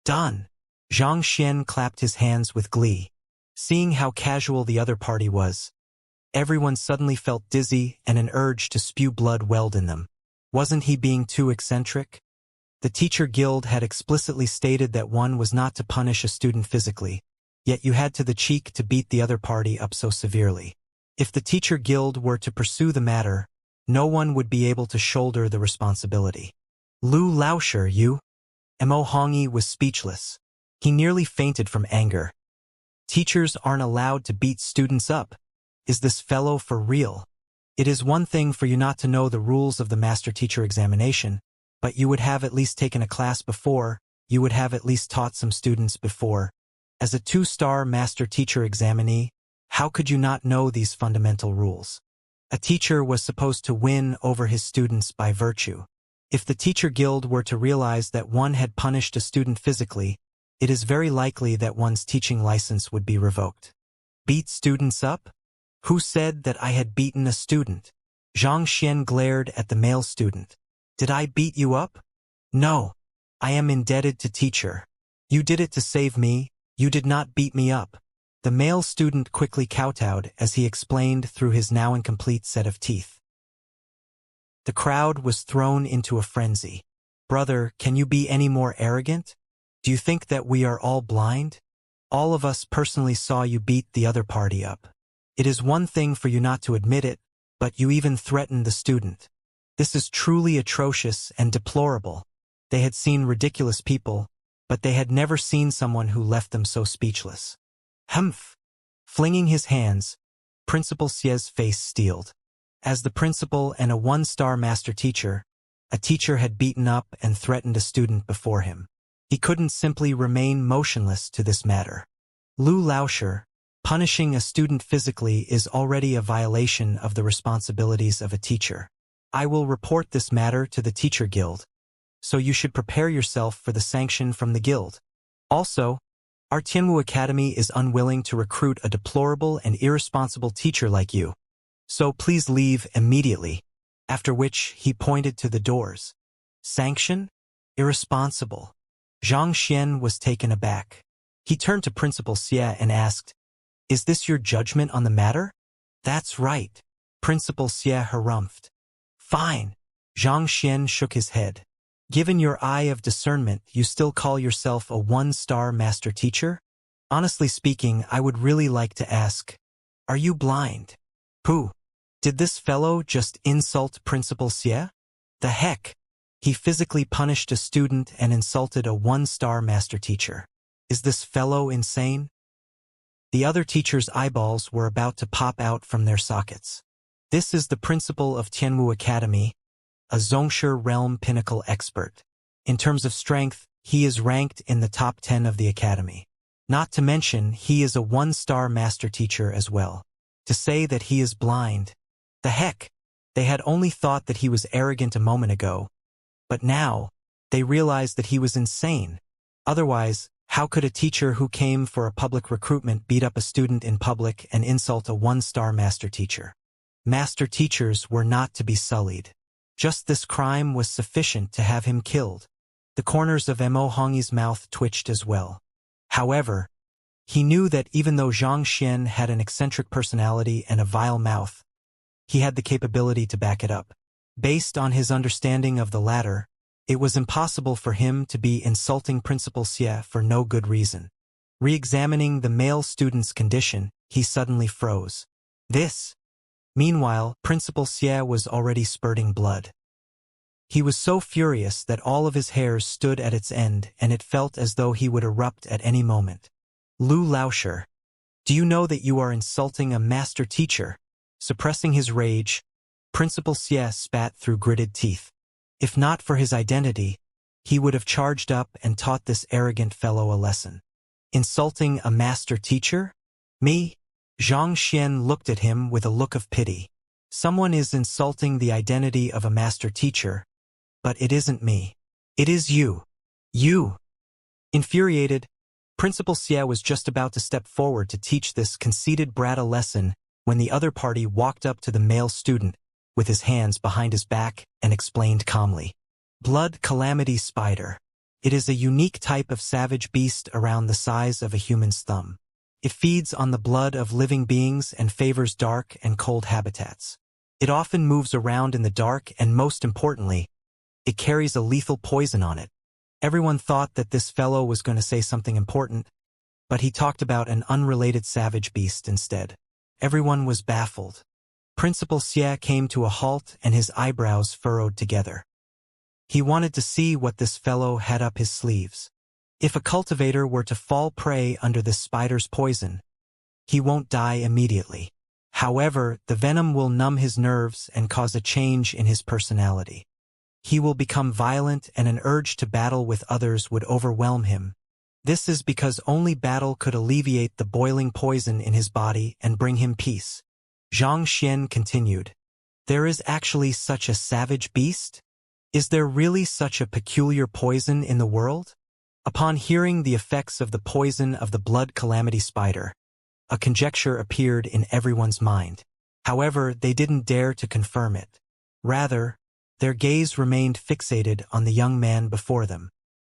Done. Xianxia clapped his hands with glee. Seeing how casual the other party was, everyone suddenly felt dizzy and an urge to spew blood welled in them. Wasn't he being too eccentric? The teacher guild had explicitly stated that one was not to punish a student physically, yet you had the cheek to beat the other party up so severely. If the teacher guild were to pursue the matter, no one would be able to shoulder the responsibility. Lu Laosher, you? Mo Hongyi was speechless. He nearly fainted from anger. Teachers aren't allowed to beat students up. Is this fellow for real? It is one thing for you not to know the rules of the master-teacher examination, but you would have at least taken a class before, you would have at least taught some students before. As a 2-star master-teacher examinee, how could you not know these fundamental rules? A teacher was supposed to win over his students by virtue. If the teacher guild were to realize that one had punished a student physically, it is very likely that one's teaching license would be revoked. Beat students up? Who said that I had beaten a student? Xianxia glared at the male student. Did I beat you up? No. I am indebted to teacher. You did it to save me, you did not beat me up. The male student quickly kowtowed as he explained through his now incomplete set of teeth. The crowd was thrown into a frenzy. Brother, can you be any more arrogant? Do you think that we are all blind? All of us personally saw you beat the other party up. It is one thing for you not to admit it, but you even threatened the student. This is truly atrocious and deplorable. They had seen ridiculous people, but they had never seen someone who left them so speechless. Humph! Flinging his hands, Principal Xia's face steeled. As the principal and a 1-star master teacher, a teacher had beaten up and threatened a student before him. He couldn't simply remain motionless to this matter. Lu Laosher, punishing a student physically is already a violation of the responsibilities of a teacher. I will report this matter to the teacher guild, so you should prepare yourself for the sanction from the guild. Also, our Tianwu Academy is unwilling to recruit a deplorable and irresponsible teacher like you. So please leave immediately. After which he pointed to the doors. Sanction? Irresponsible. Xianxia was taken aback. He turned to Principal Xia and asked, "Is this your judgment on the matter?" "That's right." Principal Xia harumphed. "Fine." Xianxia shook his head. "Given your eye of discernment, you still call yourself a 1-star master teacher? Honestly speaking, I would really like to ask, are you blind?" "Pooh. Did this fellow just insult Principal Xia? The heck? He physically punished a student and insulted a 1-star master teacher. Is this fellow insane?" The other teachers' eyeballs were about to pop out from their sockets. This is the principal of Tianwu Academy, a Zhongshe realm pinnacle expert. In terms of strength, he is ranked in the top 10 of the academy. Not to mention, he is a 1-star master teacher as well. To say that he is blind. The heck? They had only thought that he was arrogant a moment ago. But now, they realized that he was insane. Otherwise, how could a teacher who came for a public recruitment beat up a student in public and insult a 1-star master teacher? Master teachers were not to be sullied. Just this crime was sufficient to have him killed. The corners of Mo Hongyi's mouth twitched as well. However, he knew that even though Xianxia had an eccentric personality and a vile mouth, he had the capability to back it up. Based on his understanding of the latter, it was impossible for him to be insulting Principal Xia for no good reason. Re-examining the male student's condition, he suddenly froze. Meanwhile, Principal Xia was already spurting blood. He was so furious that all of his hairs stood at its end and it felt as though he would erupt at any moment. "Lu Laosher, do you know that you are insulting a master teacher?" Suppressing his rage, Principal Xia spat through gritted teeth. If not for his identity, he would have charged up and taught this arrogant fellow a lesson. Insulting a master teacher? Me? Xianxia looked at him with a look of pity. Someone is insulting the identity of a master teacher, but it isn't me. It is you. You. Infuriated, Principal Xia was just about to step forward to teach this conceited brat a lesson when the other party walked up to the male student with his hands behind his back and explained calmly. "Blood Calamity Spider. It is a unique type of savage beast around the size of a human's thumb. It feeds on the blood of living beings and favors dark and cold habitats. It often moves around in the dark and, most importantly, it carries a lethal poison on it. Everyone thought that this fellow was going to say something important, but he talked about an unrelated savage beast instead. Everyone was baffled. Principal Xie came to a halt and his eyebrows furrowed together. He wanted to see what this fellow had up his sleeves. If a cultivator were to fall prey under this spider's poison, he won't die immediately. However, the venom will numb his nerves and cause a change in his personality. He will become violent and an urge to battle with others would overwhelm him. This is because only battle could alleviate the boiling poison in his body and bring him peace. Xianxia continued. There is actually such a savage beast? Is there really such a peculiar poison in the world? Upon hearing the effects of the poison of the blood calamity spider, a conjecture appeared in everyone's mind. However, they didn't dare to confirm it. Rather, their gaze remained fixated on the young man before them.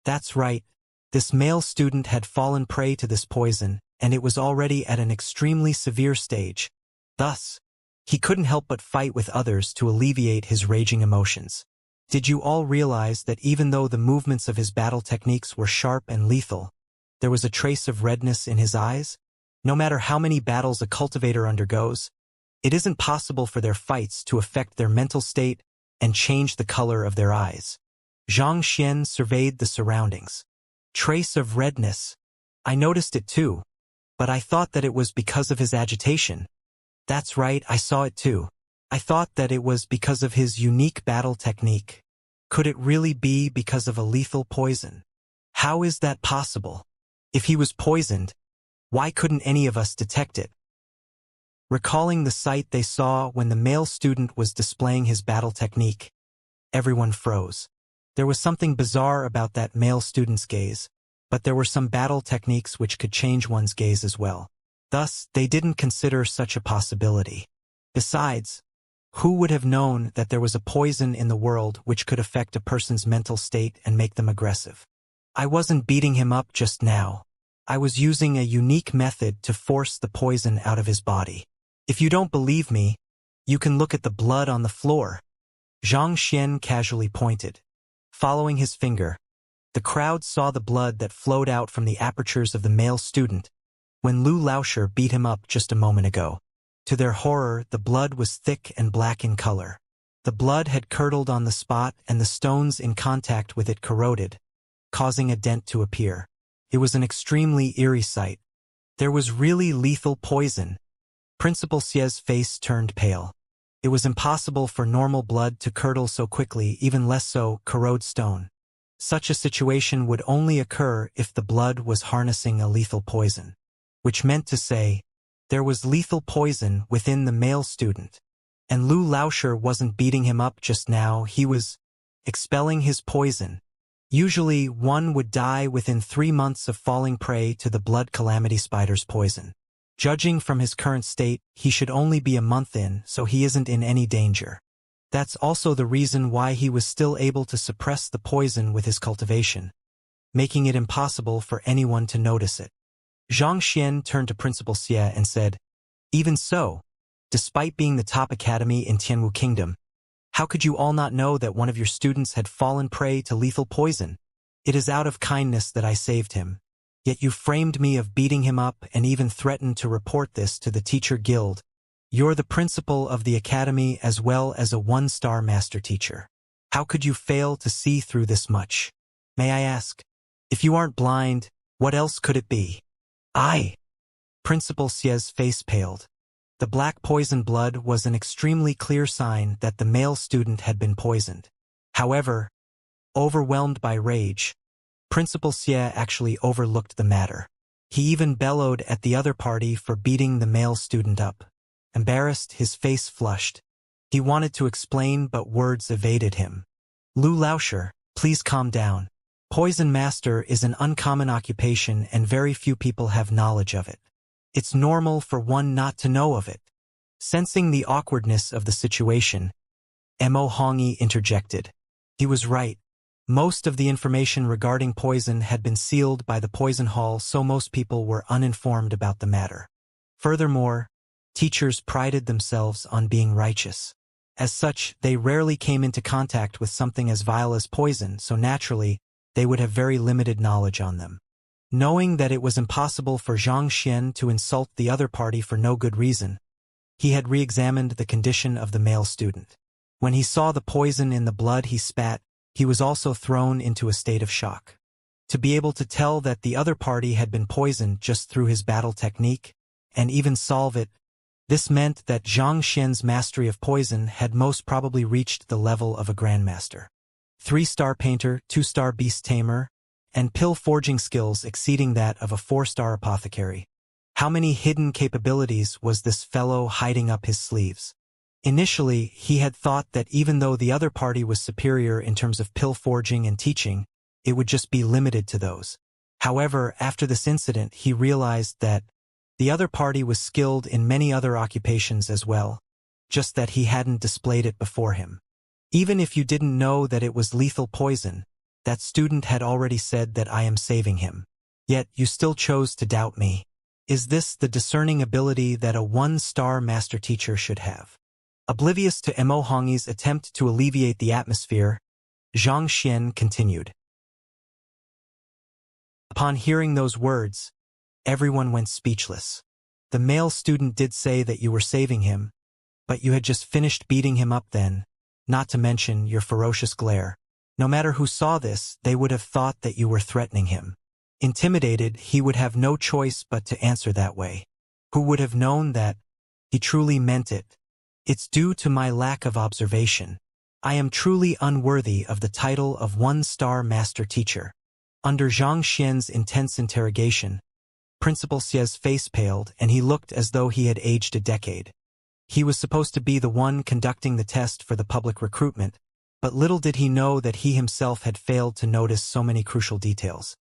That's right, this male student had fallen prey to this poison, and it was already at an extremely severe stage. Thus, he couldn't help but fight with others to alleviate his raging emotions. Did you all realize that even though the movements of his battle techniques were sharp and lethal, there was a trace of redness in his eyes? No matter how many battles a cultivator undergoes, it isn't possible for their fights to affect their mental state and change the color of their eyes. Xianxia surveyed the surroundings. Trace of redness. I noticed it too, but I thought that it was because of his agitation. That's right, I saw it too. I thought that it was because of his unique battle technique. Could it really be because of a lethal poison? How is that possible? If he was poisoned, why couldn't any of us detect it? Recalling the sight they saw when the male student was displaying his battle technique, everyone froze. There was something bizarre about that male student's gaze, but there were some battle techniques which could change one's gaze as well. Thus, they didn't consider such a possibility. Besides, who would have known that there was a poison in the world which could affect a person's mental state and make them aggressive? I wasn't beating him up just now. I was using a unique method to force the poison out of his body. If you don't believe me, you can look at the blood on the floor. Xianxia casually pointed. Following his finger, the crowd saw the blood that flowed out from the apertures of the male student when Lu Lauscher beat him up just a moment ago. To their horror, the blood was thick and black in color. The blood had curdled on the spot and the stones in contact with it corroded, causing a dent to appear. It was an extremely eerie sight. There was really lethal poison. Principal Xie's face turned pale. It was impossible for normal blood to curdle so quickly, even less so corrode stone. Such a situation would only occur if the blood was harnessing a lethal poison. Which meant to say, there was lethal poison within the male student. And Lu Lauscher wasn't beating him up just now, he was expelling his poison. Usually, one would die within 3 months of falling prey to the blood calamity spider's poison. Judging from his current state, he should only be a month in, so he isn't in any danger. That's also the reason why he was still able to suppress the poison with his cultivation, making it impossible for anyone to notice it. Xianxia turned to Principal Xie and said, even so, despite being the top academy in Tianwu Kingdom, how could you all not know that one of your students had fallen prey to lethal poison? It is out of kindness that I saved him. Yet you framed me of beating him up and even threatened to report this to the teacher guild. You're the principal of the academy as well as a 1-star master teacher. How could you fail to see through this much? May I ask, if you aren't blind, what else could it be? Principal Xie's face paled. The black poison blood was an extremely clear sign that the male student had been poisoned. However, overwhelmed by rage, Principal Xie actually overlooked the matter. He even bellowed at the other party for beating the male student up. Embarrassed, his face flushed. He wanted to explain, but words evaded him. Lu Lauscher, please calm down. Poison master is an uncommon occupation and very few people have knowledge of it. It's normal for one not to know of it. Sensing the awkwardness of the situation, Mo Hongi interjected. He was right. Most of the information regarding poison had been sealed by the poison hall, so most people were uninformed about the matter. Furthermore, teachers prided themselves on being righteous. As such, they rarely came into contact with something as vile as poison, so naturally, they would have very limited knowledge on them. Knowing that it was impossible for Xianxia to insult the other party for no good reason, he had re-examined the condition of the male student. When he saw the poison in the blood he spat, he was also thrown into a state of shock. To be able to tell that the other party had been poisoned just through his battle technique, and even solve it, this meant that Zhang Xian's mastery of poison had most probably reached the level of a grandmaster. 3-star painter, 2-star beast tamer, and pill forging skills exceeding that of a 4-star apothecary. How many hidden capabilities was this fellow hiding up his sleeves? Initially, he had thought that even though the other party was superior in terms of pill forging and teaching, it would just be limited to those. However, after this incident, he realized that the other party was skilled in many other occupations as well, just that he hadn't displayed it before him. Even if you didn't know that it was lethal poison, that student had already said that I am saving him. Yet you still chose to doubt me. Is this the discerning ability that a 1-star master teacher should have? Oblivious to Mo Hongyi's attempt to alleviate the atmosphere, Zhang Xian continued. Upon hearing those words, everyone went speechless. The male student did say that you were saving him, but you had just finished beating him up then, not to mention your ferocious glare. No matter who saw this, they would have thought that you were threatening him. Intimidated, he would have no choice but to answer that way. Who would have known that he truly meant it? It's due to my lack of observation. I am truly unworthy of the title of 1-star master teacher. Under Zhang Xian's intense interrogation, Principal Xia's face paled and he looked as though he had aged a decade. He was supposed to be the one conducting the test for the public recruitment, but little did he know that he himself had failed to notice so many crucial details.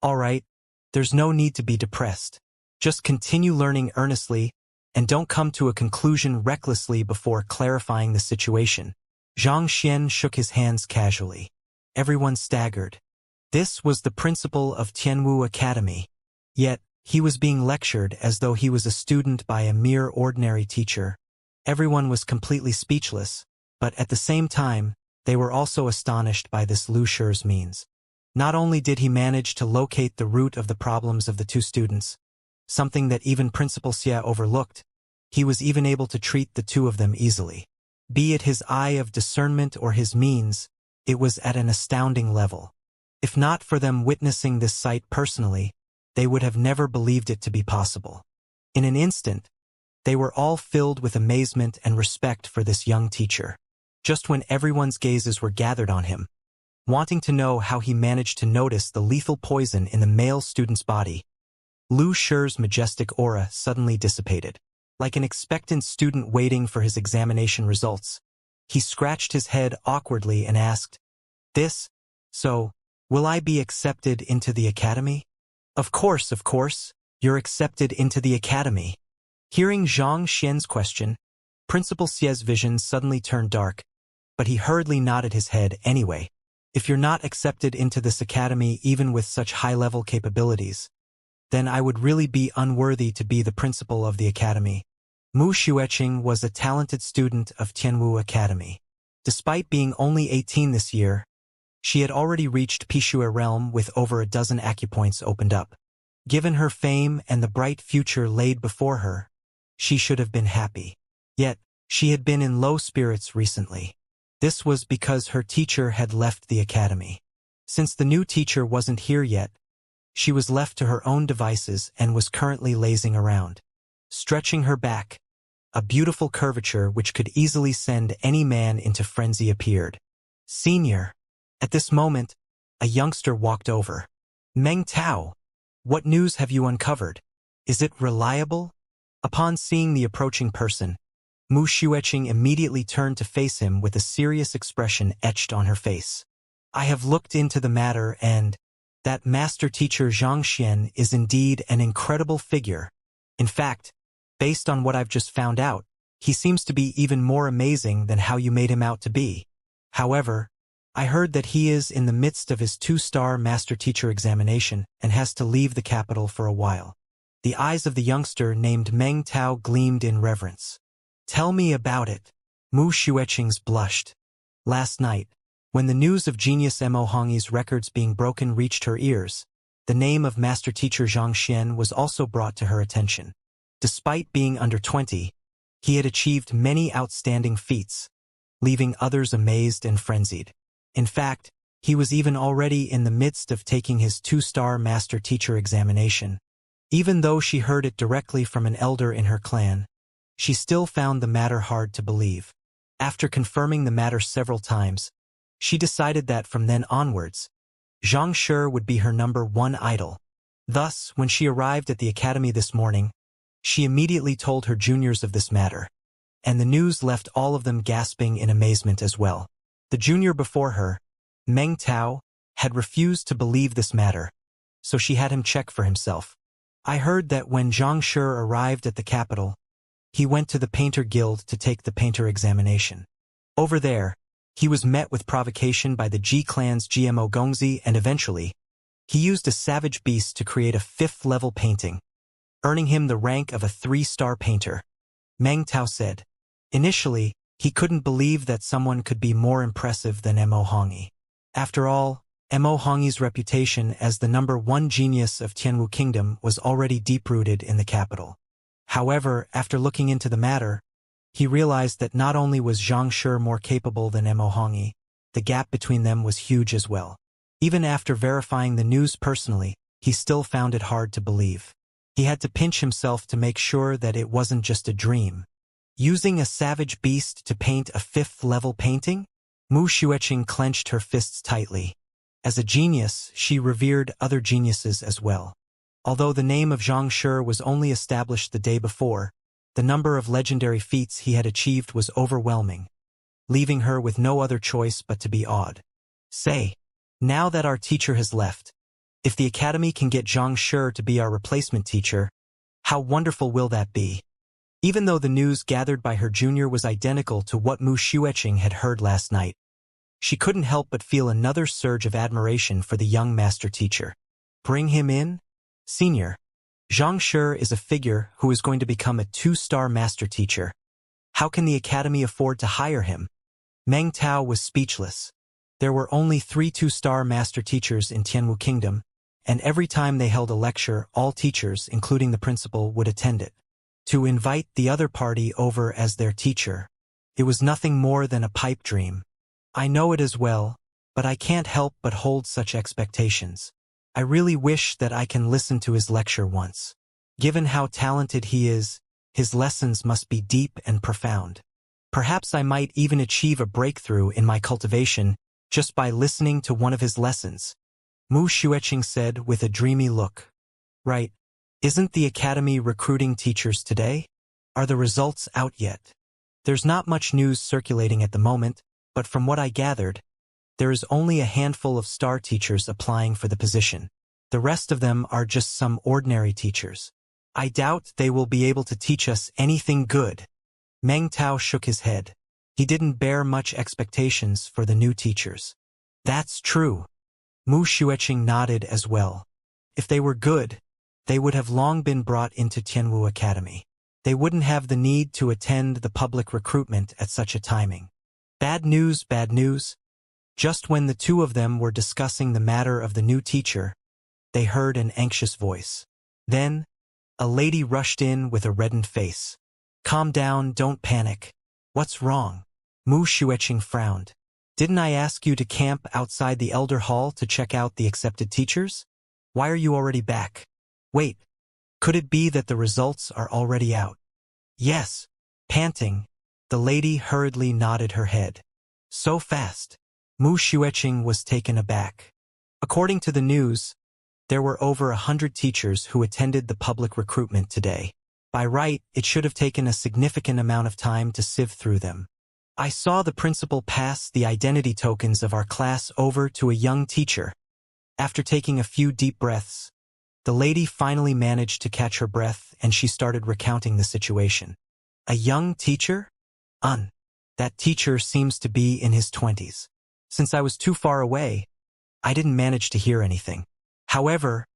All right, there's no need to be depressed. Just continue learning earnestly and don't come to a conclusion recklessly before clarifying the situation. Zhang Xian shook his hands casually. Everyone staggered. This was the principal of Tianwu Academy. Yet, he was being lectured as though he was a student by a mere ordinary teacher. Everyone was completely speechless, but at the same time, they were also astonished by this Lu Shi's means. Not only did he manage to locate the root of the problems of the two students, something that even Principal Xia overlooked, he was even able to treat the two of them easily. Be it his eye of discernment or his means, it was at an astounding level. If not for them witnessing this sight personally, they would have never believed it to be possible. In an instant, they were all filled with amazement and respect for this young teacher. Just when everyone's gazes were gathered on him, wanting to know how he managed to notice the lethal poison in the male student's body, Lu Shi's majestic aura suddenly dissipated. Like an expectant student waiting for his examination results, he scratched his head awkwardly and asked, So, will I be accepted into the academy? Of course, you're accepted into the academy. Hearing Zhang Xian's question, Principal Xia's vision suddenly turned dark, but he hurriedly nodded his head anyway. If you're not accepted into this academy even with such high-level capabilities, then I would really be unworthy to be the principal of the academy. Mu Xueqing was a talented student of Tianwu Academy. Despite being only 18 this year, she had already reached Pishue realm with over a dozen acupoints opened up. Given her fame and the bright future laid before her, she should have been happy. Yet, she had been in low spirits recently. This was because her teacher had left the academy. Since the new teacher wasn't here yet, she was left to her own devices and was currently lazing around. Stretching her back, a beautiful curvature which could easily send any man into frenzy appeared. Senior. At this moment, a youngster walked over. Meng Tao, what news have you uncovered? Is it reliable? Upon seeing the approaching person, Mu Xueqing immediately turned to face him with a serious expression etched on her face. I have looked into the matter and that master teacher Zhang Xian is indeed an incredible figure. In fact, based on what I've just found out, he seems to be even more amazing than how you made him out to be. However, I heard that he is in the midst of his 2-star master teacher examination and has to leave the capital for a while. The eyes of the youngster named Meng Tao gleamed in reverence. Tell me about it. Mu Xueqing's blushed. Last night, when the news of genius Mo Hongyi's records being broken reached her ears, the name of master teacher Xianxia was also brought to her attention. Despite being under 20, he had achieved many outstanding feats, leaving others amazed and frenzied. In fact, he was even already in the midst of taking his 2-star master teacher examination. Even though she heard it directly from an elder in her clan, she still found the matter hard to believe. After confirming the matter several times, she decided that from then onwards, Xianxia would be her #1 idol. Thus, when she arrived at the academy this morning, she immediately told her juniors of this matter, and the news left all of them gasping in amazement as well. The junior before her, Meng Tao, had refused to believe this matter, so she had him check for himself. I heard that when Xianxia arrived at the capital, he went to the Painter Guild to take the painter examination. Over there, he was met with provocation by the Ji clan's GMO Gongzi, and eventually, he used a savage beast to create a 5th-level painting, earning him the rank of a 3-star painter. Meng Tao said, initially, he couldn't believe that someone could be more impressive than Mo Hongyi. After all, Mo Hongyi's reputation as the #1 genius of Tianwu Kingdom was already deep-rooted in the capital. However, after looking into the matter, he realized that not only was Xianxia more capable than Mo Hongyi, the gap between them was huge as well. Even after verifying the news personally, he still found it hard to believe. He had to pinch himself to make sure that it wasn't just a dream. Using a savage beast to paint a 5th-level painting? Mu Xueqing clenched her fists tightly. As a genius, she revered other geniuses as well. Although the name of Xianxia was only established the day before, the number of legendary feats he had achieved was overwhelming, leaving her with no other choice but to be awed. Say, now that our teacher has left, if the academy can get Xianxia to be our replacement teacher, how wonderful will that be? Even though the news gathered by her junior was identical to what Mu Xueqing had heard last night, she couldn't help but feel another surge of admiration for the young master teacher. Bring him in? Senior, Xianxia is a figure who is going to become a 2-star master teacher. How can the academy afford to hire him? Meng Tao was speechless. There were only 3 2-star master teachers in Tianwu Kingdom, and every time they held a lecture, all teachers, including the principal, would attend it. To invite the other party over as their teacher, it was nothing more than a pipe dream. I know it as well, but I can't help but hold such expectations. I really wish that I can listen to his lecture once. Given how talented he is, his lessons must be deep and profound. Perhaps I might even achieve a breakthrough in my cultivation just by listening to one of his lessons. Mu Xueqing said with a dreamy look. Right. Isn't the academy recruiting teachers today? Are the results out yet? There's not much news circulating at the moment, but from what I gathered, there is only a handful of star teachers applying for the position. The rest of them are just some ordinary teachers. I doubt they will be able to teach us anything good. Meng Tao shook his head. He didn't bear much expectations for the new teachers. That's true. Mu Xueqing nodded as well. If they were good, they would have long been brought into Tianwu Academy. They wouldn't have the need to attend the public recruitment at such a timing. Bad news, bad news. Just when the two of them were discussing the matter of the new teacher, they heard an anxious voice. Then, a lady rushed in with a reddened face. Calm down, don't panic. What's wrong? Mu Xueqing frowned. Didn't I ask you to camp outside the Elder Hall to check out the accepted teachers? Why are you already back? Wait, could it be that the results are already out? Yes. Panting, the lady hurriedly nodded her head. So fast. Mu Xueqing was taken aback. According to the news, there were over 100 teachers who attended the public recruitment today. By right, it should have taken a significant amount of time to sift through them. I saw the principal pass the identity tokens of our class over to a young teacher. After taking a few deep breaths, the lady finally managed to catch her breath and she started recounting the situation. A young teacher? That teacher seems to be in his 20s. Since I was too far away, I didn't manage to hear anything. However,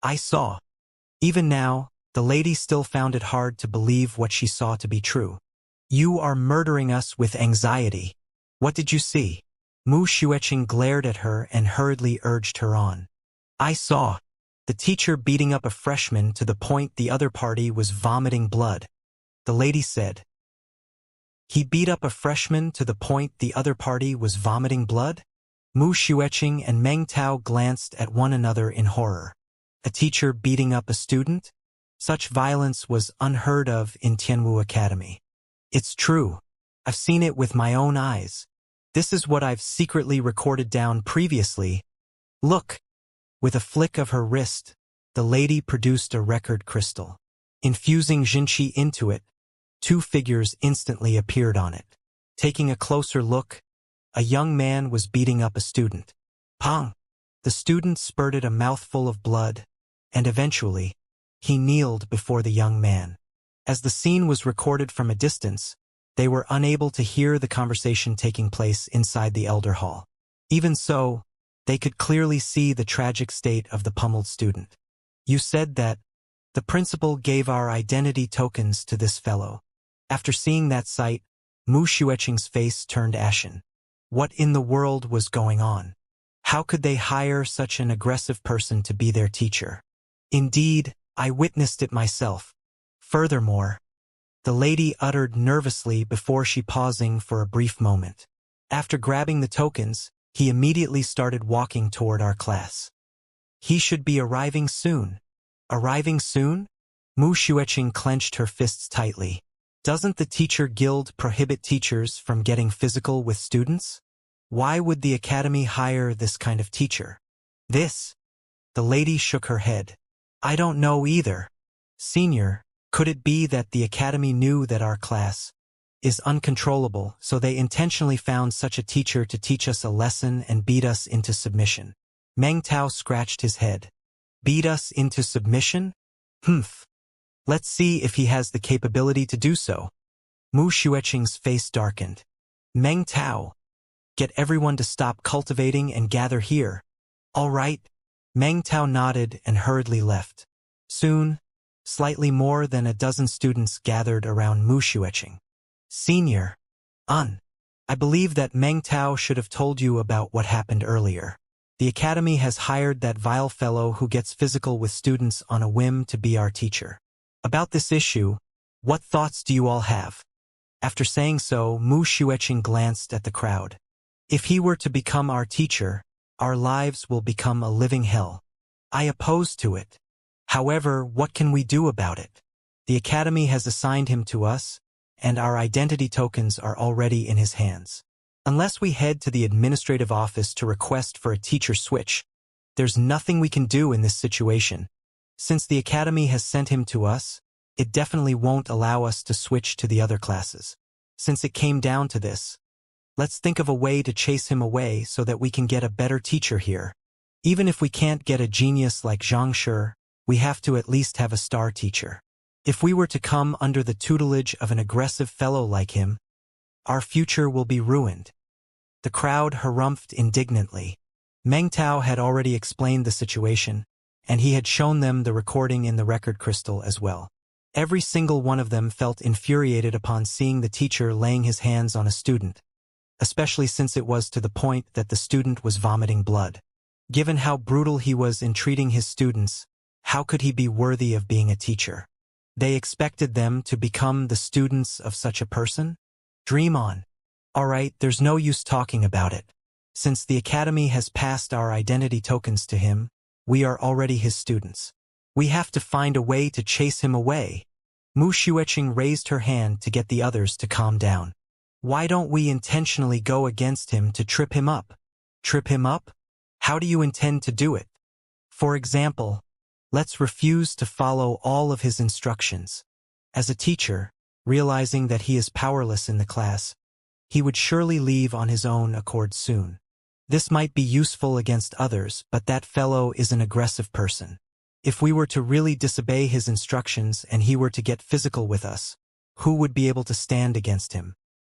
I saw. Even now, the lady still found it hard to believe what she saw to be true. You are murdering us with anxiety. What did you see? Mu Xueqing glared at her and hurriedly urged her on. I saw the teacher beating up a freshman to the point the other party was vomiting blood. The lady said. He beat up a freshman to the point the other party was vomiting blood? Mu Xueqing and Meng Tao glanced at one another in horror. A teacher beating up a student? Such violence was unheard of in Tianwu Academy. It's true. I've seen it with my own eyes. This is what I've secretly recorded down previously. Look. With a flick of her wrist, the lady produced a record crystal. Infusing Xianxia into it, 2 figures instantly appeared on it. Taking a closer look, a young man was beating up a student. Pong! The student spurted a mouthful of blood, and eventually, he kneeled before the young man. As the scene was recorded from a distance, they were unable to hear the conversation taking place inside the elder hall. Even so, they could clearly see the tragic state of the pummeled student. You said that the principal gave our identity tokens to this fellow. After seeing that sight, Mu Xueqing's face turned ashen. What in the world was going on? How could they hire such an aggressive person to be their teacher? Indeed, I witnessed it myself. Furthermore, the lady uttered nervously before she pausing for a brief moment. After grabbing the tokens, he immediately started walking toward our class. He should be arriving soon. Arriving soon? Mu Xueqing clenched her fists tightly. Doesn't the teacher guild prohibit teachers from getting physical with students? Why would the academy hire this kind of teacher? The lady shook her head. I don't know either. Senior, could it be that the academy knew that our class is uncontrollable, so they intentionally found such a teacher to teach us a lesson and beat us into submission? Meng Tao scratched his head. Beat us into submission? Humph. Let's see if he has the capability to do so. Mu Xueqing's face darkened. Meng Tao, get everyone to stop cultivating and gather here. All right. Meng Tao nodded and hurriedly left. Soon, slightly more than a dozen students gathered around Mu Xueqing. Senior, I believe that Meng Tao should have told you about what happened earlier. The academy has hired that vile fellow who gets physical with students on a whim to be our teacher. About this issue, what thoughts do you all have? After saying so, Mu Xueqing glanced at the crowd. If he were to become our teacher, our lives will become a living hell. I oppose to it. However, what can we do about it? The academy has assigned him to us, and our identity tokens are already in his hands. Unless we head to the administrative office to request for a teacher switch, there's nothing we can do in this situation. Since the academy has sent him to us, it definitely won't allow us to switch to the other classes. Since it came down to this, let's think of a way to chase him away so that we can get a better teacher here. Even if we can't get a genius like Xianxia, we have to at least have a star teacher. If we were to come under the tutelage of an aggressive fellow like him, our future will be ruined. The crowd harumphed indignantly. Meng Tao had already explained the situation, and he had shown them the recording in the record crystal as well. Every single one of them felt infuriated upon seeing the teacher laying his hands on a student, especially since it was to the point that the student was vomiting blood. Given how brutal he was in treating his students, how could he be worthy of being a teacher? They expected them to become the students of such a person? Dream on. All right, there's no use talking about it. Since the academy has passed our identity tokens to him, we are already his students. We have to find a way to chase him away. Mu Xueqing raised her hand to get the others to calm down. Why don't we intentionally go against him to trip him up? Trip him up? How do you intend to do it? For example, let's refuse to follow all of his instructions. As a teacher, realizing that he is powerless in the class, he would surely leave on his own accord soon. This might be useful against others, but that fellow is an aggressive person. If we were to really disobey his instructions and he were to get physical with us, who would be able to stand against him?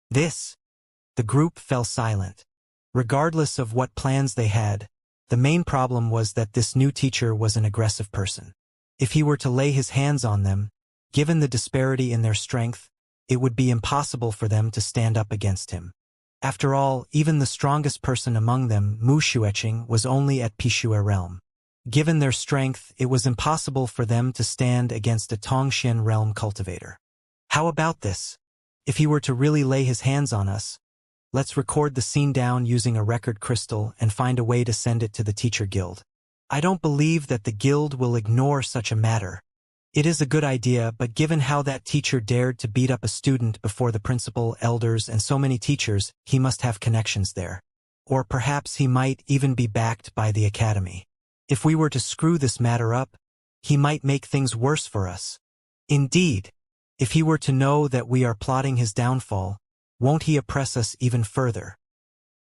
The group fell silent. Regardless of what plans they had, the main problem was that this new teacher was an aggressive person. If he were to lay his hands on them, given the disparity in their strength, it would be impossible for them to stand up against him. After all, even the strongest person among them, Mu Xueqing, was only at Pishue realm. Given their strength, it was impossible for them to stand against a Tongxian realm cultivator. How about this? If he were to really lay his hands on us, let's record the scene down using a record crystal and find a way to send it to the teacher guild. I don't believe that the guild will ignore such a matter. It is a good idea, but given how that teacher dared to beat up a student before the principal, elders, and so many teachers, he must have connections there. Or perhaps he might even be backed by the academy. If we were to screw this matter up, he might make things worse for us. Indeed, if he were to know that we are plotting his downfall, won't he oppress us even further?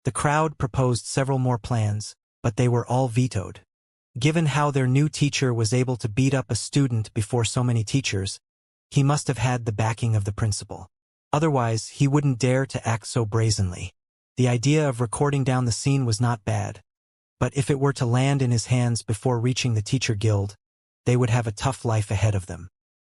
The crowd proposed several more plans, but they were all vetoed. Given how their new teacher was able to beat up a student before so many teachers, he must have had the backing of the principal. Otherwise, he wouldn't dare to act so brazenly. The idea of recording down the scene was not bad, but if it were to land in his hands before reaching the teacher guild, they would have a tough life ahead of them.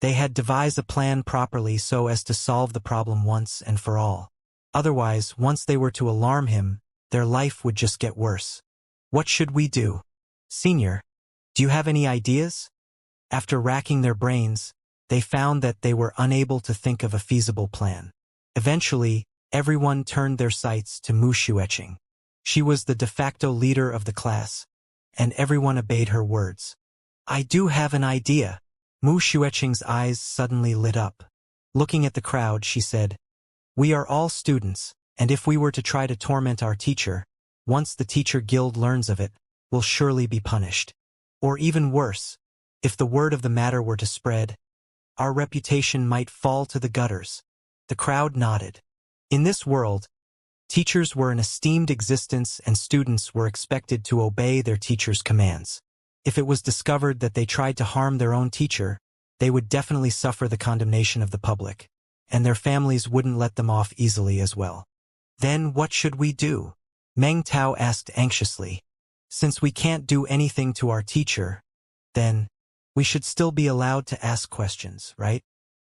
They had devised a plan properly so as to solve the problem once and for all. Otherwise, once they were to alarm him, their life would just get worse. What should we do? Senior, do you have any ideas? After racking their brains, they found that they were unable to think of a feasible plan. Eventually, everyone turned their sights to Mu Xueqing. She was the de facto leader of the class, and everyone obeyed her words. I do have an idea. Mu Xueqing's eyes suddenly lit up. Looking at the crowd, she said, "We are all students, and if we were to try to torment our teacher, once the teacher guild learns of it, will surely be punished. Or even worse, if the word of the matter were to spread, our reputation might fall to the gutters." The crowd nodded. In this world, teachers were an esteemed existence and students were expected to obey their teachers' commands. If it was discovered that they tried to harm their own teacher, they would definitely suffer the condemnation of the public, and their families wouldn't let them off easily as well. Then what should we do? Meng Tao asked anxiously. Since we can't do anything to our teacher, then we should still be allowed to ask questions, right?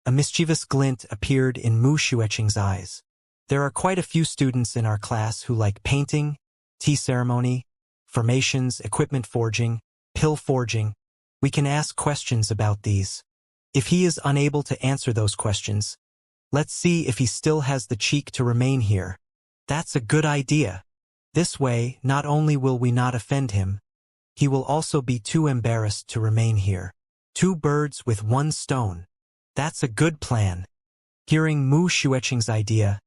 A mischievous glint appeared in Mu Xueqing's eyes. There are quite a few students in our class who like painting, tea ceremony, formations, equipment forging, pill forging. We can ask questions about these. If he is unable to answer those questions, let's see if he still has the cheek to remain here. That's a good idea. This way, not only will we not offend him, he will also be too embarrassed to remain here. Two birds with one stone. That's a good plan. Hearing Mu Xueqing's idea,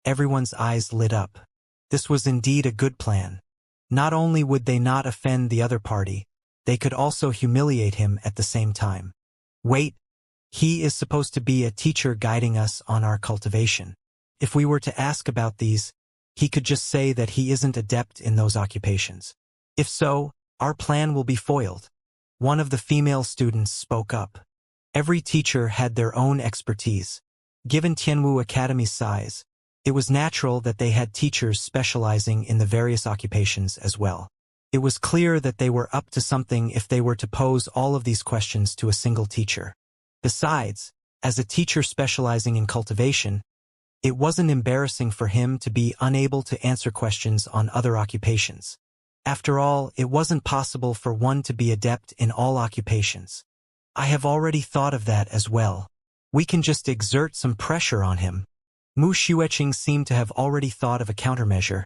everyone's eyes lit up. This was indeed a good plan. Not only would they not offend the other party, they could also humiliate him at the same time. Wait, he is supposed to be a teacher guiding us on our cultivation. If we were to ask about these, he could just say that he isn't adept in those occupations. If so, our plan will be foiled. One of the female students spoke up. Every teacher had their own expertise. Given Tianwu Academy's size, it was natural that they had teachers specializing in the various occupations as well. It was clear that they were up to something if they were to pose all of these questions to a single teacher. Besides, as a teacher specializing in cultivation, it wasn't embarrassing for him to be unable to answer questions on other occupations. After all, it wasn't possible for one to be adept in all occupations. I have already thought of that as well. We can just exert some pressure on him. Mu Xueqing seemed to have already thought of a countermeasure,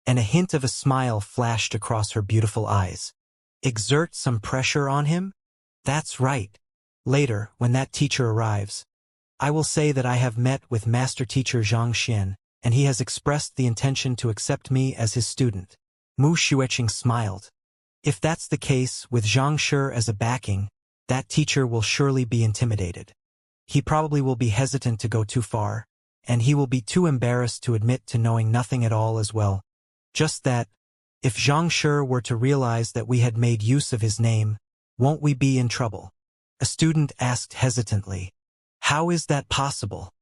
and a hint of a smile flashed across her beautiful eyes. Exert some pressure on him? That's right. Later, when that teacher arrives, I will say that I have met with Master Teacher Xianxia, and he has expressed the intention to accept me as his student. Mu Xueqing smiled. If that's the case, with Xianxia as a backing, that teacher will surely be intimidated. He probably will be hesitant to go too far, and he will be too embarrassed to admit to knowing nothing at all as well. Just that, if Xianxia were to realize that we had made use of his name, won't we be in trouble? A student asked hesitantly. How is that possible?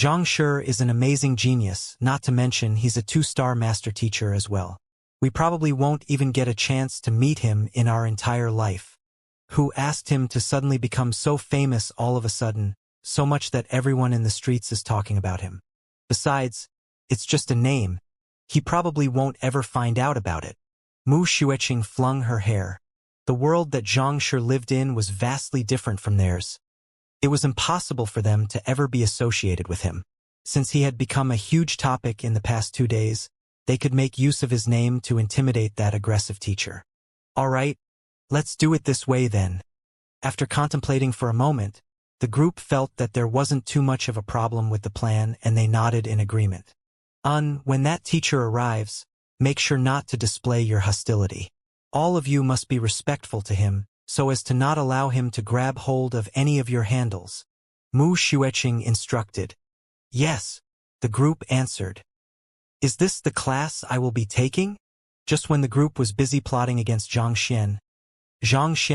Xianxia is an amazing genius, not to mention he's a 2-star master teacher as well. We probably won't even get a chance to meet him in our entire life. Who asked him to suddenly become so famous all of a sudden, so much that everyone in the streets is talking about him? Besides, it's just a name. He probably won't ever find out about it. Mu Xueqing flung her hair. The world that Xianxia lived in was vastly different from theirs. It was impossible for them to ever be associated with him. Since he had become a huge topic in the past 2 days, they could make use of his name to intimidate that aggressive teacher. All right, let's do it this way then. After contemplating for a moment, the group felt that there wasn't too much of a problem with the plan and they nodded in agreement. When that teacher arrives, make sure not to display your hostility. All of you must be respectful to him, so as to not allow him to grab hold of any of your handles. Mu Xueqing instructed. Yes, the group answered. Is this the class I will be taking? Just when the group was busy plotting against Xianxia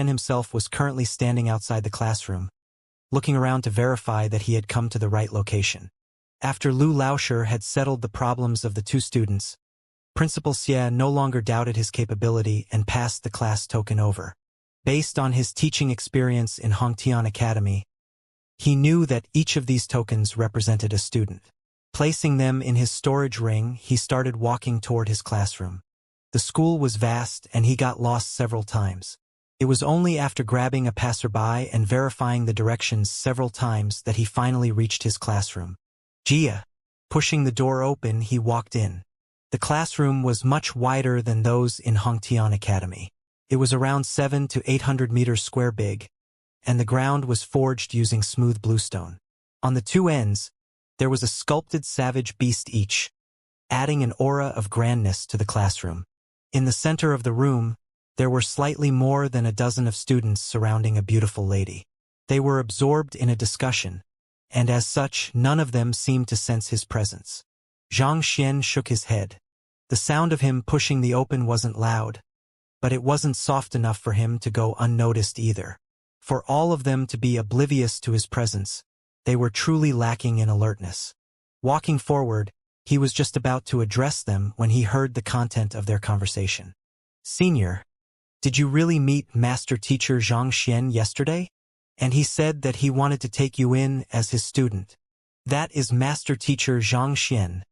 himself was currently standing outside the classroom, looking around to verify that he had come to the right location. After Lu Laoshi had settled the problems of the 2 students, Principal Xie no longer doubted his capability and passed the class token over. Based on his teaching experience in Hongtian Academy, he knew that each of these tokens represented a student. Placing them in his storage ring, he started walking toward his classroom. The school was vast and he got lost several times. It was only after grabbing a passerby and verifying the directions several times that he finally reached his classroom. Jia. Pushing the door open, he walked in. The classroom was much wider than those in Hongtian Academy. It was around 700 to 800 meters square big, and the ground was forged using smooth bluestone. On the 2 ends, there was a sculpted savage beast each, adding an aura of grandness to the classroom. In the center of the room, there were slightly more than a dozen of students surrounding a beautiful lady. They were absorbed in a discussion, and as such, none of them seemed to sense his presence. Xianxia shook his head. The sound of him pushing the open wasn't loud, but it wasn't soft enough for him to go unnoticed either. For all of them to be oblivious to his presence, they were truly lacking in alertness. Walking forward, he was just about to address them when he heard the content of their conversation. Senior, did you really meet Master Teacher Xianxia yesterday? And he said that he wanted to take you in as his student. That is Master Teacher Xianxia,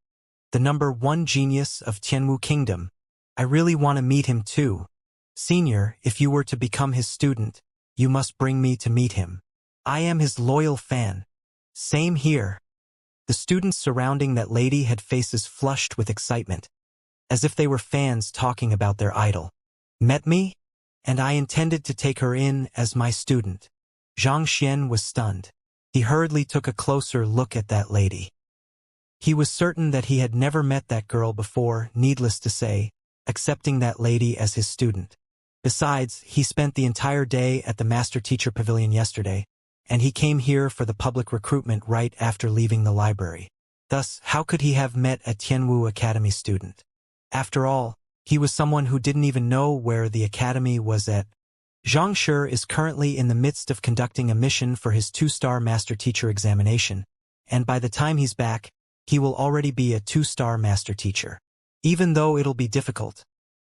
the #1 genius of Tianwu Kingdom. I really want to meet him too. Senior, if you were to become his student, you must bring me to meet him. I am his loyal fan. Same here. The students surrounding that lady had faces flushed with excitement, as if they were fans talking about their idol. Met me? And I intended to take her in as my student. Xianxia was stunned. He hurriedly took a closer look at that lady. He was certain that he had never met that girl before, needless to say, accepting that lady as his student. Besides, he spent the entire day at the Master Teacher Pavilion yesterday, and he came here for the public recruitment right after leaving the library. Thus, how could he have met a Tianwu Academy student? After all, he was someone who didn't even know where the academy was at. Xianxia is currently in the midst of conducting a mission for his 2-star Master Teacher examination, and by the time he's back, he will already be a 2-star Master Teacher. Even though it'll be difficult,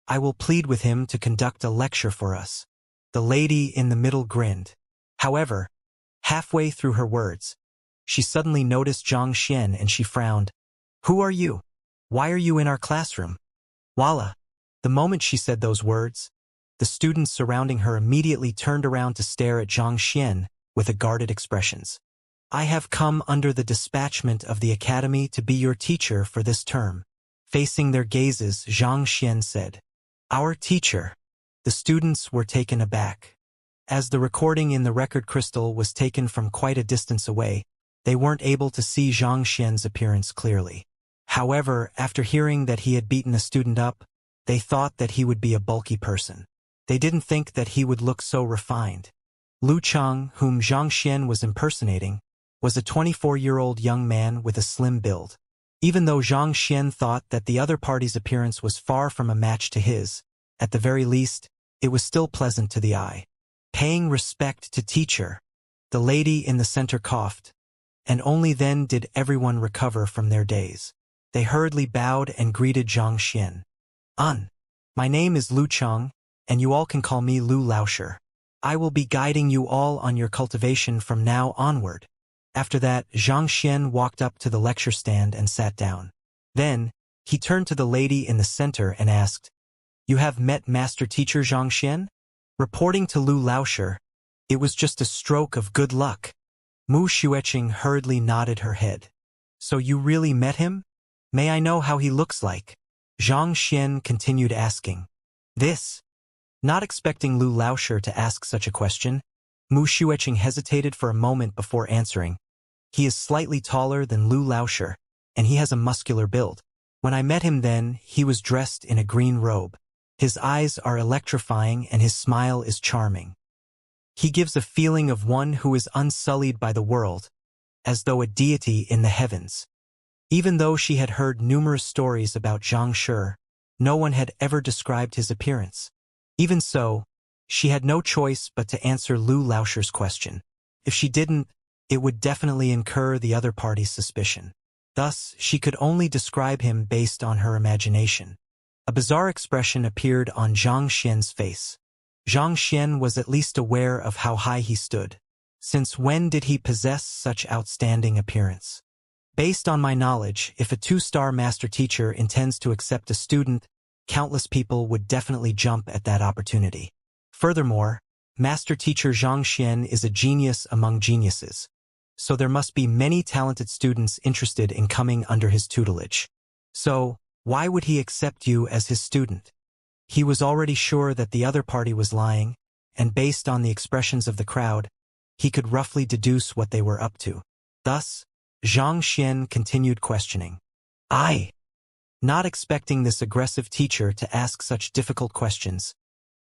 I will plead with him to conduct a lecture for us. The lady in the middle grinned. However, halfway through her words, she suddenly noticed Xianxia and she frowned. Who are you? Why are you in our classroom? Voila! The moment she said those words, the students surrounding her immediately turned around to stare at Xianxia with a guarded expressions. I have come under the dispatchment of the academy to be your teacher for this term. Facing their gazes, Xianxia said, Our teacher. The students were taken aback. As the recording in the record crystal was taken from quite a distance away, they weren't able to see Xianxia's appearance clearly. However, after hearing that he had beaten a student up, they thought that he would be a bulky person. They didn't think that he would look so refined. Lu Chang, whom Xianxia was impersonating, was a 24-year-old young man with a slim build. Even though Xianxia thought that the other party's appearance was far from a match to his, at the very least, it was still pleasant to the eye. Paying respect to teacher. The lady in the center coughed. and only then did everyone recover from their daze. They hurriedly bowed and greeted Xianxia. My name is Lu Cheng, and you all can call me Lu Lauscher. I will be guiding you all on your cultivation from now onward." After that, Xianxia walked up to the lecture stand and sat down. Then, he turned to the lady in the center and asked, "You have met Master Teacher Xianxia?" Reporting to Lu Lauscher, it was just a stroke of good luck. Mu Xueqing hurriedly nodded her head. "So you really met him? May I know how he looks like?" Xianxia continued asking. Not expecting Lu Lauscher to ask such a question, Mu Xueqing hesitated for a moment before answering. "He is slightly taller than Lu Lauscher, and he has a muscular build. When I met him then, he was dressed in a green robe. His eyes are electrifying and his smile is charming. He gives a feeling of one who is unsullied by the world, as though a deity in the heavens." Even though she had heard numerous stories about Zhang Shi, no one had ever described his appearance. Even so, she had no choice but to answer Lu Lauscher's question. If she didn't, it would definitely incur the other party's suspicion. Thus, she could only describe him based on her imagination. A bizarre expression appeared on Zhang Xian's face. Zhang Xian was at least aware of how high he stood. Since when did he possess such outstanding appearance? Based on my knowledge, if a 2-star master teacher intends to accept a student, countless people would definitely jump at that opportunity. Furthermore, Master Teacher Zhang Xian is a genius among geniuses, so there must be many talented students interested in coming under his tutelage. So, why would he accept you as his student? He was already sure that the other party was lying, and based on the expressions of the crowd, he could roughly deduce what they were up to. Thus, Zhang Xian continued questioning. Not expecting this aggressive teacher to ask such difficult questions,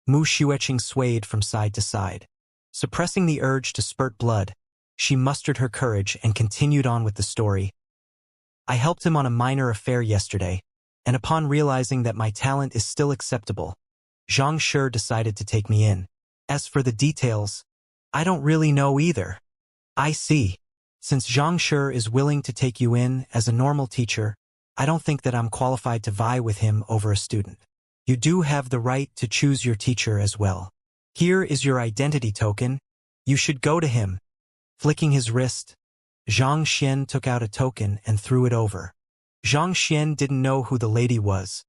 Mu Xueqing swayed from side to side. Suppressing the urge to spurt blood, she mustered her courage and continued on with the story. "I helped him on a minor affair yesterday, and upon realizing that my talent is still acceptable, Zhang Shi decided to take me in. As for the details, I don't really know either." "I see. Since Zhang Shi is willing to take you in as a normal teacher, I don't think that I'm qualified to vie with him over a student. You do have the right to choose your teacher as well. Here is your identity token. You should go to him." Flicking his wrist, Zhang Xian took out a token and threw it over. Zhang Xian didn't know who the lady was,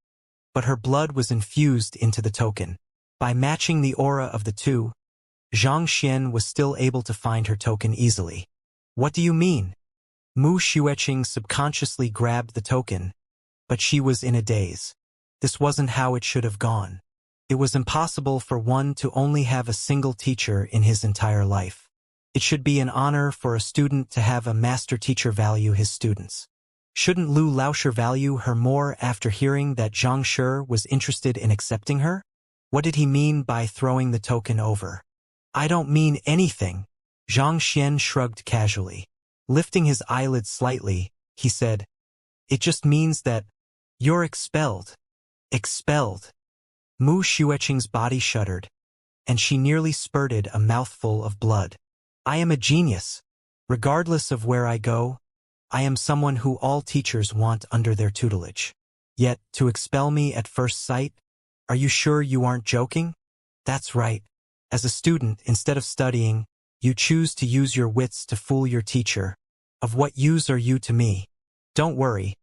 but her blood was infused into the token. By matching the aura of the two, Zhang Xian was still able to find her token easily. "What do you mean?" Mu Xueqing subconsciously grabbed the token, but she was in a daze. This wasn't how it should have gone. It was impossible for one to only have a single teacher in his entire life. It should be an honor for a student to have a master teacher value his students. Shouldn't Lu Lauscher value her more after hearing that Zhang Shi was interested in accepting her? What did he mean by throwing the token over? "I don't mean anything." Zhang Xian shrugged casually. Lifting his eyelids slightly, he said, "It just means that you're expelled." Expelled. Mu Xueqing's body shuddered, and she nearly spurted a mouthful of blood. "I am a genius. Regardless of where I go, I am someone who all teachers want under their tutelage. Yet, to expel me at first sight? Are you sure you aren't joking?" "That's right. As a student, instead of studying, you choose to use your wits to fool your teacher. Of what use are you to me? Don't worry.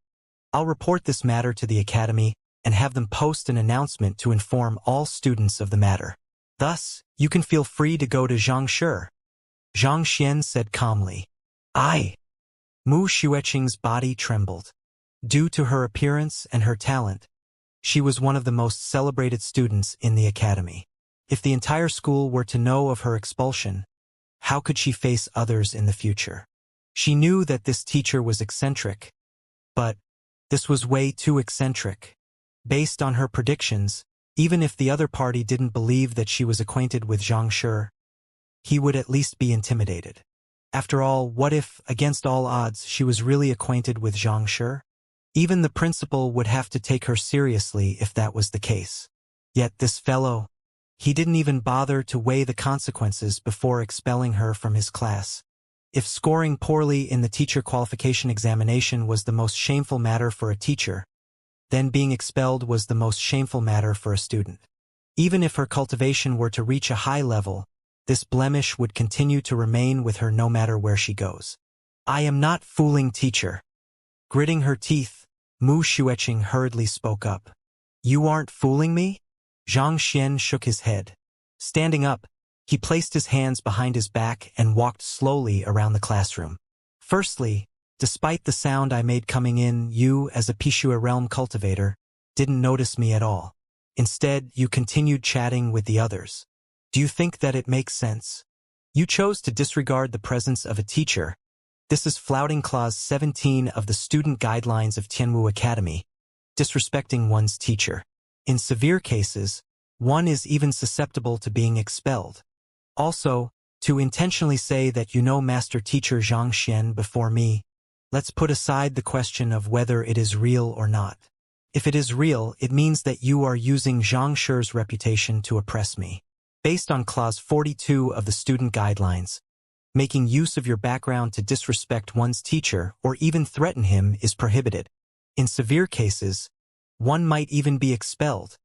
I'll report this matter to the academy and have them post an announcement to inform all students of the matter. Thus, you can feel free to go to Zhang Shi." Zhang Xian said calmly. Mu Xueqing's body trembled. Due to her appearance and her talent, she was one of the most celebrated students in the academy. If the entire school were to know of her expulsion, how could she face others in the future? She knew that this teacher was eccentric, but this was way too eccentric. Based on her predictions, even if the other party didn't believe that she was acquainted with Zhang Shi, he would at least be intimidated. After all, what if, against all odds, she was really acquainted with Zhang Shi? Even the principal would have to take her seriously if that was the case. Yet this fellow, he didn't even bother to weigh the consequences before expelling her from his class. If scoring poorly in the teacher qualification examination was the most shameful matter for a teacher, then being expelled was the most shameful matter for a student. Even if her cultivation were to reach a high level, this blemish would continue to remain with her no matter where she goes. I am not fooling, teacher. Gritting her teeth, Mu Xueqing hurriedly spoke up. You aren't fooling me? Xianxia shook his head. Standing up, he placed his hands behind his back and walked slowly around the classroom. Firstly, despite the sound I made coming in, you, as a P10 realm cultivator, didn't notice me at all. Instead, you continued chatting with the others. Do you think that it makes sense? You chose to disregard the presence of a teacher. This is flouting Clause 17 of the Student Guidelines of Tianwu Academy, disrespecting one's teacher. In severe cases, one is even susceptible to being expelled. Also, to intentionally say that you know Master Teacher Xianxia before me, let's put aside the question of whether it is real or not. If it is real, it means that you are using Xianxia's reputation to oppress me. Based on Clause 42 of the Student Guidelines, making use of your background to disrespect one's teacher or even threaten him is prohibited. In severe cases, one might even be expelled.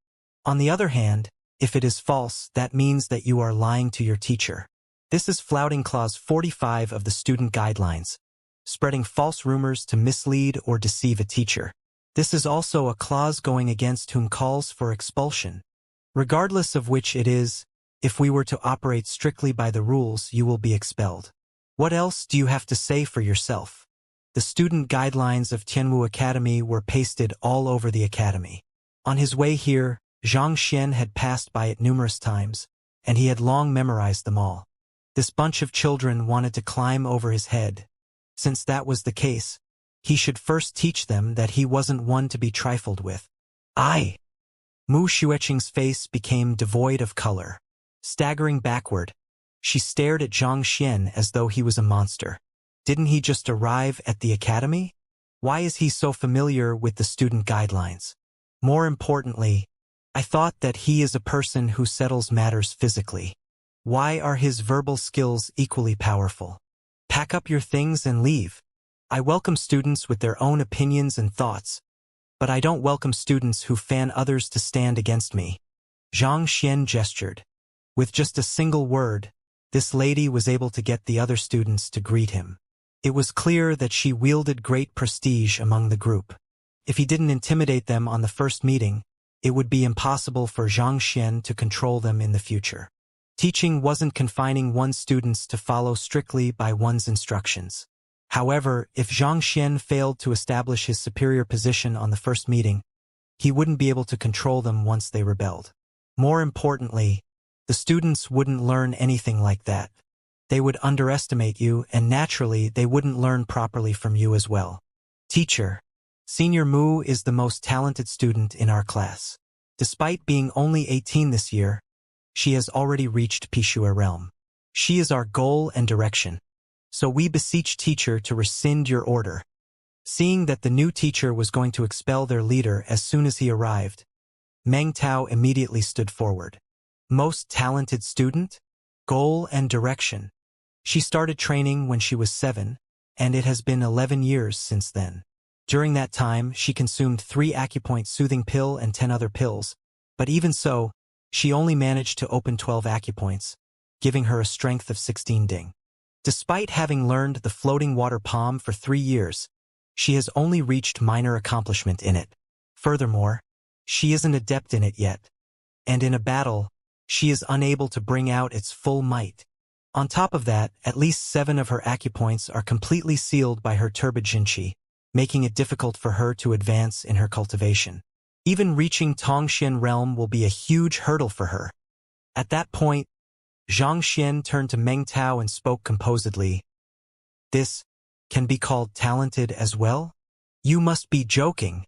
On the other hand, if it is false, that means that you are lying to your teacher. This is flouting Clause 45 of the Student Guidelines, spreading false rumors to mislead or deceive a teacher. This is also a clause going against whom calls for expulsion. Regardless of which it is, if we were to operate strictly by the rules, you will be expelled. What else do you have to say for yourself? The Student Guidelines of Tianwu Academy were pasted all over the academy. On his way here, Xianxia had passed by it numerous times, and he had long memorized them all. This bunch of children wanted to climb over his head. Since that was the case, he should first teach them that he wasn't one to be trifled with. Mu Xueqing's face became devoid of color. Staggering backward, she stared at Xianxia as though he was a monster. Didn't he just arrive at the academy? Why is he so familiar with the Student Guidelines? More importantly, I thought that he is a person who settles matters physically. Why are his verbal skills equally powerful? Pack up your things and leave. I welcome students with their own opinions and thoughts, but I don't welcome students who fan others to stand against me. Xianxia gestured. With just a single word, this lady was able to get the other students to greet him. It was clear that she wielded great prestige among the group. If he didn't intimidate them on the first meeting, it would be impossible for Xianxia to control them in the future. Teaching wasn't confining one's students to follow strictly by one's instructions. However, if Xianxia failed to establish his superior position on the first meeting, he wouldn't be able to control them once they rebelled. More importantly, the students wouldn't learn anything like that. They would underestimate you, and naturally, they wouldn't learn properly from you as well. Teacher, Senior Mu is the most talented student in our class. Despite being only 18 this year, she has already reached P10 realm. She is our goal and direction. So we beseech teacher to rescind your order. Seeing that the new teacher was going to expel their leader as soon as he arrived, Meng Tao immediately stood forward. Most talented student? Goal and direction. She started training when she was 7, and it has been 11 years since then. During that time, she consumed 3 acupoint soothing pill and 10 other pills, but even so, she only managed to open 12 acupoints, giving her a strength of 16 ding. Despite having learned the floating water palm for 3 years, she has only reached minor accomplishment in it. Furthermore, she isn't adept in it yet, and in a battle, she is unable to bring out its full might. On top of that, at least 7 of her acupoints are completely sealed by her turbid Jinqi, making it difficult for her to advance in her cultivation. Even reaching Tongxian realm will be a huge hurdle for her. At that point, Xianxia turned to Meng Tao and spoke composedly. This can be called talented as well? You must be joking.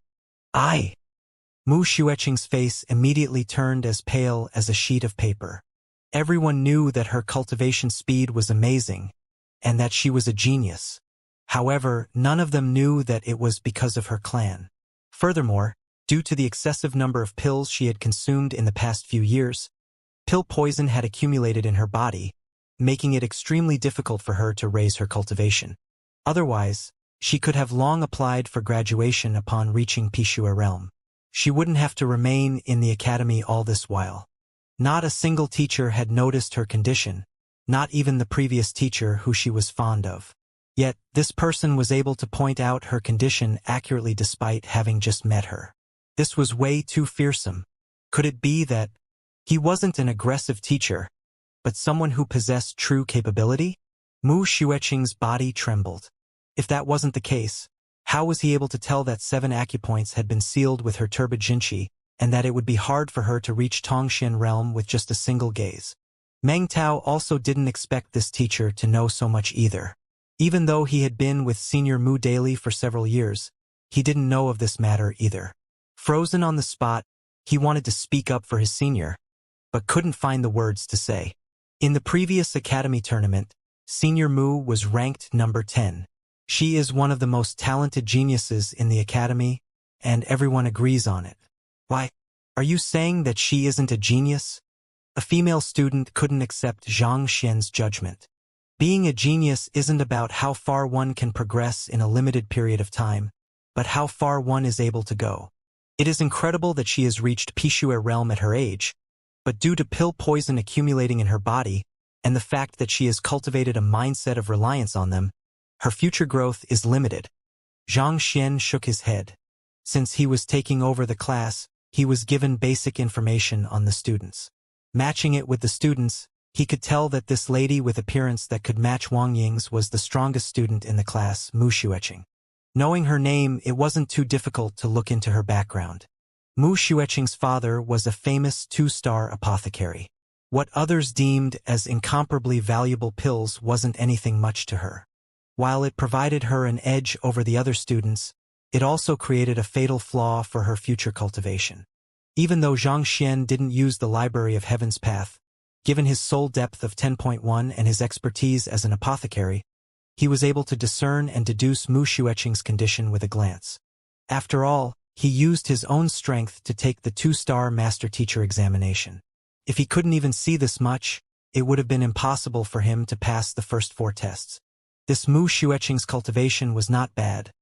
Mu Xueqing's face immediately turned as pale as a sheet of paper. Everyone knew that her cultivation speed was amazing, and that she was a genius. However, none of them knew that it was because of her clan. Furthermore, due to the excessive number of pills she had consumed in the past few years, pill poison had accumulated in her body, making it extremely difficult for her to raise her cultivation. Otherwise, she could have long applied for graduation upon reaching P10 realm. She wouldn't have to remain in the academy all this while. Not a single teacher had noticed her condition, not even the previous teacher who she was fond of. Yet, this person was able to point out her condition accurately despite having just met her. This was way too fearsome. Could it be that he wasn't an aggressive teacher, but someone who possessed true capability? Mu Xueqing's body trembled. If that wasn't the case, how was he able to tell that 7 acupoints had been sealed with her turbid jinqi, and that it would be hard for her to reach Tongxian realm with just a single gaze? Meng Tao also didn't expect this teacher to know so much either. Even though he had been with Senior Mu daily for several years, he didn't know of this matter either. Frozen on the spot, he wanted to speak up for his senior, but couldn't find the words to say. In the previous academy tournament, Senior Mu was ranked number 10. She is one of the most talented geniuses in the academy, and everyone agrees on it. Why, are you saying that she isn't a genius? A female student couldn't accept Zhang Xian's judgment. Being a genius isn't about how far one can progress in a limited period of time, but how far one is able to go. It is incredible that she has reached P10 realm at her age, but due to pill poison accumulating in her body, and the fact that she has cultivated a mindset of reliance on them, her future growth is limited. Zhang Xian shook his head. Since he was taking over the class, he was given basic information on the students. Matching it with the students, he could tell that this lady with appearance that could match Wang Ying's was the strongest student in the class, Mu Xueqing. Knowing her name, it wasn't too difficult to look into her background. Mu Xueqing's father was a famous 2-star apothecary. What others deemed as incomparably valuable pills wasn't anything much to her. While it provided her an edge over the other students, it also created a fatal flaw for her future cultivation. Even though Zhang Xian didn't use the Library of Heaven's Path, given his soul depth of 10.1 and his expertise as an apothecary, he was able to discern and deduce Mu Xueqing's condition with a glance. After all, he used his own strength to take the 2-star master teacher examination. If he couldn't even see this much, it would have been impossible for him to pass the first 4 tests. This Mu Xueqing's cultivation was not bad,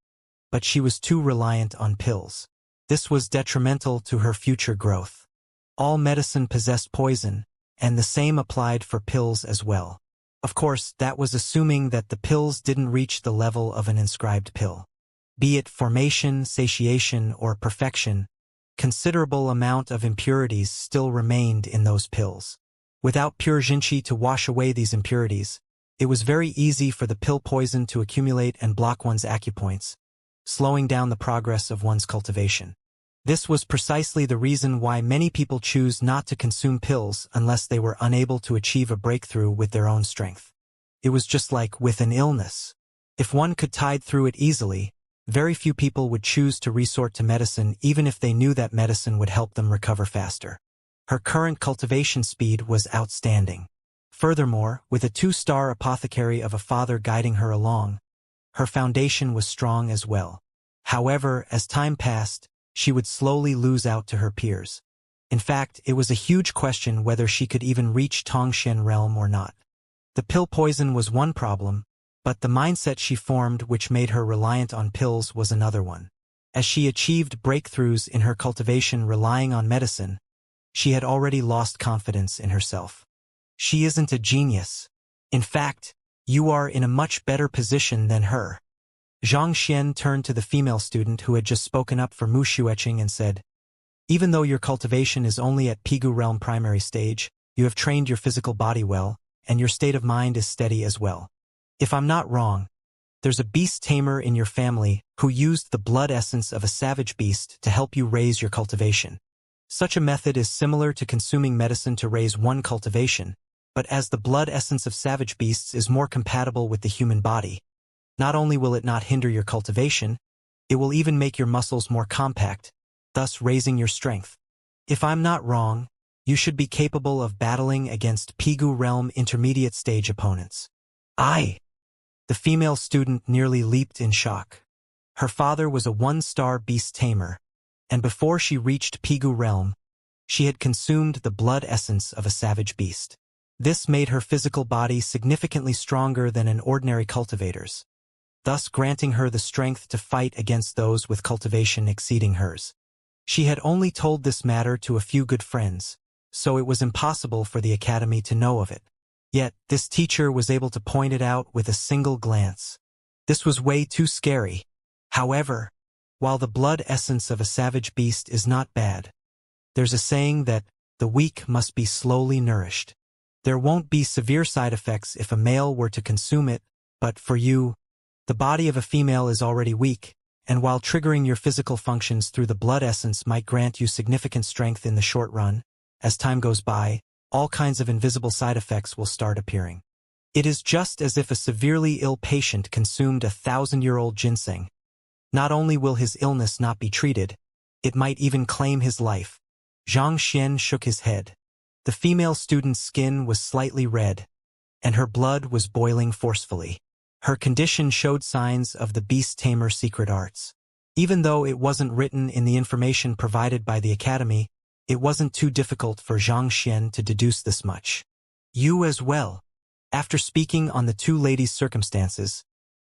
but she was too reliant on pills. This was detrimental to her future growth. All medicine possessed poison, and the same applied for pills as well. Of course, that was assuming that the pills didn't reach the level of an inscribed pill. Be it formation, satiation, or perfection, considerable amount of impurities still remained in those pills. Without pure jinqi to wash away these impurities, it was very easy for the pill poison to accumulate and block one's acupoints, slowing down the progress of one's cultivation. This was precisely the reason why many people choose not to consume pills unless they were unable to achieve a breakthrough with their own strength. It was just like with an illness. If one could tide through it easily, very few people would choose to resort to medicine even if they knew that medicine would help them recover faster. Her current cultivation speed was outstanding. Furthermore, with a 2-star apothecary of a father guiding her along, her foundation was strong as well. However, as time passed, she would slowly lose out to her peers. In fact, it was a huge question whether she could even reach Tongxian realm or not. The pill poison was one problem, but the mindset she formed which made her reliant on pills was another one. As she achieved breakthroughs in her cultivation relying on medicine, she had already lost confidence in herself. She isn't a genius. In fact, you are in a much better position than her. Zhang Xian turned to the female student who had just spoken up for Mu Xueqing and said, even though your cultivation is only at P10 realm primary stage, you have trained your physical body well, and your state of mind is steady as well. If I'm not wrong, there's a beast tamer in your family who used the blood essence of a savage beast to help you raise your cultivation. Such a method is similar to consuming medicine to raise one cultivation, but as the blood essence of savage beasts is more compatible with the human body, not only will it not hinder your cultivation, it will even make your muscles more compact, thus raising your strength. If I'm not wrong, you should be capable of battling against P10 realm intermediate stage opponents. The female student nearly leaped in shock. Her father was a 1-star beast tamer, and before she reached P10 realm, she had consumed the blood essence of a savage beast. This made her physical body significantly stronger than an ordinary cultivator's, thus granting her the strength to fight against those with cultivation exceeding hers. She had only told this matter to a few good friends, so it was impossible for the academy to know of it. Yet, this teacher was able to point it out with a single glance. This was way too scary. However, while the blood essence of a savage beast is not bad, there's a saying that the weak must be slowly nourished. There won't be severe side effects if a male were to consume it, but for you, the body of a female is already weak, and while triggering your physical functions through the blood essence might grant you significant strength in the short run, as time goes by, all kinds of invisible side effects will start appearing. It is just as if a severely ill patient consumed 1,000-year-old ginseng. Not only will his illness not be treated, it might even claim his life. Xianxia shook his head. The female student's skin was slightly red, and her blood was boiling forcefully. Her condition showed signs of the beast tamer secret arts. Even though it wasn't written in the information provided by the academy, it wasn't too difficult for Xianxia to deduce this much. You as well. After speaking on the two ladies' circumstances,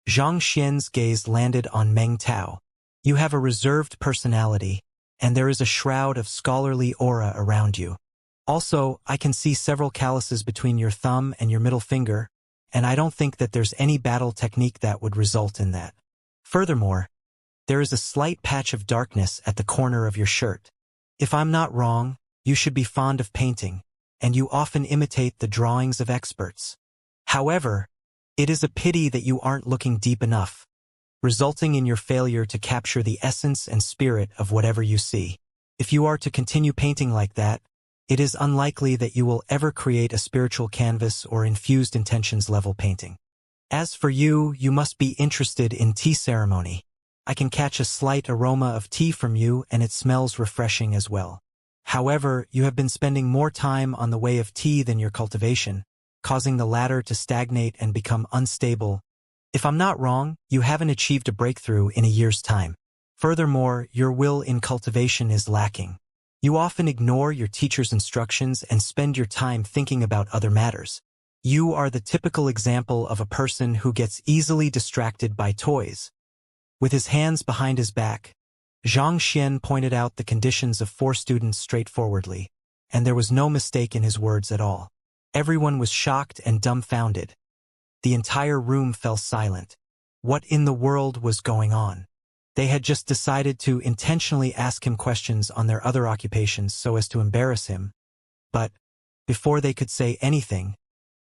Xianxia's gaze landed on Meng Tao. You have a reserved personality, and there is a shroud of scholarly aura around you. Also, I can see several calluses between your thumb and your middle finger, and I don't think that there's any battle technique that would result in that. Furthermore, there is a slight patch of darkness at the corner of your shirt. If I'm not wrong, you should be fond of painting, and you often imitate the drawings of experts. However, it is a pity that you aren't looking deep enough, resulting in your failure to capture the essence and spirit of whatever you see. If you are to continue painting like that, it is unlikely that you will ever create a spiritual canvas or infused intentions level painting. As for you, you must be interested in tea ceremony. I can catch a slight aroma of tea from you, and it smells refreshing as well. However, you have been spending more time on the way of tea than your cultivation, causing the latter to stagnate and become unstable. If I'm not wrong, you haven't achieved a breakthrough in a year's time. Furthermore, your will in cultivation is lacking. You often ignore your teacher's instructions and spend your time thinking about other matters. You are the typical example of a person who gets easily distracted by toys. With his hands behind his back, Xianxia pointed out the conditions of 4 students straightforwardly, and there was no mistake in his words at all. Everyone was shocked and dumbfounded. The entire room fell silent. What in the world was going on? They had just decided to intentionally ask him questions on their other occupations so as to embarrass him. But, before they could say anything,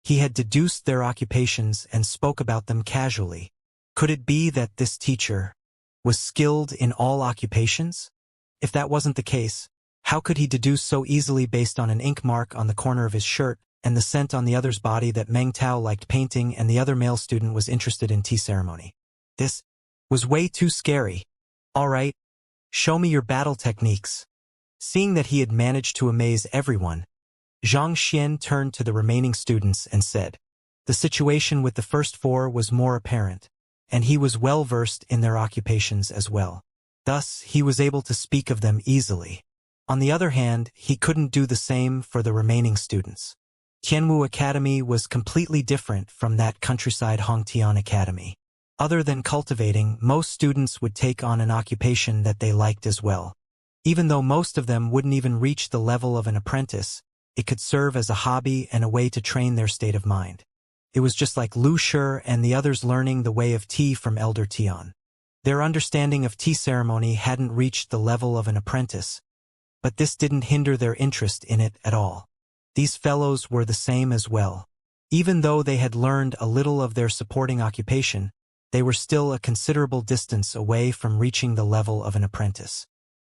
he had deduced their occupations and spoke about them casually. Could it be that this teacher was skilled in all occupations? If that wasn't the case, how could he deduce so easily based on an ink mark on the corner of his shirt and the scent on the other's body that Meng Tao liked painting and the other male student was interested in tea ceremony? This was way too scary. All right, show me your battle techniques. Seeing that he had managed to amaze everyone, Xianxia turned to the remaining students and said, the situation with the first 4 was more apparent, and he was well versed in their occupations as well. Thus, he was able to speak of them easily. On the other hand, he couldn't do the same for the remaining students. Tianwu Academy was completely different from that countryside Hongtian Academy. Other than cultivating, most students would take on an occupation that they liked as well. Even though most of them wouldn't even reach the level of an apprentice, it could serve as a hobby and a way to train their state of mind. It was just like Lu Shi and the others learning the way of tea from Elder Tian. Their understanding of tea ceremony hadn't reached the level of an apprentice, but this didn't hinder their interest in it at all. These fellows were the same as well. Even though they had learned a little of their supporting occupation, they were still a considerable distance away from reaching the level of an apprentice.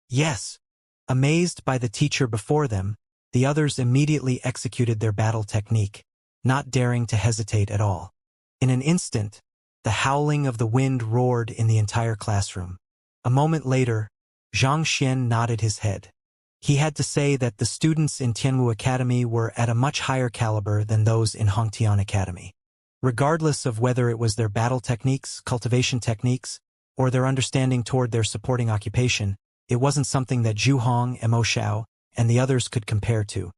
Yes. Amazed by the teacher before them, the others immediately executed their battle technique, not daring to hesitate at all. In an instant, the howling of the wind roared in the entire classroom. A moment later, Xianxia nodded his head. He had to say that the students in Tianwu Academy were at a much higher caliber than those in Hongtian Academy. Regardless of whether it was their battle techniques, cultivation techniques, or their understanding toward their supporting occupation, it wasn't something that Zhu Hong, Mo Xiao, and the others could compare to.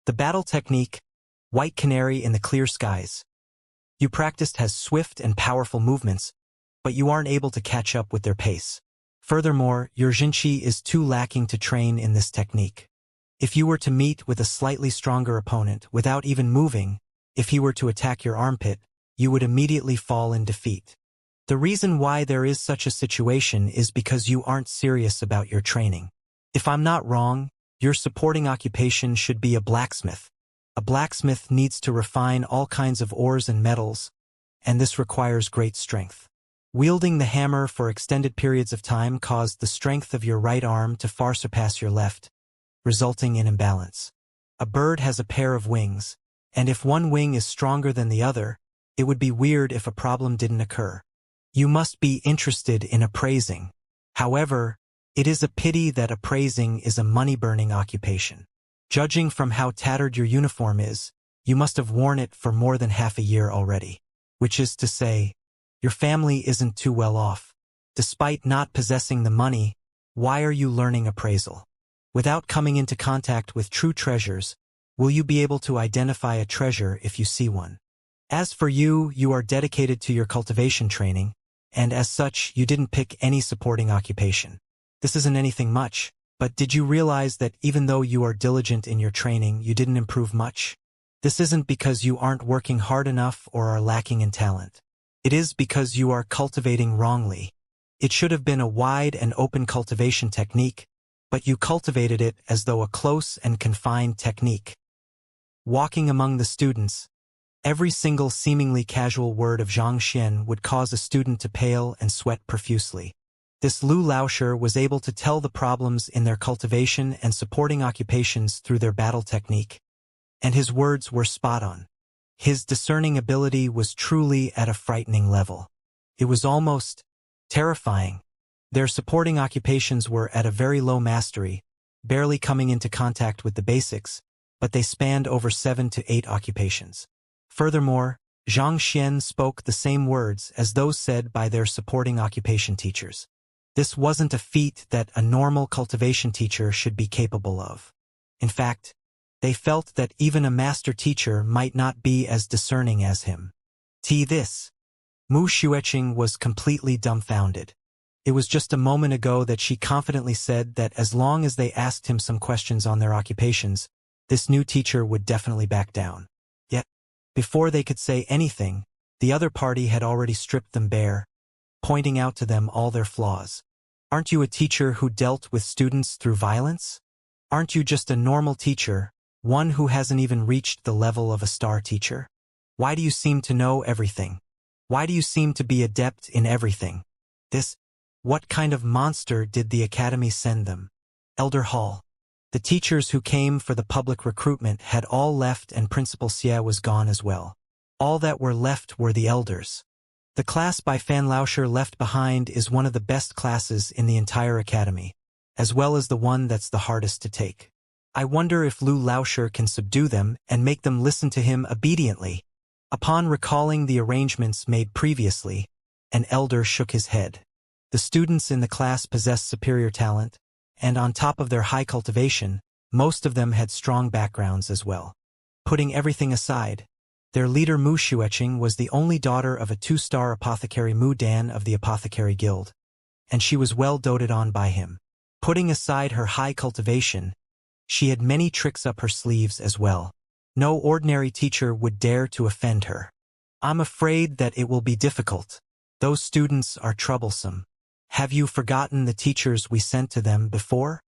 The battle technique, White canary in the clear skies. You practiced has swift and powerful movements, but you aren't able to catch up with their pace. Furthermore, your Xianxia is too lacking to train in this technique. If you were to meet with a slightly stronger opponent without even moving, if he were to attack your armpit, you would immediately fall in defeat. The reason why there is such a situation is because you aren't serious about your training. If I'm not wrong, your supporting occupation should be a blacksmith. A blacksmith needs to refine all kinds of ores and metals, and this requires great strength. Wielding the hammer for extended periods of time caused the strength of your right arm to far surpass your left, resulting in imbalance. A bird has a pair of wings, and if one wing is stronger than the other, it would be weird if a problem didn't occur. You must be interested in appraising. However, it is a pity that appraising is a money-burning occupation. Judging from how tattered your uniform is, you must have worn it for more than half a year already. Which is to say, your family isn't too well off. Despite not possessing the money, why are you learning appraisal? Without coming into contact with true treasures, will you be able to identify a treasure if you see one? As for you, you are dedicated to your cultivation training, and as such, you didn't pick any supporting occupation. This isn't anything much, but did you realize that even though you are diligent in your training, you didn't improve much? This isn't because you aren't working hard enough or are lacking in talent. It is because you are cultivating wrongly. It should have been a wide and open cultivation technique, but you cultivated it as though a close and confined technique. Walking among the students, every single seemingly casual word of Xianxia would cause a student to pale and sweat profusely. This Lu Laosher was able to tell the problems in their cultivation and supporting occupations through their battle technique, and his words were spot on. His discerning ability was truly at a frightening level. It was almost terrifying. Their supporting occupations were at a very low mastery, barely coming into contact with the basics, but they spanned over 7 to 8 occupations. Furthermore, Xianxia spoke the same words as those said by their supporting occupation teachers. This wasn't a feat that a normal cultivation teacher should be capable of. In fact, they felt that even a master teacher might not be as discerning as him. This. Mu Xueqing was completely dumbfounded. It was just a moment ago that she confidently said that as long as they asked him some questions on their occupations, this new teacher would definitely back down. Yet, before they could say anything, the other party had already stripped them bare, pointing out to them all their flaws. Aren't you a teacher who dealt with students through violence? Aren't you just a normal teacher, one who hasn't even reached the level of a star teacher? Why do you seem to know everything? Why do you seem to be adept in everything? What kind of monster did the academy send them? Elder Hall. The teachers who came for the public recruitment had all left and Principal Xie was gone as well. All that were left were the elders. The class by Fan Laosher left behind is one of the best classes in the entire academy, as well as the one that's the hardest to take. I wonder if Lu Laosher can subdue them and make them listen to him obediently. Upon recalling the arrangements made previously, an elder shook his head. The students in the class possessed superior talent, and on top of their high cultivation, most of them had strong backgrounds as well. Putting everything aside, their leader Mu Xueqing was the only daughter of a 2-star apothecary Mu Dan of the Apothecary Guild, and she was well doted on by him. Putting aside her high cultivation, she had many tricks up her sleeves as well. No ordinary teacher would dare to offend her. I'm afraid that it will be difficult. Those students are troublesome. Have you forgotten the teachers we sent to them before?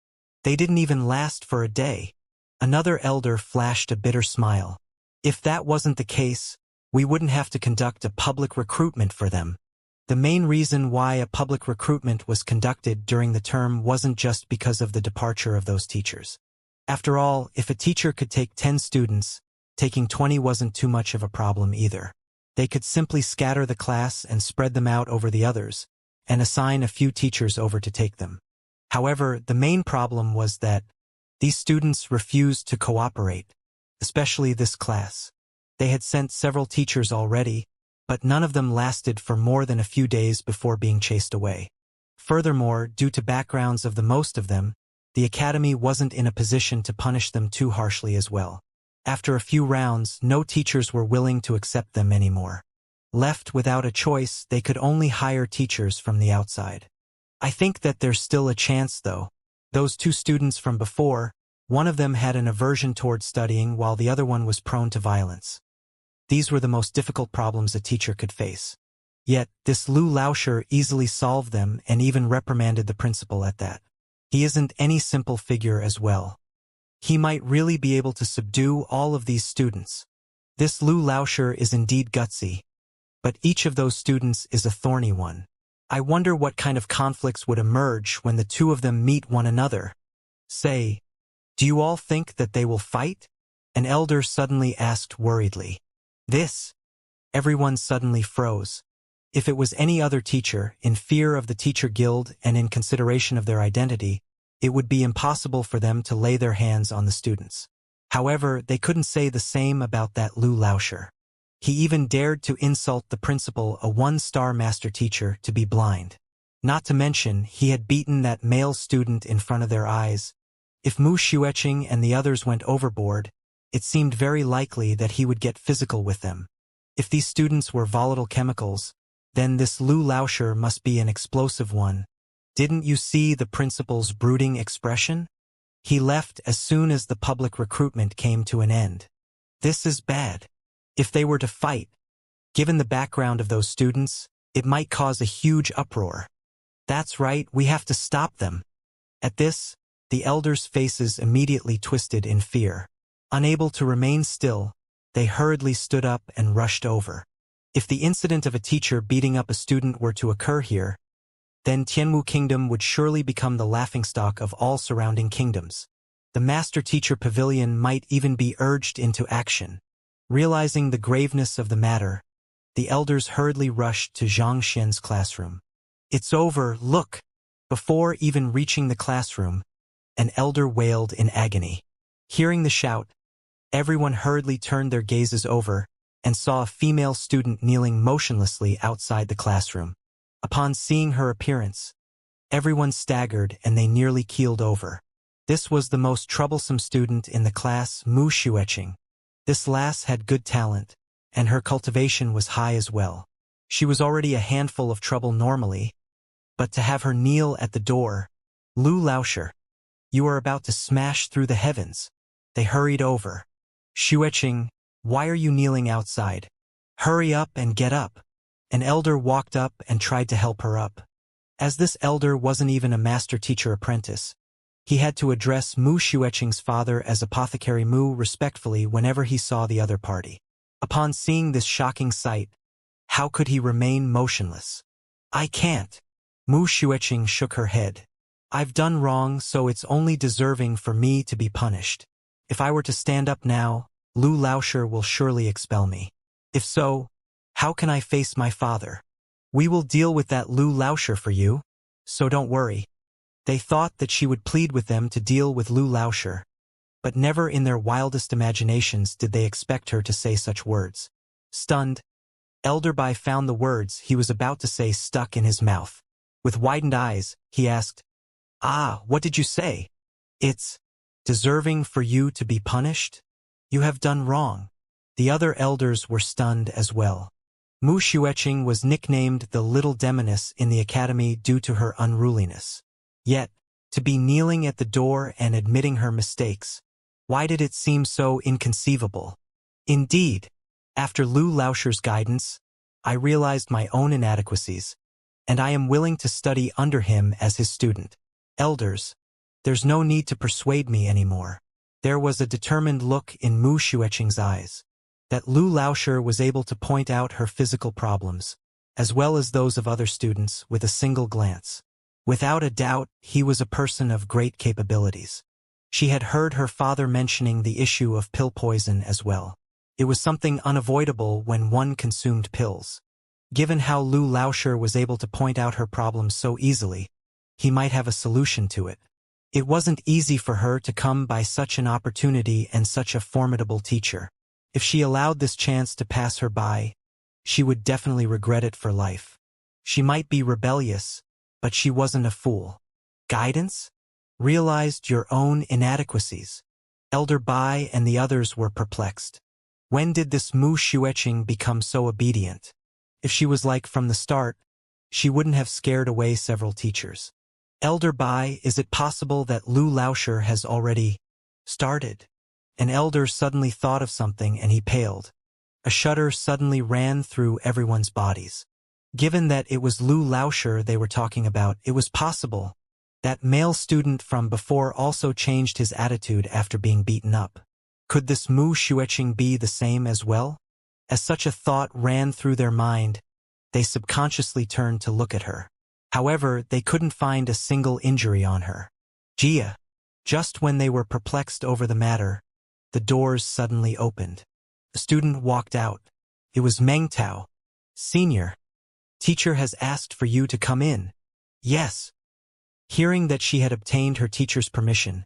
They didn't even last for a day. Another elder flashed a bitter smile. If that wasn't the case, we wouldn't have to conduct a public recruitment for them. The main reason why a public recruitment was conducted during the term wasn't just because of the departure of those teachers. After all, if a teacher could take 10 students, taking 20 wasn't too much of a problem either. They could simply scatter the class and spread them out over the others, and assign a few teachers over to take them. However, the main problem was that these students refused to cooperate, especially this class. They had sent several teachers already, but none of them lasted for more than a few days before being chased away. Furthermore, due to backgrounds of the most of them, the academy wasn't in a position to punish them too harshly as well. After a few rounds, no teachers were willing to accept them anymore. Left without a choice, they could only hire teachers from the outside. I think that there's still a chance, though. Those two students from before, one of them had an aversion toward studying while the other one was prone to violence. These were the most difficult problems a teacher could face. Yet, this Lu Laosher easily solved them and even reprimanded the principal at that. He isn't any simple figure as well. He might really be able to subdue all of these students. This Lu Laosher is indeed gutsy. But each of those students is a thorny one. I wonder what kind of conflicts would emerge when the two of them meet one another. Say, do you all think that they will fight? An elder suddenly asked worriedly. Everyone suddenly froze. If it was any other teacher, in fear of the teacher guild and in consideration of their identity, it would be impossible for them to lay their hands on the students. However, they couldn't say the same about that Lu Laosher. He even dared to insult the principal, a one-star master teacher, to be blind. Not to mention, he had beaten that male student in front of their eyes. If Mu Xueqing and the others went overboard, it seemed very likely that he would get physical with them. If these students were volatile chemicals, then this Lu Laosher must be an explosive one. Didn't you see the principal's brooding expression? He left as soon as the public recruitment came to an end. This is bad. If they were to fight, given the background of those students, it might cause a huge uproar. That's right, we have to stop them. At this, the elders' faces immediately twisted in fear. Unable to remain still, they hurriedly stood up and rushed over. If the incident of a teacher beating up a student were to occur here, then Tianwu Kingdom would surely become the laughingstock of all surrounding kingdoms. The Master-Teacher Pavilion might even be urged into action. Realizing the graveness of the matter, the elders hurriedly rushed to Xianxia's classroom. It's over, look! Before even reaching the classroom, an elder wailed in agony. Hearing the shout, everyone hurriedly turned their gazes over and saw a female student kneeling motionlessly outside the classroom. Upon seeing her appearance, everyone staggered and they nearly keeled over. This was the most troublesome student in the class, Mu Xueqing. This lass had good talent, and her cultivation was high as well. She was already a handful of trouble normally, but to have her kneel at the door, Lu Laosher, you are about to smash through the heavens. They hurried over. Xueqing, why are you kneeling outside? Hurry up and get up. An elder walked up and tried to help her up. As this elder wasn't even a master-teacher apprentice, he had to address Mu Xueqing's father as Apothecary Mu respectfully whenever he saw the other party. Upon seeing this shocking sight, how could he remain motionless? I can't. Mu Xueqing shook her head. I've done wrong, so it's only deserving for me to be punished. If I were to stand up now, Lu Laosher will surely expel me. If so, how can I face my father? We will deal with that Lu Laosher for you, so don't worry. They thought that she would plead with them to deal with Lu Laosher, but never in their wildest imaginations did they expect her to say such words. Stunned, Elder Bai found the words he was about to say stuck in his mouth. With widened eyes, he asked, what did you say? It's deserving for you to be punished? You have done wrong. The other elders were stunned as well. Mu Xueqing was nicknamed the Little Demoness in the academy due to her unruliness. Yet, to be kneeling at the door and admitting her mistakes, why did it seem so inconceivable? Indeed, after Lu Laosher's guidance, I realized my own inadequacies, and I am willing to study under him as his student. Elders, there's no need to persuade me anymore. There was a determined look in Mu Xueqing's eyes. That Lu Laosher was able to point out her physical problems, as well as those of other students, with a single glance. Without a doubt, he was a person of great capabilities. She had heard her father mentioning the issue of pill poison as well. It was something unavoidable when one consumed pills. Given how Lu Laosher was able to point out her problems so easily, he might have a solution to it. It wasn't easy for her to come by such an opportunity and such a formidable teacher. If she allowed this chance to pass her by, she would definitely regret it for life. She might be rebellious, but she wasn't a fool. Guidance? Realized your own inadequacies. Elder Bai and the others were perplexed. When did this Mu Xueqing become so obedient? If she was like from the start, she wouldn't have scared away several teachers. Elder Bai, is it possible that Lu Laosher has already started? An elder suddenly thought of something and he paled. A shudder suddenly ran through everyone's bodies. Given that it was Lu Laosher they were talking about, it was possible that male student from before also changed his attitude after being beaten up. Could this Mu Xueqing be the same as well? As such a thought ran through their mind, they subconsciously turned to look at her. However, they couldn't find a single injury on her. Jia. Just when they were perplexed over the matter, the doors suddenly opened. A student walked out. It was Meng Tao. Senior. Teacher has asked for you to come in. Yes. Hearing that she had obtained her teacher's permission,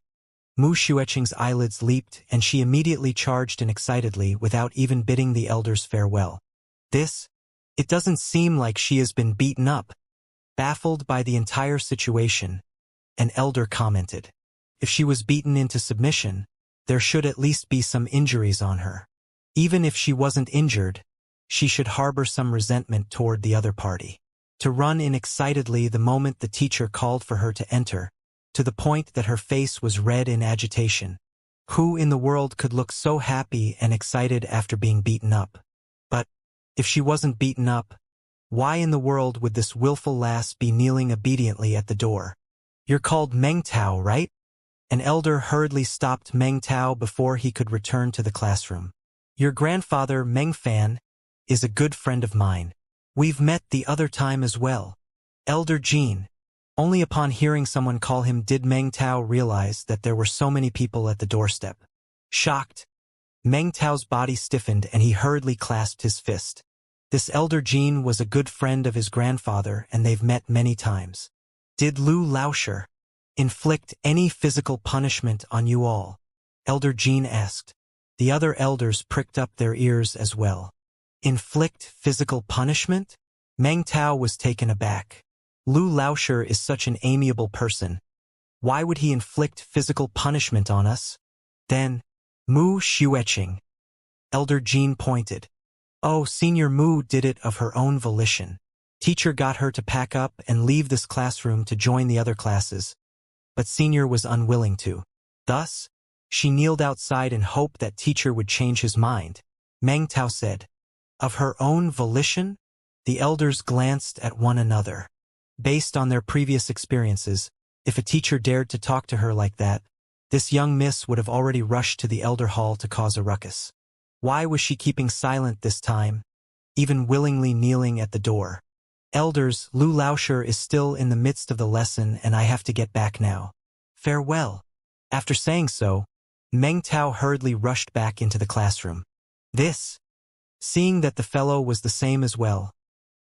Mu Xueqing's eyelids leaped and she immediately charged in excitedly without even bidding the elders farewell. It doesn't seem like she has been beaten up. Baffled by the entire situation, an elder commented. If she was beaten into submission, there should at least be some injuries on her. Even if she wasn't injured, she should harbor some resentment toward the other party. To run in excitedly the moment the teacher called for her to enter, to the point that her face was red in agitation. Who in the world could look so happy and excited after being beaten up? But if she wasn't beaten up, why in the world would this willful lass be kneeling obediently at the door? You're called Meng Tao, right? An elder hurriedly stopped Meng Tao before he could return to the classroom. Your grandfather, Meng Fan, is a good friend of mine. We've met the other time as well. Elder Jean. Only upon hearing someone call him did Meng Tao realize that there were so many people at the doorstep. Shocked, Meng Tao's body stiffened and he hurriedly clasped his fist. This Elder Jean was a good friend of his grandfather and they've met many times. Did Lu Laosher inflict any physical punishment on you all? Elder Jean asked. The other elders pricked up their ears as well. Inflict physical punishment? Meng Tao was taken aback. Lu Laosher is such an amiable person. Why would he inflict physical punishment on us? Then, Mu Xueqing. Elder Jean pointed. Oh, Senior Mu did it of her own volition. Teacher got her to pack up and leave this classroom to join the other classes, but Senior was unwilling to. Thus, she kneeled outside in hope that teacher would change his mind. Meng Tao said. Of her own volition? The elders glanced at one another. Based on their previous experiences, if a teacher dared to talk to her like that, this young miss would have already rushed to the elder hall to cause a ruckus. Why was she keeping silent this time, even willingly kneeling at the door? Elders, Lu Laosher is still in the midst of the lesson and I have to get back now. Farewell. After saying so, Meng Tao hurriedly rushed back into the classroom. Seeing that the fellow was the same as well,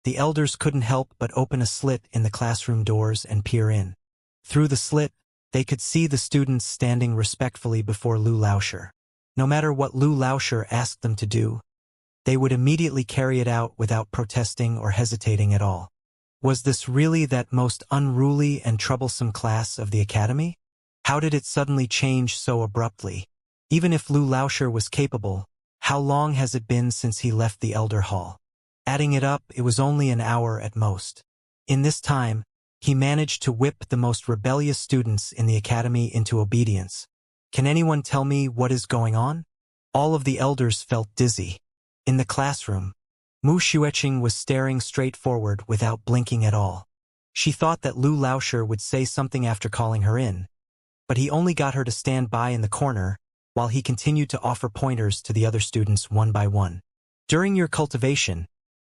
the elders couldn't help but open a slit in the classroom doors and peer in. Through the slit, they could see the students standing respectfully before Lu Laosher. No matter what Lu Laosher asked them to do, they would immediately carry it out without protesting or hesitating at all. Was this really that most unruly and troublesome class of the academy? How did it suddenly change so abruptly? Even if Lu Laosher was capable, how long has it been since he left the elder hall? Adding it up, it was only an hour at most. In this time, he managed to whip the most rebellious students in the academy into obedience. Can anyone tell me what is going on? All of the elders felt dizzy. In the classroom, Mu Xueqing was staring straight forward without blinking at all. She thought that Lu Laosher would say something after calling her in, but he only got her to stand by in the corner while he continued to offer pointers to the other students one by one. During your cultivation,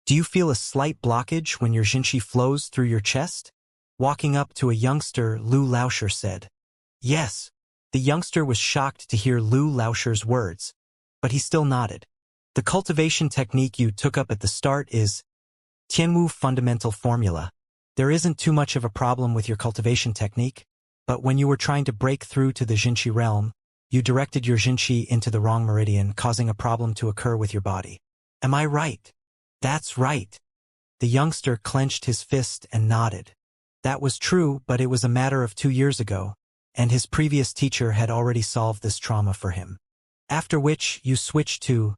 do you feel a slight blockage when your Xianxia flows through your chest? Walking up to a youngster, Lu Laosher said. Yes. The youngster was shocked to hear Lu Laosher's words, but he still nodded. The cultivation technique you took up at the start is Tianwu fundamental formula. There isn't too much of a problem with your cultivation technique, but when you were trying to break through to the Xianxia realm, you directed your Xianxia into the wrong meridian, causing a problem to occur with your body. Am I right? That's right. The youngster clenched his fist and nodded. That was true, but it was a matter of 2 years ago. and his previous teacher had already solved this trauma for him. After which, you switch to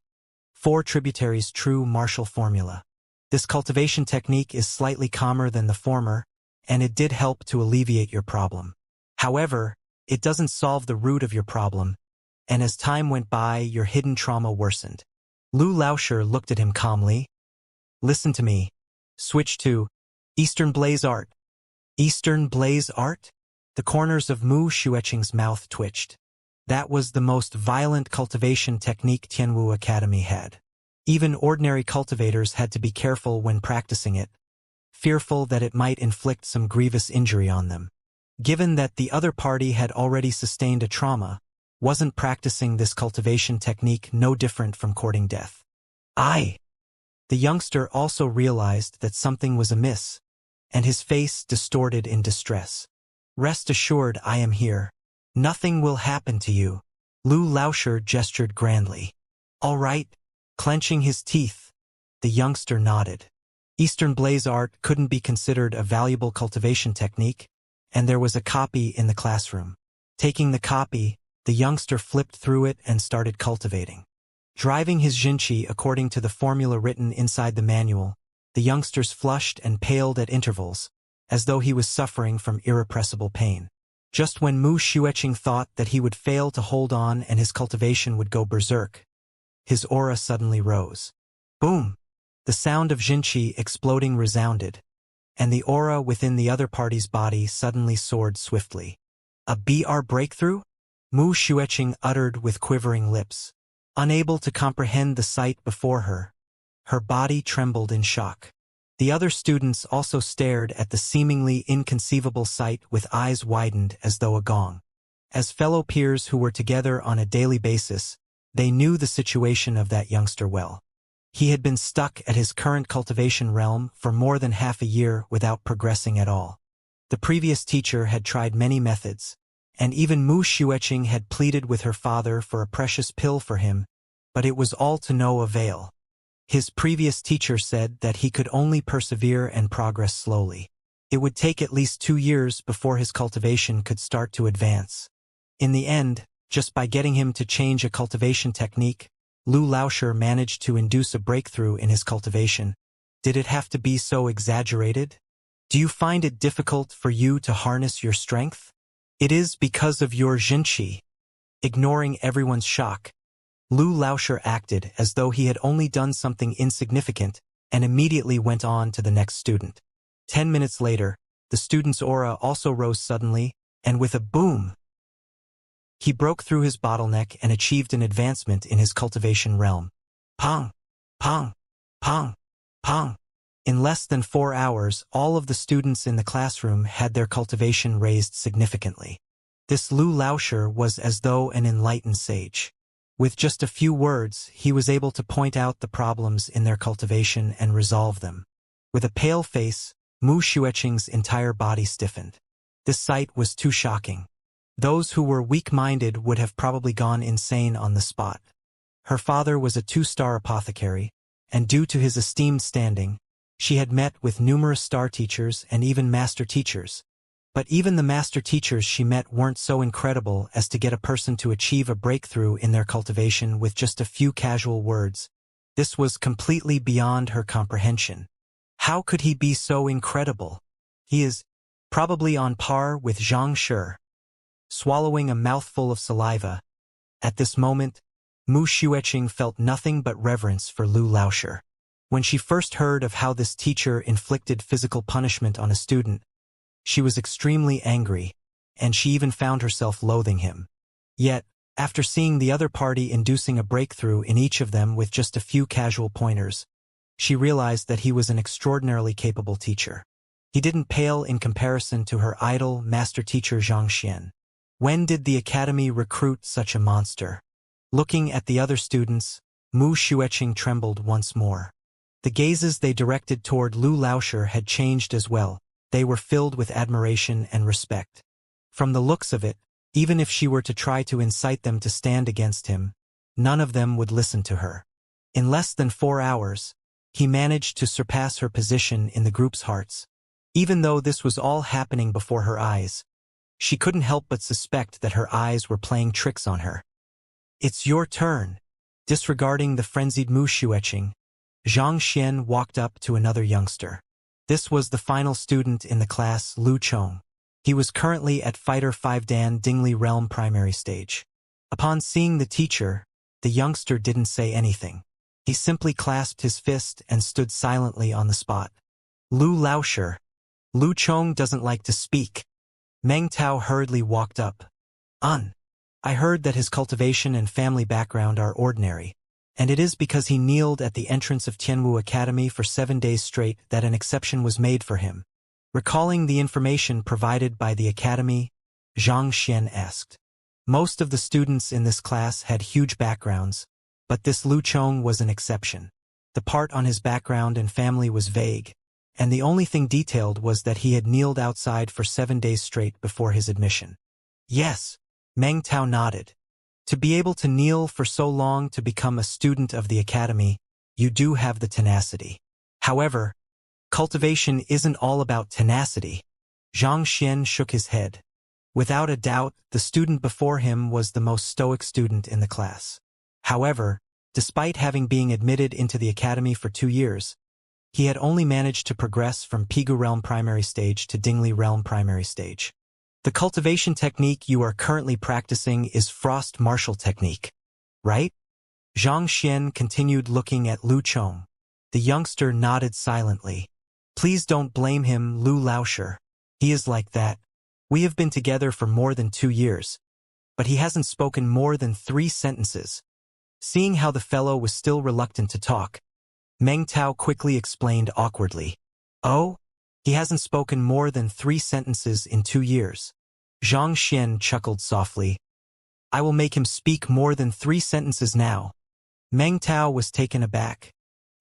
4 tributaries true martial formula. This cultivation technique is slightly calmer than the former, and it did help to alleviate your problem. However, it doesn't solve the root of your problem, and as time went by, your hidden trauma worsened. Lu Laoshi looked at him calmly. Listen to me. Switch to Eastern Blaze Art. Eastern Blaze Art? The corners of Mu Xueqing's mouth twitched. That was the most violent cultivation technique Tianwu Academy had. Even ordinary cultivators had to be careful when practicing it, fearful that it might inflict some grievous injury on them. Given that the other party had already sustained a trauma, wasn't practicing this cultivation technique no different from courting death? The youngster also realized that something was amiss, and his face distorted in distress. Rest assured, I am here. Nothing will happen to you. Lu Laoshi gestured grandly. All right. Clenching his teeth, the youngster nodded. Eastern Blaze Art couldn't be considered a valuable cultivation technique, and there was a copy in the classroom. Taking the copy, the youngster flipped through it and started cultivating. Driving his Xianxia according to the formula written inside the manual, the youngsters flushed and paled at intervals, as though he was suffering from irrepressible pain. Just when Mu Xueqing thought that he would fail to hold on and his cultivation would go berserk, his aura suddenly rose. Boom! The sound of Xianxia exploding resounded, and the aura within the other party's body suddenly soared swiftly. A BR breakthrough? Mu Xueqing uttered with quivering lips. Unable to comprehend the sight before her, her body trembled in shock. The other students also stared at the seemingly inconceivable sight with eyes widened as though agog. As fellow peers who were together on a daily basis, they knew the situation of that youngster well. He had been stuck at his current cultivation realm for more than half a year without progressing at all. The previous teacher had tried many methods, and even Mu Xueqing had pleaded with her father for a precious pill for him, but it was all to no avail. His previous teacher said that he could only persevere and progress slowly. It would take at least 2 years before his cultivation could start to advance. In the end, just by getting him to change a cultivation technique, Lu Laoshi managed to induce a breakthrough in his cultivation. Did it have to be so exaggerated? Do you find it difficult for you to harness your strength? It is because of your Xianxia. Ignoring everyone's shock, Lu Laoshi acted as though he had only done something insignificant and immediately went on to the next student. 10 minutes later, the student's aura also rose suddenly, and with a boom, he broke through his bottleneck and achieved an advancement in his cultivation realm. Pong! Pong! Pong! Pong! In less than 4 hours, all of the students in the classroom had their cultivation raised significantly. This Lu Laoshi was as though an enlightened sage. With just a few words, he was able to point out the problems in their cultivation and resolve them. With a pale face, Mu Xueqing's entire body stiffened. This sight was too shocking. Those who were weak-minded would have probably gone insane on the spot. Her father was a 2-star apothecary, and due to his esteemed standing, she had met with numerous star teachers and even master teachers. But even the master teachers she met weren't so incredible as to get a person to achieve a breakthrough in their cultivation with just a few casual words. This was completely beyond her comprehension. How could he be so incredible? He is probably on par with Xianxia. Swallowing a mouthful of saliva, at this moment, Mu Xueqing felt nothing but reverence for Lu Laoshi. When she first heard of how this teacher inflicted physical punishment on a student, she was extremely angry, and she even found herself loathing him. Yet, after seeing the other party inducing a breakthrough in each of them with just a few casual pointers, she realized that he was an extraordinarily capable teacher. He didn't pale in comparison to her idol master teacher Xianxia. When did the academy recruit such a monster? Looking at the other students, Mu Xueqing trembled once more. The gazes they directed toward Lu Laoshi had changed as well. They were filled with admiration and respect. From the looks of it, even if she were to try to incite them to stand against him, none of them would listen to her. In less than 4 hours, he managed to surpass her position in the group's hearts. Even though this was all happening before her eyes, She couldn't help but suspect that her eyes were playing tricks on her. It's your turn. Disregarding the frenzied Mushueching, Xianxia walked up to another youngster. This was the final student in the class, Lu Chong. He was currently at Fighter 5 Dan Dingli Realm Primary Stage. Upon seeing the teacher, the youngster didn't say anything. He simply clasped his fist and stood silently on the spot. Lu Laosher. Lu Chong doesn't like to speak. Meng Tao hurriedly walked up. I heard that his cultivation and family background are ordinary, and it is because he kneeled at the entrance of Tianwu Academy for 7 days straight that an exception was made for him. Recalling the information provided by the academy, Zhang Xian asked. Most of the students in this class had huge backgrounds, but this Lu Chong was an exception. The part on his background and family was vague, and the only thing detailed was that he had kneeled outside for 7 days straight before his admission. Yes, Meng Tao nodded. To be able to kneel for so long to become a student of the academy, you do have the tenacity. However, cultivation isn't all about tenacity. Zhang Xian shook his head. Without a doubt, the student before him was the most stoic student in the class. However, despite having been admitted into the academy for 2 years, he had only managed to progress from Pigu Realm Primary Stage to Dingli Realm Primary Stage. The cultivation technique you are currently practicing is Frost Martial Technique, right? Zhang Xian continued looking at Lu Chong. The youngster nodded silently. Please don't blame him, Lu Laosher. He is like that. We have been together for more than 2 years, but he hasn't spoken more than 3 sentences. Seeing how the fellow was still reluctant to talk, Meng Tao quickly explained awkwardly. Oh? He hasn't spoken more than 3 sentences in 2 years. Zhang Xian chuckled softly. I will make him speak more than 3 sentences now. Meng Tao was taken aback,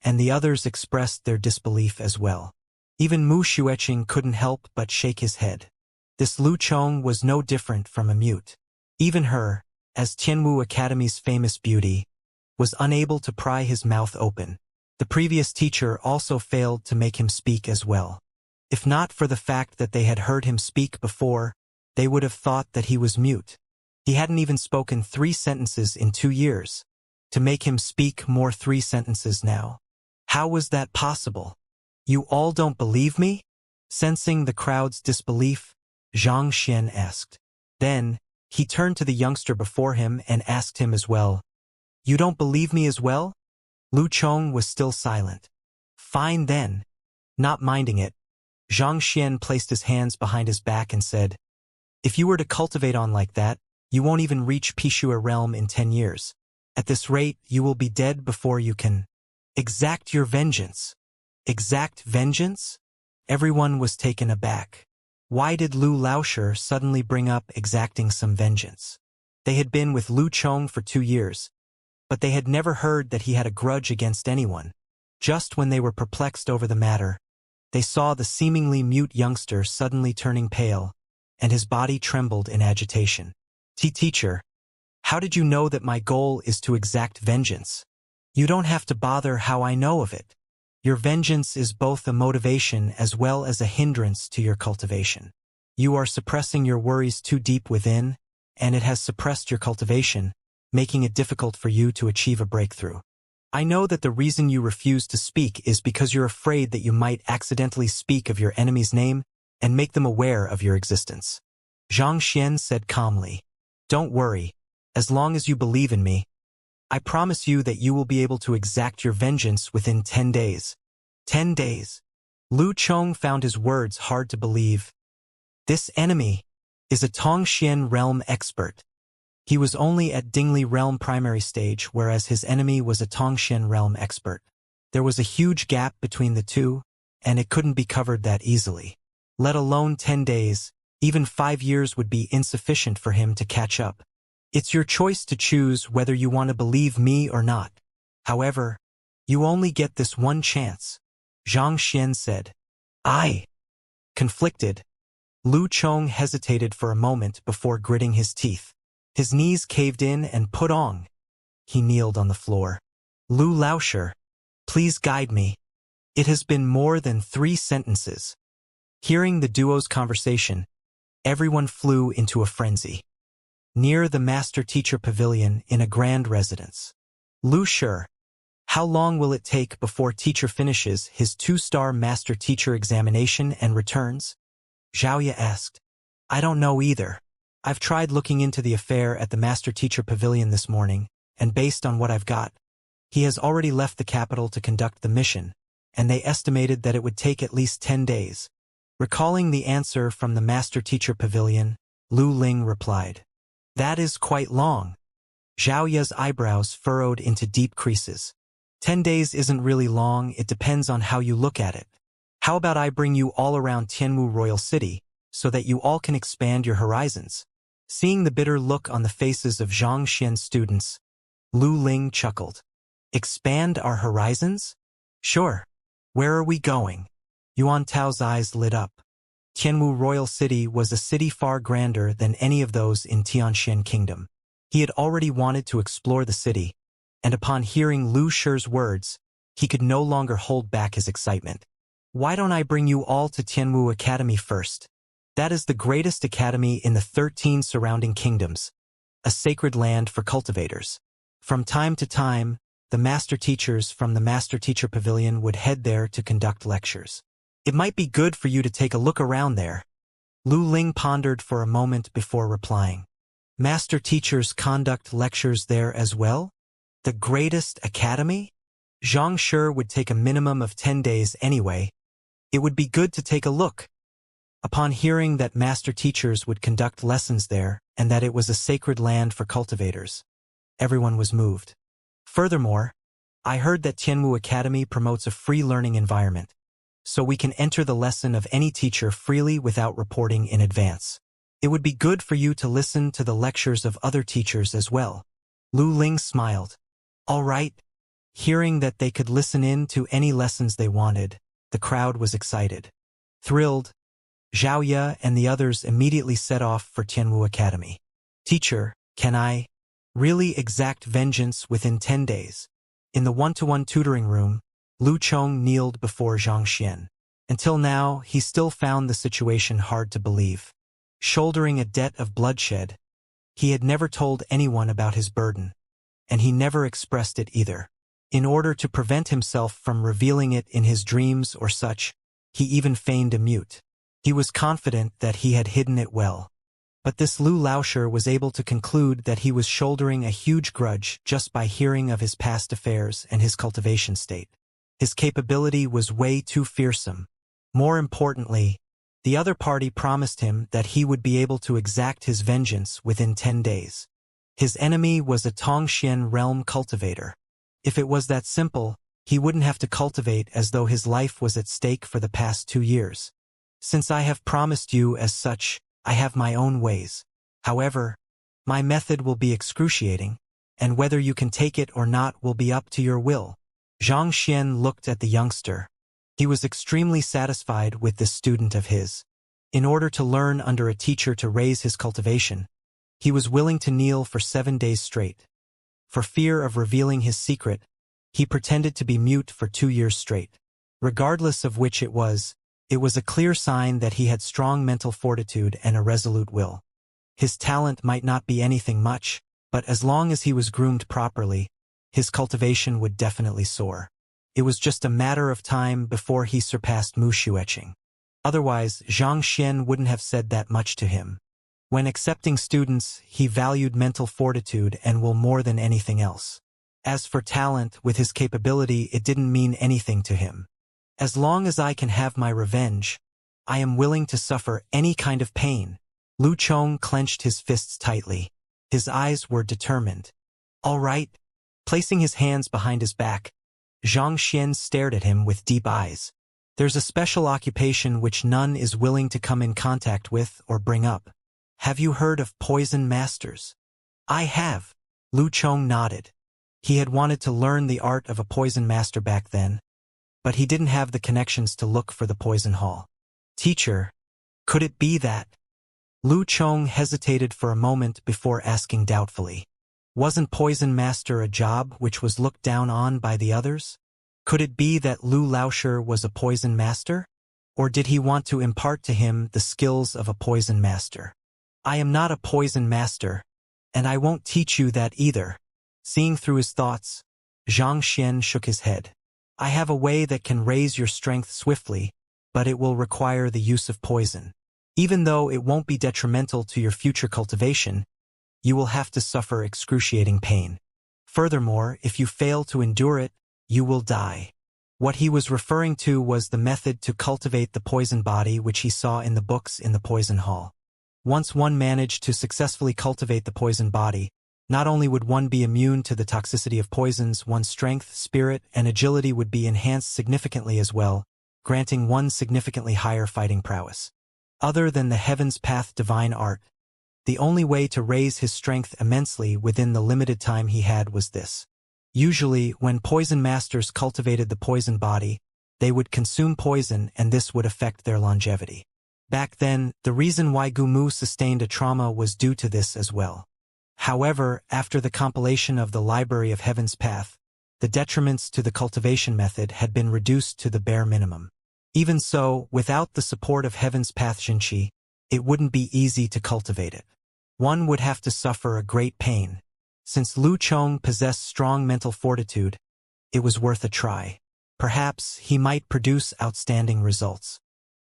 and the others expressed their disbelief as well. Even Mu Xueqing couldn't help but shake his head. This Lu Chong was no different from a mute. Even her, as Tianwu Academy's famous beauty, was unable to pry his mouth open. The previous teacher also failed to make him speak as well. If not for the fact that they had heard him speak before, they would have thought that he was mute. He hadn't even spoken 3 sentences in 2 years. To make him speak more 3 sentences now. How was that possible? You all don't believe me? Sensing the crowd's disbelief, Zhang Xian asked. Then, he turned to the youngster before him and asked him as well. You don't believe me as well? Lu Chong was still silent. Fine then. Not minding it, Zhang Xian placed his hands behind his back and said, if you were to cultivate on like that, you won't even reach Pishua realm in 10 years. At this rate, you will be dead before you can exact your vengeance. Exact vengeance? Everyone was taken aback. Why did Lu Laosher suddenly bring up exacting some vengeance? They had been with Lu Chong for 2 years, but they had never heard that he had a grudge against anyone. Just when they were perplexed over the matter, they saw the seemingly mute youngster suddenly turning pale, and his body trembled in agitation. Teacher, how did you know that my goal is to exact vengeance? You don't have to bother how I know of it. Your vengeance is both a motivation as well as a hindrance to your cultivation. You are suppressing your worries too deep within, and it has suppressed your cultivation, making it difficult for you to achieve a breakthrough. I know that the reason you refuse to speak is because you're afraid that you might accidentally speak of your enemy's name and make them aware of your existence. Zhang Xian said calmly. Don't worry, as long as you believe in me, I promise you that you will be able to exact your vengeance within 10 days. 10 days. Lu Chong found his words hard to believe. This enemy is a Tongxian realm expert. He was only at Dingli realm primary stage, whereas his enemy was a Tongxian realm expert. There was a huge gap between the two, and it couldn't be covered that easily. Let alone 10 days, even 5 years would be insufficient for him to catch up. It's your choice to choose whether you want to believe me or not. However, you only get this one chance, Zhang Xian said. Conflicted, Lu Chong hesitated for a moment before gritting his teeth. His knees caved in and put on. He kneeled on the floor. Lu Laosher, please guide me. It has been more than 3 sentences. Hearing the duo's conversation, Everyone flew into a frenzy. Near the master-teacher pavilion in a grand residence. Lu Shi, how long will it take before teacher finishes his 2-star master-teacher examination and returns? Xiaoya asked. I don't know either. I've tried looking into the affair at the master-teacher pavilion this morning, and based on what I've got, he has already left the capital to conduct the mission, and they estimated that it would take at least 10 days. Recalling the answer from the master-teacher pavilion, Lu Ling replied. That is quite long. Xiaoya's eyebrows furrowed into deep creases. 10 days isn't really long, it depends on how you look at it. How about I bring you all around Tianwu Royal City, so that you all can expand your horizons? Seeing the bitter look on the faces of Xianxia's students, Lu Ling chuckled. Expand our horizons? Sure. Where are we going? Yuan Tao's eyes lit up. Tianwu Royal City was a city far grander than any of those in Tianxian Kingdom. He had already wanted to explore the city, and upon hearing Lu Shi's words, he could no longer hold back his excitement. Why don't I bring you all to Tianwu Academy first? That is the greatest academy in the 13 surrounding kingdoms, a sacred land for cultivators. From time to time, the master teachers from the master teacher pavilion would head there to conduct lectures. It might be good for you to take a look around there. Lu Ling pondered for a moment before replying. Master teachers conduct lectures there as well? The greatest academy? Xianxia would take a minimum of 10 days anyway. It would be good to take a look. Upon hearing that master teachers would conduct lessons there and that it was a sacred land for cultivators, everyone was moved. Furthermore, I heard that Tianwu Academy promotes a free learning environment, so we can enter the lesson of any teacher freely without reporting in advance. It would be good for you to listen to the lectures of other teachers as well. Lu Ling smiled. All right. Hearing that they could listen in to any lessons they wanted, the crowd was excited. Thrilled, Xiaoya and the others immediately set off for Tianwu Academy. Teacher, can I really exact vengeance within 10 days? In the one-to-one tutoring room, Lu Chong kneeled before Xianxia. Until now, he still found the situation hard to believe. Shouldering a debt of bloodshed, he had never told anyone about his burden, and he never expressed it either. In order to prevent himself from revealing it in his dreams or such, he even feigned a mute. He was confident that he had hidden it well. But this Lu Laoshi was able to conclude that he was shouldering a huge grudge just by hearing of his past affairs and his cultivation state. His capability was way too fearsome. More importantly, the other party promised him that he would be able to exact his vengeance within 10 days. His enemy was a Tongxian realm cultivator. If it was that simple, he wouldn't have to cultivate as though his life was at stake for the past 2 years. Since I have promised you as such, I have my own ways. However, my method will be excruciating, and whether you can take it or not will be up to your will. Zhang Xian looked at the youngster. He was extremely satisfied with this student of his. In order to learn under a teacher to raise his cultivation, he was willing to kneel for 7 days straight. For fear of revealing his secret, he pretended to be mute for 2 years straight. Regardless of which it was a clear sign that he had strong mental fortitude and a resolute will. His talent might not be anything much, but as long as he was groomed properly, his cultivation would definitely soar. It was just a matter of time before he surpassed Mu Xueqing. Otherwise, Zhang Xian wouldn't have said that much to him. When accepting students, he valued mental fortitude and will more than anything else. As for talent, with his capability, it didn't mean anything to him. As long as I can have my revenge, I am willing to suffer any kind of pain. Lu Chong clenched his fists tightly. His eyes were determined. All right. Placing his hands behind his back, Zhang Xian stared at him with deep eyes. There's a special occupation which none is willing to come in contact with or bring up. Have you heard of poison masters? I have. Lu Chong nodded. He had wanted to learn the art of a poison master back then, but he didn't have the connections to look for the poison hall. Teacher, could it be that? Lu Chong hesitated for a moment before asking doubtfully. Wasn't poison master a job which was looked down on by the others? Could it be that Lu Laoshi was a poison master? Or did he want to impart to him the skills of a poison master? I am not a poison master, and I won't teach you that either. Seeing through his thoughts, Xianxia shook his head. I have a way that can raise your strength swiftly, but it will require the use of poison. Even though it won't be detrimental to your future cultivation, you will have to suffer excruciating pain. Furthermore, if you fail to endure it, you will die. What he was referring to was the method to cultivate the poison body which he saw in the books in the poison hall. Once one managed to successfully cultivate the poison body, not only would one be immune to the toxicity of poisons, one's strength, spirit, and agility would be enhanced significantly as well, granting one significantly higher fighting prowess. Other than the Heaven's Path divine art, the only way to raise his strength immensely within the limited time he had was this. Usually, when poison masters cultivated the poison body, they would consume poison and this would affect their longevity. Back then, the reason why Gumu sustained a trauma was due to this as well. However, after the compilation of the Library of Heaven's Path, the detriments to the cultivation method had been reduced to the bare minimum. Even so, without the support of Heaven's Path Xianxia, it wouldn't be easy to cultivate it. One would have to suffer a great pain. Since Lu Chong possessed strong mental fortitude, it was worth a try. Perhaps he might produce outstanding results.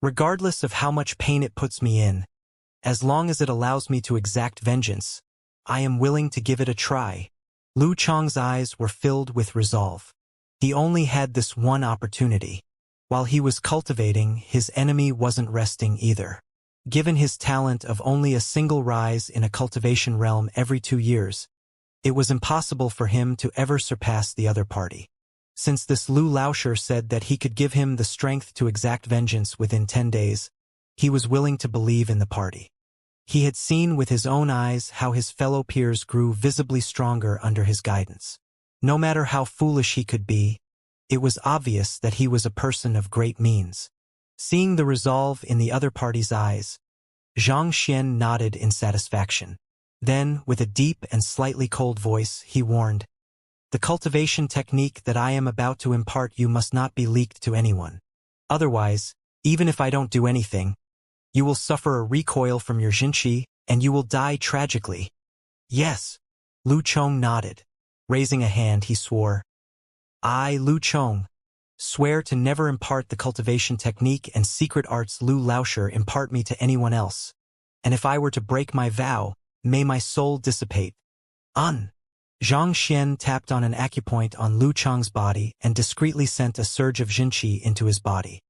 Regardless of how much pain it puts me in, as long as it allows me to exact vengeance, I am willing to give it a try. Lu Chong's eyes were filled with resolve. He only had this one opportunity. While he was cultivating, his enemy wasn't resting either. Given his talent of only a single rise in a cultivation realm every 2 years, it was impossible for him to ever surpass the other party. Since this Lu Laosher said that he could give him the strength to exact vengeance within 10 days, he was willing to believe in the party. He had seen with his own eyes how his fellow peers grew visibly stronger under his guidance. No matter how foolish he could be, it was obvious that he was a person of great means. Seeing the resolve in the other party's eyes, Xianxia nodded in satisfaction. Then, with a deep and slightly cold voice, he warned, "The cultivation technique that I am about to impart you must not be leaked to anyone. Otherwise, even if I don't do anything, you will suffer a recoil from your Xianxia, and you will die tragically." "Yes." Lu Chong nodded. Raising a hand, he swore, "I, Lu Chong, swear to never impart the cultivation technique and secret arts Lu Laosher impart me to anyone else. And if I were to break my vow, may my soul dissipate." Xianxia tapped on an acupoint on Lu Chong's body and discreetly sent a surge of Xianxia into his body.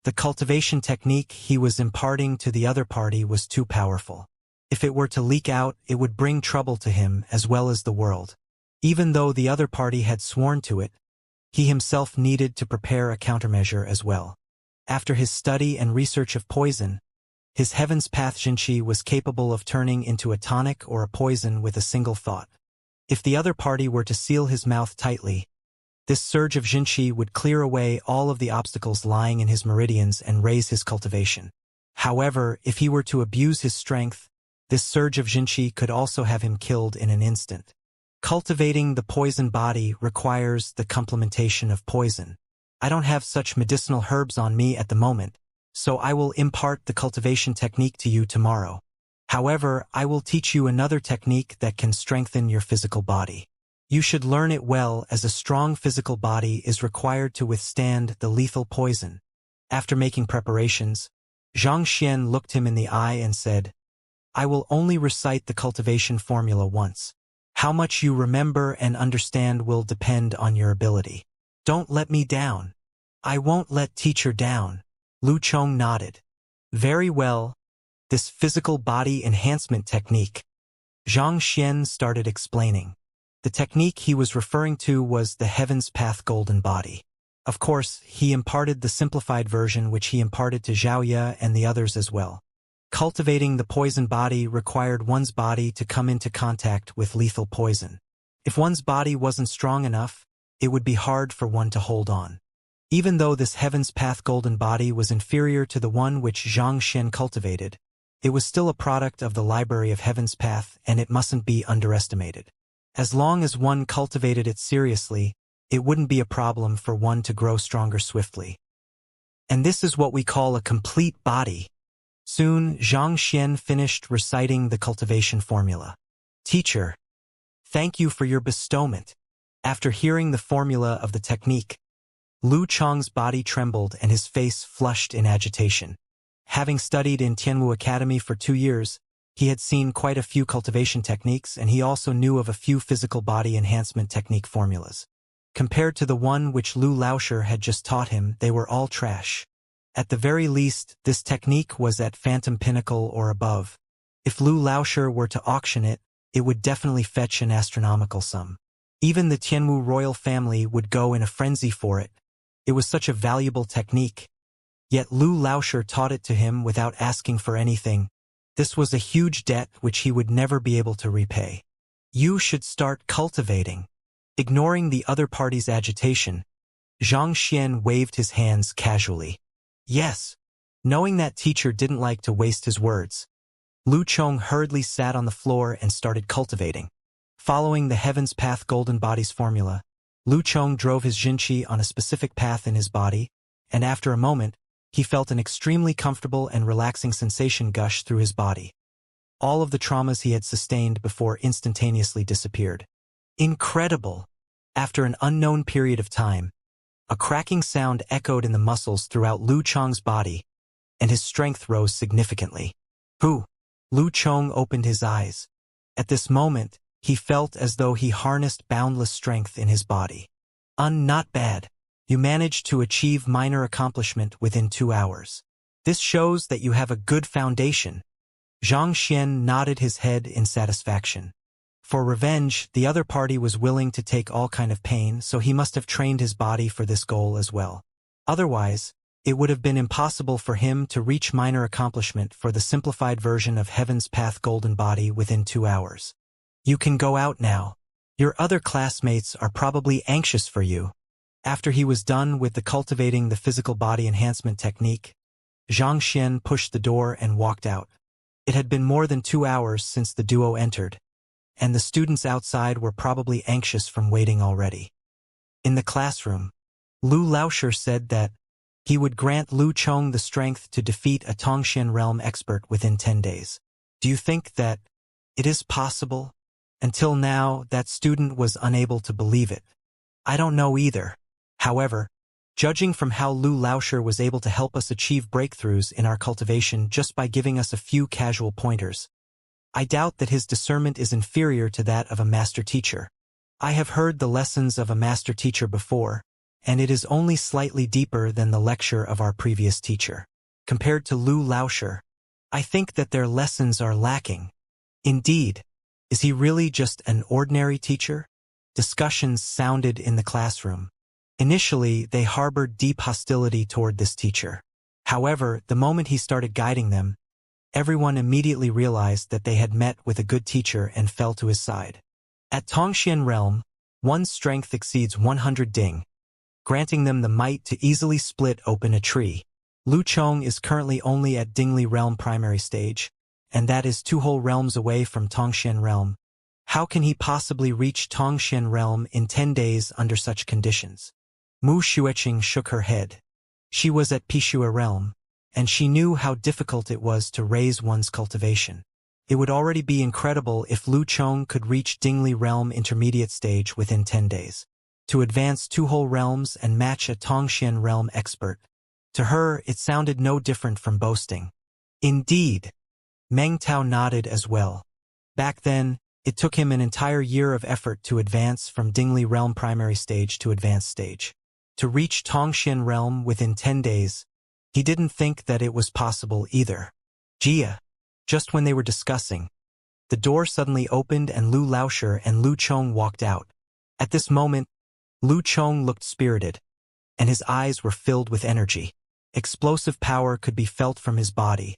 The cultivation technique he was imparting to the other party was too powerful. If it were to leak out, it would bring trouble to him as well as the world. Even though the other party had sworn to it, he himself needed to prepare a countermeasure as well. After his study and research of poison, his Heaven's Path Xianxia was capable of turning into a tonic or a poison with a single thought. If the other party were to seal his mouth tightly, this surge of Xianxia would clear away all of the obstacles lying in his meridians and raise his cultivation. However, if he were to abuse his strength, this surge of Xianxia could also have him killed in an instant. Cultivating the poison body requires the complementation of poison. I don't have such medicinal herbs on me at the moment, so I will impart the cultivation technique to you tomorrow. However, I will teach you another technique that can strengthen your physical body. You should learn it well, as a strong physical body is required to withstand the lethal poison. After making preparations, Xianxia looked him in the eye and said, "I will only recite the cultivation formula once. How much you remember and understand will depend on your ability. Don't let me down." "I won't let teacher down." Lu Chong nodded. "Very well. This physical body enhancement technique." Xianxia started explaining. The technique he was referring to was the Heaven's Path Golden Body. Of course, he imparted the simplified version which he imparted to Xiaoya and the others as well. Cultivating the poison body required one's body to come into contact with lethal poison. If one's body wasn't strong enough, it would be hard for one to hold on. Even though this Heaven's Path Golden Body was inferior to the one which Xianxia cultivated, it was still a product of the Library of Heaven's Path, and it mustn't be underestimated. As long as one cultivated it seriously, it wouldn't be a problem for one to grow stronger swiftly. And this is what we call a complete body. Soon, Xianxia finished reciting the cultivation formula. Teacher, thank you for your bestowment. After hearing the formula of the technique, Lu Chong's body trembled and his face flushed in agitation. Having studied in Tianwu Academy for 2 years, he had seen quite a few cultivation techniques, and he also knew of a few physical body enhancement technique formulas. Compared to the one which Lu Laoshi had just taught him, they were all trash. At the very least, this technique was at Phantom Pinnacle or above. If Lu Laoshi were to auction it, it would definitely fetch an astronomical sum. Even the Tianwu royal family would go in a frenzy for it. It was such a valuable technique. Yet Lu Laoshi taught it to him without asking for anything. This was a huge debt which he would never be able to repay. You should start cultivating. Ignoring the other party's agitation, Xianxia waved his hands casually. Yes. Knowing that teacher didn't like to waste his words, Lu Chong hurriedly sat on the floor and started cultivating. Following the Heaven's Path Golden Body's formula, Lu Chong drove his Jinqi on a specific path in his body, and after a moment, he felt an extremely comfortable and relaxing sensation gush through his body. All of the traumas he had sustained before instantaneously disappeared. Incredible! After an unknown period of time, a cracking sound echoed in the muscles throughout Lu Chong's body, and his strength rose significantly. Who? Lu Chong opened his eyes. At this moment, he felt as though he harnessed boundless strength in his body. Not bad. You managed to achieve minor accomplishment within 2 hours. This shows that you have a good foundation. Xianxia nodded his head in satisfaction. For revenge, the other party was willing to take all kind of pain, so he must have trained his body for this goal as well. Otherwise, it would have been impossible for him to reach minor accomplishment for the simplified version of Heaven's Path Golden Body within 2 hours. You can go out now. Your other classmates are probably anxious for you. After he was done with the cultivating the physical body enhancement technique, Xianxia pushed the door and walked out. It had been more than 2 hours since the duo entered, and the students outside were probably anxious from waiting already. In the classroom, Lu Laoshi said that he would grant Lu Chong the strength to defeat a Tongxian realm expert within 10 days. Do you think that it is possible? Until now, that student was unable to believe it. I don't know either. However, judging from how Lu Laoshi was able to help us achieve breakthroughs in our cultivation just by giving us a few casual pointers, I doubt that his discernment is inferior to that of a master teacher. I have heard the lessons of a master teacher before, and it is only slightly deeper than the lecture of our previous teacher. Compared to Lu Laoshi, I think that their lessons are lacking. Indeed, is he really just an ordinary teacher? Discussions sounded in the classroom. Initially, they harbored deep hostility toward this teacher. However, the moment he started guiding them, everyone immediately realized that they had met with a good teacher and fell to his side. At Tongxian realm, one's strength exceeds 100 ding, granting them the might to easily split open a tree. Lu Chong is currently only at Dingli realm primary stage, and that is 2 whole realms away from Tongxian realm. How can he possibly reach Tongxian realm in 10 days under such conditions? Mu Xueqing shook her head. She was at Pishua realm, and she knew how difficult it was to raise one's cultivation. It would already be incredible if Lu Chong could reach Dingli realm intermediate stage within 10 days. To advance 2 whole realms and match a Tongxian realm expert. To her, it sounded no different from boasting. Indeed. Meng Tao nodded as well. Back then, it took him an entire year of effort to advance from Dingli realm primary stage to advanced stage. To reach Tongxian realm within 10 days, he didn't think that it was possible either. Jia. Just when they were discussing, the door suddenly opened and Lu Laoshi and Lu Chong walked out. At this moment, Lu Chong looked spirited, and his eyes were filled with energy. Explosive power could be felt from his body,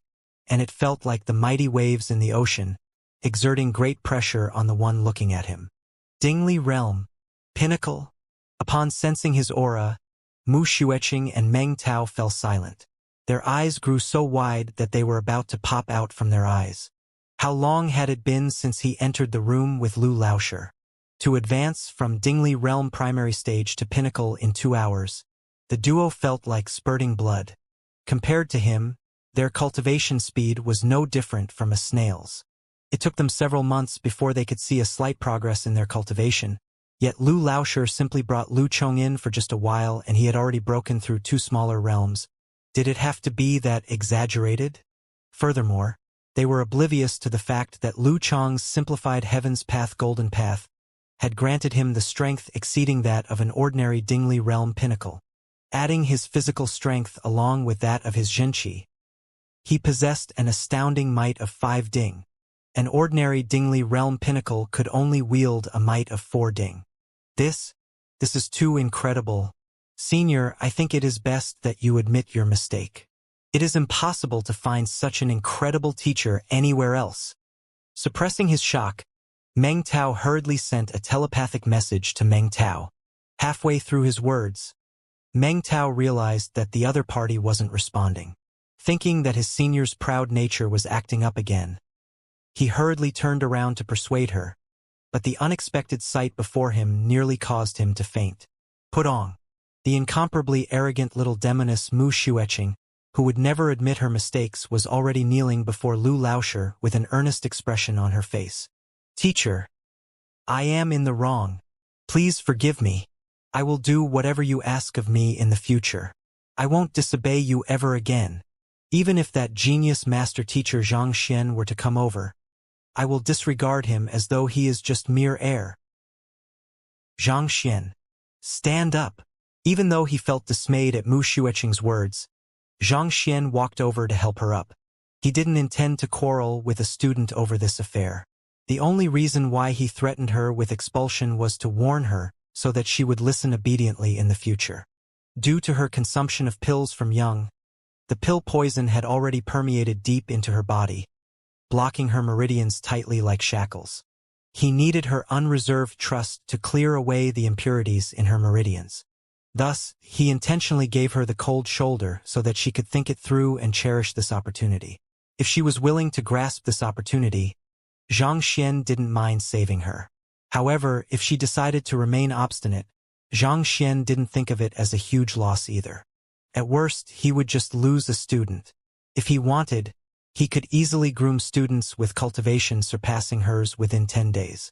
and it felt like the mighty waves in the ocean, exerting great pressure on the one looking at him. Dingli realm, pinnacle. Upon sensing his aura, Mu Xueqing and Meng Tao fell silent. Their eyes grew so wide that they were about to pop out from their eyes. How long had it been since he entered the room with Lu Laoshi? To advance from Dingli realm primary stage to pinnacle in 2 hours, The duo felt like spurting blood. Compared to him, their cultivation speed was no different from a snail's. It took them several months before they could see a slight progress in their cultivation, yet Lu Laoshi simply brought Lu Chong in for just a while and he had already broken through 2 smaller realms. Did it have to be that exaggerated? Furthermore, they were oblivious to the fact that Lu Chong's simplified Heaven's Path Golden Path had granted him the strength exceeding that of an ordinary Dingli realm pinnacle. Adding his physical strength along with that of his Zhenqi, he possessed an astounding might of 5 Ding. An ordinary Dingli realm pinnacle could only wield a might of 4 Ding. This is too incredible. Senior, I think it is best that you admit your mistake. It is impossible to find such an incredible teacher anywhere else. Suppressing his shock, Meng Tao hurriedly sent a telepathic message to Meng Tao. Halfway through his words, Meng Tao realized that the other party wasn't responding. Thinking that his senior's proud nature was acting up again, he hurriedly turned around to persuade her, but the unexpected sight before him nearly caused him to faint. Put on. The incomparably arrogant little demoness Mu Xueqing, who would never admit her mistakes, was already kneeling before Lu Laoshi with an earnest expression on her face. Teacher, I am in the wrong. Please forgive me. I will do whatever you ask of me in the future. I won't disobey you ever again. Even if that genius master teacher Xianxia were to come over, I will disregard him as though he is just mere air. Xianxia, stand up. Even though he felt dismayed at Mu Xueqing's words, Xianxia walked over to help her up. He didn't intend to quarrel with a student over this affair. The only reason why he threatened her with expulsion was to warn her so that she would listen obediently in the future. Due to her consumption of pills from young, the pill poison had already permeated deep into her body, blocking her meridians tightly like shackles. He needed her unreserved trust to clear away the impurities in her meridians. Thus, he intentionally gave her the cold shoulder so that she could think it through and cherish this opportunity. If she was willing to grasp this opportunity, Xianxia didn't mind saving her. However, if she decided to remain obstinate, Xianxia didn't think of it as a huge loss either. At worst, he would just lose a student. If he wanted, he could easily groom students with cultivation surpassing hers within 10 days.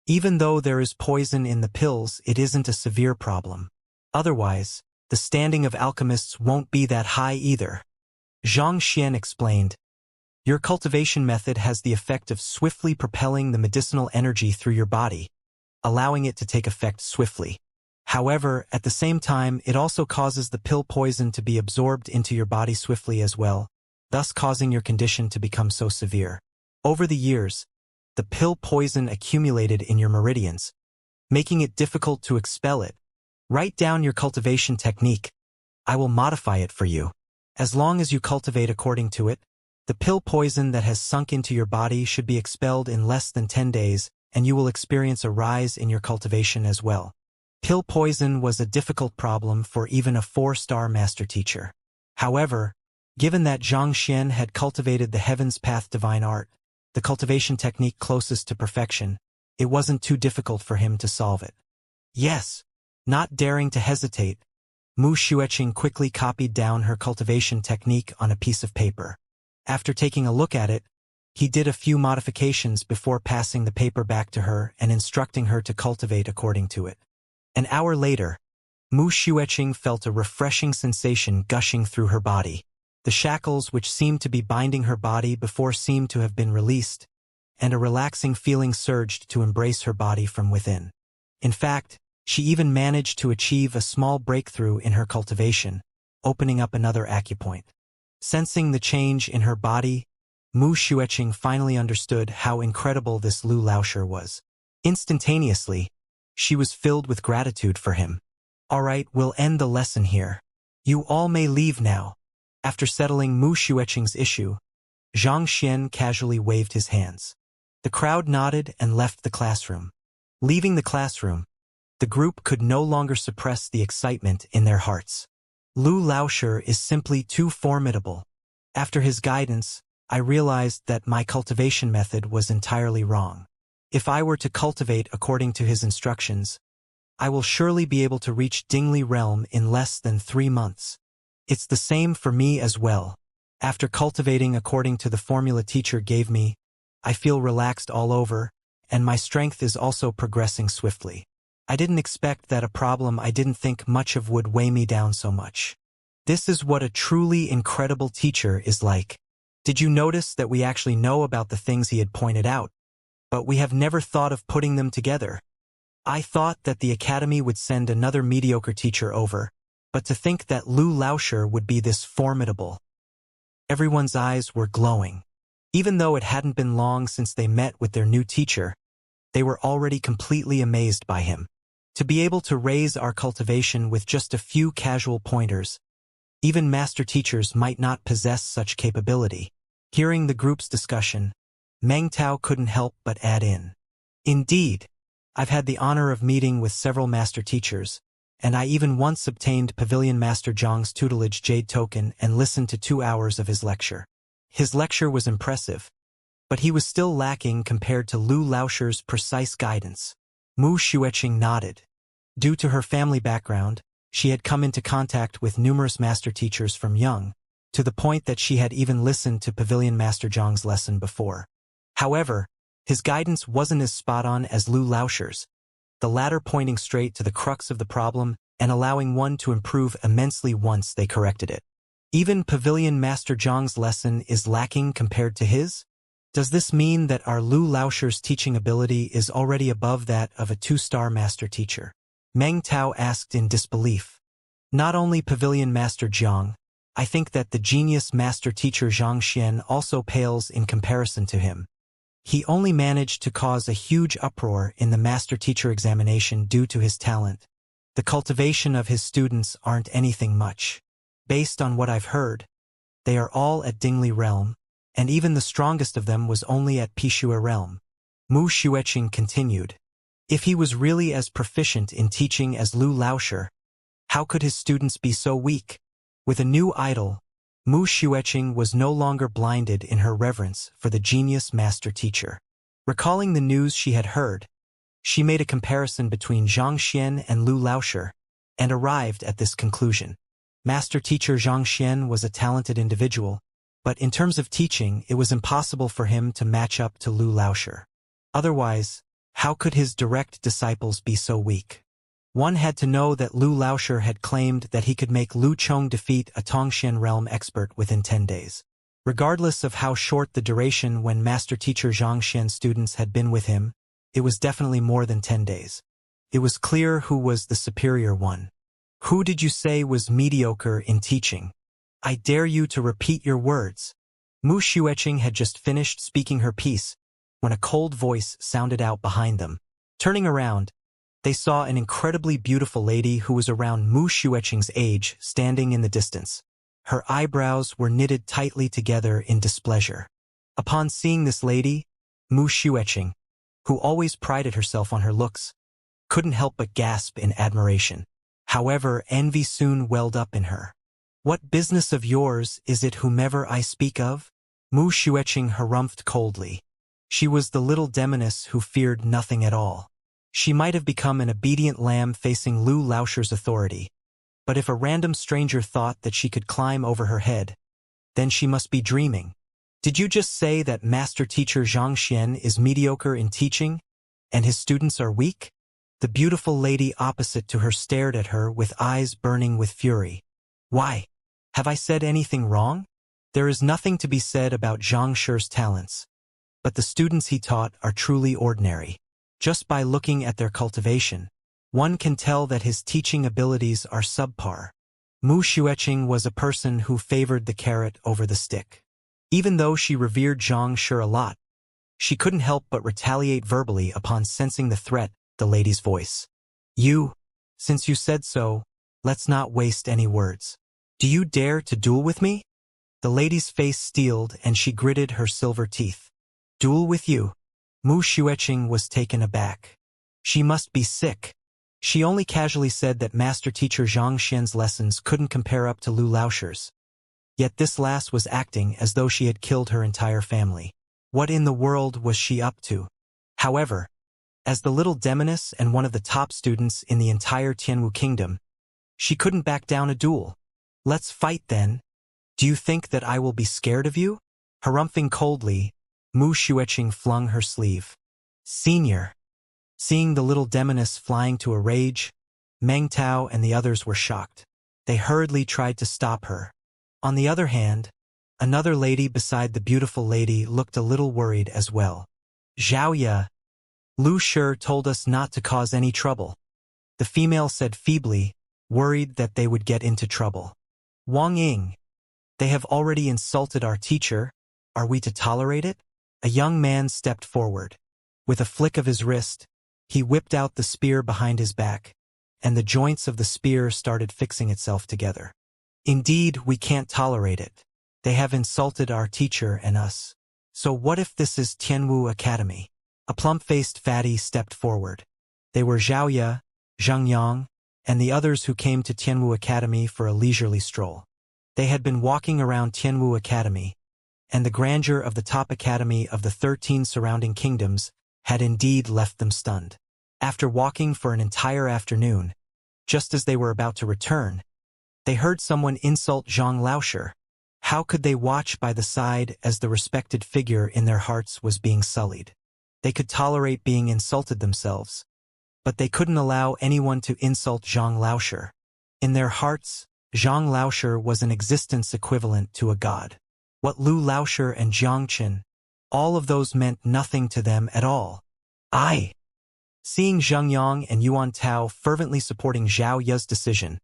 Even though there is poison in the pills, it isn't a severe problem. Otherwise, the standing of alchemists won't be that high either. Xianxia explained, your cultivation method has the effect of swiftly propelling the medicinal energy through your body, allowing it to take effect swiftly. However, at the same time, it also causes the pill poison to be absorbed into your body swiftly as well, thus causing your condition to become so severe. Over the years, the pill poison accumulated in your meridians, making it difficult to expel it. Write down your cultivation technique. I will modify it for you. As long as you cultivate according to it, the pill poison that has sunk into your body should be expelled in less than 10 days, and you will experience a rise in your cultivation as well. Pill poison was a difficult problem for even a 4-star master teacher. However, given that Xianxia had cultivated the Heaven's Path divine art, the cultivation technique closest to perfection, it wasn't too difficult for him to solve it. Yes. Not daring to hesitate, Mu Xueqing quickly copied down her cultivation technique on a piece of paper. After taking a look at it, he did a few modifications before passing the paper back to her and instructing her to cultivate according to it. An hour later, Mu Xueqing felt a refreshing sensation gushing through her body. The shackles which seemed to be binding her body before seemed to have been released, and a relaxing feeling surged to embrace her body from within. In fact, she even managed to achieve a small breakthrough in her cultivation, opening up another acupoint. Sensing the change in her body, Mu Xueqing finally understood how incredible this Lu Laoshi was. Instantaneously, she was filled with gratitude for him. All right, we'll end the lesson here. You all may leave now. After settling Mu Xueqing's issue, Xianxia casually waved his hands. The crowd nodded and left the classroom. Leaving the classroom, the group could no longer suppress the excitement in their hearts. Lu Laoshi is simply too formidable. After his guidance, I realized that my cultivation method was entirely wrong. If I were to cultivate according to his instructions, I will surely be able to reach Dingli realm in less than 3 months. It's the same for me as well. After cultivating according to the formula teacher gave me, I feel relaxed all over, and my strength is also progressing swiftly. I didn't expect that a problem I didn't think much of would weigh me down so much. This is what a truly incredible teacher is like. Did you notice that we actually know about the things he had pointed out, but we have never thought of putting them together? I thought that the academy would send another mediocre teacher over, but to think that Lu Laoshi would be this formidable. Everyone's eyes were glowing. Even though it hadn't been long since they met with their new teacher, they were already completely amazed by him. To be able to raise our cultivation with just a few casual pointers, even master teachers might not possess such capability. Hearing the group's discussion, Meng Tao couldn't help but add in. Indeed, I've had the honor of meeting with several master teachers, and I even once obtained Pavilion Master Zhang's tutelage jade token and listened to 2 hours of his lecture. His lecture was impressive, but he was still lacking compared to Lu Laoshi's precise guidance. Mu Xueqing nodded. Due to her family background, she had come into contact with numerous master teachers from young, to the point that she had even listened to Pavilion Master Zhang's lesson before. However, his guidance wasn't as spot-on as Lu Laoshi's, the latter pointing straight to the crux of the problem and allowing one to improve immensely once they corrected it. Even Pavilion Master Zhang's lesson is lacking compared to his? Does this mean that our Lu Laoshi's teaching ability is already above that of a 2-star master teacher? Meng Tao asked in disbelief. Not only Pavilion Master Zhang, I think that the genius master teacher Xianxia also pales in comparison to him. He only managed to cause a huge uproar in the master teacher examination due to his talent. The cultivation of his students aren't anything much. Based on what I've heard, they are all at Dingli realm, and even the strongest of them was only at Pishua realm. Mu Xueqing continued. If he was really as proficient in teaching as Lu Laoshi, how could his students be so weak? With a new idol, Mu Xueqing was no longer blinded in her reverence for the genius master teacher. Recalling the news she had heard, she made a comparison between Xianxia and Lu Laoshi, and arrived at this conclusion. Master teacher Xianxia was a talented individual, but in terms of teaching, it was impossible for him to match up to Lu Laoshi. Otherwise, how could his direct disciples be so weak? One had to know that Lu Laoshi had claimed that he could make Lu Chong defeat a Tongxian realm expert within 10 days. Regardless of how short the duration when master teacher Xianxian's students had been with him, it was definitely more than 10 days. It was clear who was the superior one. Who did you say was mediocre in teaching? I dare you to repeat your words. Mu Xueqing had just finished speaking her piece when a cold voice sounded out behind them. Turning around, they saw an incredibly beautiful lady who was around Mu Xueqing's age standing in the distance. Her eyebrows were knitted tightly together in displeasure. Upon seeing this lady, Mu Xueqing, who always prided herself on her looks, couldn't help but gasp in admiration. However, envy soon welled up in her. What business of yours is it whomever I speak of? Mu Xueqing harumphed coldly. She was the little demoness who feared nothing at all. She might have become an obedient lamb facing Lu Laoshi's authority, but if a random stranger thought that she could climb over her head, then she must be dreaming. Did you just say that master teacher Xianxia is mediocre in teaching, and his students are weak? The beautiful lady opposite to her stared at her with eyes burning with fury. Why? Have I said anything wrong? There is nothing to be said about Zhang Shi's talents, but the students he taught are truly ordinary. Just by looking at their cultivation, one can tell that his teaching abilities are subpar. Mu Xueqing was a person who favored the carrot over the stick. Even though she revered Zhang Shi a lot, she couldn't help but retaliate verbally upon sensing the threat the lady's voice. Since you said so, let's not waste any words. Do you dare to duel with me? The lady's face steeled and she gritted her silver teeth. Duel with you? Mu Xueqing was taken aback. She must be sick. She only casually said that master teacher Xianxia's lessons couldn't compare up to Lu Laoshi's. Yet this lass was acting as though she had killed her entire family. What in the world was she up to? However, As the little demoness and one of the top students in the entire Tianwu kingdom, she couldn't back down a duel. Let's fight then. Do you think that I will be scared of you? Harumphing coldly, Mu Xueqing flung her sleeve. Senior. Seeing the little demoness flying to a rage, Meng Tao and the others were shocked. They hurriedly tried to stop her. On the other hand, another lady beside the beautiful lady looked a little worried as well. Xiaoya, Lu Shi told us not to cause any trouble. The female said feebly, worried that they would get into trouble. Wang Ying, they have already insulted our teacher. Are we to tolerate it? A young man stepped forward. With a flick of his wrist, he whipped out the spear behind his back, and the joints of the spear started fixing itself together. Indeed, we can't tolerate it. They have insulted our teacher and us. So what if this is Tianwu Academy? A plump-faced fatty stepped forward. They were Xiaoya, Zhang Yang, and the others who came to Tianwu Academy for a leisurely stroll. They had been walking around Tianwu Academy, and the grandeur of the top academy of the 13 surrounding kingdoms had indeed left them stunned. After walking for an entire afternoon, just as they were about to return, they heard someone insult Zhang Laoshi. How could they watch by the side as the respected figure in their hearts was being sullied? They could tolerate being insulted themselves, but they couldn't allow anyone to insult Zhang Laoshi. In their hearts, Zhang Laoshi was an existence equivalent to a god. What Lu Laoshi and Jiang Qin, all of those meant nothing to them at all. Seeing Zheng Yang and Yuan Tao fervently supporting Zhao Ya's decision,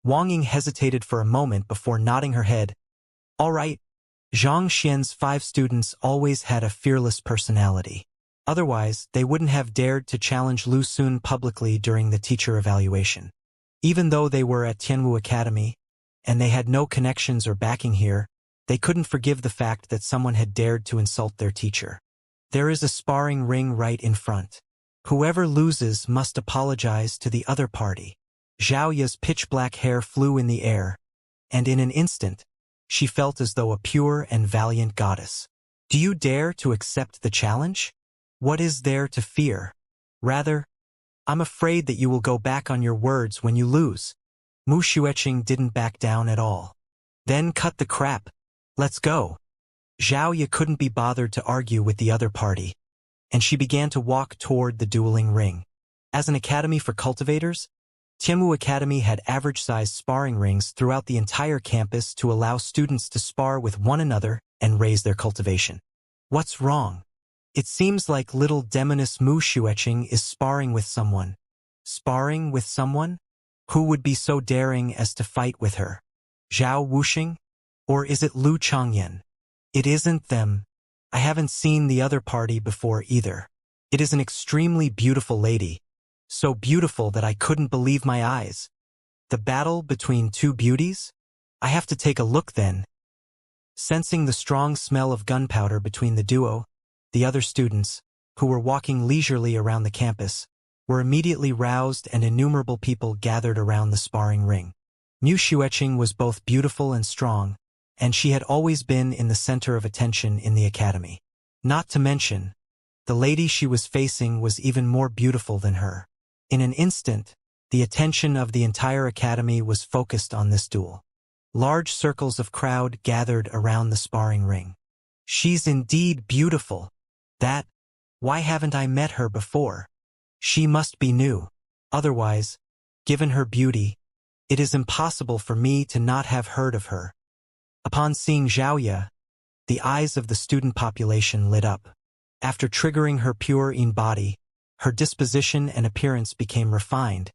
Wang Ying hesitated for a moment before nodding her head. All right. Zhang Xian's 5 students always had a fearless personality. Otherwise, they wouldn't have dared to challenge Lu Sun publicly during the teacher evaluation. Even though they were at Tianwu Academy, and they had no connections or backing here, they couldn't forgive the fact that someone had dared to insult their teacher. There is a sparring ring right in front. Whoever loses must apologize to the other party. Zhao Ya's pitch-black hair flew in the air, and in an instant, she felt as though a pure and valiant goddess. Do you dare to accept the challenge? What is there to fear? Rather, I'm afraid that you will go back on your words when you lose. Mu Xueqing didn't back down at all. Then cut the crap. Let's go. Zhao Ya couldn't be bothered to argue with the other party, and she began to walk toward the dueling ring. As an academy for cultivators, Tianwu Academy had average-sized sparring rings throughout the entire campus to allow students to spar with one another and raise their cultivation. What's wrong? It seems like little demoness Mu Xueqing is sparring with someone. Sparring with someone? Who would be so daring as to fight with her? Zhao Wuxing? Or is it Lu Changyan? It isn't them. I haven't seen the other party before either. It is an extremely beautiful lady. So beautiful that I couldn't believe my eyes. The battle between 2 beauties? I have to take a look then. Sensing the strong smell of gunpowder between the duo, the other students, who were walking leisurely around the campus, were immediately roused and innumerable people gathered around the sparring ring. Mu Xueqing was both beautiful and strong, and she had always been in the center of attention in the academy. Not to mention, the lady she was facing was even more beautiful than her. In an instant, the attention of the entire academy was focused on this duel. Large circles of crowd gathered around the sparring ring. She's indeed beautiful. Why haven't I met her before? She must be new. Otherwise, given her beauty, it is impossible for me to not have heard of her. Upon seeing Zhao Ya, the eyes of the student population lit up. After triggering her pure in body, her disposition and appearance became refined,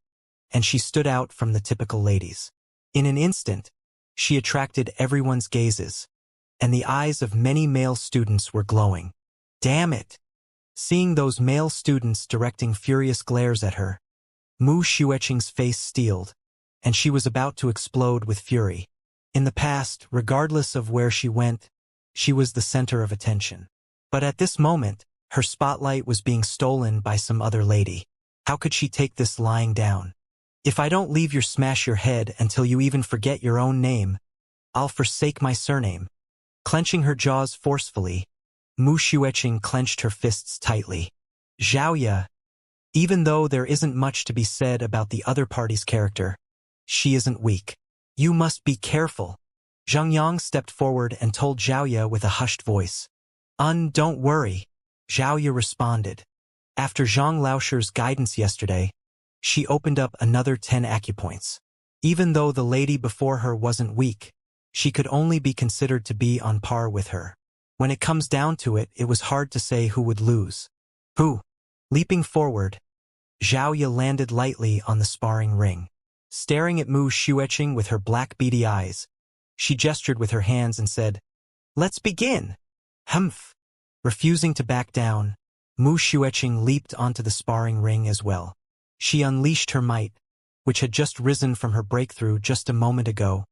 and she stood out from the typical ladies. In an instant, she attracted everyone's gazes, and the eyes of many male students were glowing. Damn it! Seeing those male students directing furious glares at her, Mu Xueqing's face steeled, and she was about to explode with fury. In the past, regardless of where she went, she was the center of attention. But at this moment, her spotlight was being stolen by some other lady. How could she take this lying down? If I don't leave you smash your head until you even forget your own name, I'll forsake my surname. Clenching her jaws forcefully, Mu Xueqing clenched her fists tightly. Zhao Ya, Even though there isn't much to be said about the other party's character, she isn't weak. You must be careful. Xianxia stepped forward and told Xiaoya with a hushed voice. Don't worry, Xiaoya responded. After Zhang Laosher's guidance yesterday, she opened up another 10 acupoints. Even though the lady before her wasn't weak, she could only be considered to be on par with her. When it comes down to it, it was hard to say who would lose. Who? Leaping forward, Xiaoya landed lightly on the sparring ring. Staring at Mu Xueqing with her black beady eyes, she gestured with her hands and said, "Let's begin." Humph. Refusing to back down, Mu Xueqing leaped onto the sparring ring as well. She unleashed her might, which had just risen from her breakthrough just a moment ago,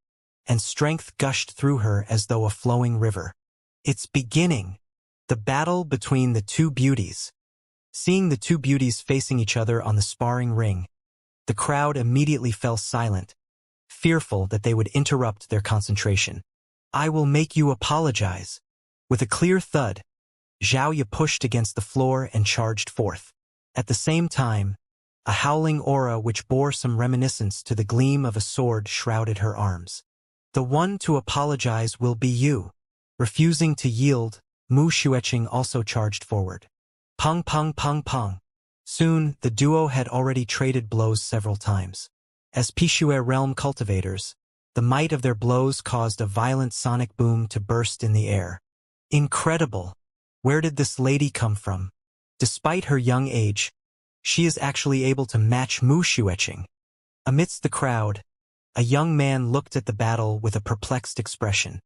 and strength gushed through her as though a flowing river. It's beginning. The battle between the two beauties. Seeing the two beauties facing each other on the sparring ring, the crowd immediately fell silent, fearful that they would interrupt their concentration. I will make you apologize. With a clear thud, Xiaoya pushed against the floor and charged forth. At the same time, a howling aura which bore some reminiscence to the gleam of a sword shrouded her arms. The one to apologize will be you. Refusing to yield, Mu Xueqing also charged forward. Pung pung pung pung. Soon, the duo had already traded blows several times. As P10 realm cultivators, the might of their blows caused a violent sonic boom to burst in the air. Incredible! Where did this lady come from? Despite her young age, she is actually able to match Mu Xueqing. Amidst the crowd, a young man looked at the battle with a perplexed expression.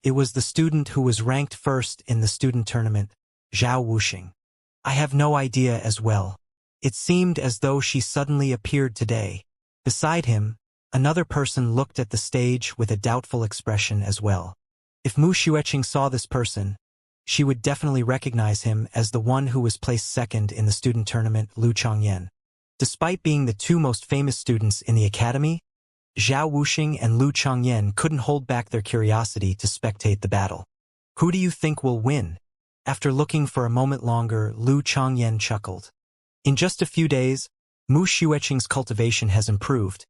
It was the student who was ranked first in the student tournament, Zhao Wuxing. I have no idea as well. It seemed as though she suddenly appeared today. Beside him, another person looked at the stage with a doubtful expression as well. If Mu Xueqing saw this person, she would definitely recognize him as the one who was placed second in the student tournament, Lu Changyan. Despite being the two most famous students in the academy, Zhao Wuxing and Lu Changyan couldn't hold back their curiosity to spectate the battle. Who do you think will win? After looking for a moment longer, Lu Changyan chuckled. In just a few days, Mu Xueqing's cultivation has improved,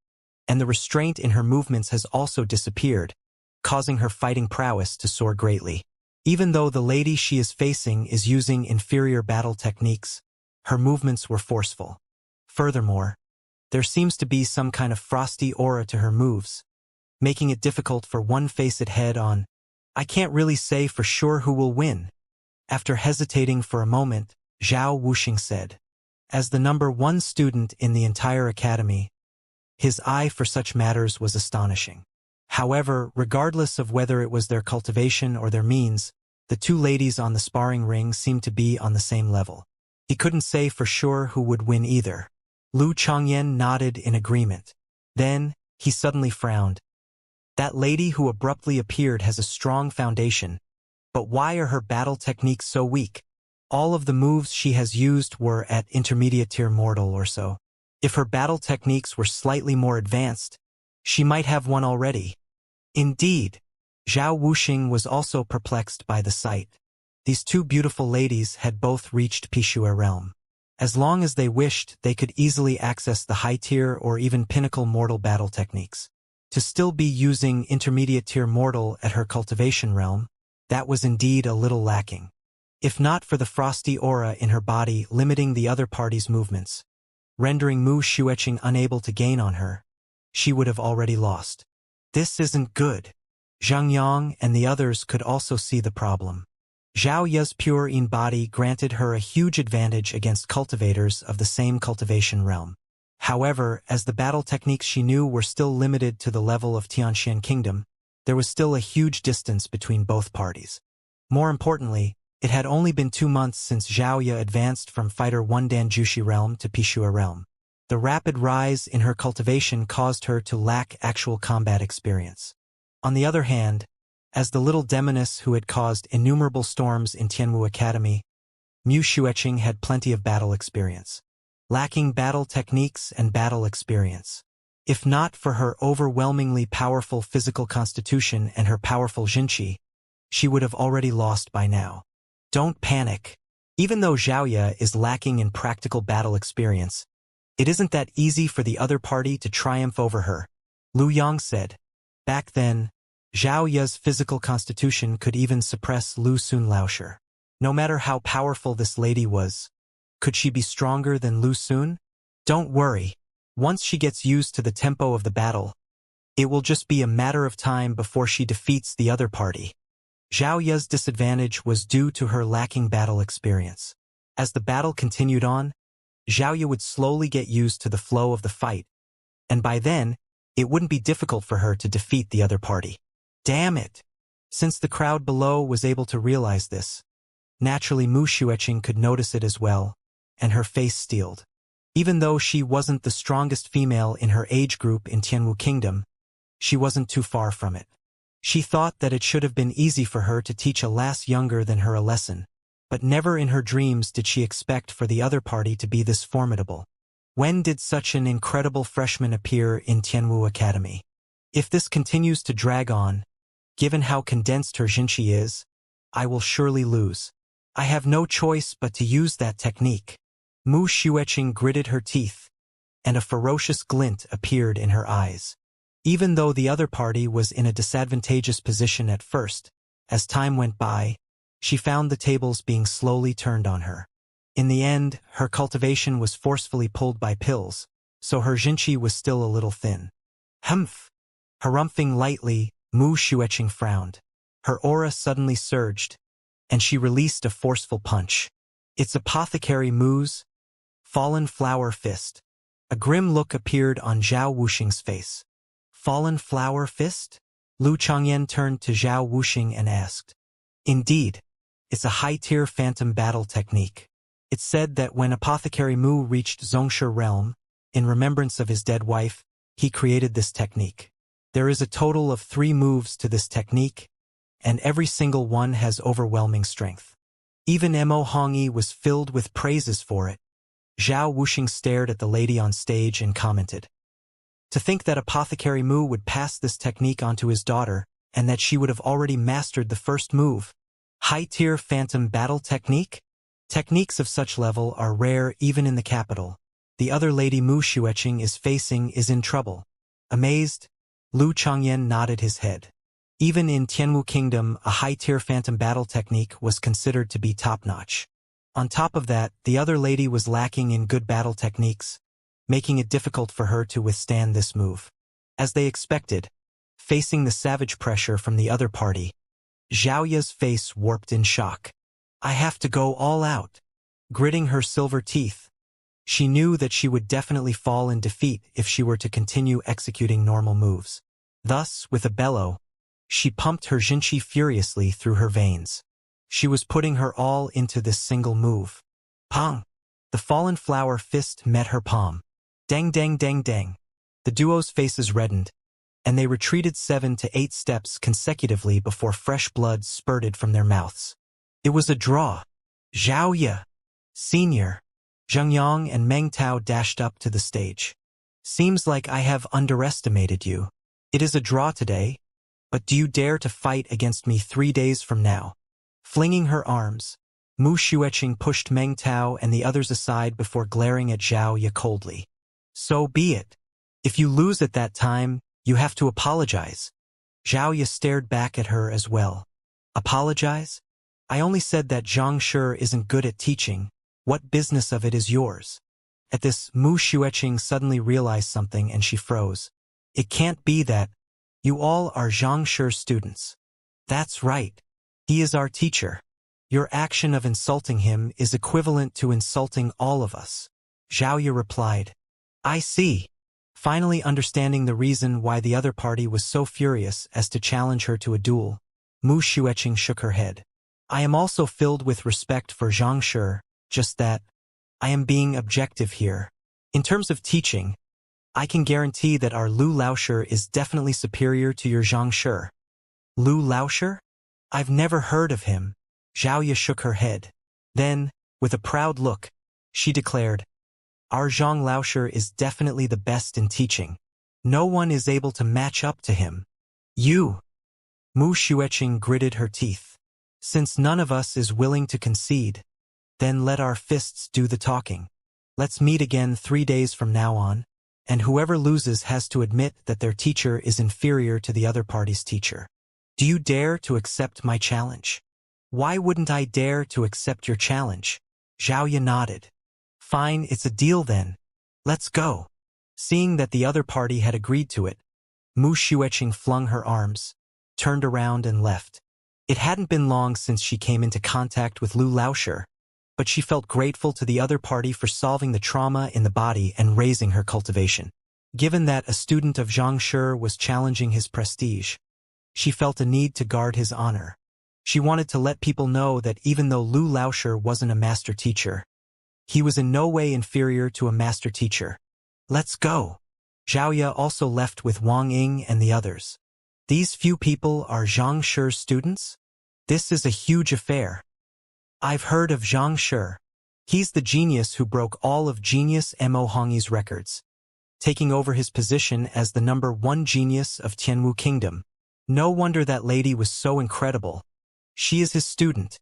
and the restraint in her movements has also disappeared, causing her fighting prowess to soar greatly. Even though the lady she is facing is using inferior battle techniques, her movements were forceful. Furthermore, there seems to be some kind of frosty aura to her moves, making it difficult for one to face it head-on. I can't really say for sure who will win. After hesitating for a moment, Zhao Wuxing said. As the number one student in the entire academy, his eye for such matters was astonishing. However, regardless of whether it was their cultivation or their means, the two ladies on the sparring ring seemed to be on the same level. He couldn't say for sure who would win either. Lu Changyan nodded in agreement. Then, he suddenly frowned. That lady who abruptly appeared has a strong foundation, but why are her battle techniques so weak? All of the moves she has used were at intermediate tier mortal or so. If her battle techniques were slightly more advanced, she might have won already. Indeed, Zhao Wuxing was also perplexed by the sight. These two beautiful ladies had both reached P10 realm. As long as they wished, they could easily access the high-tier or even pinnacle mortal battle techniques. To still be using intermediate-tier mortal at her cultivation realm, that was indeed a little lacking. If not for the frosty aura in her body limiting the other party's movements, rendering Mu Xueqing unable to gain on her, she would have already lost. This isn't good. Xianxia and the others could also see the problem. Zhao Ya's pure in body granted her a huge advantage against cultivators of the same cultivation realm. However, as the battle techniques she knew were still limited to the level of Tianxian Kingdom, there was still a huge distance between both parties. More importantly, it had only been 2 months since Zhao Ya advanced from Fighter 1 Danjushi realm to P10 realm. The rapid rise in her cultivation caused her to lack actual combat experience. On the other hand, as the little demoness who had caused innumerable storms in Tianwu Academy, Mu Xueqing had plenty of battle experience. Lacking battle techniques and battle experience. If not for her overwhelmingly powerful physical constitution and her powerful jinqi, she would have already lost by now. Don't panic. Even though Xiaoya is lacking in practical battle experience, it isn't that easy for the other party to triumph over her, Lu Yang said. Back then, Zhao Ya's physical constitution could even suppress Lu Sun Laosher. No matter how powerful this lady was, could she be stronger than Lu Sun? Don't worry. Once she gets used to the tempo of the battle, it will just be a matter of time before she defeats the other party. Zhao Ya's disadvantage was due to her lacking battle experience. As the battle continued on, Zhao Ya would slowly get used to the flow of the fight, and by then, it wouldn't be difficult for her to defeat the other party. Damn it! Since the crowd below was able to realize this, naturally Mu Xueqing could notice it as well, and her face steeled. Even though she wasn't the strongest female in her age group in Tianwu Kingdom, she wasn't too far from it. She thought that it should have been easy for her to teach a lass younger than her a lesson, but never in her dreams did she expect for the other party to be this formidable. When did such an incredible freshman appear in Tianwu Academy? If this continues to drag on, given how condensed her Jinqi is, I will surely lose. I have no choice but to use that technique. Mu Xueqing gritted her teeth, and a ferocious glint appeared in her eyes. Even though the other party was in a disadvantageous position at first, as time went by, she found the tables being slowly turned on her. In the end, her cultivation was forcefully pulled by pills, so her Jinqi was still a little thin. Humph! Harumphing lightly, Mu Xueqing frowned. Her aura suddenly surged, and she released a forceful punch. It's Apothecary Mu's Fallen Flower Fist. A grim look appeared on Zhao Wuxing's face. Fallen Flower Fist? Lu Changyan turned to Zhao Wuxing and asked. Indeed, it's a high-tier phantom battle technique. It's said that when Apothecary Mu reached Zhongshe realm, in remembrance of his dead wife, he created this technique. There is a total of 3 moves to this technique, and every single one has overwhelming strength. Even Mo Hongyi was filled with praises for it. Zhao Wuxing stared at the lady on stage and commented. To think that Apothecary Mu would pass this technique onto his daughter, and that she would have already mastered the first move. High-tier phantom battle technique? Techniques of such level are rare even in the capital. The other lady Mu Xueqing is facing is in trouble. Amazed, Lu Changyan nodded his head. Even in Tianwu Kingdom, a high-tier phantom battle technique was considered to be top-notch. On top of that, the other lady was lacking in good battle techniques, making it difficult for her to withstand this move. As they expected, facing the savage pressure from the other party, Zhao Ya's face warped in shock. I have to go all out. Gritting her silver teeth, she knew that she would definitely fall in defeat if she were to continue executing normal moves. Thus, with a bellow, she pumped her Jinqi furiously through her veins. She was putting her all into this single move. Pong! The fallen flower fist met her palm. Dang dang dang dang. The duo's faces reddened, and they retreated 7 to 8 steps consecutively before fresh blood spurted from their mouths. It was a draw. Zhao Ya, Senior, Zheng Yang and Meng Tao dashed up to the stage. Seems like I have underestimated you. It is a draw today, but do you dare to fight against me 3 days from now? Flinging her arms, Mu Xueqing pushed Meng Tao and the others aside before glaring at Zhao Ya coldly. So be it. If you lose at that time, you have to apologize. Zhao Ya stared back at her as well. Apologize? I only said that Zhang Shi isn't good at teaching. What business of it is yours? At this, Mu Xueqing suddenly realized something and she froze. It can't be that. You all are Zhang Shi's students. That's right. He is our teacher. Your action of insulting him is equivalent to insulting all of us. Zhao Ya replied. I see. Finally understanding the reason why the other party was so furious as to challenge her to a duel, Mu Xueqing shook her head. I am also filled with respect for Zhang Shi, just that, I am being objective here. In terms of teaching, I can guarantee that our Lu Laosher is definitely superior to your Zhang Shi. Lu Laosher? I've never heard of him. Zhao Ya shook her head. Then, with a proud look, she declared, Our Zhang Laosher is definitely the best in teaching. No one is able to match up to him. You! Mu Xueqing gritted her teeth. Since none of us is willing to concede, Then let our fists do the talking. Let's meet again 3 days from now on, and whoever loses has to admit that their teacher is inferior to the other party's teacher. Do you dare to accept my challenge? Why wouldn't I dare to accept your challenge? Xiaoya nodded. Fine, it's a deal then. Let's go. Seeing that the other party had agreed to it, Mu Xueqing flung her arms, turned around and left. It hadn't been long since she came into contact with Lu Laoshi, but she felt grateful to the other party for solving the trauma in the body and raising her cultivation. Given that a student of Xianxia was challenging his prestige, she felt a need to guard his honor. She wanted to let people know that even though Lu Laoshi wasn't a master teacher, he was in no way inferior to a master teacher. Let's go. Xiaoya also left with Wang Ying and the others. These few people are Xianxia's students? This is a huge affair. I've heard of Xianxia. He's the genius who broke all of Genius Mo Hongyi's records, taking over his position as the #1 genius of Tianwu Kingdom. No wonder that lady was so incredible. She is his student.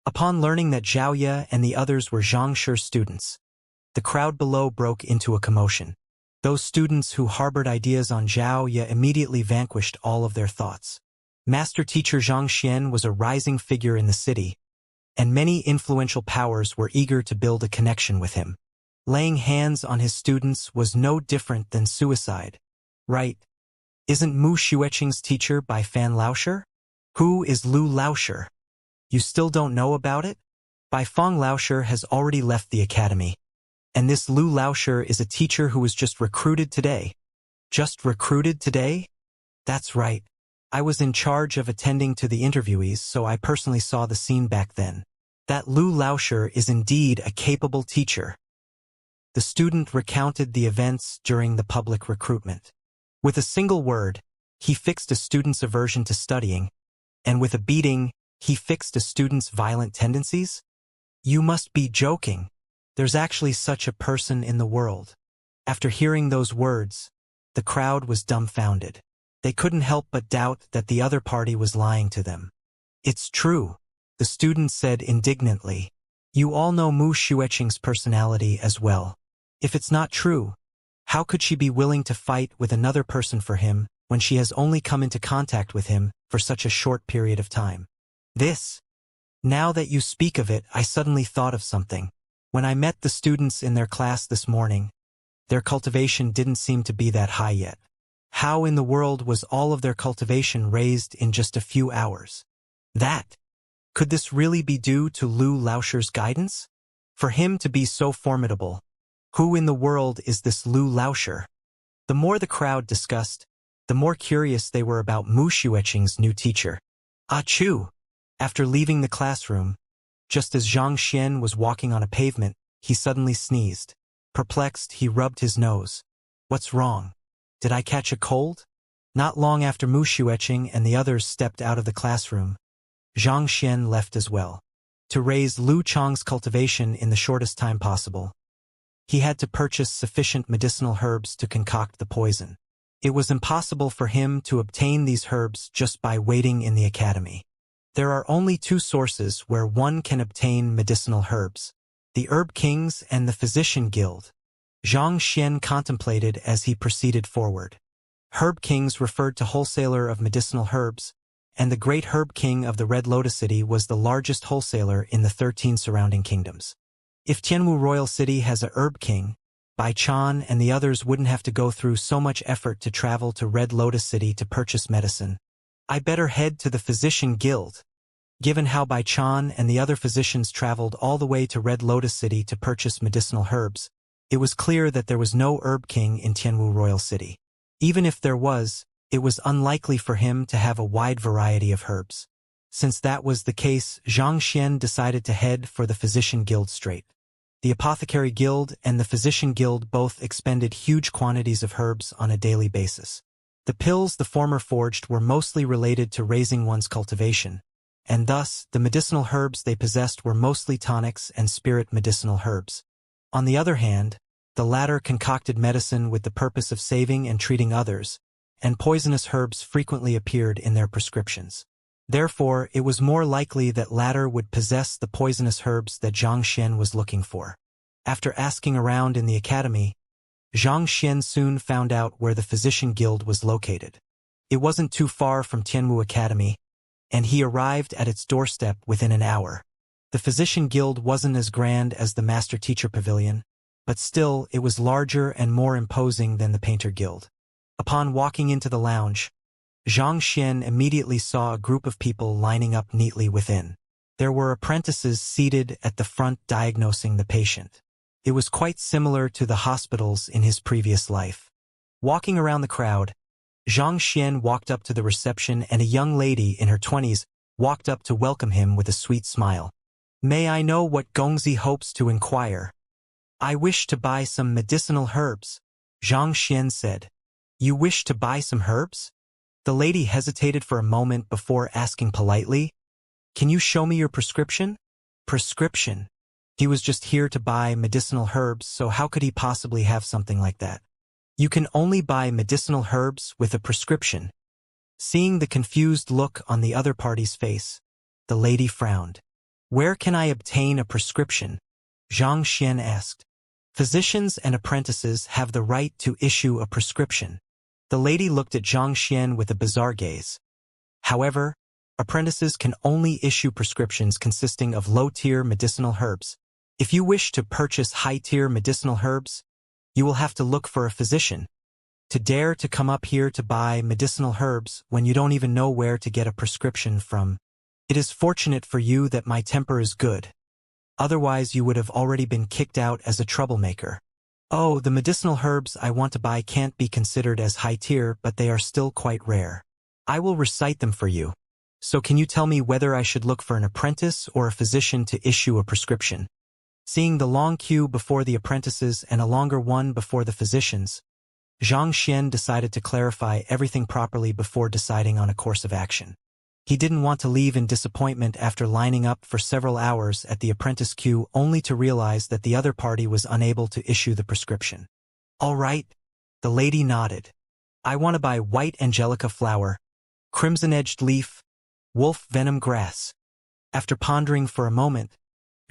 Upon learning that Xiaoya and the others were Xianxia's students, the crowd below broke into a commotion. Those students who harbored ideas on Xiaoya immediately vanquished all of their thoughts. Master teacher Zhang Xian was a rising figure in the city, and many influential powers were eager to build a connection with him. Laying hands on his students was no different than suicide. Right? Isn't Mu Xueqing's teacher by Fan Laoshi? Who is Lu Laoshi? You still don't know about it? Bai Feng Laoshi has already left the academy. And this Lu Laoshi is a teacher who was just recruited today. Just recruited today? That's right. I was in charge of attending to the interviewees, so I personally saw the scene back then. That Lu Laoshi is indeed a capable teacher. The student recounted the events during the public recruitment. With a single word, he fixed a student's aversion to studying, and with a beating, he fixed a student's violent tendencies? You must be joking. There's actually such a person in the world. After hearing those words, the crowd was dumbfounded. They couldn't help but doubt that the other party was lying to them. It's true, the student said indignantly. You all know Mu Xueqing's personality as well. If it's not true, how could she be willing to fight with another person for him when she has only come into contact with him for such a short period of time? Now that you speak of it, I suddenly thought of something. When I met the students in their class this morning, their cultivation didn't seem to be that high yet. How in the world was all of their cultivation raised in just a few hours? Could this really be due to Lu Laoshi's guidance? For him to be so formidable, who in the world is this Lu Laoshi? The more the crowd discussed, the more curious they were about Mu Xueqing's new teacher. Achoo! After leaving the classroom, just as Zhang Xian was walking on a pavement, he suddenly sneezed. Perplexed, he rubbed his nose. What's wrong? Did I catch a cold? Not long after Mu Xueqing and the others stepped out of the classroom, Zhang Xian left as well. To raise Lu Chang's cultivation in the shortest time possible, he had to purchase sufficient medicinal herbs to concoct the poison. It was impossible for him to obtain these herbs just by waiting in the academy. There are only 2 sources where one can obtain medicinal herbs: the Herb Kings and the Physician Guild. Zhang Xian contemplated as he proceeded forward. Herb Kings referred to wholesaler of medicinal herbs, and the Great Herb King of the Red Lotus City was the largest wholesaler in the 13 surrounding kingdoms. If Tianwu Royal City has a Herb King, Bai Chan and the others wouldn't have to go through so much effort to travel to Red Lotus City to purchase medicine. I better head to the Physician Guild. Given how Bai Chan and the other physicians traveled all the way to Red Lotus City to purchase medicinal herbs, it was clear that there was no Herb King in Tianwu Royal City. Even if there was, it was unlikely for him to have a wide variety of herbs. Since that was the case, Zhang Xian decided to head for the Physician Guild straight. The Apothecary Guild and the Physician Guild both expended huge quantities of herbs on a daily basis. The pills the former forged were mostly related to raising one's cultivation, and thus the medicinal herbs they possessed were mostly tonics and spirit medicinal herbs. On the other hand, the latter concocted medicine with the purpose of saving and treating others, and poisonous herbs frequently appeared in their prescriptions. Therefore, it was more likely that latter would possess the poisonous herbs that Zhang Xian was looking for. After asking around in the academy, Zhang Xian soon found out where the physician guild was located. It wasn't too far from Tianwu Academy, and he arrived at its doorstep within an hour. The physician guild wasn't as grand as the master-teacher pavilion, but still it was larger and more imposing than the painter guild. Upon walking into the lounge, Zhang Xian immediately saw a group of people lining up neatly within. There were apprentices seated at the front diagnosing the patient. It was quite similar to the hospitals in his previous life. Walking around the crowd, Zhang Xian walked up to the reception and a young lady in her 20s walked up to welcome him with a sweet smile. "May I know what Gongzi hopes to inquire?" "I wish to buy some medicinal herbs," Zhang Xian said. "You wish to buy some herbs?" The lady hesitated for a moment before asking politely, "Can you show me your prescription?" Prescription? He was just here to buy medicinal herbs, so how could he possibly have something like that? "You can only buy medicinal herbs with a prescription." Seeing the confused look on the other party's face, the lady frowned. "Where can I obtain a prescription?" Zhang Xian asked. "Physicians and apprentices have the right to issue a prescription." The lady looked at Zhang Xian with a bizarre gaze. "However, apprentices can only issue prescriptions consisting of low-tier medicinal herbs. If you wish to purchase high-tier medicinal herbs, you will have to look for a physician. To dare to come up here to buy medicinal herbs when you don't even know where to get a prescription from. It is fortunate for you that my temper is good. Otherwise you would have already been kicked out as a troublemaker. Oh, the medicinal herbs I want to buy can't be considered as high-tier, but they are still quite rare. I will recite them for you. So can you tell me whether I should look for an apprentice or a physician to issue a prescription?" Seeing the long queue before the apprentices and a longer one before the physicians, Zhang Xian decided to clarify everything properly before deciding on a course of action. He didn't want to leave in disappointment after lining up for several hours at the apprentice queue only to realize that the other party was unable to issue the prescription. "All right," the lady nodded. "I want to buy white angelica flower, crimson-edged leaf, wolf venom grass." After pondering for a moment,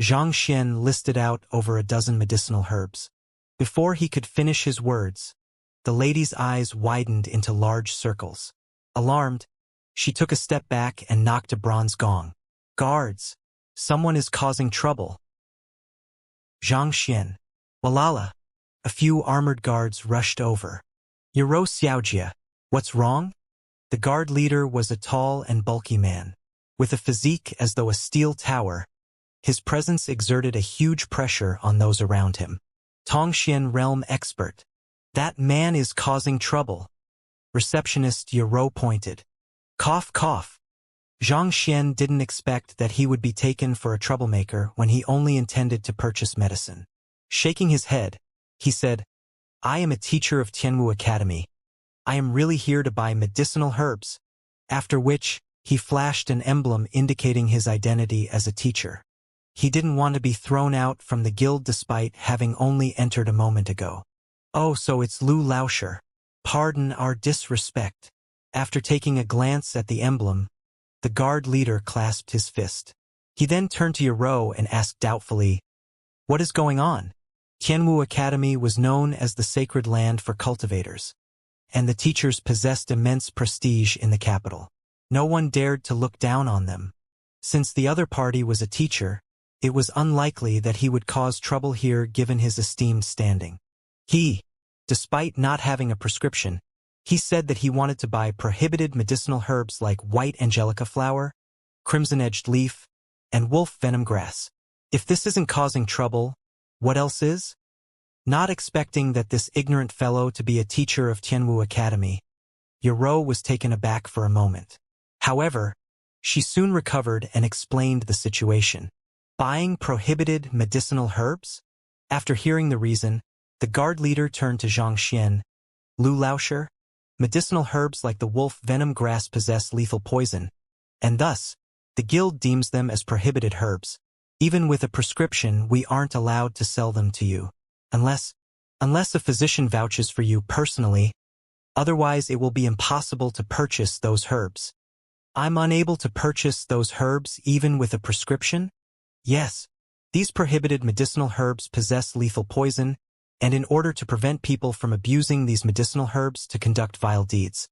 Zhang Xian listed out over a dozen medicinal herbs. Before he could finish his words, the lady's eyes widened into large circles. Alarmed, she took a step back and knocked a bronze gong. "Guards! Someone is causing trouble." Zhang Xian. "Walala!" A few armored guards rushed over. "Xiaoxia, what's wrong?" The guard leader was a tall and bulky man. With a physique as though a steel tower, his presence exerted a huge pressure on those around him. Tongxian realm expert. "That man is causing trouble." Receptionist Yaro pointed. Cough, cough. Zhang Xian didn't expect that he would be taken for a troublemaker when he only intended to purchase medicine. Shaking his head, he said, "I am a teacher of Tianwu Academy. I am really here to buy medicinal herbs." After which, he flashed an emblem indicating his identity as a teacher. He didn't want to be thrown out from the guild despite having only entered a moment ago. "Oh, so it's Lu Lauscher. Pardon our disrespect." After taking a glance at the emblem, the guard leader clasped his fist. He then turned to Yaro and asked doubtfully, "What is going on?" Tianwu Academy was known as the sacred land for cultivators, and the teachers possessed immense prestige in the capital. No one dared to look down on them. Since the other party was a teacher, it was unlikely that he would cause trouble here given his esteemed standing. Despite not having a prescription, he said that he wanted to buy prohibited medicinal herbs like white angelica flower, crimson-edged leaf, and wolf venom grass. If this isn't causing trouble, what else is? Not expecting that this ignorant fellow to be a teacher of Tianwu Academy, Yaro was taken aback for a moment. However, she soon recovered and explained the situation. Buying prohibited medicinal herbs? After hearing the reason, the guard leader turned to Zhang Xian. "Lu Lauscher, medicinal herbs like the wolf venom grass possess lethal poison, and thus, the guild deems them as prohibited herbs. Even with a prescription, we aren't allowed to sell them to you. Unless a physician vouches for you personally, otherwise it will be impossible to purchase those herbs." I'm unable to purchase those herbs even with a prescription? Yes. These prohibited medicinal herbs possess lethal poison, and in order to prevent people from abusing these medicinal herbs to conduct vile deeds,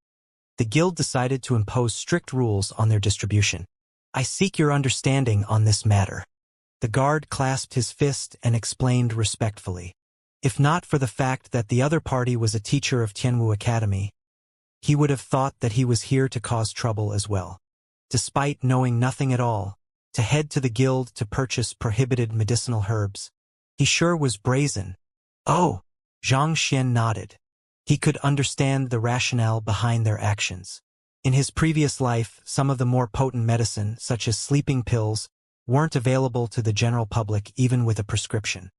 the guild decided to impose strict rules on their distribution. I seek your understanding on this matter. The guard clasped his fist and explained respectfully. If not for the fact that the other party was a teacher of Tianwu Academy, he would have thought that he was here to cause trouble as well. Despite knowing nothing at all, to head to the guild to purchase prohibited medicinal herbs. He sure was brazen. Oh, Xianxia nodded. He could understand the rationale behind their actions. In his previous life, some of the more potent medicine, such as sleeping pills, weren't available to the general public even with a prescription.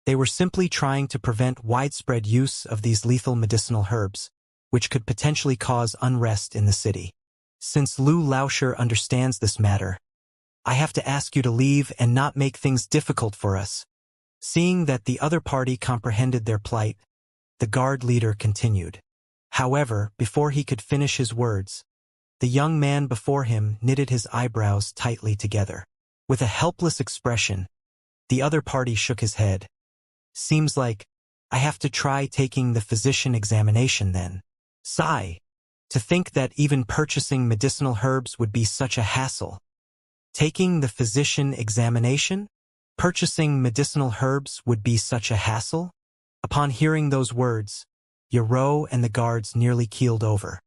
They were simply trying to prevent widespread use of these lethal medicinal herbs, which could potentially cause unrest in the city. Since Lu Laoshi understands this matter, I have to ask you to leave and not make things difficult for us. Seeing that the other party comprehended their plight, the guard leader continued. However, before he could finish his words, the young man before him knitted his eyebrows tightly together. With a helpless expression, the other party shook his head. Seems like I have to try taking the physician examination then. Sigh. To think that even purchasing medicinal herbs would be such a hassle. Taking the physician examination? Purchasing medicinal herbs would be such a hassle? Upon hearing those words, Yaro and the guards nearly keeled over.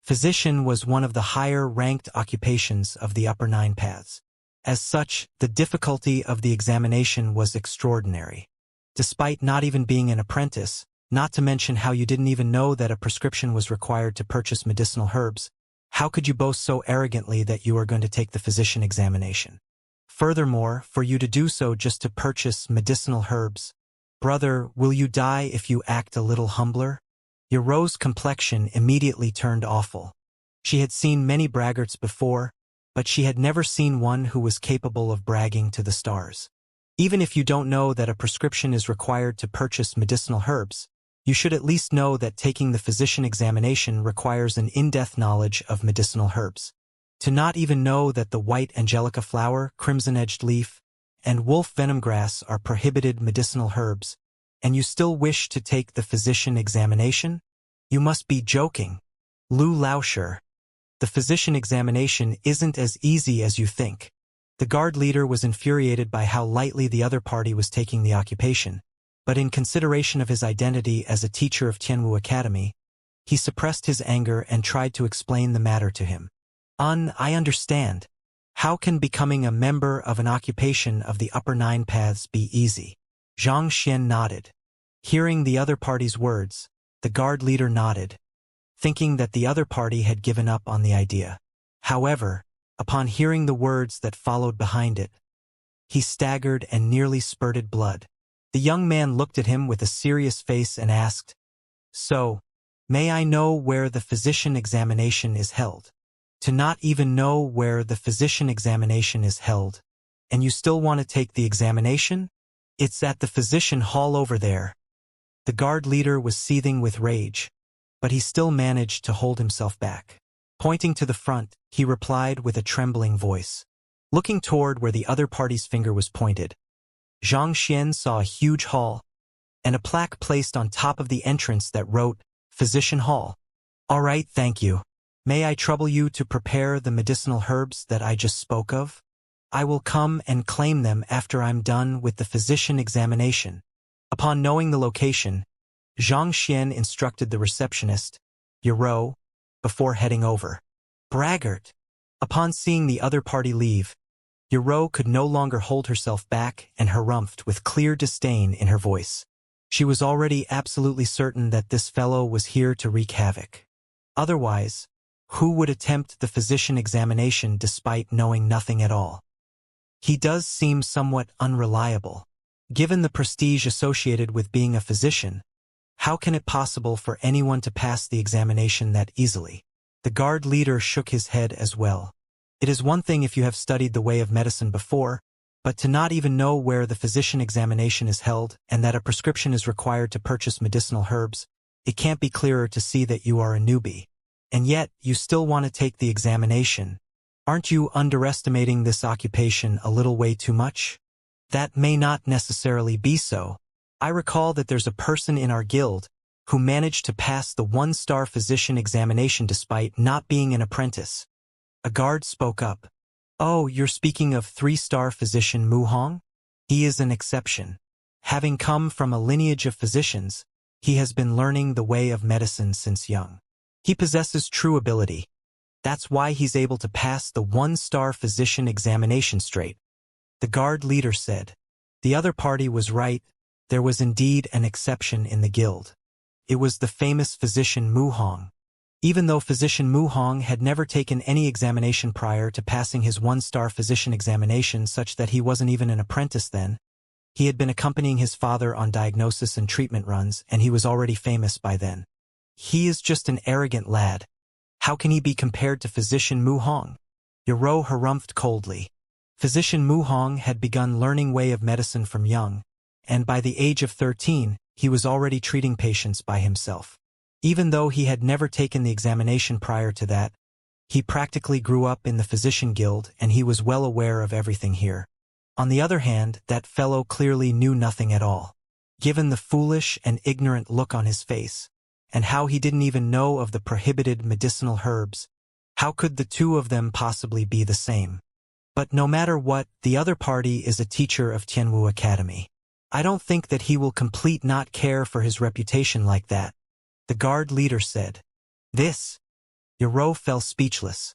Physician was one of the higher-ranked occupations of the upper 9 paths. As such, the difficulty of the examination was extraordinary. Despite not even being an apprentice, not to mention how you didn't even know that a prescription was required to purchase medicinal herbs, how could you boast so arrogantly that you are going to take the physician examination? Furthermore, for you to do so just to purchase medicinal herbs. Brother, will you die if you act a little humbler? Yaro's complexion immediately turned awful. She had seen many braggarts before, but she had never seen one who was capable of bragging to the stars. Even if you don't know that a prescription is required to purchase medicinal herbs, you should at least know that taking the physician examination requires an in-depth knowledge of medicinal herbs. To not even know that the white angelica flower, crimson-edged leaf, and wolf venom grass are prohibited medicinal herbs, and you still wish to take the physician examination? You must be joking. Lu Laoshi. The physician examination isn't as easy as you think. The guard leader was infuriated by how lightly the other party was taking the occupation, but in consideration of his identity as a teacher of Tianwu Academy, he suppressed his anger and tried to explain the matter to him. I understand. How can becoming a member of an occupation of the upper 9 paths be easy? Xianxia nodded. Hearing the other party's words, the guard leader nodded, thinking that the other party had given up on the idea. However, upon hearing the words that followed behind it, he staggered and nearly spurted blood. The young man looked at him with a serious face and asked, "So, may I know where the physician examination is held?" To not even know where the physician examination is held, and you still want to take the examination? It's at the physician hall over there. The guard leader was seething with rage, but he still managed to hold himself back. Pointing to the front, he replied with a trembling voice. Looking toward where the other party's finger was pointed, Xianxia saw a huge hall, and a plaque placed on top of the entrance that wrote, Physician Hall. All right, thank you. May I trouble you to prepare the medicinal herbs that I just spoke of? I will come and claim them after I'm done with the physician examination. Upon knowing the location, Xianxia instructed the receptionist, Yaro, before heading over. Braggart. Upon seeing the other party leave, Yaro could no longer hold herself back and harumphed with clear disdain in her voice. She was already absolutely certain that this fellow was here to wreak havoc. Otherwise, who would attempt the physician examination despite knowing nothing at all? He does seem somewhat unreliable. Given the prestige associated with being a physician, how can it possible for anyone to pass the examination that easily? The guard leader shook his head as well. It is one thing if you have studied the way of medicine before, but to not even know where the physician examination is held and that a prescription is required to purchase medicinal herbs, it can't be clearer to see that you are a newbie. And yet, you still want to take the examination. Aren't you underestimating this occupation a little way too much? That may not necessarily be so. I recall that there's a person in our guild who managed to pass the one-star physician examination despite not being an apprentice. A guard spoke up. Oh, you're speaking of 3-star physician Mu Hong? He is an exception. Having come from a lineage of physicians, he has been learning the way of medicine since young. He possesses true ability. That's why he's able to pass the one-star physician examination straight. The guard leader said. The other party was right. There was indeed an exception in the guild. It was the famous physician Mu Hong. Even though physician Mu Hong had never taken any examination prior to passing his one-star physician examination such that he wasn't even an apprentice then, he had been accompanying his father on diagnosis and treatment runs, and he was already famous by then. He is just an arrogant lad. How can he be compared to physician Mu Hong? Yoro harumphed coldly. Physician Mu Hong had begun learning way of medicine from young, and by the age of 13, he was already treating patients by himself. Even though he had never taken the examination prior to that, he practically grew up in the physician guild and he was well aware of everything here. On the other hand, that fellow clearly knew nothing at all. Given the foolish and ignorant look on his face, and how he didn't even know of the prohibited medicinal herbs, how could the two of them possibly be the same? But no matter what, the other party is a teacher of Tianwu Academy. I don't think that he will complete not care for his reputation like that. The guard leader said. This. Yoro fell speechless.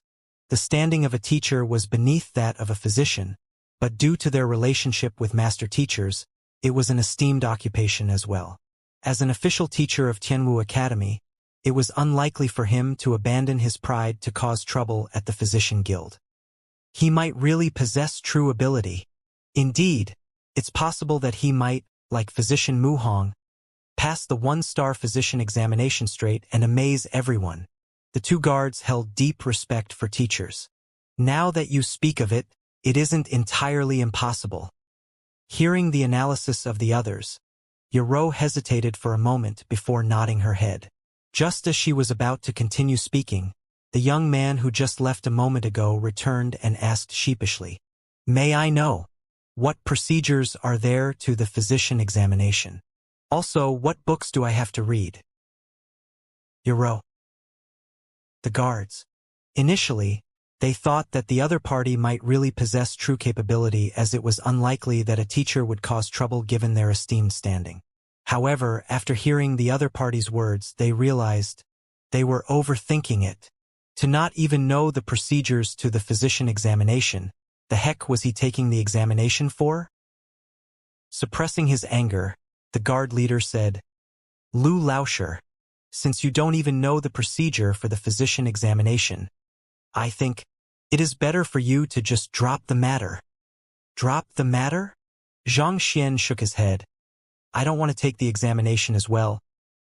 The standing of a teacher was beneath that of a physician, but due to their relationship with master teachers, it was an esteemed occupation as well. As an official teacher of Tianwu Academy, it was unlikely for him to abandon his pride to cause trouble at the physician guild. He might really possess true ability. Indeed, it's possible that he might, like physician Mu Hong, pass the one-star physician examination straight and amaze everyone. The two guards held deep respect for teachers. Now that you speak of it, it isn't entirely impossible. Hearing the analysis of the others, Yoro hesitated for a moment before nodding her head. Just as she was about to continue speaking, the young man who just left a moment ago returned and asked sheepishly, May I know, what procedures are there to the physician examination? Also, what books do I have to read? Yoro. The guards. Initially, they thought that the other party might really possess true capability as it was unlikely that a teacher would cause trouble given their esteemed standing. However, after hearing the other party's words, they realized they were overthinking it. To not even know the procedures to the physician examination, the heck was he taking the examination for? Suppressing his anger, the guard leader said, Lu Lauscher, since you don't even know the procedure for the physician examination, I think it is better for you to just drop the matter. Drop the matter? Xianxia shook his head. I don't want to take the examination as well,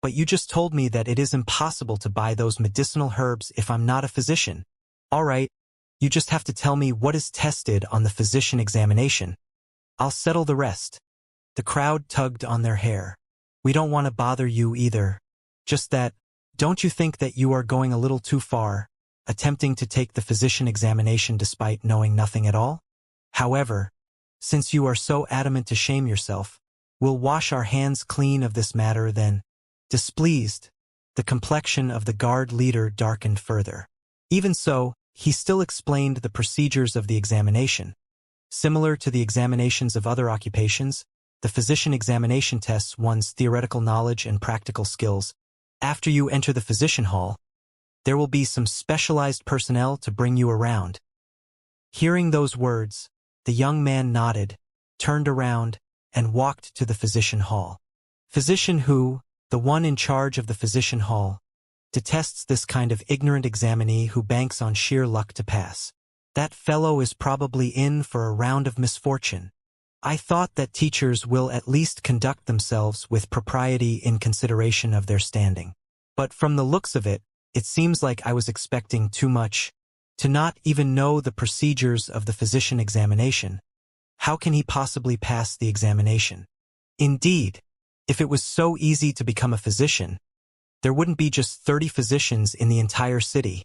but you just told me that it is impossible to buy those medicinal herbs if I'm not a physician. All right, you just have to tell me what is tested on the physician examination. I'll settle the rest. The crowd tugged on their hair. We don't want to bother you either. Just that, don't you think that you are going a little too far, attempting to take the physician examination despite knowing nothing at all? However, since you are so adamant to shame yourself, we'll wash our hands clean of this matter then. Displeased, the complexion of the guard leader darkened further. Even so, he still explained the procedures of the examination. Similar to the examinations of other occupations, the physician examination tests one's theoretical knowledge and practical skills. After you enter the physician hall, there will be some specialized personnel to bring you around. Hearing those words, the young man nodded, turned around, and walked to the physician hall. Physician who, the one in charge of the physician hall, detests this kind of ignorant examinee who banks on sheer luck to pass. That fellow is probably in for a round of misfortune. I thought that teachers will at least conduct themselves with propriety in consideration of their standing. But from the looks of it, it seems like I was expecting too much. To not even know the procedures of the physician examination. How can he possibly pass the examination? Indeed, if it was so easy to become a physician, there wouldn't be just 30 physicians in the entire city.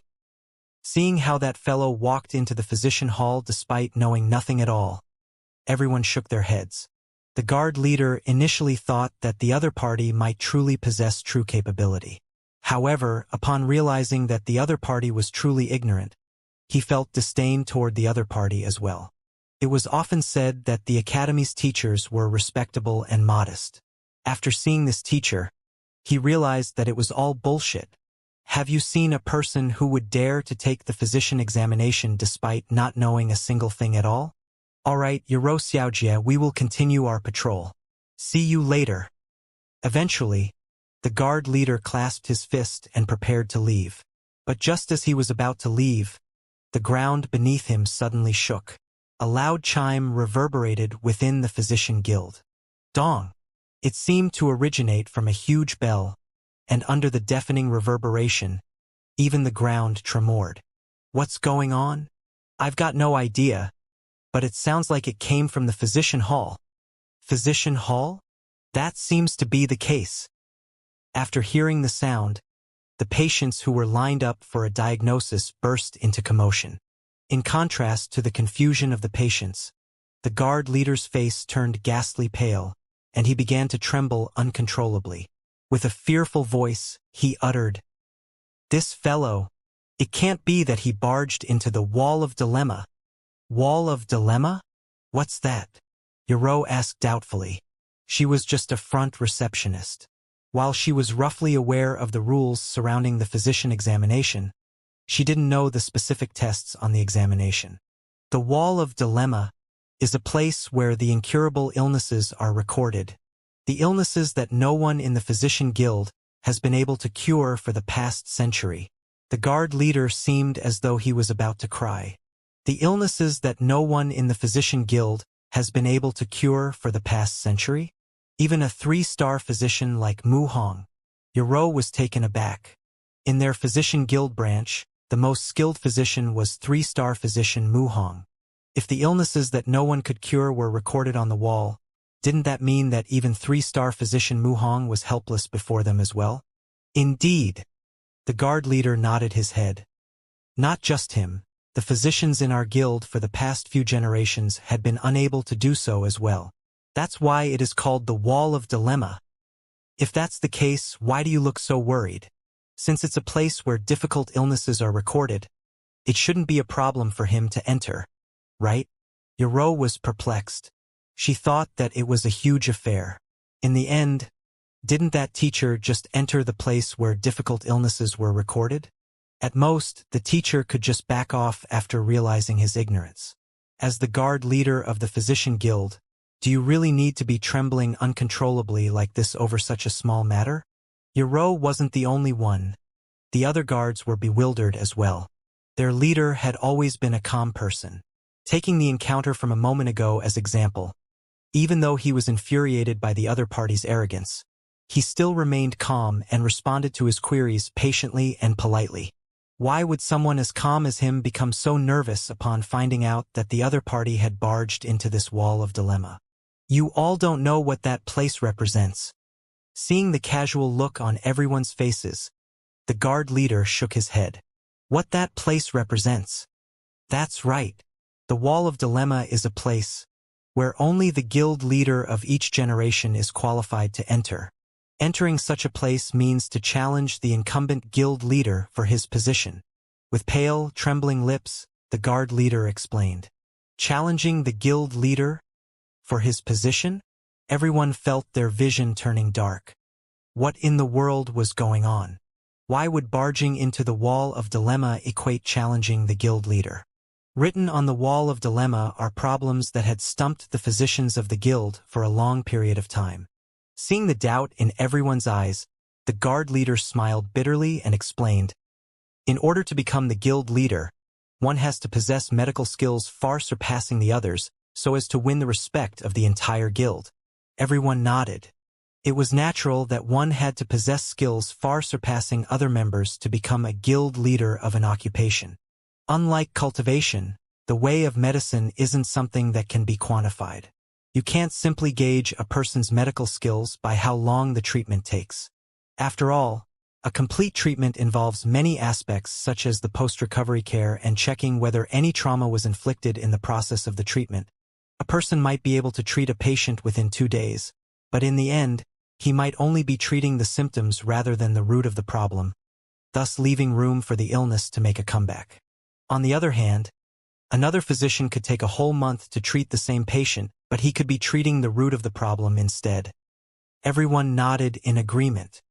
Seeing how that fellow walked into the physician hall despite knowing nothing at all, everyone shook their heads. The guard leader initially thought that the other party might truly possess true capability. However, upon realizing that the other party was truly ignorant, he felt disdain toward the other party as well. It was often said that the academy's teachers were respectable and modest. After seeing this teacher, he realized that it was all bullshit. Have you seen a person who would dare to take the physician examination despite not knowing a single thing at all? Alright, Xianxia, we will continue our patrol. See you later. Eventually, the guard leader clasped his fist and prepared to leave. But just as he was about to leave, the ground beneath him suddenly shook. A loud chime reverberated within the physician guild. Dong! It seemed to originate from a huge bell, and under the deafening reverberation, even the ground tremored. What's going on? I've got no idea, but it sounds like it came from the physician hall. Physician hall? That seems to be the case. After hearing the sound, the patients who were lined up for a diagnosis burst into commotion. In contrast to the confusion of the patients, the guard leader's face turned ghastly pale, and he began to tremble uncontrollably. With a fearful voice, he uttered, "This fellow, it can't be that he barged into the Wall of Dilemma." Wall of Dilemma? What's that? Yoro asked doubtfully. She was just a front receptionist. While she was roughly aware of the rules surrounding the physician examination, she didn't know the specific tests on the examination. The Wall of Dilemma is a place where the incurable illnesses are recorded. The illnesses that no one in the physician guild has been able to cure for the past century. The guard leader seemed as though he was about to cry. The illnesses that no one in the physician guild has been able to cure for the past century? Even a 3-star physician like Mu Hong. Yoro was taken aback. In their physician guild branch, the most skilled physician was 3-star physician Mu Hong. If the illnesses that no one could cure were recorded on the wall, didn't that mean that even 3-star physician Mu Hong was helpless before them as well? Indeed. The guard leader nodded his head. Not just him, the physicians in our guild for the past few generations had been unable to do so as well. That's why it is called the Wall of Dilemma. If that's the case, why do you look so worried? Since it's a place where difficult illnesses are recorded, it shouldn't be a problem for him to enter, right? Yoro was perplexed. She thought that it was a huge affair. In the end, didn't that teacher just enter the place where difficult illnesses were recorded? At most, the teacher could just back off after realizing his ignorance. As the guard leader of the physician guild, do you really need to be trembling uncontrollably like this over such a small matter? Yoro wasn't the only one. The other guards were bewildered as well. Their leader had always been a calm person. Taking the encounter from a moment ago as example, even though he was infuriated by the other party's arrogance, he still remained calm and responded to his queries patiently and politely. Why would someone as calm as him become so nervous upon finding out that the other party had barged into this wall of dilemma? You all don't know what that place represents. Seeing the casual look on everyone's faces, the guard leader shook his head. What that place represents? That's right. The Wall of Dilemma is a place where only the guild leader of each generation is qualified to enter. Entering such a place means to challenge the incumbent guild leader for his position. With pale, trembling lips, the guard leader explained. Challenging the guild leader for his position? Everyone felt their vision turning dark. What in the world was going on? Why would barging into the Wall of Dilemma equate challenging the guild leader? Written on the Wall of Dilemma are problems that had stumped the physicians of the guild for a long period of time. Seeing the doubt in everyone's eyes, the guard leader smiled bitterly and explained, in order to become the guild leader, one has to possess medical skills far surpassing the others so as to win the respect of the entire guild. Everyone nodded. It was natural that one had to possess skills far surpassing other members to become a guild leader of an occupation. Unlike cultivation, the way of medicine isn't something that can be quantified. You can't simply gauge a person's medical skills by how long the treatment takes. After all, A complete treatment involves many aspects such as the post-recovery care and checking whether any trauma was inflicted in the process of the treatment. A person might be able to treat a patient within 2 days, but in the end, he might only be treating the symptoms rather than the root of the problem, thus leaving room for the illness to make a comeback. On the other hand, another physician could take a whole month to treat the same patient, but he could be treating the root of the problem instead. Everyone nodded in agreement.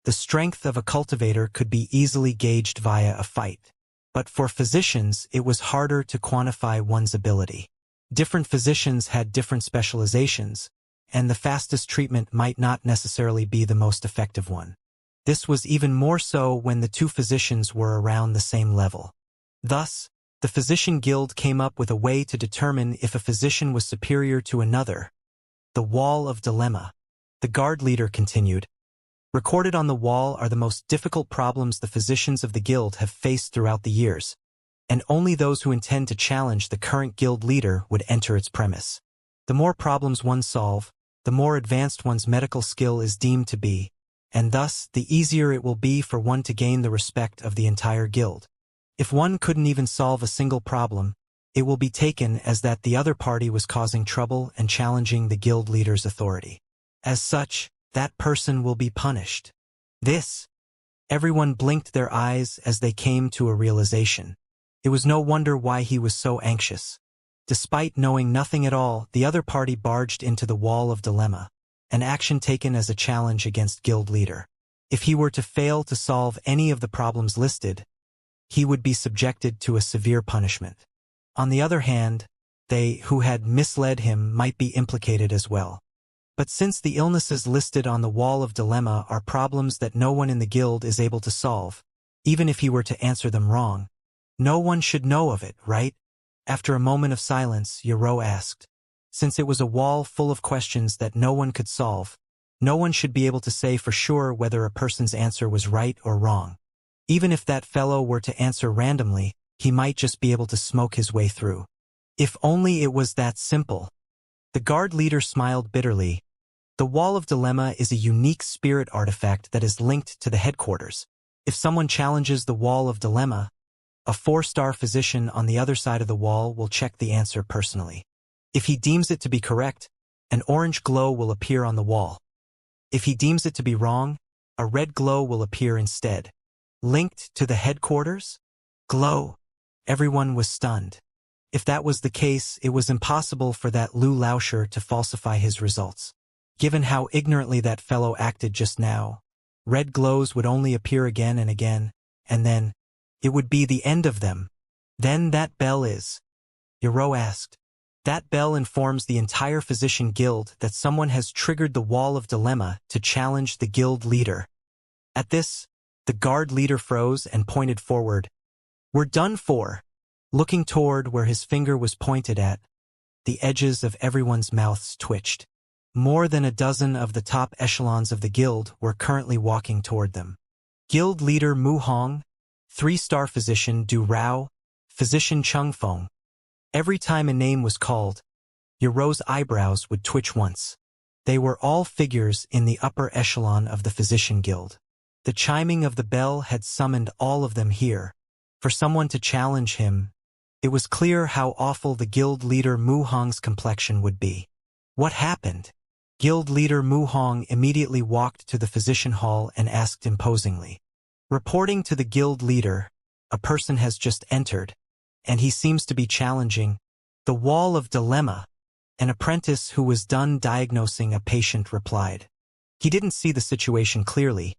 The strength of a cultivator could be easily gauged via a fight. But for physicians, it was harder to quantify one's ability. Different physicians had different specializations, and the fastest treatment might not necessarily be the most effective one. This was even more so when the two physicians were around the same level. Thus, the physician guild came up with a way to determine if a physician was superior to another. The wall of dilemma. The guard leader continued. Recorded on the wall are the most difficult problems the physicians of the guild have faced throughout the years, and only those who intend to challenge the current guild leader would enter its premise. The more problems one solve, the more advanced one's medical skill is deemed to be, and thus the easier it will be for one to gain the respect of the entire guild. If one couldn't even solve a single problem, it will be taken as that the other party was causing trouble and challenging the guild leader's authority. As such, that person will be punished. Everyone blinked their eyes as they came to a realization. It was no wonder why he was so anxious. Despite knowing nothing at all, the other party barged into the wall of dilemma, an action taken as a challenge against guild leader. If he were to fail to solve any of the problems listed, he would be subjected to a severe punishment. On the other hand, they who had misled him might be implicated as well. But since the illnesses listed on the wall of dilemma are problems that no one in the guild is able to solve, even if he were to answer them wrong, no one should know of it, right? After a moment of silence, Yaro asked. Since it was a wall full of questions that no one could solve, no one should be able to say for sure whether a person's answer was right or wrong. Even if that fellow were to answer randomly, he might just be able to smoke his way through. If only it was that simple. The guard leader smiled bitterly. The Wall of Dilemma is a unique spirit artifact that is linked to the headquarters. If someone challenges the Wall of Dilemma, a 4-star physician on the other side of the wall will check the answer personally. If he deems it to be correct, an orange glow will appear on the wall. If he deems it to be wrong, a red glow will appear instead. Linked to the headquarters? Glow. Everyone was stunned. If that was the case, it was impossible for that Lou Lauscher to falsify his results. Given how ignorantly that fellow acted just now, red glows would only appear again, and then, it would be the end of them. Then that bell is? Yaro asked. That bell informs the entire physician guild that someone has triggered the Wall of Dilemma to challenge the guild leader. At this, the guard leader froze and pointed forward. We're done for. Looking toward where his finger was pointed at, the edges of everyone's mouths twitched. More than a dozen of the top echelons of the guild were currently walking toward them. Guild leader Mu Hong, 3-star physician Du Rao, physician Chung Feng. Every time a name was called, Yaro's eyebrows would twitch once. They were all figures in the upper echelon of the physician guild. The chiming of the bell had summoned all of them here. For someone to challenge him, it was clear how awful the guild leader Mu Hong's complexion would be. What happened? Guild leader Mu Hong immediately walked to the physician hall and asked imposingly. Reporting to the guild leader, a person has just entered, and he seems to be challenging the Wall of Dilemma. An apprentice who was done diagnosing a patient replied. He didn't see the situation clearly,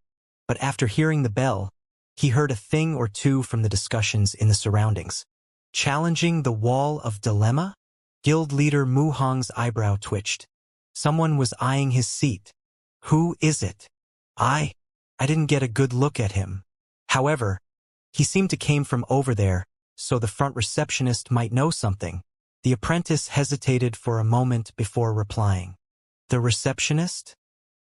but after hearing the bell, he heard a thing or two from the discussions in the surroundings. Challenging the Wall of Dilemma? Guild leader Mu Hong's eyebrow twitched. Someone was eyeing his seat. Who is it? I didn't get a good look at him. However, he seemed to came from over there, so the front receptionist might know something. The apprentice hesitated for a moment before replying. The receptionist?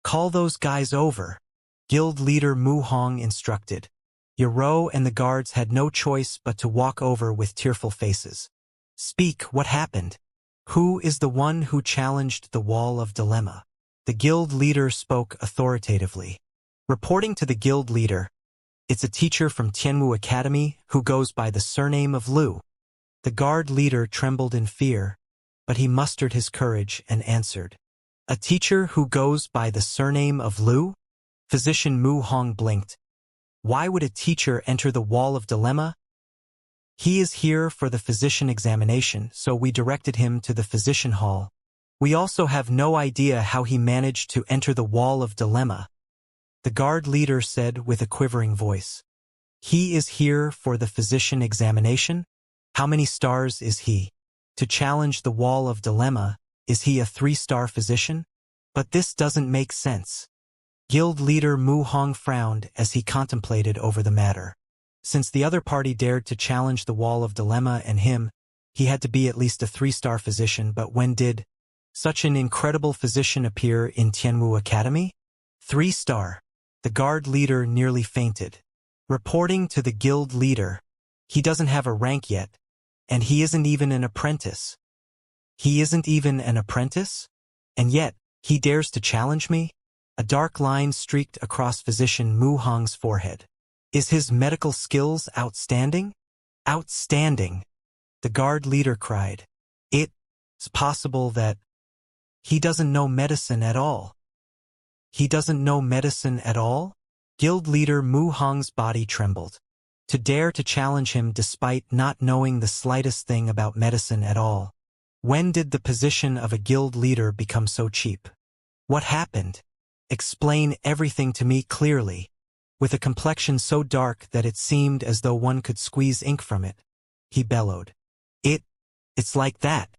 Call those guys over. Guild leader Mu Hong instructed. Yaro and the guards had no choice but to walk over with tearful faces. Speak, what happened? Who is the one who challenged the Wall of Dilemma? The guild leader spoke authoritatively. Reporting to the guild leader, It's a teacher from Tianwu Academy who goes by the surname of Lu. The guard leader trembled in fear, but he mustered his courage and answered. A teacher who goes by the surname of Lu? Physician Mu Hong blinked. Why would a teacher enter the wall of dilemma? He is here for the physician examination, so we directed him to the physician hall. We also have no idea how he managed to enter the wall of dilemma, the guard leader said with a quivering voice. He is here for the physician examination? How many stars is he? To challenge the wall of dilemma, is he a 3-star physician? But this doesn't make sense. Guild leader Mu Hong frowned as he contemplated over the matter. Since the other party dared to challenge the wall of dilemma and him, he had to be at least a 3-star physician, but when did such an incredible physician appear in Tianwu Academy? 3-star. The guard leader nearly fainted. Reporting to the guild leader, he doesn't have a rank yet, and he isn't even an apprentice. He isn't even an apprentice? And yet, he dares to challenge me? A dark line streaked across physician Mu Hong's forehead. Is his medical skills outstanding? Outstanding, the guard leader cried. It's possible that he doesn't know medicine at all. He doesn't know medicine at all? Guild leader Mu Hong's body trembled. To dare to challenge him despite not knowing the slightest thing about medicine at all. When did the position of a guild leader become so cheap? What happened? Explain everything to me clearly. With a complexion so dark that it seemed as though one could squeeze ink from it, he bellowed. It's like that.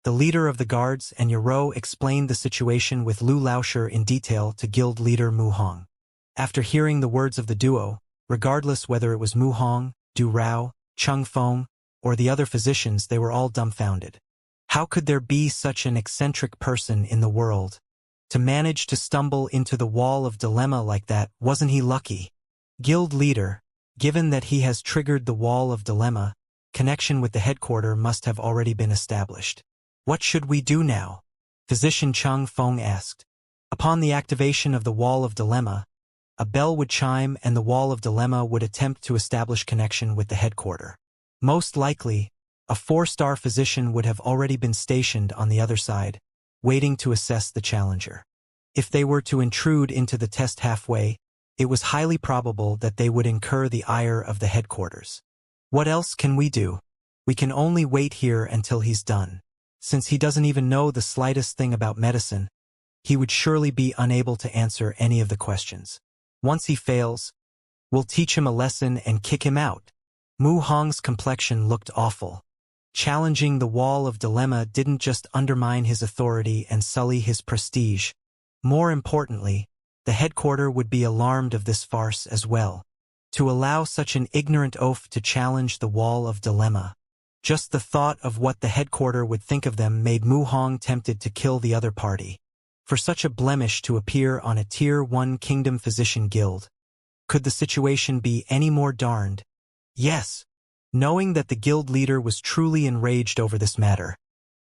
The leader of the guards and Yaro explained the situation with Lu Laosher in detail to guild leader Mu Hong. After hearing the words of the duo, regardless whether it was Mu Hong, Du Rao, Chung Feng, or the other physicians, they were all dumbfounded. How could there be such an eccentric person in the world? To manage to stumble into the wall of dilemma like that, wasn't he lucky? Guild leader, given that he has triggered the wall of dilemma, connection with the headquarters must have already been established. What should we do now? Physician Chung Feng asked. Upon the activation of the wall of dilemma, a bell would chime and the wall of dilemma would attempt to establish connection with the headquarters. Most likely, a 4-star physician would have already been stationed on the other side, waiting to assess the challenger. If they were to intrude into the test halfway, it was highly probable that they would incur the ire of the headquarters. What else can we do? We can only wait here until he's done. Since he doesn't even know the slightest thing about medicine, he would surely be unable to answer any of the questions. Once he fails, we'll teach him a lesson and kick him out. Mu Hong's complexion looked awful. Challenging the wall of dilemma didn't just undermine his authority and sully his prestige. More importantly, the headquarters would be alarmed of this farce as well. To allow such an ignorant oaf to challenge the wall of dilemma. Just the thought of what the headquarters would think of them made Mu Hong tempted to kill the other party. For such a blemish to appear on a Tier 1 Kingdom Physician Guild. Could the situation be any more darned? Yes. Knowing that the guild leader was truly enraged over this matter,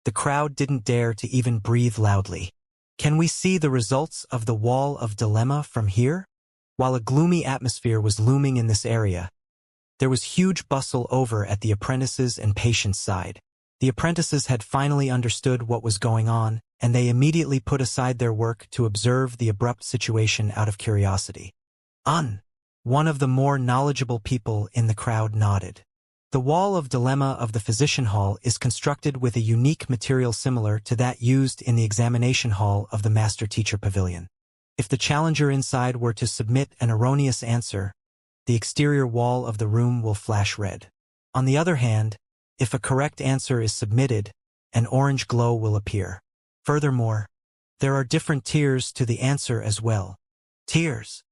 the crowd didn't dare to even breathe loudly. Can we see the results of the wall of dilemma from here? While a gloomy atmosphere was looming in this area, there was huge bustle over at the apprentices and patients' side. The apprentices had finally understood what was going on, and they immediately put aside their work to observe the abrupt situation out of curiosity. One of the more knowledgeable people in the crowd nodded. The wall of dilemma of the physician hall is constructed with a unique material similar to that used in the examination hall of the master teacher pavilion. If the challenger inside were to submit an erroneous answer, the exterior wall of the room will flash red. On the other hand, if a correct answer is submitted, an orange glow will appear. Furthermore, there are different tiers to the answer as well. Tiers.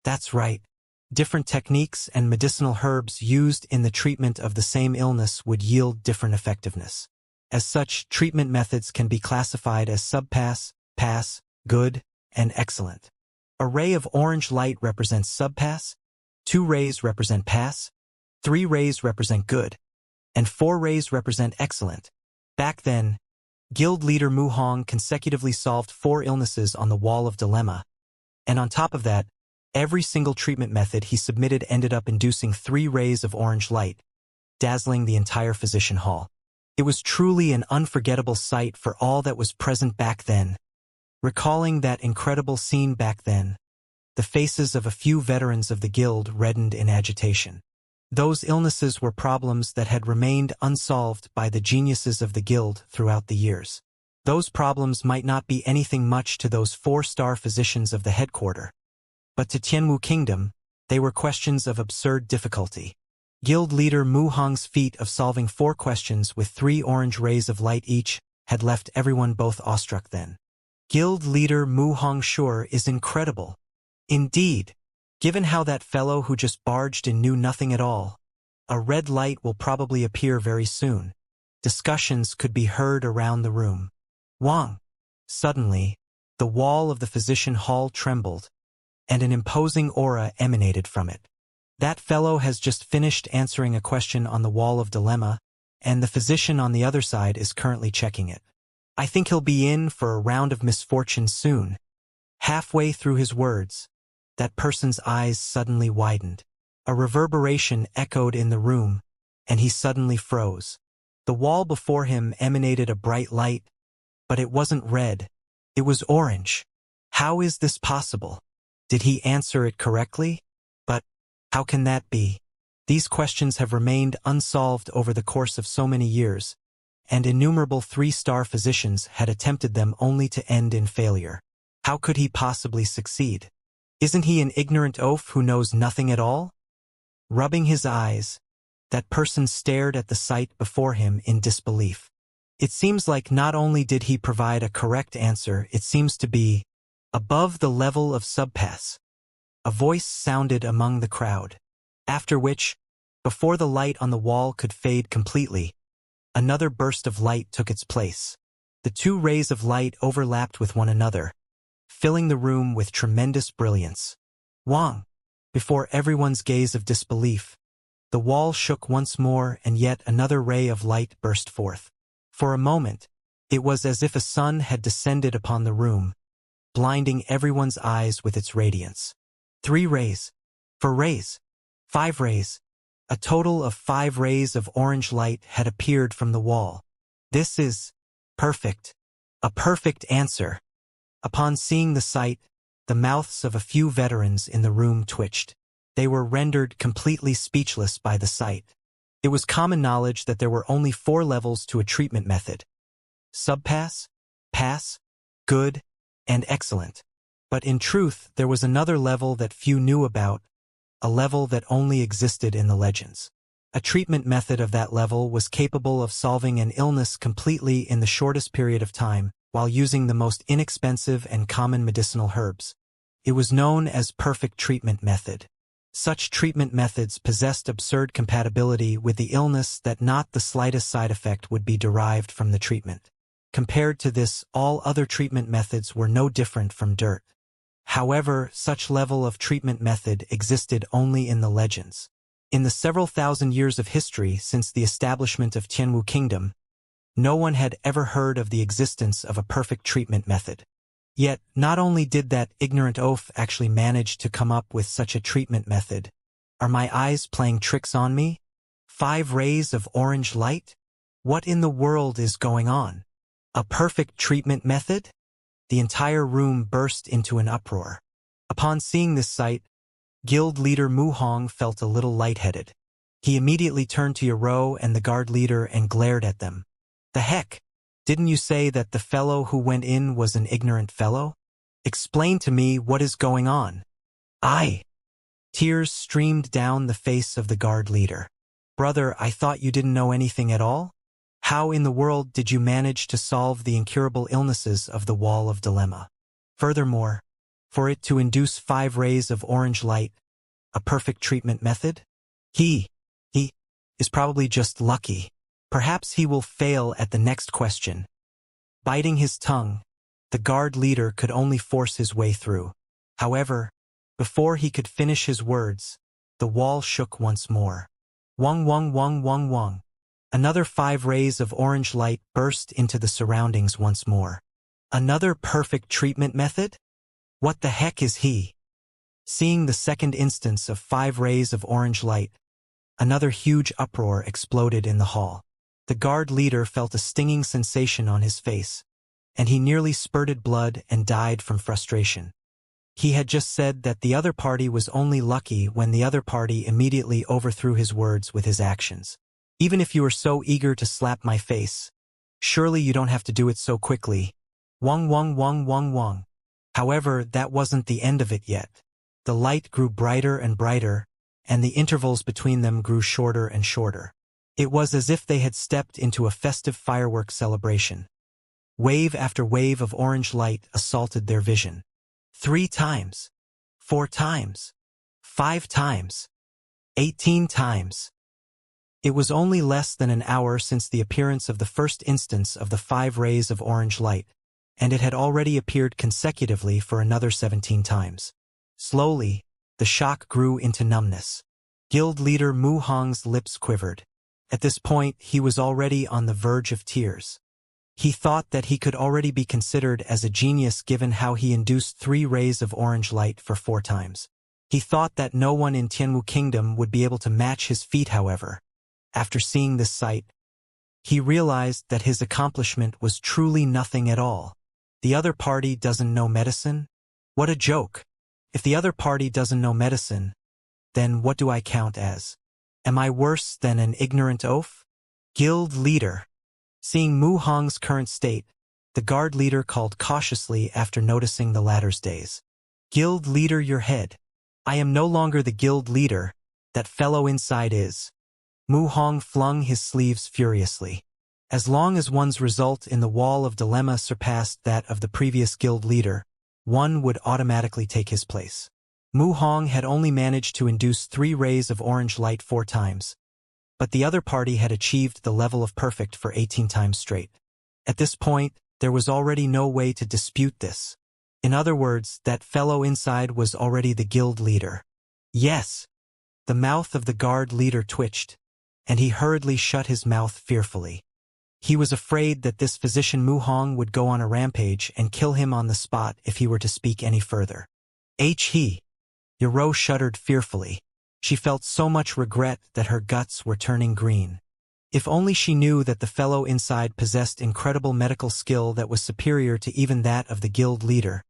That's right. Different techniques and medicinal herbs used in the treatment of the same illness would yield different effectiveness. As such, treatment methods can be classified as subpass, pass, good, and excellent. A ray of orange light represents subpass, 2 rays represent pass, 3 rays represent good, and 4 rays represent excellent. Back then, guild leader Mu Hong consecutively solved 4 illnesses on the wall of dilemma, and on top of that, Every single treatment method he submitted ended up inducing 3 rays of orange light, dazzling the entire physician hall. It was truly an unforgettable sight for all that was present back then. Recalling that incredible scene back then, the faces of a few veterans of the guild reddened in agitation. Those illnesses were problems that had remained unsolved by the geniuses of the guild throughout the years. Those problems might not be anything much to those 4-star physicians of the headquarter, but to Tianwu Kingdom, they were questions of absurd difficulty. Guild leader Mu Hong's feat of solving 4 questions with 3 orange rays of light each had left everyone both awestruck then. Guild leader Mu Hong sure is incredible. Indeed, given how that fellow who just barged in knew nothing at all. A red light will probably appear very soon. Discussions could be heard around the room. Wang. Suddenly, the wall of the physician hall trembled, and an imposing aura emanated from it. That fellow has just finished answering a question on the wall of dilemma, and the physician on the other side is currently checking it. I think he'll be in for a round of misfortune soon. Halfway through his words, that person's eyes suddenly widened. A reverberation echoed in the room, and he suddenly froze. The wall before him emanated a bright light, but it wasn't red. It was orange. How is this possible? Did he answer it correctly? But how can that be? These questions have remained unsolved over the course of so many years, and innumerable 3-star physicians had attempted them only to end in failure. How could he possibly succeed? Isn't he an ignorant oaf who knows nothing at all? Rubbing his eyes, that person stared at the sight before him in disbelief. It seems like not only did he provide a correct answer, it seems to be above the level of subpass. A voice sounded among the crowd. After which, before the light on the wall could fade completely, another burst of light took its place. The 2 rays of light overlapped with one another, filling the room with tremendous brilliance. Wang! Before everyone's gaze of disbelief, the wall shook once more and yet another ray of light burst forth. For a moment, it was as if a sun had descended upon the room, blinding everyone's eyes with its radiance. 3 rays. 4 rays. 5 rays. A total of 5 rays of orange light had appeared from the wall. This is perfect. A perfect answer. Upon seeing the sight, the mouths of a few veterans in the room twitched. They were rendered completely speechless by the sight. It was common knowledge that there were only 4 levels to a treatment method: subpass, pass, good, and excellent. But in truth, there was another level that few knew about, a level that only existed in the legends. A treatment method of that level was capable of solving an illness completely in the shortest period of time, while using the most inexpensive and common medicinal herbs. It was known as perfect treatment method. Such treatment methods possessed absurd compatibility with the illness that not the slightest side effect would be derived from the treatment. Compared to this, all other treatment methods were no different from dirt. However, such level of treatment method existed only in the legends. In the several thousand years of history since the establishment of Tianwu Kingdom, no one had ever heard of the existence of a perfect treatment method. Yet, not only did that ignorant oaf actually manage to come up with such a treatment method. Are my eyes playing tricks on me? 5 rays of orange light? What in the world is going on? A perfect treatment method? The entire room burst into an uproar. Upon seeing this sight, guild leader Mu Hong felt a little lightheaded. He immediately turned to Yaro and the guard leader and glared at them. The heck? Didn't you say that the fellow who went in was an ignorant fellow? Explain to me what is going on. Tears streamed down the face of the guard leader. Brother, I thought you didn't know anything at all? How in the world did you manage to solve the incurable illnesses of the Wall of Dilemma? Furthermore, for it to induce 5 rays of orange light, a perfect treatment method? He is probably just lucky. Perhaps he will fail at the next question. Biting his tongue, the guard leader could only force his way through. However, before he could finish his words, the wall shook once more. Wong wong wong wong wong. Another 5 rays of orange light burst into the surroundings once more. Another perfect treatment method? What the heck is he? Seeing the second instance of 5 rays of orange light, another huge uproar exploded in the hall. The guard leader felt a stinging sensation on his face, and he nearly spurted blood and died from frustration. He had just said that the other party was only lucky when the other party immediately overthrew his words with his actions. Even if you were so eager to slap my face, surely you don't have to do it so quickly. Wong wong wong wong wong. However, that wasn't the end of it yet. The light grew brighter and brighter, and the intervals between them grew shorter and shorter. It was as if they had stepped into a festive firework celebration. Wave after wave of orange light assaulted their vision. 3 times, 4 times, 5 times, 18 times. It was only less than an hour since the appearance of the first instance of the 5 rays of orange light, and it had already appeared consecutively for another 17 times. Slowly, the shock grew into numbness. Guild leader Mu Hong's lips quivered. At this point, he was already on the verge of tears. He thought that he could already be considered as a genius given how he induced 3 rays of orange light for 4 times. He thought that no one in Tianwu Kingdom would be able to match his feat, however. After seeing this sight, he realized that his accomplishment was truly nothing at all. The other party doesn't know medicine? What a joke! If the other party doesn't know medicine, then what do I count as? Am I worse than an ignorant oaf? Guild leader. Seeing Mu Hong's current state, the guard leader called cautiously after noticing the latter's daze. Guild leader, your head. I am no longer the guild leader, that fellow inside is. Mu Hong flung his sleeves furiously. As long as one's result in the wall of dilemma surpassed that of the previous guild leader, one would automatically take his place. Mu Hong had only managed to induce 3 rays of orange light 4 times, but the other party had achieved the level of perfect for 18 times straight. At this point, there was already no way to dispute this. In other words, that fellow inside was already the guild leader. Yes! The mouth of the guard leader twitched, and he hurriedly shut his mouth fearfully. He was afraid that this physician Mu Hong would go on a rampage and kill him on the spot if he were to speak any further. He. Yoro shuddered fearfully. She felt so much regret that her guts were turning green. If only she knew that the fellow inside possessed incredible medical skill that was superior to even that of the guild leader,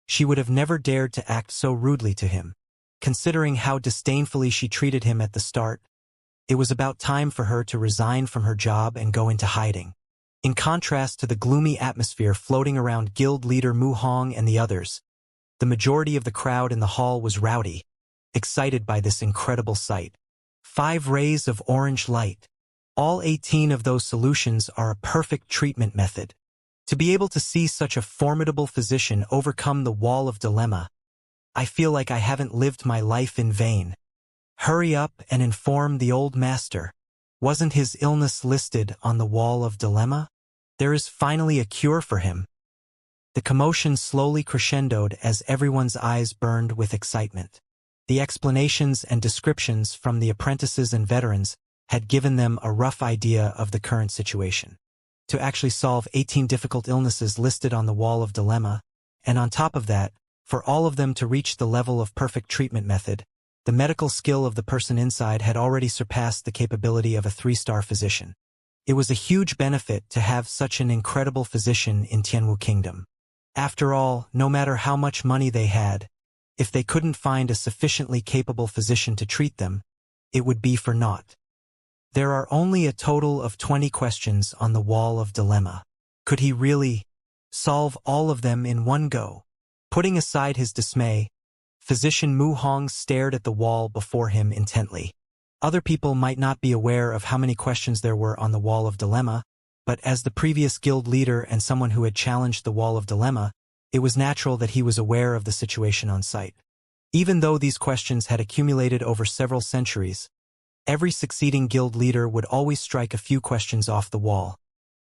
she would have never dared to act so rudely to him. Considering how disdainfully she treated him at the start, it was about time for her to resign from her job and go into hiding. In contrast to the gloomy atmosphere floating around guild leader Mu Hong and the others, the majority of the crowd in the hall was rowdy, excited by this incredible sight. 5 rays of orange light. All 18 of those solutions are a perfect treatment method. To be able to see such a formidable physician overcome the wall of dilemma, I feel like I haven't lived my life in vain. Hurry up and inform the old master. Wasn't his illness listed on the wall of dilemma? There is finally a cure for him. The commotion slowly crescendoed as everyone's eyes burned with excitement. The explanations and descriptions from the apprentices and veterans had given them a rough idea of the current situation. To actually solve 18 difficult illnesses listed on the wall of dilemma, and on top of that, for all of them to reach the level of perfect treatment method, the medical skill of the person inside had already surpassed the capability of a 3-star physician. It was a huge benefit to have such an incredible physician in Tianwu Kingdom. After all, no matter how much money they had, if they couldn't find a sufficiently capable physician to treat them, it would be for naught. There are only a total of 20 questions on the wall of dilemma. Could he really solve all of them in one go? Putting aside his dismay, Physician Mu Hong stared at the wall before him intently. Other people might not be aware of how many questions there were on the wall of dilemma, but as the previous guild leader and someone who had challenged the wall of dilemma, it was natural that he was aware of the situation on site. Even though these questions had accumulated over several centuries, every succeeding guild leader would always strike a few questions off the wall,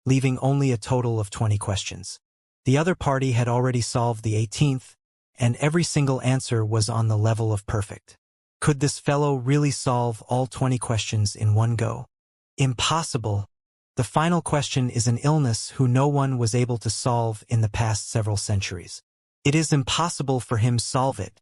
leaving only a total of 20 questions. The other party had already solved the 18th, and every single answer was on the level of perfect. Could this fellow really solve all 20 questions in one go? Impossible. The final question is an illness who no one was able to solve in the past several centuries. It is impossible for him to solve it.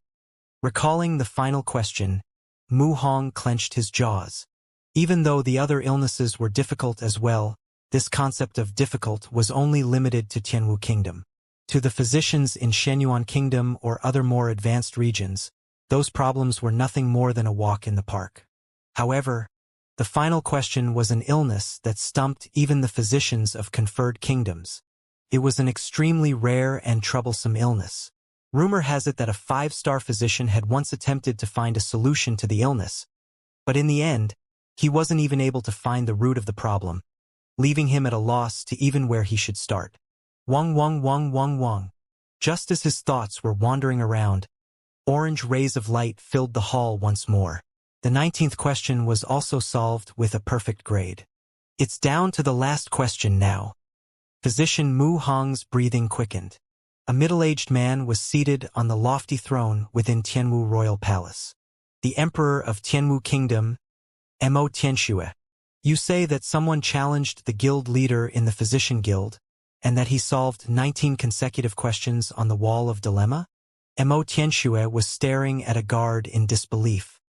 Recalling the final question, Mu Hong clenched his jaws. Even though the other illnesses were difficult as well, this concept of difficult was only limited to Tianwu Kingdom. To the physicians in Shenyuan Kingdom or other more advanced regions, those problems were nothing more than a walk in the park. However, the final question was an illness that stumped even the physicians of conferred kingdoms. It was an extremely rare and troublesome illness. Rumor has it that a 5-star physician had once attempted to find a solution to the illness, but in the end, he wasn't even able to find the root of the problem, leaving him at a loss to even where he should start. Wong. Just as his thoughts were wandering around, orange rays of light filled the hall once more. The 19th question was also solved with a perfect grade. It's down to the last question now. Physician Mu Hong's breathing quickened. A middle-aged man was seated on the lofty throne within Tianwu Royal Palace. The Emperor of Tianwu Kingdom, Mo Tianxue. You say that someone challenged the guild leader in the Physician Guild, and that he solved 19 consecutive questions on the Wall of Dilemma? Mo Tianxue was staring at a guard in disbelief.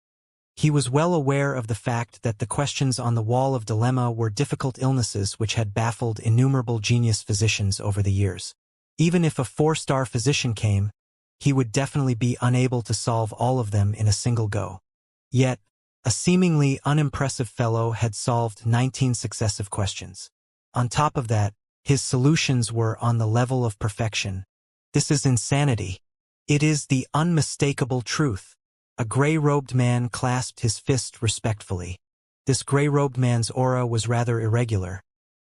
He was well aware of the fact that the questions on the Wall of Dilemma were difficult illnesses which had baffled innumerable genius physicians over the years. Even if a 4-star physician came, he would definitely be unable to solve all of them in a single go. Yet, a seemingly unimpressive fellow had solved 19 successive questions. On top of that, his solutions were on the level of perfection. This is insanity. It is the unmistakable truth. A gray-robed man clasped his fist respectfully. This gray-robed man's aura was rather irregular,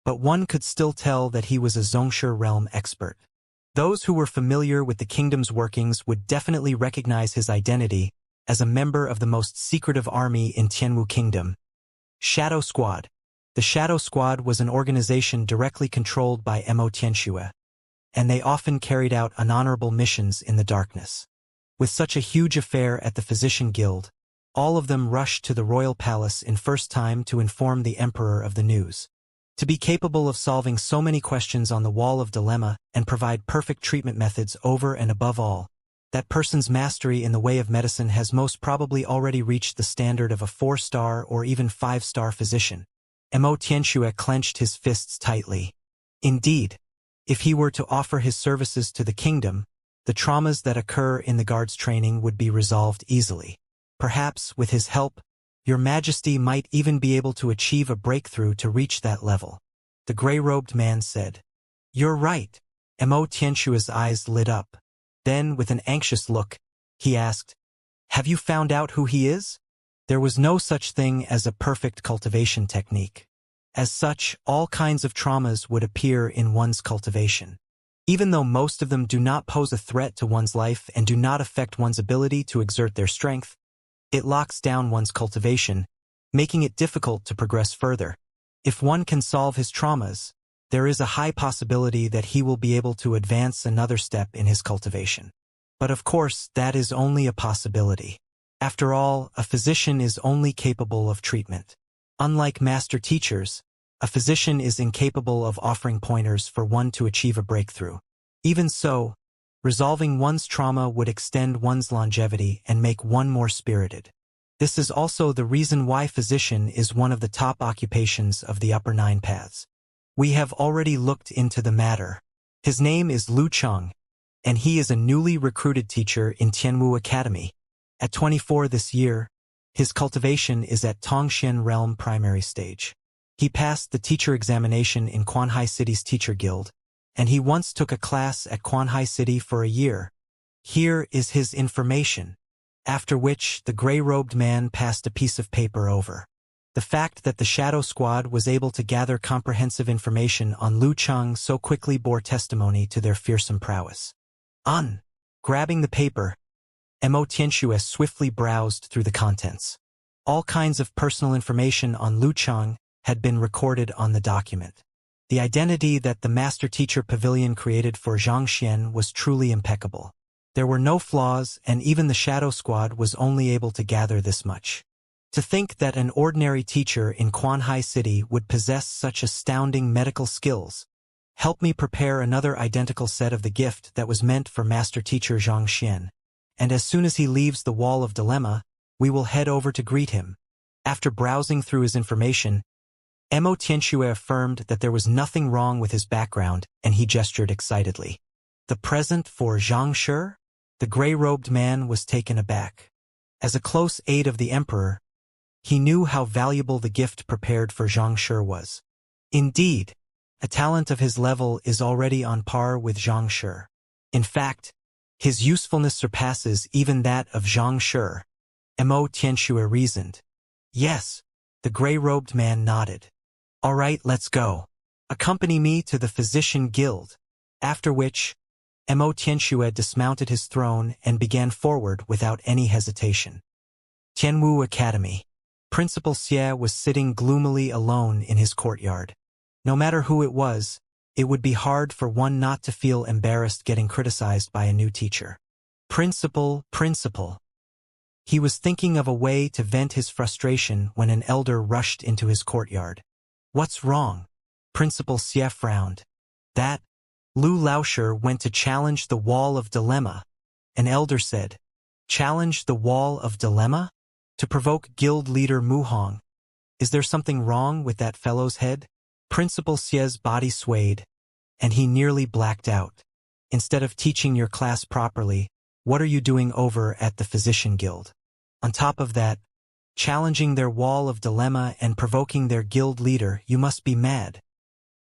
but one could still tell that he was a Zhongshe realm expert. Those who were familiar with the kingdom's workings would definitely recognize his identity as a member of the most secretive army in Tianwu Kingdom. Shadow Squad. The Shadow Squad was an organization directly controlled by Mo Tianxue, and they often carried out unhonorable missions in the darkness. With such a huge affair at the Physician Guild, all of them rushed to the royal palace in first time to inform the emperor of the news. To be capable of solving so many questions on the Wall of Dilemma and provide perfect treatment methods over and above all, that person's mastery in the way of medicine has most probably already reached the standard of a 4-star or even 5-star physician. Mo Tianxue clenched his fists tightly. Indeed, if he were to offer his services to the kingdom, the traumas that occur in the guards' training would be resolved easily. Perhaps, with his help, Your Majesty might even be able to achieve a breakthrough to reach that level. The gray-robed man said. You're right. Mo Tianxue's eyes lit up. Then, with an anxious look, he asked, Have you found out who he is? There was no such thing as a perfect cultivation technique. As such, all kinds of traumas would appear in one's cultivation. Even though most of them do not pose a threat to one's life and do not affect one's ability to exert their strength, it locks down one's cultivation, making it difficult to progress further. If one can solve his traumas, there is a high possibility that he will be able to advance another step in his cultivation. But of course, that is only a possibility. After all, a physician is only capable of treatment. Unlike master teachers, a physician is incapable of offering pointers for one to achieve a breakthrough. Even so, resolving one's trauma would extend one's longevity and make one more spirited. This is also the reason why physician is one of the top occupations of the upper 9 paths. We have already looked into the matter. His name is Lu Cheng, and he is a newly recruited teacher in Tianwu Academy. At 24 this year, his cultivation is at Tongxian Realm primary stage. He passed the teacher examination in Quanhai City's Teacher Guild, and he once took a class at Quanhai City for a year. Here is his information. After which, the gray-robed man passed a piece of paper over. The fact that the Shadow Squad was able to gather comprehensive information on Lu Cheng so quickly bore testimony to their fearsome prowess. Grabbing the paper, Mo Tianxue swiftly browsed through the contents. All kinds of personal information on Lu Cheng had been recorded on the document. The identity that the Master Teacher Pavilion created for Xianxia was truly impeccable. There were no flaws, and even the Shadow Squad was only able to gather this much. To think that an ordinary teacher in Quanhai City would possess such astounding medical skills. Help me prepare another identical set of the gift that was meant for Master Teacher Xianxia. and as soon as he leaves the wall of dilemma, we will head over to greet him. After browsing through his information, Xianxia affirmed that there was nothing wrong with his background, and he gestured excitedly. The present for Xianxia? The gray-robed man was taken aback. As a close aide of the emperor, he knew how valuable the gift prepared for Xianxia was. Indeed, a talent of his level is already on par with Xianxia. In fact, his usefulness surpasses even that of Xianxia. Xianxia reasoned. Yes, the gray-robed man nodded. All right, let's go. Accompany me to the Physician Guild. After which, Xianxia dismounted his throne and began forward without any hesitation. Tianwu Academy. Principal Xie was sitting gloomily alone in his courtyard. No matter who it was, it would be hard for one not to feel embarrassed getting criticized by a new teacher. Principal. He was thinking of a way to vent his frustration when an elder rushed into his courtyard. What's wrong? Principal Xie frowned. That Lu Laoshi went to challenge the wall of dilemma. An elder said. Challenge the wall of dilemma? To provoke guild leader Mu Hong. Is there something wrong with that fellow's head? Principal Xie's body swayed, and he nearly blacked out. Instead of teaching your class properly, what are you doing over at the Physician Guild? On top of that, challenging their wall of dilemma and provoking their guild leader, you must be mad.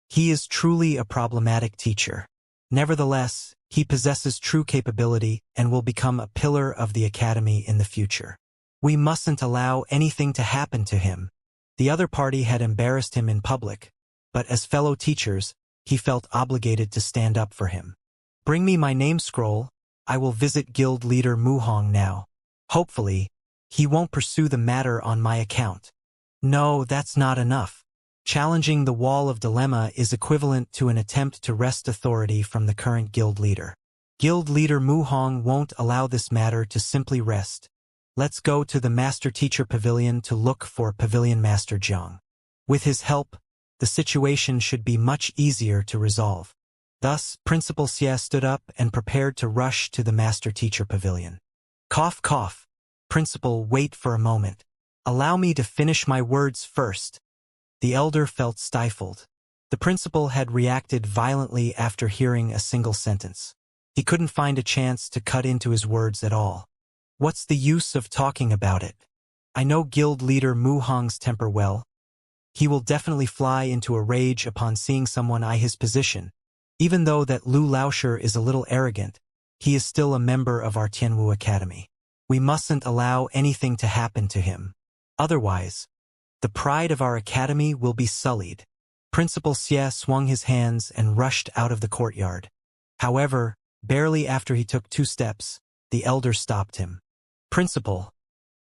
He is truly a problematic teacher. Nevertheless, he possesses true capability and will become a pillar of the academy in the future. We mustn't allow anything to happen to him. The other party had embarrassed him in public, but as fellow teachers, he felt obligated to stand up for him. Bring me my name scroll. I will visit guild leader Mu Hong now. Hopefully, he won't pursue the matter on my account. No, that's not enough. Challenging the wall of dilemma is equivalent to an attempt to wrest authority from the current guild leader. Guild leader Mu Hong won't allow this matter to simply rest. Let's go to the Master Teacher Pavilion to look for Pavilion Master Jiang. With his help, the situation should be much easier to resolve. Thus, Principal Xie stood up and prepared to rush to the Master Teacher Pavilion. Cough, cough. Principal, wait for a moment. Allow me to finish my words first. The elder felt stifled. The principal had reacted violently after hearing a single sentence. He couldn't find a chance to cut into his words at all. What's the use of talking about it? I know guild leader Mu Hong's temper well. He will definitely fly into a rage upon seeing someone eye his position. Even though that Lu Laoshi is a little arrogant, he is still a member of our Tianwu Academy. We mustn't allow anything to happen to him. Otherwise, the pride of our academy will be sullied. Principal Xie swung his hands and rushed out of the courtyard. However, barely after he took 2 steps, the elder stopped him. Principal,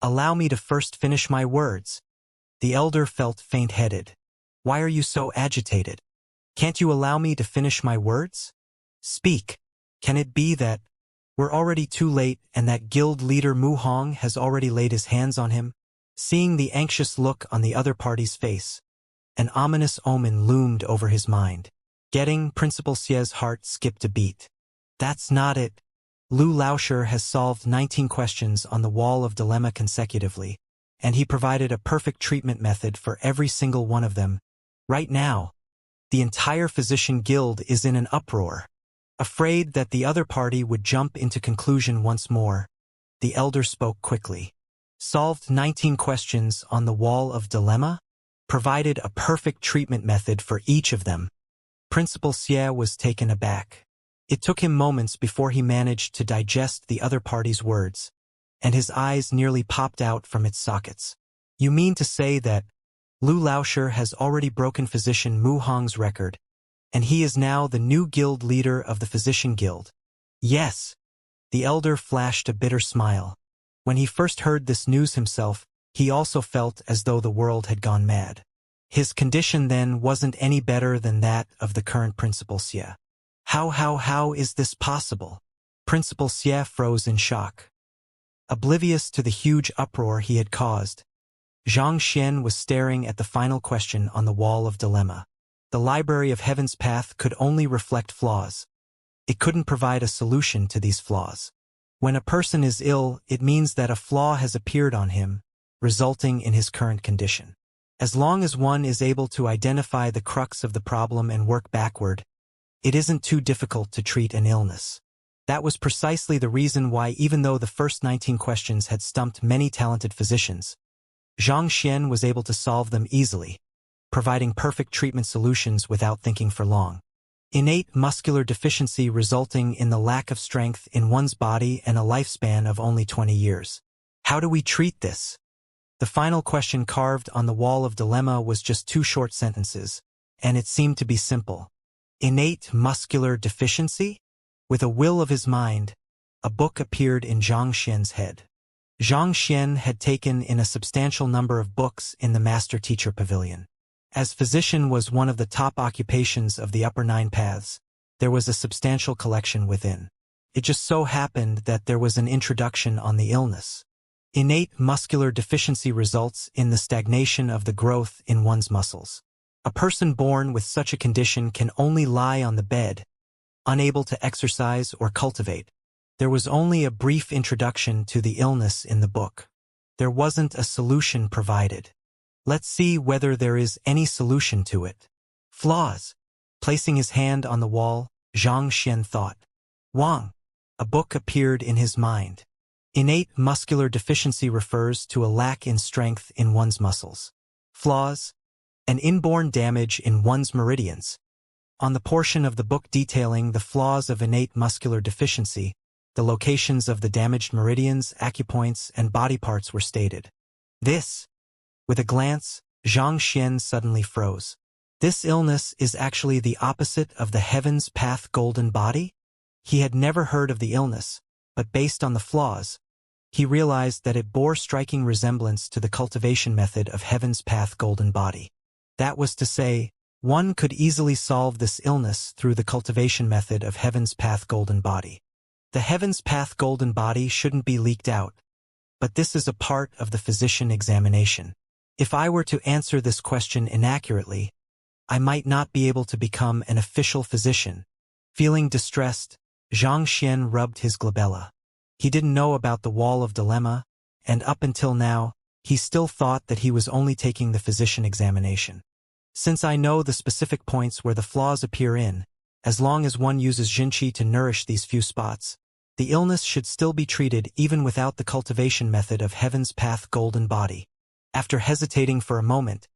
allow me to first finish my words. The elder felt faint-headed. Why are you so agitated? Can't you allow me to finish my words? Speak. Can it be that we're already too late and that guild leader Mu Hong has already laid his hands on him? Seeing the anxious look on the other party's face, an ominous omen loomed over his mind. Getting Principal Xie's heart skipped a beat. That's not it. Lu Laoshi has solved 19 questions on the wall of dilemma consecutively, and he provided a perfect treatment method for every single one of them. Right now, the entire Physician Guild is in an uproar. Afraid that the other party would jump into conclusion once more, the elder spoke quickly. Solved 19 questions on the wall of dilemma? Provided a perfect treatment method for each of them. Principal Xie was taken aback. It took him moments before he managed to digest the other party's words, and his eyes nearly popped out from its sockets. You mean to say that Lu Laoshi has already broken Physician Mu Hong's record, and he is now the new guild leader of the Physician Guild? Yes. The elder flashed a bitter smile. When he first heard this news himself, he also felt as though the world had gone mad. His condition then wasn't any better than that of the current Principal Xie. How is this possible? Principal Xie froze in shock. Oblivious to the huge uproar he had caused, Xianxia was staring at the final question on the wall of dilemma. The Library of Heaven's Path could only reflect flaws. It couldn't provide a solution to these flaws. When a person is ill, it means that a flaw has appeared on him, resulting in his current condition. As long as one is able to identify the crux of the problem and work backward, it isn't too difficult to treat an illness. That was precisely the reason why, even though the first 19 questions had stumped many talented physicians, Xianxia was able to solve them easily, providing perfect treatment solutions without thinking for long. Innate muscular deficiency resulting in the lack of strength in one's body and a lifespan of only 20 years. How do we treat this? The final question carved on the wall of dilemma was just 2 short sentences, and it seemed to be simple. Innate muscular deficiency? With a will of his mind, a book appeared in Xianxia's head. Xianxia had taken in a substantial number of books in the master-teacher pavilion. As physician was one of the top occupations of the upper 9 paths, there was a substantial collection within. It just so happened that there was an introduction on the illness. Innate muscular deficiency results in the stagnation of the growth in one's muscles. A person born with such a condition can only lie on the bed, unable to exercise or cultivate. There was only a brief introduction to the illness in the book. There wasn't a solution provided. Let's see whether there is any solution to it. Flaws. Placing his hand on the wall, Xianxia thought. Wang. A book appeared in his mind. Innate muscular deficiency refers to a lack in strength in one's muscles. Flaws. An inborn damage in one's meridians. On the portion of the book detailing the flaws of innate muscular deficiency, the locations of the damaged meridians, acupoints, and body parts were stated. This. With a glance, Xianxia suddenly froze. This illness is actually the opposite of the Heaven's Path golden body? He had never heard of the illness, but based on the flaws, he realized that it bore striking resemblance to the cultivation method of Heaven's Path golden body. That was to say, one could easily solve this illness through the cultivation method of Heaven's Path golden body. The Heaven's Path golden body shouldn't be leaked out, but this is a part of the physician examination. If I were to answer this question inaccurately, I might not be able to become an official physician. Feeling distressed, Xianxia rubbed his glabella. He didn't know about the wall of dilemma, and up until now, he still thought that he was only taking the physician examination. Since I know the specific points where the flaws appear in, as long as one uses Jinqi to nourish these few spots, the illness should still be treated even without the cultivation method of Heaven's Path golden body. After hesitating for a moment,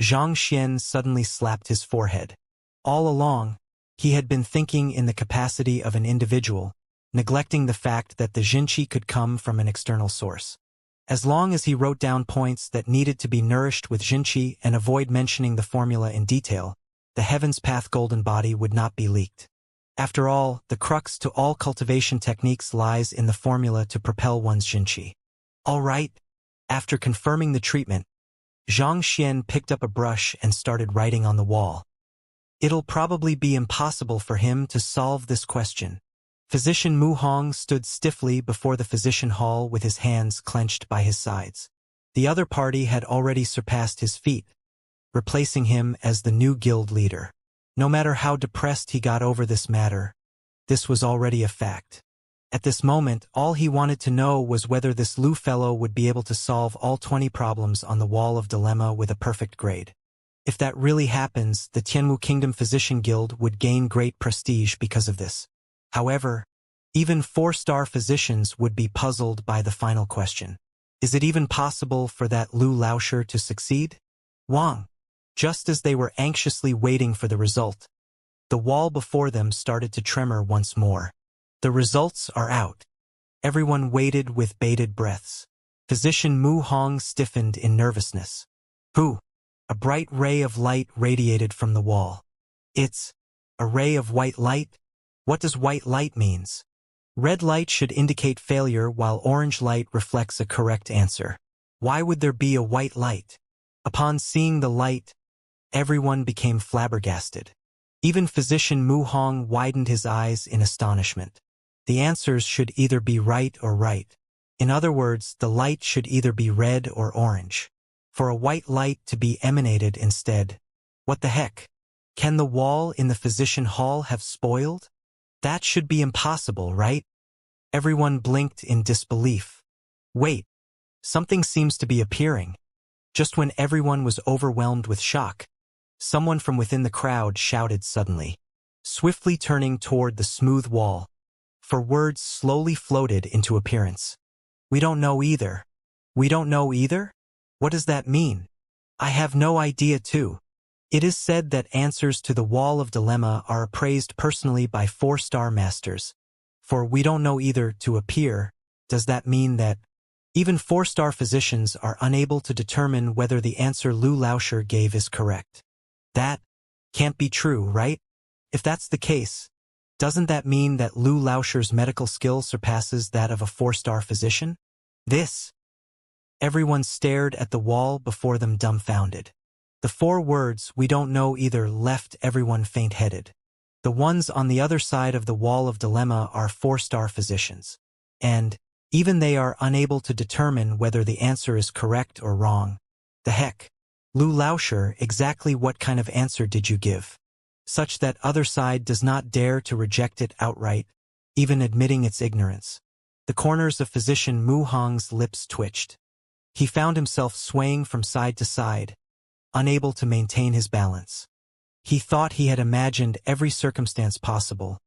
Xianxia suddenly slapped his forehead. All along, he had been thinking in the capacity of an individual, neglecting the fact that the Jinqi could come from an external source. As long as he wrote down points that needed to be nourished with Jinqi and avoid mentioning the formula in detail, the Heaven's Path golden body would not be leaked. After all, the crux to all cultivation techniques lies in the formula to propel one's Jinqi. All right. After confirming the treatment, Xianxia picked up a brush and started writing on the wall. It'll probably be impossible for him to solve this question. Physician Mu Hong stood stiffly before the physician hall with his hands clenched by his sides. The other party had already surpassed his feet, replacing him as the new guild leader. No matter how depressed he got over this matter, this was already a fact. At this moment, all he wanted to know was whether this Lu fellow would be able to solve all 20 problems on the wall of dilemma with a perfect grade. If that really happens, the Tianwu Kingdom Physician Guild would gain great prestige because of this. However, even 4-star physicians would be puzzled by the final question. Is it even possible for that Lu Laosher to succeed? Wang. Just as they were anxiously waiting for the result, the wall before them started to tremor once more. The results are out. Everyone waited with bated breaths. Physician Mu Hong stiffened in nervousness. Who? A bright ray of light radiated from the wall. It's a ray of white light? What does white light means? Red light should indicate failure while orange light reflects a correct answer. Why would there be a white light? Upon seeing the light, everyone became flabbergasted. Even Physician Mu Hong widened his eyes in astonishment. The answers should either be right or right. In other words, the light should either be red or orange. For a white light to be emanated instead. What the heck? Can the wall in the physician hall have spoiled? That should be impossible, right? Everyone blinked in disbelief. Wait, something seems to be appearing. Just when everyone was overwhelmed with shock, someone from within the crowd shouted suddenly, swiftly turning toward the smooth wall, for words slowly floated into appearance. We don't know either. We don't know either? What does that mean? I have no idea too. It is said that answers to the Wall of Dilemma are appraised personally by 4-star masters. For we don't know either to appear, does that mean that even 4-star physicians are unable to determine whether the answer Lu Lauscher gave is correct? That can't be true, right? If that's the case, doesn't that mean that Lu Lauscher's medical skill surpasses that of a 4-star physician? Everyone stared at the wall before them dumbfounded. The 4 words "we don't know either" left everyone faint-headed. The ones on the other side of the Wall of Dilemma are 4-star physicians. And even they are unable to determine whether the answer is correct or wrong. The heck? Lu Lauscher, exactly what kind of answer did you give? Such that other side does not dare to reject it outright, even admitting its ignorance. The corners of physician Mu Hong's lips twitched. He found himself swaying from side to side, unable to maintain his balance. He thought he had imagined every circumstance possible,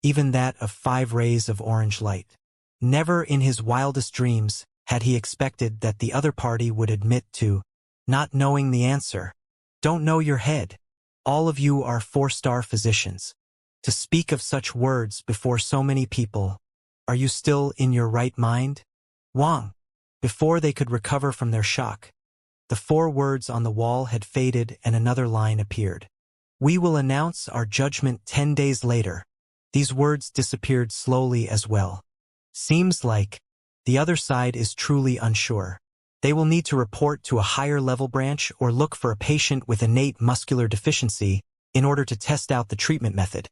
even that of 5 rays of orange light. Never in his wildest dreams had he expected that the other party would admit to not knowing the answer. Don't know your head. All of you are 4-star physicians. To speak of such words before so many people, are you still in your right mind? Wang. Before they could recover from their shock, the 4 words on the wall had faded and another line appeared. We will announce our judgment 10 days later. These words disappeared slowly as well. Seems like the other side is truly unsure. They will need to report to a higher level branch or look for a patient with innate muscular deficiency in order to test out the treatment method.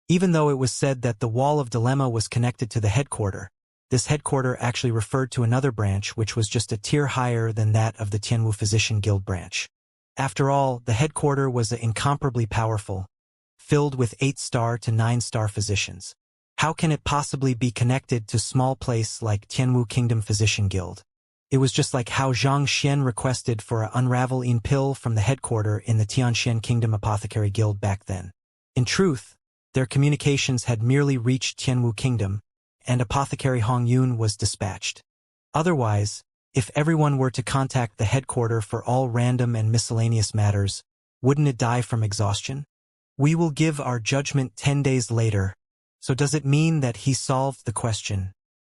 Even though it was said that the Wall of Dilemma was connected to the headquarter, this headquarter actually referred to another branch which was just a tier higher than that of the Tianwu Physician Guild branch. After all, the headquarter was incomparably powerful, filled with 8-star to 9-star physicians. How can it possibly be connected to small place like Tianwu Kingdom Physician Guild? It was just like how Xianxia requested for a unraveling pill from the headquarter in the Tianxian Kingdom Apothecary Guild back then. In truth, their communications had merely reached Tianwu Kingdom, and Apothecary Hong Yun was dispatched. Otherwise, if everyone were to contact the headquarter for all random and miscellaneous matters, wouldn't it die from exhaustion? We will give our judgment 10 days later. So does it mean that he solved the question?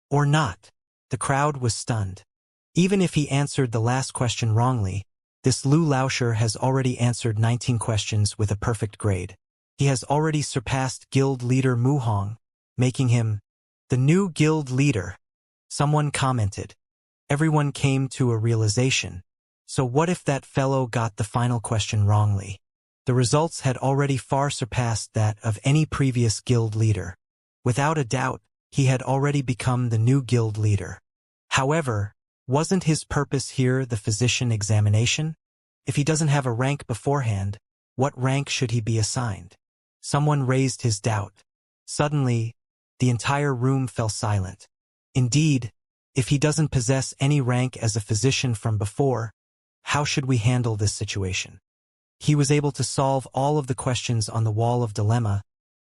Or not? The crowd was stunned. Even if he answered the last question wrongly, this Lu Lauscher has already answered 19 questions with a perfect grade. He has already surpassed guild leader Mu Hong, making him the new guild leader. Someone commented. Everyone came to a realization. So what if that fellow got the final question wrongly? The results had already far surpassed that of any previous guild leader. Without a doubt, he had already become the new guild leader. However, wasn't his purpose here the physician examination? If he doesn't have a rank beforehand, what rank should he be assigned? Someone raised his doubt. Suddenly, the entire room fell silent. Indeed, if he doesn't possess any rank as a physician from before, how should we handle this situation? He was able to solve all of the questions on the Wall of Dilemma,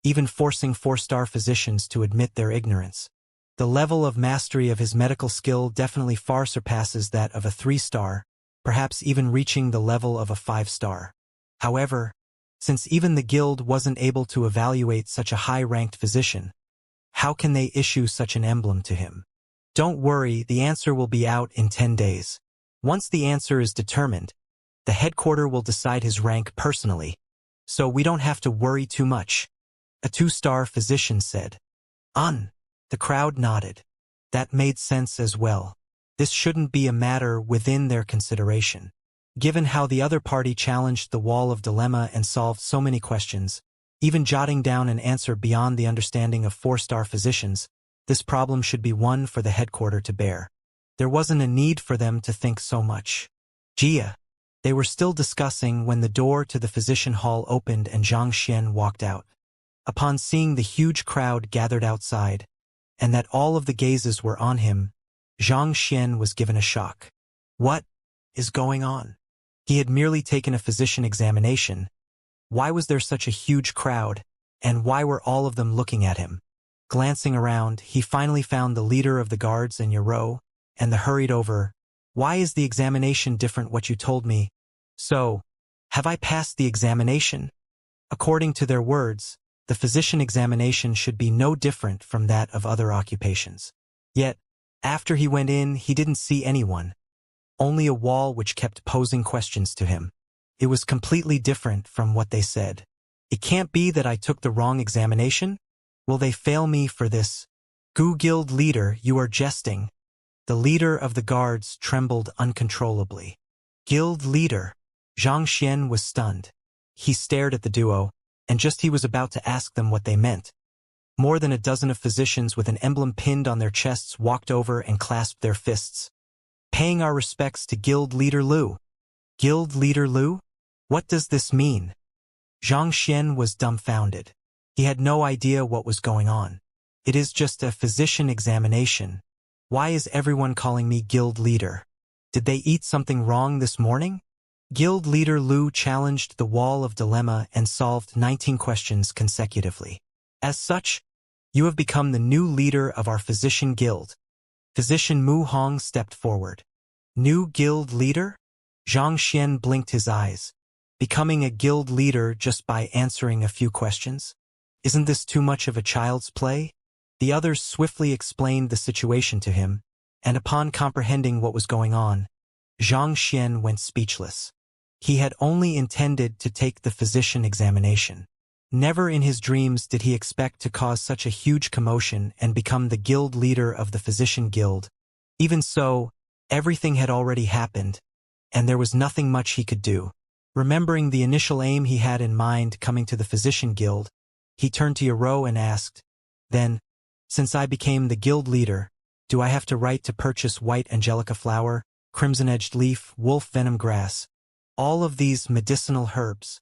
even forcing 4-star physicians to admit their ignorance. The level of mastery of his medical skill definitely far surpasses that of a 3-star, perhaps even reaching the level of a 5-star. However, since even the guild wasn't able to evaluate such a high-ranked physician, how can they issue such an emblem to him? Don't worry, the answer will be out in 10 days. Once the answer is determined, the headquarter will decide his rank personally, so we don't have to worry too much. A 2-star physician said. The crowd nodded. That made sense as well. This shouldn't be a matter within their consideration. Given how the other party challenged the Wall of Dilemma and solved so many questions, even jotting down an answer beyond the understanding of 4-star physicians, this problem should be one for the headquarter to bear. There wasn't a need for them to think so much. Jia. They were still discussing when the door to the physician hall opened and Xianxia walked out. Upon seeing the huge crowd gathered outside, and that all of the gazes were on him, Xianxia was given a shock. What is going on? He had merely taken a physician examination. Why was there such a huge crowd, and why were all of them looking at him? Glancing around, he finally found the leader of the guards and Yaro, and hurried over. Why is the examination different what you told me? So, have I passed the examination? According to their words, the physician examination should be no different from that of other occupations. Yet, after he went in, he didn't see anyone. Only a wall which kept posing questions to him. It was completely different from what they said. It can't be that I took the wrong examination? Will they fail me for this? Gu Guild leader, you are jesting. The leader of the guards trembled uncontrollably. Guild leader. Xianxia was stunned. He stared at the duo, and just he was about to ask them what they meant. More than a dozen of physicians with an emblem pinned on their chests walked over and clasped their fists. Paying our respects to Guild Leader Lu. Guild Leader Lu? What does this mean? Xianxia was dumbfounded. He had no idea what was going on. It is just a physician examination. Why is everyone calling me Guild Leader? Did they eat something wrong this morning? Guild Leader Lu challenged the wall of dilemma and solved 19 questions consecutively. As such, you have become the new leader of our physician guild. Physician Mu Hong stepped forward. New guild leader? Xianxia blinked his eyes. Becoming a guild leader just by answering a few questions? Isn't this too much of a child's play? The others swiftly explained the situation to him, and upon comprehending what was going on, Xianxia went speechless. He had only intended to take the physician examination. Never in his dreams did he expect to cause such a huge commotion and become the guild leader of the physician guild. Even so, everything had already happened, and there was nothing much he could do. Remembering the initial aim he had in mind coming to the physician guild, he turned to Yaro and asked, "Then, since I became the guild leader, do I have to write to purchase white angelica flower, crimson-edged leaf, wolf venom grass, all of these medicinal herbs?"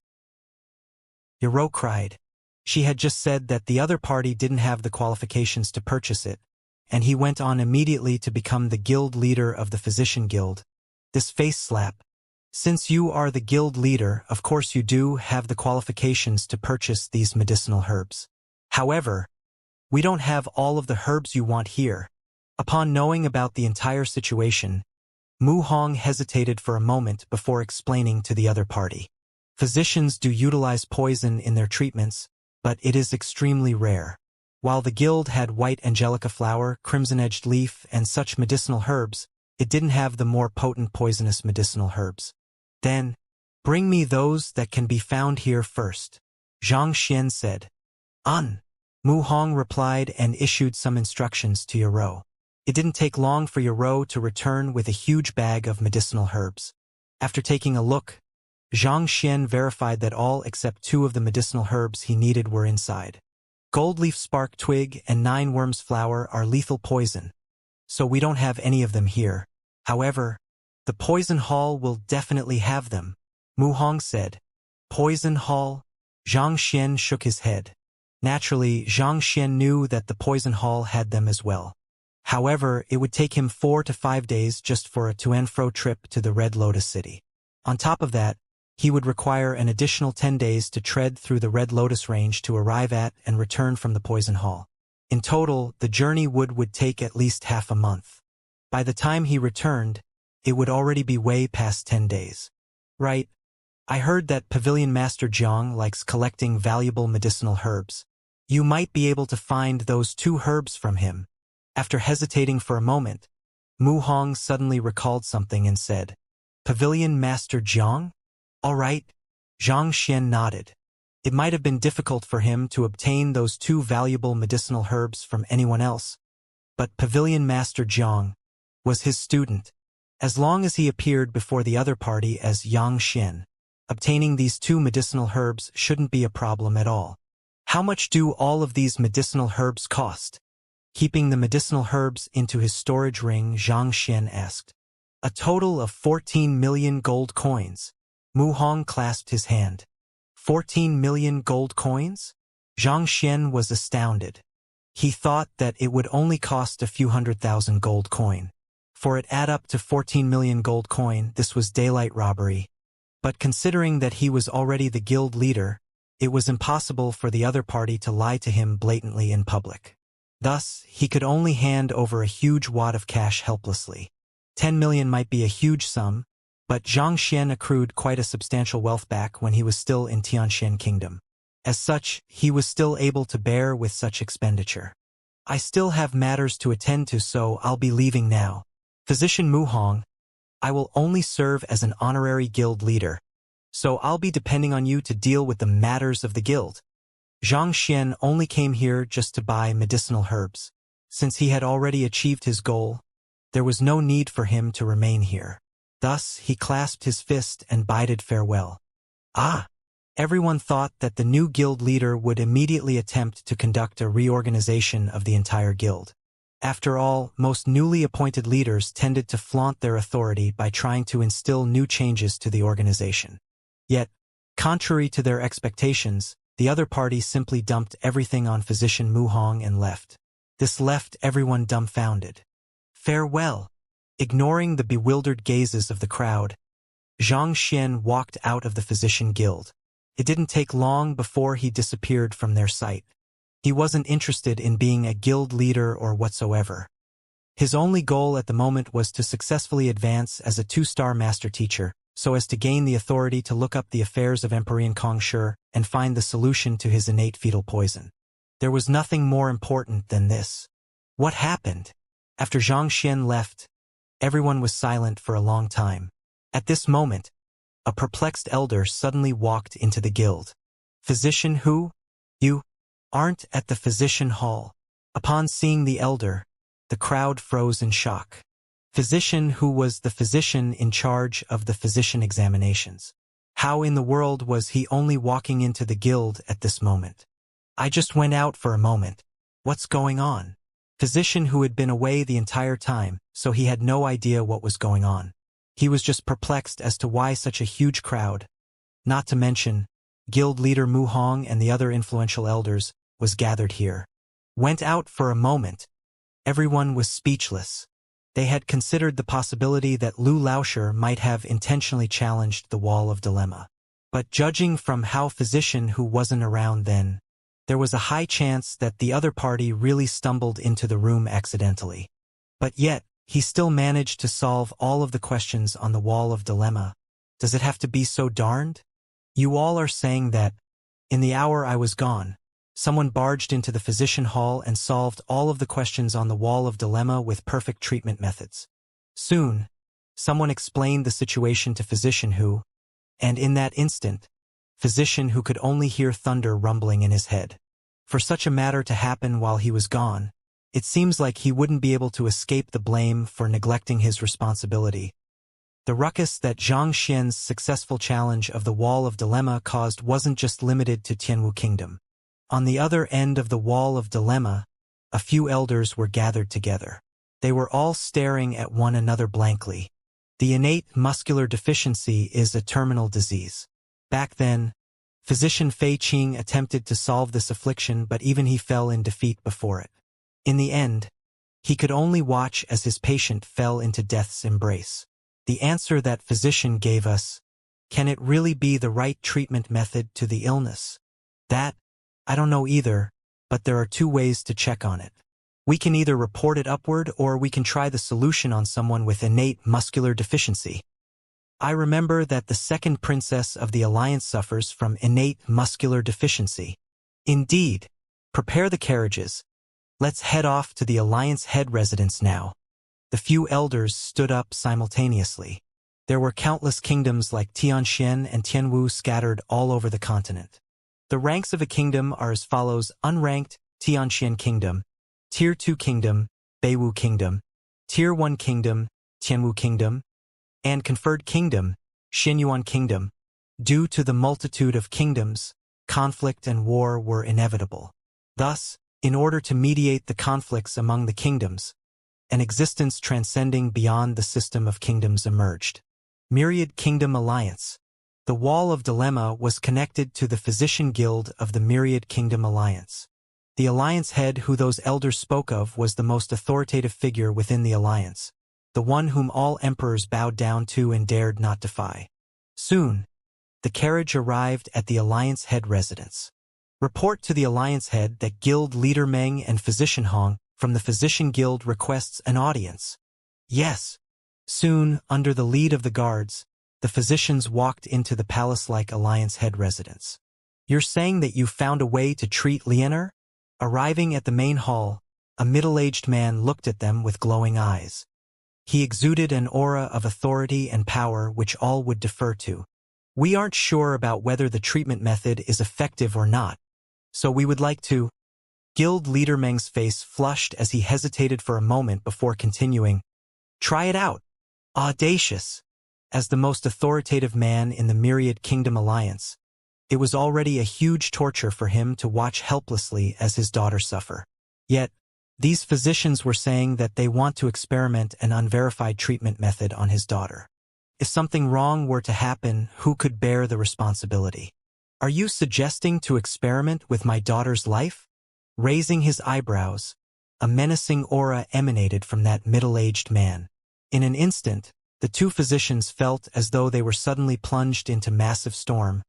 Yaro cried. She had just said that the other party didn't have the qualifications to purchase it, and he went on immediately to become the guild leader of the physician guild. This face slap. Since you are the guild leader, of course you do have the qualifications to purchase these medicinal herbs. However, we don't have all of the herbs you want here. Upon knowing about the entire situation, Mu Hong hesitated for a moment before explaining to the other party. Physicians do utilize poison in their treatments, but it is extremely rare. While the guild had white angelica flower, crimson-edged leaf, and such medicinal herbs, it didn't have the more potent poisonous medicinal herbs. Then, bring me those that can be found here first, Xianxia said. Mu Hong replied and issued some instructions to Yaro. It didn't take long for Yaro to return with a huge bag of medicinal herbs. After taking a look, Xianxia verified that all except 2 of the medicinal herbs he needed were inside. Goldleaf spark twig and 9 worms flower are lethal poison, so we don't have any of them here. However, the poison hall will definitely have them, Mu Hong said. Poison hall? Xianxia shook his head. Naturally, Xianxia knew that the poison hall had them as well. However, it would take him 4 to 5 days just for a to-and-fro trip to the Red Lotus City. On top of that, he would require an additional 10 days to tread through the Red Lotus Range to arrive at and return from the Poison Hall. In total, the journey would take at least half a month. By the time he returned, it would already be way past 10 days. Right. I heard that Pavilion Master Jiang likes collecting valuable medicinal herbs. You might be able to find those 2 herbs from him. After hesitating for a moment, Mu Hong suddenly recalled something and said, Pavilion Master Jiang? All right. Xianxia nodded. It might have been difficult for him to obtain those 2 valuable medicinal herbs from anyone else, but Pavilion Master Jiang was his student. As long as he appeared before the other party as Xianxia, obtaining these 2 medicinal herbs shouldn't be a problem at all. How much do all of these medicinal herbs cost? Keeping the medicinal herbs into his storage ring, Xianxia asked. A total of 14 million gold coins. Mu Hong clasped his hand. 14 million gold coins? Xianxia was astounded. He thought that it would only cost a few 100,000 gold coin. For it add up to 14 million gold coin, this was daylight robbery. But considering that he was already the guild leader, it was impossible for the other party to lie to him blatantly in public. Thus, he could only hand over a huge wad of cash helplessly. 10 million might be a huge sum, but Xianxia accrued quite a substantial wealth back when he was still in Tianxian Kingdom. As such, he was still able to bear with such expenditure. I still have matters to attend to, so I'll be leaving now. Physician Mu Hong, I will only serve as an honorary guild leader, so I'll be depending on you to deal with the matters of the guild. Zhang Xian only came here just to buy medicinal herbs. Since he had already achieved his goal, there was no need for him to remain here. Thus, he clasped his fist and bided farewell. Everyone thought that the new guild leader would immediately attempt to conduct a reorganization of the entire guild. After all, most newly appointed leaders tended to flaunt their authority by trying to instill new changes to the organization. Yet, contrary to their expectations, the other party simply dumped everything on Physician Mu Hong and left. This left everyone dumbfounded. Farewell. Ignoring the bewildered gazes of the crowd, Zhang Xian walked out of the Physician Guild. It didn't take long before he disappeared from their sight. He wasn't interested in being a guild leader or whatsoever. His only goal at the moment was to successfully advance as a 2-star master teacher, so as to gain the authority to look up the affairs of Emperor Kongshi and find the solution to his innate fetal poison. There was nothing more important than this. What happened? After Zhang Xian left, everyone was silent for a long time. At this moment, a perplexed elder suddenly walked into the guild. Physician who? You aren't at the physician hall. Upon seeing the elder, the crowd froze in shock. Physician who was the physician in charge of the physician examinations. How in the world was he only walking into the guild at this moment? I just went out for a moment. What's going on? Physician who had been away the entire time, so he had no idea what was going on. He was just perplexed as to why such a huge crowd, not to mention guild leader Mu Hong and the other influential elders, was gathered here. Went out for a moment. Everyone was speechless. They had considered the possibility that Lu Laosher might have intentionally challenged the wall of dilemma. But judging from how Physician who wasn't around then, there was a high chance that the other party really stumbled into the room accidentally. But yet, he still managed to solve all of the questions on the wall of dilemma. Does it have to be so darned? You all are saying that, in the hour I was gone, someone barged into the physician hall and solved all of the questions on the wall of dilemma with perfect treatment methods. Soon, someone explained the situation to Physician who, and in that instant, Physician who could only hear thunder rumbling in his head. For such a matter to happen while he was gone, it seems like he wouldn't be able to escape the blame for neglecting his responsibility. The ruckus that Zhang Xian's successful challenge of the Wall of Dilemma caused wasn't just limited to Tianwu Kingdom. On the other end of the Wall of Dilemma, a few elders were gathered together. They were all staring at one another blankly. The innate muscular deficiency is a terminal disease. Back then, Physician Fei Qing attempted to solve this affliction, but even he fell in defeat before it. In the end, he could only watch as his patient fell into death's embrace. The answer that physician gave us, can it really be the right treatment method to the illness? That, I don't know either, but there are 2 ways to check on it. We can either report it upward or we can try the solution on someone with innate muscular deficiency. I remember that the second princess of the alliance suffers from innate muscular deficiency. Indeed. Prepare the carriages. Let's head off to the alliance head residence now. The few elders stood up simultaneously. There were countless kingdoms like Tianxian and Tianwu scattered all over the continent. The ranks of a kingdom are as follows: unranked, Tianxian Kingdom; Tier 2 Kingdom, Beiwu Kingdom; Tier 1 Kingdom, Tianwu Kingdom; and conferred kingdom, Xinyuan Kingdom. Due to the multitude of kingdoms, conflict and war were inevitable. Thus, in order to mediate the conflicts among the kingdoms, an existence transcending beyond the system of kingdoms emerged. Myriad Kingdom Alliance. The Wall of Dilemma was connected to the Physician Guild of the Myriad Kingdom Alliance. The alliance head who those elders spoke of was the most authoritative figure within the alliance, the one whom all emperors bowed down to and dared not defy. Soon, the carriage arrived at the alliance head residence. Report to the alliance head that guild leader Meng and physician Hong from the physician guild requests an audience. Yes. Soon, under the lead of the guards, the physicians walked into the palace-like alliance head residence. You're saying that you found a way to treat Lianer? Arriving at the main hall, a middle-aged man looked at them with glowing eyes. He exuded an aura of authority and power which all would defer to. We aren't sure about whether the treatment method is effective or not, so we would like to. Guild leader Meng's face flushed as he hesitated for a moment before continuing. Try it out. Audacious. As the most authoritative man in the Myriad Kingdom Alliance, it was already a huge torture for him to watch helplessly as his daughter suffer. Yet, these physicians were saying that they want to experiment an unverified treatment method on his daughter. If something wrong were to happen, who could bear the responsibility? Are you suggesting to experiment with my daughter's life? Raising his eyebrows, a menacing aura emanated from that middle-aged man. In an instant, the two physicians felt as though they were suddenly plunged into massive storm,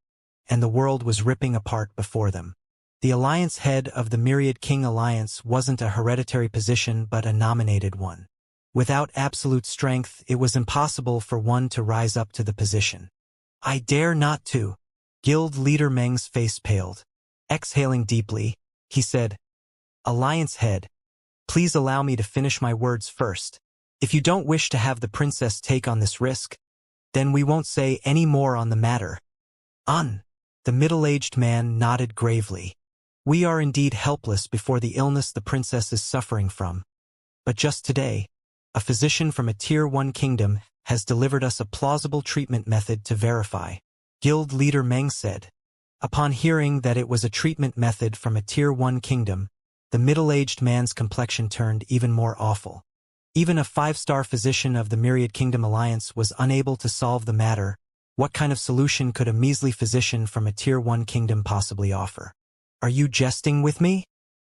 and the world was ripping apart before them. The alliance head of the Myriad King Alliance wasn't a hereditary position but a nominated one. Without absolute strength, it was impossible for one to rise up to the position. I dare not to. Guild leader Meng's face paled. Exhaling deeply, he said, Alliance head, please allow me to finish my words first. If you don't wish to have the princess take on this risk, then we won't say any more on the matter. The middle-aged man nodded gravely. We are indeed helpless before the illness the princess is suffering from. But just today, a physician from a Tier 1 kingdom has delivered us a plausible treatment method to verify, Guild leader Meng said. Upon hearing that it was a treatment method from a Tier 1 kingdom, the middle-aged man's complexion turned even more awful. Even a 5-star physician of the Myriad Kingdom Alliance was unable to solve the matter. What kind of solution could a measly physician from a Tier 1 kingdom possibly offer? Are you jesting with me?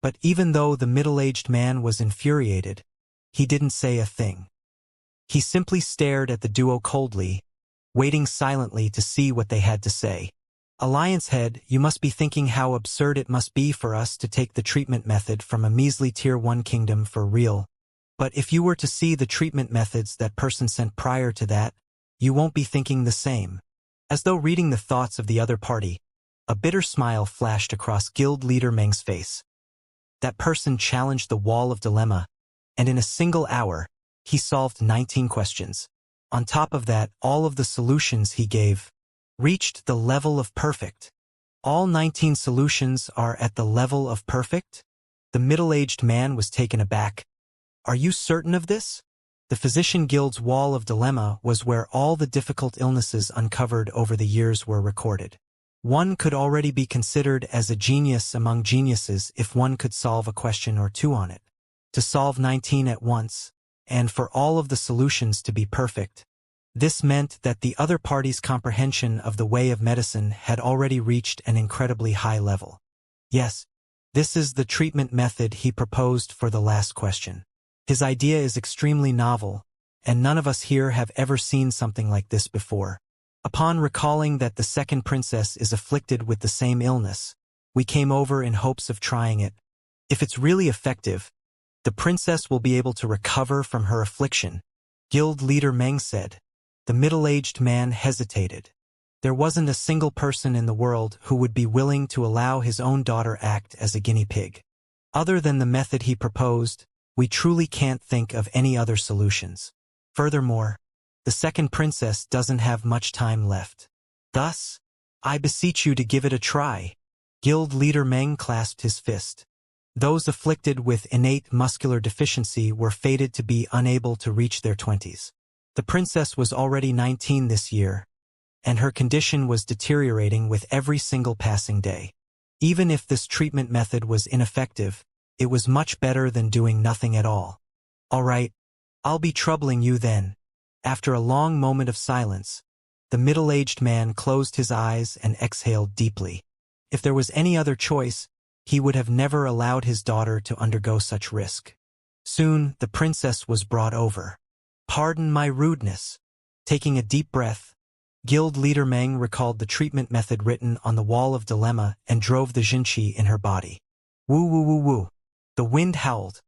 But even though the middle-aged man was infuriated, he didn't say a thing. He simply stared at the duo coldly, waiting silently to see what they had to say. Alliance head, you must be thinking how absurd it must be for us to take the treatment method from a measly Tier 1 kingdom for real. But if you were to see the treatment methods that person sent prior to that, you won't be thinking the same. As though reading the thoughts of the other party, a bitter smile flashed across Guild leader Meng's face. That person challenged the wall of dilemma, and in a single hour, he solved 19 questions. On top of that, all of the solutions he gave reached the level of perfect. All 19 solutions are at the level of perfect? The middle-aged man was taken aback. Are you certain of this? The Physician Guild's wall of dilemma was where all the difficult illnesses uncovered over the years were recorded. One could already be considered as a genius among geniuses if one could solve a question or two on it. To solve 19 at once, and for all of the solutions to be perfect, this meant that the other party's comprehension of the way of medicine had already reached an incredibly high level. Yes, this is the treatment method he proposed for the last question. His idea is extremely novel, and none of us here have ever seen something like this before. Upon recalling that the second princess is afflicted with the same illness, we came over in hopes of trying it. If it's really effective, the princess will be able to recover from her affliction, Guild leader Meng said. The middle-aged man hesitated. There wasn't a single person in the world who would be willing to allow his own daughter act as a guinea pig. Other than the method he proposed, we truly can't think of any other solutions. Furthermore, the second princess doesn't have much time left. Thus, I beseech you to give it a try. Guild leader Meng clasped his fist. Those afflicted with innate muscular deficiency were fated to be unable to reach their 20s. The princess was already 19 this year, and her condition was deteriorating with every single passing day. Even if this treatment method was ineffective, it was much better than doing nothing at all. All right, I'll be troubling you then. After a long moment of silence, the middle-aged man closed his eyes and exhaled deeply. If there was any other choice, he would have never allowed his daughter to undergo such risk. Soon, the princess was brought over. "Pardon my rudeness." Taking a deep breath, Guild leader Meng recalled the treatment method written on the wall of dilemma and drove the Xianxia in her body. Woo woo woo woo. The wind howled.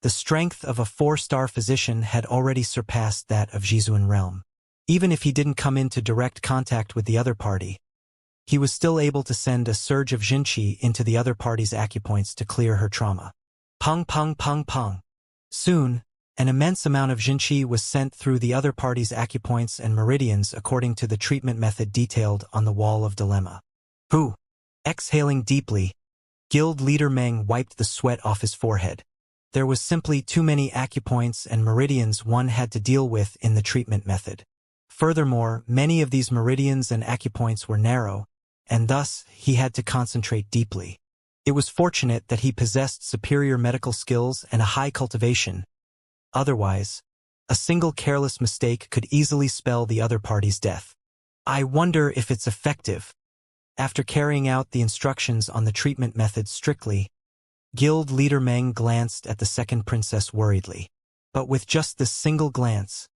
The strength of a 4-star physician had already surpassed that of Jizuan realm. Even if he didn't come into direct contact with the other party, he was still able to send a surge of Xianxia into the other party's acupoints to clear her trauma. Pung pung pung pung. Soon, an immense amount of Xianxia was sent through the other party's acupoints and meridians according to the treatment method detailed on the wall of dilemma. Who? Exhaling deeply, Guild leader Meng wiped the sweat off his forehead. There was simply too many acupoints and meridians one had to deal with in the treatment method. Furthermore, many of these meridians and acupoints were narrow, and thus he had to concentrate deeply. It was fortunate that he possessed superior medical skills and a high cultivation. Otherwise, a single careless mistake could easily spell the other party's death. I wonder if it's effective. After carrying out the instructions on the treatment method strictly, Guild leader Meng glanced at the second princess worriedly. But with just this single glance,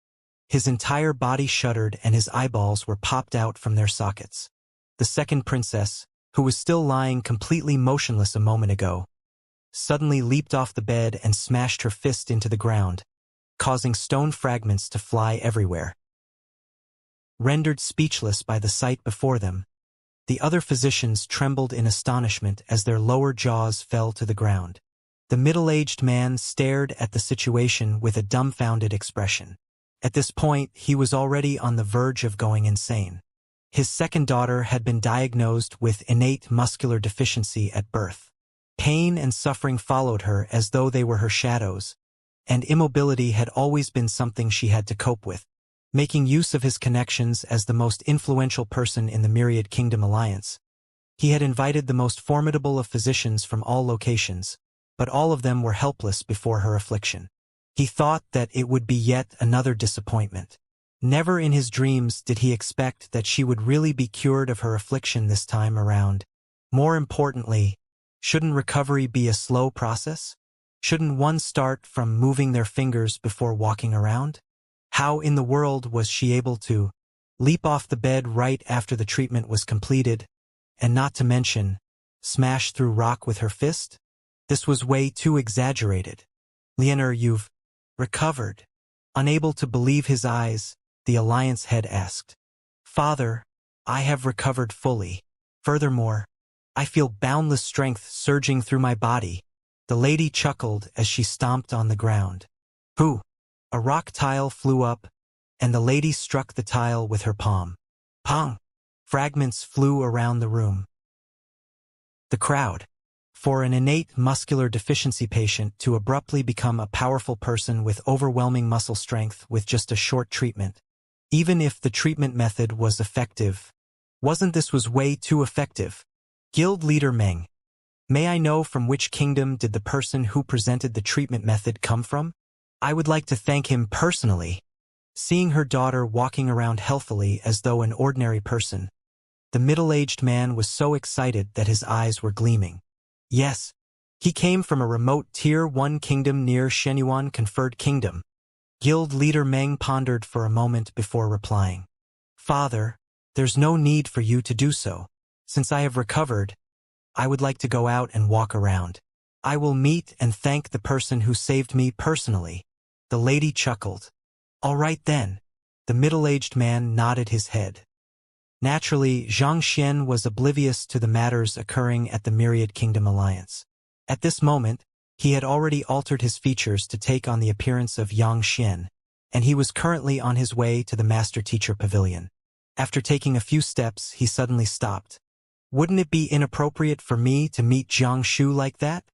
his entire body shuddered and his eyeballs were popped out from their sockets. The second princess, who was still lying completely motionless a moment ago, suddenly leaped off the bed and smashed her fist into the ground, causing stone fragments to fly everywhere. Rendered speechless by the sight before them, the other physicians trembled in astonishment as their lower jaws fell to the ground. The middle-aged man stared at the situation with a dumbfounded expression. At this point, he was already on the verge of going insane. His second daughter had been diagnosed with innate muscular deficiency at birth. Pain and suffering followed her as though they were her shadows, and immobility had always been something she had to cope with. Making use of his connections as the most influential person in the Myriad Kingdom Alliance, he had invited the most formidable of physicians from all locations, but all of them were helpless before her affliction. He thought that it would be yet another disappointment. Never in his dreams did he expect that she would really be cured of her affliction this time around. More importantly, shouldn't recovery be a slow process? Shouldn't one start from moving their fingers before walking around? How in the world was she able to leap off the bed right after the treatment was completed, and not to mention, smash through rock with her fist? This was way too exaggerated. Lianer, you've recovered. Unable to believe his eyes, the Alliance head asked. Father, I have recovered fully. Furthermore, I feel boundless strength surging through my body. The lady chuckled as she stomped on the ground. Who? A rock tile flew up, and the lady struck the tile with her palm. Pong! Fragments flew around the room. The crowd. For an innate muscular deficiency patient to abruptly become a powerful person with overwhelming muscle strength with just a short treatment, even if the treatment method was effective, wasn't this was way too effective? Guild leader Meng. May I know from which kingdom did the person who presented the treatment method come from? I would like to thank him personally. Seeing her daughter walking around healthily as though an ordinary person, the middle-aged man was so excited that his eyes were gleaming. Yes, he came from a remote Tier 1 kingdom near Shenyuan Conferred Kingdom. Guild leader Meng pondered for a moment before replying. Father, there's no need for you to do so. Since I have recovered, I would like to go out and walk around. I will meet and thank the person who saved me personally. The lady chuckled. All right then. The middle-aged man nodded his head. Naturally, Xianxia was oblivious to the matters occurring at the Myriad Kingdom Alliance. At this moment, he had already altered his features to take on the appearance of Xianxia, and he was currently on his way to the Master Teacher Pavilion. After taking a few steps, he suddenly stopped. Wouldn't it be inappropriate for me to meet Jiangshu like that?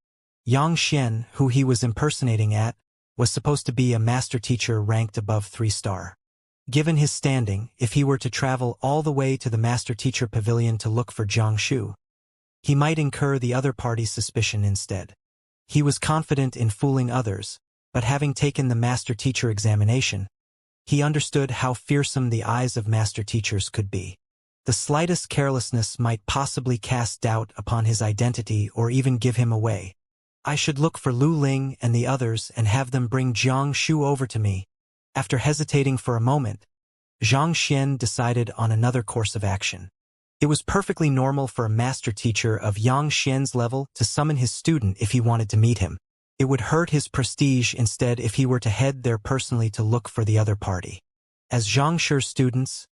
Xianxia, who he was impersonating at, was supposed to be a master teacher ranked above 3-star. Given his standing, if he were to travel all the way to the Master Teacher Pavilion to look for Jiangshu, he might incur the other party's suspicion instead. He was confident in fooling others, but having taken the Master Teacher examination, he understood how fearsome the eyes of Master Teachers could be. The slightest carelessness might possibly cast doubt upon his identity or even give him away. I should look for Lu Ling and the others and have them bring Jiang Shu over to me. After hesitating for a moment, Zhang Xian decided on another course of action. It was perfectly normal for a master teacher of Yang Xian's level to summon his student if he wanted to meet him. It would hurt his prestige instead if he were to head there personally to look for the other party. As Zhang Shi's students,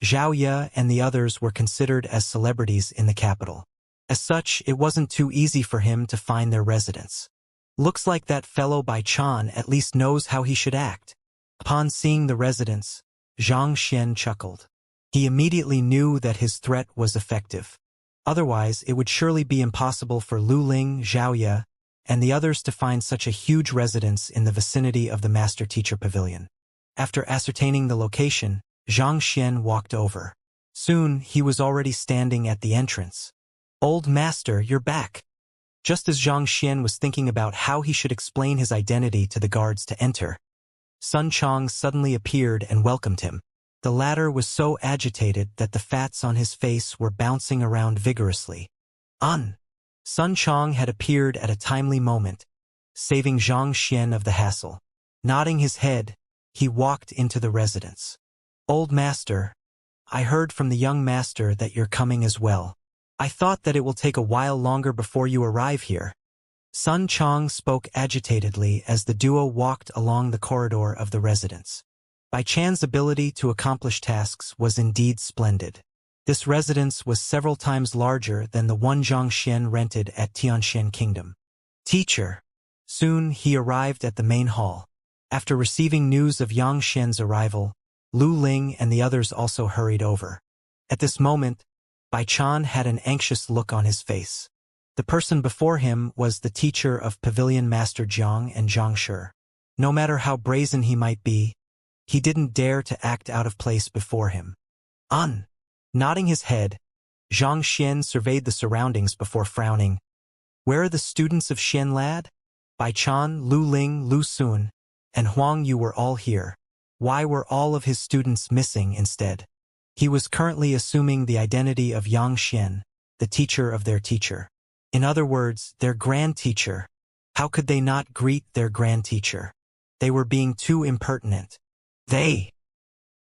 Zhao Ye and the others were considered as celebrities in the capital. As such, it wasn't too easy for him to find their residence. Looks like that fellow Bai Chan at least knows how he should act. Upon seeing the residence, Zhang Xian chuckled. He immediately knew that his threat was effective. Otherwise, it would surely be impossible for Lu Ling, Zhao Ye, and the others to find such a huge residence in the vicinity of the Master Teacher Pavilion. After ascertaining the location, Zhang Xian walked over. Soon, he was already standing at the entrance. "Old Master, you're back." Just as Zhang Xian was thinking about how he should explain his identity to the guards to enter, Sun Chong suddenly appeared and welcomed him. The latter was so agitated that the fats on his face were bouncing around vigorously. Sun Chong had appeared at a timely moment, saving Zhang Xian of the hassle. Nodding his head, he walked into the residence. "Old Master, I heard from the young master that you're coming as well. I thought that it will take a while longer before you arrive here." Sun Chong spoke agitatedly as the duo walked along the corridor of the residence. Bai Chan's ability to accomplish tasks was indeed splendid. This residence was several times larger than the one Zhang Xian rented at Tianshan Kingdom. "Teacher." Soon he arrived at the main hall. After receiving news of Yang Xian's arrival, Lu Ling and the others also hurried over. At this moment, Bai Chan had an anxious look on his face. The person before him was the teacher of Pavilion Master Jiang and Zhang Shi. No matter how brazen he might be, he didn't dare to act out of place before him. Nodding his head, Zhang Xian surveyed the surroundings before frowning. "Where are the students of Xian Lad? Bai Chan, Lu Ling, Lu Sun, and Huang Yu were all here. Why were all of his students missing instead?" He was currently assuming the identity of Yang Xian, the teacher of their teacher. In other words, their grand teacher. How could they not greet their grand teacher? They were being too impertinent.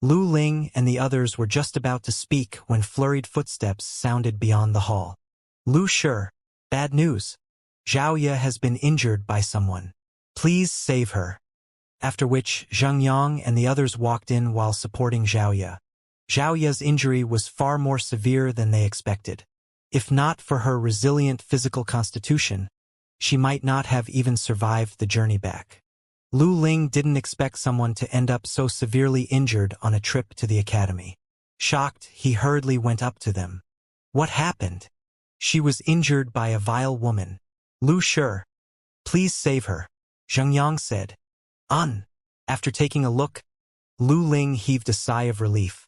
Lu Ling and the others were just about to speak when flurried footsteps sounded beyond the hall. "Lu Shi, bad news. Zhao Ye has been injured by someone. Please save her." After which, Zhang Yang and the others walked in while supporting Zhao Ye. Zhao Ye's injury was far more severe than they expected. If not for her resilient physical constitution, she might not have even survived the journey back. Lu Ling didn't expect someone to end up so severely injured on a trip to the academy. Shocked, he hurriedly went up to them. "What happened?" "She was injured by a vile woman. Lu Shi, please save her," Zhang Yang said. After taking a look, Lu Ling heaved a sigh of relief.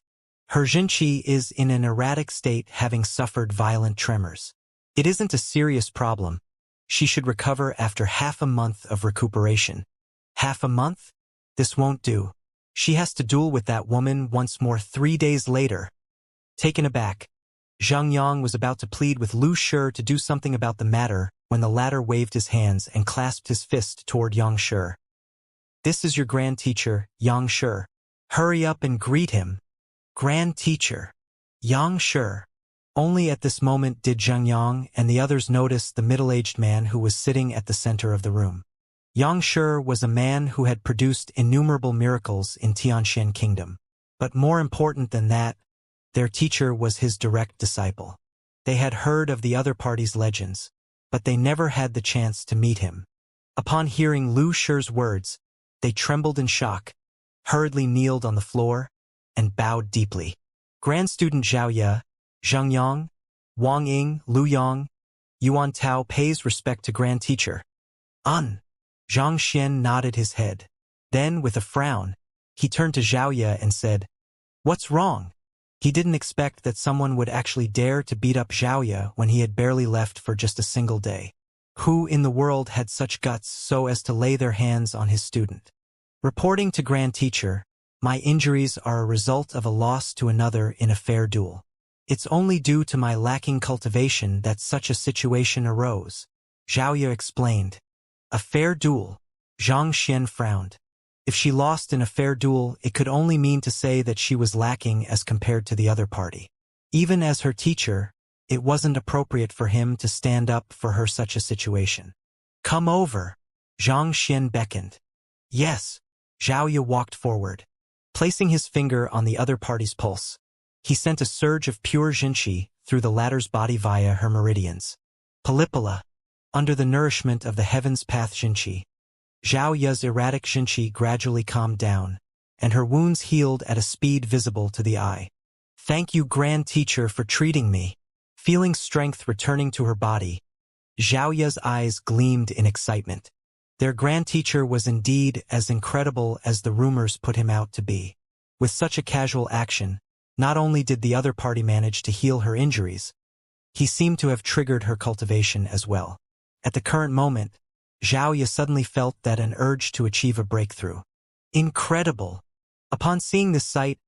Her Jinqi is in an erratic state, having suffered violent tremors. It isn't a serious problem. She should recover after half a month of recuperation. Half a month? This won't do. She has to duel with that woman once more 3 days later. Taken aback, Zhang Yang was about to plead with Lu Shi to do something about the matter when the latter waved his hands and clasped his fist toward Yang Shi. "This is your grand teacher, Yang Shi. Hurry up and greet him." Grand teacher, Yang Shi. Only at this moment did Zhang Yang and the others notice the middle-aged man who was sitting at the center of the room. Yang Shi was a man who had produced innumerable miracles in Tianshan Kingdom. But more important than that, their teacher was his direct disciple. They had heard of the other party's legends, but they never had the chance to meet him. Upon hearing Lu Shi's words, they trembled in shock, hurriedly kneeled on the floor, and bowed deeply. Grand student Zhao Ye, Zhang Yang, Wang Ying, Lu Yang, Yuan Tao pays respect to grand teacher. Zhang Xian nodded his head. Then, with a frown, he turned to Zhao Ye and said, "What's wrong?" He didn't expect that someone would actually dare to beat up Zhao Ye when he had barely left for just a single day. Who in the world had such guts so as to lay their hands on his student? Reporting to grand teacher, "My injuries are a result of a loss to another in a fair duel." It's only due to my lacking cultivation that such a situation arose, Xiaoya explained. A fair duel. Zhang Xian frowned. If she lost in a fair duel, it could only mean to say that she was lacking as compared to the other party. Even as her teacher, it wasn't appropriate for him to stand up for her such a situation. Come over. Zhang Xian beckoned. Yes. Xiaoya walked forward. Placing his finger on the other party's pulse, he sent a surge of pure Xinqi through the latter's body via her meridians. Palipala. Under the nourishment of the heaven's path Xinqi, Xiaoya's erratic Xinqi gradually calmed down, and her wounds healed at a speed visible to the eye. Thank you, Grand Teacher, for treating me. Feeling strength returning to her body, Xiaoya's eyes gleamed in excitement. Their Grand Teacher was indeed as incredible as the rumors put him out to be. With such a casual action, not only did the other party manage to heal her injuries, he seemed to have triggered her cultivation as well. At the current moment, Xiaoya suddenly felt that an urge to achieve a breakthrough. Incredible! Upon seeing this sight,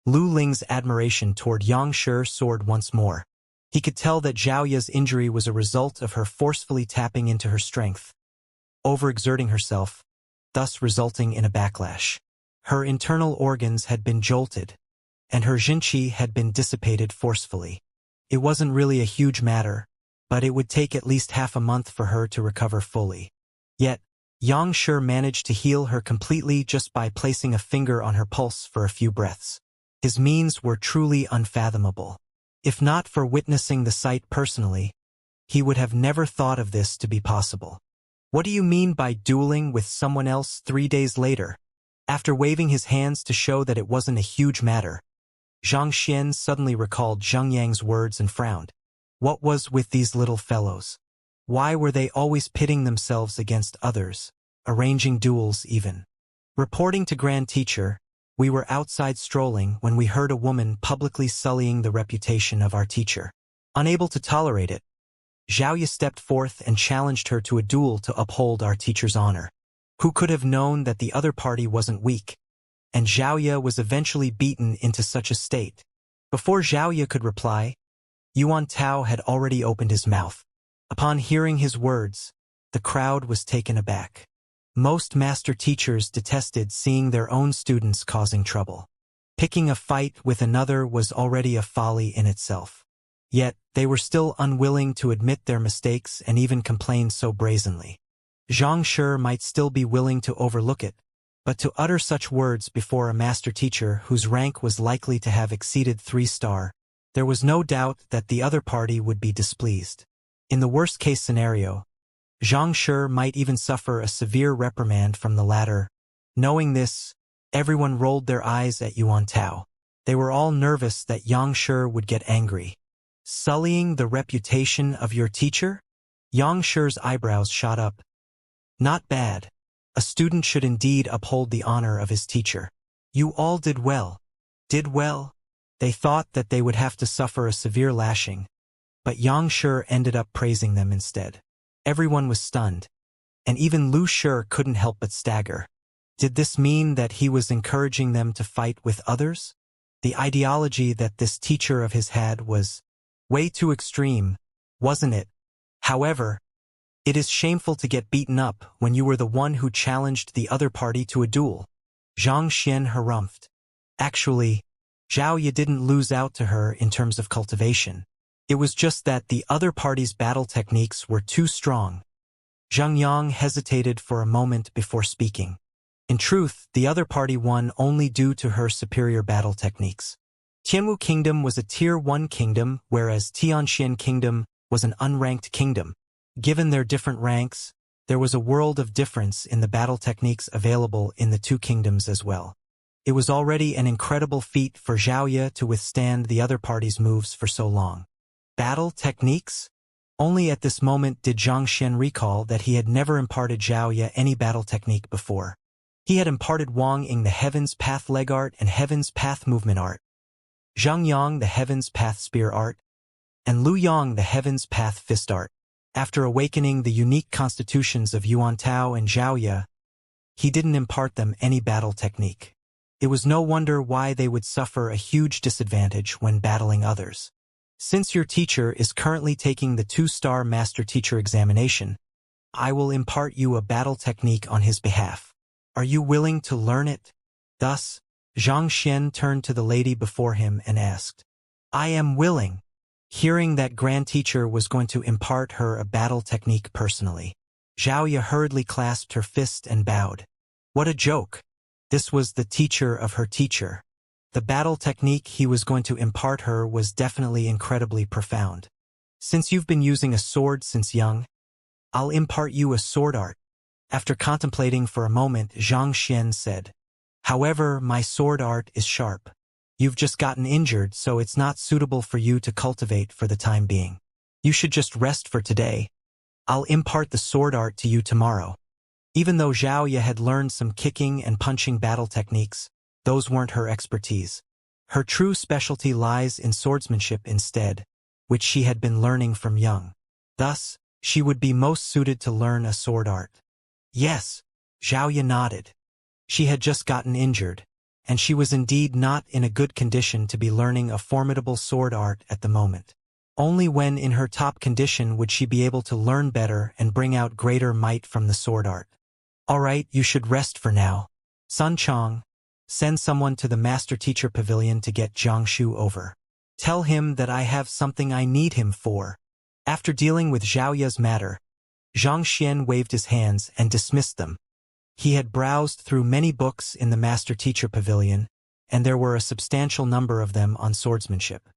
Lu Ling's admiration toward Xianxia soared once more. He could tell that Xiaoya's injury was a result of her forcefully tapping into her strength, overexerting herself, thus resulting in a backlash. Her internal organs had been jolted, and her Xinqi had been dissipated forcefully. It wasn't really a huge matter, but it would take at least half a month for her to recover fully. Yet, Xianxia managed to heal her completely just by placing a finger on her pulse for a few breaths. His means were truly unfathomable. If not for witnessing the sight personally, he would have never thought of this to be possible. What do you mean by dueling with someone else 3 days later? After waving his hands to show that it wasn't a huge matter, Zhang Xian suddenly recalled Zheng Yang's words and frowned. What was with these little fellows? Why were they always pitting themselves against others, arranging duels even? Reporting to Grand Teacher, we were outside strolling when we heard a woman publicly sullying the reputation of our teacher. Unable to tolerate it, Xiaoya stepped forth and challenged her to a duel to uphold our teacher's honor. Who could have known that the other party wasn't weak? And Xiaoya was eventually beaten into such a state. Before Xiaoya could reply, Yuan Tao had already opened his mouth. Upon hearing his words, the crowd was taken aback. Most master teachers detested seeing their own students causing trouble. Picking a fight with another was already a folly in itself. Yet, they were still unwilling to admit their mistakes and even complain so brazenly. Zhang Shi might still be willing to overlook it, but to utter such words before a master teacher whose rank was likely to have exceeded 3-star, there was no doubt that the other party would be displeased. In the worst-case scenario, Zhang Shi might even suffer a severe reprimand from the latter. Knowing this, everyone rolled their eyes at Yuan Tao. They were all nervous that Yang Shi would get angry. Sullying the reputation of your teacher? Yang Shi's eyebrows shot up. Not bad. A student should indeed uphold the honor of his teacher. You all did well. Did well? They thought that they would have to suffer a severe lashing, but Yang Shi ended up praising them instead. Everyone was stunned, and even Lu Shi couldn't help but stagger. Did this mean that he was encouraging them to fight with others? The ideology that this teacher of his had was way too extreme, wasn't it? However, it is shameful to get beaten up when you were the one who challenged the other party to a duel. Zhang Xian harumphed. Actually, Xiaoya didn't lose out to her in terms of cultivation. It was just that the other party's battle techniques were too strong. Zheng Yang hesitated for a moment before speaking. In truth, the other party won only due to her superior battle techniques. Tianwu Kingdom was a Tier 1 kingdom, whereas Tianxian Kingdom was an unranked kingdom. Given their different ranks, there was a world of difference in the battle techniques available in the two kingdoms as well. It was already an incredible feat for Xiaoya to withstand the other party's moves for so long. Battle techniques? Only at this moment did Zhang Xian recall that he had never imparted Xiaoya any battle technique before. He had imparted Wang Ying the Heaven's Path Leg Art and Heaven's Path Movement Art, Zheng Yang the Heaven's Path Spear Art, and Lu Yang the Heaven's Path Fist Art. After awakening the unique constitutions of Yuan Tao and Xiaoya, he didn't impart them any battle technique. It was no wonder why they would suffer a huge disadvantage when battling others. Since your teacher is currently taking the 2-star Master Teacher examination, I will impart you a battle technique on his behalf. Are you willing to learn it? Thus, Xianxia turned to the lady before him and asked, I am willing. Hearing that Grand Teacher was going to impart her a battle technique personally, Xiaoya hurriedly clasped her fist and bowed. What a joke! This was the teacher of her teacher. The battle technique he was going to impart her was definitely incredibly profound. Since you've been using a sword since young, I'll impart you a sword art. After contemplating for a moment, Xianxia said, However, my sword art is sharp. You've just gotten injured, so it's not suitable for you to cultivate for the time being. You should just rest for today. I'll impart the sword art to you tomorrow. Even though Xiaoya had learned some kicking and punching battle techniques, those weren't her expertise. Her true specialty lies in swordsmanship instead, which she had been learning from young. Thus, she would be most suited to learn a sword art. Yes, Xiaoya nodded. She had just gotten injured, and she was indeed not in a good condition to be learning a formidable sword art at the moment. Only when in her top condition would she be able to learn better and bring out greater might from the sword art. All right, you should rest for now. Sun Chong, send someone to the Master Teacher Pavilion to get Jiangshu over. Tell him that I have something I need him for. After dealing with Xiaoya's matter, Xianxia waved his hands and dismissed them. He had browsed through many books in the Master Teacher Pavilion, and there were a substantial number of them on swordsmanship.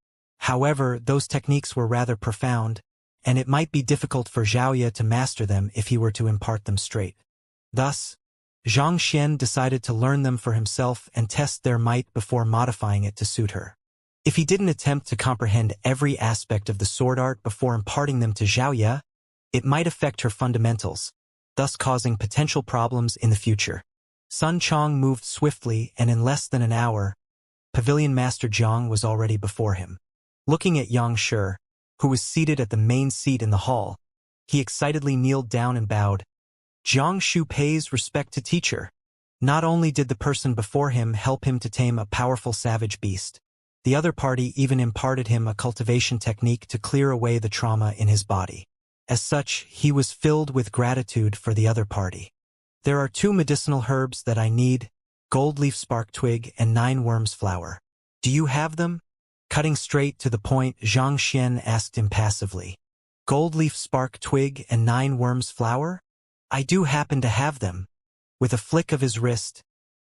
However, those techniques were rather profound, and it might be difficult for Xiaoya to master them if he were to impart them straight. Thus, Xianxia decided to learn them for himself and test their might before modifying it to suit her. If he didn't attempt to comprehend every aspect of the sword art before imparting them to Xiaoya, it might affect her fundamentals, thus causing potential problems in the future. Sun Chong moved swiftly, and in less than an hour, Pavilion Master Jiang was already before him. Looking at Xianxia, who was seated at the main seat in the hall, he excitedly kneeled down and bowed. Jiangshu pays respect to teacher. Not only did the person before him help him to tame a powerful savage beast, the other party even imparted him a cultivation technique to clear away the trauma in his body. As such, he was filled with gratitude for the other party. There are 2 medicinal herbs that I need, gold leaf spark twig and 9 worms flower. Do you have them? Cutting straight to the point, Xianxia asked impassively. Gold leaf spark twig and 9 worms flower? I do happen to have them. With a flick of his wrist,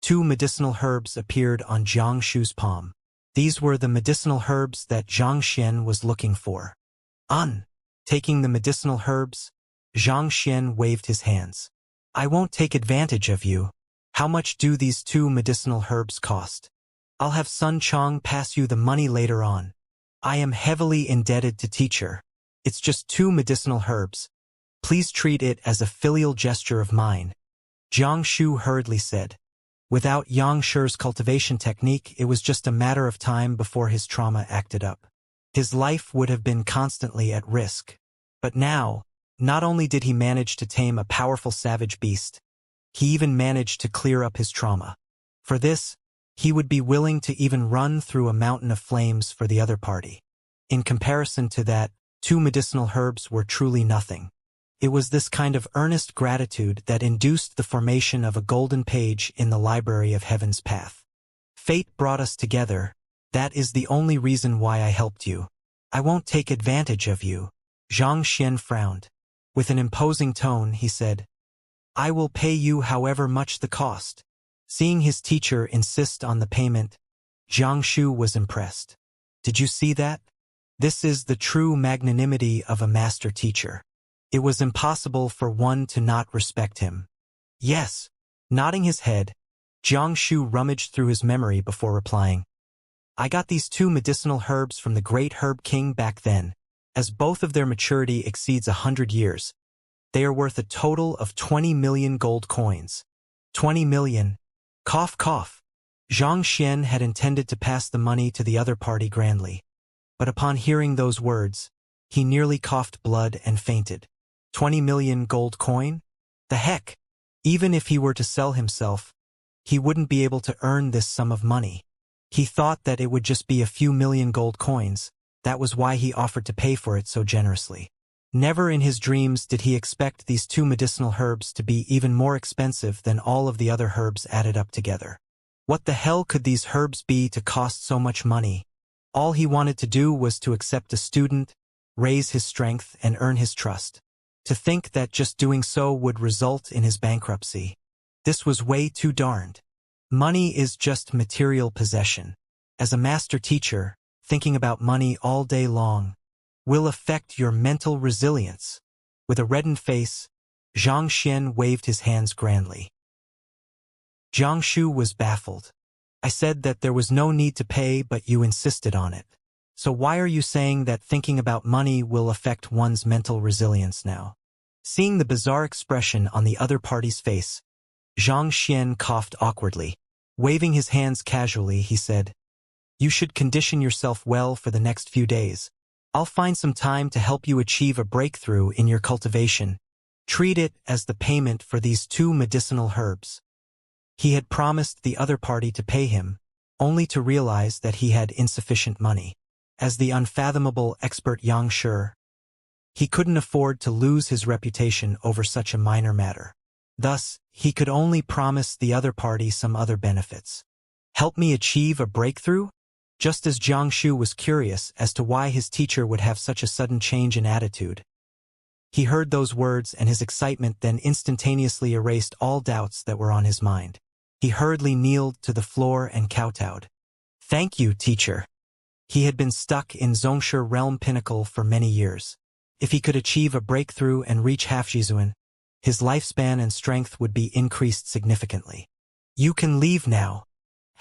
2 medicinal herbs appeared on Jiangshu's palm. These were the medicinal herbs that Xianxia was looking for. Taking the medicinal herbs, Xianxia waved his hands. I won't take advantage of you. How much do these 2 medicinal herbs cost? I'll have Sun Chong pass you the money later on. I am heavily indebted to teacher. It's just 2 medicinal herbs. Please treat it as a filial gesture of mine. Jiangshu hurriedly said. Without Yangshi's cultivation technique, it was just a matter of time before his trauma acted up. His life would have been constantly at risk. But now, not only did he manage to tame a powerful savage beast, he even managed to clear up his trauma. For this, he would be willing to even run through a mountain of flames for the other party. In comparison to that, 2 medicinal herbs were truly nothing. It was this kind of earnest gratitude that induced the formation of a golden page in the Library of Heaven's Path. Fate brought us together. That is the only reason why I helped you. I won't take advantage of you. Xianxia frowned. With an imposing tone, he said, I will pay you however much the cost. Seeing his teacher insist on the payment, Jiangshu was impressed. Did you see that? This is the true magnanimity of a master teacher. It was impossible for one to not respect him. Yes. Nodding his head, Jiangshu rummaged through his memory before replying. I got these 2 medicinal herbs from the great herb king back then. As both of their maturity exceeds 100 years, they are worth a total of 20 million gold coins. 20 million. Cough, cough. Xianxia had intended to pass the money to the other party grandly. But upon hearing those words, he nearly coughed blood and fainted. 20 million gold coin? The heck! Even if he were to sell himself, he wouldn't be able to earn this sum of money. He thought that it would just be a few million gold coins. That was why he offered to pay for it so generously. Never in his dreams did he expect these two medicinal herbs to be even more expensive than all of the other herbs added up together. What the hell could these herbs be to cost so much money? All he wanted to do was to accept a student, raise his strength, and earn his trust. To think that just doing so would result in his bankruptcy. This was way too darned. Money is just material possession. As a master teacher, thinking about money all day long will affect your mental resilience. With a reddened face, Xianxia waved his hands grandly. Jiangshu was baffled. I said that there was no need to pay, but you insisted on it. So why are you saying that thinking about money will affect one's mental resilience now? Seeing the bizarre expression on the other party's face, Xianxia coughed awkwardly. Waving his hands casually, he said, "You should condition yourself well for the next few days. I'll find some time to help you achieve a breakthrough in your cultivation. Treat it as the payment for these two medicinal herbs." He had promised the other party to pay him, only to realize that he had insufficient money. As the unfathomable expert Xianxia, he couldn't afford to lose his reputation over such a minor matter. Thus, he could only promise the other party some other benefits. Help me achieve a breakthrough? Just as Jiangshu was curious as to why his teacher would have such a sudden change in attitude, he heard those words and his excitement then instantaneously erased all doubts that were on his mind. He hurriedly kneeled to the floor and kowtowed. "Thank you, teacher." He had been stuck in Zhongshe realm pinnacle for many years. If he could achieve a breakthrough and reach Half-Jizuan, his lifespan and strength would be increased significantly. "You can leave now."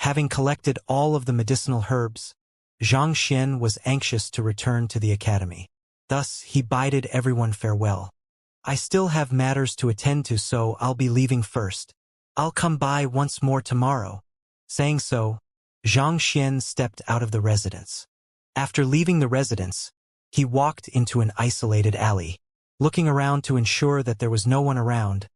Having collected all of the medicinal herbs, Xianxia was anxious to return to the academy. Thus, he bided everyone farewell. "I still have matters to attend to, so I'll be leaving first. I'll come by once more tomorrow." Saying so, Xianxia stepped out of the residence. After leaving the residence, he walked into an isolated alley. Looking around to ensure that there was no one around,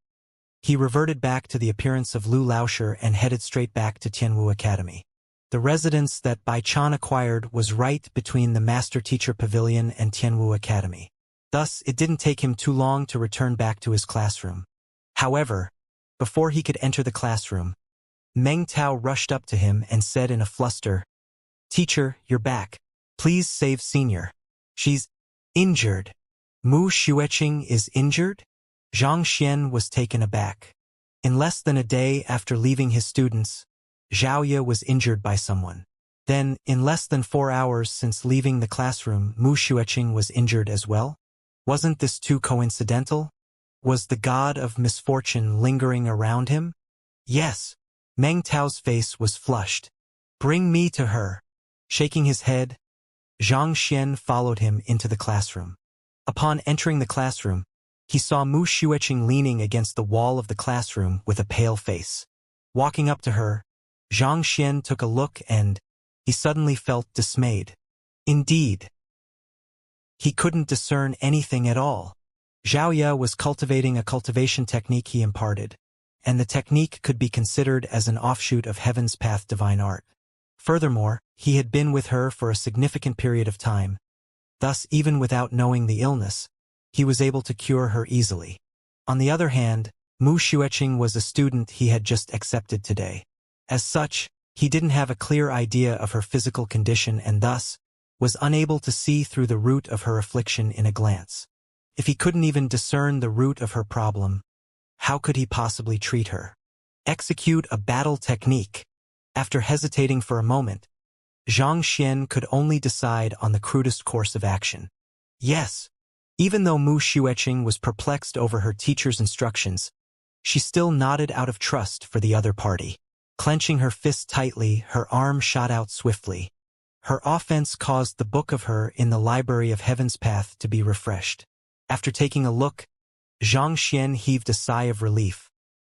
he reverted back to the appearance of Lu Laoshe and headed straight back to Tianwu Academy. The residence that Bai Chan acquired was right between the Master-Teacher Pavilion and Tianwu Academy. Thus, it didn't take him too long to return back to his classroom. However, before he could enter the classroom, Meng Tao rushed up to him and said in a fluster, "Teacher, you're back. Please save Senior. She's injured." "Mu Xueqing is injured?" Xianxia was taken aback. In less than a day after leaving his students, Xiaoya was injured by someone. Then, in less than 4 hours since leaving the classroom, Mu Xueqing was injured as well? Wasn't this too coincidental? Was the god of misfortune lingering around him? Yes. Meng Tao's face was flushed. "Bring me to her." Shaking his head, Xianxia followed him into the classroom. Upon entering the classroom, he saw Mu Xueqing leaning against the wall of the classroom with a pale face. Walking up to her, Xianxia took a look and he suddenly felt dismayed. Indeed, he couldn't discern anything at all. Xiaoya was cultivating a cultivation technique he imparted, and the technique could be considered as an offshoot of Heaven's Path divine art. Furthermore, he had been with her for a significant period of time. Thus, even without knowing the illness, he was able to cure her easily. On the other hand, Mu Xueqing was a student he had just accepted today. As such, he didn't have a clear idea of her physical condition and thus was unable to see through the root of her affliction in a glance. If he couldn't even discern the root of her problem, how could he possibly treat her? Execute a battle technique. After hesitating for a moment, Xianxia could only decide on the crudest course of action. Yes. Even though Mu Xueqing was perplexed over her teacher's instructions, she still nodded out of trust for the other party. Clenching her fist tightly, her arm shot out swiftly. Her offense caused the book of her in the Library of Heaven's Path to be refreshed. After taking a look, Xianxia heaved a sigh of relief.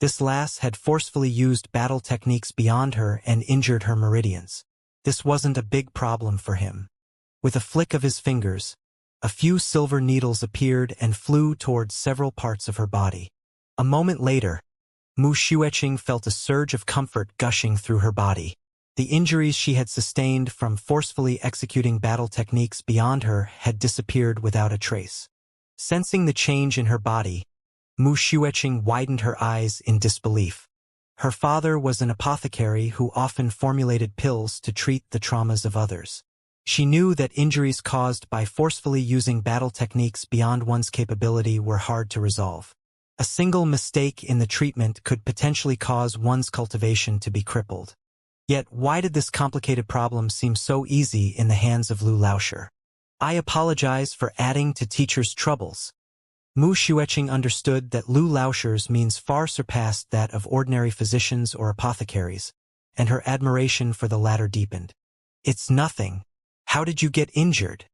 This lass had forcefully used battle techniques beyond her and injured her meridians. This wasn't a big problem for him. With a flick of his fingers, a few silver needles appeared and flew towards several parts of her body. A moment later, Mu Xueqing felt a surge of comfort gushing through her body. The injuries she had sustained from forcefully executing battle techniques beyond her had disappeared without a trace. Sensing the change in her body, Mu Xueqing widened her eyes in disbelief. Her father was an apothecary who often formulated pills to treat the traumas of others. She knew that injuries caused by forcefully using battle techniques beyond one's capability were hard to resolve. A single mistake in the treatment could potentially cause one's cultivation to be crippled. Yet why did this complicated problem seem so easy in the hands of Lu Laoshi? I apologize for adding to teacher's troubles. Mu Xueqing understood that Lu Laoshi's means far surpassed that of ordinary physicians or apothecaries, and her admiration for the latter deepened. It's nothing. How did you get injured?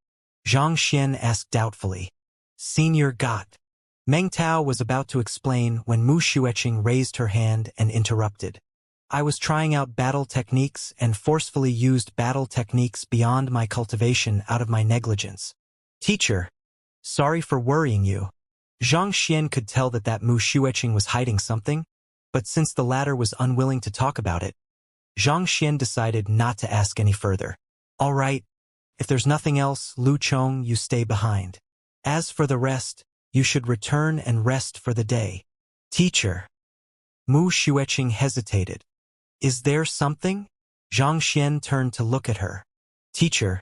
Xianxia asked doubtfully. Senior got. Meng Tao was about to explain when Mu Xueqing raised her hand and interrupted. I was trying out battle techniques and forcefully used battle techniques beyond my cultivation out of my negligence. Teacher, sorry for worrying you. Xianxia could tell that Mu Xueqing was hiding something, but since the latter was unwilling to talk about it, Xianxia decided not to ask any further. All right, if there's nothing else, Lu Chong, you stay behind. As for the rest, you should return and rest for the day. Teacher. Mu Xueqing hesitated. Is there something? Xianxia turned to look at her. Teacher,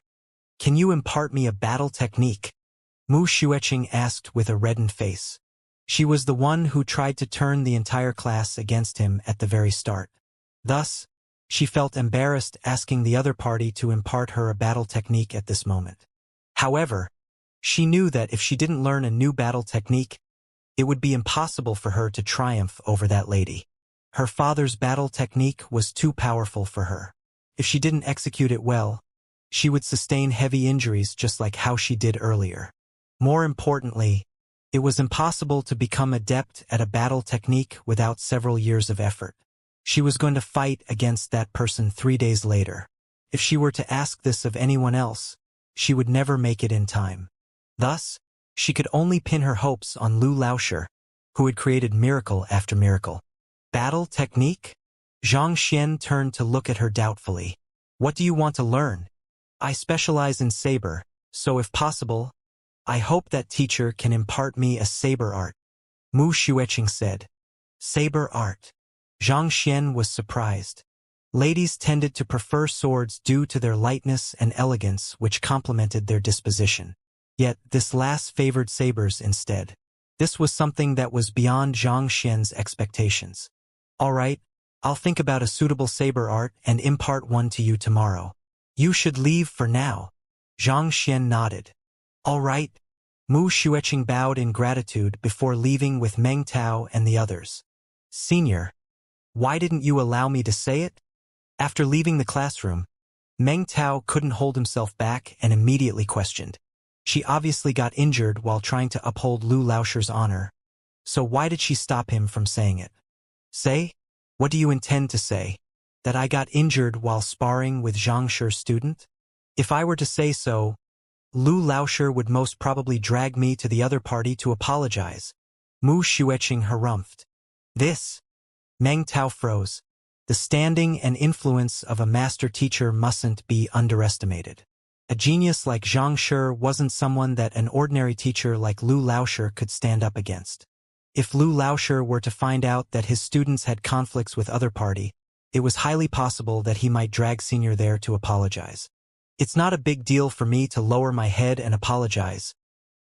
can you impart me a battle technique? Mu Xueqing asked with a reddened face. She was the one who tried to turn the entire class against him at the very start. Thus, she felt embarrassed asking the other party to impart her a battle technique at this moment. However, she knew that if she didn't learn a new battle technique, it would be impossible for her to triumph over that lady. Her father's battle technique was too powerful for her. If she didn't execute it well, she would sustain heavy injuries just like how she did earlier. More importantly, it was impossible to become adept at a battle technique without several years of effort. She was going to fight against that person 3 days later. If she were to ask this of anyone else, she would never make it in time. Thus, she could only pin her hopes on Lu Laoshi, who had created miracle after miracle. Battle technique? Xianxia turned to look at her doubtfully. What do you want to learn? I specialize in saber, so if possible, I hope that teacher can impart me a saber art. Mu Xueqing said. Saber art. Xianxia was surprised. Ladies tended to prefer swords due to their lightness and elegance which complemented their disposition. Yet this last favored sabers instead. This was something that was beyond Xianxia's expectations. All right, I'll think about a suitable saber art and impart one to you tomorrow. You should leave for now. Xianxia nodded. All right. Mu Xueqing bowed in gratitude before leaving with Meng Tao and the others. Senior, why didn't you allow me to say it? After leaving the classroom, Meng Tao couldn't hold himself back and immediately questioned. She obviously got injured while trying to uphold Lu Laoshi's honor. So why did she stop him from saying it? Say? What do you intend to say? That I got injured while sparring with Xianxia's student? If I were to say so, Lu Laoshi would most probably drag me to the other party to apologize. Mu Xueqing harumphed. This? Meng Tao froze. The standing and influence of a master teacher mustn't be underestimated. A genius like Xianxia wasn't someone that an ordinary teacher like Lu Laoshi could stand up against. If Lu Laoshi were to find out that his students had conflicts with other party, it was highly possible that he might drag Senior there to apologize. It's not a big deal for me to lower my head and apologize,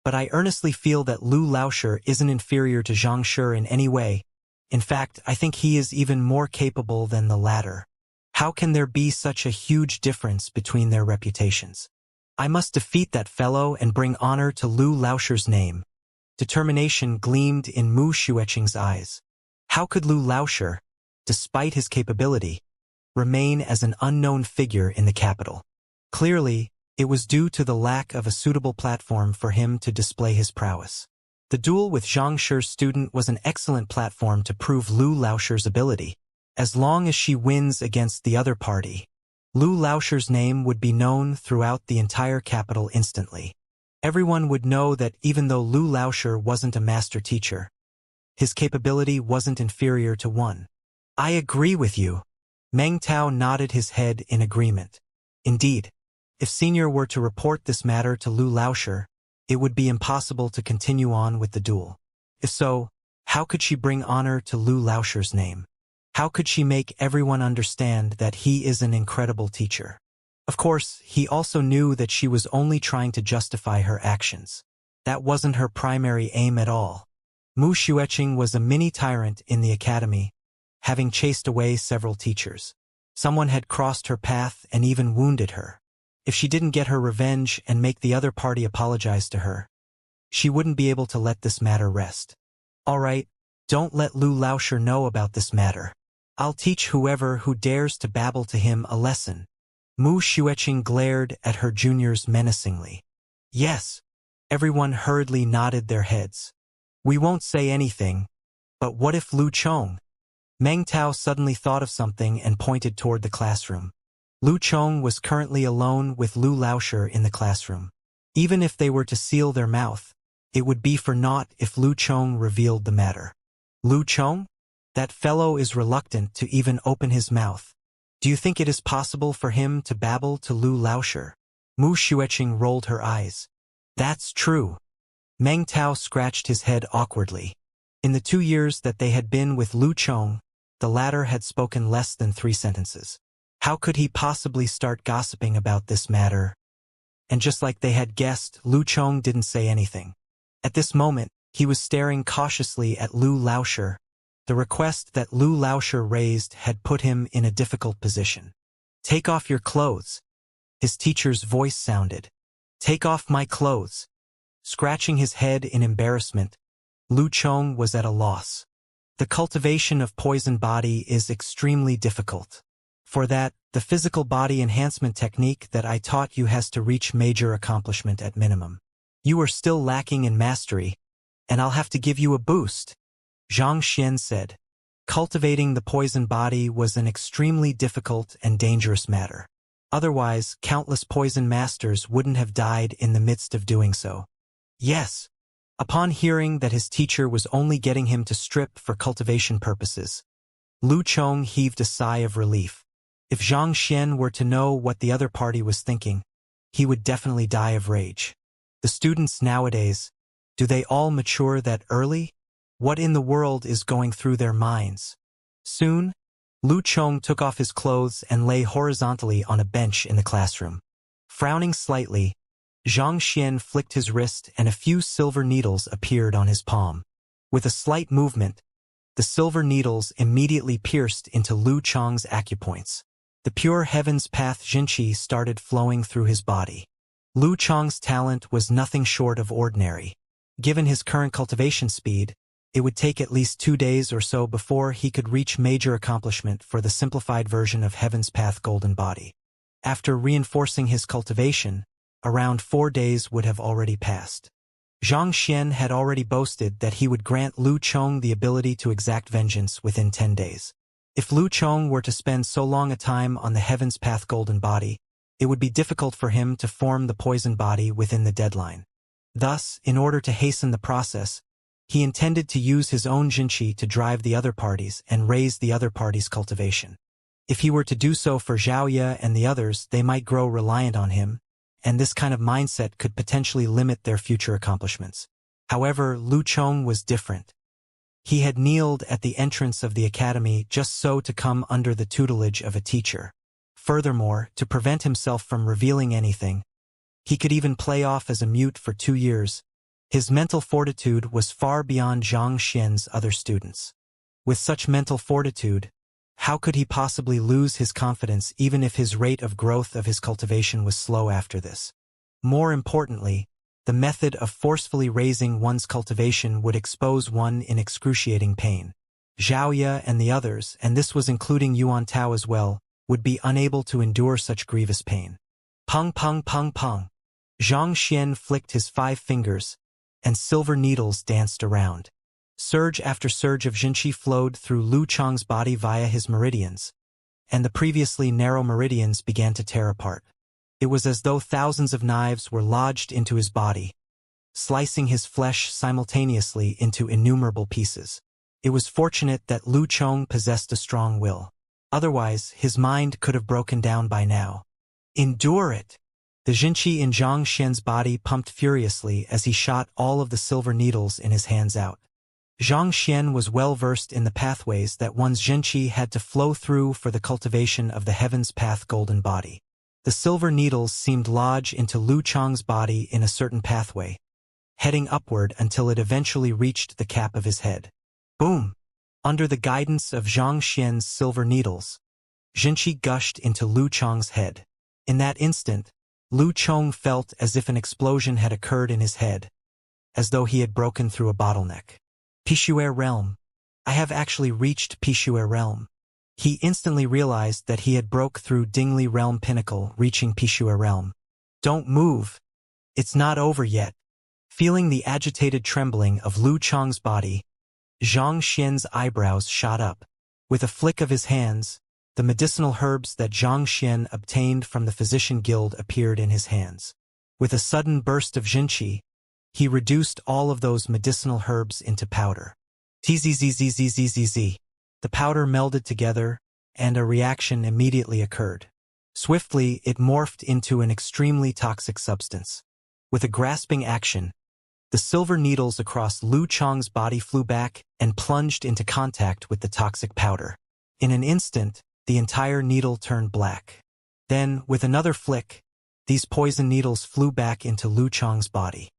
but I earnestly feel that Lu Laoshi isn't inferior to Xianxia in any way. In fact, I think he is even more capable than the latter. How can there be such a huge difference between their reputations? I must defeat that fellow and bring honor to Lu Laoshi's name. Determination gleamed in Mu Xueqing's eyes. How could Lu Laoshi, despite his capability, remain as an unknown figure in the capital? Clearly, it was due to the lack of a suitable platform for him to display his prowess. The duel with Xianxia's student was an excellent platform to prove Lu Laoshi's ability. As long as she wins against the other party, Lu Laoshi's name would be known throughout the entire capital instantly. Everyone would know that even though Lu Laoshi wasn't a master teacher, his capability wasn't inferior to one. I agree with you. Meng Tao nodded his head in agreement. Indeed, if Senior were to report this matter to Lu Laoshi, it would be impossible to continue on with the duel. If so, how could she bring honor to Lu Laoshi's name? How could she make everyone understand that he is an incredible teacher? Of course, he also knew that she was only trying to justify her actions. That wasn't her primary aim at all. Mu Xueqing was a mini-tyrant in the academy, having chased away several teachers. Someone had crossed her path and even wounded her. If she didn't get her revenge and make the other party apologize to her, she wouldn't be able to let this matter rest. All right, don't let Lu Laoshi know about this matter. I'll teach whoever who dares to babble to him a lesson. Mu Xueqing glared at her juniors menacingly. Yes. Everyone hurriedly nodded their heads. We won't say anything, but what if Lu Chong? Meng Tao suddenly thought of something and pointed toward the classroom. Lu Chong was currently alone with Lu Laoshi in the classroom. Even if they were to seal their mouth, it would be for naught if Lu Chong revealed the matter. Lu Chong? That fellow is reluctant to even open his mouth. Do you think it is possible for him to babble to Lu Laoshi? Mu Xueqing rolled her eyes. That's true. Meng Tao scratched his head awkwardly. In the 2 years that they had been with Lu Chong, the latter had spoken less than 3 sentences. How could he possibly start gossiping about this matter? And just like they had guessed, Lu Chong didn't say anything. At this moment, he was staring cautiously at Lu Laoshi. The request that Lu Laoshi raised had put him in a difficult position. Take off your clothes. His teacher's voice sounded. Take off my clothes. Scratching his head in embarrassment, Lu Chong was at a loss. The cultivation of poison body is extremely difficult. For that, the physical body enhancement technique that I taught you has to reach major accomplishment at minimum. You are still lacking in mastery, and I'll have to give you a boost, Xianxia said. Cultivating the poison body was an extremely difficult and dangerous matter. Otherwise, countless poison masters wouldn't have died in the midst of doing so. Yes. Upon hearing that his teacher was only getting him to strip for cultivation purposes, Lu Chong heaved a sigh of relief. If Xianxia were to know what the other party was thinking, he would definitely die of rage. The students nowadays, do they all mature that early? What in the world is going through their minds? Soon, Lu Chong took off his clothes and lay horizontally on a bench in the classroom. Frowning slightly, Xianxia flicked his wrist and a few silver needles appeared on his palm. With a slight movement, the silver needles immediately pierced into Lu Chong's acupoints. The pure heaven's path Jinqi started flowing through his body. Lu Chong's talent was nothing short of ordinary. Given his current cultivation speed, it would take at least 2 days or so before he could reach major accomplishment for the simplified version of Heaven's Path Golden Body. After reinforcing his cultivation, around 4 days would have already passed. Xianxia had already boasted that he would grant Lu Chong the ability to exact vengeance within 10 days. If Lu Chong were to spend so long a time on the Heaven's Path Golden Body, it would be difficult for him to form the poison body within the deadline. Thus, in order to hasten the process, he intended to use his own Jinqi to drive the other parties and raise the other party's cultivation. If he were to do so for Xiaoya and the others, they might grow reliant on him, and this kind of mindset could potentially limit their future accomplishments. However, Lu Chong was different. He had kneeled at the entrance of the academy just so to come under the tutelage of a teacher. Furthermore, to prevent himself from revealing anything, he could even play off as a mute for 2 years. His mental fortitude was far beyond Xianxia's other students. With such mental fortitude, how could he possibly lose his confidence even if his rate of growth of his cultivation was slow after this? More importantly, the method of forcefully raising one's cultivation would expose one in excruciating pain. Xiaoya and the others, and this was including Yuan Tao as well, would be unable to endure such grievous pain. Pung pung pung pung. Xianxia flicked his 5 fingers, and silver needles danced around. Surge after surge of Jinqi flowed through Lu Chong's body via his meridians, and the previously narrow meridians began to tear apart. It was as though thousands of knives were lodged into his body, slicing his flesh simultaneously into innumerable pieces. It was fortunate that Lu Chong possessed a strong will. Otherwise, his mind could have broken down by now. Endure it! The Jinqi in Zhang Xian's body pumped furiously as he shot all of the silver needles in his hands out. Zhang Xian was well versed in the pathways that one's Jinqi had to flow through for the cultivation of the Heaven's Path golden body. The silver needles seemed lodged into Lu Chang's body in a certain pathway, heading upward until it eventually reached the cap of his head. Boom! Under the guidance of Zhang Xian's silver needles, Jinqi gushed into Lu Chang's head. In that instant, Lu Chong felt as if an explosion had occurred in his head, as though he had broken through a bottleneck. Pishuer realm. I have actually reached Pishuer realm. He instantly realized that he had broke through Dingli realm pinnacle, reaching Pishuer realm. Don't move. It's not over yet. Feeling the agitated trembling of Lu Chong's body, Zhang Xian's eyebrows shot up. With a flick of his hands, the medicinal herbs that Zhang Xian obtained from the physician guild appeared in his hands. With a sudden burst of Jinqi, he reduced all of those medicinal herbs into powder. Tzzzzzzzzzz. The powder melded together, and a reaction immediately occurred. Swiftly, it morphed into an extremely toxic substance. With a grasping action, the silver needles across Lu Chong's body flew back and plunged into contact with the toxic powder. In an instant, the entire needle turned black. Then, with another flick, these poison needles flew back into Lu Chong's body.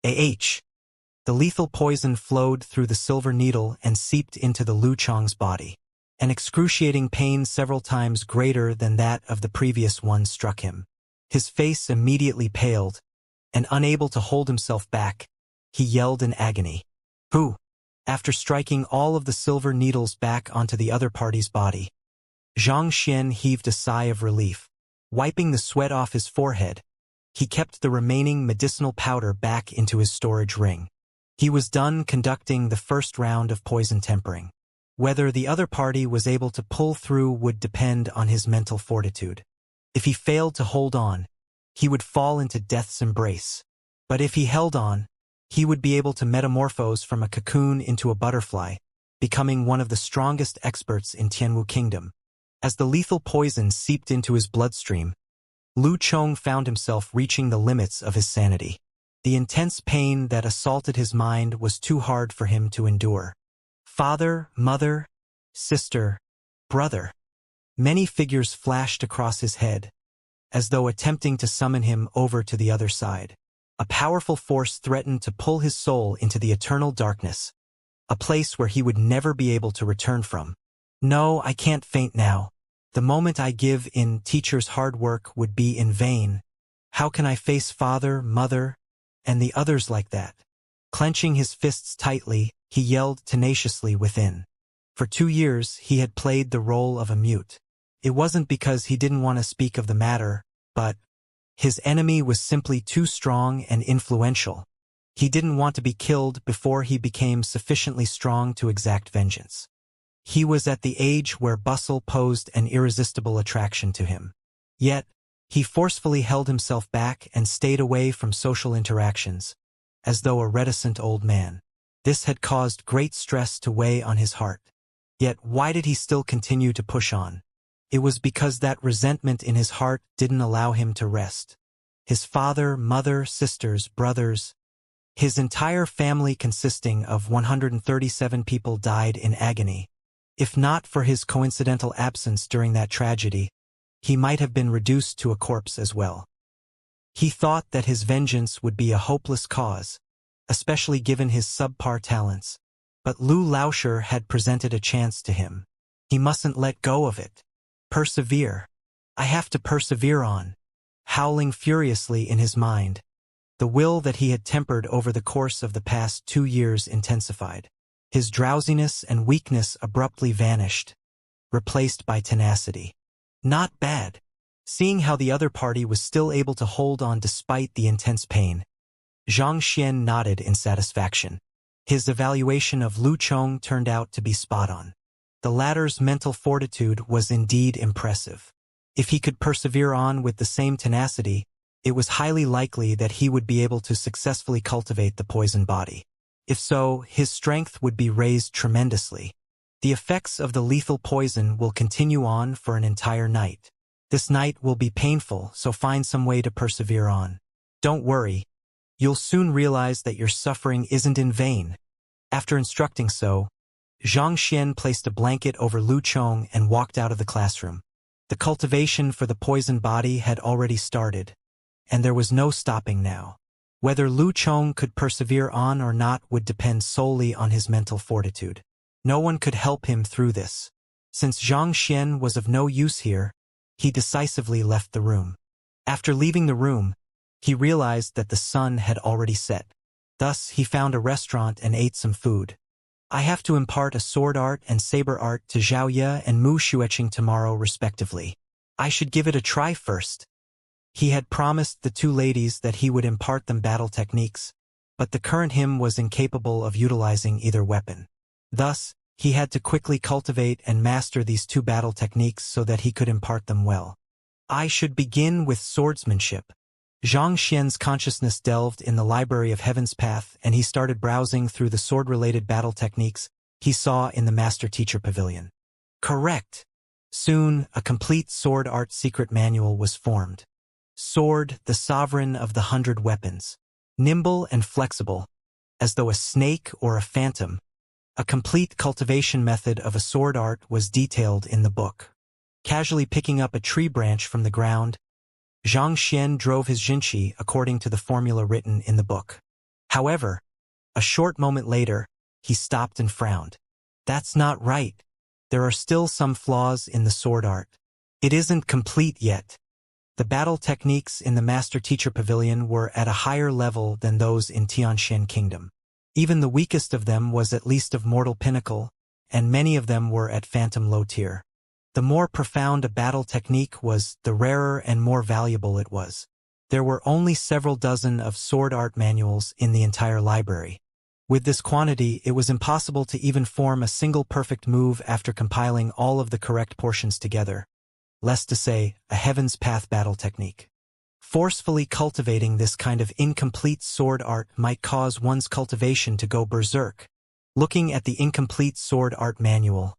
The lethal poison flowed through the silver needle and seeped into the Lu Chong's body. An excruciating pain several times greater than that of the previous one struck him. His face immediately paled, and unable to hold himself back, he yelled in agony. Who? After striking all of the silver needles back onto the other party's body, Zhang Xian heaved a sigh of relief. Wiping the sweat off his forehead, he kept the remaining medicinal powder back into his storage ring. He was done conducting the first round of poison tempering. Whether the other party was able to pull through would depend on his mental fortitude. If he failed to hold on, he would fall into death's embrace. But if he held on, he would be able to metamorphose from a cocoon into a butterfly, becoming one of the strongest experts in Tianwu Kingdom. As the lethal poison seeped into his bloodstream, Lu Chong found himself reaching the limits of his sanity. The intense pain that assaulted his mind was too hard for him to endure. Father, mother, sister, brother. Many figures flashed across his head, as though attempting to summon him over to the other side. A powerful force threatened to pull his soul into the eternal darkness, a place where he would never be able to return from. No, I can't faint now. The moment I give in, teacher's hard work would be in vain. How can I face father, mother, and the others like that? Clenching his fists tightly, he yelled tenaciously within. For 2 years, he had played the role of a mute. It wasn't because he didn't want to speak of the matter, but his enemy was simply too strong and influential. He didn't want to be killed before he became sufficiently strong to exact vengeance. He was at the age where bustle posed an irresistible attraction to him. Yet, he forcefully held himself back and stayed away from social interactions, as though a reticent old man. This had caused great stress to weigh on his heart. Yet why did he still continue to push on? It was because that resentment in his heart didn't allow him to rest. His father, mother, sisters, brothers, his entire family consisting of 137 people died in agony. If not for his coincidental absence during that tragedy, he might have been reduced to a corpse as well. He thought that his vengeance would be a hopeless cause, especially given his subpar talents. But Lu Laoshi had presented a chance to him. He mustn't let go of it. Persevere. I have to persevere on. Howling furiously in his mind, the will that he had tempered over the course of the past 2 years intensified. His drowsiness and weakness abruptly vanished, replaced by tenacity. Not bad. Seeing how the other party was still able to hold on despite the intense pain, Zhang Xian nodded in satisfaction. His evaluation of Lu Chong turned out to be spot on. The latter's mental fortitude was indeed impressive. If he could persevere on with the same tenacity, it was highly likely that he would be able to successfully cultivate the poison body. If so, his strength would be raised tremendously. The effects of the lethal poison will continue on for an entire night. This night will be painful, so find some way to persevere on. Don't worry. You'll soon realize that your suffering isn't in vain. After instructing so, Xianxia placed a blanket over Lu Chong and walked out of the classroom. The cultivation for the poisoned body had already started, and there was no stopping now. Whether Lu Chong could persevere on or not would depend solely on his mental fortitude. No one could help him through this. Since Xianxia was of no use here, he decisively left the room. After leaving the room, he realized that the sun had already set. Thus, he found a restaurant and ate some food. I have to impart a sword art and saber art to Xiaoye and Mu Xueqing tomorrow respectively. I should give it a try first. He had promised the two ladies that he would impart them battle techniques, but the current him was incapable of utilizing either weapon. Thus, he had to quickly cultivate and master these two battle techniques so that he could impart them well. I should begin with swordsmanship. Xianxia's consciousness delved in the library of Heaven's Path and he started browsing through the sword-related battle techniques he saw in the Master-Teacher Pavilion. Correct. Soon, a complete sword art secret manual was formed. Sword, the sovereign of the 100 weapons. Nimble and flexible, as though a snake or a phantom. A complete cultivation method of a sword art was detailed in the book. Casually picking up a tree branch from the ground, Xianxia drove his jinqi according to the formula written in the book. However, a short moment later, he stopped and frowned. That's not right. There are still some flaws in the sword art. It isn't complete yet. The battle techniques in the Master-Teacher Pavilion were at a higher level than those in Tianxian Kingdom. Even the weakest of them was at least of mortal pinnacle, and many of them were at phantom low tier. The more profound a battle technique was, the rarer and more valuable it was. There were only several dozen of sword art manuals in the entire library. With this quantity, it was impossible to even form a single perfect move after compiling all of the correct portions together. Less to say, a Heaven's Path battle technique. Forcefully cultivating this kind of incomplete sword art might cause one's cultivation to go berserk. Looking at the incomplete sword art manual,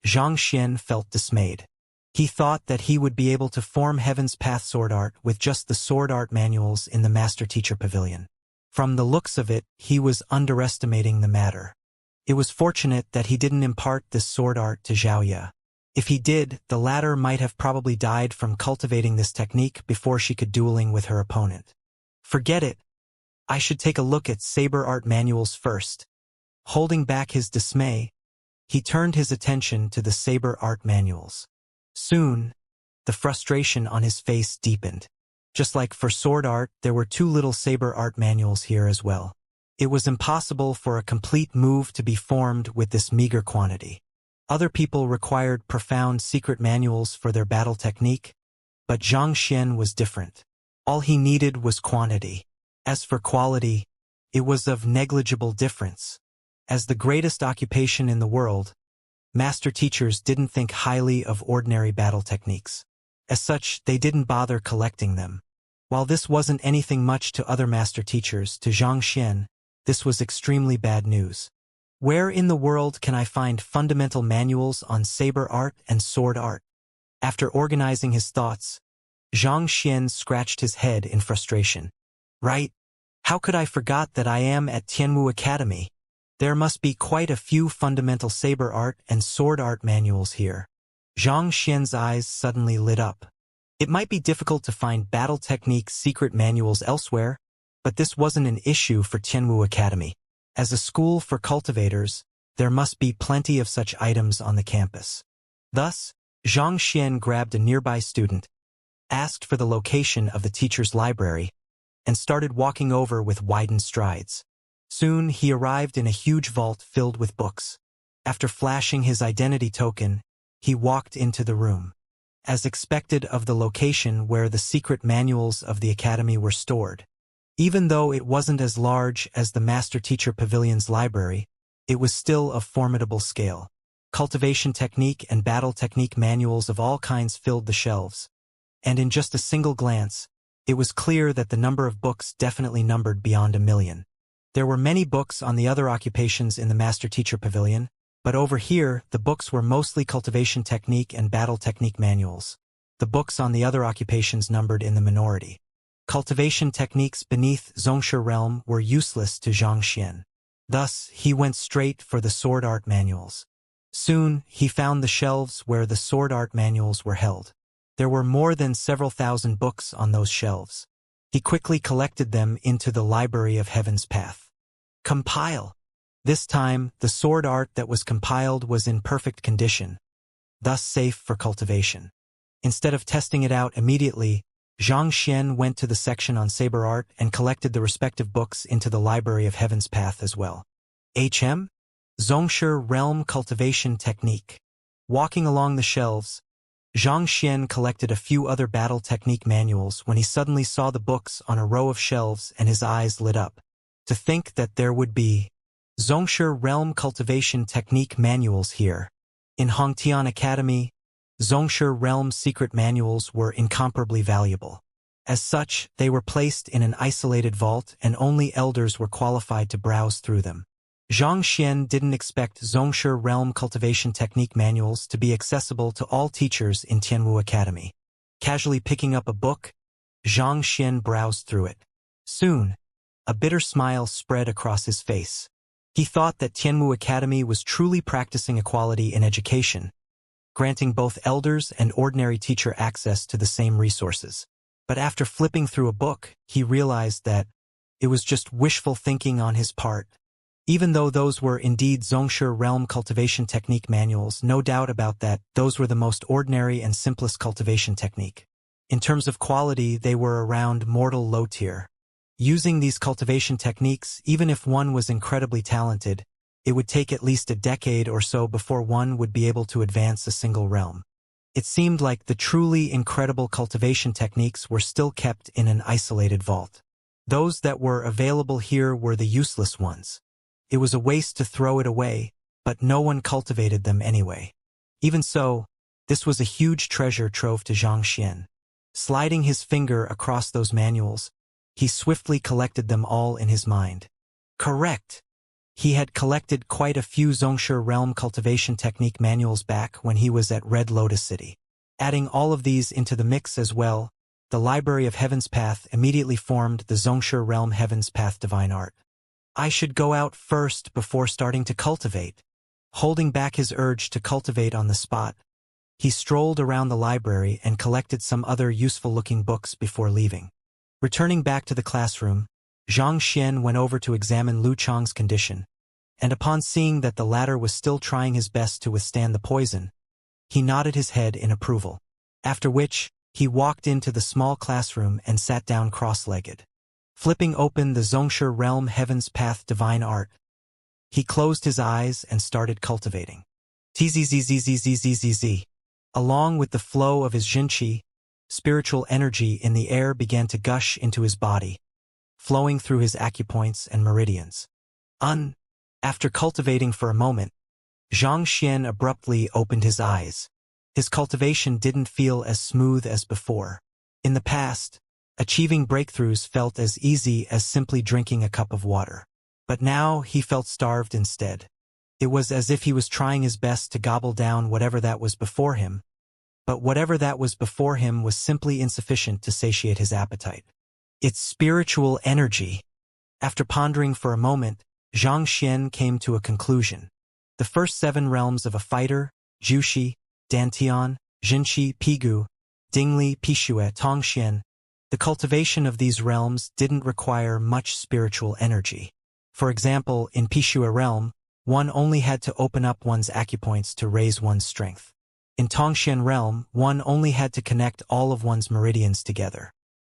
Xianxia felt dismayed. He thought that he would be able to form Heaven's Path sword art with just the sword art manuals in the Master-Teacher Pavilion. From the looks of it, he was underestimating the matter. It was fortunate that he didn't impart this sword art to Xiaoye. If he did, the latter might have probably died from cultivating this technique before she could dueling with her opponent. Forget it. I should take a look at saber art manuals first. Holding back his dismay, he turned his attention to the saber art manuals. Soon, the frustration on his face deepened. Just like for sword art, there were two little saber art manuals here as well. It was impossible for a complete move to be formed with this meager quantity. Other people required profound secret manuals for their battle technique, but Xianxia was different. All he needed was quantity. As for quality, it was of negligible difference. As the greatest occupation in the world, master teachers didn't think highly of ordinary battle techniques. As such, they didn't bother collecting them. While this wasn't anything much to other master teachers, to Xianxia, this was extremely bad news. Where in the world can I find fundamental manuals on saber art and sword art? After organizing his thoughts, Xianxia scratched his head in frustration. Right? How could I forgot that I am at Tianwu Academy? There must be quite a few fundamental saber art and sword art manuals here. Xianxia's eyes suddenly lit up. It might be difficult to find battle technique secret manuals elsewhere, but this wasn't an issue for Tianwu Academy. As a school for cultivators, there must be plenty of such items on the campus. Thus, Xianxia grabbed a nearby student, asked for the location of the teacher's library, and started walking over with widened strides. Soon, he arrived in a huge vault filled with books. After flashing his identity token, he walked into the room. As expected of the location where the secret manuals of the academy were stored. Even though it wasn't as large as the Master-Teacher Pavilion's library, it was still of formidable scale. Cultivation technique and battle technique manuals of all kinds filled the shelves. And in just a single glance, it was clear that the number of books definitely numbered beyond 1 million. There were many books on the other occupations in the Master-Teacher Pavilion, But over here, the books were mostly cultivation technique and battle technique manuals. The books on the other occupations numbered in the minority. Cultivation techniques beneath Xianxia realm were useless to Xianxia. Thus, he went straight for the sword art manuals. Soon, he found the shelves where the sword art manuals were held. There were more than several thousand books on those shelves. He quickly collected them into the Library of Heaven's Path. Compile. This time, the sword art that was compiled was in perfect condition, thus safe for cultivation. Instead of testing it out immediately, Xianxia went to the section on saber art and collected the respective books into the Library of Heaven's Path as well. HM? Xianxia Realm Cultivation Technique. Walking along the shelves, Xianxia collected a few other battle technique manuals when he suddenly saw the books on a row of shelves and his eyes lit up. To think that there would be Xianxia Realm Cultivation Technique manuals here. In Hongtian Academy, Xianxia Realm secret manuals were incomparably valuable. As such, they were placed in an isolated vault and only elders were qualified to browse through them. Xianxia didn't expect Xianxia Realm Cultivation Technique manuals to be accessible to all teachers in Tianwu Academy. Casually picking up a book, Xianxia browsed through it. Soon, a bitter smile spread across his face. He thought that Tianwu Academy was truly practicing equality in education, granting both elders and ordinary teacher access to the same resources. But after flipping through a book, he realized that it was just wishful thinking on his part. Even though those were indeed Xianxia Realm Cultivation Technique manuals, no doubt about that, those were the most ordinary and simplest cultivation technique. In terms of quality, they were around mortal low tier. Using these cultivation techniques, even if one was incredibly talented, it would take at least a decade or so before one would be able to advance a single realm. It seemed like the truly incredible cultivation techniques were still kept in an isolated vault. Those that were available here were the useless ones. It was a waste to throw it away, but no one cultivated them anyway. Even so, this was a huge treasure trove to Xianxia. Sliding his finger across those manuals, he swiftly collected them all in his mind. Correct. He had collected quite a few Xianxia Realm Cultivation Technique manuals back when he was at Red Lotus City. Adding all of these into the mix as well, the Library of Heaven's Path immediately formed the Xianxia Realm Heaven's Path Divine Art. I should go out first before starting to cultivate. Holding back his urge to cultivate on the spot, he strolled around the library and collected some other useful-looking books before leaving. Returning back to the classroom, Xianxia went over to examine Lu Chang's condition, and upon seeing that the latter was still trying his best to withstand the poison, he nodded his head in approval. After which, he walked into the small classroom and sat down cross-legged. Flipping open the Xianxia Realm Heaven's Path Divine Art, he closed his eyes and started cultivating. Tzzzzzzzzzzzz. Along with the flow of his Jinqi, spiritual energy in the air began to gush into his body, flowing through his acupoints and meridians. After cultivating for a moment, Xianxia abruptly opened his eyes. His cultivation didn't feel as smooth as before. In the past, achieving breakthroughs felt as easy as simply drinking a cup of water. But now he felt starved instead. It was as if he was trying his best to gobble down whatever that was before him, but whatever that was before him was simply insufficient to satiate his appetite. It's spiritual energy. After pondering for a moment, Xianxia came to a conclusion. The first 7 realms of a fighter, Jushi, Dantian, Jinqi, Pigu, Dingli, Pishue, Tongxian, the cultivation of these realms didn't require much spiritual energy. For example, in Pishue realm, one only had to open up one's acupoints to raise one's strength. In Tongxian realm, one only had to connect all of one's meridians together.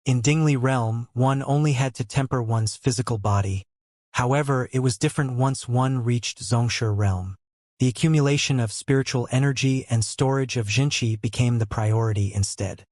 In Dingli realm, one only had to temper one's physical body. However, it was different once one reached Xianxia realm. The accumulation of spiritual energy and storage of Jinqi became the priority instead.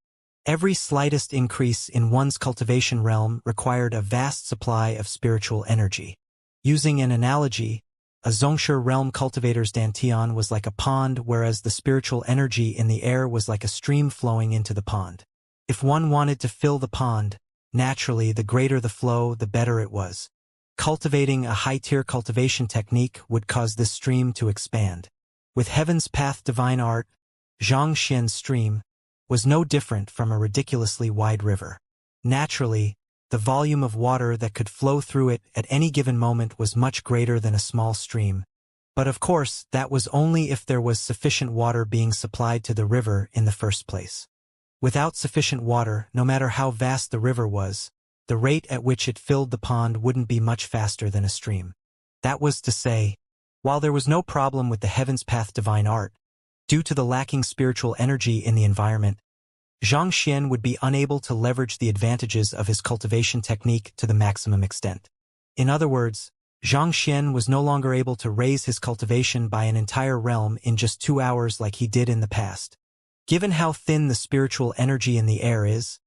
Every slightest increase in one's cultivation realm required a vast supply of spiritual energy. Using an analogy, a Xianxia realm cultivator's dantian was like a pond, whereas the spiritual energy in the air was like a stream flowing into the pond. If one wanted to fill the pond, naturally the greater the flow, the better it was. Cultivating a high-tier cultivation technique would cause this stream to expand. With Heaven's Path Divine Art, Xianxia's stream was no different from a ridiculously wide river. Naturally, the volume of water that could flow through it at any given moment was much greater than a small stream. But of course, that was only if there was sufficient water being supplied to the river in the first place. Without sufficient water, no matter how vast the river was, the rate at which it filled the pond wouldn't be much faster than a stream. That was to say, while there was no problem with the Heaven's Path Divine Art, due to the lacking spiritual energy in the environment, Xianxia would be unable to leverage the advantages of his cultivation technique to the maximum extent. In other words, Xianxia was no longer able to raise his cultivation by an entire realm in just 2 hours like he did in the past. Given how thin the spiritual energy in the air is,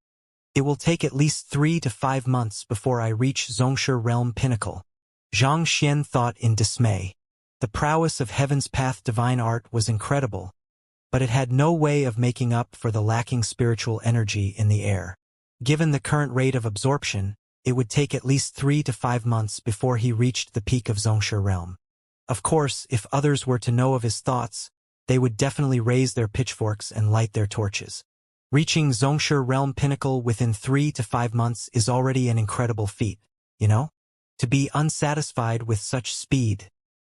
it will take at least 3 to 5 months before I reach Xianxia realm pinnacle. Xianxia thought in dismay. The prowess of Heaven's Path Divine Art was incredible, but it had no way of making up for the lacking spiritual energy in the air. Given the current rate of absorption, it would take at least 3 to 5 months before he reached the peak of Xianxia realm. Of course, if others were to know of his thoughts, they would definitely raise their pitchforks and light their torches. Reaching Xianxia realm pinnacle within 3 to 5 months is already an incredible feat, you know? To be unsatisfied with such speed.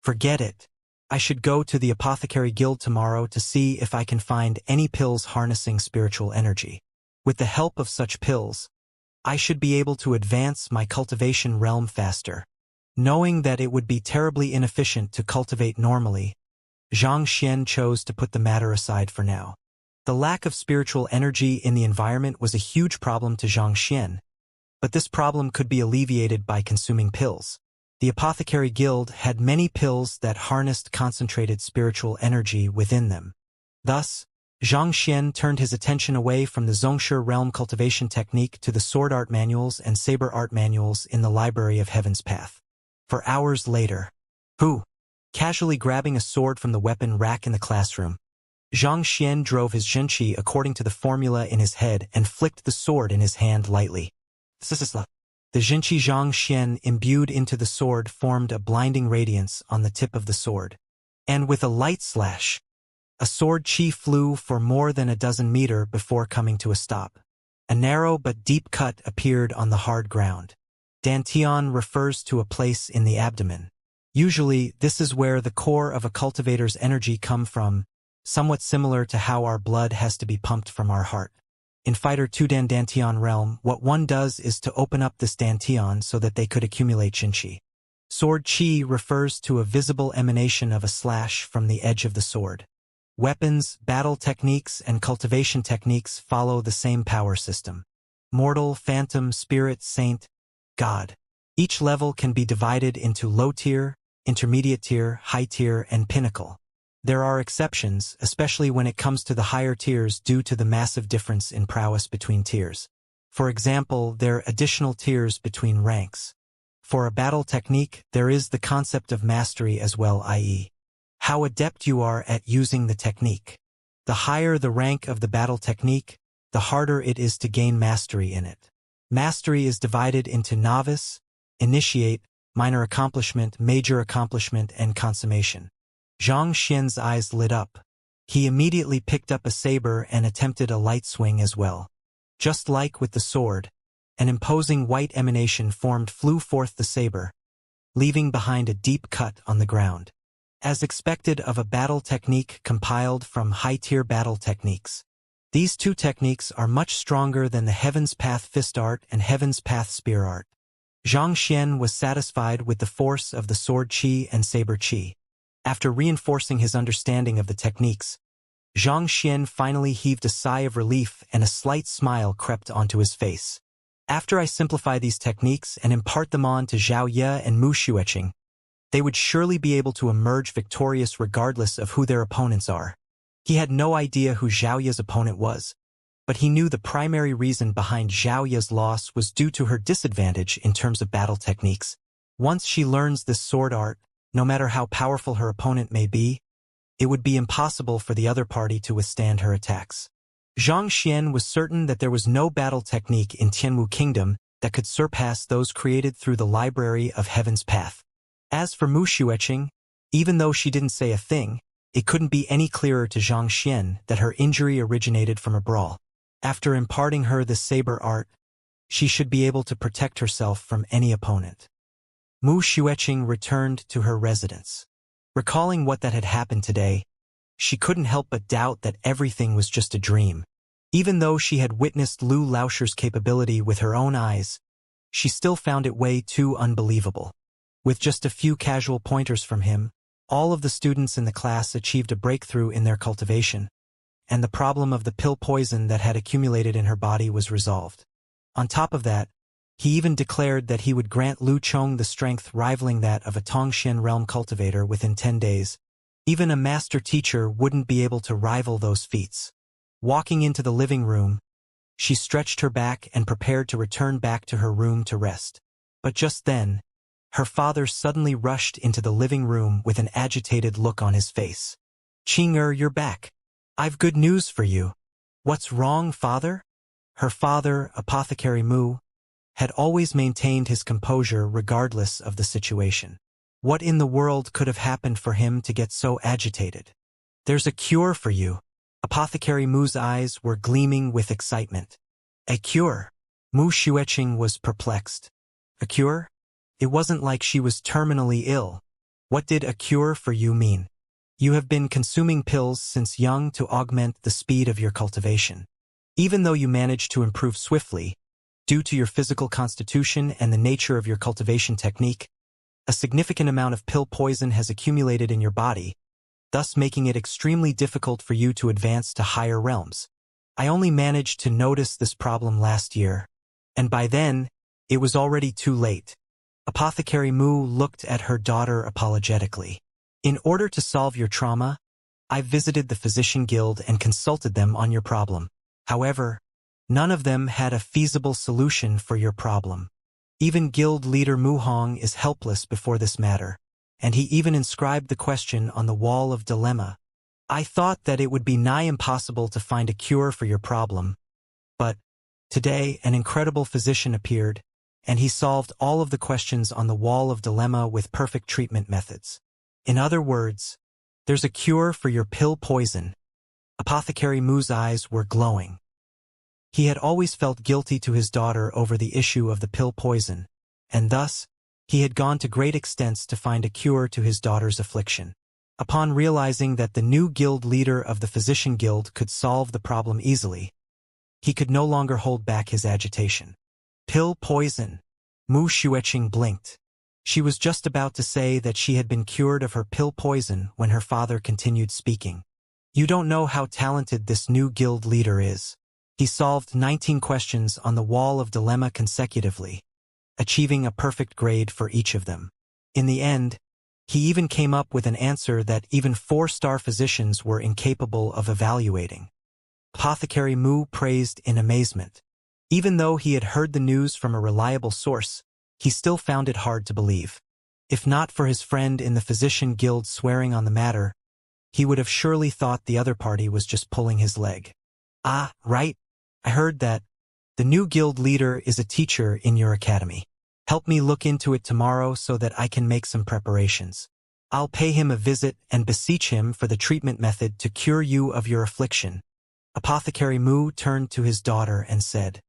Forget it. I should go to the Apothecary Guild tomorrow to see if I can find any pills harnessing spiritual energy. With the help of such pills, I should be able to advance my cultivation realm faster. Knowing that it would be terribly inefficient to cultivate normally, Xianxia chose to put the matter aside for now. The lack of spiritual energy in the environment was a huge problem to Xianxia, but this problem could be alleviated by consuming pills. The Apothecary Guild had many pills that harnessed concentrated spiritual energy within them. Thus, Xianxia turned his attention away from the Xianxia realm cultivation technique to the sword art manuals and saber art manuals in the Library of Heaven's Path. For hours later, casually grabbing a sword from the weapon rack in the classroom, Xianxia drove his Xianxia according to the formula in his head and flicked the sword in his hand lightly. The Xianxia Xianxia imbued into the sword formed a blinding radiance on the tip of the sword. And with a light slash, a sword chi flew for more than a dozen meters before coming to a stop. A narrow but deep cut appeared on the hard ground. Dantian refers to a place in the abdomen. Usually, this is where the core of a cultivator's energy comes from, somewhat similar to how our blood has to be pumped from our heart. In Fighter 2 Dantian realm, what one does is to open up this Dantian so that they could accumulate Xianxia. Sword chi refers to a visible emanation of a slash from the edge of the sword. Weapons, battle techniques, and cultivation techniques follow the same power system. Mortal, phantom, spirit, saint, god. Each level can be divided into low tier, intermediate tier, high tier, and pinnacle. There are exceptions, especially when it comes to the higher tiers due to the massive difference in prowess between tiers. For example, there are additional tiers between ranks. For a battle technique, there is the concept of mastery as well, i.e., how adept you are at using the technique. The higher the rank of the battle technique, the harder it is to gain mastery in it. Mastery is divided into novice, initiate, minor accomplishment, major accomplishment, and consummation. Xianxia's eyes lit up. He immediately picked up a saber and attempted a light swing as well. Just like with the sword, an imposing white emanation flew forth the saber, leaving behind a deep cut on the ground. As expected of a battle technique compiled from high-tier battle techniques, these two techniques are much stronger than the Heaven's Path Fist Art and Heaven's Path Spear Art. Xianxia was satisfied with the force of the sword chi and saber chi. After reinforcing his understanding of the techniques, Xianxia finally heaved a sigh of relief and a slight smile crept onto his face. After I simplify these techniques and impart them on to Zhao Ye and Mu Xueqing, they would surely be able to emerge victorious regardless of who their opponents are. He had no idea who Zhao Ye's opponent was, but he knew the primary reason behind Zhao Ye's loss was due to her disadvantage in terms of battle techniques. Once she learns this sword art, no matter how powerful her opponent may be, it would be impossible for the other party to withstand her attacks. Xianxia was certain that there was no battle technique in Tianwu Kingdom that could surpass those created through the library of Heaven's Path. As for Mu Xueqing, even though she didn't say a thing, it couldn't be any clearer to Xianxia that her injury originated from a brawl. After imparting her the saber art, she should be able to protect herself from any opponent. Mu Xueqing returned to her residence. Recalling what that had happened today, she couldn't help but doubt that everything was just a dream. Even though she had witnessed Lu Laoshir's capability with her own eyes, she still found it way too unbelievable. With just a few casual pointers from him, all of the students in the class achieved a breakthrough in their cultivation, and the problem of the pill poison that had accumulated in her body was resolved. On top of that, he even declared that he would grant Lu Chong the strength rivaling that of a Tongxian realm cultivator within 10 days. Even a master teacher wouldn't be able to rival those feats. Walking into the living room, she stretched her back and prepared to return back to her room to rest. But just then, her father suddenly rushed into the living room with an agitated look on his face. "Qing-er, you're back. I've good news for you." "What's wrong, father?" Her father, Apothecary Mu, had always maintained his composure regardless of the situation. What in the world could have happened for him to get so agitated? "There's a cure for you." Apothecary Mu's eyes were gleaming with excitement. "A cure?" Mu Xueqing was perplexed. "A cure?" It wasn't like she was terminally ill. What did a cure for you mean? "You have been consuming pills since young to augment the speed of your cultivation. Even though you managed to improve swiftly, due to your physical constitution and the nature of your cultivation technique, a significant amount of pill poison has accumulated in your body, thus making it extremely difficult for you to advance to higher realms. I only managed to notice this problem last year, and by then, it was already too late." Apothecary Mu looked at her daughter apologetically. "In order to solve your trauma, I visited the Physician Guild and consulted them on your problem. However, none of them had a feasible solution for your problem. Even Guild leader Mu Hong is helpless before this matter, and he even inscribed the question on the wall of dilemma. I thought that it would be nigh impossible to find a cure for your problem, but today an incredible physician appeared, and he solved all of the questions on the wall of dilemma with perfect treatment methods. In other words, there's a cure for your pill poison." Apothecary Mu's eyes were glowing. He had always felt guilty to his daughter over the issue of the pill poison, and thus, he had gone to great extents to find a cure to his daughter's affliction. Upon realizing that the new guild leader of the Physician Guild could solve the problem easily, he could no longer hold back his agitation. "Pill poison." Mu Xueqing blinked. She was just about to say that she had been cured of her pill poison when her father continued speaking. "You don't know how talented this new guild leader is. He solved 19 questions on the wall of dilemma consecutively, achieving a perfect grade for each of them. In the end, he even came up with an answer that even 4-star physicians were incapable of evaluating." Apothecary Mu praised in amazement. Even though he had heard the news from a reliable source, he still found it hard to believe. If not for his friend in the Physician Guild swearing on the matter, he would have surely thought the other party was just pulling his leg. "Ah, right. I heard that the new guild leader is a teacher in your academy. Help me look into it tomorrow so that I can make some preparations. I'll pay him a visit and beseech him for the treatment method to cure you of your affliction." Apothecary Mu turned to his daughter and said,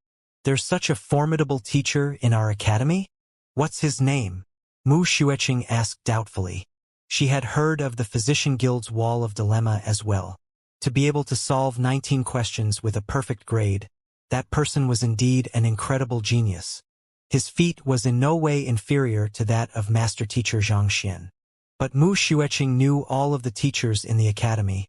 "There's such a formidable teacher in our academy? What's his name?" Mu Xueqing asked doubtfully. She had heard of the Physician Guild's wall of dilemma as well. To be able to solve 19 questions with a perfect grade, that person was indeed an incredible genius. His feat was in no way inferior to that of Master Teacher Xianxia. But Mu Xueqing knew all of the teachers in the academy,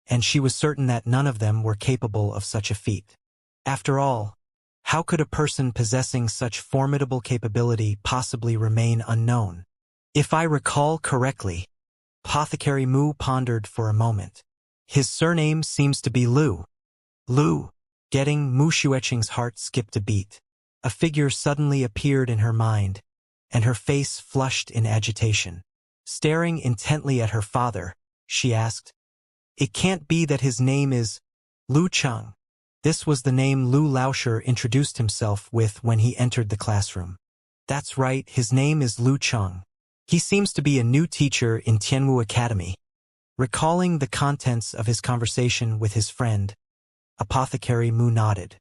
and she was certain that none of them were capable of such a feat. After all, how could a person possessing such formidable capability possibly remain unknown? If I recall correctly, Apothecary Mu pondered for a moment. His surname seems to be Lu. Lu. Getting Mu Xueqing's heart skipped a beat. A figure suddenly appeared in her mind, and her face flushed in agitation. Staring intently at her father, she asked, "It can't be that his name is Lu Cheng." This was the name Lu Laosher introduced himself with when he entered the classroom. That's right, his name is Lu Cheng. He seems to be a new teacher in Tianwu Academy. Recalling the contents of his conversation with his friend, Apothecary Mu nodded.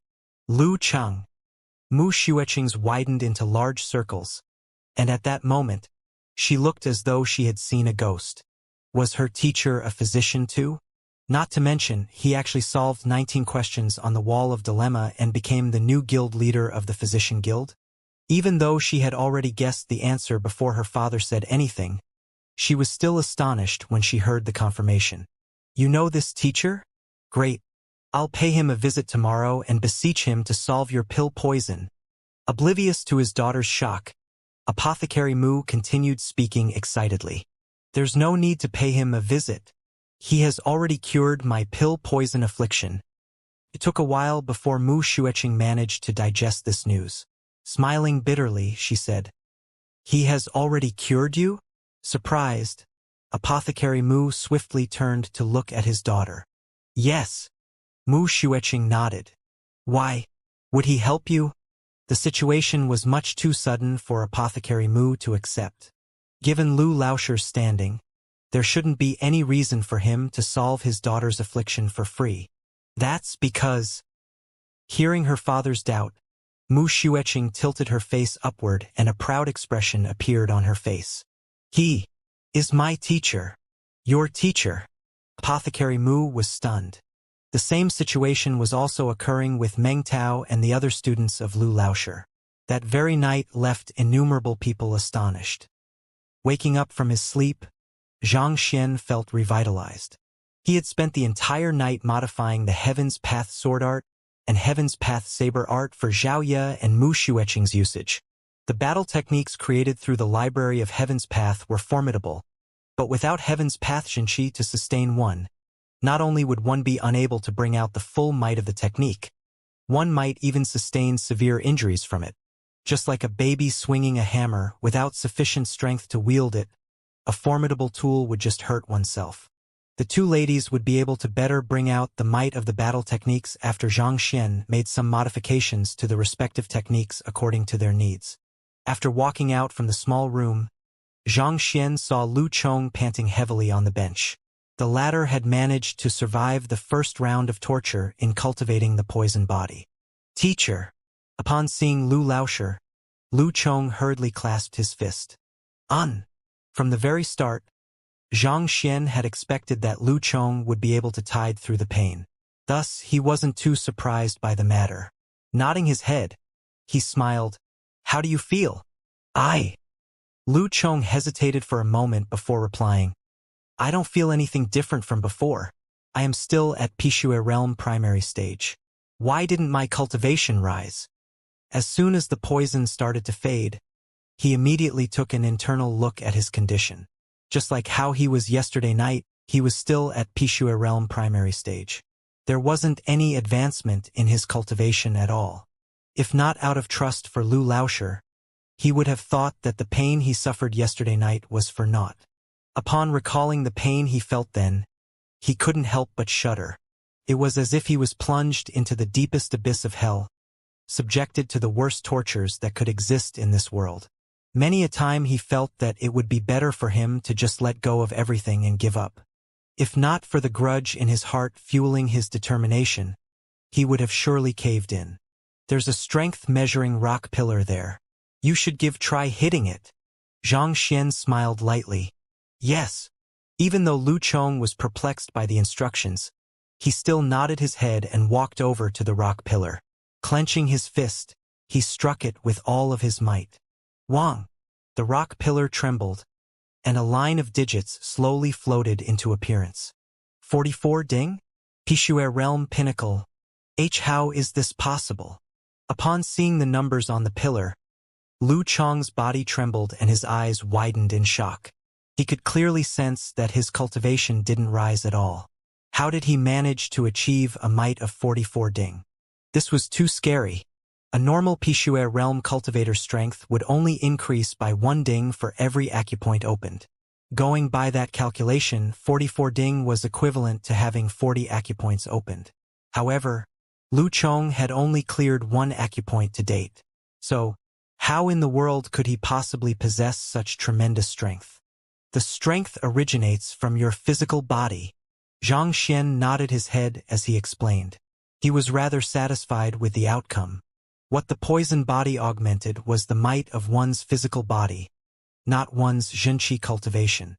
Lu Cheng. Mu Xueqing's widened into large circles, and at that moment, she looked as though she had seen a ghost. Was her teacher a physician too? Not to mention, he actually solved 19 questions on the Wall of Dilemma and became the new guild leader of the Physician Guild. Even though she had already guessed the answer before her father said anything, she was still astonished when she heard the confirmation. You know this teacher? Great. I'll pay him a visit tomorrow and beseech him to solve your pill poison. Oblivious to his daughter's shock, Apothecary Mu continued speaking excitedly. There's no need to pay him a visit. He has already cured my pill poison affliction. It took a while before Mu Xueqing managed to digest this news. Smiling bitterly, she said, He has already cured you? Surprised, Apothecary Mu swiftly turned to look at his daughter. Yes. Mu Xueqing nodded. Why? Would he help you? The situation was much too sudden for Apothecary Mu to accept. Given Lu Laosher's standing, there shouldn't be any reason for him to solve his daughter's affliction for free. That's because... Hearing her father's doubt, Mu Xueqing tilted her face upward and a proud expression appeared on her face. He is my teacher. Your teacher. Apothecary Mu was stunned. The same situation was also occurring with Meng Tao and the other students of Lu Laosher. That very night left innumerable people astonished. Waking up from his sleep, Xianxia felt revitalized. He had spent the entire night modifying the Heaven's Path sword art and Heaven's Path saber art for Xiaoya and Mu Xueqing's usage. The battle techniques created through the library of Heaven's Path were formidable, but without Heaven's Path Xianxia to sustain one, not only would one be unable to bring out the full might of the technique, one might even sustain severe injuries from it. Just like a baby swinging a hammer without sufficient strength to wield it, a formidable tool would just hurt oneself. The two ladies would be able to better bring out the might of the battle techniques after Xianxia made some modifications to the respective techniques according to their needs. After walking out from the small room, Xianxia saw Lu Cheng panting heavily on the bench. The latter had managed to survive the first round of torture in cultivating the poison body. Teacher. Upon seeing Lu Laosher, Lu Cheng hurriedly clasped his fist. From the very start, Xianxia had expected that Lu Cheng would be able to tide through the pain. Thus, he wasn't too surprised by the matter. Nodding his head, he smiled. How do you feel? Lu Cheng hesitated for a moment before replying. I don't feel anything different from before. I am still at P10 realm primary stage. Why didn't my cultivation rise? As soon as the poison started to fade, he immediately took an internal look at his condition. Just like how he was yesterday night, he was still at P10 realm primary stage. There wasn't any advancement in his cultivation at all. If not out of trust for Lu Laosher, he would have thought that the pain he suffered yesterday night was for naught. Upon recalling the pain he felt then, he couldn't help but shudder. It was as if he was plunged into the deepest abyss of hell, subjected to the worst tortures that could exist in this world. Many a time he felt that it would be better for him to just let go of everything and give up. If not for the grudge in his heart fueling his determination, he would have surely caved in. There's a strength measuring rock pillar there. You should try hitting it. Xianxia smiled lightly. Yes. Even though Lu Cheng was perplexed by the instructions, he still nodded his head and walked over to the rock pillar. Clenching his fist, he struck it with all of his might. Wang! The rock pillar trembled, and a line of digits slowly floated into appearance. 44 ding? P10 realm pinnacle. How is this possible? Upon seeing the numbers on the pillar, Lu Cheng's body trembled and his eyes widened in shock. He could clearly sense that his cultivation didn't rise at all. How did he manage to achieve a might of 44 ding? This was too scary. A normal P10 realm cultivator strength would only increase by 1 ding for every acupoint opened. Going by that calculation, 44 ding was equivalent to having 40 acupoints opened. However, Lu Chong had only cleared one acupoint to date. So, how in the world could he possibly possess such tremendous strength? The strength originates from your physical body. Xianxia nodded his head as he explained. He was rather satisfied with the outcome. What the poison body augmented was the might of one's physical body, not one's Xianxia cultivation.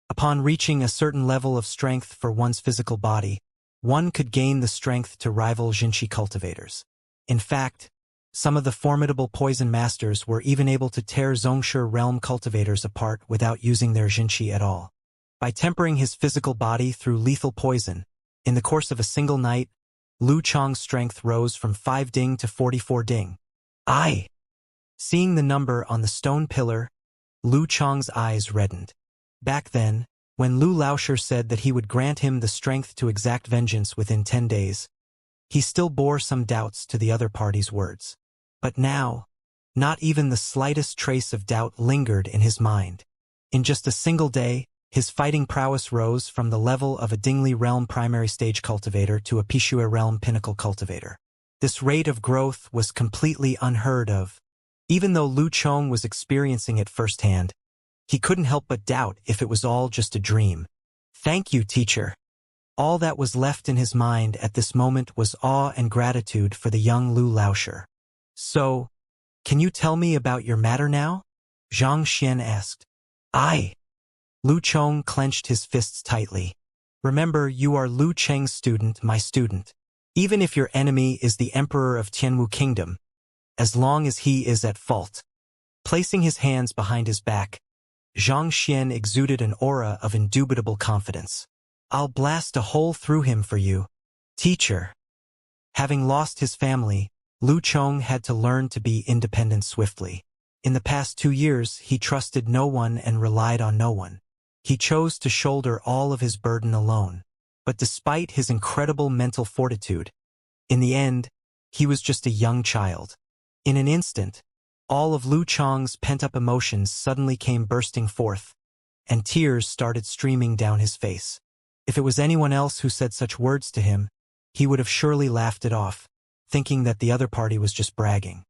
Upon reaching a certain level of strength for one's physical body, one could gain the strength to rival Xianxia cultivators. In fact, some of the formidable poison masters were even able to tear Zhongshe realm cultivators apart without using their Xianxia at all. By tempering his physical body through lethal poison, in the course of a single night, Lu Chong's strength rose from 5 ding to 44 ding. Seeing the number on the stone pillar, Lu Chong's eyes reddened. Back then, when Lu Laoshi said that he would grant him the strength to exact vengeance within 10 days, he still bore some doubts to the other party's words. But now, not even the slightest trace of doubt lingered in his mind. In just a single day, his fighting prowess rose from the level of a Dingli realm primary stage cultivator to a Pishue realm pinnacle cultivator. This rate of growth was completely unheard of. Even though Lu Chong was experiencing it firsthand, he couldn't help but doubt if it was all just a dream. "Thank you, teacher." All that was left in his mind at this moment was awe and gratitude for the young Lu Laoshi. "So, can you tell me about your matter now?" Xianxia asked. Lu Chong clenched his fists tightly. "Remember, you are Lu Cheng's student, my student. Even if your enemy is the Emperor of Tianwu Kingdom, as long as he is at fault." Placing his hands behind his back, Xianxia exuded an aura of indubitable confidence. "I'll blast a hole through him for you, teacher." Having lost his family, Lu Chong had to learn to be independent swiftly. In the past 2 years, he trusted no one and relied on no one. He chose to shoulder all of his burden alone. But despite his incredible mental fortitude, in the end, he was just a young child. In an instant, all of Lu Chong's pent-up emotions suddenly came bursting forth, and tears started streaming down his face. If it was anyone else who said such words to him, he would have surely laughed it off, thinking that the other party was just bragging.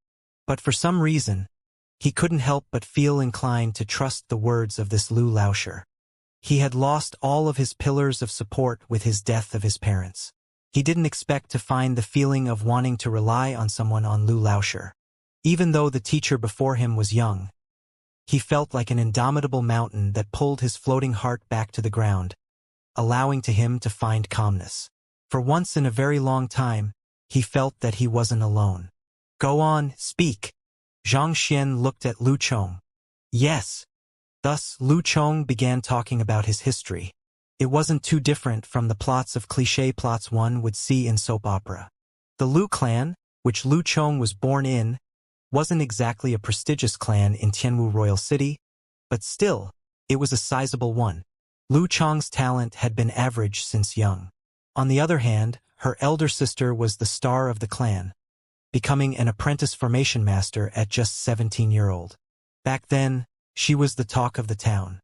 But for some reason, he couldn't help but feel inclined to trust the words of this Lu Laoshi. He had lost all of his pillars of support with his death of his parents. He didn't expect to find the feeling of wanting to rely on someone on Lu Laoshi. Even though the teacher before him was young, he felt like an indomitable mountain that pulled his floating heart back to the ground, allowing to him to find calmness. For once in a very long time, he felt that he wasn't alone. "Go on, speak." Xianxia looked at Lu Chong. "Yes." Thus, Lu Chong began talking about his history. It wasn't too different from the plots of cliché plots one would see in soap opera. The Lu clan, which Lu Chong was born in, wasn't exactly a prestigious clan in Tianwu Royal City, but still, it was a sizable one. Lu Chong's talent had been average since young. On the other hand, her elder sister was the star of the clan, becoming an apprentice formation master at just 17-year-old. Back then, she was the talk of the town.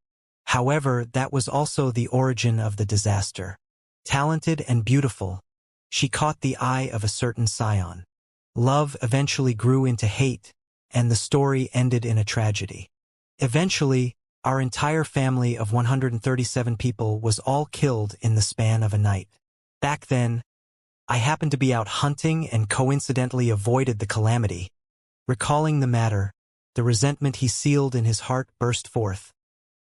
However, that was also the origin of the disaster. Talented and beautiful, she caught the eye of a certain scion. Love eventually grew into hate, and the story ended in a tragedy. Eventually, our entire family of 137 people was all killed in the span of a night. Back then, I happened to be out hunting and coincidentally avoided the calamity. Recalling the matter, the resentment he sealed in his heart burst forth,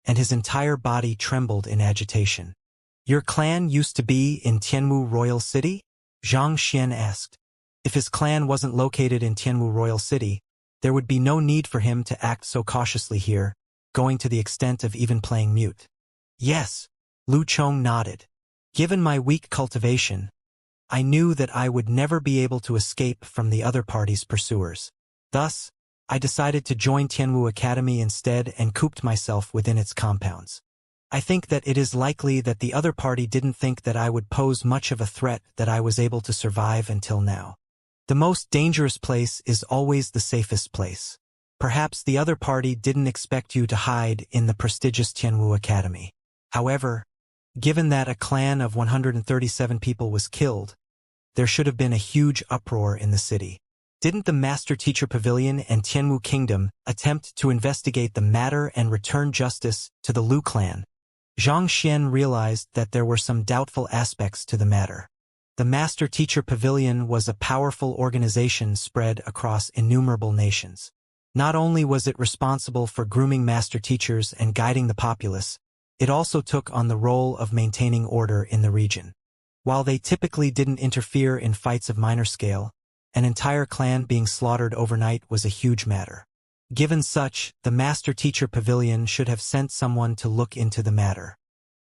and his entire body trembled in agitation. "Your clan used to be in Tianwu Royal City?" Xianxia asked. If his clan wasn't located in Tianwu Royal City, there would be no need for him to act so cautiously here, going to the extent of even playing mute. "Yes," Lu Chong nodded. "Given my weak cultivation, I knew that I would never be able to escape from the other party's pursuers. Thus, I decided to join Tianwu Academy instead and cooped myself within its compounds. I think that it is likely that the other party didn't think that I would pose much of a threat, that I was able to survive until now. The most dangerous place is always the safest place. Perhaps the other party didn't expect you to hide in the prestigious Tianwu Academy. However, given that a clan of 137 people was killed, there should have been a huge uproar in the city. Didn't the Master-Teacher Pavilion and Tianwu Kingdom attempt to investigate the matter and return justice to the Lu clan? Xianxia realized that there were some doubtful aspects to the matter. The Master-Teacher Pavilion was a powerful organization spread across innumerable nations. Not only was it responsible for grooming master teachers and guiding the populace, it also took on the role of maintaining order in the region. While they typically didn't interfere in fights of minor scale, an entire clan being slaughtered overnight was a huge matter. Given such, the Master-Teacher Pavilion should have sent someone to look into the matter.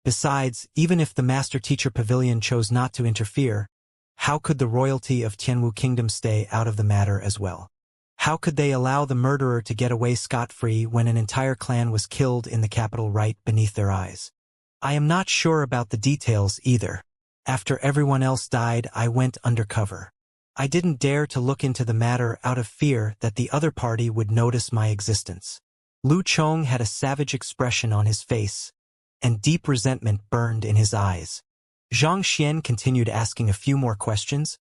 Besides, even if the Master-Teacher Pavilion chose not to interfere, how could the royalty of Tianwu Kingdom stay out of the matter as well? How could they allow the murderer to get away scot-free when an entire clan was killed in the capital right beneath their eyes? I am not sure about the details either. After everyone else died, I went undercover. I didn't dare to look into the matter out of fear that the other party would notice my existence. Lu Chong had a savage expression on his face, and deep resentment burned in his eyes. Xianxia continued asking a few more questions,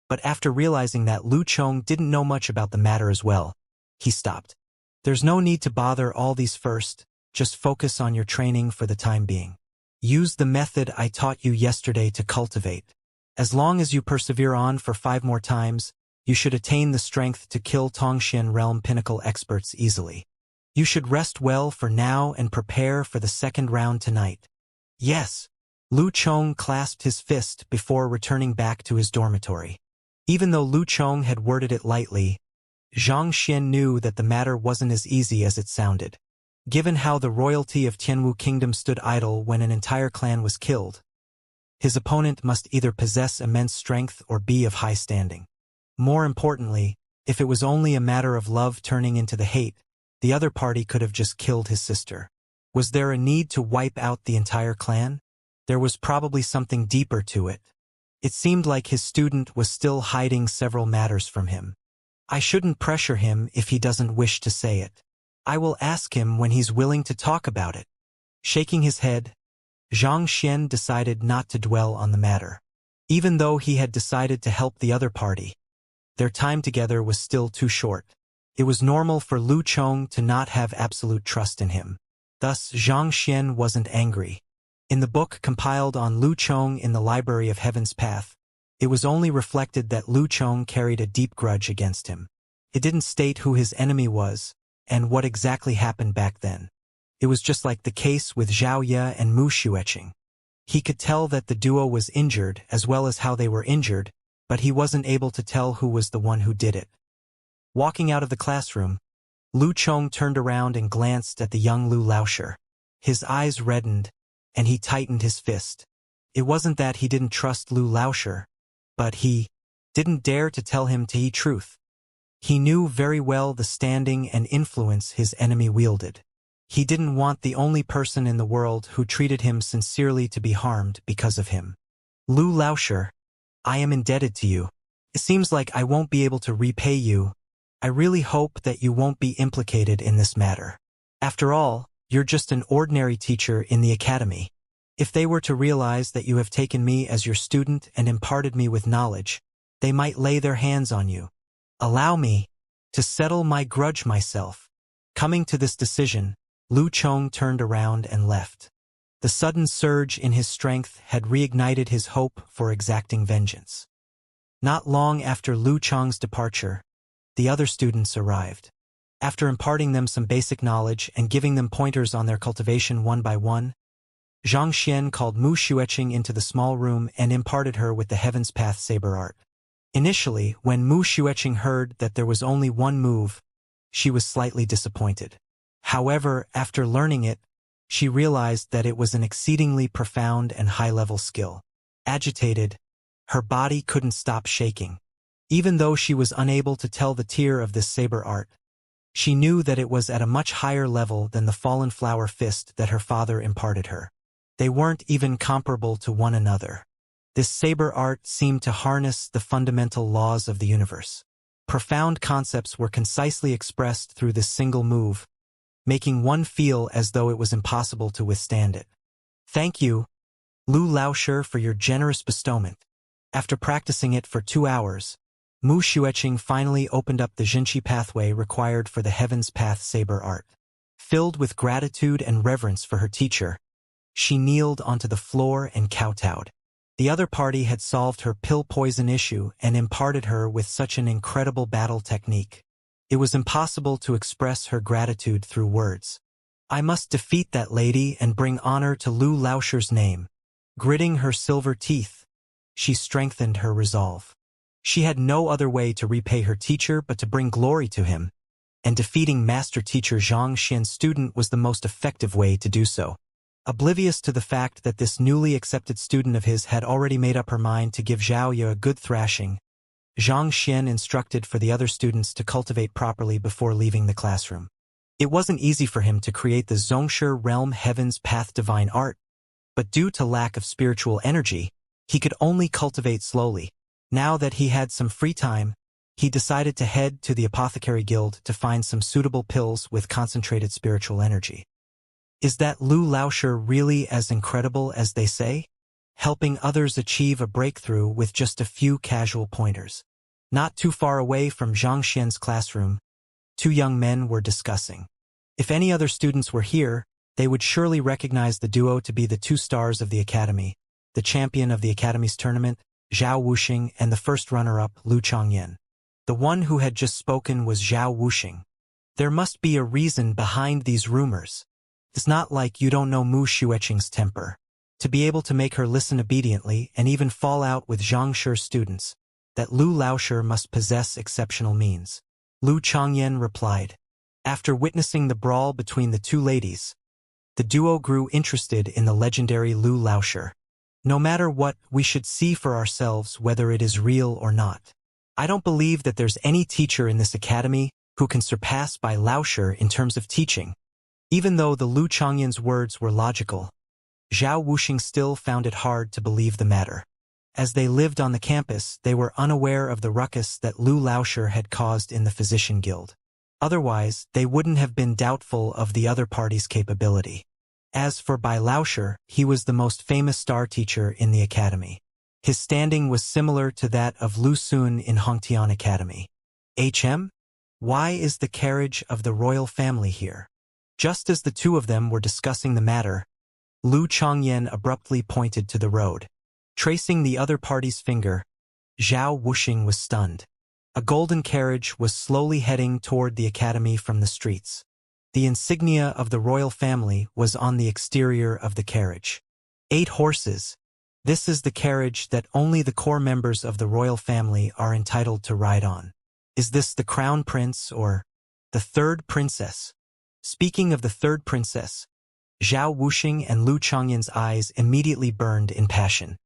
but after realizing that Lu Chong didn't know much about the matter as well, he stopped. There's no need to bother all these first, just focus on your training for the time being. Use the method I taught you yesterday to cultivate. As long as you persevere on for 5 more times, you should attain the strength to kill Tongxian realm pinnacle experts easily. You should rest well for now and prepare for the second round tonight. Yes. Lu Chong clasped his fist before returning back to his dormitory. Even though Lu Chong had worded it lightly, Xianxia knew that the matter wasn't as easy as it sounded. Given how the royalty of Tianwu Kingdom stood idle when an entire clan was killed, his opponent must either possess immense strength or be of high standing. More importantly, if it was only a matter of love turning into the hate, the other party could have just killed his sister. Was there a need to wipe out the entire clan? There was probably something deeper to it. It seemed like his student was still hiding several matters from him. I shouldn't pressure him if he doesn't wish to say it. I will ask him when he's willing to talk about it. Shaking his head, Xianxia decided not to dwell on the matter. Even though he had decided to help the other party, their time together was still too short. It was normal for Lu Chong to not have absolute trust in him. Thus, Xianxia wasn't angry. In the book compiled on Lu Chong in the Library of Heaven's Path, it was only reflected that Lu Chong carried a deep grudge against him. It didn't state who his enemy was, and what exactly happened back then. It was just like the case with Xiaoya and Mu Xueqing. He could tell that the duo was injured as well as how they were injured, but he wasn't able to tell who was the one who did it. Walking out of the classroom, Lu Chong turned around and glanced at the young Lu Laoshi. His eyes reddened, and he tightened his fist. It wasn't that he didn't trust Lu Laoshi, but he didn't dare to tell him the truth. He knew very well the standing and influence his enemy wielded. He didn't want the only person in the world who treated him sincerely to be harmed because of him. Lu Laoshi, I am indebted to you. It seems like I won't be able to repay you. I really hope that you won't be implicated in this matter. After all, you're just an ordinary teacher in the academy. If they were to realize that you have taken me as your student and imparted me with knowledge, they might lay their hands on you. Allow me to settle my grudge myself. Coming to this decision, Lu Chong turned around and left. The sudden surge in his strength had reignited his hope for exacting vengeance. Not long after Lu Chong's departure, the other students arrived. After imparting them some basic knowledge and giving them pointers on their cultivation one by one, Xianxia called Mu Xueqing into the small room and imparted her with the Heaven's Path saber art. Initially, when Mu Xueqing heard that there was only one move, she was slightly disappointed. However, after learning it, she realized that it was an exceedingly profound and high-level skill. Agitated, her body couldn't stop shaking. Even though she was unable to tell the tier of this saber art, she knew that it was at a much higher level than the fallen flower fist that her father imparted her. They weren't even comparable to one another. This saber art seemed to harness the fundamental laws of the universe. Profound concepts were concisely expressed through this single move, making one feel as though it was impossible to withstand it. Thank you, Lu Laoshi, for your generous bestowment. After practicing it for 2 hours, Mu Xueqing finally opened up the Jinqi pathway required for the Heaven's Path saber art. Filled with gratitude and reverence for her teacher, she kneeled onto the floor and kowtowed. The other party had solved her pill poison issue and imparted her with such an incredible battle technique. It was impossible to express her gratitude through words. I must defeat that lady and bring honor to Lu Laoshir's name. Gritting her silver teeth, she strengthened her resolve. She had no other way to repay her teacher but to bring glory to him, and defeating master teacher Xianxia's student was the most effective way to do so. Oblivious to the fact that this newly accepted student of his had already made up her mind to give Xiaoya a good thrashing, Xianxia instructed for the other students to cultivate properly before leaving the classroom. It wasn't easy for him to create the Zhongshe realm Heaven's Path divine art, but due to lack of spiritual energy, he could only cultivate slowly. Now that he had some free time, he decided to head to the Apothecary Guild to find some suitable pills with concentrated spiritual energy. Is that Lu Laoshi really as incredible as they say? Helping others achieve a breakthrough with just a few casual pointers. Not too far away from Zhang Xian's classroom, 2 young men were discussing. If any other students were here, they would surely recognize the duo to be the 2 stars of the academy, the champion of the academy's tournament, Zhao Wuxing, and the first runner-up, Lu Changyan. The one who had just spoken was Zhao Wuxing. There must be a reason behind these rumors. It's not like you don't know Mu Xueqing's temper. To be able to make her listen obediently and even fall out with Zhongshe's students, that Lu Laoshi must possess exceptional means. Lu Changyan replied. After witnessing the brawl between the 2 ladies, the duo grew interested in the legendary Lu Laoshi. No matter what, we should see for ourselves whether it is real or not. I don't believe that there's any teacher in this academy who can surpass by Laoshi in terms of teaching. Even though the Lu Changyan's words were logical, Zhao Wuxing still found it hard to believe the matter. As they lived on the campus, they were unaware of the ruckus that Lu Laoshi had caused in the Physician Guild. Otherwise, they wouldn't have been doubtful of the other party's capability. As for Bai Laoshi, he was the most famous star teacher in the academy. His standing was similar to that of Lu Sun in Hongtian Academy. Why is the carriage of the royal family here? Just as the 2 of them were discussing the matter, Lu Changyan abruptly pointed to the road. Tracing the other party's finger, Zhao Wuxing was stunned. A golden carriage was slowly heading toward the academy from the streets. The insignia of the royal family was on the exterior of the carriage. 8 horses. This is the carriage that only the core members of the royal family are entitled to ride on. Is this the crown prince or the 3rd princess? Speaking of the 3rd princess, Zhao Wuxing and Lu Changyan's eyes immediately burned in passion.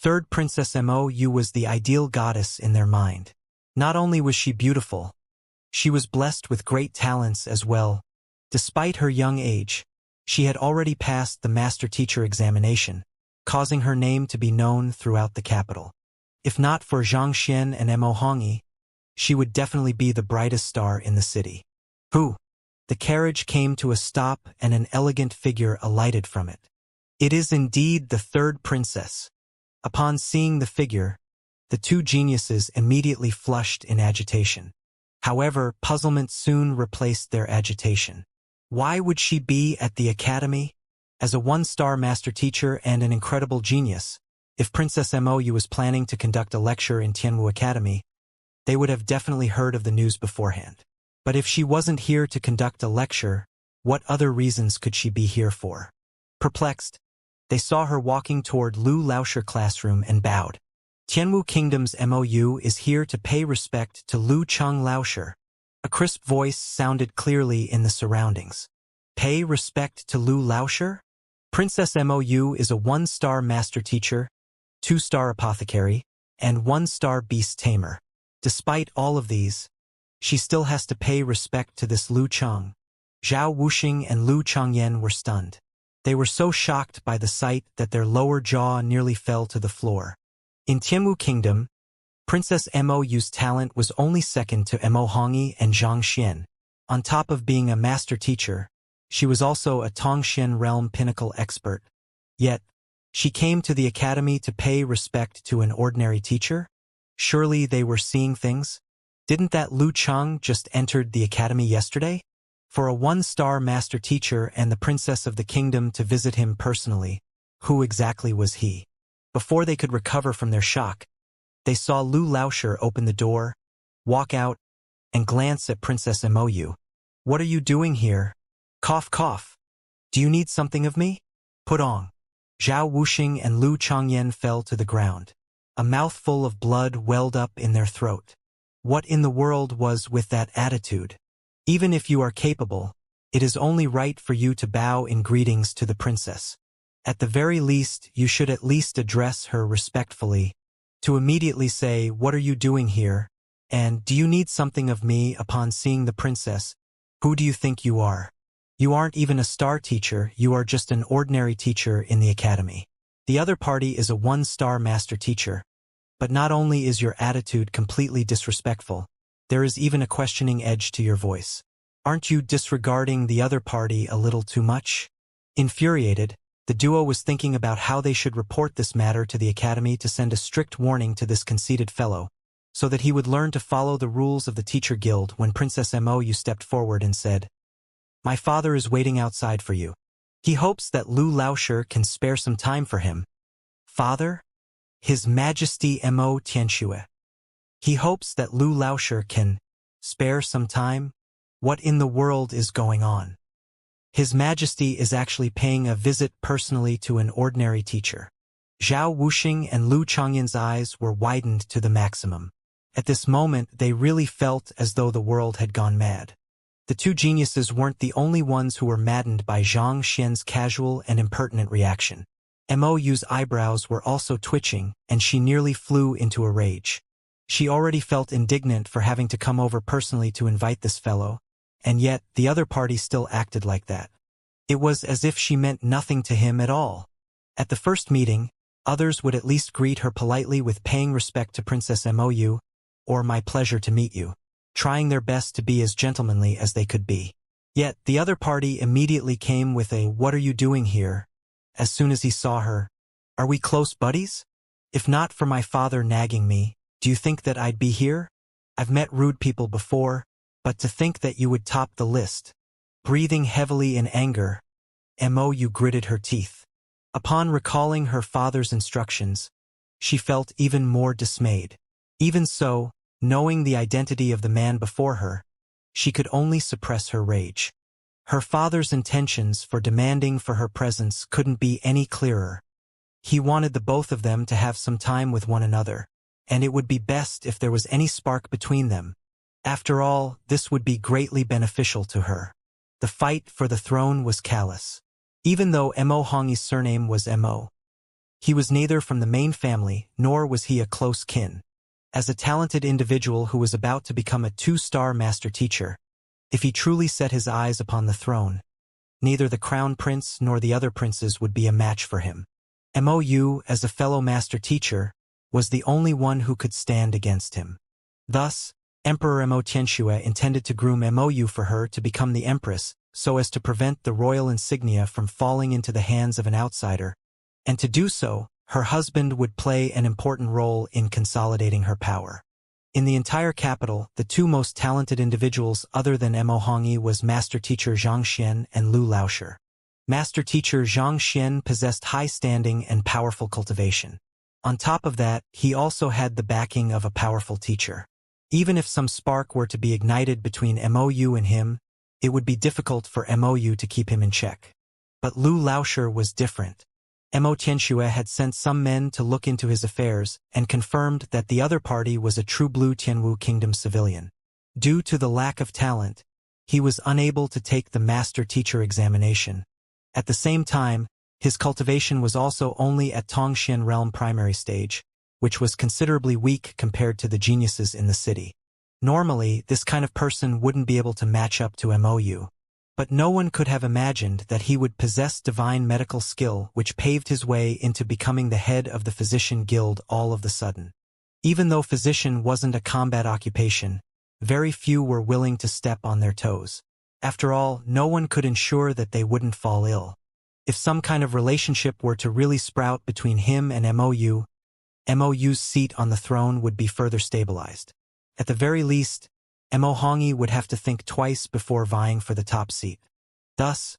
3rd Princess Mou was the ideal goddess in their mind. Not only was she beautiful, she was blessed with great talents as well. Despite her young age, she had already passed the master-teacher examination, causing her name to be known throughout the capital. If not for Xianxia and Mo Hongyi, she would definitely be the brightest star in the city. Who? The carriage came to a stop and an elegant figure alighted from it. It is indeed the 3rd princess. Upon seeing the figure, the 2 geniuses immediately flushed in agitation. However, puzzlement soon replaced their agitation. Why would she be at the academy? As a 1-star master teacher and an incredible genius, if Princess Mou was planning to conduct a lecture in Tianwu Academy, they would have definitely heard of the news beforehand. But if she wasn't here to conduct a lecture, what other reasons could she be here for? Perplexed, they saw her walking toward Lu Laoshi classroom and bowed. Tianwu Kingdom's MOU is here to pay respect to Lu Chang Laoshi. A crisp voice sounded clearly in the surroundings. Pay respect to Lu Laoshi? Princess Mou is a 1-star master teacher, 2-star apothecary, and 1-star beast tamer. Despite all of these, she still has to pay respect to this Lu Chang. Zhao Wuxing and Lu Changyan were stunned. They were so shocked by the sight that their lower jaw nearly fell to the floor. In Tianwu Kingdom, Princess Mou's talent was only second to Mo Hongyi and Zhang Xian. On top of being a master teacher, she was also a Tongxian realm pinnacle expert. Yet, She came to the academy to pay respect to an ordinary teacher? Surely they were seeing things? Didn't that Lu Cheng just entered the academy yesterday? For a one-star master teacher and the princess of the kingdom to visit him personally, who exactly was he? Before they could recover from their shock, they saw Lu Lauscher open the door, walk out, and glance at Princess Mou. What are you doing here? Cough cough. Do you need something of me? Put on. Zhao Wuxing and Lu Changyan fell to the ground. A mouthful of blood welled up in their throat. What in the world was with that attitude? Even if you are capable, it is only right for you to bow in greetings to the princess. At the very least, you should at least address her respectfully. To immediately say, "What are you doing here?" and "Do you need something of me?" upon seeing the princess. Who do you think you are? You aren't even a star teacher, you are just an ordinary teacher in the academy. The other party is a one-star master teacher. But not only is your attitude completely disrespectful, there is even a questioning edge to your voice. Aren't you disregarding the other party a little too much? Infuriated, the duo was thinking about how they should report this matter to the academy to send a strict warning to this conceited fellow, so that he would learn to follow the rules of the teacher guild. When Princess Mou stepped forward and said, "My father is waiting outside for you. He hopes that Lu Lauscher can spare some time for him." Father? His Majesty Mo Tianxue. He hopes that Lu Lauscher can spare some time? What in the world is going on? His Majesty is actually paying a visit personally to an ordinary teacher. Zhao Wuxing and Lu Changyan's eyes were widened to the maximum. At this moment, they really felt as though the world had gone mad. The two geniuses weren't the only ones who were maddened by Zhang Xian's casual and impertinent reaction. Mou's eyebrows were also twitching, and she nearly flew into a rage. She already felt indignant for having to come over personally to invite this fellow, and yet the other party still acted like that. It was as if she meant nothing to him at all. At the first meeting, others would at least greet her politely with paying respect to Princess Mou, or "My pleasure to meet you," trying their best to be as gentlemanly as they could be. Yet the other party immediately came with a "What are you doing here?" as soon as he saw her. "Are we close buddies? If not for my father nagging me, do you think that I'd be here? I've met rude people before, but to think that you would top the list." Breathing heavily in anger, Mou gritted her teeth. Upon recalling her father's instructions, she felt even more dismayed. Even so, knowing the identity of the man before her, she could only suppress her rage. Her father's intentions for demanding for her presence couldn't be any clearer. He wanted the both of them to have some time with one another, and it would be best if there was any spark between them. After all, this would be greatly beneficial to her. The fight for the throne was callous. Even though Mo Hongyi's surname was Mo, he was neither from the main family, nor was he a close kin. As a talented individual who was about to become a two-star master teacher, if he truly set his eyes upon the throne, neither the crown prince nor the other princes would be a match for him. Mou, as a fellow master teacher, was the only one who could stand against him. Thus, Emperor Mo Tianxue intended to groom Mou for her to become the empress, so as to prevent the royal insignia from falling into the hands of an outsider, and to do so, her husband would play an important role in consolidating her power. In the entire capital, the two most talented individuals other than Mo Hongyi was Master Teacher Xianxia and Lu Lauscher. Master Teacher Xianxia possessed high standing and powerful cultivation. On top of that, he also had the backing of a powerful teacher. Even if some spark were to be ignited between Mou and him, it would be difficult for Mou to keep him in check. But Lu Lauscher was different. Mo Tianxue had sent some men to look into his affairs and confirmed that the other party was a true blue Tianwu Kingdom civilian. Due to the lack of talent, he was unable to take the master teacher examination. At the same time, his cultivation was also only at Tongxian realm primary stage, which was considerably weak compared to the geniuses in the city. Normally, this kind of person wouldn't be able to match up to Mou. But no one could have imagined that he would possess divine medical skill which paved his way into becoming the head of the physician guild all of the sudden. Even though physician wasn't a combat occupation, very few were willing to step on their toes. After all, no one could ensure that they wouldn't fall ill. If some kind of relationship were to really sprout between him and MOU's seat on the throne would be further stabilized. At the very least, Hongi would have to think twice before vying for the top seat. Thus,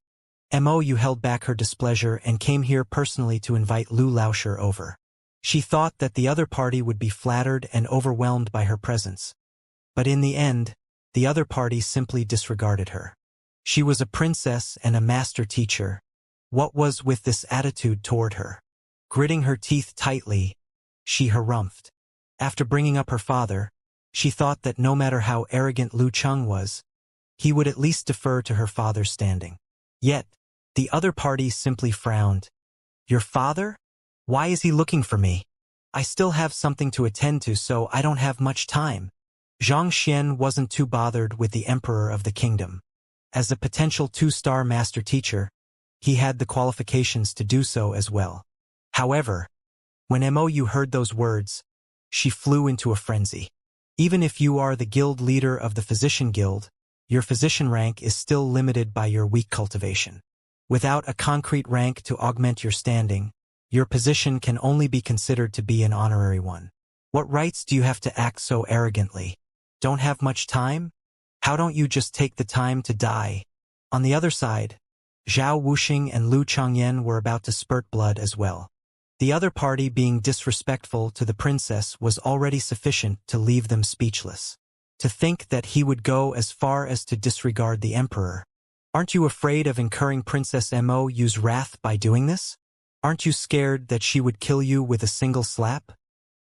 MOU held back her displeasure and came here personally to invite Lu Laoshi over. She thought that the other party would be flattered and overwhelmed by her presence. But in the end, the other party simply disregarded her. She was a princess and a master teacher. What was with this attitude toward her? Gritting her teeth tightly, she harumphed. After bringing up her father, she thought that no matter how arrogant Lu Cheng was, he would at least defer to her father's standing. Yet, the other party simply frowned. Your father? Why is he looking for me? I still have something to attend to, so I don't have much time. Xianxia wasn't too bothered with the emperor of the kingdom. As a potential 2-star master teacher, he had the qualifications to do so as well. However, when MOU heard those words, she flew into a frenzy. Even if you are the guild leader of the physician guild, your physician rank is still limited by your weak cultivation. Without a concrete rank to augment your standing, your position can only be considered to be an honorary one. What rights do you have to act so arrogantly? Don't have much time? How don't you just take the time to die? On the other side, Zhao Wuxing and Lu Changyan were about to spurt blood as well. The other party being disrespectful to the princess was already sufficient to leave them speechless. To think that he would go as far as to disregard the emperor. Aren't you afraid of incurring Princess MOU's wrath by doing this? Aren't you scared that she would kill you with a single slap?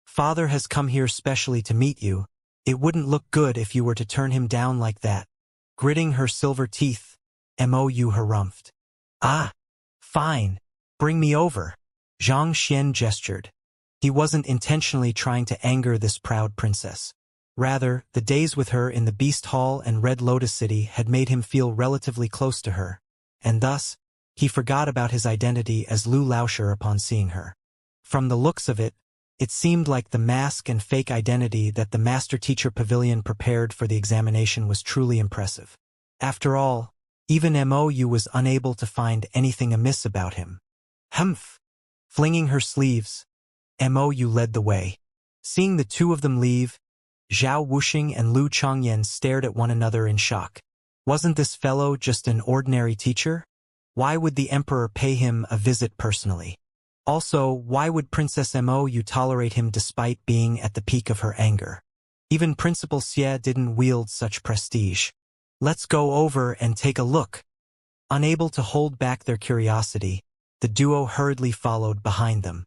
Father has come here specially to meet you. It wouldn't look good if you were to turn him down like that. Gritting her silver teeth, MOU harumphed. Ah, fine. Bring me over. Xianxia gestured. He wasn't intentionally trying to anger this proud princess. Rather, the days with her in the Beast Hall and Red Lotus City had made him feel relatively close to her, and thus, he forgot about his identity as Lu Laoshi upon seeing her. From the looks of it, it seemed like the mask and fake identity that the Master Teacher Pavilion prepared for the examination was truly impressive. After all, even MOU was unable to find anything amiss about him. Humph! Flinging her sleeves, MOU led the way. Seeing the two of them leave, Zhao Wuxing and Lu Changyan stared at one another in shock. Wasn't this fellow just an ordinary teacher? Why would the emperor pay him a visit personally? Also, why would Princess MOU tolerate him despite being at the peak of her anger? Even Principal Xie didn't wield such prestige. Let's go over and take a look. Unable to hold back their curiosity, the duo hurriedly followed behind them.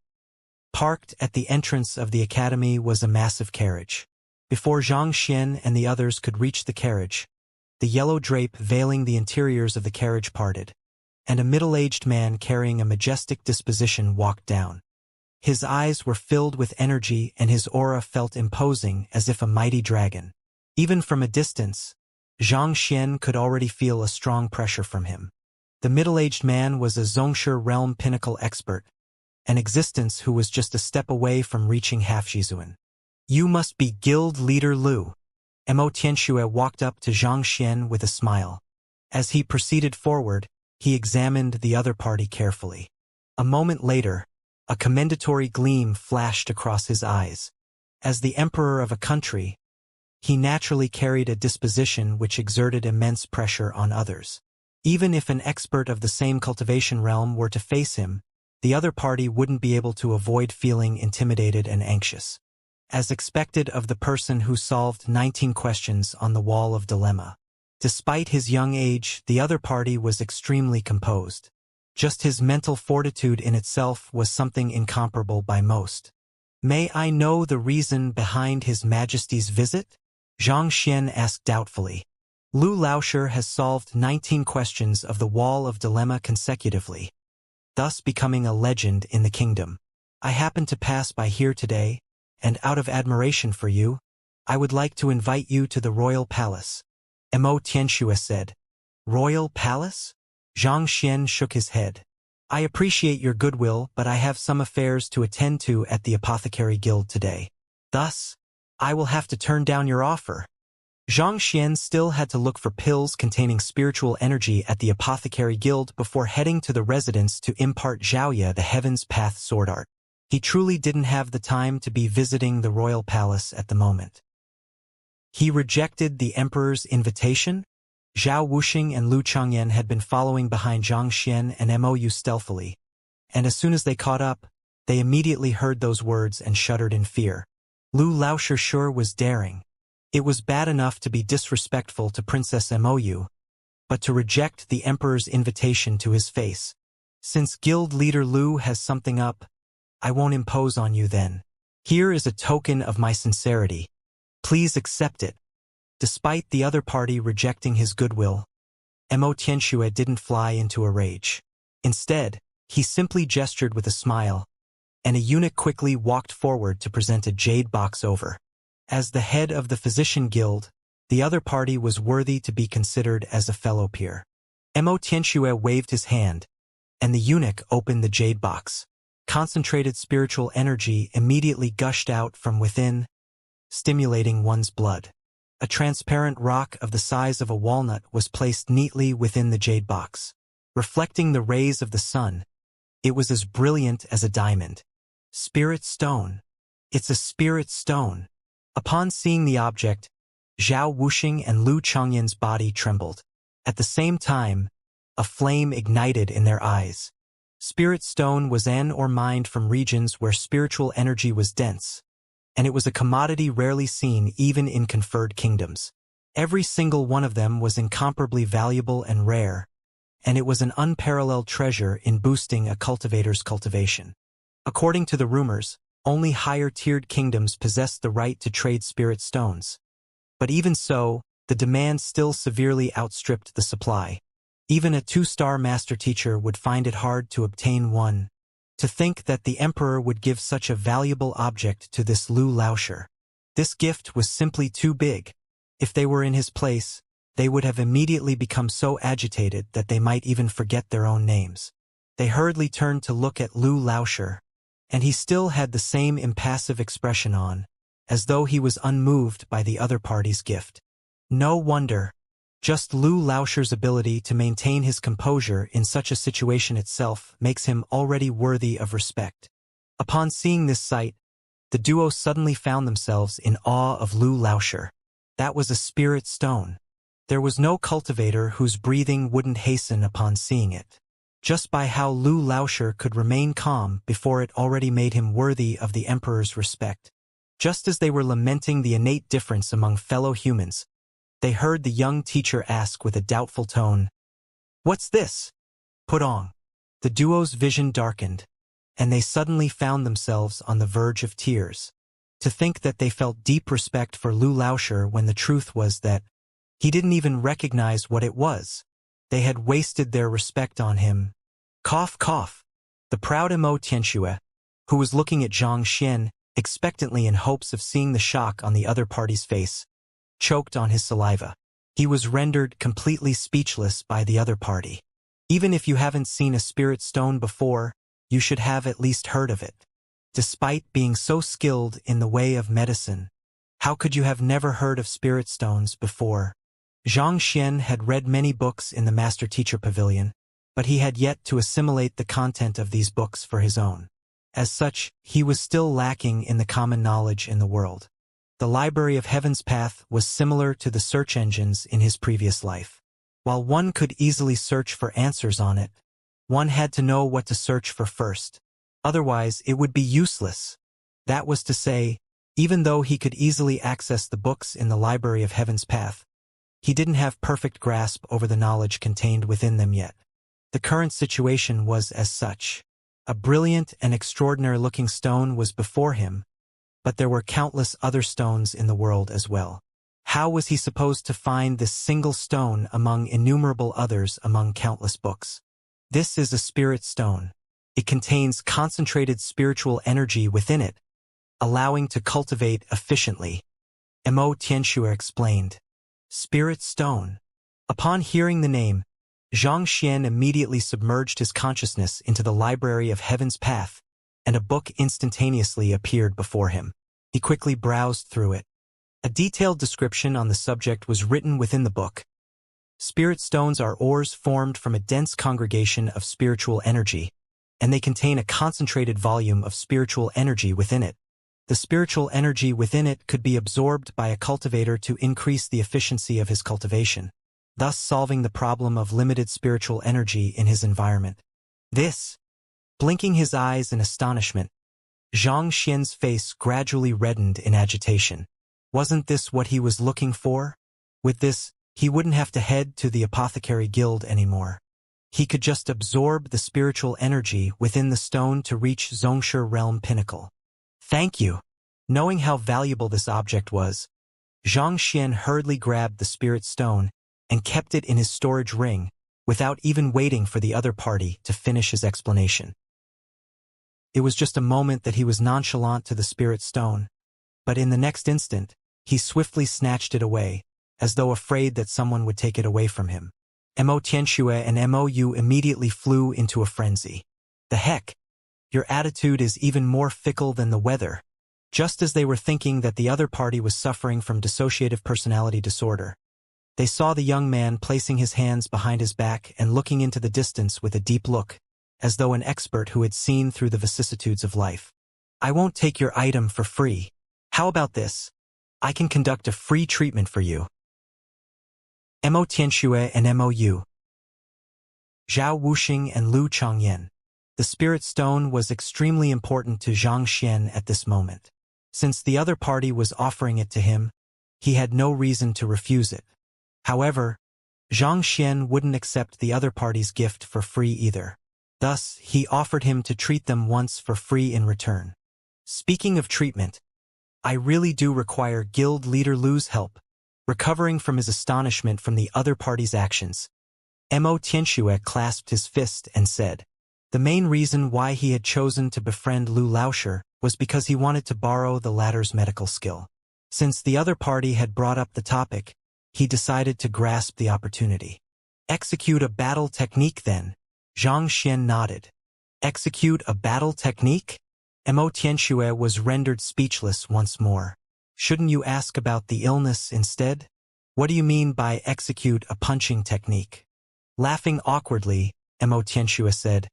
Parked at the entrance of the academy was a massive carriage. Before Xianxia and the others could reach the carriage, the yellow drape veiling the interiors of the carriage parted, and a middle-aged man carrying a majestic disposition walked down. His eyes were filled with energy and his aura felt imposing as if a mighty dragon. Even from a distance, Xianxia could already feel a strong pressure from him. The middle-aged man was a Zhongshe realm pinnacle expert, an existence who was just a step away from reaching Half-Jizuan. You must be Guild Leader Lu. Mo Tianxue walked up to Xianxia with a smile. As he proceeded forward, he examined the other party carefully. A moment later, a commendatory gleam flashed across his eyes. As the emperor of a country, he naturally carried a disposition which exerted immense pressure on others. Even if an expert of the same cultivation realm were to face him, the other party wouldn't be able to avoid feeling intimidated and anxious. As expected of the person who solved 19 questions on the Wall of Dilemma. Despite his young age, the other party was extremely composed. Just his mental fortitude in itself was something incomparable by most. May I know the reason behind His Majesty's visit? Xianxia asked doubtfully. Lu Laoshi has solved 19 questions of the Wall of Dilemma consecutively, thus becoming a legend in the kingdom. I happened to pass by here today, and out of admiration for you, I would like to invite you to the Royal Palace. Mo Tianxue said. Royal Palace? Xianxia shook his head. I appreciate your goodwill, but I have some affairs to attend to at the Apothecary Guild today. Thus, I will have to turn down your offer. Xianxia still had to look for pills containing spiritual energy at the Apothecary Guild before heading to the residence to impart Xiaoya the Heaven's Path sword art. He truly didn't have the time to be visiting the royal palace at the moment. He rejected the emperor's invitation. Zhao Wuxing and Lu Changyan had been following behind Zhang Xian and Mou stealthily, and as soon as they caught up, they immediately heard those words and shuddered in fear. Lu Laoshi sure was daring. It was bad enough to be disrespectful to Princess Mou, but to reject the emperor's invitation to his face. Since guild leader Lu has something up, I won't impose on you then. Here is a token of my sincerity. Please accept it. Despite the other party rejecting his goodwill, Mo Tianxue didn't fly into a rage. Instead, he simply gestured with a smile, and a eunuch quickly walked forward to present a jade box over. As the head of the physician guild, the other party was worthy to be considered as a fellow peer. Mo Tianxue waved his hand, and the eunuch opened the jade box. Concentrated spiritual energy immediately gushed out from within, stimulating one's blood. A transparent rock of the size of a walnut was placed neatly within the jade box. Reflecting the rays of the sun, it was as brilliant as a diamond. Spirit stone. It's a spirit stone. Upon seeing the object, Zhao Wuxing and Lu Changyan's body trembled. At the same time, a flame ignited in their eyes. Spirit stone was an or mined from regions where spiritual energy was dense, and it was a commodity rarely seen even in conferred kingdoms. Every single one of them was incomparably valuable and rare, and it was an unparalleled treasure in boosting a cultivator's cultivation. According to the rumors, only higher-tiered kingdoms possessed the right to trade spirit stones. But even so, the demand still severely outstripped the supply. Even a 2-star master teacher would find it hard to obtain one. To think that the emperor would give such a valuable object to this Lu Laoshi. This gift was simply too big. If they were in his place, they would have immediately become so agitated that they might even forget their own names. They hurriedly turned to look at Lu Laoshi, and he still had the same impassive expression on, as though he was unmoved by the other party's gift. No wonder. Just Lu Laoshi's ability to maintain his composure in such a situation itself makes him already worthy of respect. Upon seeing this sight, the duo suddenly found themselves in awe of Lu Laoshi. That was a spirit stone. There was no cultivator whose breathing wouldn't hasten upon seeing it. Just by how Lu Laoshi could remain calm before it already made him worthy of the emperor's respect. Just as they were lamenting the innate difference among fellow humans, they heard the young teacher ask with a doubtful tone, "What's this?" Put on. The duo's vision darkened, and they suddenly found themselves on the verge of tears. To think that they felt deep respect for Lu Laoshi when the truth was that he didn't even recognize what it was. They had wasted their respect on him. Cough, cough. The proud Mo Tianxue, who was looking at Zhang Xian expectantly in hopes of seeing the shock on the other party's face, choked on his saliva. He was rendered completely speechless by the other party. Even if you haven't seen a spirit stone before, you should have at least heard of it. Despite being so skilled in the way of medicine, how could you have never heard of spirit stones before? Zhang Xian had read many books in the Master-Teacher Pavilion, but he had yet to assimilate the content of these books for his own. As such, he was still lacking in the common knowledge in the world. The Library of Heaven's Path was similar to the search engines in his previous life. While one could easily search for answers on it, one had to know what to search for first. Otherwise, it would be useless. That was to say, even though he could easily access the books in the Library of Heaven's Path, he didn't have perfect grasp over the knowledge contained within them yet. The current situation was as such. A brilliant and extraordinary-looking stone was before him, but there were countless other stones in the world as well. How was he supposed to find this single stone among innumerable others among countless books? This is a spirit stone. It contains concentrated spiritual energy within it, allowing to cultivate efficiently. Mo Tianxue explained. Spirit stone. Upon hearing the name, Zhang Xian immediately submerged his consciousness into the Library of Heaven's Path, and a book instantaneously appeared before him. He quickly browsed through it, A detailed description on the subject was written within the book. Spirit stones are ores formed from a dense congregation of spiritual energy, and they contain a concentrated volume of spiritual energy within it. The spiritual energy within it could be absorbed by a cultivator to increase the efficiency of his cultivation, thus solving the problem of limited spiritual energy in his environment. This, blinking his eyes in astonishment, Xianxia's face gradually reddened in agitation. Wasn't this what he was looking for? With this, he wouldn't have to head to the apothecary guild anymore. He could just absorb the spiritual energy within the stone to reach Xianxia realm pinnacle. Thank you. Knowing how valuable this object was, Xianxia hurriedly grabbed the spirit stone and kept it in his storage ring without even waiting for the other party to finish his explanation. It was just a moment that he was nonchalant to the spirit stone, but in the next instant, he swiftly snatched it away, as though afraid that someone would take it away from him. Mo Tianxue and Mou immediately flew into a frenzy. The heck? Your attitude is even more fickle than the weather. Just as they were thinking that the other party was suffering from dissociative personality disorder, they saw the young man placing his hands behind his back and looking into the distance with a deep look, as though an expert who had seen through the vicissitudes of life. I won't take your item for free. How about this? I can conduct a free treatment for you. Mo Tianxue and Mou Zhao Wuxing and Lu Changyan. The spirit stone was extremely important to Xianxia at this moment. Since the other party was offering it to him, he had no reason to refuse it. However, Xianxia wouldn't accept the other party's gift for free either. Thus, he offered him to treat them once for free in return. Speaking of treatment, I really do require guild leader Lu's help. Recovering from his astonishment from the other party's actions, Mo Tianxue clasped his fist and said, the main reason why he had chosen to befriend Lu Laoshi was because he wanted to borrow the latter's medical skill. Since the other party had brought up the topic, he decided to grasp the opportunity. Execute a battle technique then? Xianxia nodded. Execute a battle technique? Mo Tianxue was rendered speechless once more. Shouldn't you ask about the illness instead? What do you mean by execute a punching technique? Laughing awkwardly, Mo Tianxue said,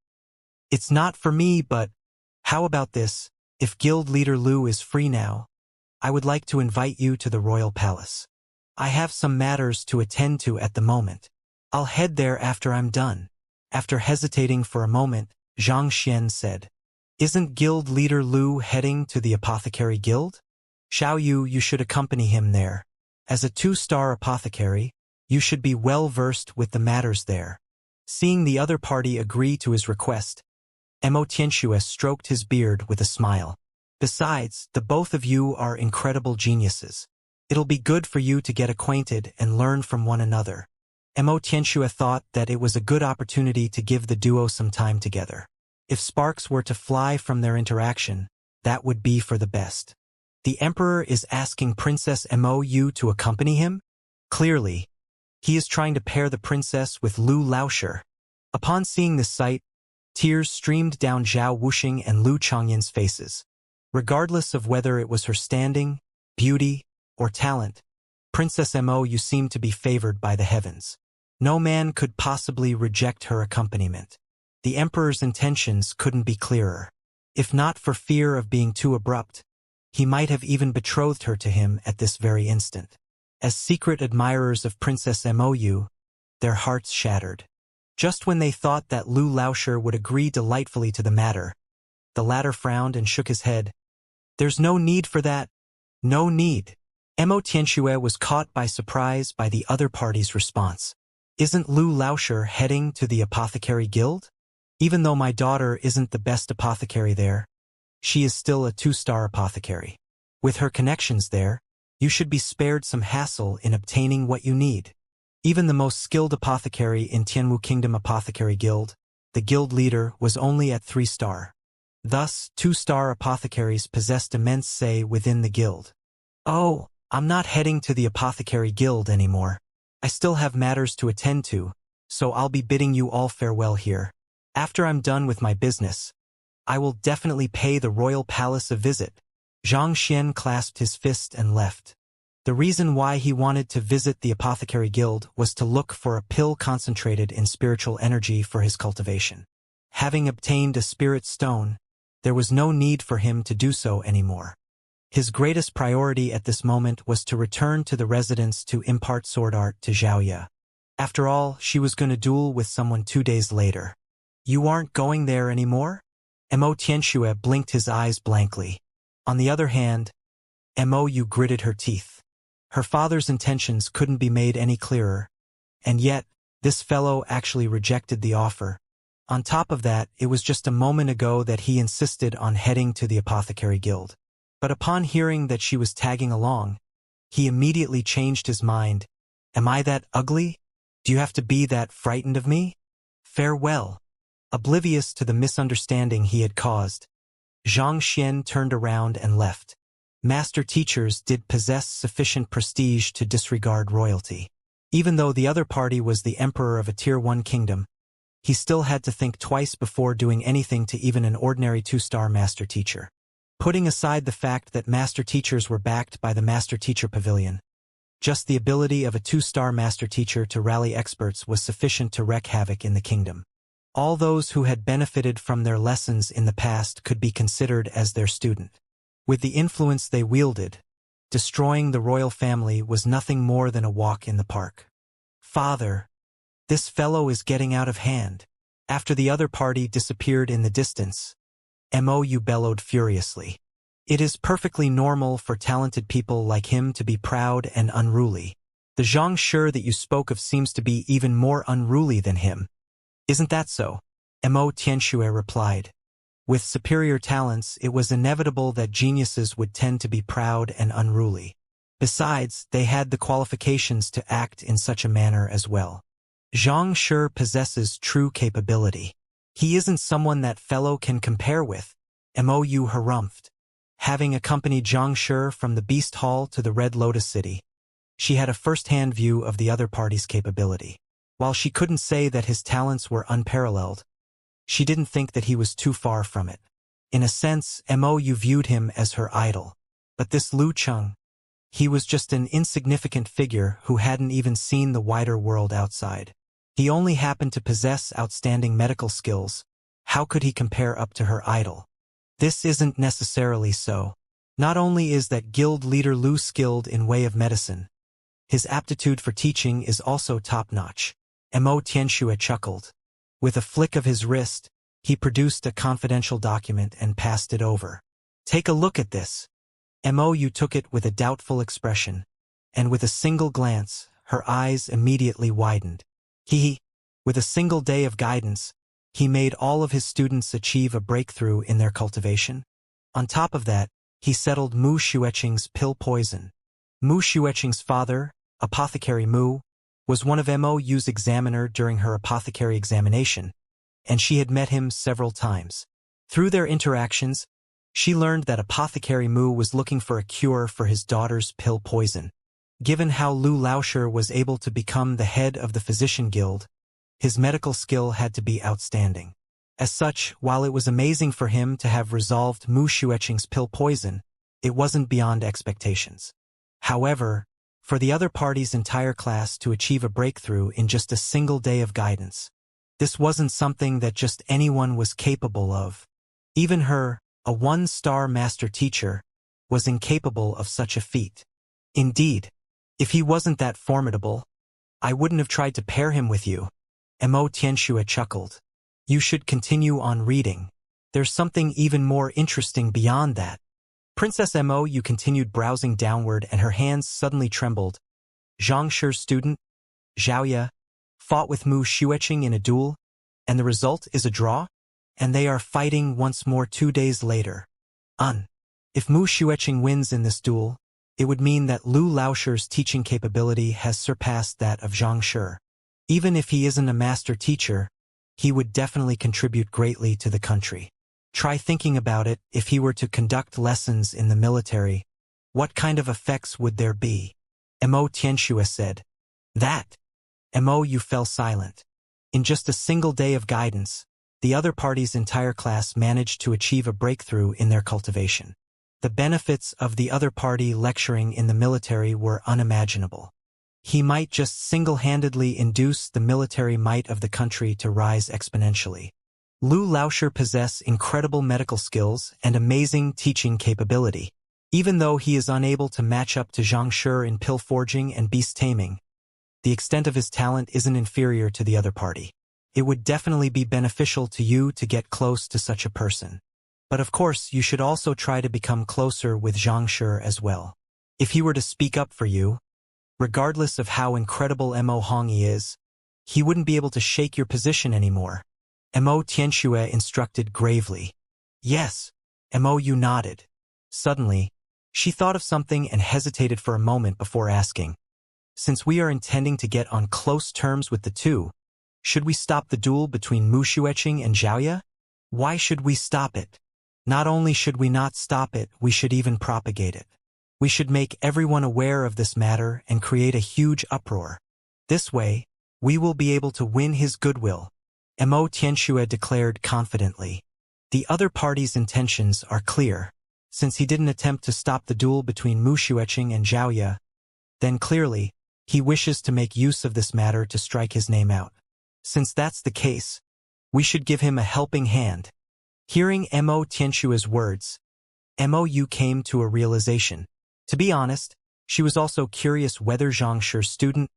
it's not for me, but how about this? If guild leader Lu is free now, I would like to invite you to the royal palace. I have some matters to attend to at the moment. I'll head there after I'm done. After hesitating for a moment, Xianxia said, isn't guild leader Lu heading to the apothecary guild? Xiao Yu, you should accompany him there. As a 2-star apothecary, you should be well versed with the matters there. Seeing the other party agree to his request, Mo Tianxue stroked his beard with a smile. Besides, the both of you are incredible geniuses. It'll be good for you to get acquainted and learn from one another. Mo Tianxue thought that it was a good opportunity to give the duo some time together. If sparks were to fly from their interaction, that would be for the best. The Emperor is asking Princess Mou to accompany him? Clearly, he is trying to pair the princess with Lu Laoshi. Upon seeing this sight, tears streamed down Zhao Wuxing and Lu Changyan's faces. Regardless of whether it was her standing, beauty, or talent, Princess Mou seemed to be favored by the heavens. No man could possibly reject her accompaniment. The Emperor's intentions couldn't be clearer. If not for fear of being too abrupt, he might have even betrothed her to him at this very instant. As secret admirers of Princess Mou, their hearts shattered. Just when they thought that Lu Laoshi would agree delightfully to the matter, the latter frowned and shook his head. There's no need for that. No need. Mo Tianxue was caught by surprise by the other party's response. Isn't Lu Laoshi heading to the apothecary guild? Even though my daughter isn't the best apothecary there, she is still a 2-star apothecary. With her connections there, you should be spared some hassle in obtaining what you need. Even the most skilled apothecary in Tianwu Kingdom Apothecary Guild, the guild leader, was only at 3-star. Thus, 2-star apothecaries possessed immense say within the guild. Oh, I'm not heading to the apothecary guild anymore. I still have matters to attend to, so I'll be bidding you all farewell here. After I'm done with my business, I will definitely pay the royal palace a visit. Xianxia clasped his fist and left. The reason why he wanted to visit the Apothecary Guild was to look for a pill concentrated in spiritual energy for his cultivation. Having obtained a spirit stone, there was no need for him to do so anymore. His greatest priority at this moment was to return to the residence to impart sword art to Xiaoya. After all, she was going to duel with someone 2 days later. You aren't going there anymore? Mo Tianxue blinked his eyes blankly. On the other hand, Mo Yu gritted her teeth. Her father's intentions couldn't be made any clearer, and yet, this fellow actually rejected the offer. On top of that, it was just a moment ago that he insisted on heading to the Apothecary Guild. But upon hearing that she was tagging along, he immediately changed his mind. Am I that ugly? Do you have to be that frightened of me? Farewell. Oblivious to the misunderstanding he had caused, Xianxia turned around and left. Master teachers did possess sufficient prestige to disregard royalty. Even though the other party was the emperor of a Tier 1 kingdom, he still had to think twice before doing anything to even an ordinary 2-star master teacher. Putting aside the fact that master teachers were backed by the Master Teacher Pavilion, just the ability of a 2-star master teacher to rally experts was sufficient to wreak havoc in the kingdom. All those who had benefited from their lessons in the past could be considered as their student. With the influence they wielded, destroying the royal family was nothing more than a walk in the park. Father, this fellow is getting out of hand. After the other party disappeared in the distance, Mo Yu bellowed furiously. It is perfectly normal for talented people like him to be proud and unruly. The Xianxia that you spoke of seems to be even more unruly than him. Isn't that so? Mo Tianxue replied. With superior talents, it was inevitable that geniuses would tend to be proud and unruly. Besides, they had the qualifications to act in such a manner as well. Xianxia possesses true capability. He isn't someone that fellow can compare with, Mo Yu harumphed. Having accompanied Xianxia from the Beast Hall to the Red Lotus City, she had a first-hand view of the other party's capability. While she couldn't say that his talents were unparalleled, she didn't think that he was too far from it. In a sense, Mo Yu viewed him as her idol. But this Lu Cheng, he was just an insignificant figure who hadn't even seen the wider world outside. He only happened to possess outstanding medical skills. How could he compare up to her idol? This isn't necessarily so. Not only is that guild leader Lu skilled in way of medicine, his aptitude for teaching is also top-notch. Mo Tianxue chuckled. With a flick of his wrist, he produced a confidential document and passed it over. Take a look at this. Mo Yu took it with a doubtful expression, and with a single glance, her eyes immediately widened. With a single day of guidance, he made all of his students achieve a breakthrough in their cultivation. On top of that, he settled Mu Xueqing's pill poison. Mu Xueqing's father, Apothecary Mu, was one of Mo Yu's examiner during her apothecary examination, and she had met him several times. Through their interactions, she learned that Apothecary Mu was looking for a cure for his daughter's pill poison. Given how Lu Laoshi was able to become the head of the Physician Guild, his medical skill had to be outstanding. As such, while it was amazing for him to have resolved Mu Xueqing's pill poison, it wasn't beyond expectations. However, for the other party's entire class to achieve a breakthrough in just a single day of guidance, this wasn't something that just anyone was capable of. Even her, a 1-star master teacher, was incapable of such a feat. Indeed, if he wasn't that formidable, I wouldn't have tried to pair him with you. Mo Tianxue chuckled. You should continue on reading. There's something even more interesting beyond that. Princess Mo Yu continued browsing downward and her hands suddenly trembled. Xianxia's student, Xiaoya, fought with Mu Xueqing in a duel, and the result is a draw? And they are fighting once more 2 days later. If Mu Xueqing wins in this duel, it would mean that Lu Laoshi's teaching capability has surpassed that of Xianxia. Even if he isn't a master teacher, he would definitely contribute greatly to the country. Try thinking about it. If he were to conduct lessons in the military, what kind of effects would there be? Mo Tianxue said. That. Mo Yu fell silent. In just a single day of guidance, the other party's entire class managed to achieve a breakthrough in their cultivation. The benefits of the other party lecturing in the military were unimaginable. He might just single-handedly induce the military might of the country to rise exponentially. Lu Laoshi possesses incredible medical skills and amazing teaching capability. Even though he is unable to match up to Xianxia in pill forging and beast taming, the extent of his talent isn't inferior to the other party. It would definitely be beneficial to you to get close to such a person. But of course, you should also try to become closer with Xianxia as well. If he were to speak up for you, regardless of how incredible Mo Hongyi is, he wouldn't be able to shake your position anymore. Mo Tianxue instructed gravely. Yes, Mo Yu nodded. Suddenly, she thought of something and hesitated for a moment before asking. Since we are intending to get on close terms with the two, should we stop the duel between Mu Xueqing and Xiaoya? Why should we stop it? Not only should we not stop it, we should even propagate it. We should make everyone aware of this matter and create a huge uproar. This way, we will be able to win his goodwill, Mo Tianxue declared confidently. The other party's intentions are clear. Since he didn't attempt to stop the duel between Mu Xueqing and Xiaoya, then clearly, he wishes to make use of this matter to strike his name out. Since that's the case, we should give him a helping hand. Hearing Mo Tianxue's words, Mo Yu came to a realization. To be honest, she was also curious whether Xianxia's student,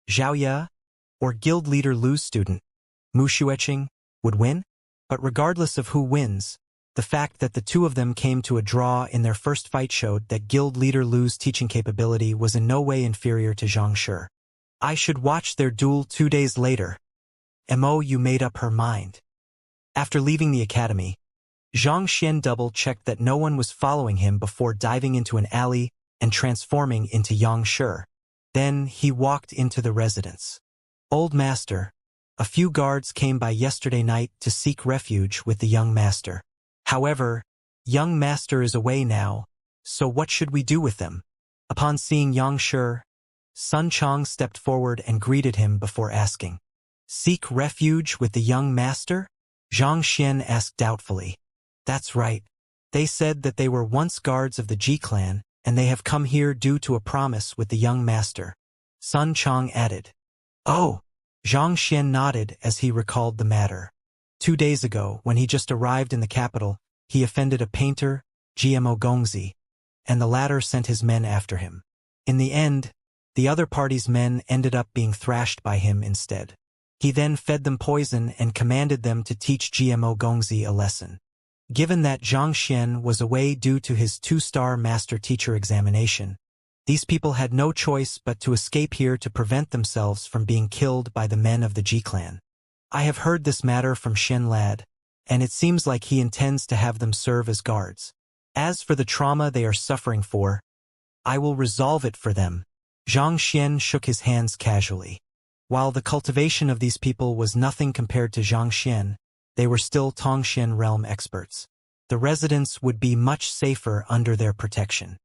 Xiaoya, or guild leader Lu's student, Mu Xueqing, would win. But regardless of who wins, the fact that the two of them came to a draw in their first fight showed that guild leader Lu's teaching capability was in no way inferior to Xianxia. I should watch their duel 2 days later. Mo Yu made up her mind. After leaving the academy, Zhang Xian double-checked that no one was following him before diving into an alley and transforming into Xianxia. Then he walked into the residence. Old Master, a few guards came by yesterday night to seek refuge with the young master. However, young master is away now, so what should we do with them? Upon seeing Xianxia, Sun Chang stepped forward and greeted him before asking. Seek refuge with the young master? Zhang Xian asked doubtfully. That's right. They said that they were once guards of the Ji clan, and they have come here due to a promise with the young master. Sun Chang added. Oh! Zhang Xian nodded as he recalled the matter. 2 days ago, when he just arrived in the capital, he offended a painter, GMO Gongzi, and the latter sent his men after him. In the end, the other party's men ended up being thrashed by him instead. He then fed them poison and commanded them to teach GMO Gongzi a lesson. Given that Zhang Xian was away due to his 2-star master-teacher examination, these people had no choice but to escape here to prevent themselves from being killed by the men of the Ji clan. I have heard this matter from Shen Lad, and it seems like he intends to have them serve as guards. As for the trauma they are suffering for, I will resolve it for them. Zhang Xian shook his hands casually. While the cultivation of these people was nothing compared to Zhang Xian, they were still Tongxian realm experts. The residents would be much safer under their protection.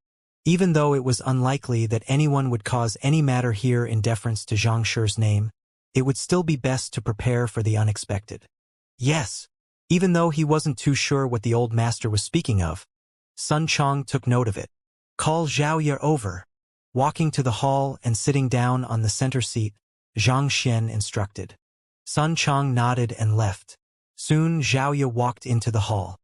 Even though it was unlikely that anyone would cause any matter here in deference to Xianxia's name, it would still be best to prepare for the unexpected. Yes, even though he wasn't too sure what the old master was speaking of, Sun Chang took note of it. Call Xiaoya over. Walking to the hall and sitting down on the center seat, Zhang Xian instructed. Sun Chang nodded and left. Soon Xiaoya walked into the hall.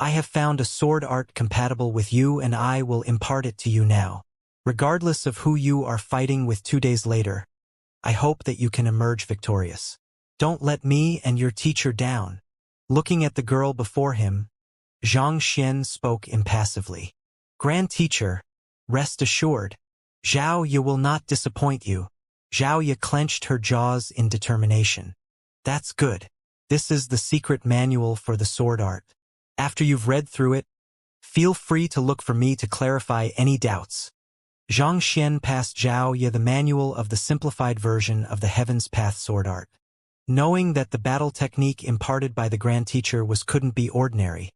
I have found a sword art compatible with you and I will impart it to you now. Regardless of who you are fighting with 2 days later, I hope that you can emerge victorious. Don't let me and your teacher down. Looking at the girl before him, Zhang Xian spoke impassively. Grand teacher, rest assured, Xiaoya will not disappoint you. Xiaoya clenched her jaws in determination. That's good. This is the secret manual for the sword art. After you've read through it, feel free to look for me to clarify any doubts. Zhang Xian passed Xiaoya the manual of the simplified version of the Heaven's Path sword art. Knowing that the battle technique imparted by the Grand Teacher couldn't be ordinary,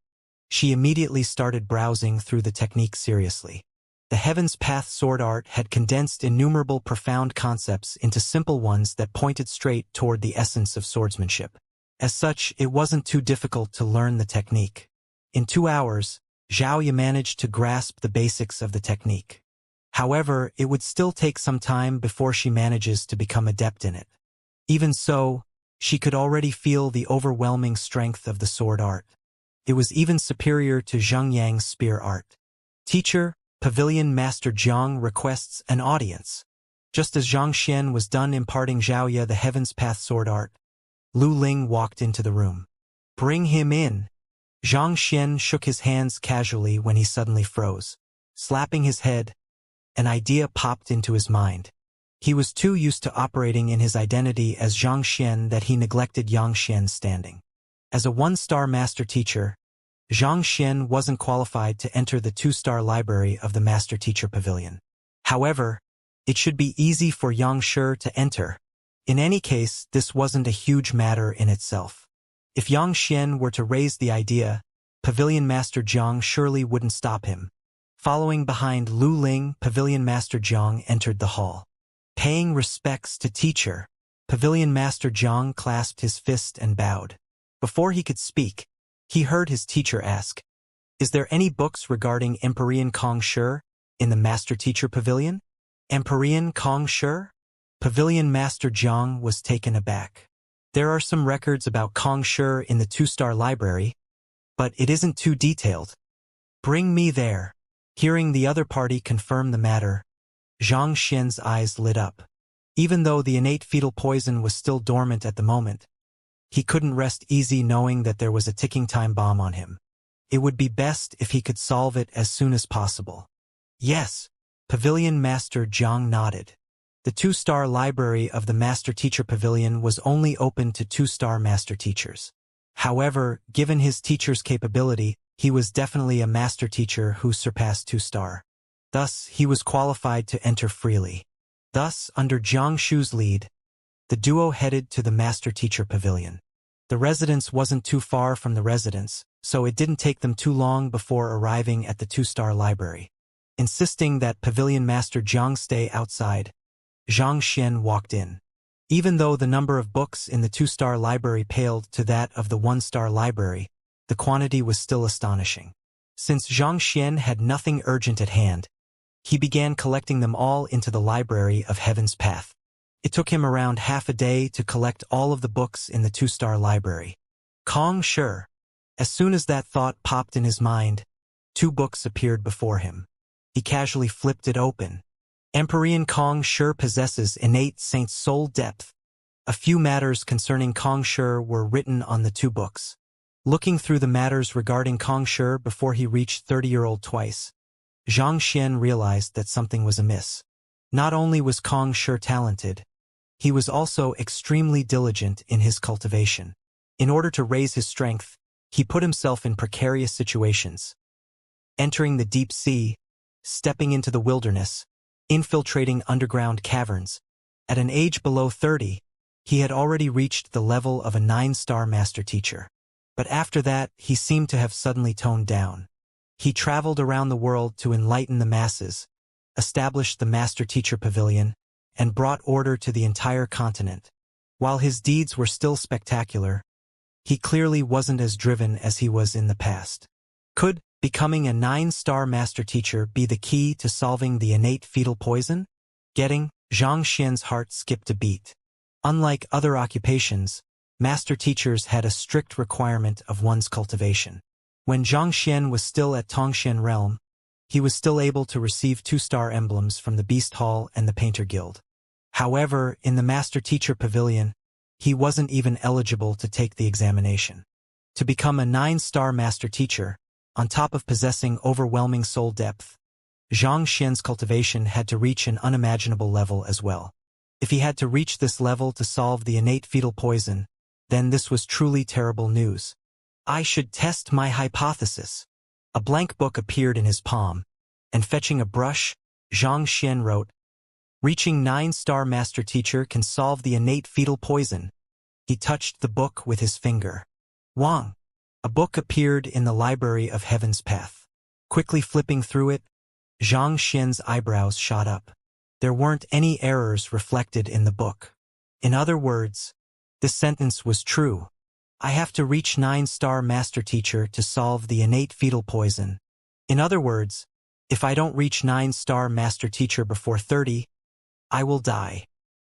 she immediately started browsing through the technique seriously. The Heaven's Path sword art had condensed innumerable profound concepts into simple ones that pointed straight toward the essence of swordsmanship. As such, it wasn't too difficult to learn the technique. In 2 hours, Xiaoya managed to grasp the basics of the technique. However, it would still take some time before she manages to become adept in it. Even so, she could already feel the overwhelming strength of the sword art. It was even superior to Zheng Yang's spear art. Teacher, Pavilion Master Zhang requests an audience. Just as Zhang Xian was done imparting Xiaoya the Heaven's Path sword art, Lu Ling walked into the room. Bring him in. Zhang Xian shook his hands casually when he suddenly froze. Slapping his head, an idea popped into his mind. He was too used to operating in his identity as Zhang Xian that he neglected Yang Xian's standing. As a one-star master teacher, Zhang Xian wasn't qualified to enter the two-star library of the Master Teacher Pavilion. However, it should be easy for Yang Shi to enter. In any case, this wasn't a huge matter in itself. If Yang Xian were to raise the idea, Pavilion Master Zhang surely wouldn't stop him. Following behind Lu Ling, Pavilion Master Zhang entered the hall. Paying respects to teacher, Pavilion Master Zhang clasped his fist and bowed. Before he could speak, he heard his teacher ask, "Is there any books regarding Empyrean Kong Shi in the Master Teacher Pavilion?" Empyrean Kong Shi? Pavilion Master Zhang was taken aback. There are some records about Kong Shi in the two-star library, but it isn't too detailed. Bring me there. Hearing the other party confirm the matter, Zhang Xian's eyes lit up. Even though the innate fetal poison was still dormant at the moment, he couldn't rest easy knowing that there was a ticking time bomb on him. It would be best if he could solve it as soon as possible. Yes, Pavilion Master Zhang nodded. The two-star library of the Master Teacher Pavilion was only open to two-star master teachers. However, given his teacher's capability, he was definitely a master teacher who surpassed two-star. Thus, he was qualified to enter freely. Thus, under Jiang Shu's lead, the duo headed to the Master Teacher Pavilion. The residence wasn't too far from the residence, so it didn't take them too long before arriving at the two-star library. Insisting that Pavilion Master Zhang stay outside, Zhang Xian walked in. Even though the number of books in the two-star library paled to that of the one-star library, the quantity was still astonishing. Since Zhang Xian had nothing urgent at hand, he began collecting them all into the library of Heaven's Path. It took him around half a day to collect all of the books in the two-star library. Kong Shi. As soon as that thought popped in his mind, 2 books appeared before him. He casually flipped it open. Empyrean Kong Shi possesses innate saint soul depth. A few matters concerning Kong Shi were written on the 2 books. Looking through the matters regarding Kong Shi before he reached 30-year-old twice, Zhang Xian realized that something was amiss. Not only was Kong Shi talented, he was also extremely diligent in his cultivation. In order to raise his strength, he put himself in precarious situations. Entering the deep sea, stepping into the wilderness, infiltrating underground caverns. At an age below 30, he had already reached the level of a 9-star master teacher. But after that, he seemed to have suddenly toned down. He traveled around the world to enlighten the masses, established the Master Teacher Pavilion, and brought order to the entire continent. While his deeds were still spectacular, he clearly wasn't as driven as he was in the past. Could becoming a 9-star master teacher be the key to solving the innate fetal poison? Getting Zhang Xian's heart skipped a beat. Unlike other occupations, master teachers had a strict requirement of one's cultivation. When Zhang Xian was still at Tongxian Realm, he was still able to receive 2-star emblems from the Beast Hall and the Painter Guild. However, in the Master Teacher Pavilion, he wasn't even eligible to take the examination. To become a 9-star master teacher, on top of possessing overwhelming soul depth, Zhang Xian's cultivation had to reach an unimaginable level as well. If he had to reach this level to solve the innate fetal poison, then this was truly terrible news. I should test my hypothesis. A blank book appeared in his palm, and fetching a brush, Zhang Xian wrote, "Reaching 9-star master teacher can solve the innate fetal poison." He touched the book with his finger. Wang! A book appeared in the library of Heaven's Path. Quickly flipping through it, Zhang Xian's eyebrows shot up. There weren't any errors reflected in the book. In other words, this sentence was true. I have to reach 9-star master teacher to solve the innate fetal poison, In other words, if I don't reach 9-star master teacher before 30, I will die.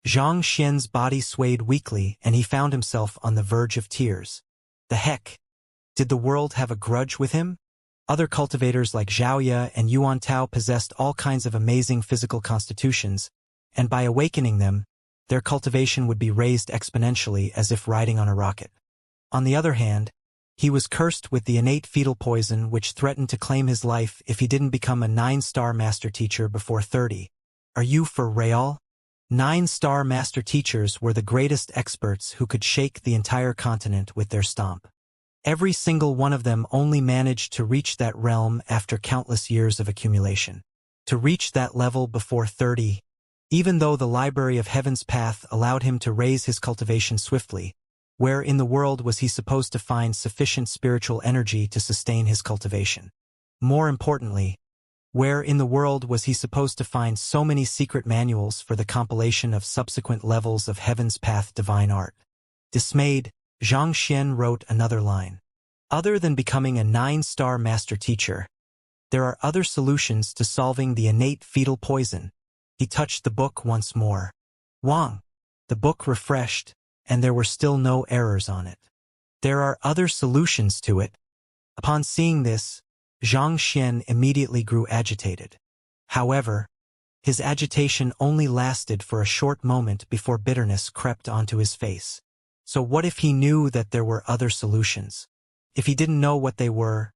Zhang Xian's body swayed weakly and he found himself on the verge of tears. The heck? Did the world have a grudge with him? Other cultivators like Xiaoya and Yuan Tao possessed all kinds of amazing physical constitutions, and by awakening them, their cultivation would be raised exponentially as if riding on a rocket. On the other hand, he was cursed with the innate fetal poison which threatened to claim his life if he didn't become a 9-star master teacher before 30. Are you for real? 9-star master teachers were the greatest experts who could shake the entire continent with their stomp. Every single one of them only managed to reach that realm after countless years of accumulation. To reach that level before 30, even though the Library of Heaven's Path allowed him to raise his cultivation swiftly, where in the world was he supposed to find sufficient spiritual energy to sustain his cultivation? More importantly, where in the world was he supposed to find so many secret manuals for the compilation of subsequent levels of Heaven's Path divine art? Dismayed, Zhang Xian wrote another line. Other than becoming a 9-star master teacher, there are other solutions to solving the innate fetal poison. He touched the book once more. Wang. The book refreshed, and there were still no errors on it. There are other solutions to it. Upon seeing this, Zhang Xian immediately grew agitated. However, his agitation only lasted for a short moment before bitterness crept onto his face. So what if he knew that there were other solutions? If he didn't know what they were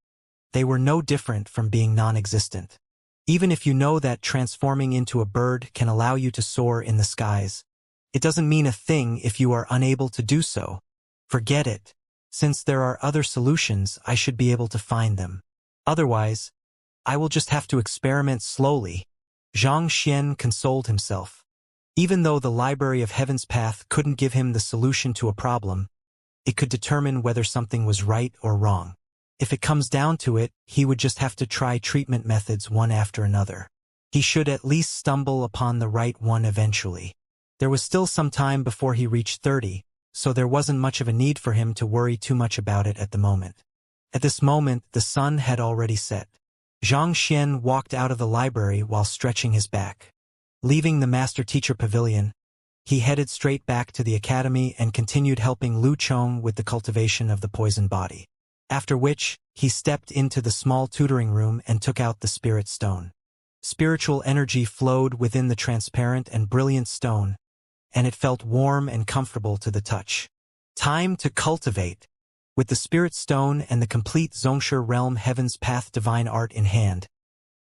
no different from being non-existent. Even if you know that transforming into a bird can allow you to soar in the skies, it doesn't mean a thing if you are unable to do so. Forget it. Since there are other solutions, I should be able to find them. Otherwise, I will just have to experiment slowly. Zhang Xian consoled himself. Even though the Library of Heaven's Path couldn't give him the solution to a problem, it could determine whether something was right or wrong. If it comes down to it, he would just have to try treatment methods one after another. He should at least stumble upon the right one eventually. There was still some time before he reached 30, so there wasn't much of a need for him to worry too much about it at the moment. At this moment, the sun had already set. Zhang Xian walked out of the library while stretching his back. Leaving the master-teacher pavilion, he headed straight back to the academy and continued helping Lu Chong with the cultivation of the poison body. After which, he stepped into the small tutoring room and took out the spirit stone. Spiritual energy flowed within the transparent and brilliant stone, and it felt warm and comfortable to the touch. Time to cultivate. With the spirit stone and the complete Xianxia realm Heaven's Path divine art in hand,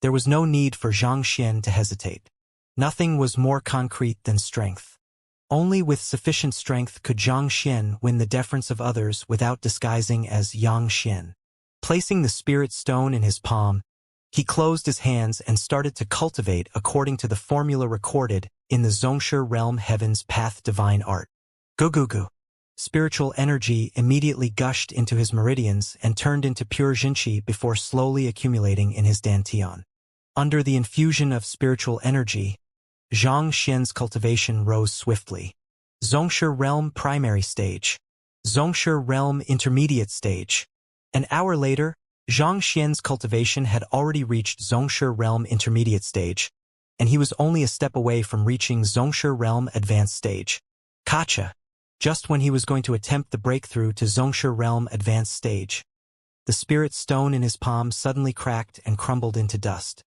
there was no need for Zhang Xian to hesitate. Nothing was more concrete than strength. Only with sufficient strength could Zhang Xian win the deference of others without disguising as Yang Xian. Placing the spirit stone in his palm, he closed his hands and started to cultivate according to the formula recorded in the Xianxia realm Heaven's Path divine art. Gu. Spiritual energy immediately gushed into his meridians and turned into pure Jinqi before slowly accumulating in his dantian. Under the infusion of spiritual energy, Zhang Xian's cultivation rose swiftly. Xianxia realm primary stage. Xianxia realm intermediate stage. An hour later, Zhang Xian's cultivation had already reached Xianxia realm intermediate stage, and he was only a step away from reaching Xianxia realm advanced stage. Gotcha! Just when he was going to attempt the breakthrough to Xianxia realm advanced stage, the spirit stone in his palm suddenly cracked and crumbled into dust.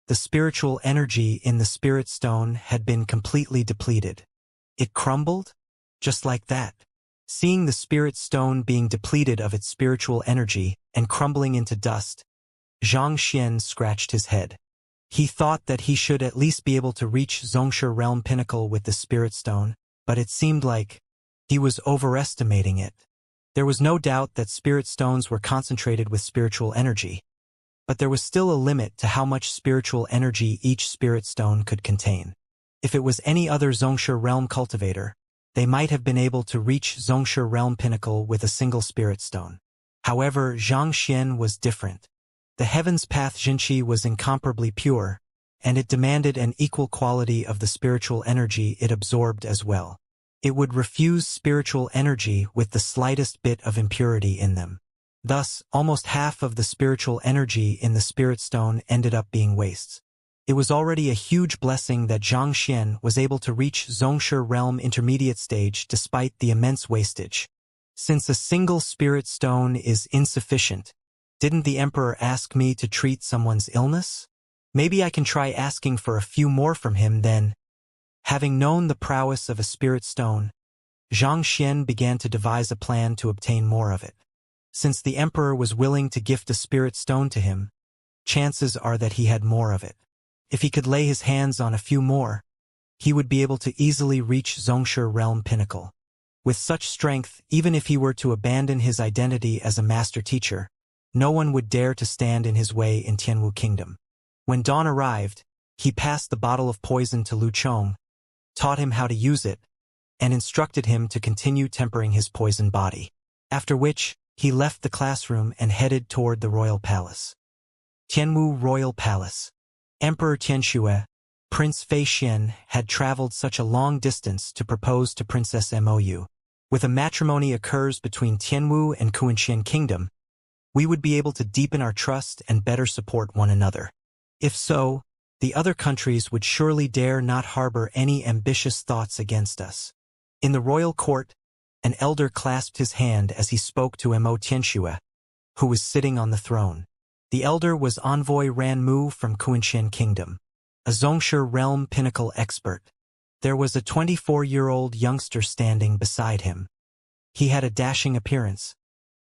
The spiritual energy in the spirit stone had been completely depleted. It crumbled? Just like that. Seeing the spirit stone being depleted of its spiritual energy and crumbling into dust, Zhang Xian scratched his head. He thought that he should at least be able to reach Xianxia realm pinnacle with the spirit stone, but it seemed like he was overestimating it. There was no doubt that spirit stones were concentrated with spiritual energy, but there was still a limit to how much spiritual energy each spirit stone could contain. If it was any other Xianxia realm cultivator, they might have been able to reach Xianxia realm pinnacle with a single spirit stone. However, Zhang Xian was different. The Heaven's Path Jinqi was incomparably pure, and it demanded an equal quality of the spiritual energy it absorbed as well. It would refuse spiritual energy with the slightest bit of impurity in them. Thus, almost half of the spiritual energy in the spirit stone ended up being wastes. It was already a huge blessing that Xianxia was able to reach Zhongshe realm intermediate stage despite the immense wastage. Since a single spirit stone is insufficient, didn't the emperor ask me to treat someone's illness? Maybe I can try asking for a few more from him then. Having known the prowess of a spirit stone, Xianxia began to devise a plan to obtain more of it. Since the emperor was willing to gift a spirit stone to him, chances are that he had more of it. If he could lay his hands on a few more, he would be able to easily reach Zhongshe realm pinnacle. With such strength, even if he were to abandon his identity as a master teacher, no one would dare to stand in his way in Tianwu Kingdom. When dawn arrived, he passed the bottle of poison to Lu Chong, taught him how to use it, and instructed him to continue tempering his poisoned body. After which, he left the classroom and headed toward the royal palace. Tianwu Royal Palace. Emperor Tianxue, Prince Fei Xian, had traveled such a long distance to propose to Princess Mou. With a matrimony occurs between Tianwu and Kunshan Kingdom, we would be able to deepen our trust and better support one another. If so, the other countries would surely dare not harbor any ambitious thoughts against us. In the royal court, an elder clasped his hand as he spoke to Mo Tianxue, who was sitting on the throne. The elder was Envoy Ran Mu from Kunshan Kingdom, a Zhongshe realm pinnacle expert. There was a 24-year-old youngster standing beside him. He had a dashing appearance,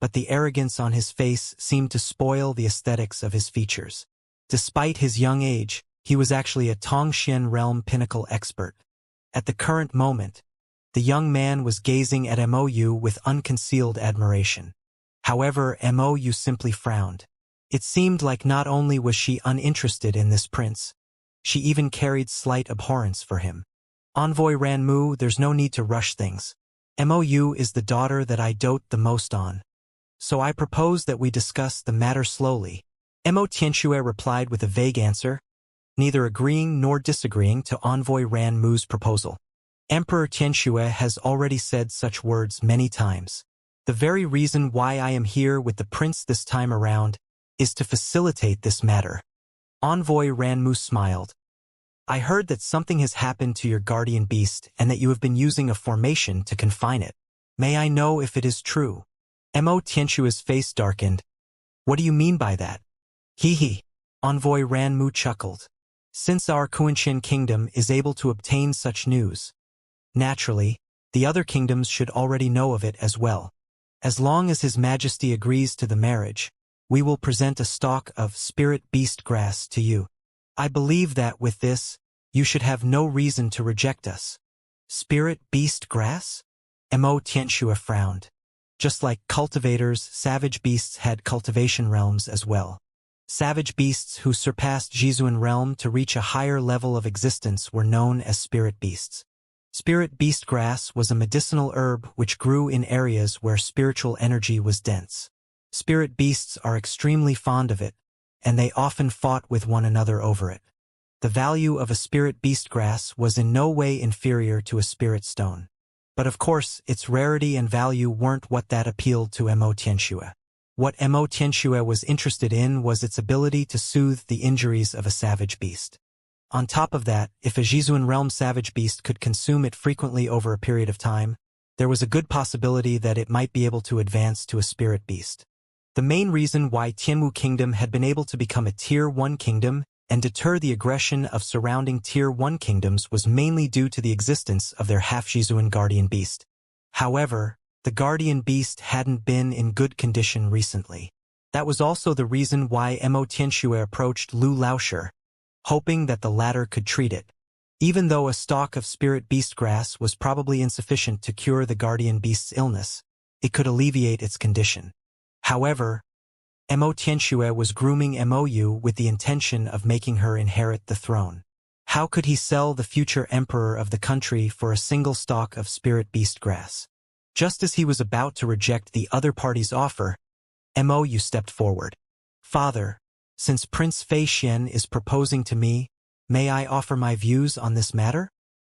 but the arrogance on his face seemed to spoil the aesthetics of his features. Despite his young age, he was actually a Tongxian realm pinnacle expert. At the current moment, the young man was gazing at Mou with unconcealed admiration. However, Mou simply frowned. It seemed like not only was she uninterested in this prince, she even carried slight abhorrence for him. Envoy Ranmu, there's no need to rush things. Mou is the daughter that I dote the most on. So I propose that we discuss the matter slowly. Mo Tianxue replied with a vague answer, neither agreeing nor disagreeing to Envoy Ranmu's proposal. Emperor Tianxue has already said such words many times. The very reason why I am here with the prince this time around is to facilitate this matter. Envoy Ranmu smiled. I heard that something has happened to your guardian beast and that you have been using a formation to confine it. May I know if it is true? Mo Tianxue's face darkened. What do you mean by that? Hee. Envoy Ranmu chuckled. Since our Kunshan kingdom is able to obtain such news, naturally, the other kingdoms should already know of it as well. As long as His Majesty agrees to the marriage, we will present a stalk of spirit beast grass to you. I believe that with this, you should have no reason to reject us. Spirit beast grass? Mo Tianxue frowned. Just like cultivators, savage beasts had cultivation realms as well. Savage beasts who surpassed Jizuan realm to reach a higher level of existence were known as spirit beasts. Spirit beast grass was a medicinal herb which grew in areas where spiritual energy was dense. Spirit beasts are extremely fond of it, and they often fought with one another over it. The value of a spirit beast grass was in no way inferior to a spirit stone. But of course, its rarity and value weren't what that appealed to Mo Tianxue. What Mo Tianxue was interested in was its ability to soothe the injuries of a savage beast. On top of that, if a Jizuan realm savage beast could consume it frequently over a period of time, there was a good possibility that it might be able to advance to a spirit beast. The main reason why Tianwu Kingdom had been able to become a Tier 1 kingdom and deter the aggression of surrounding Tier 1 kingdoms was mainly due to the existence of their half-Jizuan guardian beast. However, the guardian beast hadn't been in good condition recently. That was also the reason why Mo Tianxue approached Lu Laosher, hoping that the latter could treat it. Even though a stalk of spirit beast grass was probably insufficient to cure the guardian beast's illness, it could alleviate its condition. However, Mo Tianxue was grooming Mou with the intention of making her inherit the throne. How could he sell the future emperor of the country for a single stalk of spirit beast grass? Just as he was about to reject the other party's offer, Mou stepped forward. Father, since Prince Fei Xian is proposing to me, may I offer my views on this matter?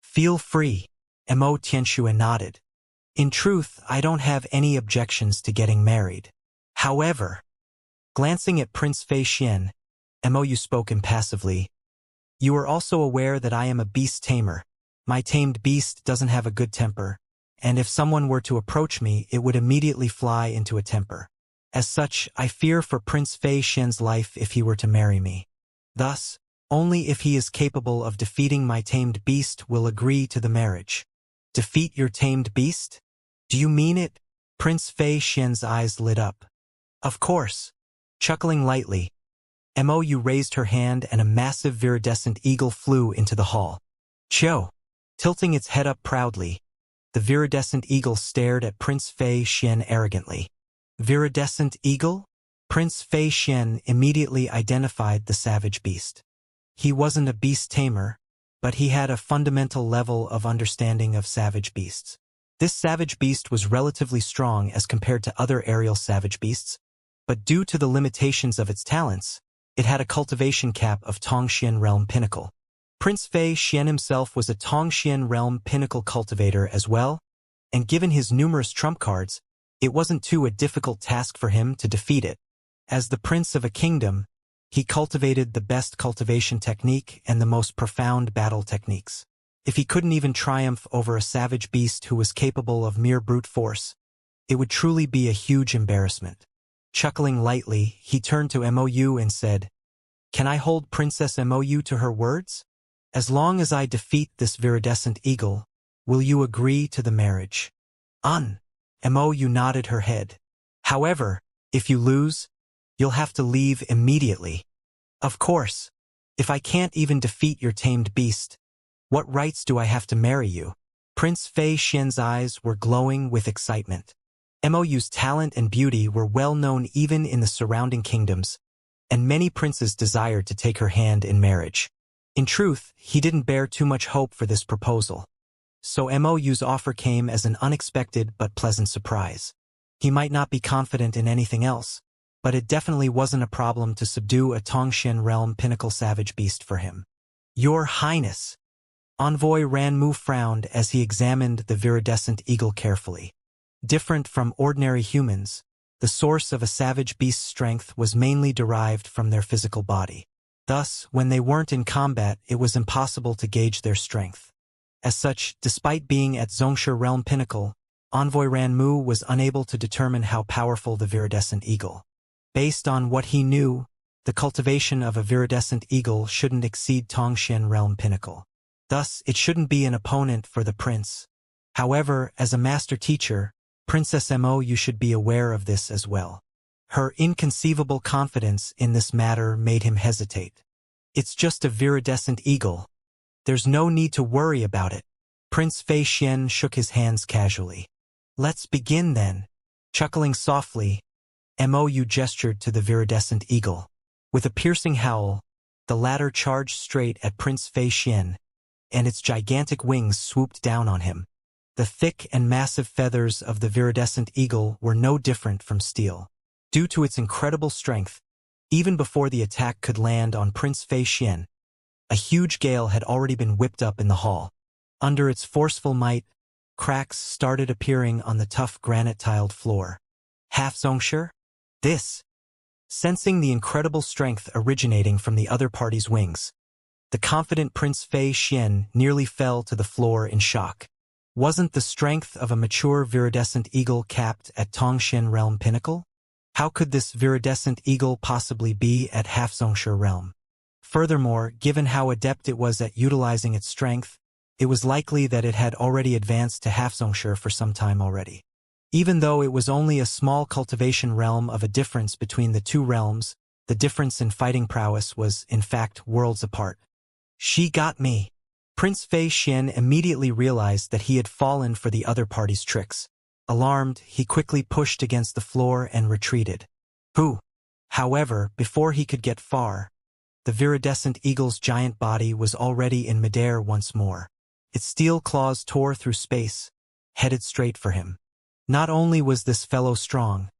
Feel free, Mo Tianxue nodded. In truth, I don't have any objections to getting married. However, glancing at Prince Fei Xian, Mou spoke impassively. You are also aware that I am a beast tamer. My tamed beast doesn't have a good temper, and if someone were to approach me, it would immediately fly into a temper. As such, I fear for Prince Fei Xian's life if he were to marry me. Thus, only if he is capable of defeating my tamed beast will agree to the marriage. Defeat your tamed beast? Do you mean it? Prince Fei Xian's eyes lit up. Of course. Chuckling lightly, Mou raised her hand and a massive viridescent eagle flew into the hall. Chou! Tilting its head up proudly, the viridescent eagle stared at Prince Fei Xian arrogantly. Viridescent eagle? Prince Fei Xian immediately identified the savage beast. He wasn't a beast tamer, but he had a fundamental level of understanding of savage beasts. This savage beast was relatively strong as compared to other aerial savage beasts, but due to the limitations of its talents, it had a cultivation cap of Tongxian Realm Pinnacle. Prince Fei Xian himself was a Tongxian Realm Pinnacle cultivator as well, and given his numerous trump cards, it wasn't too a difficult task for him to defeat it. As the prince of a kingdom, he cultivated the best cultivation technique and the most profound battle techniques. If he couldn't even triumph over a savage beast who was capable of mere brute force, it would truly be a huge embarrassment. Chuckling lightly, he turned to Mou and said, "Can I hold Princess Mou to her words? As long as I defeat this viridescent eagle, will you agree to the marriage?" Mou nodded her head. "However, if you lose, you'll have to leave immediately." "Of course. If I can't even defeat your tamed beast, what rights do I have to marry you?" Prince Fei Xian's eyes were glowing with excitement. Mou's talent and beauty were well known even in the surrounding kingdoms, and many princes desired to take her hand in marriage. In truth, he didn't bear too much hope for this proposal. So Mou's offer came as an unexpected but pleasant surprise. He might not be confident in anything else, but it definitely wasn't a problem to subdue a Tongxian Realm Pinnacle savage beast for him. "Your Highness!" Envoy Ranmu frowned as he examined the viridescent eagle carefully. Different from ordinary humans, the source of a savage beast's strength was mainly derived from their physical body. Thus, when they weren't in combat, it was impossible to gauge their strength. As such, despite being at Xianxia Realm Pinnacle, Envoy Ranmu was unable to determine how powerful the viridescent eagle. Based on what he knew, the cultivation of a viridescent eagle shouldn't exceed Tongxian Realm Pinnacle. Thus, it shouldn't be an opponent for the prince. However, as a master teacher, Princess Mou, you should be aware of this as well. Her inconceivable confidence in this matter made him hesitate. "It's just a viridescent eagle. There's no need to worry about it." Prince Fei Xian shook his hands casually. "Let's begin then." Chuckling softly, Mou gestured to the viridescent eagle. With a piercing howl, the latter charged straight at Prince Fei Xian, and its gigantic wings swooped down on him. The thick and massive feathers of the viridescent eagle were no different from steel. Due to its incredible strength, even before the attack could land on Prince Fei Xian, a huge gale had already been whipped up in the hall. Under its forceful might, cracks started appearing on the tough granite-tiled floor. "Half Xianxia? This!" Sensing the incredible strength originating from the other party's wings, the confident Prince Fei Xian nearly fell to the floor in shock. Wasn't the strength of a mature viridescent eagle capped at Tongxian Realm Pinnacle? How could this viridescent eagle possibly be at half Xianxia Realm? Furthermore, given how adept it was at utilizing its strength, it was likely that it had already advanced to half Xianxia for some time already. Even though it was only a small cultivation realm of a difference between the two realms, the difference in fighting prowess was, in fact, worlds apart. "She got me." Prince Fei Xian immediately realized that he had fallen for the other party's tricks. Alarmed, he quickly pushed against the floor and retreated. However, before he could get far, the viridescent eagle's giant body was already in midair once more. Its steel claws tore through space, headed straight for him. Not only was this fellow strong,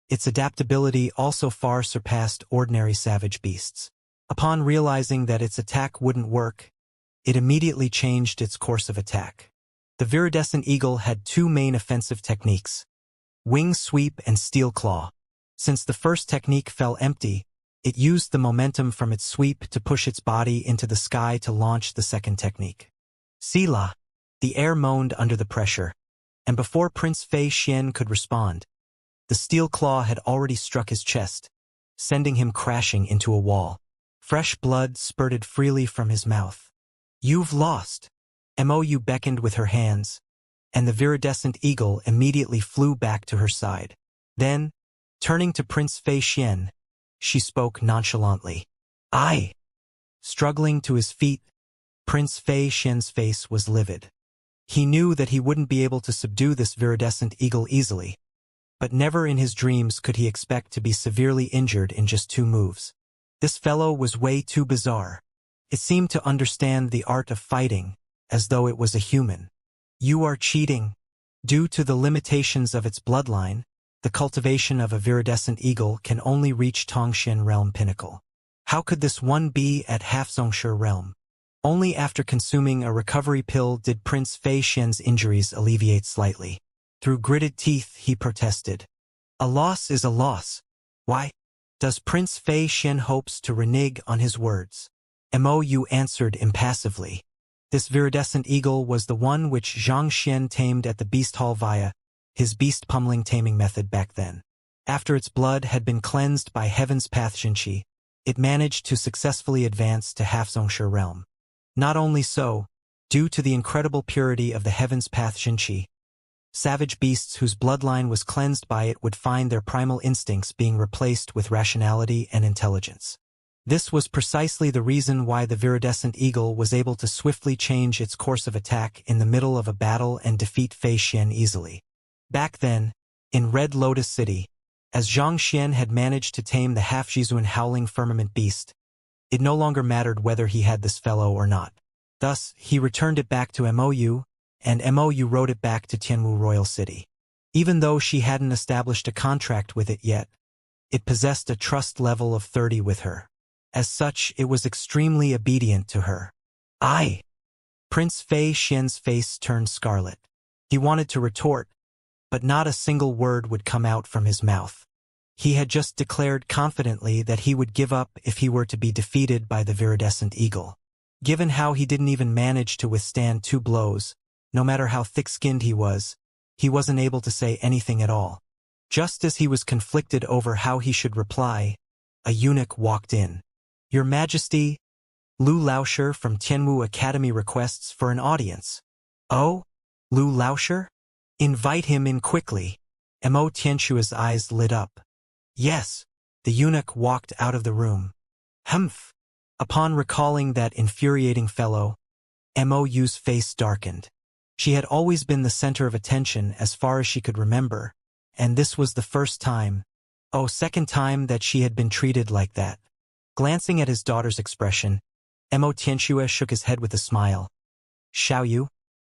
its adaptability also far surpassed ordinary savage beasts. Upon realizing that its attack wouldn't work, it immediately changed its course of attack. The viridescent eagle had two main offensive techniques: wing sweep and steel claw. Since the first technique fell empty, it used the momentum from its sweep to push its body into the sky to launch the second technique. Sila! The air moaned under the pressure, and before Prince Fei Xian could respond, the steel claw had already struck his chest, sending him crashing into a wall. Fresh blood spurted freely from his mouth. "You've lost." Mou beckoned with her hands, and the viridescent eagle immediately flew back to her side. Then, turning to Prince Fei Xian, she spoke nonchalantly. "I." Struggling to his feet, Prince Fei Xian's face was livid. He knew that he wouldn't be able to subdue this viridescent eagle easily, but never in his dreams could he expect to be severely injured in just 2 moves. This fellow was way too bizarre. It seemed to understand the art of fighting, as though it was a human. "You are cheating." Due to the limitations of its bloodline, the cultivation of a viridescent eagle can only reach Tongxian realm pinnacle. How could this one be at half-Xianxia realm? Only after consuming a recovery pill did Prince Fei Xian's injuries alleviate slightly. Through gritted teeth, he protested. "A loss is a loss. Why does Prince Fei Xian hopes to renege on his words?" Mou answered impassively. This viridescent eagle was the one which Xianxia tamed at the beast hall via his beast pummeling taming method back then. After its blood had been cleansed by Heaven's Path Xianxia, it managed to successfully advance to half-Xianxia realm. Not only so, due to the incredible purity of the Heaven's Path Xianxia, savage beasts whose bloodline was cleansed by it would find their primal instincts being replaced with rationality and intelligence. This was precisely the reason why the viridescent eagle was able to swiftly change its course of attack in the middle of a battle and defeat Fei Xian easily. Back then, in Red Lotus City, as Xianxia had managed to tame the half-Jizuan howling firmament beast, it no longer mattered whether he had this fellow or not. Thus, he returned it back to Mou, and Mou rode it back to Tianwu Royal City. Even though she hadn't established a contract with it yet, it possessed a trust level of 30 with her. As such, it was extremely obedient to her. "I." Prince Fei Xian's face turned scarlet. He wanted to retort, but not a single word would come out from his mouth. He had just declared confidently that he would give up if he were to be defeated by the viridescent eagle. Given how he didn't even manage to withstand 2 blows, no matter how thick-skinned he wasn't able to say anything at all. Just as he was conflicted over how he should reply, a eunuch walked in. "Your Majesty, Lu Laoshi from Tianwu Academy requests for an audience." "Oh? Lu Laoshi? Invite him in quickly." Mo Tianxua's eyes lit up. "Yes." The eunuch walked out of the room. "Humph." Upon recalling that infuriating fellow, Mou's face darkened. She had always been the center of attention as far as she could remember, and this was the second time that she had been treated like that. Glancing at his daughter's expression, Mo Tianxua shook his head with a smile. "Xiaoyu,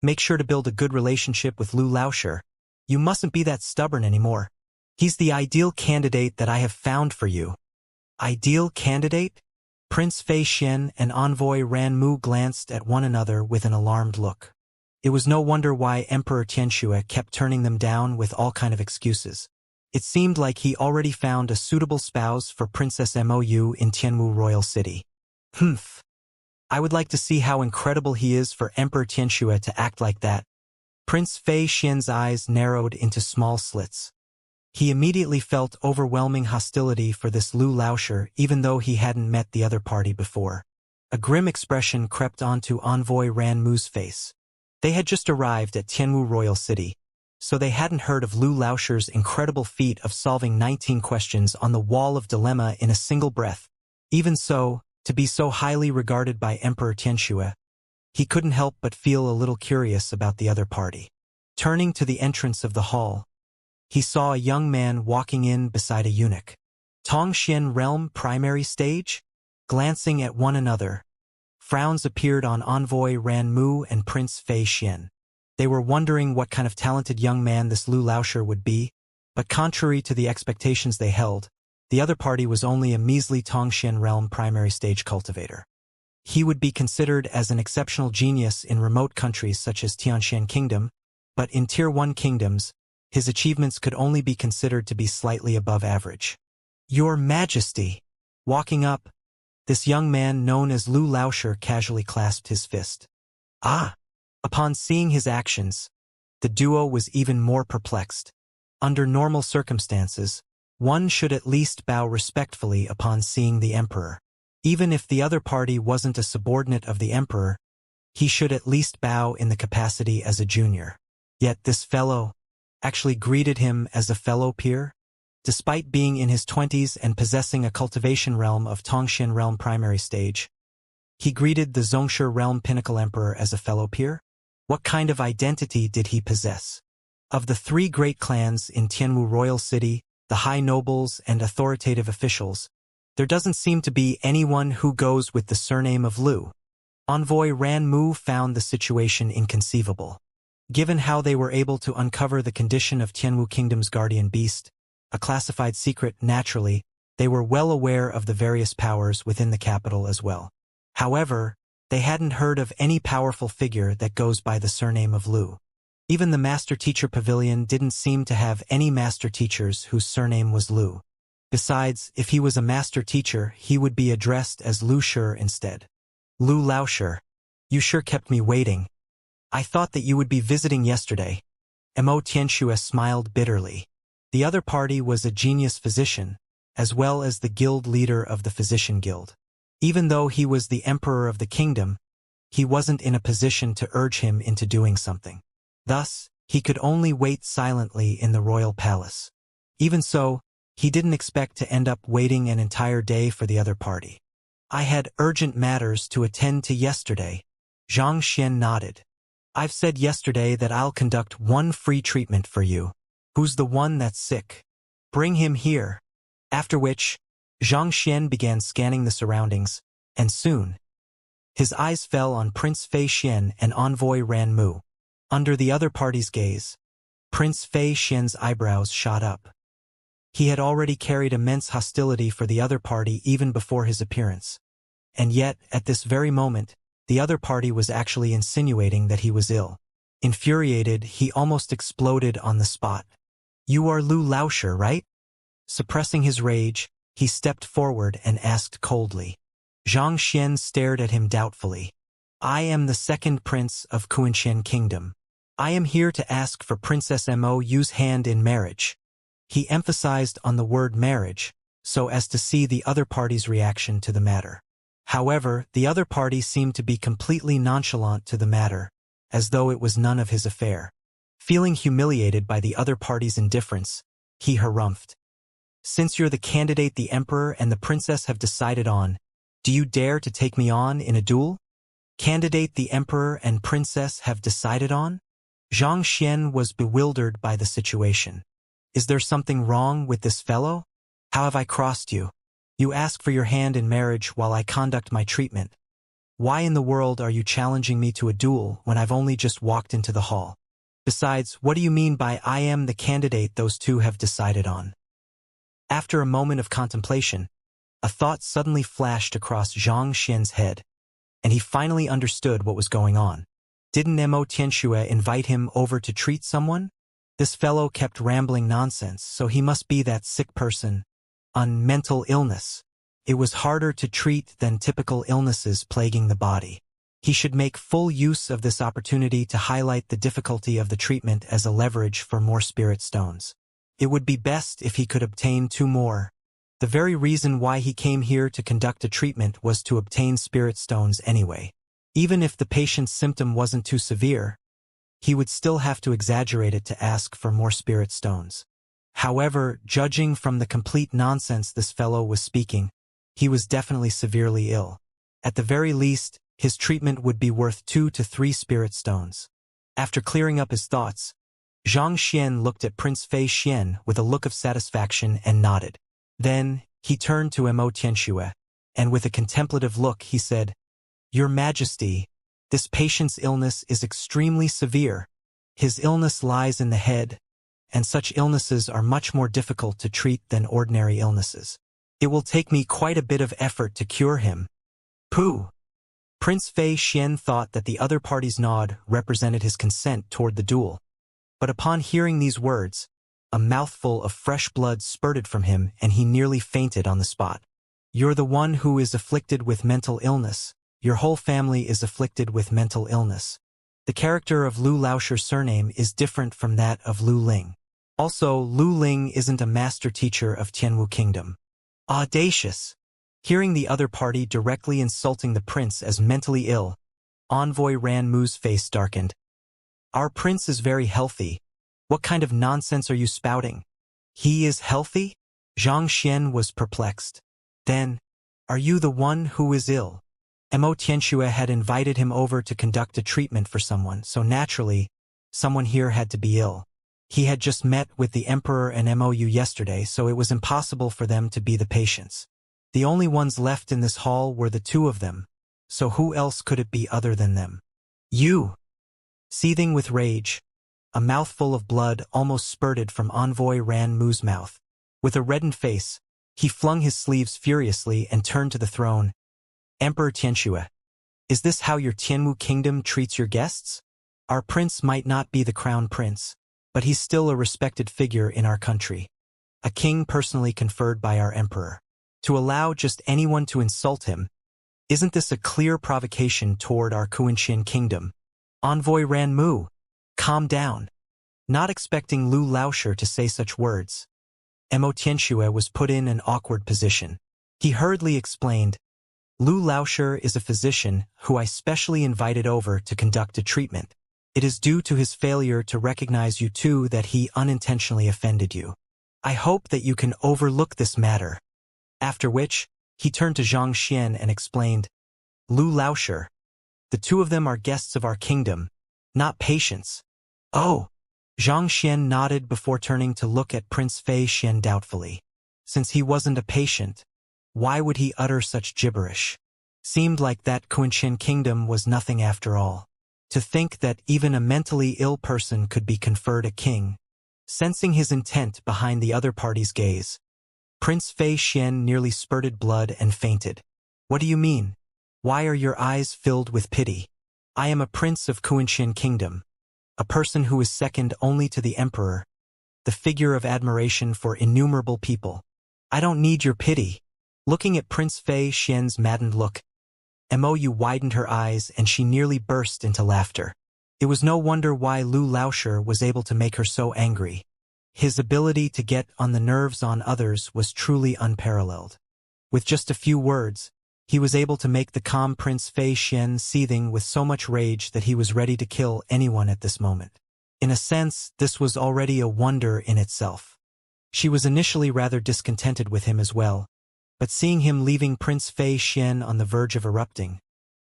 make sure to build a good relationship with Lu Laoshi. You mustn't be that stubborn anymore. He's the ideal candidate that I have found for you." "Ideal candidate?" Prince Fei Xian and Envoy Ran Mu glanced at one another with an alarmed look. It was no wonder why Emperor Tianxua kept turning them down with all kind of excuses. It seemed like he already found a suitable spouse for Princess Mou in Tianwu Royal City. "Humph. I would like to see how incredible he is for Emperor Tianxua to act like that." Prince Fei Xian's eyes narrowed into small slits. He immediately felt overwhelming hostility for this Lu Laoshi, even though he hadn't met the other party before. A grim expression crept onto Envoy Ran Mu's face. They had just arrived at Tianwu Royal City, so they hadn't heard of Lu Laoshi's incredible feat of solving 19 questions on the wall of dilemma in a single breath. Even so, to be so highly regarded by Emperor Tianxua, he couldn't help but feel a little curious about the other party. Turning to the entrance of the hall, he saw a young man walking in beside a eunuch. Tongxian Realm Primary Stage? Glancing at one another, frowns appeared on Envoy Ran Mu and Prince Fei Xian. They were wondering what kind of talented young man this Lu Laoshi would be, but contrary to the expectations they held, the other party was only a measly Tongxian Realm Primary Stage cultivator. He would be considered as an exceptional genius in remote countries such as Tianshan Kingdom, but in Tier 1 kingdoms, his achievements could only be considered to be slightly above average. Your Majesty! Walking up, this young man known as Lu Laosher casually clasped his fist. Ah! Upon seeing his actions, the duo was even more perplexed. Under normal circumstances, one should at least bow respectfully upon seeing the emperor. Even if the other party wasn't a subordinate of the emperor, he should at least bow in the capacity as a junior. Yet this fellow actually greeted him as a fellow peer? Despite being in his 20s and possessing a cultivation realm of Tongxian realm primary stage, he greeted the Zhongshe realm pinnacle emperor as a fellow peer? What kind of identity did he possess? Of the three great clans in Tianwu royal city, the high nobles and authoritative officials, there doesn't seem to be anyone who goes with the surname of Lu. Envoy Ran Mu found the situation inconceivable. Given how they were able to uncover the condition of Tianwu Kingdom's guardian beast, a classified secret, naturally, they were well aware of the various powers within the capital as well. However, they hadn't heard of any powerful figure that goes by the surname of Lu. Even the Master Teacher Pavilion didn't seem to have any Master Teachers whose surname was Lu. Besides, if he was a Master Teacher, he would be addressed as Lu Shi instead. Lu Laosher, you sure kept me waiting. I thought that you would be visiting yesterday. Mo Tianxue smiled bitterly. The other party was a genius physician, as well as the guild leader of the Physician Guild. Even though he was the emperor of the kingdom, he wasn't in a position to urge him into doing something. Thus, he could only wait silently in the royal palace. Even so, he didn't expect to end up waiting an entire day for the other party. I had urgent matters to attend to yesterday. Xianxia nodded. I've said yesterday that I'll conduct one free treatment for you. Who's the one that's sick? Bring him here. After which, Xianxia began scanning the surroundings, and soon, his eyes fell on Prince Fei Xian and Envoy Ran Mu. Under the other party's gaze, Prince Fei Xian's eyebrows shot up. He had already carried immense hostility for the other party even before his appearance. And yet, at this very moment, the other party was actually insinuating that he was ill. Infuriated, he almost exploded on the spot. You are Lu Laosher, right? Suppressing his rage, he stepped forward and asked coldly. Xianxia stared at him doubtfully. I am the second prince of Kunshan Kingdom. I am here to ask for Princess Mo Yu's hand in marriage. He emphasized on the word marriage, so as to see the other party's reaction to the matter. However, the other party seemed to be completely nonchalant to the matter, as though it was none of his affair. Feeling humiliated by the other party's indifference, he harumphed. Since you're the candidate the emperor and the princess have decided on, do you dare to take me on in a duel? Candidate the emperor and princess have decided on? Xianxia was bewildered by the situation. Is there something wrong with this fellow? How have I crossed you? You ask for your hand in marriage while I conduct my treatment. Why in the world are you challenging me to a duel when I've only just walked into the hall? Besides, what do you mean by I am the candidate those two have decided on? After a moment of contemplation, a thought suddenly flashed across Xianxia's head, and he finally understood what was going on. Didn't Mo Tianxue invite him over to treat someone? This fellow kept rambling nonsense, so he must be that sick person. On mental illness. It was harder to treat than typical illnesses plaguing the body. He should make full use of this opportunity to highlight the difficulty of the treatment as a leverage for more spirit stones. It would be best if he could obtain 2 more. The very reason why he came here to conduct a treatment was to obtain spirit stones anyway. Even if the patient's symptom wasn't too severe, he would still have to exaggerate it to ask for more spirit stones. However, judging from the complete nonsense this fellow was speaking, he was definitely severely ill. At the very least, his treatment would be worth 2 to 3 spirit stones. After clearing up his thoughts, Xianxia looked at Prince Fei Xian with a look of satisfaction and nodded. Then, he turned to Mo Tianxue, and with a contemplative look he said, Your Majesty, this patient's illness is extremely severe. His illness lies in the head, and such illnesses are much more difficult to treat than ordinary illnesses. It will take me quite a bit of effort to cure him. Pooh! Prince Fei Xian thought that the other party's nod represented his consent toward the duel. But upon hearing these words, a mouthful of fresh blood spurted from him and he nearly fainted on the spot. You're the one who is afflicted with mental illness. Your whole family is afflicted with mental illness. The character of Lu Laoshir's surname is different from that of Lu Ling. Also, Lu Ling isn't a master teacher of Tianwu Kingdom. Audacious! Hearing the other party directly insulting the prince as mentally ill, Envoy Ran Mu's face darkened. Our prince is very healthy. What kind of nonsense are you spouting? He is healthy? Xianxia was perplexed. Then, are you the one who is ill? Xianxia had invited him over to conduct a treatment for someone, so naturally, someone here had to be ill. He had just met with the emperor and Mou yesterday, so it was impossible for them to be the patients. The only ones left in this hall were the two of them, so who else could it be other than them? You! Seething with rage, a mouthful of blood almost spurted from Envoy Ran Mu's mouth. With a reddened face, he flung his sleeves furiously and turned to the throne. Emperor Xianxia, is this how your Tianwu kingdom treats your guests? Our prince might not be the crown prince, but he's still a respected figure in our country. A king personally conferred by our emperor. To allow just anyone to insult him, isn't this a clear provocation toward our Kunshan kingdom? Envoy Ran Mu, calm down. Not expecting Lu Laoshir to say such words, Xianxia was put in an awkward position. He hurriedly explained, Lu Laoshir is a physician who I specially invited over to conduct a treatment. It is due to his failure to recognize you two that he unintentionally offended you. I hope that you can overlook this matter. After which, he turned to Xianxia and explained, Lu Laoshir, the two of them are guests of our kingdom, not patients. Oh! Xianxia nodded before turning to look at Prince Fei Xian doubtfully. Since he wasn't a patient, why would he utter such gibberish? Seemed like that Kunshan kingdom was nothing after all. To think that even a mentally ill person could be conferred a king. Sensing his intent behind the other party's gaze, Prince Fei Xian nearly spurted blood and fainted. What do you mean? Why are your eyes filled with pity? I am a prince of Kunshan kingdom. A person who is second only to the emperor, the figure of admiration for innumerable people. I don't need your pity. Looking at Prince Fei Xian's maddened look, Mou widened her eyes and she nearly burst into laughter. It was no wonder why Lu Laoshir was able to make her so angry. His ability to get on the nerves on others was truly unparalleled. With just a few words, he was able to make the calm Prince Fei Xian seething with so much rage that he was ready to kill anyone at this moment. In a sense, this was already a wonder in itself. She was initially rather discontented with him as well, but seeing him leaving Prince Fei Xian on the verge of erupting,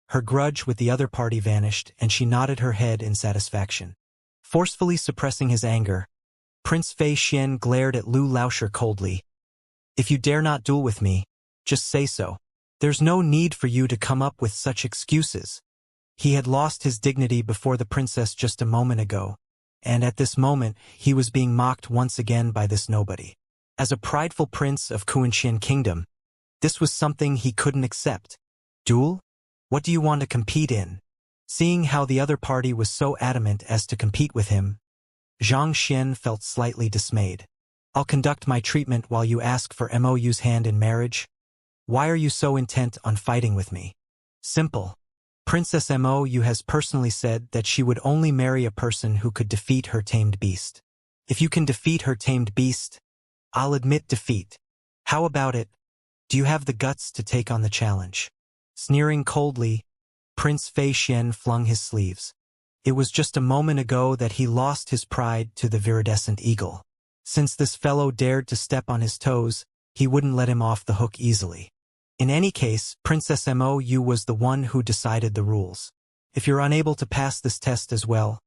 her grudge with the other party vanished and she nodded her head in satisfaction. Forcefully suppressing his anger, Prince Fei Xian glared at Lu Laoshir coldly. If you dare not duel with me, just say so. There's no need for you to come up with such excuses. He had lost his dignity before the princess just a moment ago, and at this moment he was being mocked once again by this nobody. As a prideful prince of Kunshan kingdom, this was something he couldn't accept. Duel? What do you want to compete in? Seeing how the other party was so adamant as to compete with him, Xianxia felt slightly dismayed. I'll conduct my treatment while you ask for Mou's hand in marriage. Why are you so intent on fighting with me? Simple. Princess Mou has personally said that she would only marry a person who could defeat her tamed beast. If you can defeat her tamed beast, I'll admit defeat. How about it? Do you have the guts to take on the challenge? Sneering coldly, Prince Fei Xian flung his sleeves. It was just a moment ago that he lost his pride to the viridescent eagle. Since this fellow dared to step on his toes, he wouldn't let him off the hook easily. In any case, Princess Mou was the one who decided the rules. If you're unable to pass this test as well,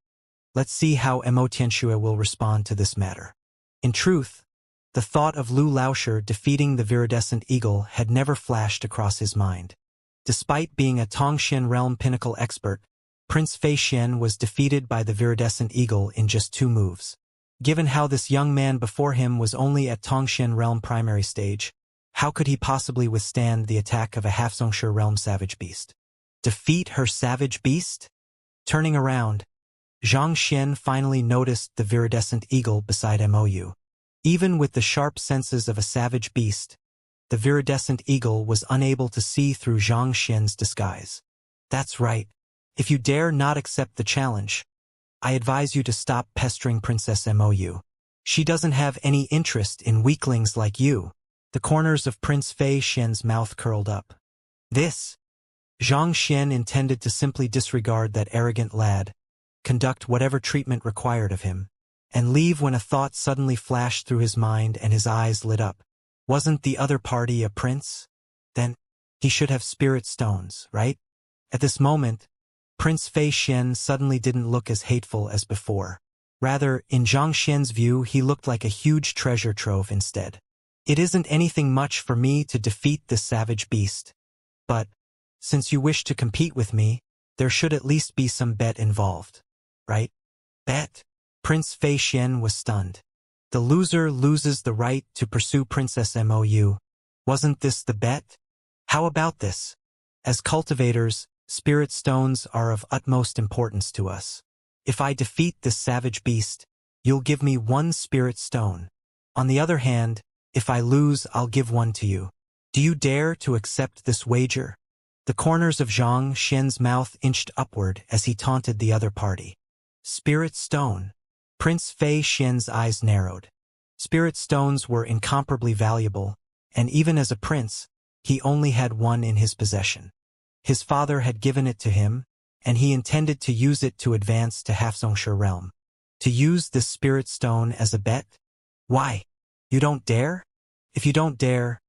let's see how Xianxia will respond to this matter. In truth, the thought of Lu Laoshir defeating the viridescent eagle had never flashed across his mind. Despite being a Tongshan realm pinnacle expert, Prince Fei Xian was defeated by the viridescent eagle in just 2 moves. Given how this young man before him was only at Tongshan realm primary stage, how could he possibly withstand the attack of a half-Zhongshan realm savage beast? Defeat her savage beast? Turning around, Xianxia finally noticed the viridescent eagle beside Mou. Even with the sharp senses of a savage beast, the viridescent eagle was unable to see through Xianxia's disguise. That's right. If you dare not accept the challenge, I advise you to stop pestering Princess Mou. She doesn't have any interest in weaklings like you. The corners of Prince Fei Xian's mouth curled up. This? Xianxia intended to simply disregard that arrogant lad, conduct whatever treatment required of him, and leave when a thought suddenly flashed through his mind and his eyes lit up. Wasn't the other party a prince? Then, he should have spirit stones, right? At this moment, Prince Fei Xian suddenly didn't look as hateful as before. Rather, in Xianxia's view, he looked like a huge treasure trove instead. It isn't anything much for me to defeat this savage beast. But, since you wish to compete with me, there should at least be some bet involved. Right? Bet? Prince Fei Xian was stunned. The loser loses the right to pursue Princess Mou. Wasn't this the bet? How about this? As cultivators, spirit stones are of utmost importance to us. If I defeat this savage beast, you'll give me 1 spirit stone. On the other hand, if I lose, I'll give 1 to you. Do you dare to accept this wager? The corners of Xianxia's mouth inched upward as he taunted the other party. Spirit stone. Prince Fei Xian's eyes narrowed. Spirit stones were incomparably valuable, and even as a prince, he only had 1 in his possession. His father had given it to him, and he intended to use it to advance to Xianxia realm. To use this spirit stone as a bet? Why? You don't dare? If you don't dare,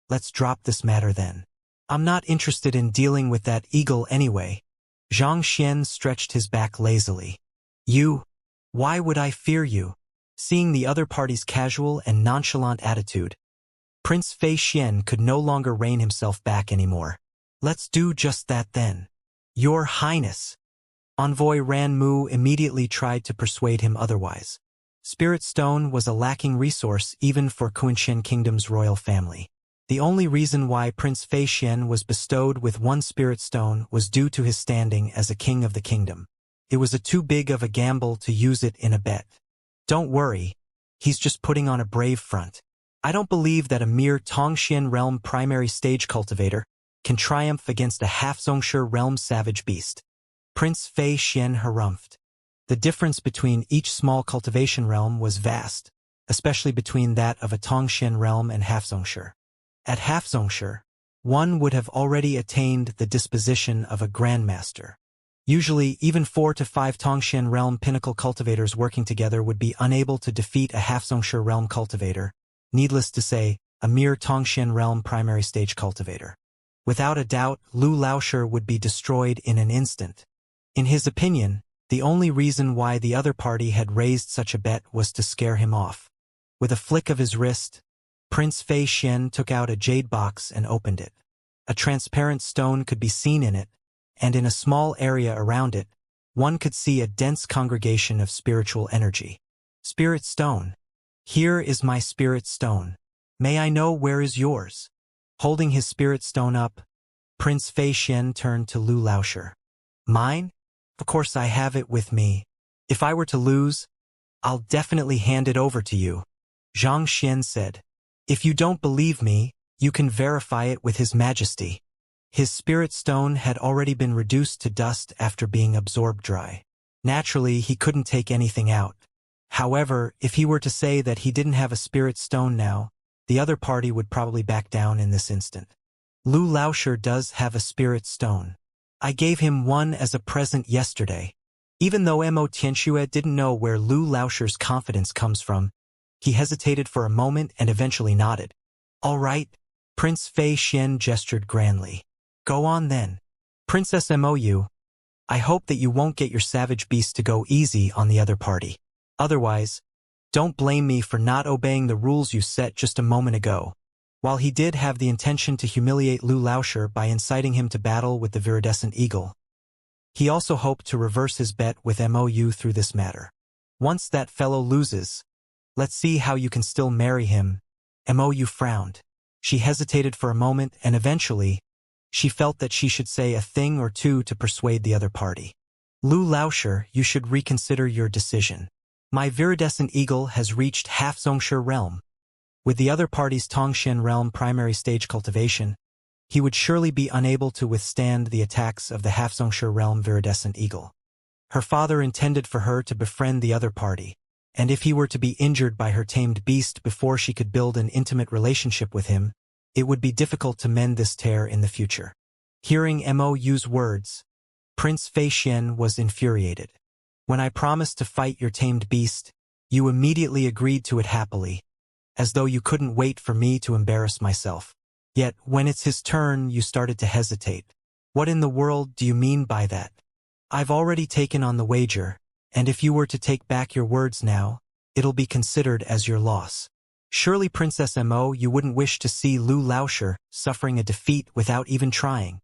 let's drop this matter then. I'm not interested in dealing with that eagle anyway. Xianxia stretched his back lazily. You? Why would I fear you? Seeing the other party's casual and nonchalant attitude, Prince Fei Xian could no longer rein himself back anymore. Let's do just that then. Your Highness. Envoy Ran Mu immediately tried to persuade him otherwise. Spirit Stone was a lacking resource even for Kunshan Kingdom's royal family. The only reason why Prince Fei Xian was bestowed with 1 Spirit Stone was due to his standing as a king of the kingdom. It was too big of a gamble to use it in a bet. Don't worry, he's just putting on a brave front. I don't believe that a mere Tongxian realm primary stage cultivator can triumph against a Xianxia realm savage beast. Prince Fei Xian harumphed. The difference between each small cultivation realm was vast, especially between that of a Tongxian realm and Xianxia. At Xianxia, one would have already attained the disposition of a grandmaster. Usually, even 4 to 5 Tongxian realm pinnacle cultivators working together would be unable to defeat a Xianxia realm cultivator, needless to say, a mere Tongxian realm primary stage cultivator. Without a doubt, Lu Laoshi would be destroyed in an instant. In his opinion, the only reason why the other party had raised such a bet was to scare him off. With a flick of his wrist, Prince Fei Xian took out a jade box and opened it. A transparent stone could be seen in it, and in a small area around it, one could see a dense congregation of spiritual energy. Spirit Stone. Here is my Spirit Stone. May I know where is yours? Holding his Spirit Stone up, Prince Fei Xian turned to Lu Laoshi. Mine? Of course I have it with me. If I were to lose, I'll definitely hand it over to you. Xianxia said. If you don't believe me, you can verify it with His Majesty. His Spirit Stone had already been reduced to dust after being absorbed dry. Naturally, he couldn't take anything out. However, if he were to say that he didn't have a Spirit Stone now, the other party would probably back down in this instant. Lu Laoshi does have a Spirit Stone. I gave him one as a present yesterday. Even though Mo Tianxue didn't know where Lu Laoshi's confidence comes from, he hesitated for a moment and eventually nodded. All right. Prince Fei Xian gestured grandly. Go on then. Princess Mou, I hope that you won't get your savage beast to go easy on the other party. Otherwise, don't blame me for not obeying the rules you set just a moment ago. While he did have the intention to humiliate Lu Laoshi by inciting him to battle with the viridescent eagle, he also hoped to reverse his bet with Mou through this matter. Once that fellow loses, let's see how you can still marry him. Mou frowned. She hesitated for a moment and eventually, she felt that she should say a thing or two to persuade the other party. Lu Laoshi, you should reconsider your decision. My viridescent eagle has reached half Xianxia realm. With the other party's Tongxian realm primary stage cultivation, he would surely be unable to withstand the attacks of the half Xianxia realm viridescent eagle. Her father intended for her to befriend the other party, and if he were to be injured by her tamed beast before she could build an intimate relationship with him, it would be difficult to mend this tear in the future. Hearing Mou's words, Prince Fei Xian was infuriated. When I promised to fight your tamed beast, you immediately agreed to it happily, as though you couldn't wait for me to embarrass myself. Yet, when it's his turn, you started to hesitate. What in the world do you mean by that? I've already taken on the wager, and if you were to take back your words now, it'll be considered as your loss. Surely, Princess Mo, you wouldn't wish to see Lu Laoshi suffering a defeat without even trying.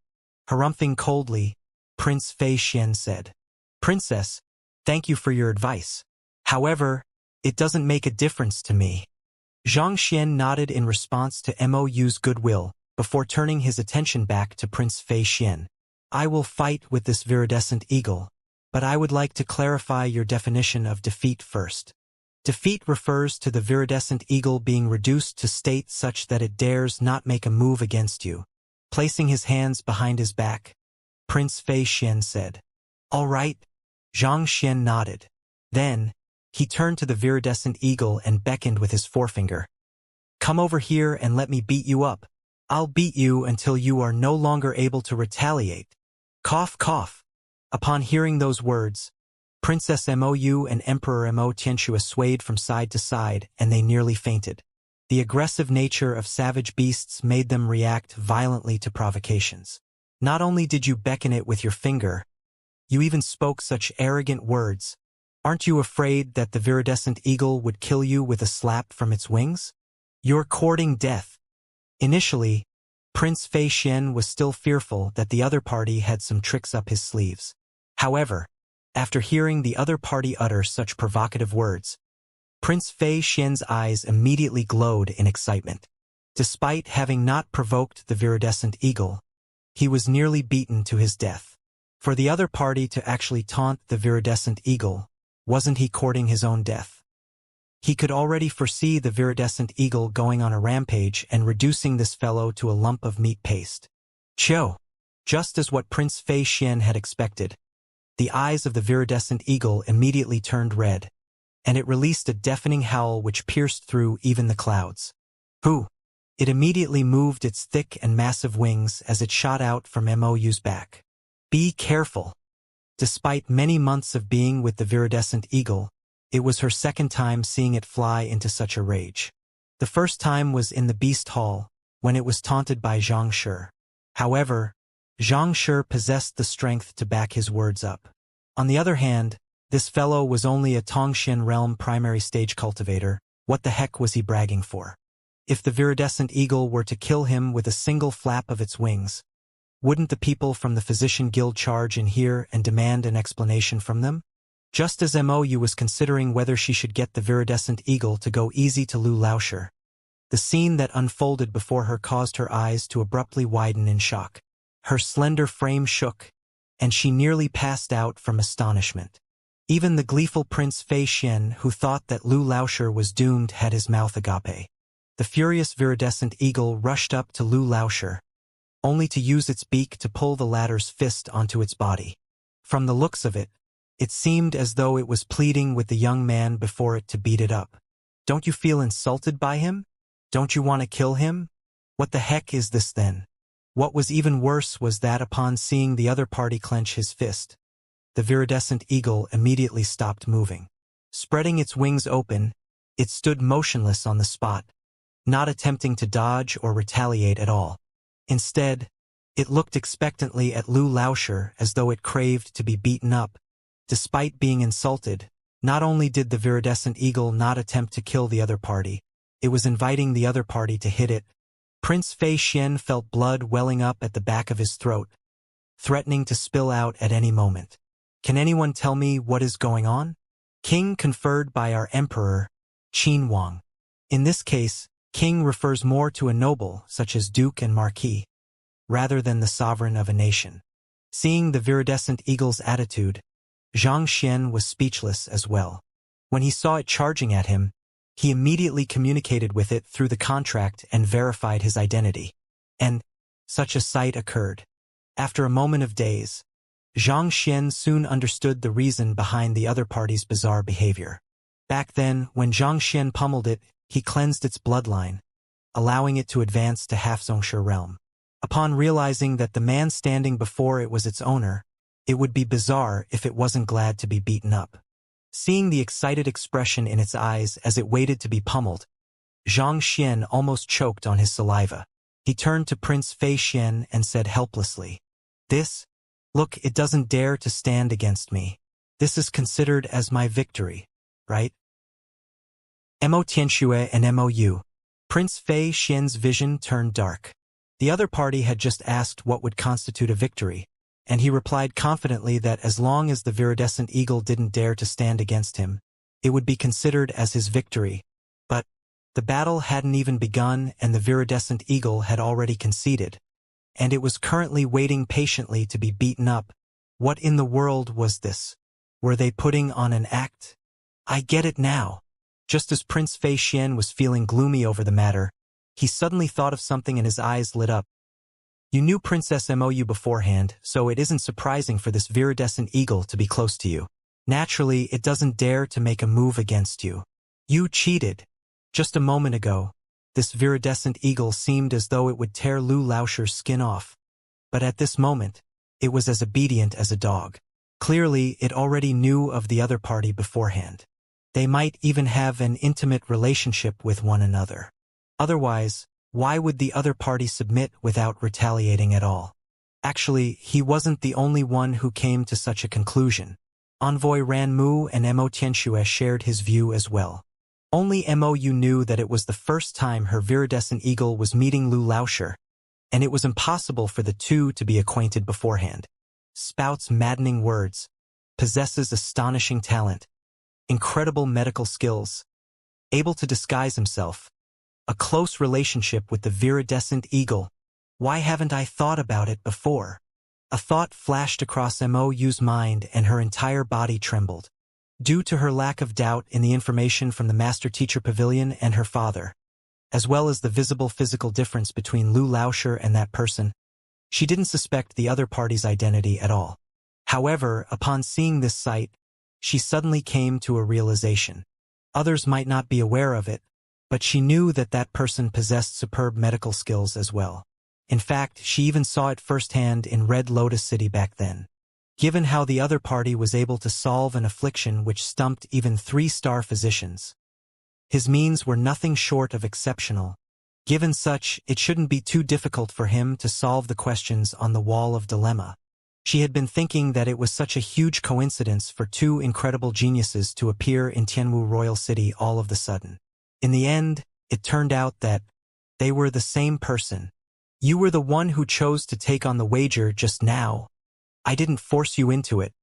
Harumphing coldly, Prince Fei Xian said, Princess, thank you for your advice. However, it doesn't make a difference to me. Xianxia nodded in response to Mou's goodwill, before turning his attention back to Prince Fei Xian. I will fight with this viridescent eagle, but I would like to clarify your definition of defeat first. Defeat refers to the viridescent eagle being reduced to state such that it dares not make a move against you. Placing his hands behind his back, Prince Fei Xian said, All right. Xianxia nodded. Then, he turned to the viridescent eagle and beckoned with his forefinger. Come over here and let me beat you up. I'll beat you until you are no longer able to retaliate. Cough, cough. Upon hearing those words, Princess Mou and Emperor Mo Tianxua swayed from side to side, and they nearly fainted. The aggressive nature of savage beasts made them react violently to provocations. Not only did you beckon it with your finger, you even spoke such arrogant words. Aren't you afraid that the viridescent eagle would kill you with a slap from its wings? You're courting death. Initially, Prince Fei Xian was still fearful that the other party had some tricks up his sleeves. However, after hearing the other party utter such provocative words, Prince Fei Xian's eyes immediately glowed in excitement. Despite having not provoked the viridescent eagle, he was nearly beaten to his death. For the other party to actually taunt the viridescent eagle, wasn't he courting his own death? He could already foresee the viridescent eagle going on a rampage and reducing this fellow to a lump of meat paste. Cho! Just as what Prince Fei Xian had expected, the eyes of the viridescent eagle immediately turned red, and it released a deafening howl which pierced through even the clouds. Hoo! It immediately moved its thick and massive wings as it shot out from Mou's back. Be careful! Despite many months of being with the viridescent eagle, it was her second time seeing it fly into such a rage. The first time was in the Beast Hall, when it was taunted by Xianxia. However, Xianxia possessed the strength to back his words up. On the other hand, this fellow was only a Tongxian realm primary stage cultivator. What the heck was he bragging for? If the viridescent eagle were to kill him with a single flap of its wings, wouldn't the people from the Physician Guild charge in here and demand an explanation from them? Just as Mou was considering whether she should get the viridescent eagle to go easy to Lu Laoshi, the scene that unfolded before her caused her eyes to abruptly widen in shock. Her slender frame shook, and she nearly passed out from astonishment. Even the gleeful Prince Fei Xian, who thought that Lu Laoshi was doomed, had his mouth agape. The furious viridescent eagle rushed up to Lu Laoshi, only to use its beak to pull the latter's fist onto its body. From the looks of it, it seemed as though it was pleading with the young man before it to beat it up. Don't you feel insulted by him? Don't you want to kill him? What the heck is this then? What was even worse was that upon seeing the other party clench his fist, the viridescent eagle immediately stopped moving. Spreading its wings open, it stood motionless on the spot, not attempting to dodge or retaliate at all. Instead, it looked expectantly at Lu Laoshi as though it craved to be beaten up. Despite being insulted, not only did the viridescent eagle not attempt to kill the other party, it was inviting the other party to hit it. Prince Fei Xian felt blood welling up at the back of his throat, threatening to spill out at any moment. Can anyone tell me what is going on? King conferred by our emperor, Qin Wang. In this case, king refers more to a noble, such as duke and marquis, rather than the sovereign of a nation. Seeing the viridescent eagle's attitude, Xianxia was speechless as well. When he saw it charging at him, he immediately communicated with it through the contract and verified his identity. And such a sight occurred. After a moment of daze, Xianxia soon understood the reason behind the other party's bizarre behavior. Back then, when Xianxia pummeled it, he cleansed its bloodline, allowing it to advance to Half-Xianxia realm. Upon realizing that the man standing before it was its owner, it would be bizarre if it wasn't glad to be beaten up. Seeing the excited expression in its eyes as it waited to be pummeled, Xianxia almost choked on his saliva. He turned to Prince Fei Xian and said helplessly, Look, it doesn't dare to stand against me. This is considered as my victory, right? Mo Tianxue and Mou. Prince Fei Xian's vision turned dark. The other party had just asked what would constitute a victory, and he replied confidently that as long as the viridescent eagle didn't dare to stand against him, it would be considered as his victory. But the battle hadn't even begun and the viridescent eagle had already conceded, and it was currently waiting patiently to be beaten up. What in the world was this? Were they putting on an act? I get it now. Just as Prince Fei Xian was feeling gloomy over the matter, he suddenly thought of something and his eyes lit up. You knew Princess Mou beforehand, so it isn't surprising for this viridescent eagle to be close to you. Naturally, it doesn't dare to make a move against you. You cheated. Just a moment ago, this viridescent eagle seemed as though it would tear Lu Laoshir's skin off. But at this moment, it was as obedient as a dog. Clearly, it already knew of the other party beforehand. They might even have an intimate relationship with one another. Otherwise, why would the other party submit without retaliating at all? Actually, he wasn't the only one who came to such a conclusion. Envoy Ranmu and Mo Tianxue shared his view as well. Only Mou knew that it was the first time her viridescent eagle was meeting Lu Laoshir, and it was impossible for the two to be acquainted beforehand. Spouts maddening words, possesses astonishing talent, incredible medical skills, able to disguise himself, a close relationship with the viridescent eagle. Why haven't I thought about it before? A thought flashed across Mou's mind and her entire body trembled. Due to her lack of doubt in the information from the Master-Teacher Pavilion and her father, as well as the visible physical difference between Lu Laoshir and that person, she didn't suspect the other party's identity at all. However, upon seeing this sight, she suddenly came to a realization. Others might not be aware of it, but she knew that that person possessed superb medical skills as well. In fact, she even saw it firsthand in Red Lotus City back then. Given how the other party was able to solve an affliction which stumped even 3-star physicians, his means were nothing short of exceptional. Given such, it shouldn't be too difficult for him to solve the questions on the wall of dilemma. She had been thinking that it was such a huge coincidence for two incredible geniuses to appear in Tianwu Royal City all of the sudden. In the end, it turned out that they were the same person. You were the one who chose to take on the wager just now. I didn't force you into it.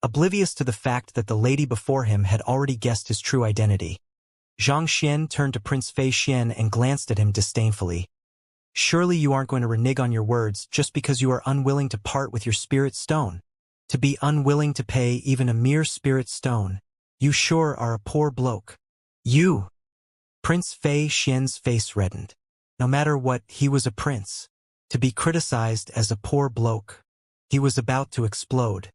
Oblivious to the fact that the lady before him had already guessed his true identity, Xianxia turned to Prince Fei Xian and glanced at him disdainfully. Surely you aren't going to renege on your words just because you are unwilling to part with your spirit stone. To be unwilling to pay even a mere spirit stone, you sure are a poor bloke. You! Prince Fei Xian's face reddened. No matter what, he was a prince. To be criticized as a poor bloke. He was about to explode.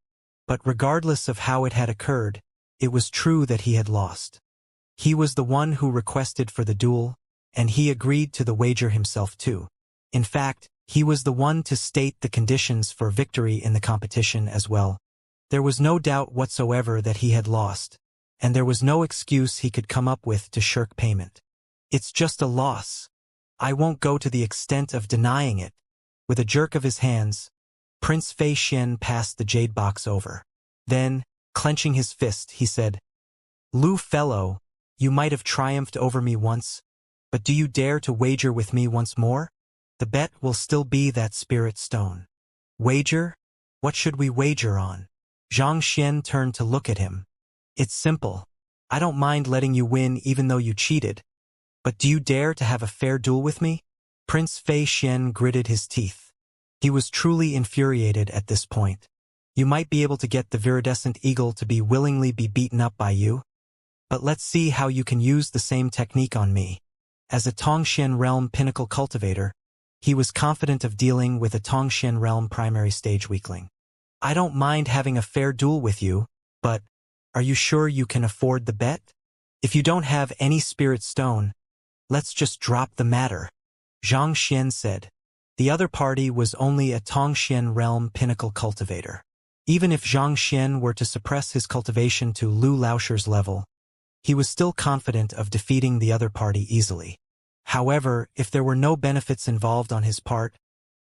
But regardless of how it had occurred, it was true that he had lost. He was the one who requested for the duel, and he agreed to the wager himself too. In fact, he was the one to state the conditions for victory in the competition as well. There was no doubt whatsoever that he had lost, and there was no excuse he could come up with to shirk payment. It's just a loss. I won't go to the extent of denying it. With a jerk of his hands, Prince Fei Xian passed the jade box over. Then, clenching his fist, he said, Lu fellow, you might have triumphed over me once, but do you dare to wager with me once more? The bet will still be that spirit stone. Wager? What should we wager on? Xianxia turned to look at him. It's simple. I don't mind letting you win even though you cheated. But do you dare to have a fair duel with me? Prince Fei Xian gritted his teeth. He was truly infuriated at this point. You might be able to get the viridescent eagle to be willingly beaten up by you. But let's see how you can use the same technique on me. As a Tongxian realm pinnacle cultivator, he was confident of dealing with a Tongxian realm primary stage weakling. I don't mind having a fair duel with you, but are you sure you can afford the bet? If you don't have any spirit stone, let's just drop the matter, Xianxia said. The other party was only a Tongxian realm pinnacle cultivator. Even if Xianxia were to suppress his cultivation to Lu Laoshir's level, he was still confident of defeating the other party easily. However, if there were no benefits involved on his part,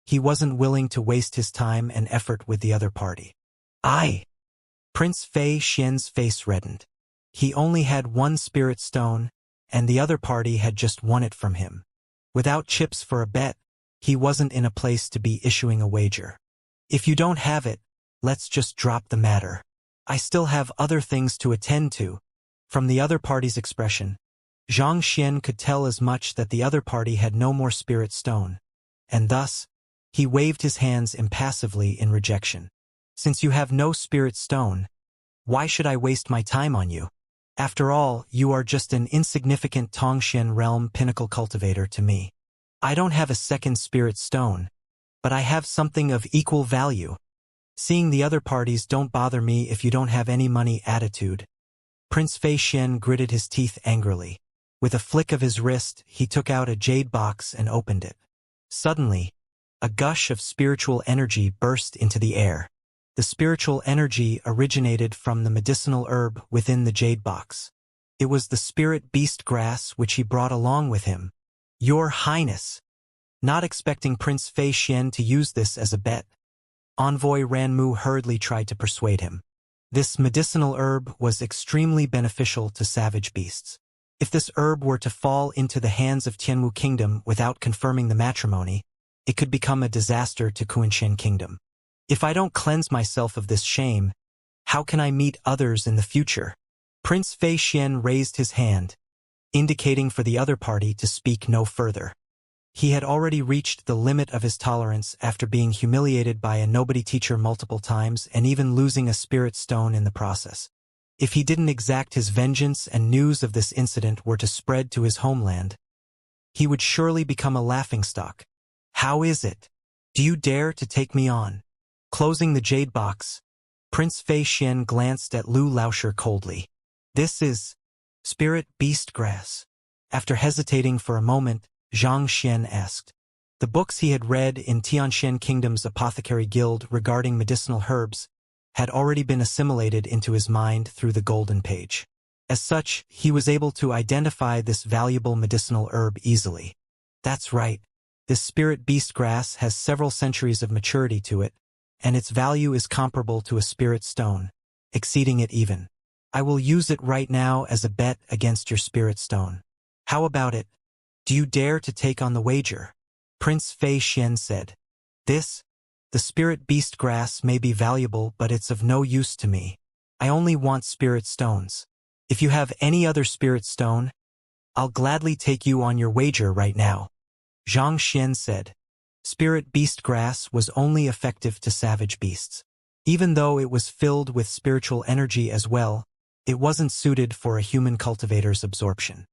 he wasn't willing to waste his time and effort with the other party. Prince Fei Xian's face reddened. He only had one spirit stone, and the other party had just won it from him. Without chips for a bet, he wasn't in a place to be issuing a wager. If you don't have it, let's just drop the matter. I still have other things to attend to. From the other party's expression, Xianxia could tell as much that the other party had no more spirit stone, and thus, he waved his hands impassively in rejection. Since you have no spirit stone, why should I waste my time on you? After all, you are just an insignificant Tongxian realm pinnacle cultivator to me. I don't have a second spirit stone, but I have something of equal value. Seeing the other parties don't bother me if you don't have any money attitude. Prince Fei Xian gritted his teeth angrily. With a flick of his wrist, he took out a jade box and opened it. Suddenly, a gush of spiritual energy burst into the air. The spiritual energy originated from the medicinal herb within the jade box. It was the spirit beast grass which he brought along with him. Your Highness! Not expecting Prince Fei Xian to use this as a bet, Envoy Ranmu hurriedly tried to persuade him. This medicinal herb was extremely beneficial to savage beasts. If this herb were to fall into the hands of Tianwu Kingdom without confirming the matrimony, it could become a disaster to Kunshan Kingdom. If I don't cleanse myself of this shame, how can I meet others in the future? Prince Fei Xian raised his hand, indicating for the other party to speak no further. He had already reached the limit of his tolerance after being humiliated by a nobody teacher multiple times and even losing a spirit stone in the process. If he didn't exact his vengeance and news of this incident were to spread to his homeland, he would surely become a laughingstock. How is it? Do you dare to take me on? Closing the jade box, Prince Fei Xian glanced at Lu Laoshir coldly. This is spirit beast grass. After hesitating for a moment, Xianxia asked. The books he had read in Tianshan Kingdom's apothecary guild regarding medicinal herbs had already been assimilated into his mind through the golden page. As such, he was able to identify this valuable medicinal herb easily. That's right. This spirit beast grass has several centuries of maturity to it, and its value is comparable to a spirit stone, exceeding it even. I will use it right now as a bet against your spirit stone. How about it? Do you dare to take on the wager? Prince Fei Xian said. The spirit beast grass may be valuable, but it's of no use to me. I only want spirit stones. If you have any other spirit stone, I'll gladly take you on your wager right now. Xianxia said. Spirit beast grass was only effective to savage beasts. Even though it was filled with spiritual energy as well, it wasn't suited for a human cultivator's absorption.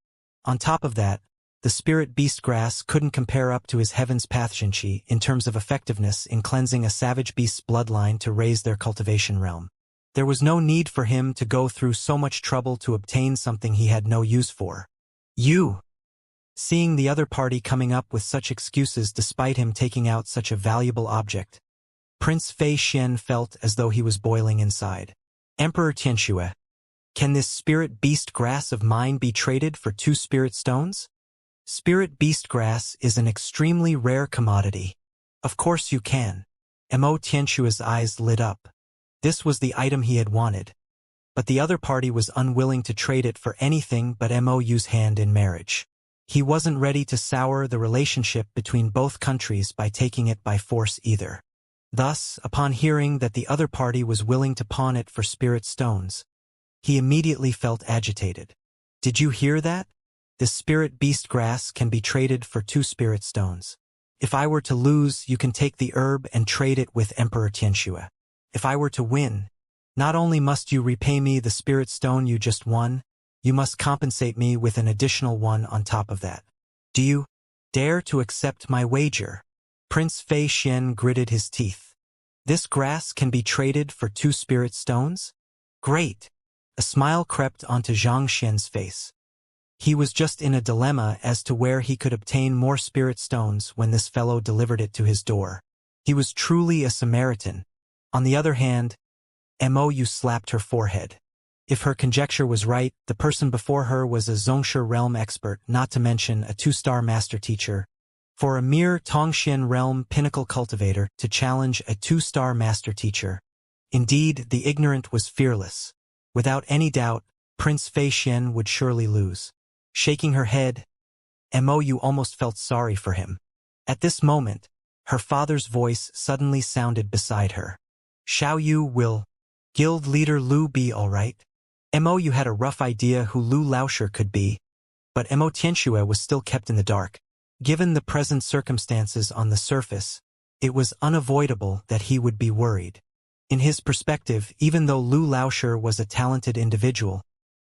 On top of that, the spirit beast grass couldn't compare up to his heaven's path Xianxia in terms of effectiveness in cleansing a savage beast's bloodline to raise their cultivation realm. There was no need for him to go through so much trouble to obtain something he had no use for. Seeing the other party coming up with such excuses despite him taking out such a valuable object, Prince Fei Xian felt as though he was boiling inside. Emperor Xianxia, can this spirit beast grass of mine be traded for 2 spirit stones? Spirit beast grass is an extremely rare commodity. Of course you can. Mo Tianxua's eyes lit up. This was the item he had wanted. But the other party was unwilling to trade it for anything but Mo's hand in marriage. He wasn't ready to sour the relationship between both countries by taking it by force either. Thus, upon hearing that the other party was willing to pawn it for spirit stones, he immediately felt agitated. Did you hear that? This spirit beast grass can be traded for 2 spirit stones. If I were to lose, you can take the herb and trade it with Emperor Xianxia. If I were to win, not only must you repay me the spirit stone you just won, you must compensate me with an additional one on top of that. Do you dare to accept my wager? Prince Fei Xian gritted his teeth. This grass can be traded for 2 spirit stones? Great! A smile crept onto Xianxia's face. He was just in a dilemma as to where he could obtain more spirit stones when this fellow delivered it to his door. He was truly a Samaritan. On the other hand, Mou slapped her forehead. If her conjecture was right, the person before her was a Zhongshe realm expert, not to mention a 2-star master teacher. For a mere Tongxian realm pinnacle cultivator to challenge a 2-star master teacher. Indeed, the ignorant was fearless. Without any doubt, Prince Fei Xian would surely lose. Shaking her head, Mou almost felt sorry for him. At this moment, her father's voice suddenly sounded beside her. Xiaoyu will guild leader Lu be all right? Mou had a rough idea who Lu Laoshi could be, but Mo Tianxue was still kept in the dark. Given the present circumstances on the surface, it was unavoidable that he would be worried. In his perspective, even though Lu Laoshi was a talented individual,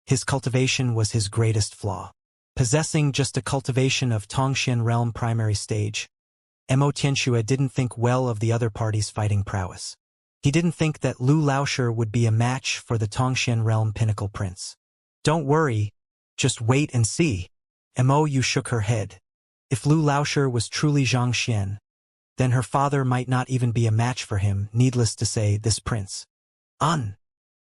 his cultivation was his greatest flaw. Possessing just a cultivation of Tongxian realm primary stage, Mo Tianxue didn't think well of the other party's fighting prowess. He didn't think that Lu Laoshi would be a match for the Tongxian realm pinnacle prince. Don't worry, just wait and see. Mou shook her head. If Lu Laoshi was truly Xianxia, then her father might not even be a match for him, needless to say, this prince.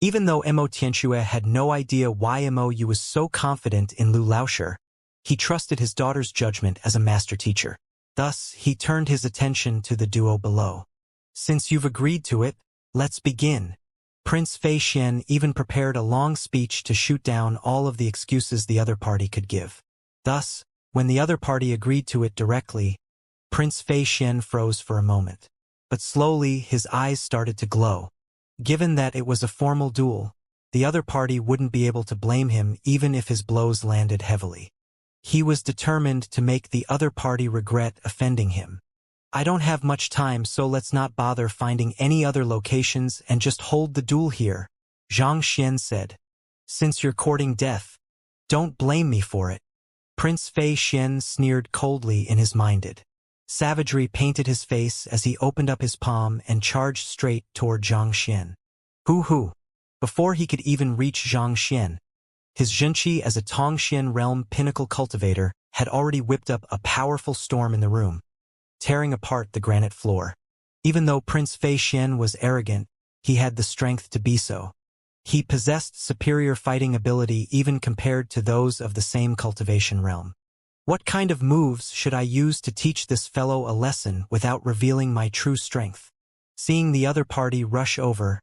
Even though Mo Tianxue had no idea why Mou was so confident in Lu Laoshi, he trusted his daughter's judgment as a master teacher. Thus, he turned his attention to the duo below. Since you've agreed to it, let's begin. Prince Fei Xian even prepared a long speech to shoot down all of the excuses the other party could give. Thus, when the other party agreed to it directly, Prince Fei Xian froze for a moment. But slowly, his eyes started to glow. Given that it was a formal duel, the other party wouldn't be able to blame him even if his blows landed heavily. He was determined to make the other party regret offending him. I don't have much time, so let's not bother finding any other locations and just hold the duel here, Xianxia said. Since you're courting death, don't blame me for it. Prince Fei Xian sneered coldly in his minded. Savagery painted his face as he opened up his palm and charged straight toward Xianxia. Hoo! Before he could even reach Xianxia, his Zhenqi as a Tongxian realm pinnacle cultivator had already whipped up a powerful storm in the room, tearing apart the granite floor. Even though Prince Fei Xian was arrogant, he had the strength to be so. He possessed superior fighting ability even compared to those of the same cultivation realm. What kind of moves should I use to teach this fellow a lesson without revealing my true strength? Seeing the other party rush over,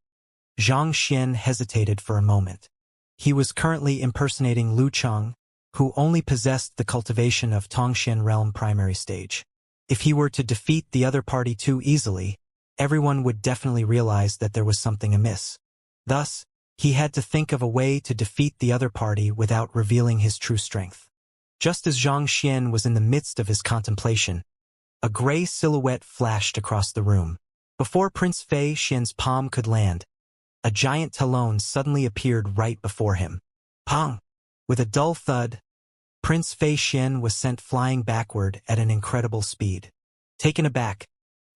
Xianxia hesitated for a moment. He was currently impersonating Lu Cheng, who only possessed the cultivation of Tongxian realm primary stage. If he were to defeat the other party too easily, everyone would definitely realize that there was something amiss. Thus, he had to think of a way to defeat the other party without revealing his true strength. Just as Xianxia was in the midst of his contemplation, a gray silhouette flashed across the room. Before Prince Fei Xian's palm could land, a giant talon suddenly appeared right before him. Pong! With a dull thud, Prince Fei Xian was sent flying backward at an incredible speed. Taken aback,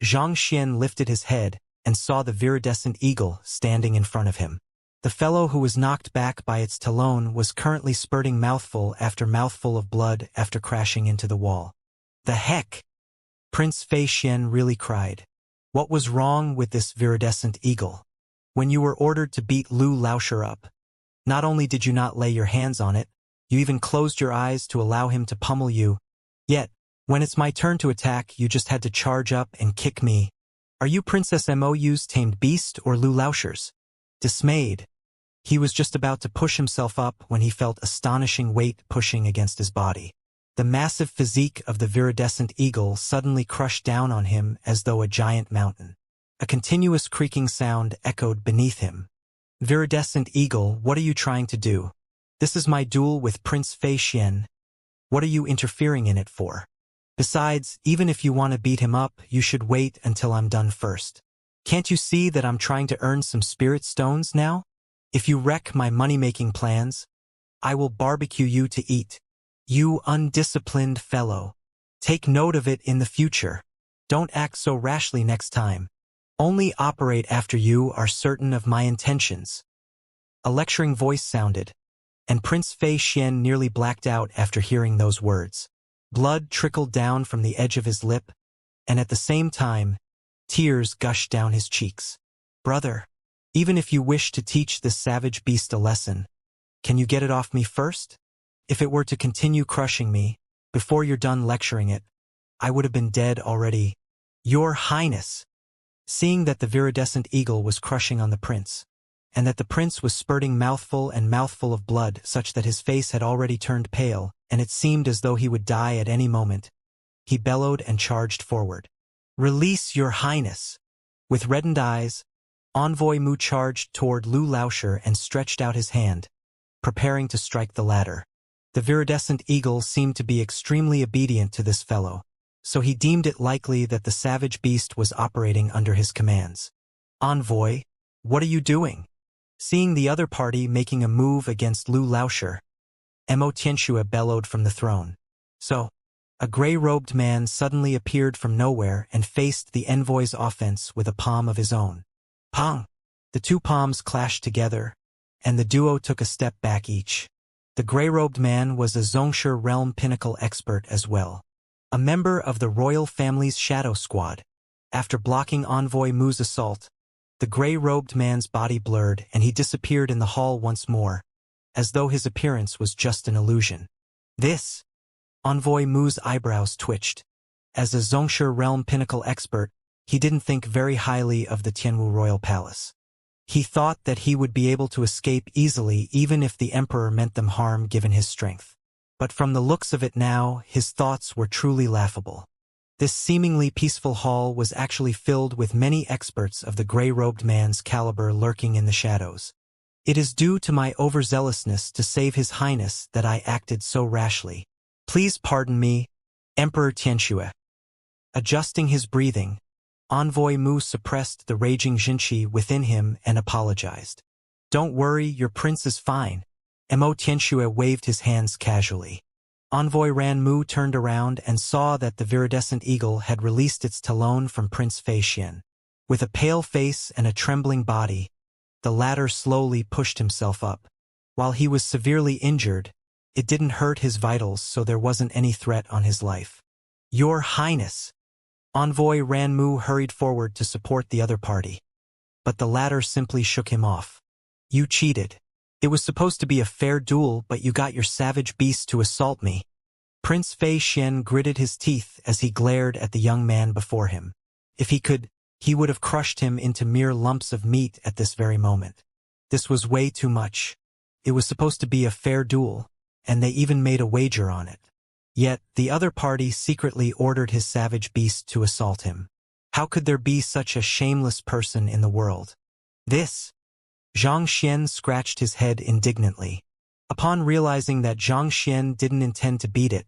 Xianxia lifted his head and saw the viridescent eagle standing in front of him. The fellow who was knocked back by its talon was currently spurting mouthful after mouthful of blood after crashing into the wall. The heck? Prince Fei Xian really cried. What was wrong with this viridescent eagle? When you were ordered to beat Lu Laoshi up, not only did you not lay your hands on it, you even closed your eyes to allow him to pummel you. Yet, when it's my turn to attack, you just had to charge up and kick me. Are you Princess Mou's tamed beast or Lu Laoshi's? Dismayed, he was just about to push himself up when he felt astonishing weight pushing against his body. The massive physique of the viridescent eagle suddenly crushed down on him as though a giant mountain. A continuous creaking sound echoed beneath him. Viridescent eagle, what are you trying to do? This is my duel with Prince Fei Xian. What are you interfering in it for? Besides, even if you want to beat him up, you should wait until I'm done first. Can't you see that I'm trying to earn some spirit stones now? If you wreck my money-making plans, I will barbecue you to eat. You undisciplined fellow. Take note of it in the future. Don't act so rashly next time. Only operate after you are certain of my intentions. A lecturing voice sounded, and Prince Fei Xian nearly blacked out after hearing those words. Blood trickled down from the edge of his lip, and at the same time, tears gushed down his cheeks. Brother, even if you wish to teach this savage beast a lesson, can you get it off me first? If it were to continue crushing me, before you're done lecturing it, I would have been dead already. Your Highness! Seeing that the viridescent eagle was crushing on the prince, and that the prince was spurting mouthful and mouthful of blood such that his face had already turned pale, and it seemed as though he would die at any moment, he bellowed and charged forward. Release your Highness! With reddened eyes, Envoy Mu charged toward Lu Laosher and stretched out his hand, preparing to strike the latter. The viridescent eagle seemed to be extremely obedient to this fellow, so he deemed it likely that the savage beast was operating under his commands. Envoy, what are you doing? Seeing the other party making a move against Lu Laosher, Xianxia bellowed from the throne. So, a gray-robed man suddenly appeared from nowhere and faced the envoy's offense with a palm of his own. Pong! The two palms clashed together, and the duo took a step back each. The gray-robed man was a Xianxia realm pinnacle expert as well, a member of the royal family's shadow squad. After blocking Envoy Mu's assault, the gray-robed man's body blurred and he disappeared in the hall once more, as though his appearance was just an illusion. This? Envoy Mu's eyebrows twitched. As a Xianxia realm pinnacle expert, he didn't think very highly of the Tianwu royal palace. He thought that he would be able to escape easily even if the emperor meant them harm given his strength. But from the looks of it now, his thoughts were truly laughable. This seemingly peaceful hall was actually filled with many experts of the gray-robed man's caliber lurking in the shadows. It is due to my overzealousness to save His Highness that I acted so rashly. Please pardon me, Emperor Xianxia. Adjusting his breathing, Envoy Mu suppressed the raging Jinqi within him and apologized. Don't worry, your prince is fine. Xianxia waved his hands casually. Envoy Ran Mu turned around and saw that the viridescent eagle had released its talon from Prince Fei Xian. With a pale face and a trembling body, the latter slowly pushed himself up. While he was severely injured, it didn't hurt his vitals, so there wasn't any threat on his life. Your Highness! Envoy Ran Mu hurried forward to support the other party, but the latter simply shook him off. You cheated. It was supposed to be a fair duel, but you got your savage beast to assault me. Prince Fei Xian gritted his teeth as he glared at the young man before him. If he could, he would have crushed him into mere lumps of meat at this very moment. This was way too much. It was supposed to be a fair duel, and they even made a wager on it. Yet, the other party secretly ordered his savage beast to assault him. How could there be such a shameless person in the world? This? Zhang Xian scratched his head indignantly. Upon realizing that Zhang Xian didn't intend to beat it,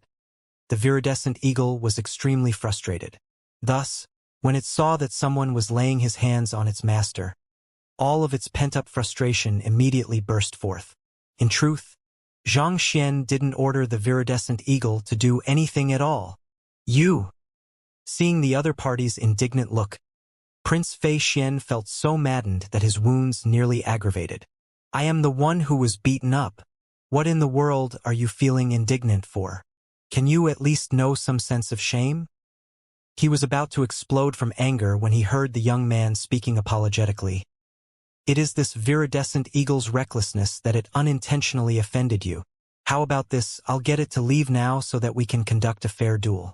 the viridescent eagle was extremely frustrated. Thus, when it saw that someone was laying his hands on its master, all of its pent-up frustration immediately burst forth. In truth, Zhang Xian didn't order the viridescent eagle to do anything at all. You! Seeing the other party's indignant look, Prince Fei Xian felt so maddened that his wounds nearly aggravated. I am the one who was beaten up. What in the world are you feeling indignant for? Can you at least know some sense of shame? He was about to explode from anger when he heard the young man speaking apologetically. It is this viridescent eagle's recklessness that it unintentionally offended you. How about this? I'll get it to leave now so that we can conduct a fair duel.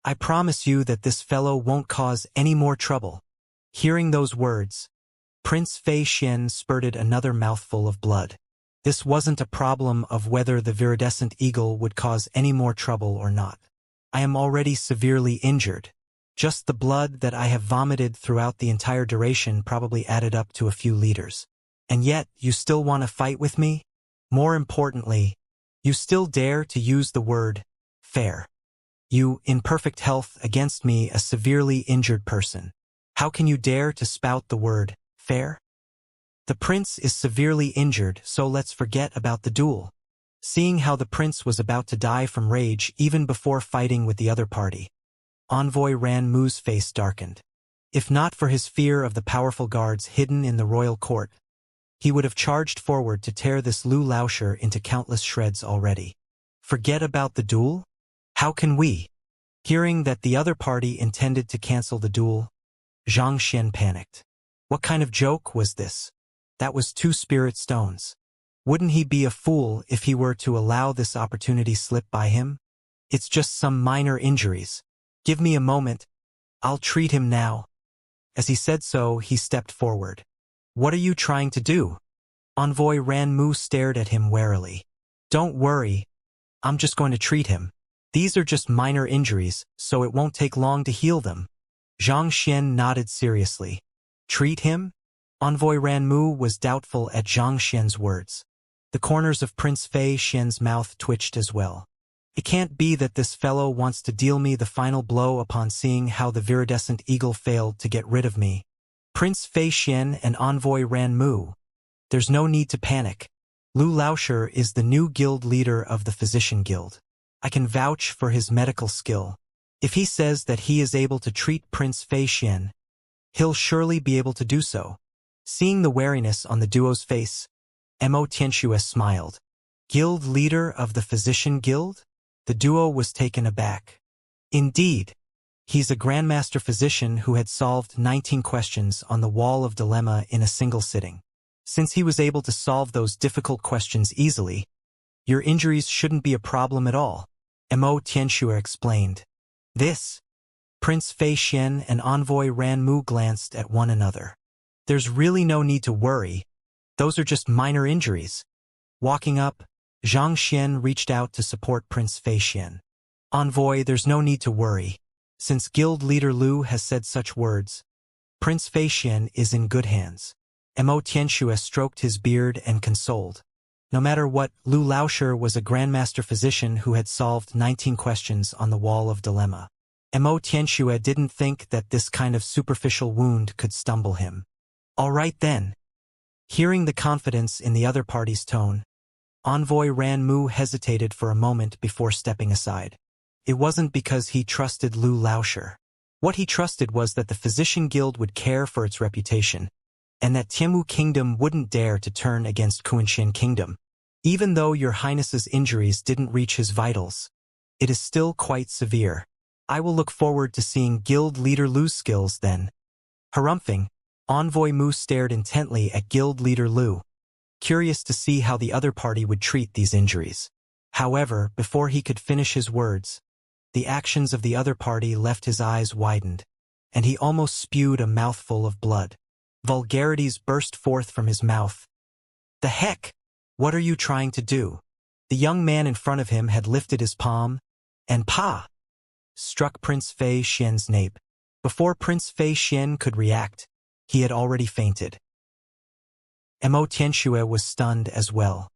I promise you that this fellow won't cause any more trouble. Hearing those words, Prince Fei Xian spurted another mouthful of blood. This wasn't a problem of whether the viridescent eagle would cause any more trouble or not. I am already severely injured. Just the blood that I have vomited throughout the entire duration probably added up to a few liters. And yet, you still want to fight with me? More importantly, you still dare to use the word fair. You, in perfect health, against me, a severely injured person. How can you dare to spout the word, fair? The prince is severely injured, so let's forget about the duel. Seeing how the prince was about to die from rage even before fighting with the other party, Envoy Ran Mu's face darkened. If not for his fear of the powerful guards hidden in the royal court, he would have charged forward to tear this Lu Laosher into countless shreds already. Forget about the duel? How can we? Hearing that the other party intended to cancel the duel, Xianxia panicked. What kind of joke was this? That was 2 spirit stones. Wouldn't he be a fool if he were to allow this opportunity slip by him? It's just some minor injuries. Give me a moment. I'll treat him now. As he said so, he stepped forward. What are you trying to do? Envoy Ran Mu stared at him warily. Don't worry. I'm just going to treat him. These are just minor injuries, so it won't take long to heal them. Xianxia nodded seriously. Treat him? Envoy Ran Mu was doubtful at Xianxia's words. The corners of Prince Fei Xian's mouth twitched as well. It can't be that this fellow wants to deal me the final blow upon seeing how the viridescent eagle failed to get rid of me. Prince Fei Xian and Envoy Ran Mu. There's no need to panic. Lu Laosher is the new guild leader of the Physician Guild. I can vouch for his medical skill. If he says that he is able to treat Prince Fei Xian, he'll surely be able to do so. Seeing the wariness on the duo's face, Mo Tianxue smiled. Guild leader of the Physician Guild? The duo was taken aback. Indeed. He's a Grandmaster Physician who had solved 19 questions on the Wall of Dilemma in a single sitting. Since he was able to solve those difficult questions easily, your injuries shouldn't be a problem at all, Mo Tianxue explained. This? Prince Fei Xian and Envoy Ran Mu glanced at one another. There's really no need to worry. Those are just minor injuries. Walking up, Xianxia reached out to support Prince Fei Xian. Envoy, there's no need to worry. Since Guild Leader Lu has said such words, Prince Fei Xian is in good hands. Mo Tianxue stroked his beard and consoled. No matter what, Lu Laosher was a Grandmaster Physician who had solved 19 questions on the Wall of Dilemma. Mo Tianxue didn't think that this kind of superficial wound could stumble him. All right then. Hearing the confidence in the other party's tone, Envoy Ran Mu hesitated for a moment before stepping aside. It wasn't because he trusted Lu Laosher. What he trusted was that the Physician Guild would care for its reputation, and that Tianmu Kingdom wouldn't dare to turn against Kunshan Kingdom. Even though your highness's injuries didn't reach his vitals, it is still quite severe. I will look forward to seeing Guild Leader Lu's skills then. Harumphing, Envoy Mu stared intently at Guild Leader Lu, curious to see how the other party would treat these injuries. However, before he could finish his words, the actions of the other party left his eyes widened, and he almost spewed a mouthful of blood. Vulgarities burst forth from his mouth. The heck? What are you trying to do? The young man in front of him had lifted his palm, and pa! Struck Prince Fei Xian's nape. Before Prince Fei Xian could react, he had already fainted. Mo Tianxue was stunned as well.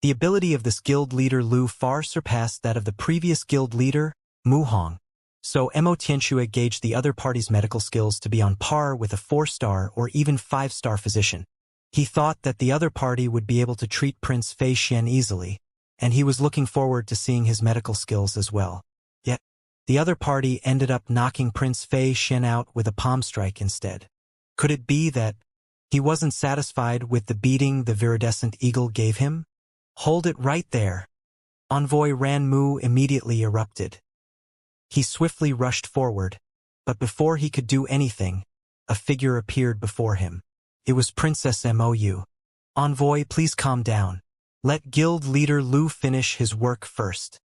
The ability of this guild leader Lu far surpassed that of the previous guild leader, Mu Hong. So Mo Tianxue gauged the other party's medical skills to be on par with a 4-star or even 5-star physician. He thought that the other party would be able to treat Prince Fei Xian easily, and he was looking forward to seeing his medical skills as well. Yet, the other party ended up knocking Prince Fei Xian out with a palm strike instead. Could it be that he wasn't satisfied with the beating the viridescent eagle gave him? Hold it right there. Envoy Ran Mu immediately erupted. He swiftly rushed forward, but before he could do anything, a figure appeared before him. It was Princess Mou. Envoy, please calm down. Let Guild Leader Lu finish his work first.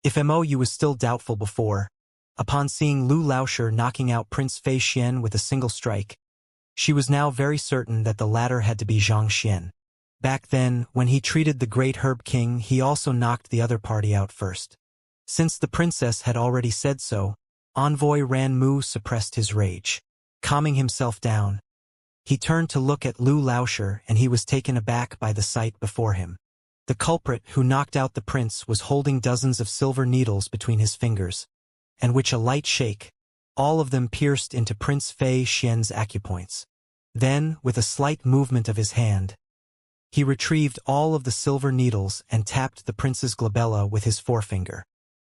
If Mou was still doubtful before, upon seeing Lu Laosher knocking out Prince Fei Xian with a single strike, she was now very certain that the latter had to be Xianxia. Back then, when he treated the Great Herb King, he also knocked the other party out first. Since the princess had already said so, Envoy Ran Mu suppressed his rage. Calming himself down, he turned to look at Lu Laosher, and he was taken aback by the sight before him. The culprit who knocked out the prince was holding dozens of silver needles between his fingers, and which a light shake, all of them pierced into Prince Fei Xian's acupoints. Then, with a slight movement of his hand, he retrieved all of the silver needles and tapped the prince's glabella with his forefinger.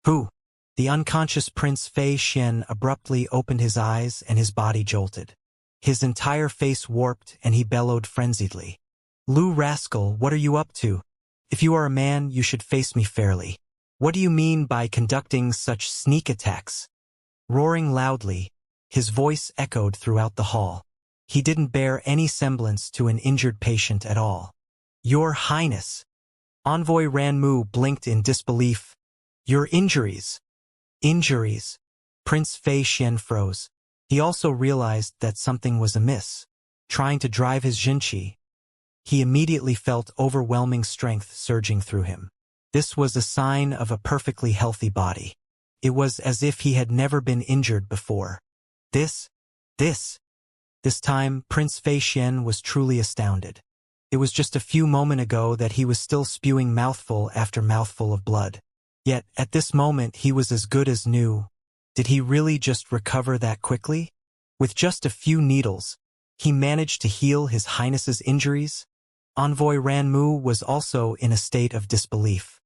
Who? The unconscious Prince Fei Xian abruptly opened his eyes and his body jolted. His entire face warped and he bellowed frenziedly. Lu rascal, what are you up to? If you are a man, you should face me fairly. What do you mean by conducting such sneak attacks? Roaring loudly, his voice echoed throughout the hall. He didn't bear any semblance to an injured patient at all. Your Highness! Envoy Ranmu blinked in disbelief. Your injuries! Injuries! Prince Fei Xian froze. He also realized that something was amiss. Trying to drive his Xianxia, he immediately felt overwhelming strength surging through him. This was a sign of a perfectly healthy body. It was as if he had never been injured before. This time, Prince Fei Xian was truly astounded. It was just a few moments ago that he was still spewing mouthful after mouthful of blood. Yet, at this moment he was as good as new. Did he really just recover that quickly? With just a few needles, he managed to heal His Highness's injuries? Envoy Ranmu was also in a state of disbelief.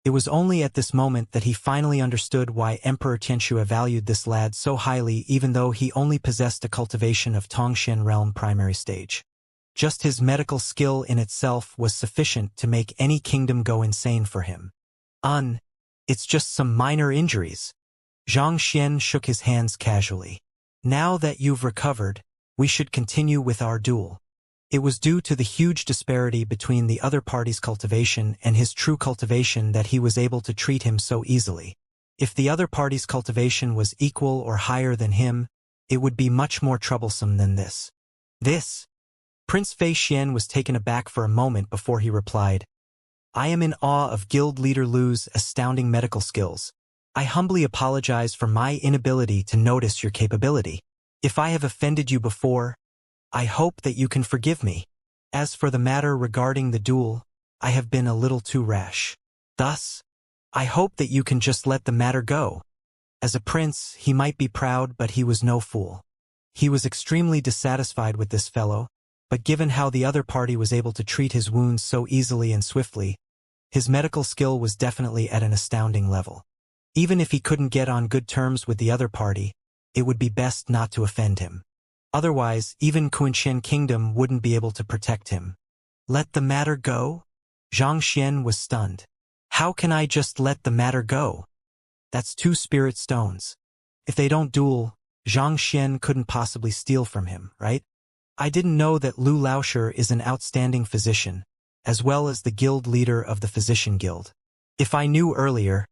It was only at this moment that he finally understood why Emperor Xianxia valued this lad so highly even though he only possessed a cultivation of Tongshan realm primary stage. Just his medical skill in itself was sufficient to make any kingdom go insane for him. It's just some minor injuries. Xianxia shook his hands casually. Now that you've recovered, we should continue with our duel. It was due to the huge disparity between the other party's cultivation and his true cultivation that he was able to treat him so easily. If the other party's cultivation was equal or higher than him, it would be much more troublesome than this. Prince Fei Xian was taken aback for a moment before he replied, I am in awe of Guild Leader Lu's astounding medical skills. I humbly apologize for my inability to notice your capability. If I have offended you before, I hope that you can forgive me. As for the matter regarding the duel, I have been a little too rash. Thus, I hope that you can just let the matter go. As a prince, he might be proud, but he was no fool. He was extremely dissatisfied with this fellow, but given how the other party was able to treat his wounds so easily and swiftly, his medical skill was definitely at an astounding level. Even if he couldn't get on good terms with the other party, it would be best not to offend him. Otherwise, even Qianxian Kingdom wouldn't be able to protect him. Let the matter go? Xianxia was stunned. How can I just let the matter go? That's 2 spirit stones. If they don't duel, Xianxia couldn't possibly steal from him, right? I didn't know that Lu Laoshi is an outstanding physician, as well as the guild leader of the Physician Guild. If I knew earlier,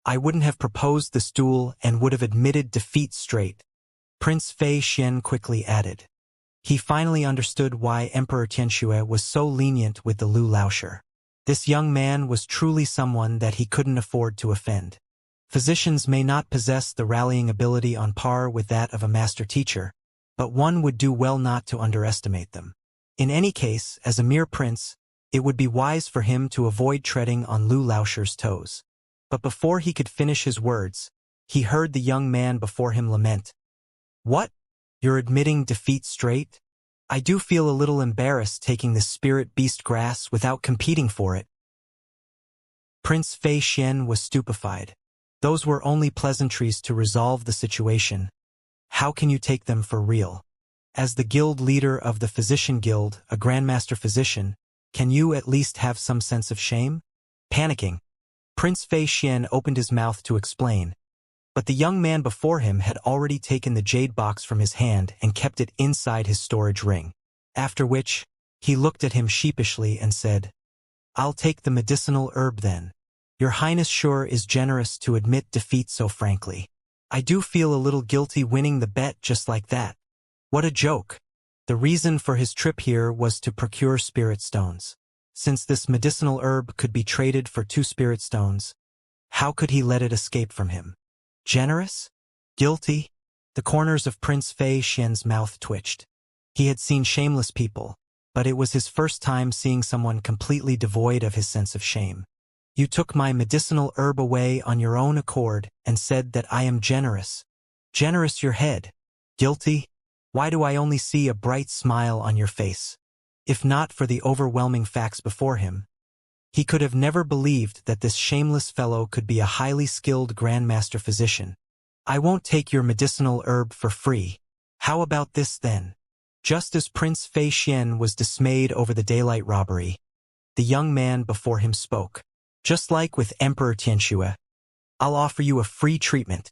I wouldn't have proposed this duel and would have admitted defeat straight. Prince Fei Xian quickly added. He finally understood why Emperor Xianxia was so lenient with the Lu Laoshi. This young man was truly someone that he couldn't afford to offend. Physicians may not possess the rallying ability on par with that of a master teacher, but one would do well not to underestimate them. In any case, as a mere prince, it would be wise for him to avoid treading on Lu Laoshi's toes. But before he could finish his words, he heard the young man before him lament. What? You're admitting defeat straight? I do feel a little embarrassed taking this spirit beast grass without competing for it. Prince Fei Xian was stupefied. Those were only pleasantries to resolve the situation. How can you take them for real? As the guild leader of the Physician Guild, a Grandmaster Physician, can you at least have some sense of shame? Panicking, Prince Fei Xian opened his mouth to explain, but the young man before him had already taken the jade box from his hand and kept it inside his storage ring. After which, he looked at him sheepishly and said, I'll take the medicinal herb then. Your Highness sure is generous to admit defeat so frankly. I do feel a little guilty winning the bet just like that. What a joke. The reason for his trip here was to procure spirit stones. Since this medicinal herb could be traded for 2 spirit stones, how could he let it escape from him? Generous? Guilty? The corners of Prince Fei Xian's mouth twitched. He had seen shameless people, but it was his first time seeing someone completely devoid of his sense of shame. You took my medicinal herb away on your own accord and said that I am generous. Generous your head. Guilty? Why do I only see a bright smile on your face? If not for the overwhelming facts before him, he could have never believed that this shameless fellow could be a highly skilled grandmaster physician. I won't take your medicinal herb for free. How about this then? Just as Prince Fei Xian was dismayed over the daylight robbery, the young man before him spoke. Just like with Emperor Xianxia, I'll offer you a free treatment.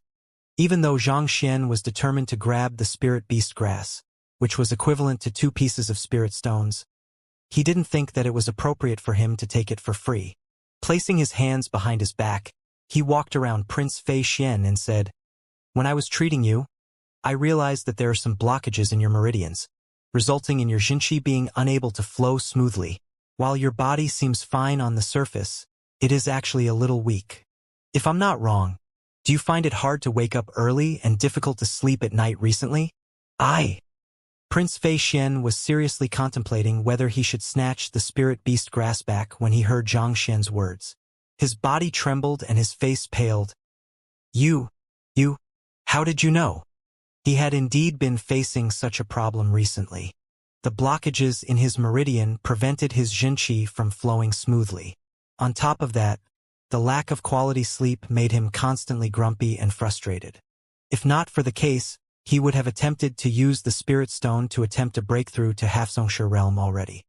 Even though Xianxia was determined to grab the spirit beast grass, which was equivalent to 2 pieces of spirit stones, he didn't think that it was appropriate for him to take it for free. Placing his hands behind his back, he walked around Prince Fei Xian and said, "When I was treating you, I realized that there are some blockages in your meridians, resulting in your Xianxia being unable to flow smoothly. While your body seems fine on the surface, it is actually a little weak. If I'm not wrong, do you find it hard to wake up early and difficult to sleep at night recently?" Prince Fei Xian was seriously contemplating whether he should snatch the spirit beast grass back when he heard Zhang Xian's words. His body trembled and his face paled. You, how did you know?" He had indeed been facing such a problem recently. The blockages in his meridian prevented his Xianxia from flowing smoothly. On top of that, the lack of quality sleep made him constantly grumpy and frustrated. If not for the case, he would have attempted to use the spirit stone to attempt a breakthrough to Xianxia realm already.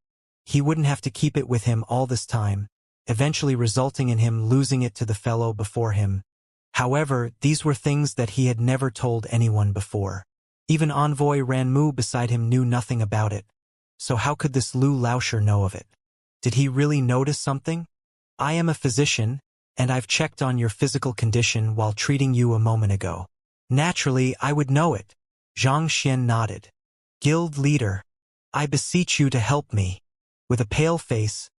He wouldn't have to keep it with him all this time, eventually resulting in him losing it to the fellow before him. However, these were things that he had never told anyone before. Even Envoy Ranmu beside him knew nothing about it. So how could this Lu Laosher know of it? Did he really notice something? "I am a physician, and I've checked on your physical condition while treating you a moment ago. Naturally, I would know it." Zhang Xian nodded. "Guild leader, I beseech you to help me." With a pale face,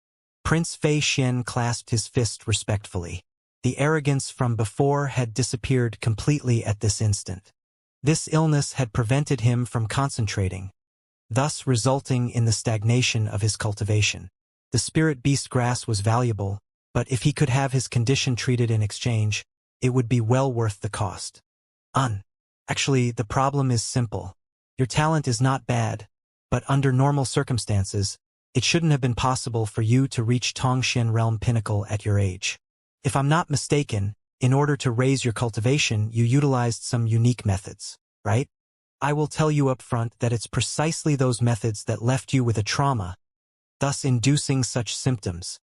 Prince Fei Xian clasped his fist respectfully. The arrogance from before had disappeared completely at this instant. This illness had prevented him from concentrating, thus resulting in the stagnation of his cultivation. The spirit beast grass was valuable, but if he could have his condition treated in exchange, it would be well worth the cost. Actually, the problem is simple. Your talent is not bad, but under normal circumstances, it shouldn't have been possible for you to reach Tongxian realm pinnacle at your age. If I'm not mistaken, in order to raise your cultivation, you utilized some unique methods, right? I will tell you up front that it's precisely those methods that left you with a trauma, thus inducing such symptoms,"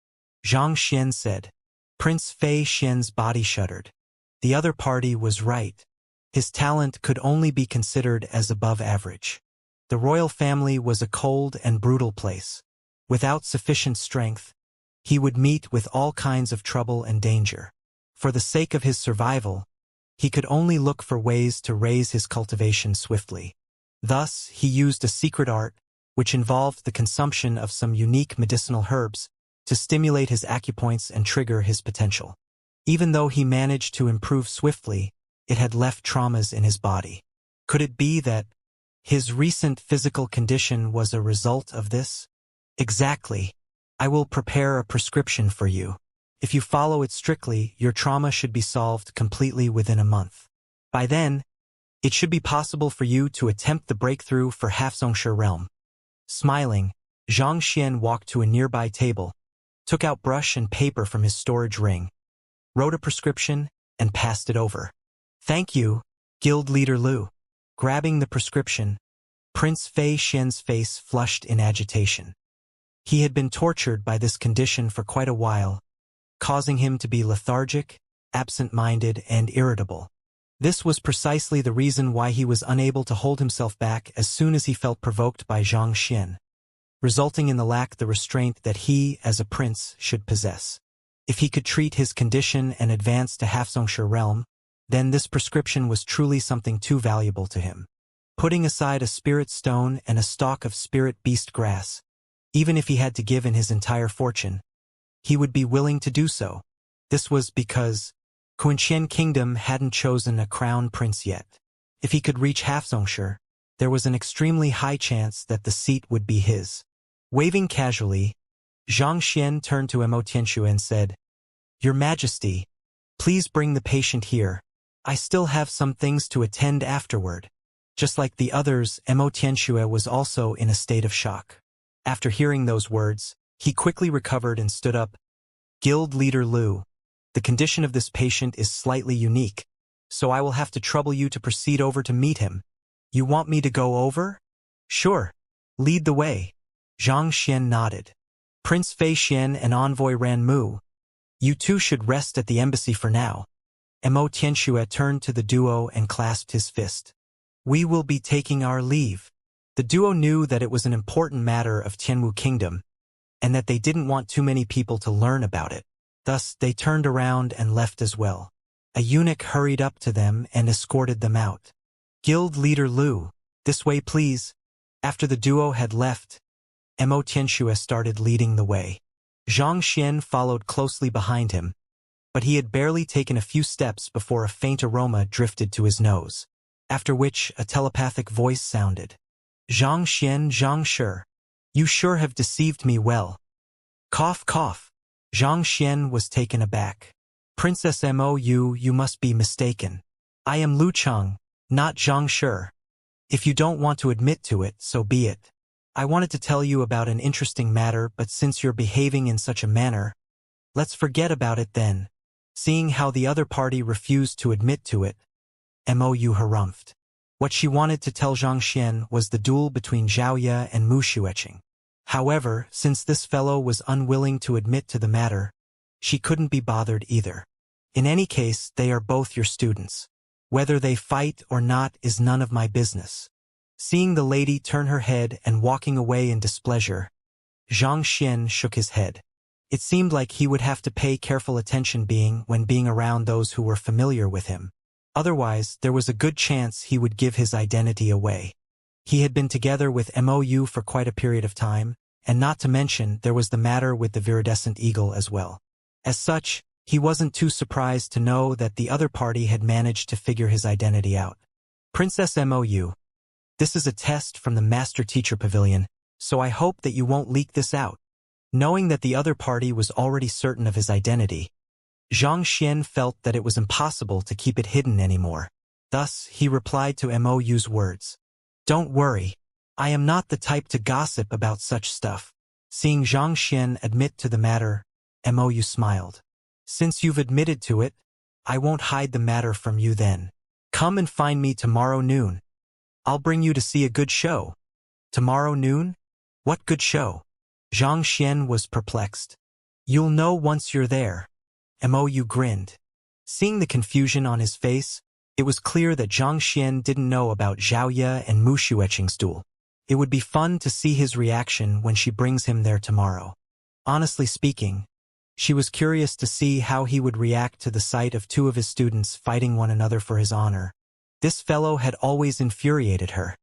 Zhang Xian said. Prince Fei Xian's body shuddered. The other party was right. His talent could only be considered as above average. The royal family was a cold and brutal place. Without sufficient strength, he would meet with all kinds of trouble and danger. For the sake of his survival, he could only look for ways to raise his cultivation swiftly. Thus, he used a secret art, which involved the consumption of some unique medicinal herbs, to stimulate his acupoints and trigger his potential. Even though he managed to improve swiftly, it had left traumas in his body. Could it be that his recent physical condition was a result of this? Exactly. I will prepare a prescription for you. If you follow it strictly, your trauma should be solved completely within a month. By then, it should be possible for you to attempt the breakthrough for Xianxia realm. Smiling, Zhang Xian walked to a nearby table, took out brush and paper from his storage ring, wrote a prescription, and passed it over. "Thank you, Guild Leader Lu." Grabbing the prescription, Prince Fei Xian's face flushed in agitation. He had been tortured by this condition for quite a while, causing him to be lethargic, absent-minded, and irritable. This was precisely the reason why he was unable to hold himself back as soon as he felt provoked by Zhang Xian, resulting in the lack of restraint that he, as a prince, should possess. If he could treat his condition and advance to Xianxia realm, then this prescription was truly something too valuable to him. Putting aside a spirit stone and a stalk of spirit beast grass, even if he had to give in his entire fortune, he would be willing to do so. This was because Quinqian Kingdom hadn't chosen a crown prince yet. If he could reach Xianxia, there was an extremely high chance that the seat would be his. Waving casually, Zhang Xian turned to Immortality and said, "Your Majesty, please bring the patient here." I still have some things to attend afterward. Just like the others, Xianxia was also in a state of shock. After hearing those words, he quickly recovered and stood up. Guild leader Lu, the condition of this patient is slightly unique, so I will have to trouble you to proceed over to meet him. You want me to go over? Sure. Lead the way. Xianxia nodded. Prince Fei Xian and envoy Ran Mu. You two should rest at the embassy for now. Xianxia turned to the duo and clasped his fist. We will be taking our leave. The duo knew that it was an important matter of Tianwu Kingdom, and that they didn't want too many people to learn about it. Thus, they turned around and left as well. A eunuch hurried up to them and escorted them out. Guild leader Lu, this way please. After the duo had left, Xianxia started leading the way. Xianxia followed closely behind him, but he had barely taken a few steps before a faint aroma drifted to his nose, after which a telepathic voice sounded. Xianxia, you sure have deceived me well. Cough, cough. Xianxia was taken aback. Princess Mo, you must be mistaken. I am Lu Cheng, not Xianxia. If you don't want to admit to it, so be it. I wanted to tell you about an interesting matter, but since you're behaving in such a manner, let's forget about it then. Seeing how the other party refused to admit to it, Mo harumphed. What she wanted to tell Xianxia was the duel between Xiaoya and Mu Xueqing. However, since this fellow was unwilling to admit to the matter, she couldn't be bothered either. In any case, they are both your students. Whether they fight or not is none of my business. Seeing the lady turn her head and walking away in displeasure, Xianxia shook his head. It seemed like he would have to pay careful attention when being around those who were familiar with him. Otherwise, there was a good chance he would give his identity away. He had been together with Mou for quite a period of time, and not to mention there was the matter with the viridescent eagle as well. As such, he wasn't too surprised to know that the other party had managed to figure his identity out. Princess Mou, this is a test from the Master Teacher Pavilion, so I hope that you won't leak this out. Knowing that the other party was already certain of his identity, Xianxia felt that it was impossible to keep it hidden anymore. Thus, he replied to Mou's words. Don't worry. I am not the type to gossip about such stuff. Seeing Xianxia admit to the matter, Mou smiled. Since you've admitted to it, I won't hide the matter from you then. Come and find me tomorrow noon. I'll bring you to see a good show. Tomorrow noon? What good show? Xianxia was perplexed. You'll know once you're there. Mou grinned. Seeing the confusion on his face, it was clear that Xianxia didn't know about Xiaoya and Mu Xueqing's duel. It would be fun to see his reaction when she brings him there tomorrow. Honestly speaking, she was curious to see how he would react to the sight of two of his students fighting one another for his honor. This fellow had always infuriated her,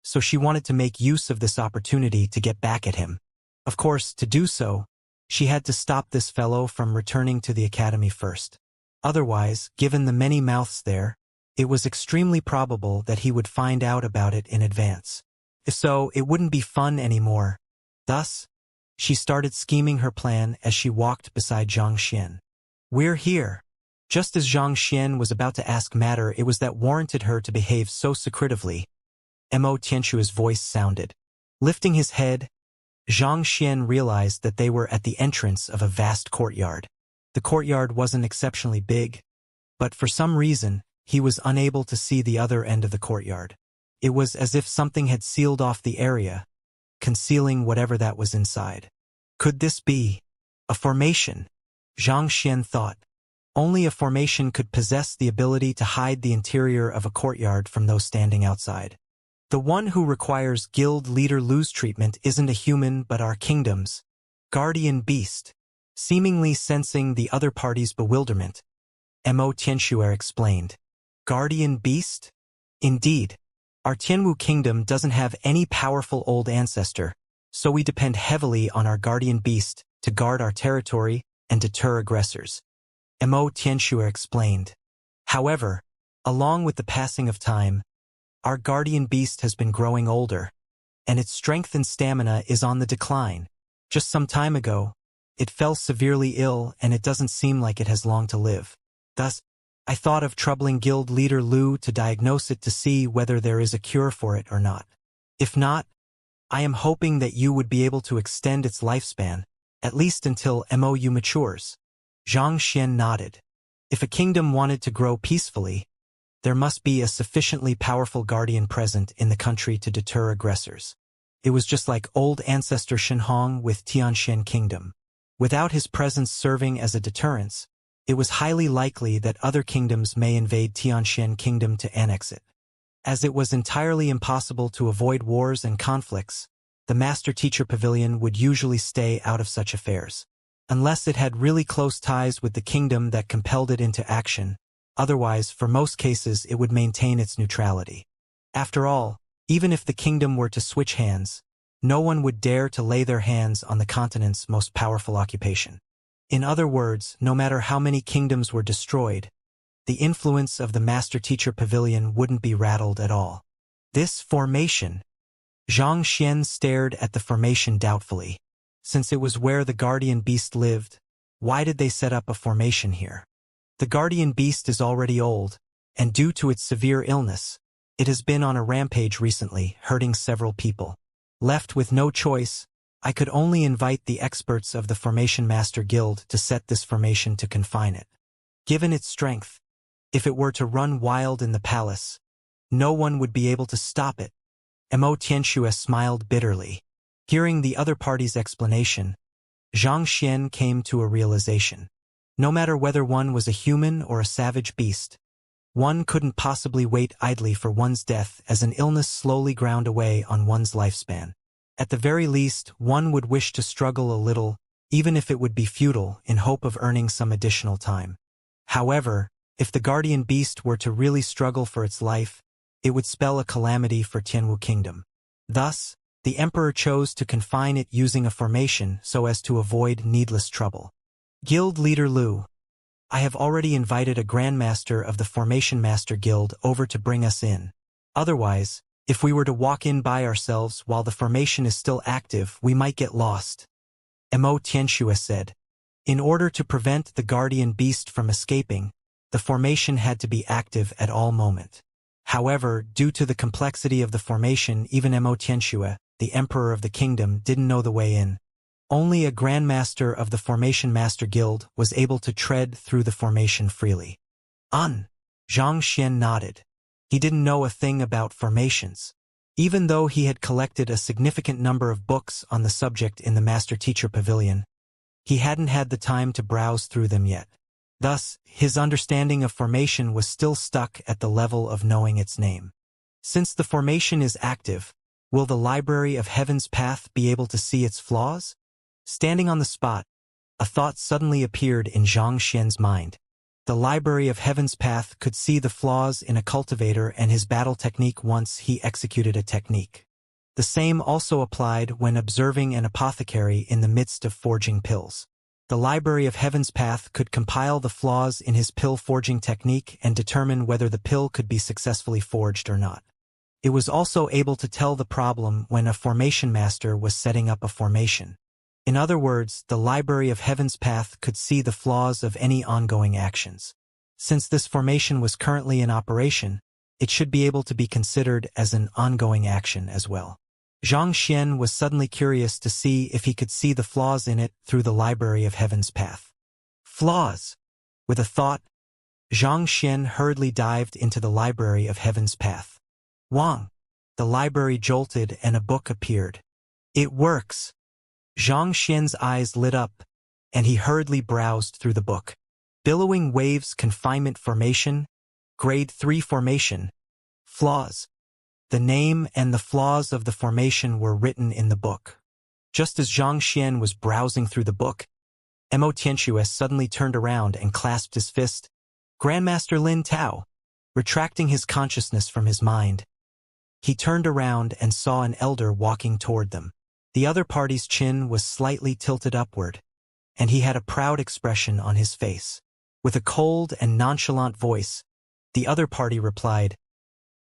so she wanted to make use of this opportunity to get back at him. Of course, to do so, she had to stop this fellow from returning to the academy first. Otherwise, given the many mouths there, it was extremely probable that he would find out about it in advance. If so, it wouldn't be fun anymore. Thus, she started scheming her plan as she walked beside Xianxia. We're here. Just as Xianxia was about to ask matter it was that warranted her to behave so secretively, Xianxia's voice sounded. Lifting his head, Xianxia realized that they were at the entrance of a vast courtyard. The courtyard wasn't exceptionally big, but for some reason, he was unable to see the other end of the courtyard. It was as if something had sealed off the area, concealing whatever that was inside. Could this be a formation? Xianxia thought. Only a formation could possess the ability to hide the interior of a courtyard from those standing outside. The one who requires guild leader Lu's treatment isn't a human but our kingdom's guardian beast. Seemingly sensing the other party's bewilderment, Xianxia explained. Guardian beast? Indeed. Our Tianwu kingdom doesn't have any powerful old ancestor, so we depend heavily on our guardian beast to guard our territory and deter aggressors. Xianxia explained. However, along with the passing of time, our guardian beast has been growing older, and its strength and stamina is on the decline. Just some time ago, it fell severely ill and it doesn't seem like it has long to live. Thus, I thought of troubling guild leader Lu to diagnose it to see whether there is a cure for it or not. If not, I am hoping that you would be able to extend its lifespan, at least until MOU matures. Xianxia nodded. If a kingdom wanted to grow peacefully, there must be a sufficiently powerful guardian present in the country to deter aggressors. It was just like old ancestor Shenhong with Tianxian Kingdom. Without his presence serving as a deterrence, it was highly likely that other kingdoms may invade Tianxian Kingdom to annex it. As it was entirely impossible to avoid wars and conflicts, the Master-Teacher Pavilion would usually stay out of such affairs. Unless it had really close ties with the kingdom that compelled it into action, otherwise, for most cases, it would maintain its neutrality. After all, even if the kingdom were to switch hands, no one would dare to lay their hands on the continent's most powerful occupation. In other words, no matter how many kingdoms were destroyed, the influence of the Master-Teacher Pavilion wouldn't be rattled at all. This formation. Xianxia stared at the formation doubtfully. Since it was where the guardian beast lived, why did they set up a formation here? The guardian beast is already old, and due to its severe illness, it has been on a rampage recently, hurting several people. Left with no choice, I could only invite the experts of the Formation Master Guild to set this formation to confine it. Given its strength, if it were to run wild in the palace, no one would be able to stop it. Xianxia smiled bitterly. Hearing the other party's explanation, Xianxia came to a realization. No matter whether one was a human or a savage beast, one couldn't possibly wait idly for one's death as an illness slowly ground away on one's lifespan. At the very least, one would wish to struggle a little, even if it would be futile, in hope of earning some additional time. However, if the guardian beast were to really struggle for its life, it would spell a calamity for Tianwu Kingdom. Thus, the emperor chose to confine it using a formation so as to avoid needless trouble. Guild leader Lu, I have already invited a grandmaster of the Formation Master Guild over to bring us in. Otherwise, if we were to walk in by ourselves while the formation is still active, we might get lost. Xianxia said. In order to prevent the guardian beast from escaping, the formation had to be active at all moment. However, due to the complexity of the formation, even Xianxia, the emperor of the kingdom, didn't know the way in. Only a grandmaster of the Formation Master Guild was able to tread through the formation freely. Xianxia nodded. He didn't know a thing about formations. Even though he had collected a significant number of books on the subject in the Master-Teacher Pavilion, he hadn't had the time to browse through them yet. Thus, his understanding of formation was still stuck at the level of knowing its name. Since the formation is active, will the Library of Heaven's Path be able to see its flaws? Standing on the spot, a thought suddenly appeared in Xianxia's mind. The Library of Heaven's Path could see the flaws in a cultivator and his battle technique once he executed a technique. The same also applied when observing an apothecary in the midst of forging pills. The Library of Heaven's Path could compile the flaws in his pill forging technique and determine whether the pill could be successfully forged or not. It was also able to tell the problem when a formation master was setting up a formation. In other words, the Library of Heaven's Path could see the flaws of any ongoing actions. Since this formation was currently in operation, it should be able to be considered as an ongoing action as well. Xianxia was suddenly curious to see if he could see the flaws in it through the Library of Heaven's Path. Flaws! With a thought, Xianxia hurriedly dived into the Library of Heaven's Path. Wang! The library jolted and a book appeared. It works! Xianxia's eyes lit up, and he hurriedly browsed through the book. Billowing Waves Confinement Formation, Grade 3 Formation, Flaws. The name and the flaws of the formation were written in the book. Just as Xianxia was browsing through the book, Xianxia suddenly turned around and clasped his fist. Grandmaster Lin Tao, retracting his consciousness from his mind. He turned around and saw an elder walking toward them. The other party's chin was slightly tilted upward, and he had a proud expression on his face. With a cold and nonchalant voice, the other party replied,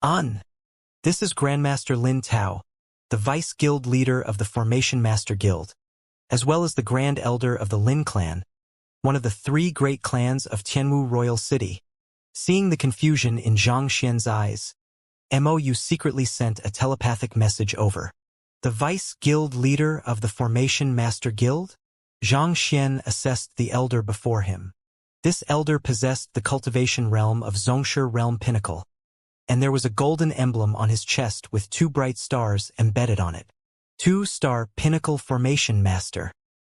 This is Grandmaster Lin Tao, the Vice Guild leader of the Formation Master Guild, as well as the Grand Elder of the Lin clan, one of the 3 great clans of Tianwu Royal City. Seeing the confusion in Xianxia's eyes, Mou secretly sent a telepathic message over. The Vice Guild leader of the Formation Master Guild? Xianxia assessed the elder before him. This elder possessed the cultivation realm of Zhongshe Realm Pinnacle, and there was a golden emblem on his chest with 2 bright stars embedded on it. 2-star Pinnacle Formation Master.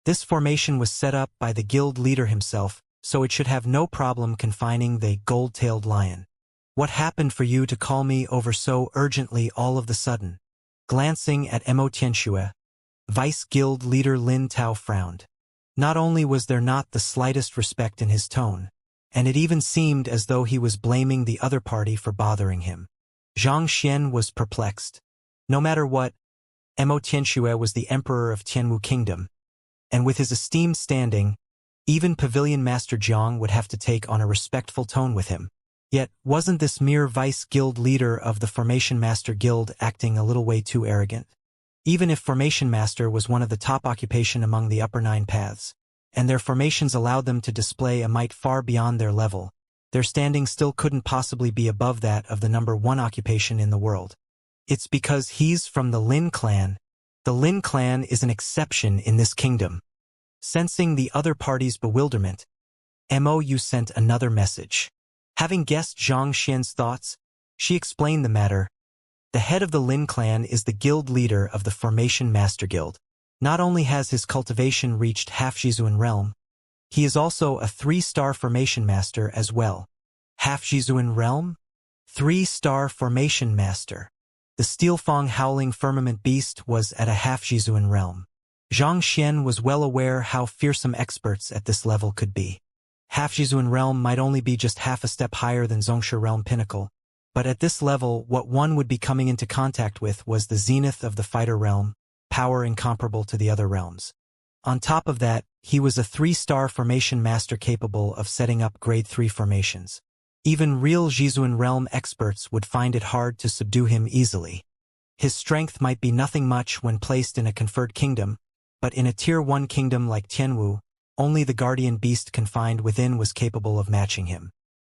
This formation was set up by the guild leader himself, so it should have no problem confining the gold-tailed lion. What happened for you to call me over so urgently all of the sudden? Glancing at Xianxia, Vice Guild leader Lin Tao frowned. Not only was there not the slightest respect in his tone, and it even seemed as though he was blaming the other party for bothering him. Xianxia was perplexed. No matter what, Xianxia was the emperor of Tianwu Kingdom, and with his esteemed standing, even Pavilion Master Jiang would have to take on a respectful tone with him. Yet, wasn't this mere Vice Guild leader of the Formation Master Guild acting a little way too arrogant? Even if Formation Master was one of the top occupation among the upper 9 paths, and their formations allowed them to display a might far beyond their level, their standing still couldn't possibly be above that of the number 1 occupation in the world. It's because he's from the Lin clan. The Lin clan is an exception in this kingdom. Sensing the other party's bewilderment, Mou sent another message. Having guessed Xianxia's thoughts, she explained the matter. The head of the Lin clan is the guild leader of the Formation Master Guild. Not only has his cultivation reached half-Jizuan realm, he is also a 3-star formation master as well. Half-Jizuan realm? 3-star formation master. The Steelfang Howling Firmament Beast was at a half-Jizuan realm. Xianxia was well aware how fearsome experts at this level could be. Half-Jizuan realm might only be just half a step higher than Zhongshe Realm Pinnacle, but at this level what one would be coming into contact with was the zenith of the fighter realm, power incomparable to the other realms. On top of that, he was a 3-star formation master capable of setting up grade 3 formations. Even real Jizuan realm experts would find it hard to subdue him easily. His strength might be nothing much when placed in a conferred kingdom, but in a tier 1 kingdom like Tianwu, only the guardian beast confined within was capable of matching him.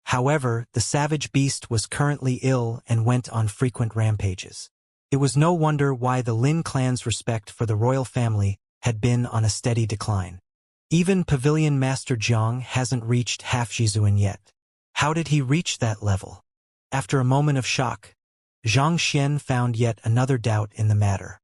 However, the savage beast was currently ill and went on frequent rampages. It was no wonder why the Lin clan's respect for the royal family had been on a steady decline. Even Pavilion Master Jiang hasn't reached half-Jizuan yet. How did he reach that level? After a moment of shock, Xianxia found yet another doubt in the matter.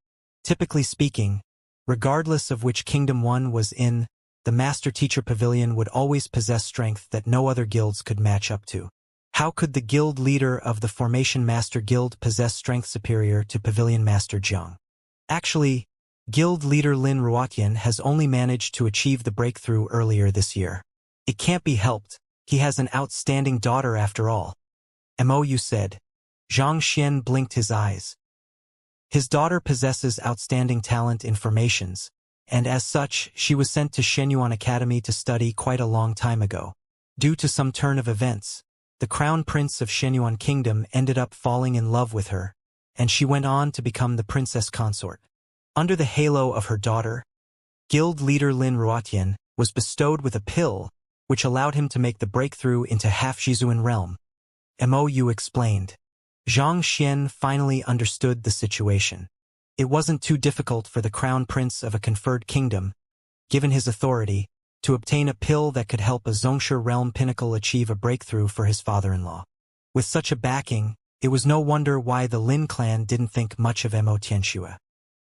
Typically speaking, regardless of which kingdom one was in, the Master-Teacher Pavilion would always possess strength that no other guilds could match up to. How could the guild leader of the Formation Master Guild possess strength superior to Pavilion Master Jiang? Actually, guild leader Lin Ruotian has only managed to achieve the breakthrough earlier this year. It can't be helped, he has an outstanding daughter after all. Mou said. Xianxia blinked his eyes. His daughter possesses outstanding talent in formations, and as such, she was sent to Shenyuan Academy to study quite a long time ago. Due to some turn of events, the Crown Prince of Shenyuan Kingdom ended up falling in love with her, and she went on to become the princess consort. Under the halo of her daughter, guild leader Lin Ruotian was bestowed with a pill which allowed him to make the breakthrough into half-Jizuan realm. Mou explained. Xianxia finally understood the situation. It wasn't too difficult for the Crown Prince of a conferred kingdom, given his authority, to obtain a pill that could help a Zhongshe Realm Pinnacle achieve a breakthrough for his father-in-law. With such a backing, it was no wonder why the Lin clan didn't think much of Xianxia.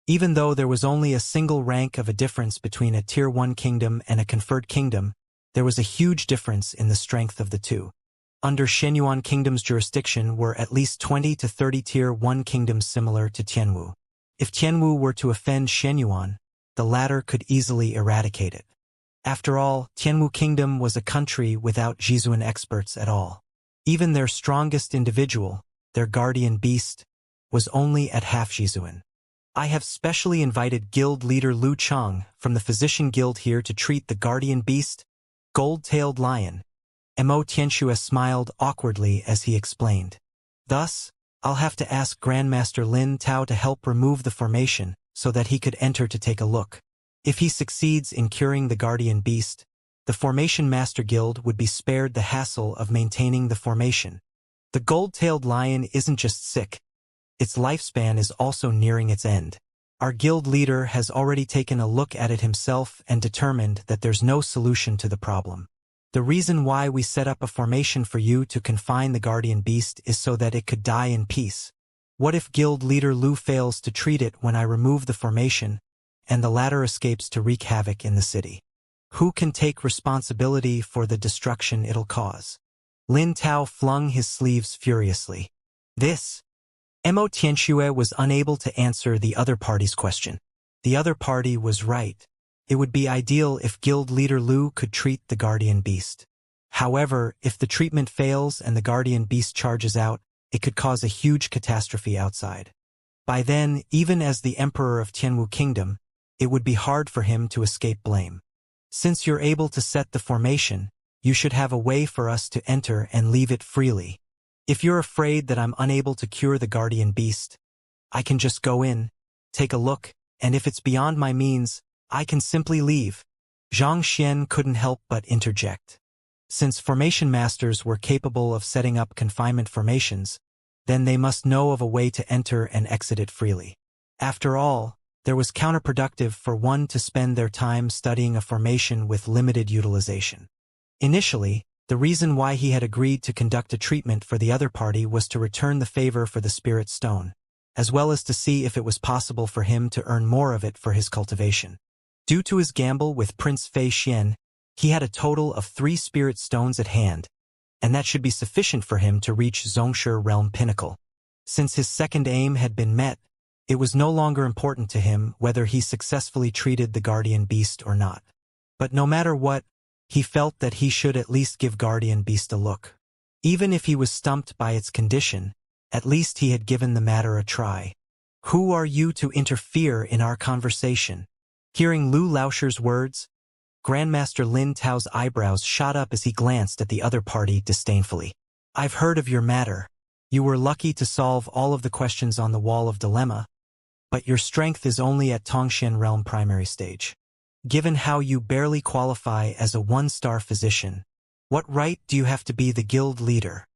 Even though there was only a single rank of a difference between a Tier 1 kingdom and a conferred kingdom, there was a huge difference in the strength of the two. Under Shenyuan Kingdom's jurisdiction were at least 20 to 30 Tier 1 kingdoms similar to Tianwu. If Tianwu were to offend Shenyuan, the latter could easily eradicate it. After all, Tianwu Kingdom was a country without Jizuan experts at all. Even their strongest individual, their guardian beast, was only at half Jizuan. I have specially invited guild leader Lu Chang from the Physician Guild here to treat the guardian beast, gold-tailed lion. Xianxia smiled awkwardly as he explained. Thus, I'll have to ask Grandmaster Lin Tao to help remove the formation so that he could enter to take a look. If he succeeds in curing the guardian beast, the Formation Master Guild would be spared the hassle of maintaining the formation. The gold-tailed lion isn't just sick. Its lifespan is also nearing its end. Our guild leader has already taken a look at it himself and determined that there's no solution to the problem. The reason why we set up a formation for you to confine the guardian beast is so that it could die in peace. What if guild leader Lu fails to treat it when I remove the formation, and the latter escapes to wreak havoc in the city? Who can take responsibility for the destruction it'll cause? Lin Tao flung his sleeves furiously. This. Xianxia was unable to answer the other party's question. The other party was right. It would be ideal if guild leader Lu could treat the guardian beast. However, if the treatment fails and the guardian beast charges out, it could cause a huge catastrophe outside. By then, even as the emperor of Tianwu Kingdom, it would be hard for him to escape blame. Since you're able to set the formation, you should have a way for us to enter and leave it freely. If you're afraid that I'm unable to cure the guardian beast, I can just go in, take a look, and if it's beyond my means, I can simply leave. Xianxia couldn't help but interject. Since formation masters were capable of setting up confinement formations, then they must know of a way to enter and exit it freely. After all, there was counterproductive for one to spend their time studying a formation with limited utilization. Initially, the reason why he had agreed to conduct a treatment for the other party was to return the favor for the spirit stone, as well as to see if it was possible for him to earn more of it for his cultivation. Due to his gamble with Prince Fei Xian, he had a total of 3 spirit stones at hand, and that should be sufficient for him to reach Xianxia realm pinnacle. Since his second aim had been met, it was no longer important to him whether he successfully treated the guardian beast or not. But no matter what, he felt that he should at least give guardian beast a look. Even if he was stumped by its condition, at least he had given the matter a try. Who are you to interfere in our conversation? Hearing Lu Laoshir's words, Grandmaster Lin Tao's eyebrows shot up as he glanced at the other party disdainfully. I've heard of your matter. You were lucky to solve all of the questions on the wall of dilemma, but your strength is only at Tongxian realm primary stage. Given how you barely qualify as a 1-star physician, what right do you have to be the guild leader?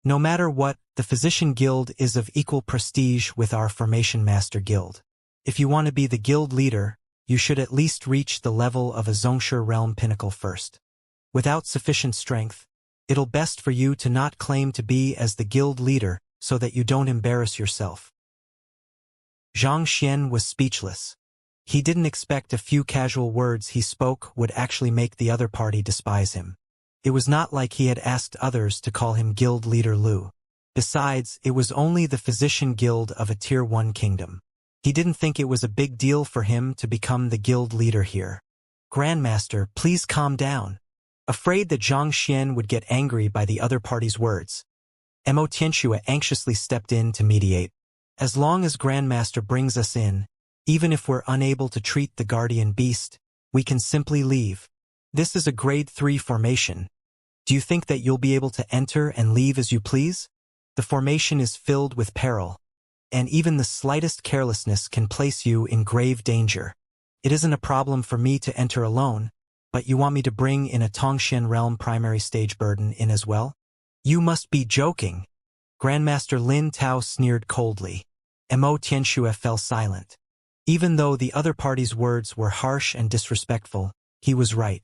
No matter what, the physician guild is of equal prestige with our formation master guild. If you want to be the guild leader, you should at least reach the level of a Xianxia realm pinnacle first. Without sufficient strength, it'll best for you to not claim to be as the guild leader so that you don't embarrass yourself. Xianxia was speechless. He didn't expect a few casual words he spoke would actually make the other party despise him. It was not like he had asked others to call him guild leader Lu. Besides, it was only the physician guild of a tier 1 kingdom. He didn't think it was a big deal for him to become the guild leader here. Grandmaster, please calm down. Afraid that Xianxia would get angry by the other party's words, Xianxia anxiously stepped in to mediate. As long as Grandmaster brings us in, even if we're unable to treat the guardian beast, we can simply leave. This is a grade 3 formation. Do you think that you'll be able to enter and leave as you please? The formation is filled with peril, and even the slightest carelessness can place you in grave danger. It isn't a problem for me to enter alone, but you want me to bring in a Tongxian realm primary stage burden in as well? You must be joking. Grandmaster Lin Tao sneered coldly. Xianxia fell silent. Even though the other party's words were harsh and disrespectful, he was right.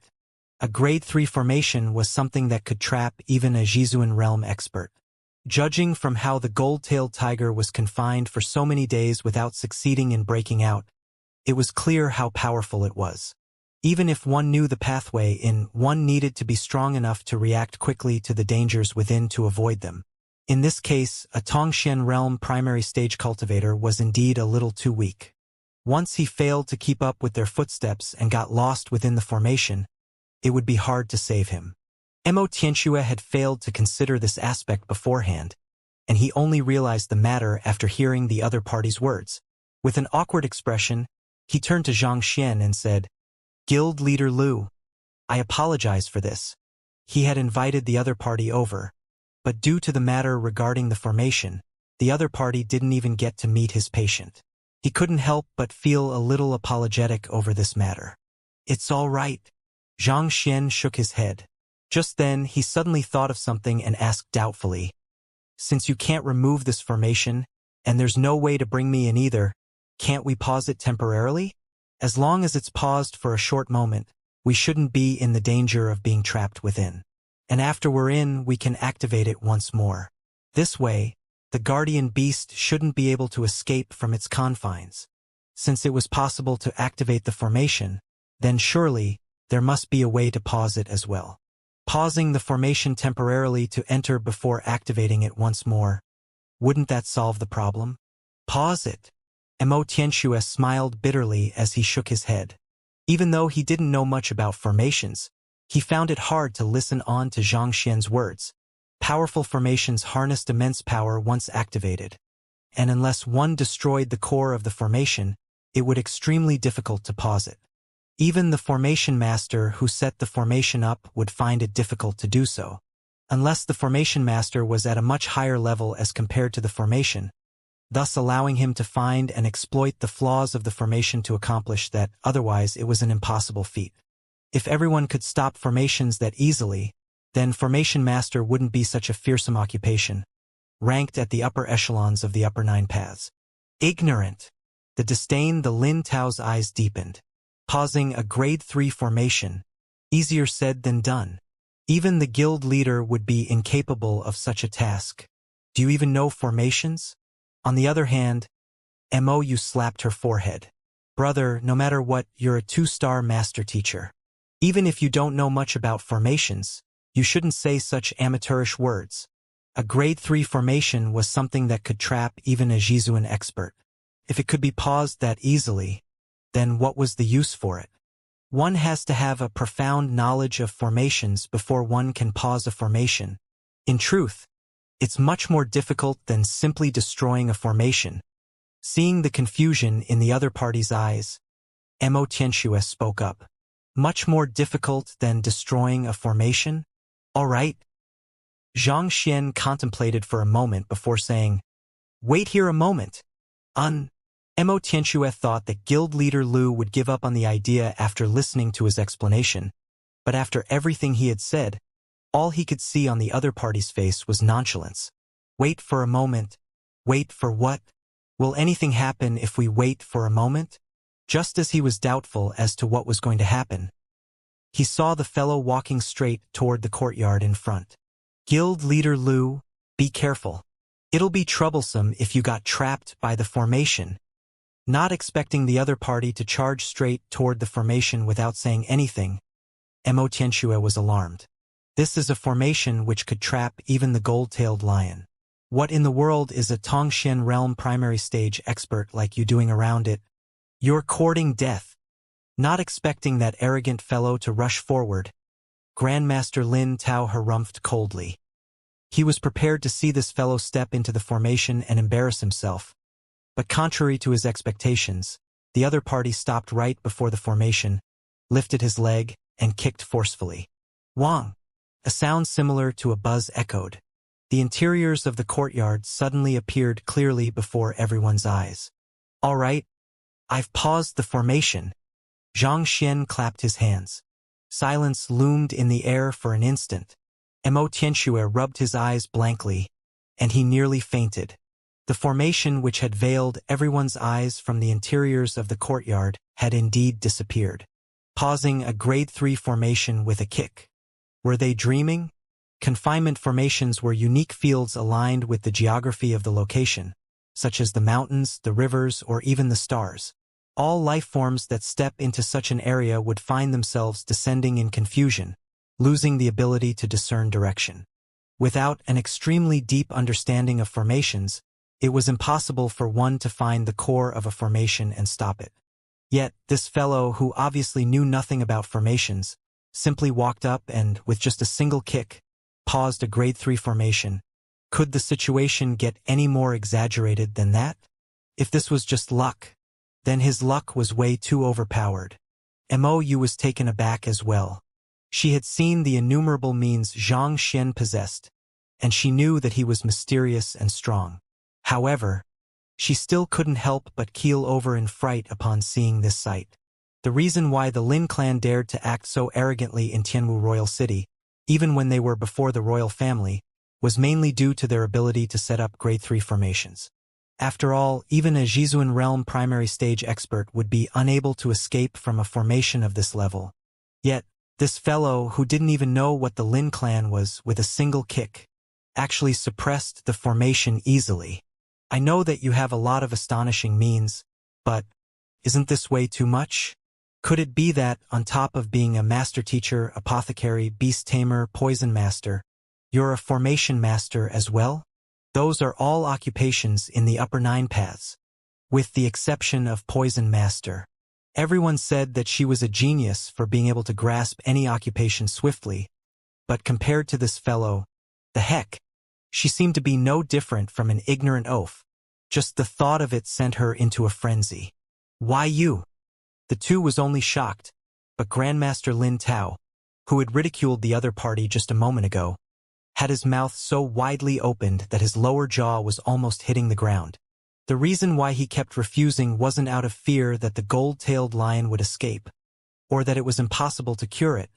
A grade 3 formation was something that could trap even a Jizuan realm expert. Judging from how the gold-tailed tiger was confined for so many days without succeeding in breaking out, it was clear how powerful it was. Even if one knew the pathway in, one needed to be strong enough to react quickly to the dangers within to avoid them. In this case, a Tongxian realm primary stage cultivator was indeed a little too weak. Once he failed to keep up with their footsteps and got lost within the formation, it would be hard to save him. Xianxia had failed to consider this aspect beforehand, and he only realized the matter after hearing the other party's words. With an awkward expression, he turned to Xianxia and said, Guild Leader Lu, I apologize for this. He had invited the other party over, but due to the matter regarding the formation, the other party didn't even get to meet his patient. He couldn't help but feel a little apologetic over this matter. It's all right. Xianxia shook his head. Just then, he suddenly thought of something and asked doubtfully, "Since you can't remove this formation, and there's no way to bring me in either, can't we pause it temporarily? As long as it's paused for a short moment, we shouldn't be in the danger of being trapped within. And after we're in, we can activate it once more. This way, the guardian beast shouldn't be able to escape from its confines. Since it was possible to activate the formation, then surely there must be a way to pause it as well. Pausing the formation temporarily to enter before activating it once more, wouldn't that solve the problem? Pause it." Xianxia smiled bitterly as he shook his head. Even though he didn't know much about formations, he found it hard to listen on to Xianxia's words. Powerful formations harnessed immense power once activated, and unless one destroyed the core of the formation, it would be extremely difficult to pause it. Even the formation master who set the formation up would find it difficult to do so, unless the formation master was at a much higher level as compared to the formation, thus allowing him to find and exploit the flaws of the formation to accomplish that. Otherwise it was an impossible feat. If everyone could stop formations that easily, then formation master wouldn't be such a fearsome occupation, ranked at the upper echelons of the upper 9 paths. Ignorant. The disdain the Lin Tao's eyes deepened. Pausing a grade 3 formation, easier said than done. Even the guild leader would be incapable of such a task. Do you even know formations? On the other hand, Mou slapped her forehead. Brother, no matter what, you're a 2-star master teacher. Even if you don't know much about formations, you shouldn't say such amateurish words. A grade 3 formation was something that could trap even a Jizuan expert. If it could be paused that easily, then what was the use for it? One has to have a profound knowledge of formations before one can pause a formation. In truth, it's much more difficult than simply destroying a formation. Seeing the confusion in the other party's eyes, Xianxia spoke up. Much more difficult than destroying a formation? All right. Xianxia contemplated for a moment before saying, "Wait here a moment." Xianxia thought that guild leader Lu would give up on the idea after listening to his explanation, but after everything he had said, all he could see on the other party's face was nonchalance. Wait for a moment. Wait for what? Will anything happen if we wait for a moment? Just as he was doubtful as to what was going to happen, he saw the fellow walking straight toward the courtyard in front. Guild leader Lu, be careful. It'll be troublesome if you got trapped by the formation. Not expecting the other party to charge straight toward the formation without saying anything, Xianxia was alarmed. This is a formation which could trap even the gold-tailed lion. What in the world is a Tongxian realm primary stage expert like you doing around it? You're courting death. Not expecting that arrogant fellow to rush forward, Grandmaster Lin Tao harumphed coldly. He was prepared to see this fellow step into the formation and embarrass himself. But contrary to his expectations, the other party stopped right before the formation, lifted his leg, and kicked forcefully. Wang! A sound similar to a buzz echoed. The interiors of the courtyard suddenly appeared clearly before everyone's eyes. All right, I've paused the formation. Xianxia clapped his hands. Silence loomed in the air for an instant. Xianxia rubbed his eyes blankly, and he nearly fainted. The formation which had veiled everyone's eyes from the interiors of the courtyard had indeed disappeared. Pausing a grade 3 formation with a kick. Were they dreaming? Confinement formations were unique fields aligned with the geography of the location, such as the mountains, the rivers, or even the stars. All life forms that step into such an area would find themselves descending in confusion, losing the ability to discern direction. Without an extremely deep understanding of formations, it was impossible for one to find the core of a formation and stop it. Yet, this fellow, who obviously knew nothing about formations, simply walked up and, with just a single kick, paused a grade 3 formation. Could the situation get any more exaggerated than that? If this was just luck, then his luck was way too overpowered. Mou was taken aback as well. She had seen the innumerable means Xianxia possessed, and she knew that he was mysterious and strong. However, she still couldn't help but keel over in fright upon seeing this sight. The reason why the Lin clan dared to act so arrogantly in Tianwu Royal City, even when they were before the royal family, was mainly due to their ability to set up Grade 3 formations. After all, even a Jizuan realm primary stage expert would be unable to escape from a formation of this level. Yet, this fellow, who didn't even know what the Lin clan was, with a single kick, actually suppressed the formation easily. I know that you have a lot of astonishing means, but isn't this way too much? Could it be that, on top of being a master teacher, apothecary, beast tamer, poison master, you're a formation master as well? Those are all occupations in the upper 9 paths, with the exception of poison master. Everyone said that she was a genius for being able to grasp any occupation swiftly, but compared to this fellow, the heck, she seemed to be no different from an ignorant oaf. Just the thought of it sent her into a frenzy. Why you? The two was only shocked, but Grandmaster Lin Tao, who had ridiculed the other party just a moment ago, had his mouth so widely opened that his lower jaw was almost hitting the ground. The reason why he kept refusing wasn't out of fear that the gold-tailed lion would escape, or that it was impossible to cure it,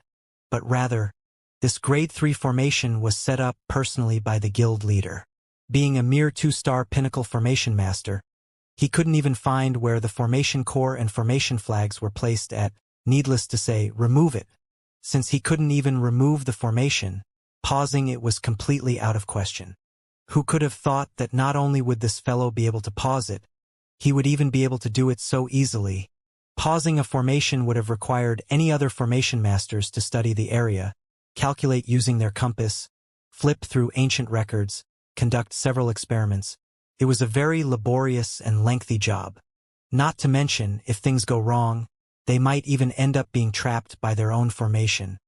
but rather, this Grade 3 formation was set up personally by the guild leader. Being a mere 2-star pinnacle formation master, he couldn't even find where the formation core and formation flags were placed at, needless to say, remove it. Since he couldn't even remove the formation, pausing it was completely out of question. Who could have thought that not only would this fellow be able to pause it, he would even be able to do it so easily. Pausing a formation would have required any other formation masters to study the area, calculate using their compass, flip through ancient records, conduct several experiments. It was a very laborious and lengthy job. Not to mention, if things go wrong, they might even end up being trapped by their own formation.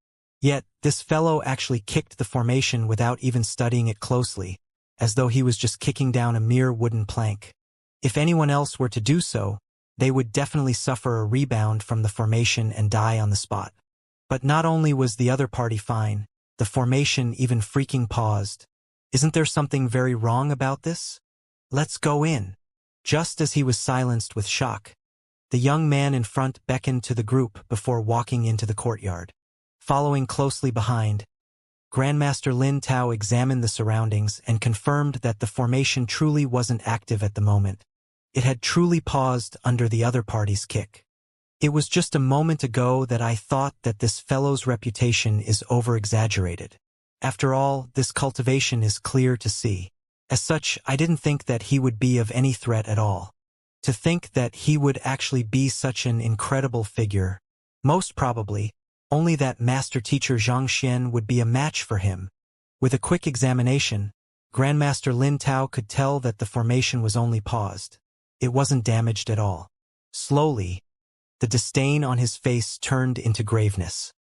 Yet, this fellow actually kicked the formation without even studying it closely, as though he was just kicking down a mere wooden plank. If anyone else were to do so, they would definitely suffer a rebound from the formation and die on the spot. But not only was the other party fine, the formation even freaking paused. Isn't there something very wrong about this? Let's go in. Just as he was silenced with shock, the young man in front beckoned to the group before walking into the courtyard. Following closely behind, Grandmaster Lin Tao examined the surroundings and confirmed that the formation truly wasn't active at the moment. It had truly paused under the other party's kick. It was just a moment ago that I thought that this fellow's reputation is over-exaggerated. After all, this cultivation is clear to see. As such, I didn't think that he would be of any threat at all. To think that he would actually be such an incredible figure. Most probably, only that master teacher Xianxia would be a match for him. With a quick examination, Grandmaster Lin Tao could tell that the formation was only paused. It wasn't damaged at all. Slowly, the disdain on his face turned into graveness.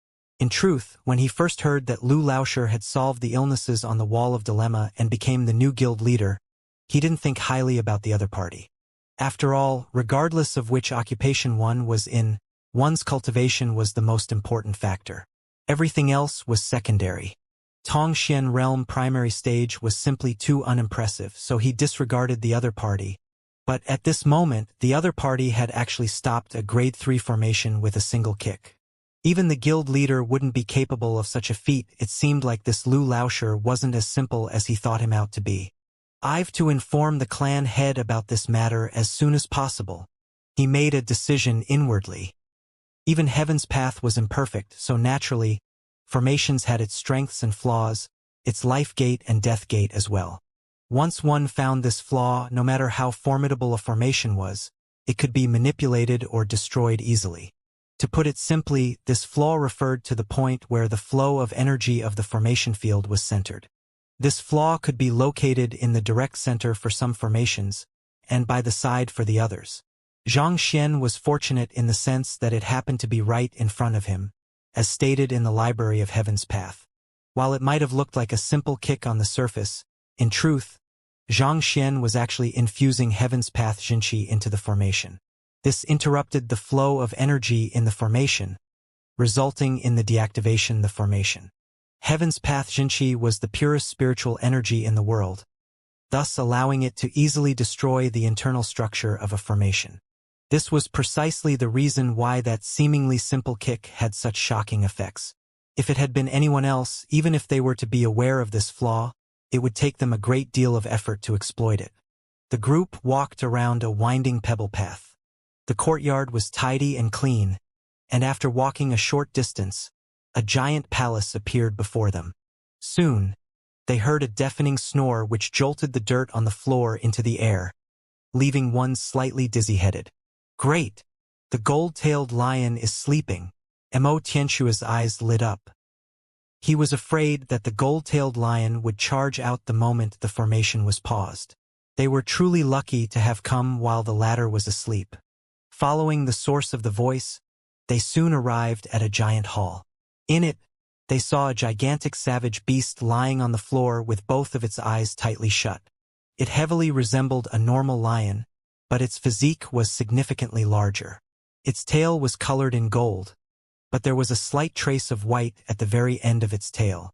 In truth, when he first heard that Lu Laosher had solved the illnesses on the Wall of Dilemma and became the new guild leader, he didn't think highly about the other party. After all, regardless of which occupation one was in, one's cultivation was the most important factor. Everything else was secondary. Tongxian realm primary stage was simply too unimpressive, so he disregarded the other party. But at this moment, the other party had actually stopped a Grade 3 formation with a single kick. Even the guild leader wouldn't be capable of such a feat. It seemed like this Lu Laosher wasn't as simple as he thought him out to be. I've to inform the clan head about this matter as soon as possible. He made a decision inwardly. Even Heaven's path was imperfect, so naturally, formations had its strengths and flaws, its life gate and death gate as well. Once one found this flaw, no matter how formidable a formation was, it could be manipulated or destroyed easily. To put it simply, this flaw referred to the point where the flow of energy of the formation field was centered. This flaw could be located in the direct center for some formations, and by the side for the others. Xianxia was fortunate in the sense that it happened to be right in front of him, as stated in the Library of Heaven's Path. While it might have looked like a simple kick on the surface, in truth, Xianxia was actually infusing Heaven's Path Jinqi into the formation. This interrupted the flow of energy in the formation, resulting in the deactivation of the formation. Heaven's Path Jinqi was the purest spiritual energy in the world, thus allowing it to easily destroy the internal structure of a formation. This was precisely the reason why that seemingly simple kick had such shocking effects. If it had been anyone else, even if they were to be aware of this flaw, it would take them a great deal of effort to exploit it. The group walked around a winding pebble path. The courtyard was tidy and clean, and after walking a short distance, a giant palace appeared before them. Soon, they heard a deafening snore which jolted the dirt on the floor into the air, leaving one slightly dizzy-headed. Great! The gold-tailed lion is sleeping. Mo Tianxua's eyes lit up. He was afraid that the gold-tailed lion would charge out the moment the formation was paused. They were truly lucky to have come while the latter was asleep. Following the source of the voice, they soon arrived at a giant hall. In it, they saw a gigantic savage beast lying on the floor with both of its eyes tightly shut. It heavily resembled a normal lion, but its physique was significantly larger. Its tail was colored in gold, but there was a slight trace of white at the very end of its tail.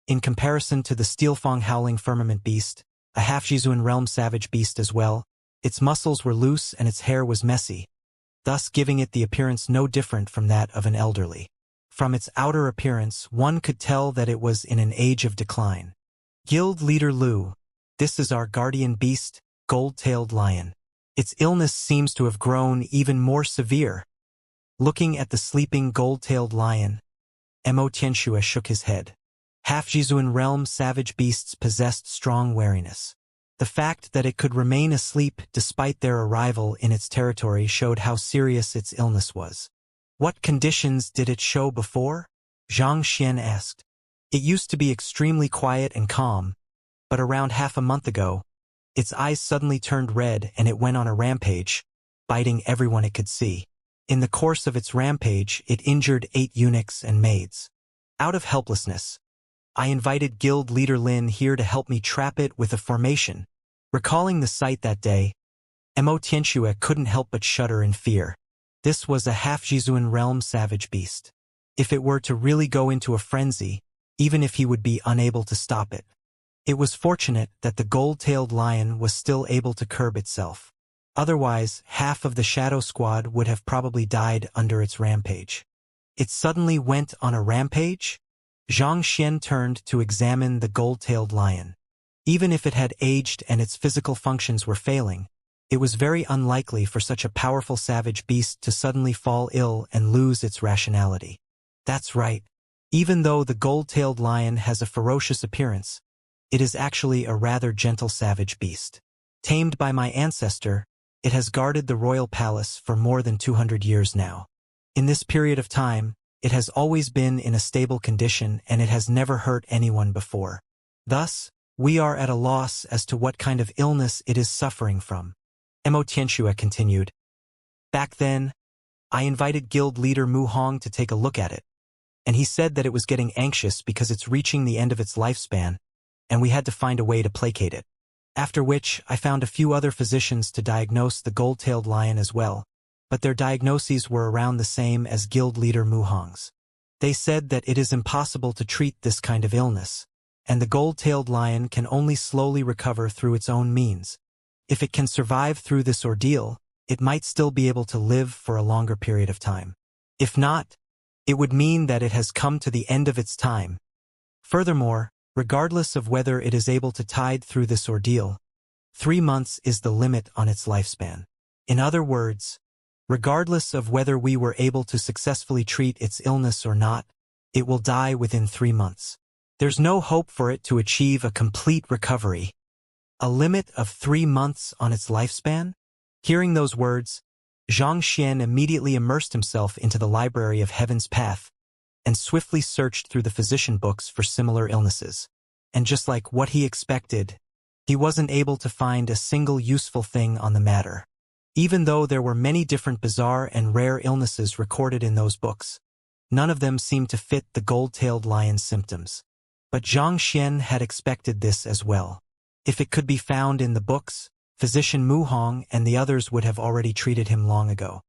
In comparison to the Steelfang howling firmament beast, a half-Jizuan realm savage beast as well, its muscles were loose and its hair was messy, thus giving it the appearance no different from that of an elderly. From its outer appearance, one could tell that it was in an age of decline. Guild Leader Lu, this is our guardian beast, gold-tailed lion. Its illness seems to have grown even more severe. Looking at the sleeping gold-tailed lion, Mo Tianxua shook his head. Half-Jizuan realm savage beasts possessed strong wariness. The fact that it could remain asleep despite their arrival in its territory showed how serious its illness was. What conditions did it show before? Xianxia asked. It used to be extremely quiet and calm, but around half a month ago, its eyes suddenly turned red and it went on a rampage, biting everyone it could see. In the course of its rampage, it injured 8 eunuchs and maids. Out of helplessness, I invited Guild Leader Lin here to help me trap it with a formation. Recalling the sight that day, Mo Tianxua couldn't help but shudder in fear. This was a half-Jizuan realm savage beast. If it were to really go into a frenzy, even if he would be unable to stop it. It was fortunate that the gold-tailed lion was still able to curb itself. Otherwise, half of the Shadow Squad would have probably died under its rampage. It suddenly went on a rampage? Xianxia turned to examine the gold-tailed lion. Even if it had aged and its physical functions were failing, it was very unlikely for such a powerful savage beast to suddenly fall ill and lose its rationality. That's right. Even though the gold-tailed lion has a ferocious appearance, it is actually a rather gentle savage beast. Tamed by my ancestor, it has guarded the royal palace for more than 200 years now. In this period of time, it has always been in a stable condition and it has never hurt anyone before. Thus, we are at a loss as to what kind of illness it is suffering from. Mo Tianxua continued. Back then, I invited Guild Leader Mu Hong to take a look at it, and he said that it was getting anxious because it's reaching the end of its lifespan, and we had to find a way to placate it. After which, I found a few other physicians to diagnose the gold-tailed lion as well, but their diagnoses were around the same as Guild Leader Mu Hong's. They said that it is impossible to treat this kind of illness, and the gold-tailed lion can only slowly recover through its own means. If it can survive through this ordeal, it might still be able to live for a longer period of time. If not, it would mean that it has come to the end of its time. Furthermore, regardless of whether it is able to tide through this ordeal, 3 months is the limit on its lifespan. In other words, regardless of whether we were able to successfully treat its illness or not, it will die within 3 months. There's no hope for it to achieve a complete recovery. A limit of 3 months on its lifespan? Hearing those words, Xianxia immediately immersed himself into the library of Heaven's Path and swiftly searched through the physician books for similar illnesses. And just like what he expected, he wasn't able to find a single useful thing on the matter. Even though there were many different bizarre and rare illnesses recorded in those books, none of them seemed to fit the gold-tailed lion's symptoms. But Xianxia had expected this as well. If it could be found in the books, Physician Mu Hong and the others would have already treated him long ago.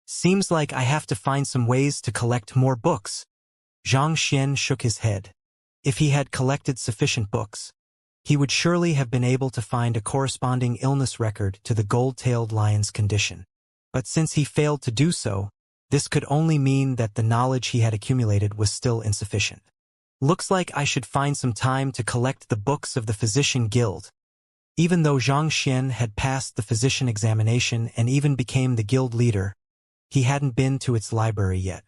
Seems like I have to find some ways to collect more books. Xianxia shook his head. If he had collected sufficient books, he would surely have been able to find a corresponding illness record to the gold-tailed lion's condition. But since he failed to do so, this could only mean that the knowledge he had accumulated was still insufficient. Looks like I should find some time to collect the books of the Physician Guild. Even though Xianxia had passed the physician examination and even became the guild leader, he hadn't been to its library yet.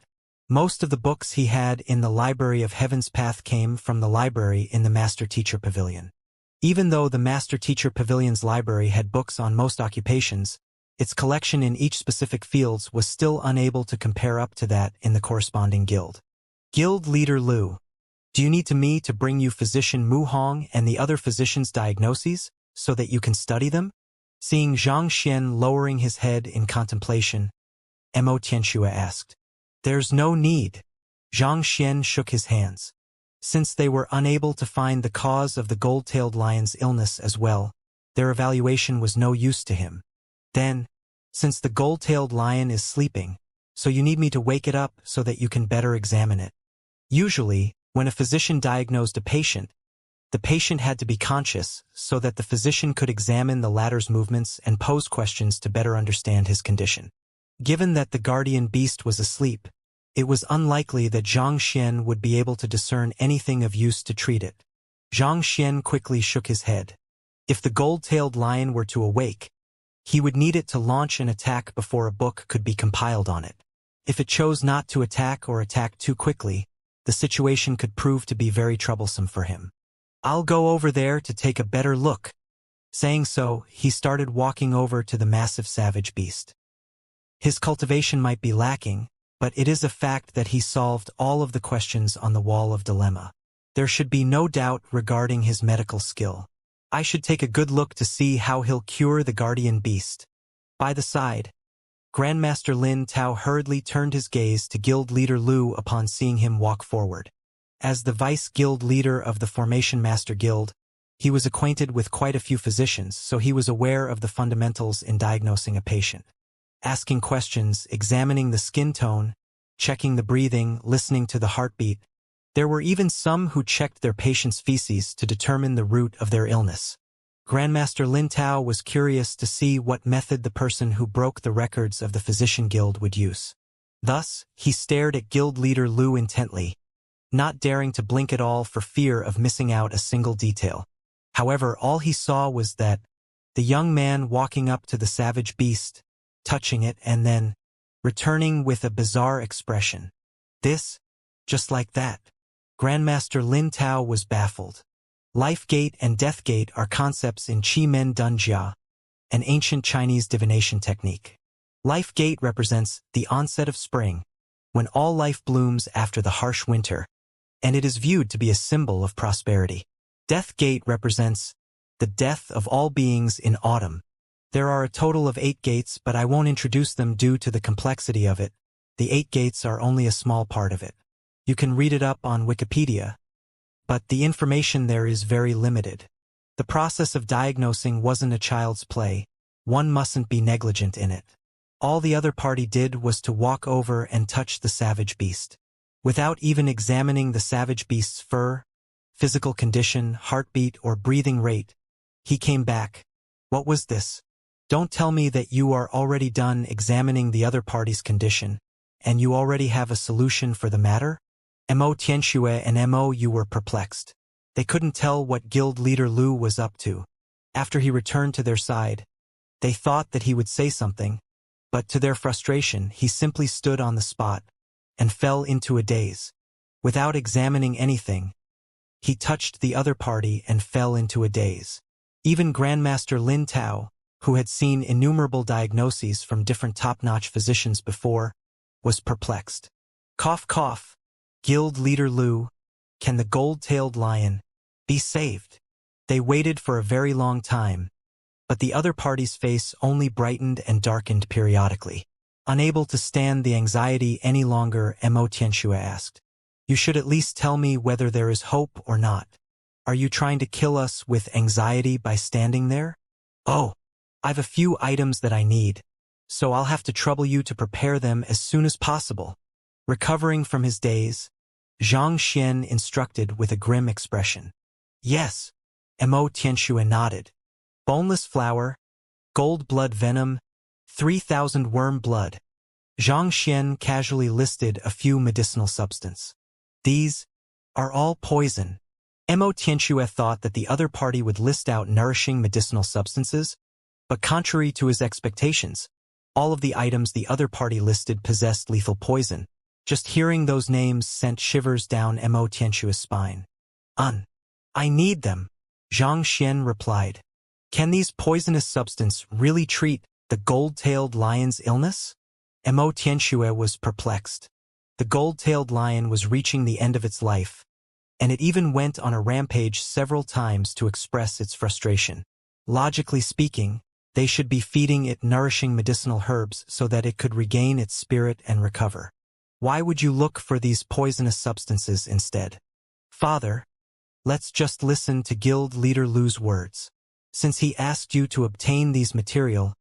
Most of the books he had in the Library of Heaven's Path came from the library in the Master Teacher Pavilion. Even though the Master Teacher Pavilion's library had books on most occupations, its collection in each specific fields was still unable to compare up to that in the corresponding guild. Guild Leader Lu, do you need me to bring you Physician Mu Hong and the other physicians' diagnoses, so that you can study them? Seeing Zhang Xian lowering his head in contemplation, Mo Tianxue asked. There's no need. Zhang Xian shook his hands. Since they were unable to find the cause of the gold-tailed lion's illness as well, their evaluation was no use to him. Then, since the gold-tailed lion is sleeping, so you need me to wake it up so that you can better examine it. Usually, when a physician diagnosed a patient, the patient had to be conscious so that the physician could examine the latter's movements and pose questions to better understand his condition. Given that the guardian beast was asleep, it was unlikely that Zhang Xian would be able to discern anything of use to treat it. Zhang Xian quickly shook his head. If the gold-tailed lion were to awake, he would need it to launch an attack before a book could be compiled on it. If it chose not to attack or attack too quickly, the situation could prove to be very troublesome for him. I'll go over there to take a better look. Saying so, he started walking over to the massive savage beast. His cultivation might be lacking, but it is a fact that he solved all of the questions on the wall of dilemma. There should be no doubt regarding his medical skill. I should take a good look to see how he'll cure the guardian beast. By the side, Grandmaster Lin Tao hurriedly turned his gaze to Guild Leader Lu upon seeing him walk forward. As the vice-guild leader of the Formation Master Guild, he was acquainted with quite a few physicians, so he was aware of the fundamentals in diagnosing a patient. Asking questions, examining the skin tone, checking the breathing, listening to the heartbeat. There were even some who checked their patient's feces to determine the root of their illness. Grandmaster Lin Tao was curious to see what method the person who broke the records of the Physician Guild would use. Thus, he stared at Guild Leader Lu intently, not daring to blink at all for fear of missing out a single detail. However, all he saw was that the young man walking up to the savage beast, touching it and then returning with a bizarre expression. This, just like that. Grandmaster Lin Tao was baffled. Life Gate and Death Gate are concepts in Qi Men Dun Jia, an ancient Chinese divination technique. Life Gate represents the onset of spring, when all life blooms after the harsh winter, and it is viewed to be a symbol of prosperity. Death Gate represents the death of all beings in autumn. There are a total of 8 gates, but I won't introduce them due to the complexity of it. The 8 gates are only a small part of it. You can read it up on Wikipedia, but the information there is very limited. The process of diagnosing wasn't a child's play. One mustn't be negligent in it. All the other party did was to walk over and touch the savage beast. Without even examining the savage beast's fur, physical condition, heartbeat, or breathing rate, he came back. What was this? Don't tell me that you are already done examining the other party's condition, and you already have a solution for the matter? Mo Tianxue and Mo Yu were perplexed. They couldn't tell what Guild Leader Lu was up to. After he returned to their side, they thought that he would say something, but to their frustration, he simply stood on the spot and fell into a daze. Without examining anything, he touched the other party and fell into a daze. Even Grandmaster Lin Tao, who had seen innumerable diagnoses from different top-notch physicians before, was perplexed. Cough, cough. Guild Leader Lu, can the gold-tailed lion be saved? They waited for a very long time, but the other party's face only brightened and darkened periodically. Unable to stand the anxiety any longer, Mo Tianxue asked. You should at least tell me whether there is hope or not. Are you trying to kill us with anxiety by standing there? Oh, I've a few items that I need, so I'll have to trouble you to prepare them as soon as possible. Recovering from his daze, Zhang Xian instructed with a grim expression. Yes, Mo Tianxue nodded. Boneless flour, gold blood venom, 3,000 worm blood. Xianxia casually listed a few medicinal substance. These are all poison. Mo Tianxue thought that the other party would list out nourishing medicinal substances, but contrary to his expectations, all of the items the other party listed possessed lethal poison. Just hearing those names sent shivers down Mo Tianxue's spine. I need them, Zhang Xian replied. Can these poisonous substances really treat the gold-tailed lion's illness? Mo Tianxue was perplexed. The gold-tailed lion was reaching the end of its life, and it even went on a rampage several times to express its frustration. Logically speaking, they should be feeding it nourishing medicinal herbs so that it could regain its spirit and recover. Why would you look for these poisonous substances instead? Father, let's just listen to Guild Leader Lu's words. Since he asked you to obtain these material,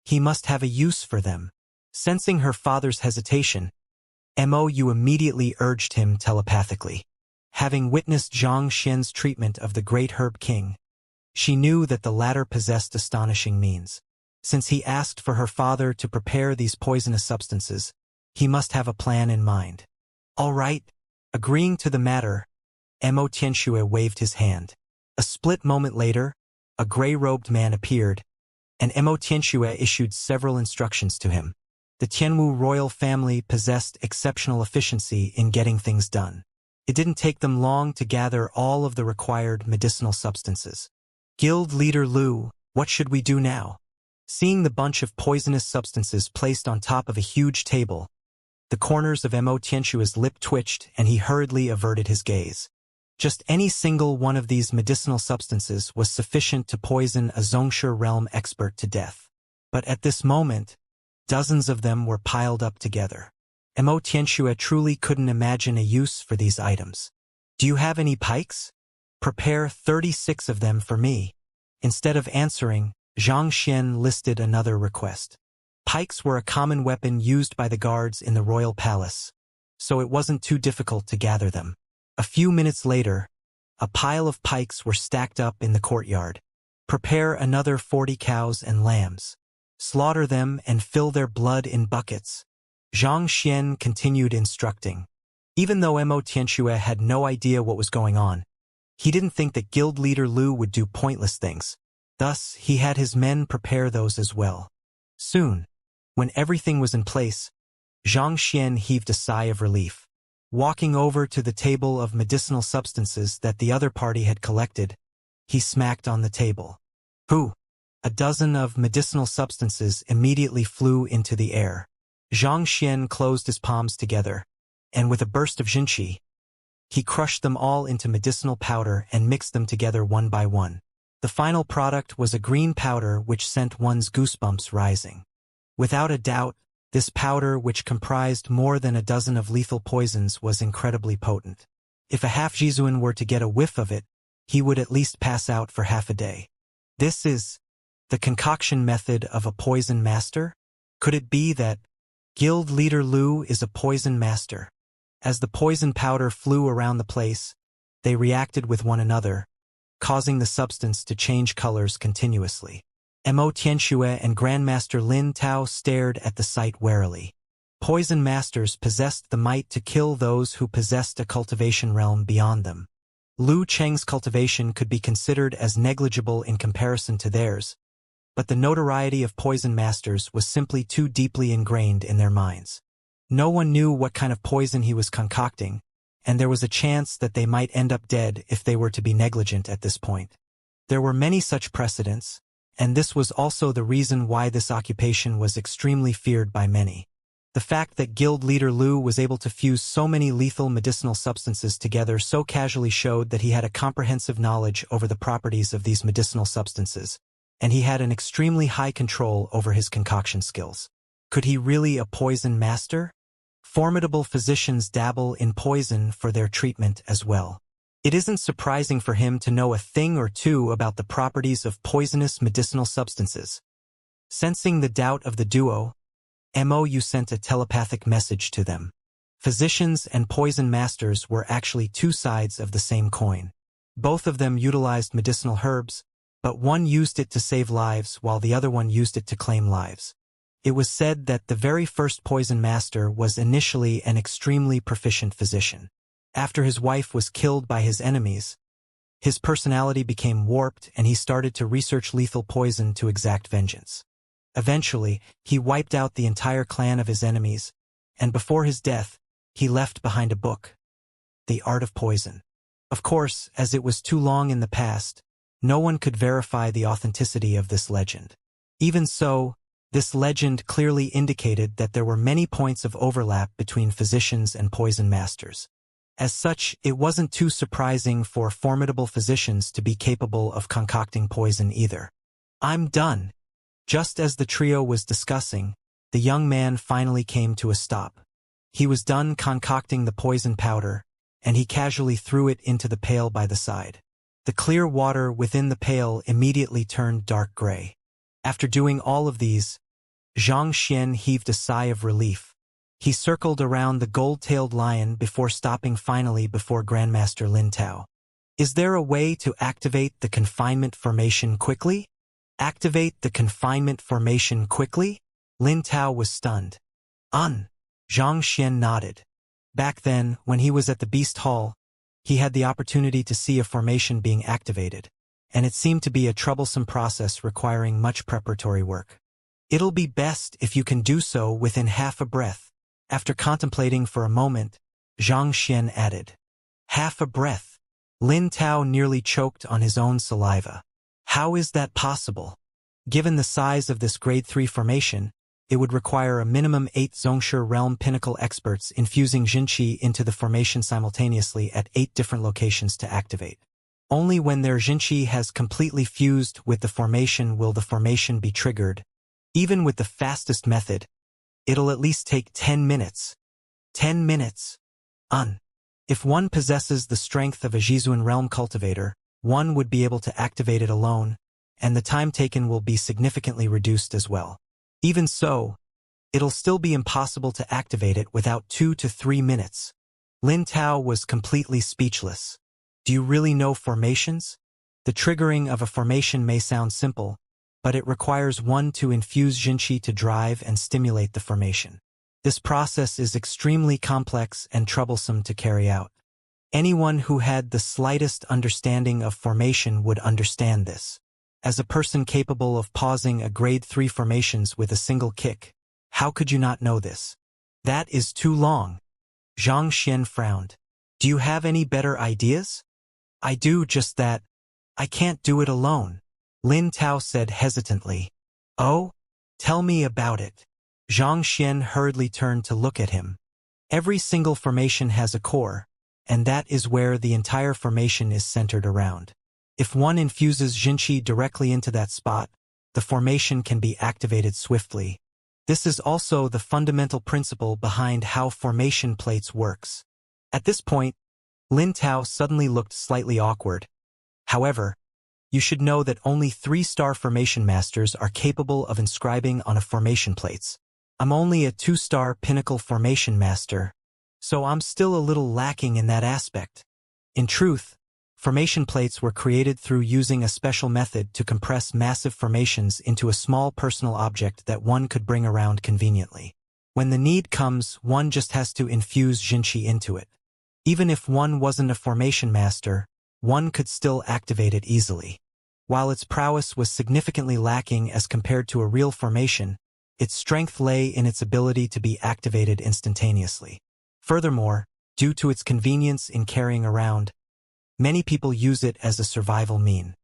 he must have a use for them. Sensing her father's hesitation, Mo immediately urged him telepathically. Having witnessed Zhang Xian's treatment of the great herb king, she knew that the latter possessed astonishing means. Since he asked for her father to prepare these poisonous substances, he must have a plan in mind. All right. Agreeing to the matter, Mo Tianxue waved his hand. A split moment later, a gray-robed man appeared, and Mo Tianxue issued several instructions to him. The Tianwu royal family possessed exceptional efficiency in getting things done. It didn't take them long to gather all of the required medicinal substances. Guild Leader Lu, what should we do now? Seeing the bunch of poisonous substances placed on top of a huge table, the corners of Mo Tianxue's lip twitched and he hurriedly averted his gaze. Just any single one of these medicinal substances was sufficient to poison a Zhongshe realm expert to death. But at this moment, dozens of them were piled up together. Mo Tianxue truly couldn't imagine a use for these items. Do you have any pikes? Prepare 36 of them for me. Instead of answering, Zhang Xian listed another request. Pikes were a common weapon used by the guards in the royal palace, so it wasn't too difficult to gather them. A few minutes later, a pile of pikes were stacked up in the courtyard. Prepare another 40 cows and lambs. Slaughter them and fill their blood in buckets. Zhang Xian continued instructing. Even though Mo Tianxue had no idea what was going on, he didn't think that Guild Leader Lu would do pointless things. Thus, he had his men prepare those as well. Soon, when everything was in place, Zhang Xian heaved a sigh of relief. Walking over to the table of medicinal substances that the other party had collected, he smacked on the table. Pooh! A dozen of medicinal substances immediately flew into the air. Zhang Xian closed his palms together, and with a burst of jinqi, he crushed them all into medicinal powder and mixed them together one by one. The final product was a green powder which sent one's goosebumps rising. Without a doubt, this powder, which comprised more than a dozen of lethal poisons, was incredibly potent. If a half-Jizuan were to get a whiff of it, he would at least pass out for half a day. This is the concoction method of a poison master? Could it be that Guild Leader Lu is a poison master? As the poison powder flew around the place, they reacted with one another, causing the substance to change colors continuously. Mo Tianxue and Grandmaster Lin Tao stared at the sight warily. Poison masters possessed the might to kill those who possessed a cultivation realm beyond them. Lu Cheng's cultivation could be considered as negligible in comparison to theirs, but the notoriety of poison masters was simply too deeply ingrained in their minds. No one knew what kind of poison he was concocting, and there was a chance that they might end up dead if they were to be negligent at this point. There were many such precedents, and this was also the reason why this occupation was extremely feared by many. The fact that Guild Leader Lu was able to fuse so many lethal medicinal substances together so casually showed that he had a comprehensive knowledge over the properties of these medicinal substances, and he had an extremely high control over his concoction skills. Could he really be a poison master? Formidable physicians dabble in poison for their treatment as well. It isn't surprising for him to know a thing or two about the properties of poisonous medicinal substances. Sensing the doubt of the duo, Mo sent a telepathic message to them. Physicians and poison masters were actually two sides of the same coin. Both of them utilized medicinal herbs, but one used it to save lives while the other one used it to claim lives. It was said that the very first poison master was initially an extremely proficient physician. After his wife was killed by his enemies, his personality became warped and he started to research lethal poison to exact vengeance. Eventually, he wiped out the entire clan of his enemies, and before his death, he left behind a book, The Art of Poison. Of course, as it was too long in the past, no one could verify the authenticity of this legend. Even so, this legend clearly indicated that there were many points of overlap between physicians and poison masters. As such, it wasn't too surprising for formidable physicians to be capable of concocting poison either. I'm done. Just as the trio was discussing, the young man finally came to a stop. He was done concocting the poison powder, and he casually threw it into the pail by the side. The clear water within the pail immediately turned dark gray. After doing all of these, Xianxia heaved a sigh of relief. He circled around the gold-tailed lion before stopping finally before Grandmaster Lin Tao. Is there a way to activate the confinement formation quickly? Activate the confinement formation quickly? Lin Tao was stunned. Xianxia nodded. Back then, when he was at the Beast Hall, he had the opportunity to see a formation being activated, and it seemed to be a troublesome process requiring much preparatory work. It'll be best if you can do so within half a breath. After contemplating for a moment, Xianxia added, half a breath. Lin Tao nearly choked on his own saliva. How is that possible? Given the size of this grade 3 formation, it would require a minimum 8 Zhongshe realm pinnacle experts infusing Jinqi into the formation simultaneously at 8 different locations to activate. Only when their Jinqi has completely fused with the formation will the formation be triggered. Even with the fastest method, it'll at least take 10 minutes. 10 minutes. If one possesses the strength of a Zhizuan realm cultivator, one would be able to activate it alone, and the time taken will be significantly reduced as well. Even so, it'll still be impossible to activate it without 2 to 3 minutes. Lin Tao was completely speechless. Do you really know formations? The triggering of a formation may sound simple, but it requires one to infuse Jinqi to drive and stimulate the formation. This process is extremely complex and troublesome to carry out. Anyone who had the slightest understanding of formation would understand this. As a person capable of pausing a grade 3 formations with a single kick, how could you not know this? That is too long. Xianxia frowned. Do you have any better ideas? I do, just that. I can't do it alone. Lin Tao said hesitantly. Oh? Tell me about it. Xianxia hurriedly turned to look at him. Every single formation has a core, and that is where the entire formation is centered around. If one infuses Jinqi directly into that spot, the formation can be activated swiftly. This is also the fundamental principle behind how formation plates works. At this point, Lin Tao suddenly looked slightly awkward. However, you should know that only 3-star formation masters are capable of inscribing on a formation plates. I'm only a 2-star pinnacle formation master, so I'm still a little lacking in that aspect. In truth, formation plates were created through using a special method to compress massive formations into a small personal object that one could bring around conveniently. When the need comes, one just has to infuse Jinqi into it. Even if one wasn't a formation master, one could still activate it easily. While its prowess was significantly lacking as compared to a real formation, its strength lay in its ability to be activated instantaneously. Furthermore, due to its convenience in carrying around, many people use it as a survival mean.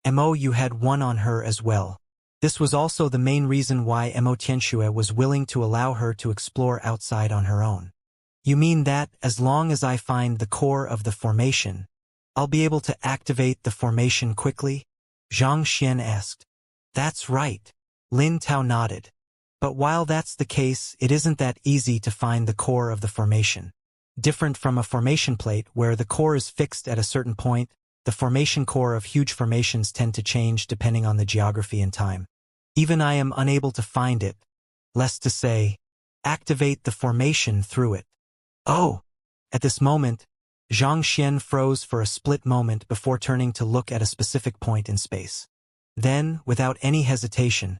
You had one on her as well. This was also the main reason why Tianxue was willing to allow her to explore outside on her own. You mean that, as long as I find the core of the formation, I'll be able to activate the formation quickly? Xianxia asked. That's right. Lin Tao nodded. But while that's the case, it isn't that easy to find the core of the formation. Different from a formation plate where the core is fixed at a certain point, the formation core of huge formations tend to change depending on the geography and time. Even I am unable to find it, less to say, activate the formation through it. Oh! At this moment, Xianxia froze for a split moment before turning to look at a specific point in space. Then, without any hesitation,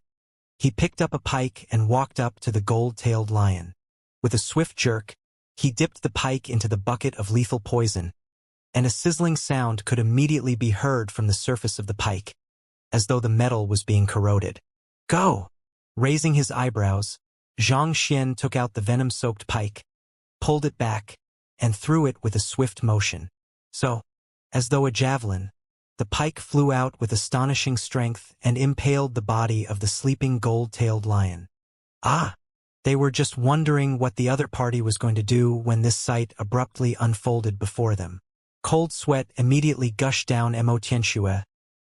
He picked up a pike and walked up to the gold-tailed lion. With a swift jerk, he dipped the pike into the bucket of lethal poison, and a sizzling sound could immediately be heard from the surface of the pike, as though the metal was being corroded. Go! Raising his eyebrows, Xianxia took out the venom-soaked pike, pulled it back, and threw it with a swift motion. So, as though a javelin, the pike flew out with astonishing strength and impaled the body of the sleeping gold-tailed lion. Ah! They were just wondering what the other party was going to do when this sight abruptly unfolded before them. Cold sweat immediately gushed down Xianxia,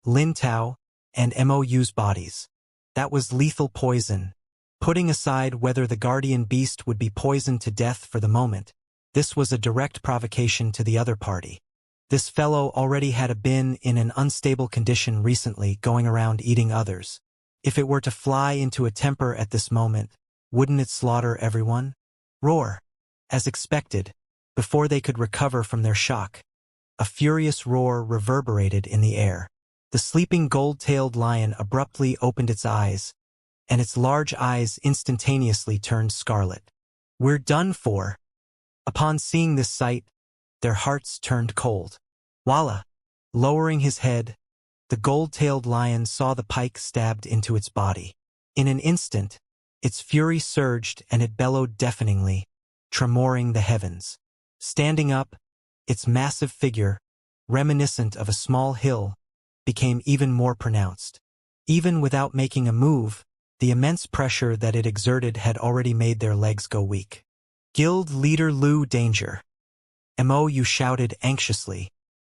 Lin Tao, and Mou's bodies. That was lethal poison. Putting aside whether the guardian beast would be poisoned to death for the moment, this was a direct provocation to the other party. This fellow already had been in an unstable condition recently, going around eating others. If it were to fly into a temper at this moment, wouldn't it slaughter everyone? Roar! As expected, before they could recover from their shock, a furious roar reverberated in the air. The sleeping gold-tailed lion abruptly opened its eyes, and its large eyes instantaneously turned scarlet. We're done for! Upon seeing this sight, their hearts turned cold. Voila! Lowering his head, the gold-tailed lion saw the pike stabbed into its body. In an instant, its fury surged and it bellowed deafeningly, tremoring the heavens. Standing up, its massive figure, reminiscent of a small hill, became even more pronounced. Even without making a move, the immense pressure that it exerted had already made their legs go weak. Guild leader Lu, danger! Mou shouted anxiously.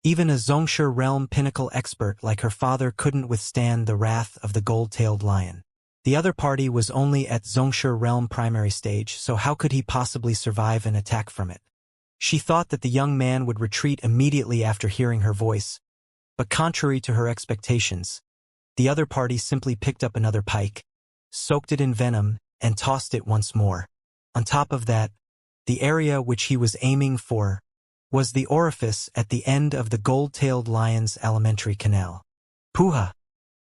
Even a Xianxia realm pinnacle expert like her father couldn't withstand the wrath of the gold-tailed lion. The other party was only at Xianxia realm primary stage, so how could he possibly survive an attack from it? She thought that the young man would retreat immediately after hearing her voice, but contrary to her expectations, the other party simply picked up another pike, soaked it in venom, and tossed it once more. On top of that, the area which he was aiming for was the orifice at the end of the gold-tailed lion's alimentary canal. Puha!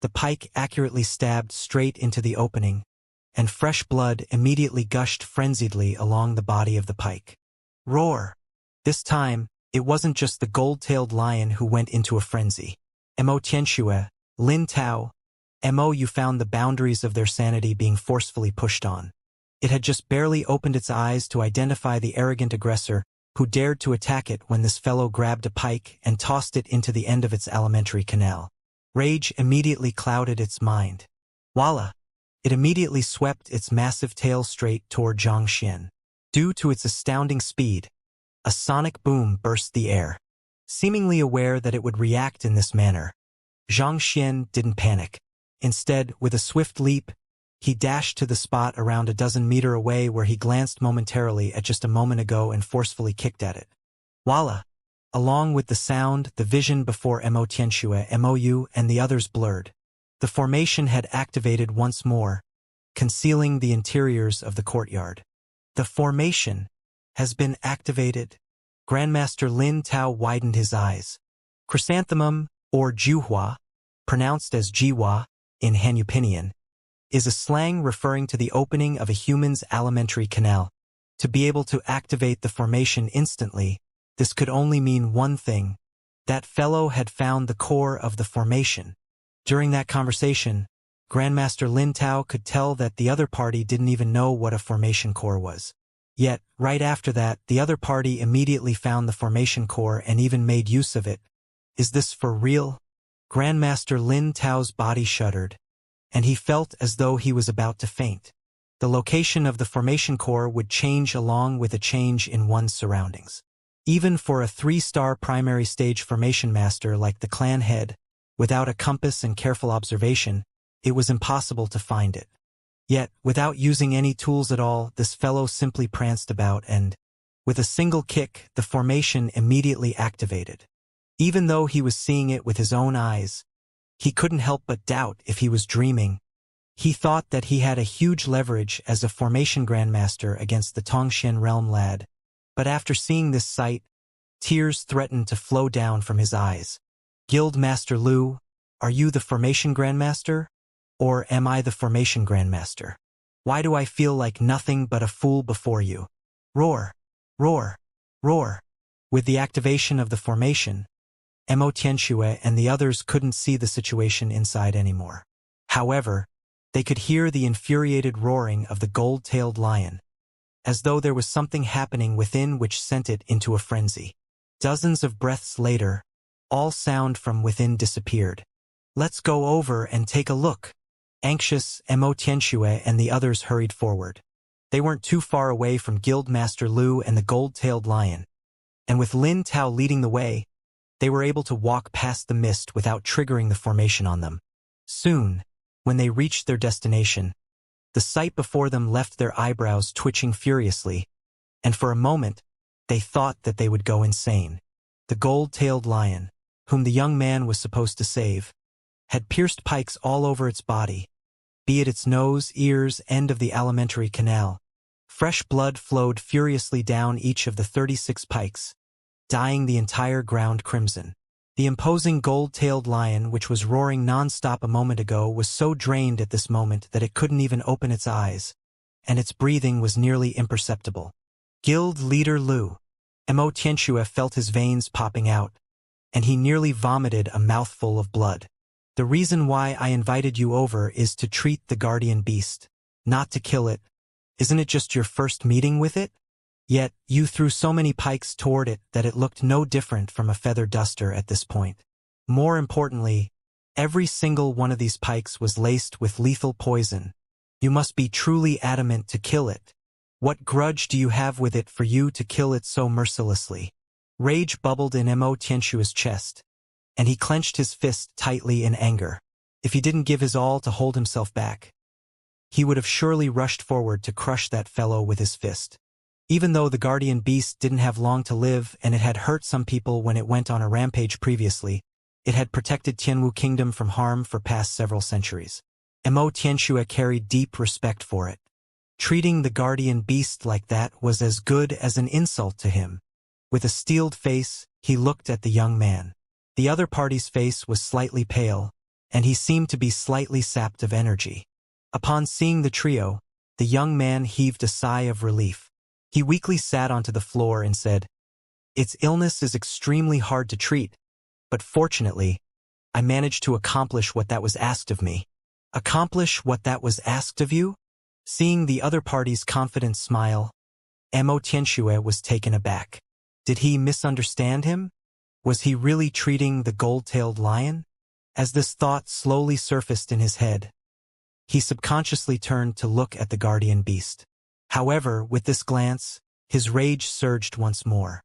The pike accurately stabbed straight into the opening, and fresh blood immediately gushed frenziedly along the body of the pike. Roar! This time, it wasn't just the gold-tailed lion who went into a frenzy. Xianxia, Lin Tao, Mou found the boundaries of their sanity being forcefully pushed on. It had just barely opened its eyes to identify the arrogant aggressor who dared to attack it when this fellow grabbed a pike and tossed it into the end of its alimentary canal. Rage immediately clouded its mind. Voila! It immediately swept its massive tail straight toward Xianxia. Due to its astounding speed, a sonic boom burst the air. Seemingly aware that it would react in this manner, Xianxia didn't panic. Instead, with a swift leap, he dashed to the spot around a dozen meters away where he glanced momentarily at just a moment ago and forcefully kicked at it. Voila! Along with the sound, the vision before Xianxia, Mou, and the others blurred. The formation had activated once more, concealing the interiors of the courtyard. The formation has been activated. Grandmaster Lin Tao widened his eyes. Chrysanthemum, or Juhua, pronounced as Jiwa in Hanupinian, is a slang referring to the opening of a human's alimentary canal. To be able to activate the formation instantly, this could only mean one thing. That fellow had found the core of the formation. During that conversation, Grandmaster Lin Tao could tell that the other party didn't even know what a formation core was. Yet, right after that, the other party immediately found the formation core and even made use of it. Is this for real? Grandmaster Lin Tao's body shuddered, and he felt as though he was about to faint. The location of the formation core would change along with a change in one's surroundings. Even for a 3-star primary stage formation master like the clan head, without a compass and careful observation, it was impossible to find it. Yet, without using any tools at all, this fellow simply pranced about and, with a single kick, the formation immediately activated. Even though he was seeing it with his own eyes, he couldn't help but doubt if he was dreaming. He thought that he had a huge leverage as a formation grandmaster against the Tongxian realm lad, but after seeing this sight, tears threatened to flow down from his eyes. Guild Master Lu, are you the formation grandmaster? Or am I the formation grandmaster? Why do I feel like nothing but a fool before you? Roar, roar, roar. With the activation of the formation, Xianxia and the others couldn't see the situation inside anymore. However, they could hear the infuriated roaring of the gold-tailed lion, as though there was something happening within which sent it into a frenzy. Dozens of breaths later, all sound from within disappeared. Let's go over and take a look. Anxious, Xianxia and the others hurried forward. They weren't too far away from Guildmaster Lu and the gold-tailed lion, and with Lin Tao leading the way, they were able to walk past the mist without triggering the formation on them. Soon, when they reached their destination, the sight before them left their eyebrows twitching furiously, and for a moment, they thought that they would go insane. The gold-tailed lion, whom the young man was supposed to save, had pierced pikes all over its body, be it its nose, ears, end of the alimentary canal. Fresh blood flowed furiously down each of the 36 pikes, dyeing the entire ground crimson. The imposing gold-tailed lion, which was roaring non-stop a moment ago, was so drained at this moment that it couldn't even open its eyes, and its breathing was nearly imperceptible. Guild leader Lu. Xianxia felt his veins popping out, and he nearly vomited a mouthful of blood. The reason why I invited you over is to treat the guardian beast, not to kill it. Isn't it just your first meeting with it? Yet, you threw so many pikes toward it that it looked no different from a feather duster at this point. More importantly, every single one of these pikes was laced with lethal poison. You must be truly adamant to kill it. What grudge do you have with it for you to kill it so mercilessly? Rage bubbled in Xianxia's chest, and he clenched his fist tightly in anger. If he didn't give his all to hold himself back, he would have surely rushed forward to crush that fellow with his fist. Even though the guardian beast didn't have long to live and it had hurt some people when it went on a rampage previously, it had protected Tianwu Kingdom from harm for past several centuries. Xianxia carried deep respect for it. Treating the guardian beast like that was as good as an insult to him. With a steeled face, he looked at the young man. The other party's face was slightly pale, and he seemed to be slightly sapped of energy. Upon seeing the trio, the young man heaved a sigh of relief. He weakly sat onto the floor and said, "Its illness is extremely hard to treat, but fortunately, I managed to accomplish what that was asked of me." Accomplish what that was asked of you? Seeing the other party's confident smile, Xianxia was taken aback. Did he misunderstand him? Was he really treating the gold-tailed lion? As this thought slowly surfaced in his head, he subconsciously turned to look at the guardian beast. However, with this glance, his rage surged once more.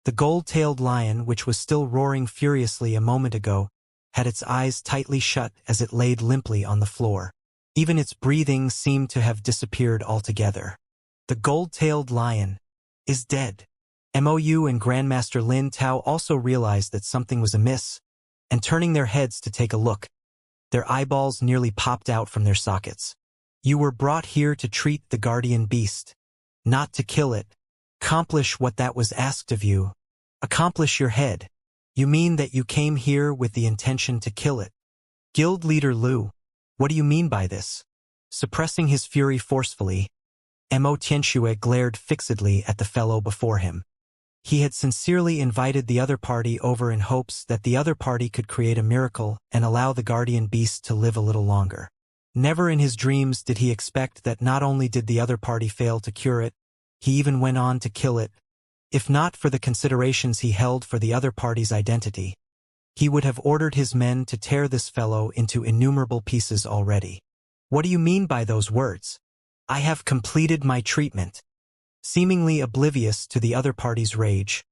The gold-tailed lion, which was still roaring furiously a moment ago, had its eyes tightly shut as it laid limply on the floor. Even its breathing seemed to have disappeared altogether. The gold-tailed lion is dead. Mou and Grandmaster Lin Tao also realized that something was amiss, and turning their heads to take a look, their eyeballs nearly popped out from their sockets. You were brought here to treat the guardian beast, not to kill it. Accomplish what that was asked of you. Accomplish your head. You mean that you came here with the intention to kill it? Guild leader Lu, what do you mean by this? Suppressing his fury forcefully, Xianxia glared fixedly at the fellow before him. He had sincerely invited the other party over in hopes that the other party could create a miracle and allow the guardian beast to live a little longer. Never in his dreams did he expect that not only did the other party fail to cure it, he even went on to kill it. If not for the considerations he held for the other party's identity, he would have ordered his men to tear this fellow into innumerable pieces already. What do you mean by those words? I have completed my treatment. Seemingly oblivious to the other party's rage,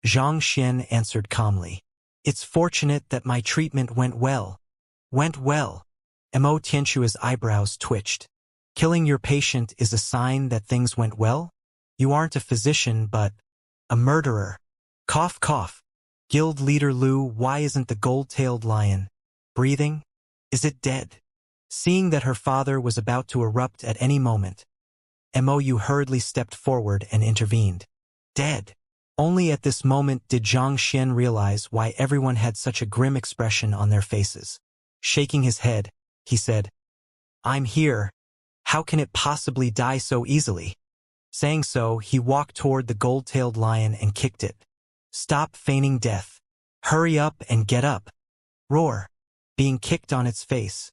Xianxia answered calmly. It's fortunate that my treatment went well. Went well. Xianxia's eyebrows twitched. Killing your patient is a sign that things went well? You aren't a physician, but a murderer. Cough, cough. Guild leader Lu, why isn't the gold-tailed lion breathing? Is it dead? Seeing that her father was about to erupt at any moment, Mou hurriedly stepped forward and intervened. Dead. Only at this moment did Xianxia realize why everyone had such a grim expression on their faces. Shaking his head, he said, I'm here. How can it possibly die so easily? Saying so, he walked toward the gold-tailed lion and kicked it. Stop feigning death. Hurry up and get up. Roar. Being kicked on its face.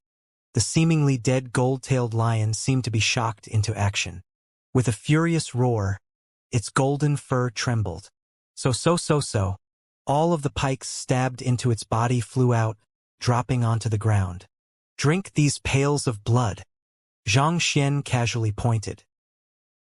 The seemingly dead gold-tailed lion seemed to be shocked into action. With a furious roar, its golden fur trembled. So. All of the pikes stabbed into its body flew out, dropping onto the ground. Drink these pails of blood. Xianxia casually pointed.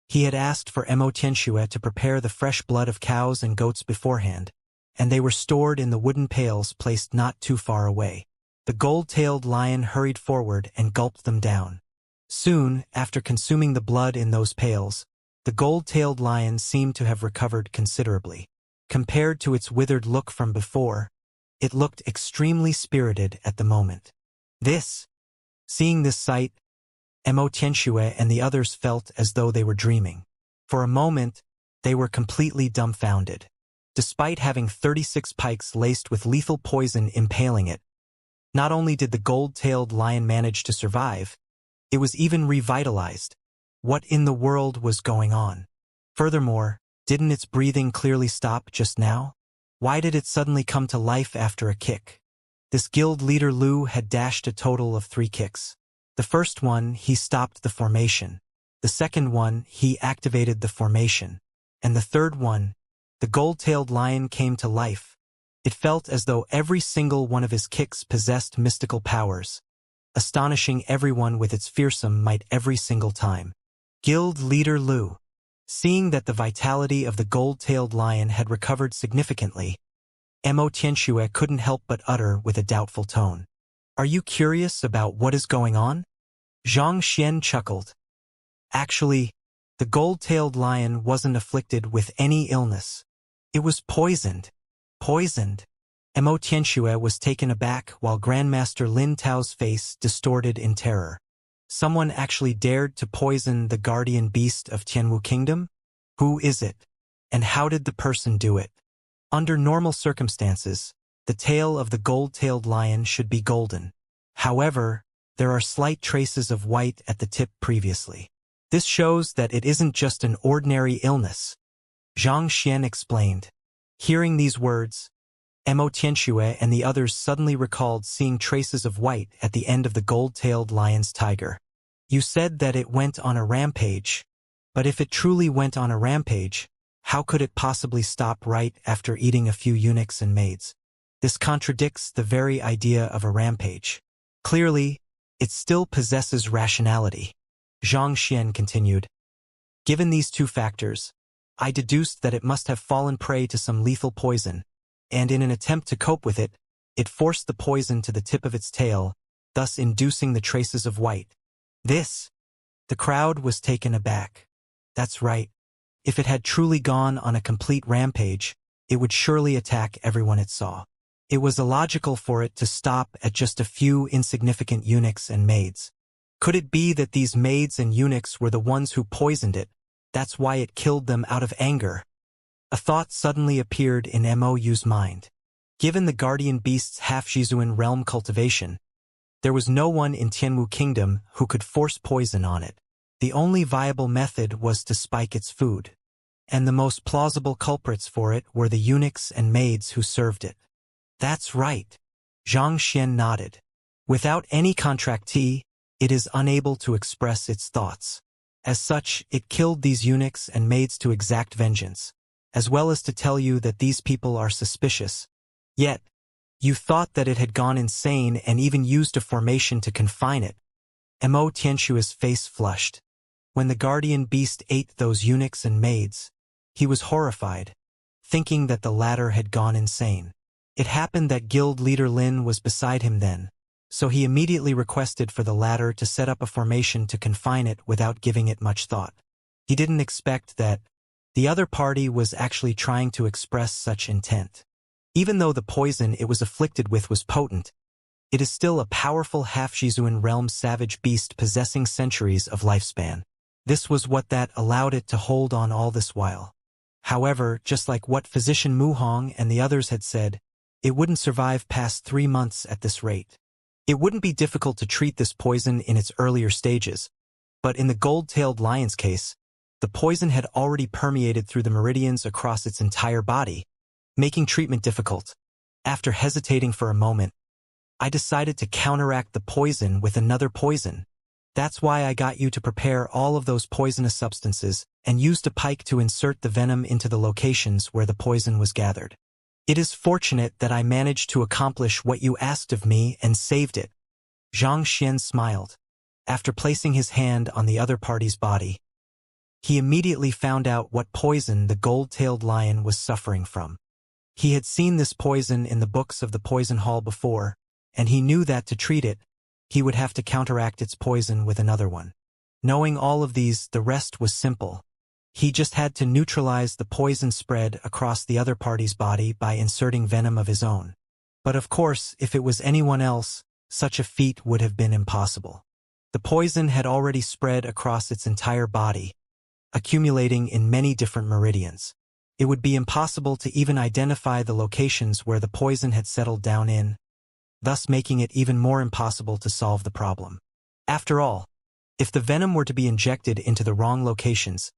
He had asked for Inauthentic to prepare the fresh blood of cows and goats beforehand, and they were stored in the wooden pails placed not too far away. The gold-tailed lion hurried forward and gulped them down. Soon, after consuming the blood in those pails, the gold-tailed lion seemed to have recovered considerably. Compared to its withered look from before, it looked extremely spirited at the moment. Seeing this sight, Inauthentic and the others felt as though they were dreaming. For a moment, they were completely dumbfounded. Despite having 36 pikes laced with lethal poison impaling it, not only did the gold-tailed lion manage to survive, it was even revitalized. What in the world was going on? Furthermore, didn't its breathing clearly stop just now? Why did it suddenly come to life after a kick? This guild leader Lu had dashed a total of 3 kicks. The first one, he stopped the formation. The second one, he activated the formation. And the third one, the gold-tailed lion came to life. It felt as though every single one of his kicks possessed mystical powers, astonishing everyone with its fearsome might every single time. Guild leader Lu. Seeing that the vitality of the gold-tailed lion had recovered significantly, Inauthentic couldn't help but utter with a doubtful tone. Are you curious about what is going on? Xianxia chuckled. Actually, the gold-tailed lion wasn't afflicted with any illness. It was poisoned. Poisoned. Inauthentic was taken aback while Grandmaster Lin Tao's face distorted in terror. Someone actually dared to poison the guardian beast of Tianwu Kingdom? Who is it? And how did the person do it? Under normal circumstances, the tail of the gold-tailed lion should be golden. However, there are slight traces of white at the tip previously. This shows that it isn't just an ordinary illness. Xianxia explained. Hearing these words, Inauthentic and the others suddenly recalled seeing traces of white at the end of the gold-tailed lion's tiger. You said that it went on a rampage, but if it truly went on a rampage, how could it possibly stop right after eating a few eunuchs and maids? This contradicts the very idea of a rampage. Clearly, it still possesses rationality. Xianxia continued. Given these two factors, I deduced that it must have fallen prey to some lethal poison, and in an attempt to cope with it, it forced the poison to the tip of its tail, thus inducing the traces of white. The crowd was taken aback. That's right. If it had truly gone on a complete rampage, it would surely attack everyone it saw. It was illogical for it to stop at just a few insignificant eunuchs and maids. Could it be that these maids and eunuchs were the ones who poisoned it? That's why it killed them out of anger. A thought suddenly appeared in Mou's mind. Given the guardian beast's half-Jizuan realm cultivation, there was no one in Tianwu Kingdom who could force poison on it. The only viable method was to spike its food. And the most plausible culprits for it were the eunuchs and maids who served it. That's right. Xianxia nodded. Without any contractee, it is unable to express its thoughts. As such, it killed these eunuchs and maids to exact vengeance, as well as to tell you that these people are suspicious. Yet, you thought that it had gone insane and even used a formation to confine it. Inauthentic's face flushed. When the guardian beast ate those eunuchs and maids, he was horrified, thinking that the latter had gone insane. It happened that guild leader Lin was beside him then, so he immediately requested for the latter to set up a formation to confine it without giving it much thought. He didn't expect that the other party was actually trying to express such intent. Even though the poison it was afflicted with was potent, it is still a powerful half-Jizuan realm savage beast possessing centuries of lifespan. This was what that allowed it to hold on all this while. However, just like what physician Mu Hong and the others had said, it wouldn't survive past 3 months at this rate. It wouldn't be difficult to treat this poison in its earlier stages, but in the gold-tailed lion's case, the poison had already permeated through the meridians across its entire body, making treatment difficult. After hesitating for a moment, I decided to counteract the poison with another poison. That's why I got you to prepare all of those poisonous substances and used a pike to insert the venom into the locations where the poison was gathered. It is fortunate that I managed to accomplish what you asked of me and saved it. Xianxia smiled. After placing his hand on the other party's body, he immediately found out what poison the gold-tailed lion was suffering from. He had seen this poison in the books of the poison hall before, and he knew that to treat it, he would have to counteract its poison with another one. Knowing all of these, the rest was simple. He just had to neutralize the poison spread across the other party's body by inserting venom of his own. But of course, if it was anyone else, such a feat would have been impossible. The poison had already spread across its entire body, accumulating in many different meridians. It would be impossible to even identify the locations where the poison had settled down in, thus making it even more impossible to solve the problem. After all, if the venom were to be injected into the wrong locations,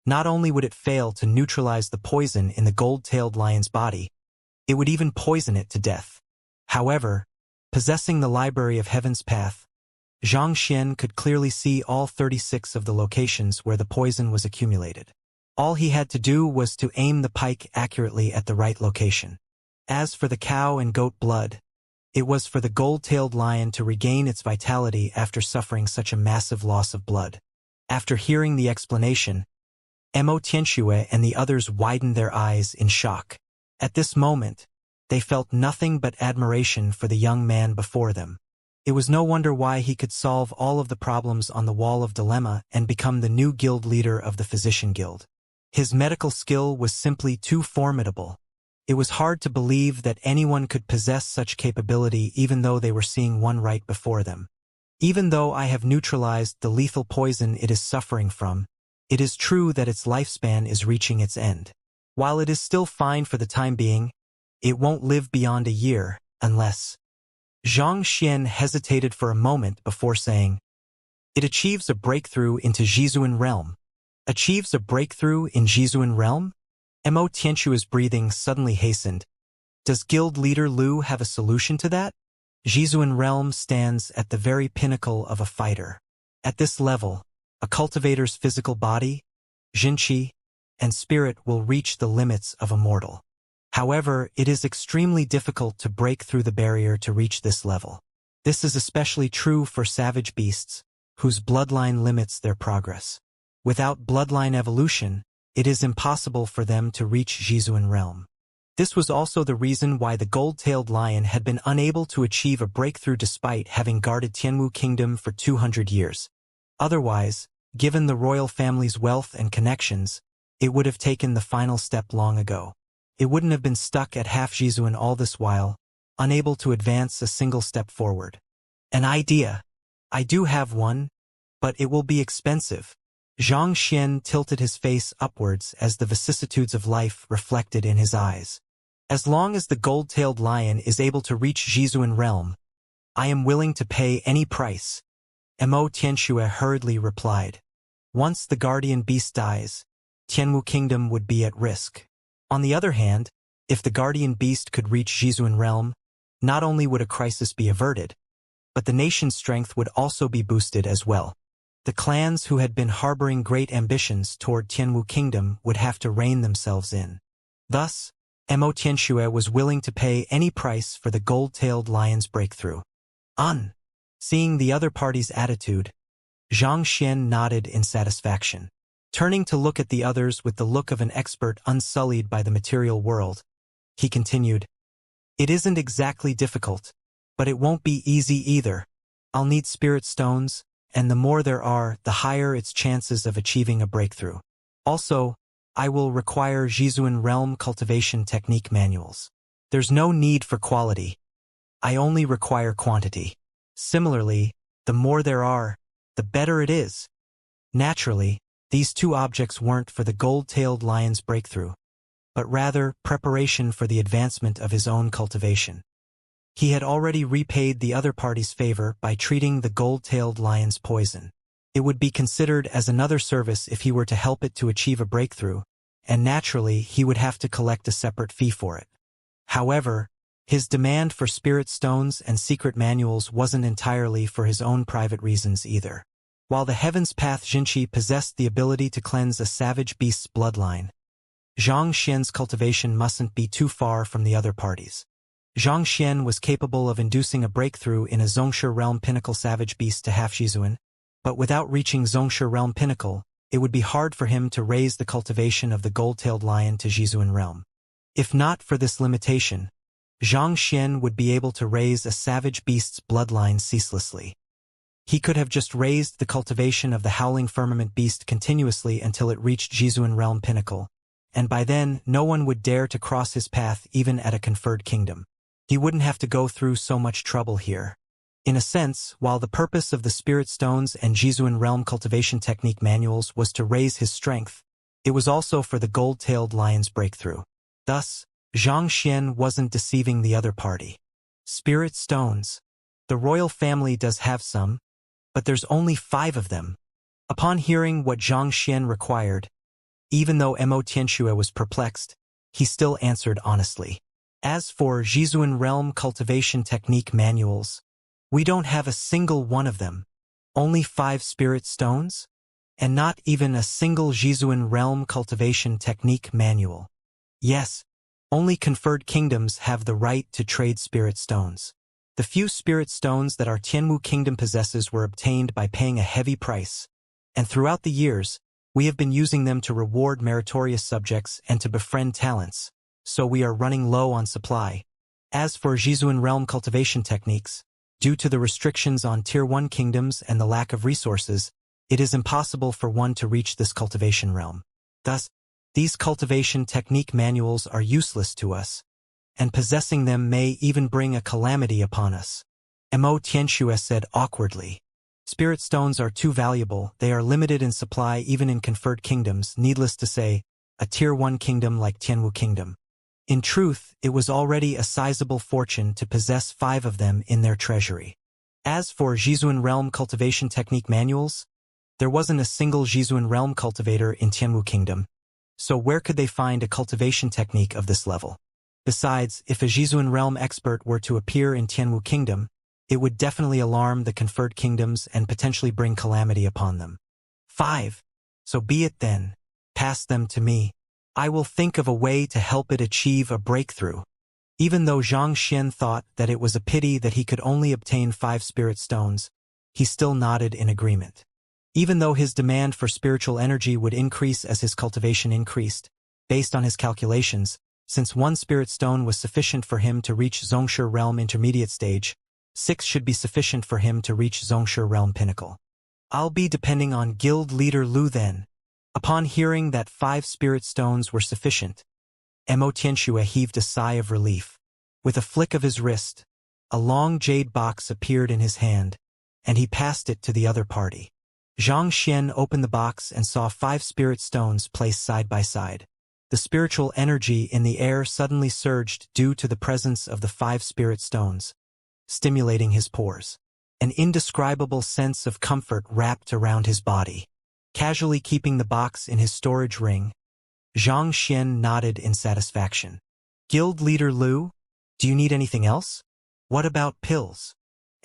not only would it fail to neutralize the poison in the gold-tailed lion's body, it would even poison it to death. However, possessing the Library of Heaven's Path, Xianxia could clearly see all 36 of the locations where the poison was accumulated. All he had to do was to aim the pike accurately at the right location. As for the cow and goat blood, it was for the gold-tailed lion to regain its vitality after suffering such a massive loss of blood. After hearing the explanation, Tianxue and the others widened their eyes in shock. At this moment, they felt nothing but admiration for the young man before them. It was no wonder why he could solve all of the problems on the Wall of Dilemma and become the new guild leader of the Physician Guild. His medical skill was simply too formidable. It was hard to believe that anyone could possess such capability even though they were seeing one right before them. Even though I have neutralized the lethal poison it is suffering from, it is true that its lifespan is reaching its end. While it is still fine for the time being, it won't live beyond a year, unless... Xianxia hesitated for a moment before saying, "It achieves a breakthrough into Jizuan realm." Achieves a breakthrough in Jizuan realm? Tianxue's breathing suddenly hastened. Does Guild Leader Liu have a solution to that? Jizuan realm stands at the very pinnacle of a fighter. At this level, a cultivator's physical body, jinqi, and spirit will reach the limits of a mortal. However, it is extremely difficult to break through the barrier to reach this level. This is especially true for savage beasts, whose bloodline limits their progress. Without bloodline evolution, it is impossible for them to reach Jizuan realm. This was also the reason why the gold-tailed lion had been unable to achieve a breakthrough despite having guarded Tianwu Kingdom for 200 years. Otherwise, given the royal family's wealth and connections, it would have taken the final step long ago. It wouldn't have been stuck at half Jizuan all this while, unable to advance a single step forward. An idea. I do have one, but it will be expensive. Xianxia tilted his face upwards as the vicissitudes of life reflected in his eyes. As long as the gold-tailed lion is able to reach Jizuan realm, I am willing to pay any price. Tianxue hurriedly replied. Once the guardian beast dies, Tianwu Kingdom would be at risk. On the other hand, if the guardian beast could reach Jizuan realm, not only would a crisis be averted, but the nation's strength would also be boosted as well. The clans who had been harboring great ambitions toward Tianwu Kingdom would have to rein themselves in. Thus, Tianxue was willing to pay any price for the gold-tailed lion's breakthrough. Seeing the other party's attitude, Xianxia nodded in satisfaction. Turning to look at the others with the look of an expert unsullied by the material world, he continued, "It isn't exactly difficult, but it won't be easy either. I'll need spirit stones, and the more there are, the higher its chances of achieving a breakthrough. Also, I will require Jizuan realm cultivation technique manuals. There's no need for quality. I only require quantity. Similarly, the more there are, the better it is." Naturally, these two objects weren't for the gold-tailed lion's breakthrough, but rather preparation for the advancement of his own cultivation. He had already repaid the other party's favor by treating the gold-tailed lion's poison. It would be considered as another service if he were to help it to achieve a breakthrough, and naturally he would have to collect a separate fee for it. However, his demand for spirit stones and secret manuals wasn't entirely for his own private reasons either. While the Heaven's Path Xianxia possessed the ability to cleanse a savage beast's bloodline, Xianxia's cultivation mustn't be too far from the other parties. Xianxia was capable of inducing a breakthrough in a Xianxia realm pinnacle savage beast to half-Zhizuan, but without reaching Xianxia realm pinnacle, it would be hard for him to raise the cultivation of the gold-tailed lion to Zhizuan realm. If not for this limitation, Xianxia would be able to raise a savage beast's bloodline ceaselessly. He could have just raised the cultivation of the howling firmament beast continuously until it reached Zhizuan realm pinnacle, and by then no one would dare to cross his path even at a conferred kingdom. He wouldn't have to go through so much trouble here. In a sense, while the purpose of the spirit stones and Zhizuan realm cultivation technique manuals was to raise his strength, it was also for the gold-tailed lion's breakthrough. Thus, Xianxia wasn't deceiving the other party. Spirit stones. The royal family does have some, but there's only 5 of them. Upon hearing what Xianxia required, even though Mo Tianxue was perplexed, he still answered honestly. As for Zhizuan realm cultivation technique manuals, we don't have a single one of them. Only 5 spirit stones? And not even a single Zhizuan realm cultivation technique manual. Yes, only conferred kingdoms have the right to trade spirit stones. The few spirit stones that our Tianwu kingdom possesses were obtained by paying a heavy price, and throughout the years, we have been using them to reward meritorious subjects and to befriend talents, so we are running low on supply. As for Zhizuan realm cultivation techniques, due to the restrictions on Tier 1 kingdoms and the lack of resources, it is impossible for one to reach this cultivation realm. Thus, these cultivation technique manuals are useless to us, and possessing them may even bring a calamity upon us. Mo Tianxue said awkwardly. Spirit stones are too valuable, they are limited in supply even in conferred kingdoms, needless to say, a Tier 1 kingdom like Tianwu Kingdom. In truth, it was already a sizable fortune to possess 5 of them in their treasury. As for Zhizuan realm cultivation technique manuals, there wasn't a single Zhizuan realm cultivator in Tianwu Kingdom, so where could they find a cultivation technique of this level? Besides, if a Zhizuan realm expert were to appear in Tianwu Kingdom, it would definitely alarm the conferred kingdoms and potentially bring calamity upon them. 5. So be it then. Pass them to me. I will think of a way to help it achieve a breakthrough. Even though Xianxia thought that it was a pity that he could only obtain 5 spirit stones, he still nodded in agreement. Even though his demand for spiritual energy would increase as his cultivation increased, based on his calculations, since 1 spirit stone was sufficient for him to reach Xianxia realm intermediate stage, 6 should be sufficient for him to reach Xianxia realm pinnacle. I'll be depending on guild leader Lu then. Upon hearing that 5 spirit stones were sufficient, Mo Tianxue heaved a sigh of relief. With a flick of his wrist, a long jade box appeared in his hand, and he passed it to the other party. Xianxia opened the box and saw 5 spirit stones placed side by side. The spiritual energy in the air suddenly surged due to the presence of the 5 spirit stones, stimulating his pores. An indescribable sense of comfort wrapped around his body. Casually keeping the box in his storage ring, Xianxia nodded in satisfaction. Guild leader Lu, do you need anything else? What about pills?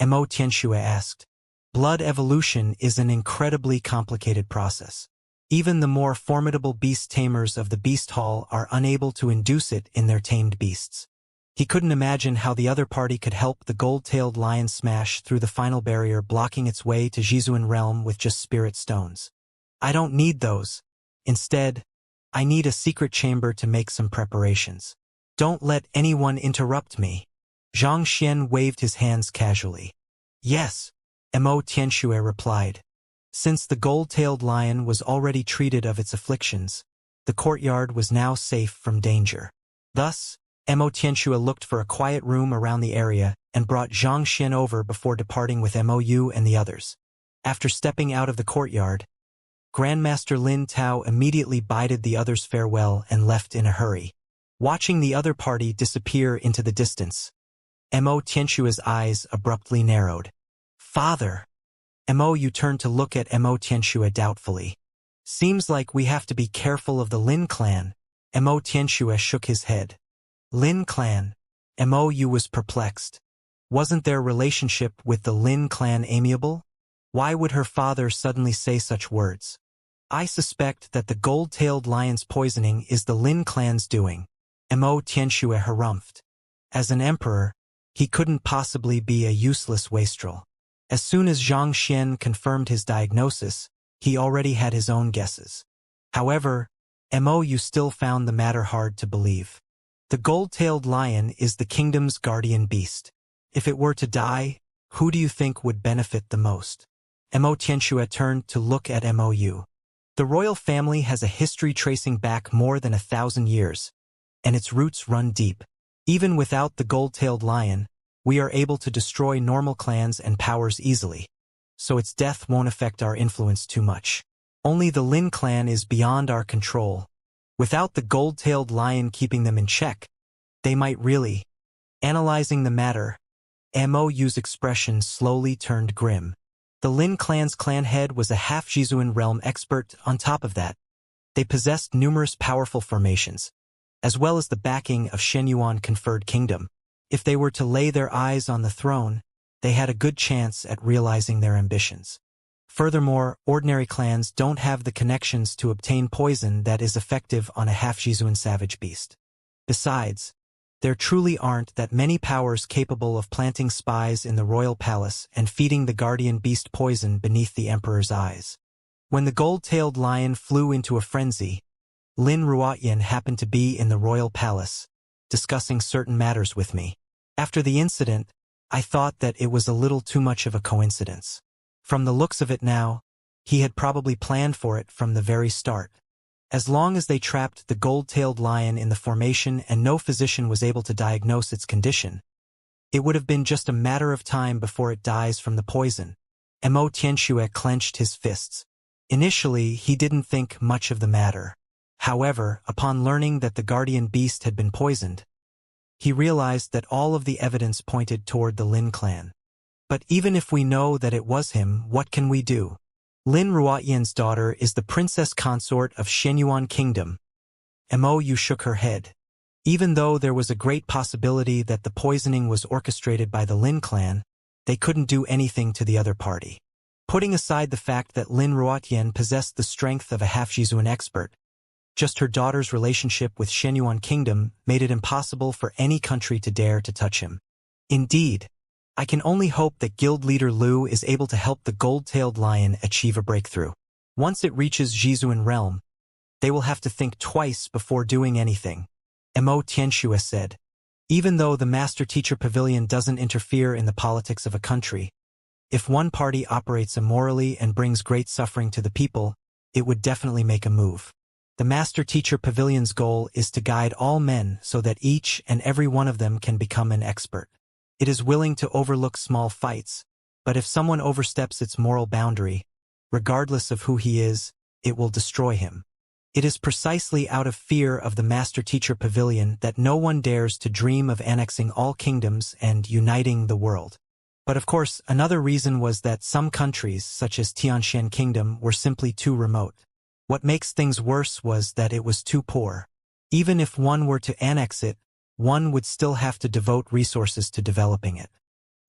Mo Tianxue asked. Blood evolution is an incredibly complicated process. Even the more formidable beast tamers of the Beast Hall are unable to induce it in their tamed beasts. He couldn't imagine how the other party could help the gold-tailed lion smash through the final barrier blocking its way to Zhizuan realm with just spirit stones. I don't need those. Instead, I need a secret chamber to make some preparations. Don't let anyone interrupt me. Xianxia waved his hands casually. Yes, Mo Tianxue replied. Since the gold-tailed lion was already treated of its afflictions, the courtyard was now safe from danger. Thus, Mo Tianxue looked for a quiet room around the area and brought Xianxia over before departing with Mou and the others. After stepping out of the courtyard, Grandmaster Lin Tao immediately bided the others farewell and left in a hurry. Watching the other party disappear into the distance, Mo Tianxua's eyes abruptly narrowed. Father! Mo Yu turned to look at Mo Tianxua doubtfully. Seems like we have to be careful of the Lin clan. Mo Tianxua shook his head. Lin clan? Mo Yu was perplexed. Wasn't their relationship with the Lin clan amiable? Why would her father suddenly say such words? I suspect that the gold-tailed lion's poisoning is the Lin clan's doing. Mo Tianxua harumphed. As an emperor, he couldn't possibly be a useless wastrel. As soon as Xianxia confirmed his diagnosis, he already had his own guesses. However, Mo Yu still found the matter hard to believe. The gold-tailed lion is the kingdom's guardian beast. If it were to die, who do you think would benefit the most? Mo Tianxua turned to look at Mo Yu. The royal family has a history tracing back more than 1,000 years, and its roots run deep. Even without the gold-tailed lion, we are able to destroy normal clans and powers easily, so its death won't affect our influence too much. Only the Lin clan is beyond our control. Without the gold-tailed lion keeping them in check, they might really. Analyzing the matter, Mo Yu's expression slowly turned grim. The Lin clan's clan head was a half-Jizuan realm expert. On top of that, they possessed numerous powerful formations, as well as the backing of Shenyuan-conferred kingdom. If they were to lay their eyes on the throne, they had a good chance at realizing their ambitions. Furthermore, ordinary clans don't have the connections to obtain poison that is effective on a half-Jizuan savage beast. Besides, there truly aren't that many powers capable of planting spies in the royal palace and feeding the guardian beast poison beneath the emperor's eyes. When the gold-tailed lion flew into a frenzy, Lin Ruotian happened to be in the royal palace, discussing certain matters with me. After the incident, I thought that it was a little too much of a coincidence. From the looks of it now, he had probably planned for it from the very start. As long as they trapped the gold-tailed lion in the formation and no physician was able to diagnose its condition, it would have been just a matter of time before it dies from the poison. Mo Tianxua clenched his fists. Initially, he didn't think much of the matter. However, upon learning that the guardian beast had been poisoned, he realized that all of the evidence pointed toward the Lin clan. But even if we know that it was him, what can we do? Lin Ruotian's daughter is the princess consort of Shenyuan Kingdom. Mo Yu shook her head. Even though there was a great possibility that the poisoning was orchestrated by the Lin clan, they couldn't do anything to the other party. Putting aside the fact that Lin Ruotian possessed the strength of a half-Jizuan expert, just her daughter's relationship with Shenyuan Kingdom made it impossible for any country to dare to touch him. Indeed, I can only hope that Guild Leader Lu is able to help the gold-tailed lion achieve a breakthrough. Once it reaches Jizuan realm, they will have to think twice before doing anything, Mo Tianxua said. Even though the Master-Teacher Pavilion doesn't interfere in the politics of a country, if one party operates immorally and brings great suffering to the people, it would definitely make a move. The Master-Teacher Pavilion's goal is to guide all men so that each and every one of them can become an expert. It is willing to overlook small fights, but if someone oversteps its moral boundary, regardless of who he is, it will destroy him. It is precisely out of fear of the Master-Teacher Pavilion that no one dares to dream of annexing all kingdoms and uniting the world. But of course, another reason was that some countries, such as Tianshan Kingdom, were simply too remote. What makes things worse was that it was too poor. Even if one were to annex it, one would still have to devote resources to developing it.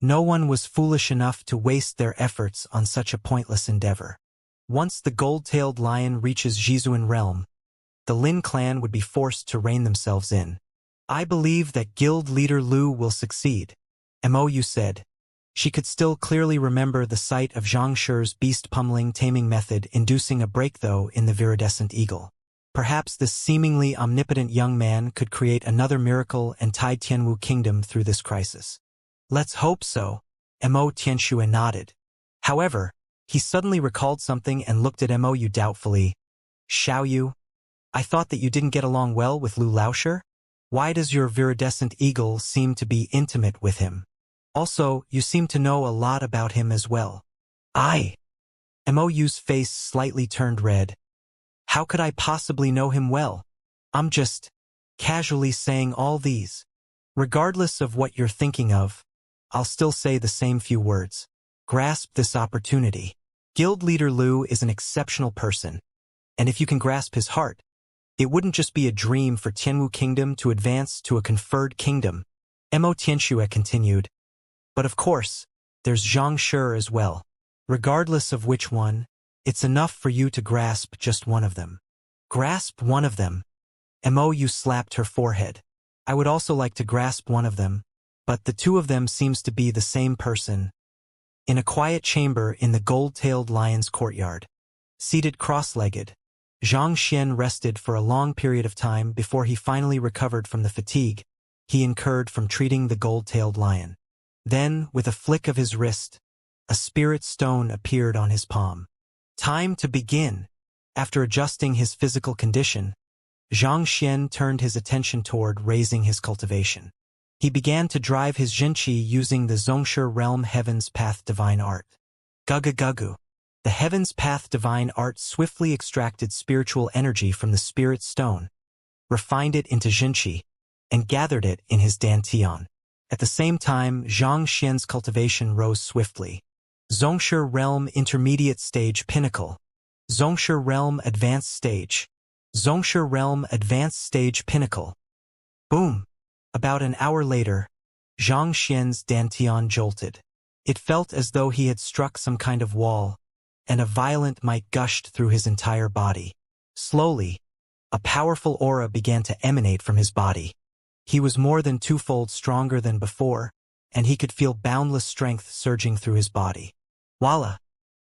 No one was foolish enough to waste their efforts on such a pointless endeavor. Once the gold-tailed lion reaches Jizuan realm, the Lin clan would be forced to rein themselves in. I believe that Guild Leader Lu will succeed, Mo Yu said. She could still clearly remember the sight of Xianxia's beast-pummeling taming method inducing a break though in the viridescent eagle. Perhaps this seemingly omnipotent young man could create another miracle and tide Tianwu Kingdom through this crisis. Let's hope so, Mo Tianxua nodded. However, he suddenly recalled something and looked at Mo Yu doubtfully. Xiaoyu, I thought that you didn't get along well with Lu Laoshi? Why does your viridescent eagle seem to be intimate with him? Also, you seem to know a lot about him as well. Mo Yu's face slightly turned red. How could I possibly know him well? I'm just casually saying all these Regardless of what you're thinking of, I'll still say the same few words. Grasp this opportunity. Guild leader Lu is an exceptional person, and if you can grasp his heart, it wouldn't just be a dream for Tianwu Kingdom to advance to a conferred kingdom. Xianxia continued. But of course, there's Xianxia as well. Regardless of which one, it's enough for you to grasp just one of them. Grasp one of them. Mou slapped her forehead. I would also like to grasp one of them, but the two of them seems to be the same person. In a quiet chamber in the gold-tailed lion's courtyard, seated cross-legged, Xianxia rested for a long period of time before he finally recovered from the fatigue he incurred from treating the gold-tailed lion. Then, with a flick of his wrist, a spirit stone appeared on his palm. Time to begin. After adjusting his physical condition, Xianxia turned his attention toward raising his cultivation. He began to drive his Jinqi using the Zongshi Realm Heaven's Path Divine Art. Gugu. The Heaven's Path Divine Art swiftly extracted spiritual energy from the spirit stone, refined it into Jinqi, and gathered it in his dantian. At the same time, Xianxia's cultivation rose swiftly. Zongshi Realm Intermediate Stage Pinnacle. Zongshi Realm Advanced Stage. Zongshi Realm Advanced Stage Pinnacle. Boom! About an hour later, Xianxia's dantian jolted. It felt as though he had struck some kind of wall, and a violent might gushed through his entire body. Slowly, a powerful aura began to emanate from his body. He was more than twofold stronger than before, and he could feel boundless strength surging through his body. Voila!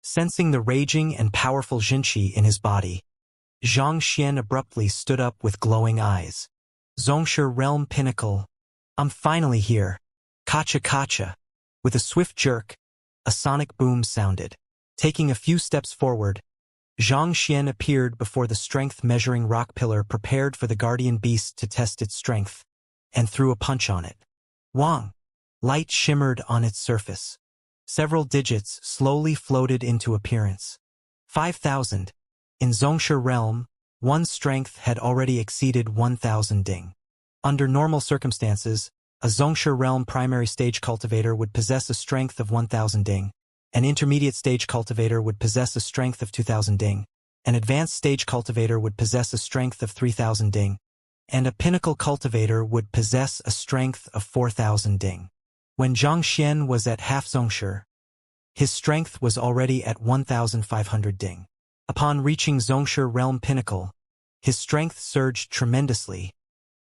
Sensing the raging and powerful Jinqi in his body, Xianxia abruptly stood up with glowing eyes. Zongshi Realm Pinnacle. I'm finally here. Kacha. With a swift jerk, a sonic boom sounded. Taking a few steps forward, Xianxia appeared before the strength-measuring rock pillar prepared for the guardian beast to test its strength, and threw a punch on it. Wang! Light shimmered on its surface. Several digits slowly floated into appearance. 5,000. In Zongshi Realm, one's strength had already exceeded 1,000 ding. Under normal circumstances, a Zongshi Realm primary stage cultivator would possess a strength of 1,000 ding, an intermediate stage cultivator would possess a strength of 2,000 ding, an advanced stage cultivator would possess a strength of 3,000 ding, and a pinnacle cultivator would possess a strength of 4,000 ding. When Xianxia was at half Zongshi, his strength was already at 1,500 ding. Upon reaching Zongshi Realm Pinnacle, his strength surged tremendously,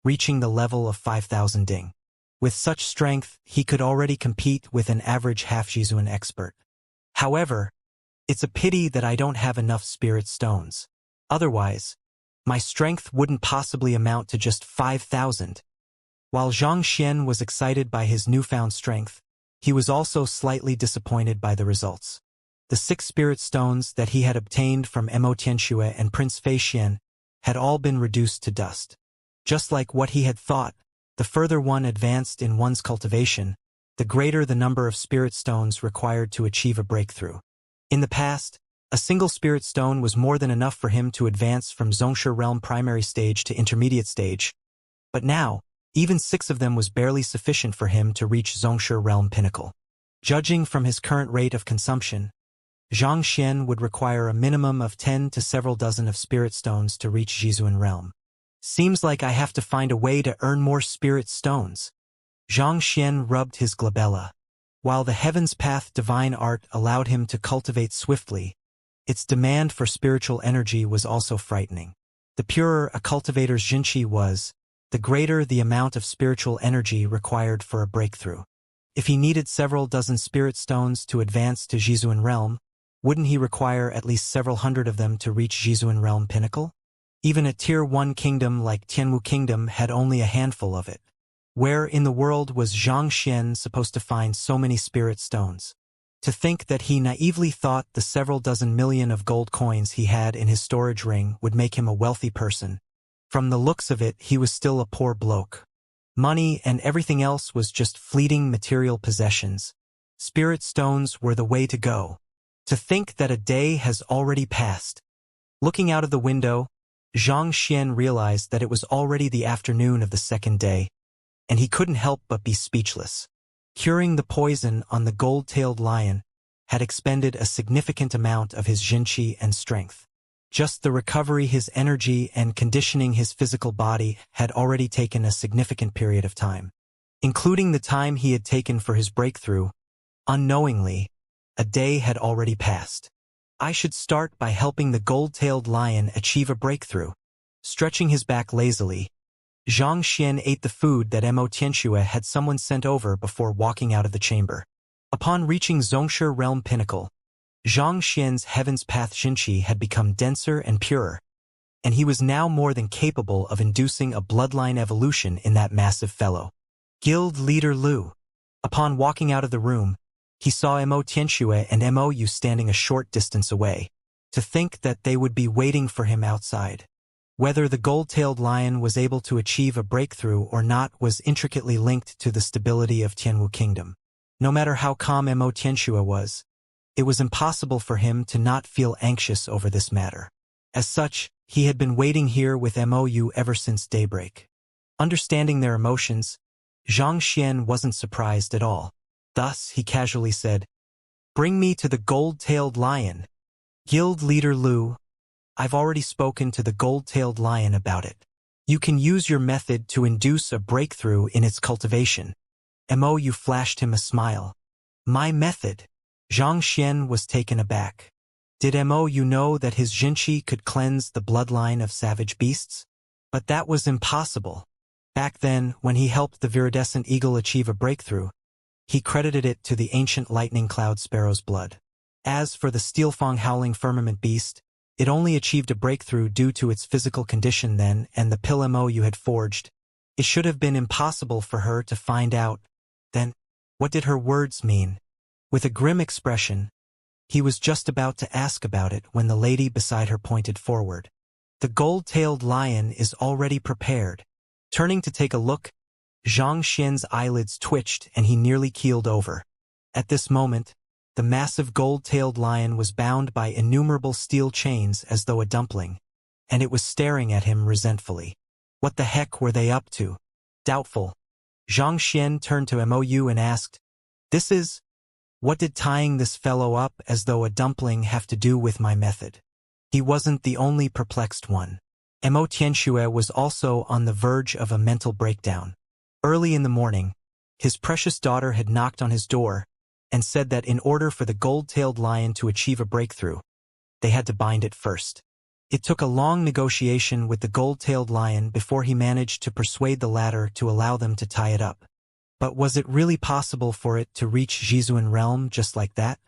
reaching the level of 5,000 ding. With such strength, he could already compete with an average half-Jizuan expert. However, it's a pity that I don't have enough spirit stones. Otherwise, my strength wouldn't possibly amount to just 5,000. While Xianxia was excited by his newfound strength, he was also slightly disappointed by the results. The 6 spirit stones that he had obtained from Xianxia and Prince Feixian had all been reduced to dust. Just like what he had thought, the further one advanced in one's cultivation, the greater the number of spirit stones required to achieve a breakthrough. In the past, a single spirit stone was more than enough for him to advance from Zongshi Realm primary stage to intermediate stage, but now, even 6 of them was barely sufficient for him to reach Zongshi Realm Pinnacle. Judging from his current rate of consumption, Xianxia would require a minimum of 10 to several dozen of spirit stones to reach Jizuan Realm. Seems like I have to find a way to earn more spirit stones. Xianxia rubbed his glabella. While the Heaven's Path Divine Art allowed him to cultivate swiftly, its demand for spiritual energy was also frightening. The purer a cultivator's Jinqi was, the greater the amount of spiritual energy required for a breakthrough. If he needed several dozen spirit stones to advance to Jizuan Realm, wouldn't he require at least several hundred of them to reach Jizuan Realm Pinnacle? Even a Tier 1 kingdom like Tianwu Kingdom had only a handful of it. Where in the world was Xianxia supposed to find so many spirit stones? To think that he naively thought the several dozen million of gold coins he had in his storage ring would make him a wealthy person. From the looks of it, he was still a poor bloke. Money and everything else was just fleeting material possessions. Spirit stones were the way to go. To think that a day has already passed. Looking out of the window, Xianxia realized that it was already the afternoon of the second day. and he couldn't help but be speechless. Curing the poison on the gold-tailed lion had expended a significant amount of his Xianxia and strength. Just the recovery his energy and conditioning his physical body had already taken a significant period of time. Including the time he had taken for his breakthrough, unknowingly, a day had already passed. I should start by helping the gold-tailed lion achieve a breakthrough. Stretching his back lazily, Xianxia ate the food that Xianxia had someone sent over before walking out of the chamber. Upon reaching Zhongshe realm pinnacle, Xianxia's heaven's path Xianxia had become denser and purer, and he was now more than capable of inducing a bloodline evolution in that massive fellow. Guild leader Lu. Upon walking out of the room, he saw Xianxia and Mou standing a short distance away. To think that they would be waiting for him outside. Whether the gold-tailed lion was able to achieve a breakthrough or not was intricately linked to the stability of Tianwu Kingdom. No matter how calm Xianxia was, it was impossible for him to not feel anxious over this matter. As such, he had been waiting here with Mou ever since daybreak. Understanding their emotions, Xianxia wasn't surprised at all. Thus, he casually said, "Bring me to the gold-tailed lion." Guild leader Lu, I've already spoken to the gold-tailed lion about it. You can use your method to induce a breakthrough in its cultivation. Mou flashed him a smile. My method? Xianxia was taken aback. Did Mou know that his Xianxia could cleanse the bloodline of savage beasts? But that was impossible. Back then, when he helped the viridescent eagle achieve a breakthrough, he credited it to the ancient lightning cloud sparrow's blood. As for the steelfang howling firmament beast, it only achieved a breakthrough due to its physical condition then and the pill Mou had forged. It should have been impossible for her to find out. Then, what did her words mean? With a grim expression, he was just about to ask about it when the lady beside her pointed forward. The gold-tailed lion is already prepared. Turning to take a look, Xianxia's eyelids twitched and he nearly keeled over. At this moment, the massive gold-tailed lion was bound by innumerable steel chains as though a dumpling, and it was staring at him resentfully. What the heck were they up to? Doubtful, Xianxia turned to Mou and asked, "This is? What did tying this fellow up as though a dumpling have to do with my method?" He wasn't the only perplexed one. Xianxia was also on the verge of a mental breakdown. Early in the morning, his precious daughter had knocked on his door and said that in order for the gold-tailed lion to achieve a breakthrough, they had to bind it first. It took a long negotiation with the gold-tailed lion before he managed to persuade the latter to allow them to tie it up. But was it really possible for it to reach Zhizuan realm just like that?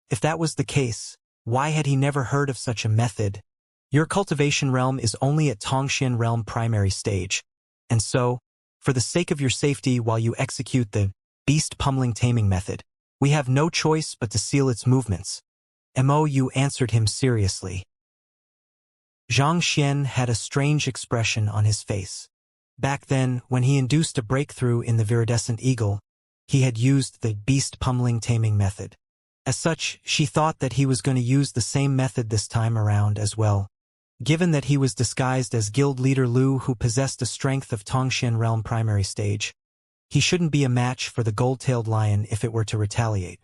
If that was the case, why had he never heard of such a method? Your cultivation realm is only at Tongxian realm primary stage, and so, for the sake of your safety while you execute the beast pummeling taming method, we have no choice but to seal its movements. Mou answered him seriously. Xianxia had a strange expression on his face. Back then, when he induced a breakthrough in the viridescent eagle, he had used the beast pummeling taming method. As such, she thought that he was going to use the same method this time around as well. Given that he was disguised as guild leader Lu who possessed the strength of Tongxian realm primary stage, he shouldn't be a match for the gold-tailed lion if it were to retaliate.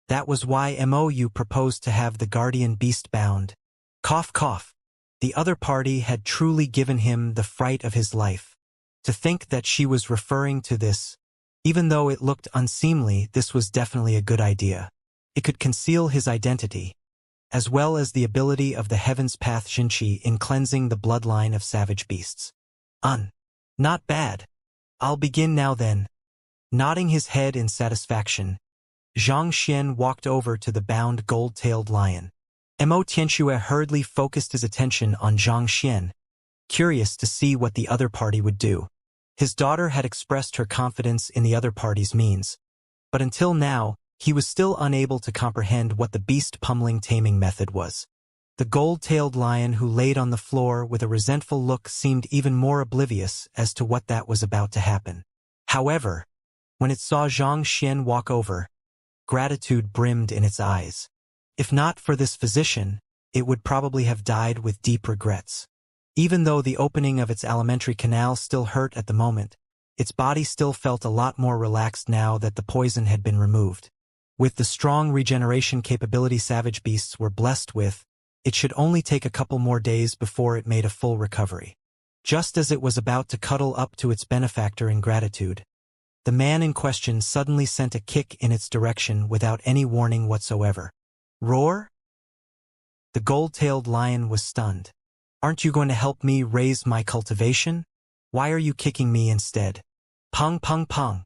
That was why Mou proposed to have the guardian beast bound. Cough cough. The other party had truly given him the fright of his life. To think that she was referring to this, even though it looked unseemly, this was definitely a good idea. It could conceal his identity, as well as the ability of the Heaven's Path Xianxia in cleansing the bloodline of savage beasts. Not bad. I'll begin now then. Nodding his head in satisfaction, Xianxia walked over to the bound gold-tailed lion. Xianxia hurriedly focused his attention on Xianxia, curious to see what the other party would do. His daughter had expressed her confidence in the other party's means, but until now, he was still unable to comprehend what the beast pummeling taming method was. The gold-tailed lion who laid on the floor with a resentful look seemed even more oblivious as to what that was about to happen. However, when it saw Xianxia walk over, gratitude brimmed in its eyes. If not for this physician, it would probably have died with deep regrets. Even though the opening of its alimentary canal still hurt at the moment, its body still felt a lot more relaxed now that the poison had been removed. With the strong regeneration capability savage beasts were blessed with, it should only take a couple more days before it made a full recovery. Just as it was about to cuddle up to its benefactor in gratitude, the man in question suddenly sent a kick in its direction without any warning whatsoever. Roar? The gold-tailed lion was stunned. Aren't you going to help me raise my cultivation? Why are you kicking me instead? Pong pong pong.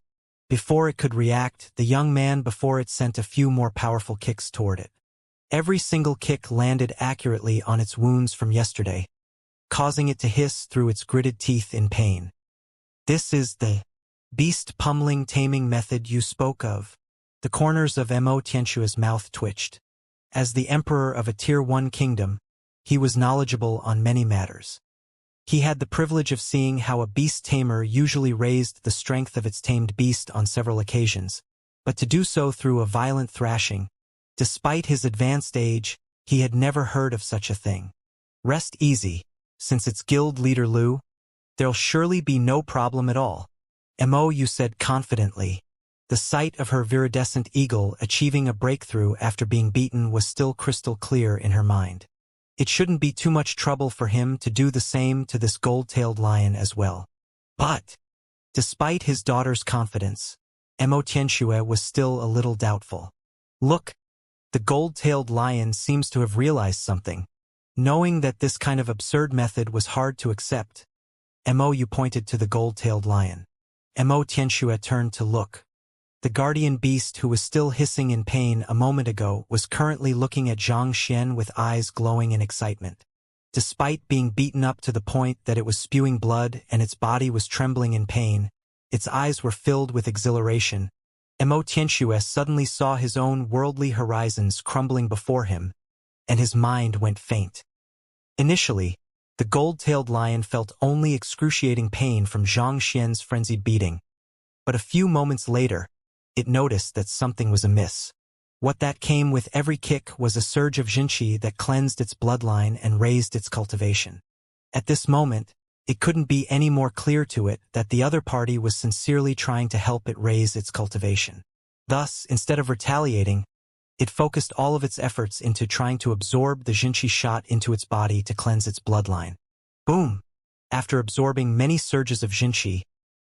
Before it could react, the young man before it sent a few more powerful kicks toward it. Every single kick landed accurately on its wounds from yesterday, causing it to hiss through its gritted teeth in pain. This is the beast pummeling taming method you spoke of. The corners of Mo Tianxua's mouth twitched. As the emperor of a Tier 1 kingdom, he was knowledgeable on many matters. He had the privilege of seeing how a beast tamer usually raised the strength of its tamed beast on several occasions, but to do so through a violent thrashing. Despite his advanced age, he had never heard of such a thing. Rest easy, since it's guild leader Lu. There'll surely be no problem at all. Mo, you said confidently. The sight of her viridescent eagle achieving a breakthrough after being beaten was still crystal clear in her mind. It shouldn't be too much trouble for him to do the same to this gold-tailed lion as well. But, despite his daughter's confidence, Mo Tianxue was still a little doubtful. Look, the gold-tailed lion seems to have realized something. Knowing that this kind of absurd method was hard to accept, Mo, you pointed to the gold-tailed lion. Mo Tianxue turned to look. The guardian beast who was still hissing in pain a moment ago was currently looking at Xianxia with eyes glowing in excitement. Despite being beaten up to the point that it was spewing blood and its body was trembling in pain, its eyes were filled with exhilaration. Mo Tianxue suddenly saw his own worldly horizons crumbling before him, and his mind went faint. Initially, the gold-tailed lion felt only excruciating pain from Xianxia's frenzied beating, but a few moments later, it noticed that something was amiss. What that came with every kick was a surge of Jinqi that cleansed its bloodline and raised its cultivation. At this moment, it couldn't be any more clear to it that the other party was sincerely trying to help it raise its cultivation. Thus, instead of retaliating, it focused all of its efforts into trying to absorb the Jinqi shot into its body to cleanse its bloodline. Boom! After absorbing many surges of Jinqi,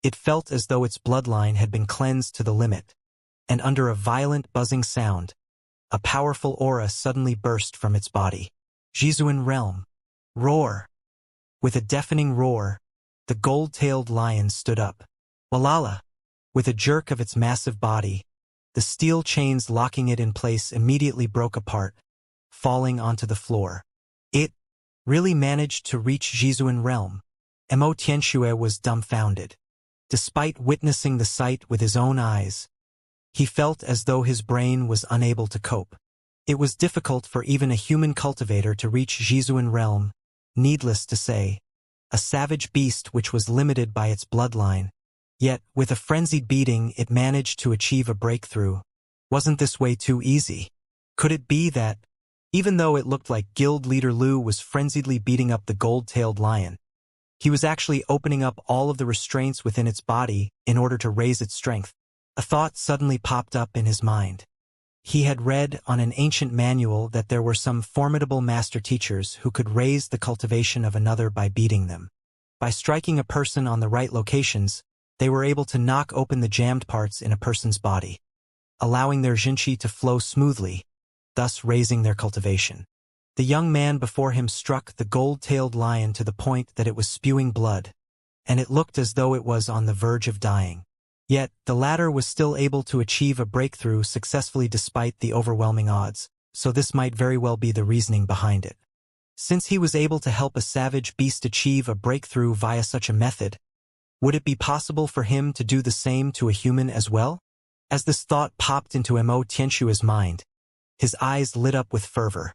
it felt as though its bloodline had been cleansed to the limit, and under a violent buzzing sound, a powerful aura suddenly burst from its body. Jizuan realm. Roar! With a deafening roar, the gold-tailed lion stood up. Walala! With a jerk of its massive body, the steel chains locking it in place immediately broke apart, falling onto the floor. It really managed to reach Jizuan realm. Mo Tianxue was dumbfounded. Despite witnessing the sight with his own eyes, he felt as though his brain was unable to cope. It was difficult for even a human cultivator to reach Jizuan realm, needless to say, a savage beast which was limited by its bloodline. Yet, with a frenzied beating, it managed to achieve a breakthrough. Wasn't this way too easy? Could it be that, even though it looked like Guild Leader Lu was frenziedly beating up the gold-tailed lion, he was actually opening up all of the restraints within its body in order to raise its strength? A thought suddenly popped up in his mind. He had read on an ancient manual that there were some formidable master teachers who could raise the cultivation of another by beating them. By striking a person on the right locations, they were able to knock open the jammed parts in a person's body, allowing their Jinqi to flow smoothly, thus raising their cultivation. The young man before him struck the gold-tailed lion to the point that it was spewing blood, and it looked as though it was on the verge of dying. Yet, the latter was still able to achieve a breakthrough successfully despite the overwhelming odds, so this might very well be the reasoning behind it. Since he was able to help a savage beast achieve a breakthrough via such a method, would it be possible for him to do the same to a human as well? As this thought popped into Mo Tianxue's mind, his eyes lit up with fervor.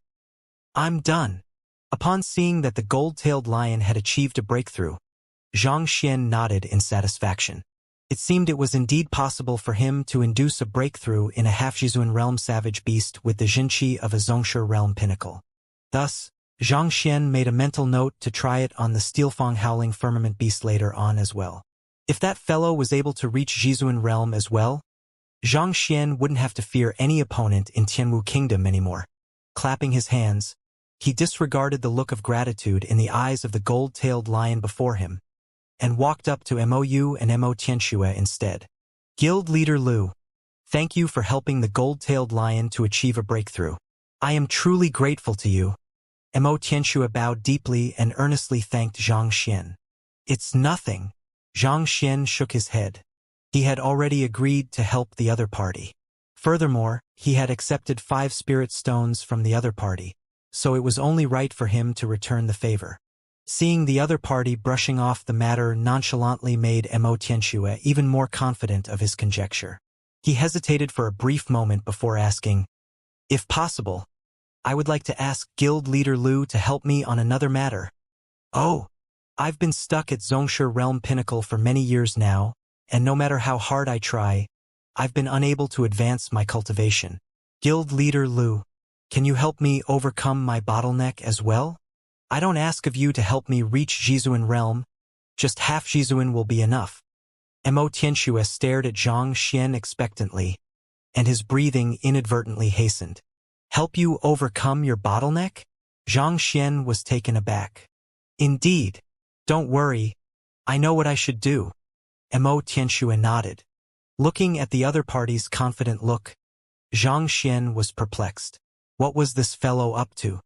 I'm done. Upon seeing that the gold-tailed lion had achieved a breakthrough, Xianxia nodded in satisfaction. It seemed it was indeed possible for him to induce a breakthrough in a half-Jizuan realm savage beast with the Jinqi of a Zhongshe realm pinnacle. Thus, Xianxia made a mental note to try it on the Steelfang howling firmament beast later on as well. If that fellow was able to reach Jizuan realm as well, Xianxia wouldn't have to fear any opponent in Tianwu Kingdom anymore. Clapping his hands, he disregarded the look of gratitude in the eyes of the gold-tailed lion before him, and walked up to Mou and Mo Tianxue instead. Guild Leader Lu, thank you for helping the gold-tailed lion to achieve a breakthrough. I am truly grateful to you. Mo Tianxue bowed deeply and earnestly thanked Xianxia. It's nothing. Xianxia shook his head. He had already agreed to help the other party. Furthermore, he had accepted 5 spirit stones from the other party, so it was only right for him to return the favor. Seeing the other party brushing off the matter nonchalantly made Mo Tianxue even more confident of his conjecture. He hesitated for a brief moment before asking, if possible, I would like to ask Guild Leader Lu to help me on another matter. Oh, I've been stuck at Zhongshe Realm Pinnacle for many years now, and no matter how hard I try, I've been unable to advance my cultivation. Guild Leader Lu, can you help me overcome my bottleneck as well? I don't ask of you to help me reach Jizuan realm, just half Jizuan will be enough. Mo Tianxue stared at Xianxia expectantly, and his breathing inadvertently hastened. Help you overcome your bottleneck? Xianxia was taken aback. Indeed. Don't worry, I know what I should do. Mo Tianxue nodded. Looking at the other party's confident look, Xianxia was perplexed. What was this fellow up to?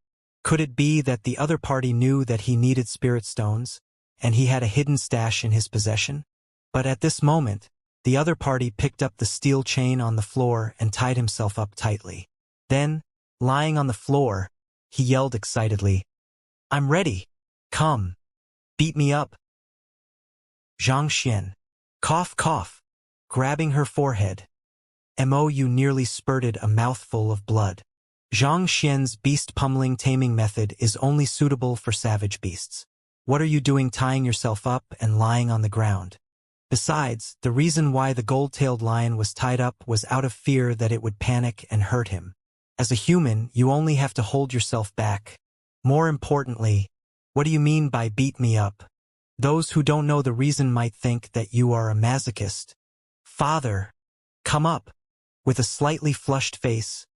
Could it be that the other party knew that he needed spirit stones, and he had a hidden stash in his possession? But at this moment, the other party picked up the steel chain on the floor and tied himself up tightly. Then, lying on the floor, he yelled excitedly, I'm ready. Come. Beat me up. Xianxia. Cough, cough. Grabbing her forehead, Mou nearly spurted a mouthful of blood. Xianxia's beast-pummeling taming method is only suitable for savage beasts. What are you doing tying yourself up and lying on the ground? Besides, the reason why the gold-tailed lion was tied up was out of fear that it would panic and hurt him. As a human, you only have to hold yourself back. More importantly, what do you mean by beat me up? Those who don't know the reason might think that you are a masochist. Father, come up. With a slightly flushed face,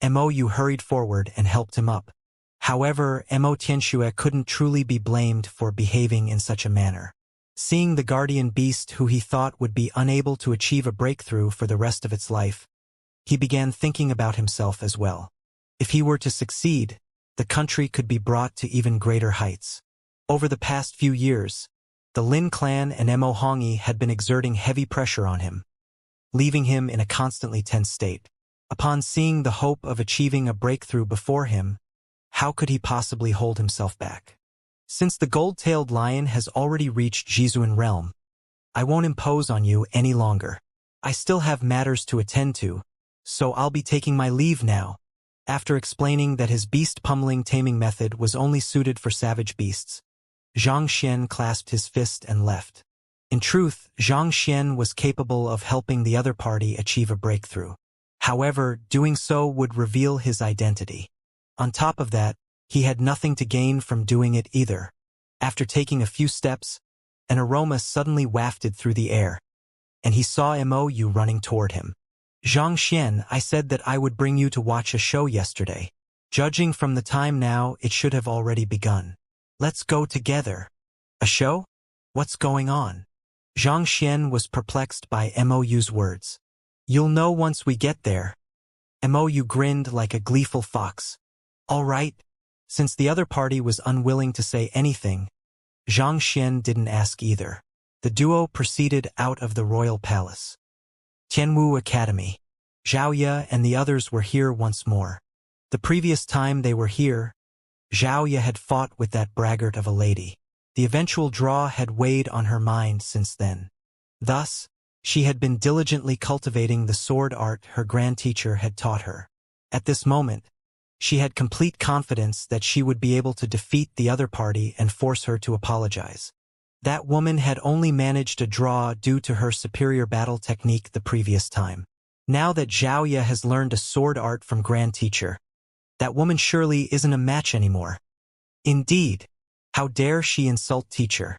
Mou hurried forward and helped him up. However, Mo Tianxue couldn't truly be blamed for behaving in such a manner. Seeing the guardian beast who he thought would be unable to achieve a breakthrough for the rest of its life, he began thinking about himself as well. If he were to succeed, the country could be brought to even greater heights. Over the past few years, the Lin clan and Mo Hongyi had been exerting heavy pressure on him, leaving him in a constantly tense state. Upon seeing the hope of achieving a breakthrough before him, how could he possibly hold himself back? Since the gold-tailed lion has already reached Jizuan realm, I won't impose on you any longer. I still have matters to attend to, so I'll be taking my leave now. After explaining that his beast-pummeling taming method was only suited for savage beasts, Xianxia clasped his fist and left. In truth, Xianxia was capable of helping the other party achieve a breakthrough. However, doing so would reveal his identity. On top of that, he had nothing to gain from doing it either. After taking a few steps, an aroma suddenly wafted through the air, and he saw Mou running toward him. Xianxia, I said that I would bring you to watch a show yesterday. Judging from the time now, it should have already begun. Let's go together. A show? What's going on? Xianxia was perplexed by Mou's words. You'll know once we get there. Mou grinned like a gleeful fox. All right. Since the other party was unwilling to say anything, Xianxia didn't ask either. The duo proceeded out of the royal palace. Tianwu Academy. Xiaoya and the others were here once more. The previous time they were here, Xiaoya had fought with that braggart of a lady. The eventual draw had weighed on her mind since then. Thus, she had been diligently cultivating the sword art her grand teacher had taught her. At this moment, she had complete confidence that she would be able to defeat the other party and force her to apologize. That woman had only managed a draw due to her superior battle technique the previous time. Now that Xiaoya has learned a sword art from grand teacher, that woman surely isn't a match anymore. Indeed, how dare she insult teacher?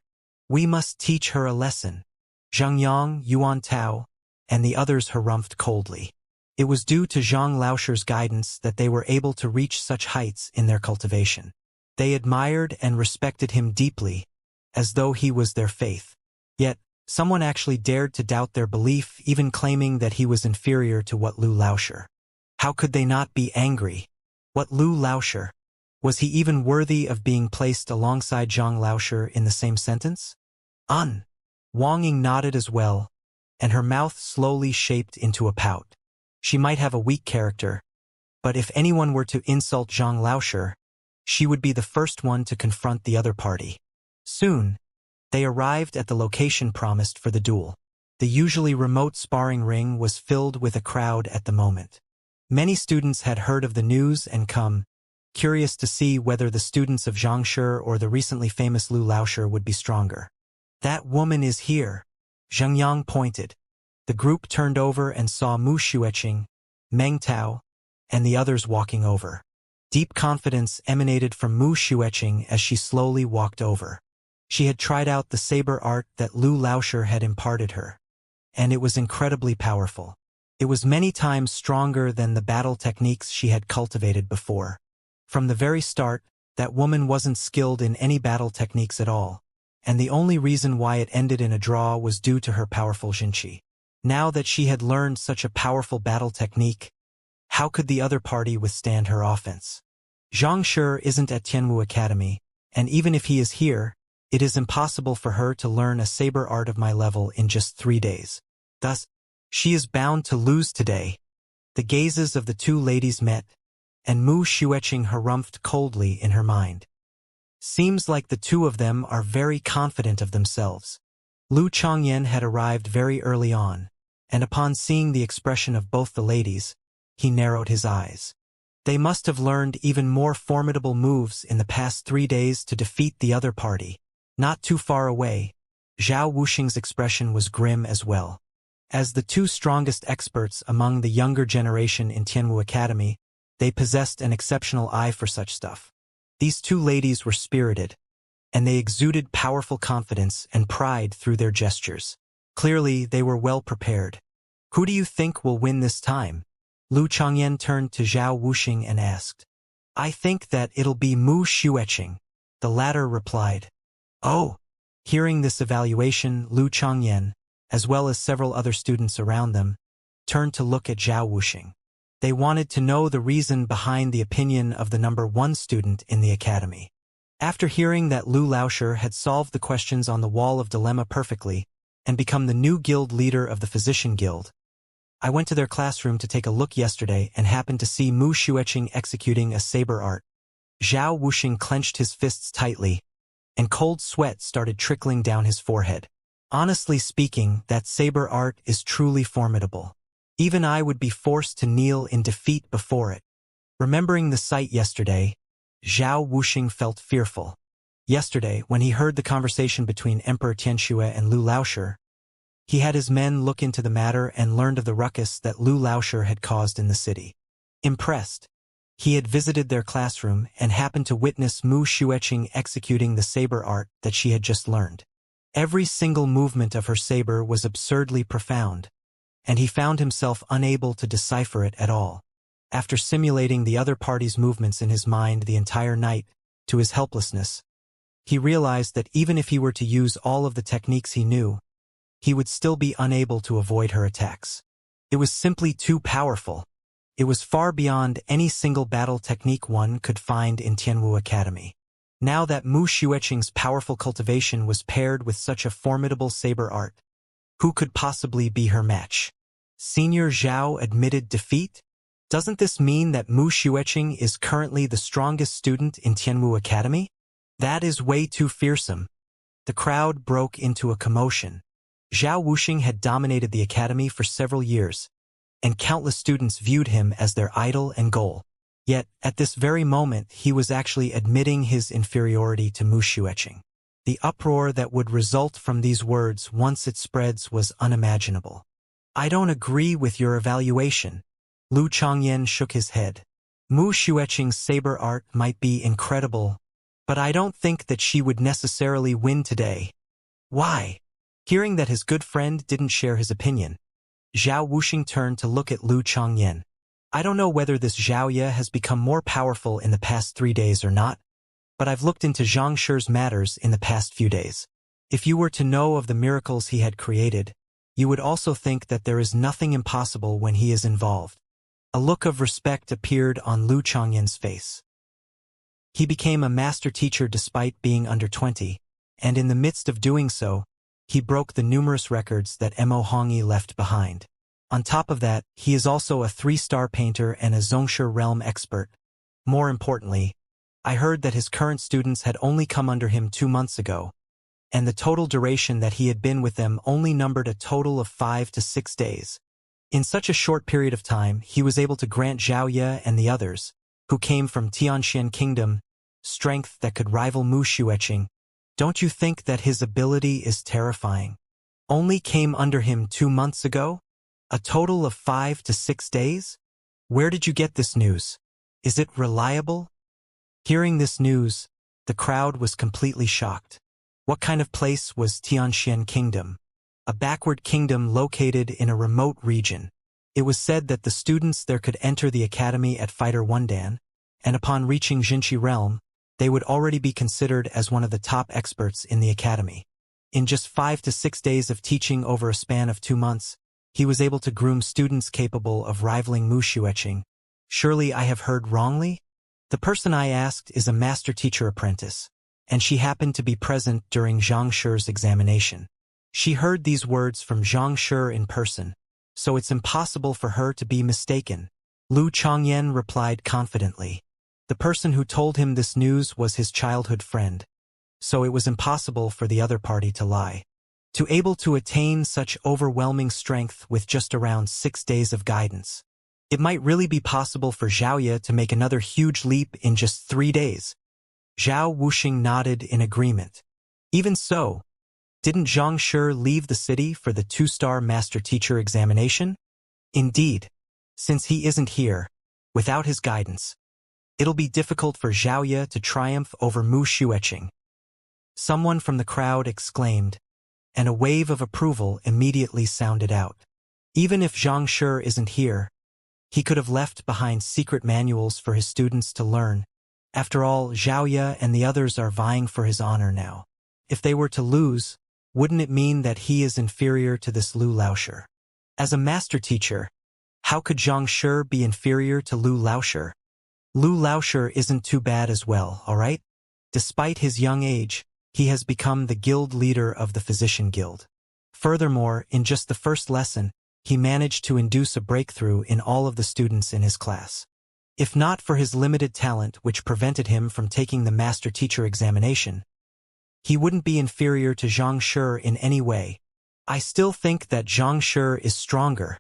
We must teach her a lesson. Zhang Yang, Yuan Tao, and the others harumphed coldly. It was due to Zhang Laosher's guidance that they were able to reach such heights in their cultivation. They admired and respected him deeply, as though he was their faith. Yet, someone actually dared to doubt their belief, even claiming that he was inferior to what Lu Laosher. How could they not be angry? What Lu Laosher? Was he even worthy of being placed alongside Zhang Laosher in the same sentence? Wang Ying nodded as well, and her mouth slowly shaped into a pout. She might have a weak character, but if anyone were to insult Zhang Laosher, she would be the first one to confront the other party. Soon, they arrived at the location promised for the duel. The usually remote sparring ring was filled with a crowd at the moment. Many students had heard of the news and come, curious to see whether the students of Xianxia or the recently famous Lu Laosher would be stronger. That woman is here, Zhang Yang pointed. The group turned over and saw Mu Xueqing, Meng Tao, and the others walking over. Deep confidence emanated from Mu Xueqing as she slowly walked over. She had tried out the saber art that Lu Laosher had imparted her, and it was incredibly powerful. It was many times stronger than the battle techniques she had cultivated before. From the very start, that woman wasn't skilled in any battle techniques at all, and the only reason why it ended in a draw was due to her powerful Jinqi. Now that she had learned such a powerful battle technique, how could the other party withstand her offense? Zhang Shi isn't at Tianwu Academy, and even if he is here, it is impossible for her to learn a saber art of my level in just 3 days. Thus, she is bound to lose today. The gazes of the two ladies met, and Mu Xueqing harumphed coldly in her mind. Seems like the two of them are very confident of themselves. Lu Changyan had arrived very early on, and upon seeing the expression of both the ladies, he narrowed his eyes. They must have learned even more formidable moves in the past 3 days to defeat the other party. Not too far away, Zhao Wuxing's expression was grim as well. As the two strongest experts among the younger generation in Tianwu Academy, they possessed an exceptional eye for such stuff. These two ladies were spirited, and they exuded powerful confidence and pride through their gestures. Clearly, they were well prepared. Who do you think will win this time? Lu Changyan turned to Zhao Wuxing and asked. I think that it'll be Mu Xueqing, the latter replied. Oh! Hearing this evaluation, Lu Changyan, as well as several other students around them, turned to look at Zhao Wuxing. They wanted to know the reason behind the opinion of the number 1 student in the academy. After hearing that Lu Laosher had solved the questions on the wall of dilemma perfectly and become the new guild leader of the Physician Guild, I went to their classroom to take a look yesterday and happened to see Mu Xueqing executing a saber art. Zhao Wuxing clenched his fists tightly, and cold sweat started trickling down his forehead. Honestly speaking, that saber art is truly formidable. Even I would be forced to kneel in defeat before it. Remembering the sight yesterday, Zhao Wuxing felt fearful. Yesterday, when he heard the conversation between Emperor Tianxue and Lu Laosher, he had his men look into the matter and learned of the ruckus that Lu Laosher had caused in the city. Impressed, he had visited their classroom and happened to witness Mu Xueqing executing the saber art that she had just learned. Every single movement of her saber was absurdly profound, and he found himself unable to decipher it at all. After simulating the other party's movements in his mind the entire night, to his helplessness, he realized that even if he were to use all of the techniques he knew, he would still be unable to avoid her attacks. It was simply too powerful. It was far beyond any single battle technique one could find in Tianwu Academy. Now that Mu Xueqing's powerful cultivation was paired with such a formidable saber art, who could possibly be her match? Senior Zhao admitted defeat? Doesn't this mean that Mu Xueqing is currently the strongest student in Tianwu Academy? That is way too fearsome. The crowd broke into a commotion. Zhao Wuxing had dominated the academy for several years, and countless students viewed him as their idol and goal. Yet, at this very moment, he was actually admitting his inferiority to Mu Xueqing. The uproar that would result from these words once it spreads was unimaginable. I don't agree with your evaluation. Lu Changyan shook his head. Mu Xueqing's saber art might be incredible, but I don't think that she would necessarily win today. Why? Hearing that his good friend didn't share his opinion, Zhao Wuxing turned to look at Lu Changyan. I don't know whether this Xiaoya has become more powerful in the past 3 days or not, but I've looked into Zhang Shi's matters in the past few days. If you were to know of the miracles he had created, you would also think that there is nothing impossible when he is involved. A look of respect appeared on Lu Changyan's face. He became a master teacher despite being under 20, and in the midst of doing so, he broke the numerous records that Mo Hongyi left behind. On top of that, he is also a 3-star painter and a Xianxia realm expert. More importantly, I heard that his current students had only come under him 2 months ago, and the total duration that he had been with them only numbered a total of 5 to 6 days. In such a short period of time, he was able to grant Zhao Ye and the others, who came from Tianxian Kingdom, strength that could rival Mu Xueqing. Don't you think that his ability is terrifying? Only came under him 2 months ago? A total of 5 to 6 days? Where did you get this news? Is it reliable? Hearing this news, the crowd was completely shocked. What kind of place was Tianxian Kingdom? A backward kingdom located in a remote region. It was said that the students there could enter the academy at Fighter 1 Dan, and upon reaching Jinchi realm, they would already be considered as one of the top experts in the academy. In just 5 to 6 days of teaching over a span of 2 months, he was able to groom students capable of rivaling Mu Xueqing. Surely I have heard wrongly? The person I asked is a master teacher apprentice, and she happened to be present during Zhang Shi's examination. She heard these words from Zhang Shi in person, so it's impossible for her to be mistaken. Lu Changyan replied confidently. The person who told him this news was his childhood friend, so it was impossible for the other party to lie. To able to attain such overwhelming strength with just around 6 days of guidance, it might really be possible for Xiaoya to make another huge leap in just 3 days. Zhao Wuxing nodded in agreement. Even so, didn't Zhang Shi leave the city for the 2-star master teacher examination? Indeed, since he isn't here, without his guidance, it'll be difficult for Xiaoya to triumph over Mu Xueqing. Someone from the crowd exclaimed, and a wave of approval immediately sounded out. Even if Zhang Shi isn't here, he could have left behind secret manuals for his students to learn. After all, Xiaoya and the others are vying for his honor now. If they were to lose, wouldn't it mean that he is inferior to this Lu Laoshi? As a master teacher, how could Zhang Shi be inferior to Lu Laoshi? Lu Laoshi isn't too bad as well, alright? Despite his young age, he has become the guild leader of the Physician Guild. Furthermore, in just the first lesson, he managed to induce a breakthrough in all of the students in his class. If not for his limited talent which prevented him from taking the master teacher examination, he wouldn't be inferior to Zhang Shi in any way. I still think that Zhang Shi is stronger.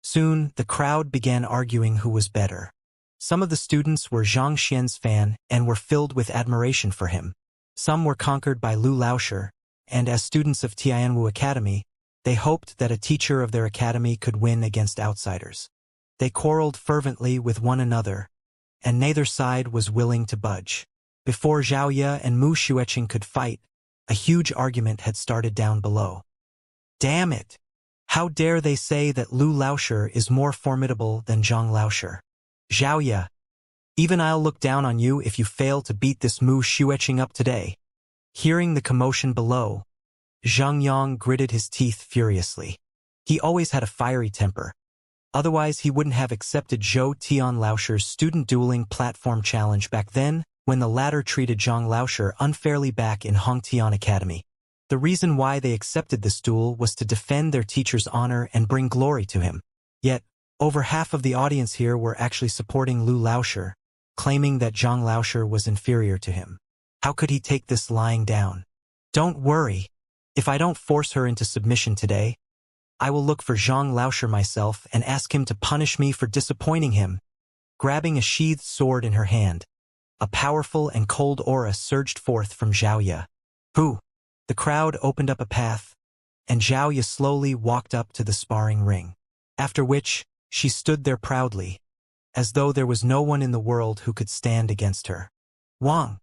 Soon, the crowd began arguing who was better. Some of the students were Zhang Xian's fan and were filled with admiration for him. Some were conquered by Lu Laoshi, and as students of Tianwu Academy, they hoped that a teacher of their academy could win against outsiders. They quarreled fervently with one another, and neither side was willing to budge. Before Zhao Ye and Mu Xueqing could fight, a huge argument had started down below. Damn it! How dare they say that Lu Laoshi is more formidable than Zhang Laoshi? Zhao Ye, even I'll look down on you if you fail to beat this Mu Xueqing up today. Hearing the commotion below, Zhang Yang gritted his teeth furiously. He always had a fiery temper. Otherwise, he wouldn't have accepted Zhou Tian Laoshi's student dueling platform challenge back then, when the latter treated Zhang Laoshi unfairly back in Hongtian Academy. The reason why they accepted this duel was to defend their teacher's honor and bring glory to him. Yet, over half of the audience here were actually supporting Lu Laoshi, claiming that Zhang Laoshi was inferior to him. How could he take this lying down? Don't worry. If I don't force her into submission today, I will look for Zhang Laoshi myself and ask him to punish me for disappointing him. Grabbing a sheathed sword in her hand, a powerful and cold aura surged forth from Zhao Ye. Who? The crowd opened up a path, and Zhao Ye slowly walked up to the sparring ring. After which, she stood there proudly, as though there was no one in the world who could stand against her. Wang!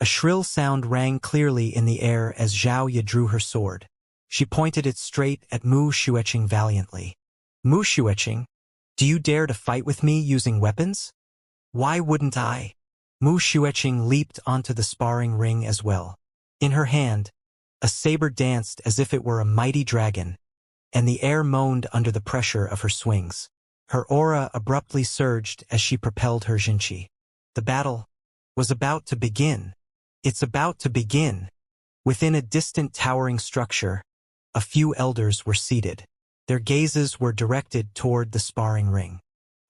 A shrill sound rang clearly in the air as Zhao Ye drew her sword. She pointed it straight at Mu Xueqing valiantly. Mu Xueqing, do you dare to fight with me using weapons? Why wouldn't I? Mu Xueqing leaped onto the sparring ring as well. In her hand, a saber danced as if it were a mighty dragon, and the air moaned under the pressure of her swings. Her aura abruptly surged as she propelled her Xianxia. The battle was about to begin. It's about to begin. Within a distant towering structure, a few elders were seated. Their gazes were directed toward the sparring ring.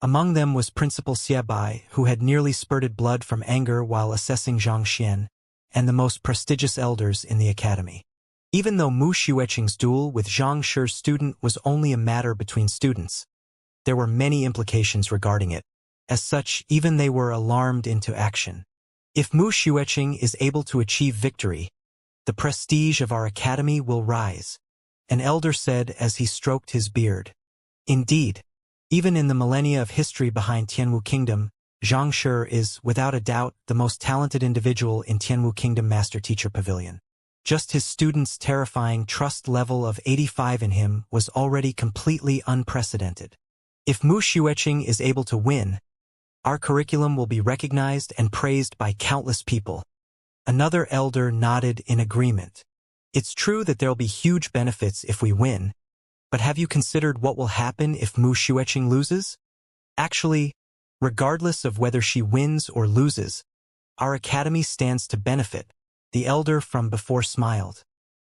Among them was Principal Xie, who had nearly spurted blood from anger while assessing Xianxia, and the most prestigious elders in the academy. Even though Mu Xueqing's duel with Zhang Shi's student was only a matter between students, there were many implications regarding it. As such, even they were alarmed into action. If Mu Xueqing is able to achieve victory, the prestige of our academy will rise, an elder said as he stroked his beard. Indeed, even in the millennia of history behind Tianwu Kingdom, Zhang Shi is, without a doubt, the most talented individual in Tianwu Kingdom Master-Teacher Pavilion. Just his student's terrifying trust level of 85 in him was already completely unprecedented. If Mu Xueqing is able to win, our curriculum will be recognized and praised by countless people. Another elder nodded in agreement. It's true that there'll be huge benefits if we win, but have you considered what will happen if Mu Xueqing loses? Actually, regardless of whether she wins or loses, our academy stands to benefit. The elder from before smiled.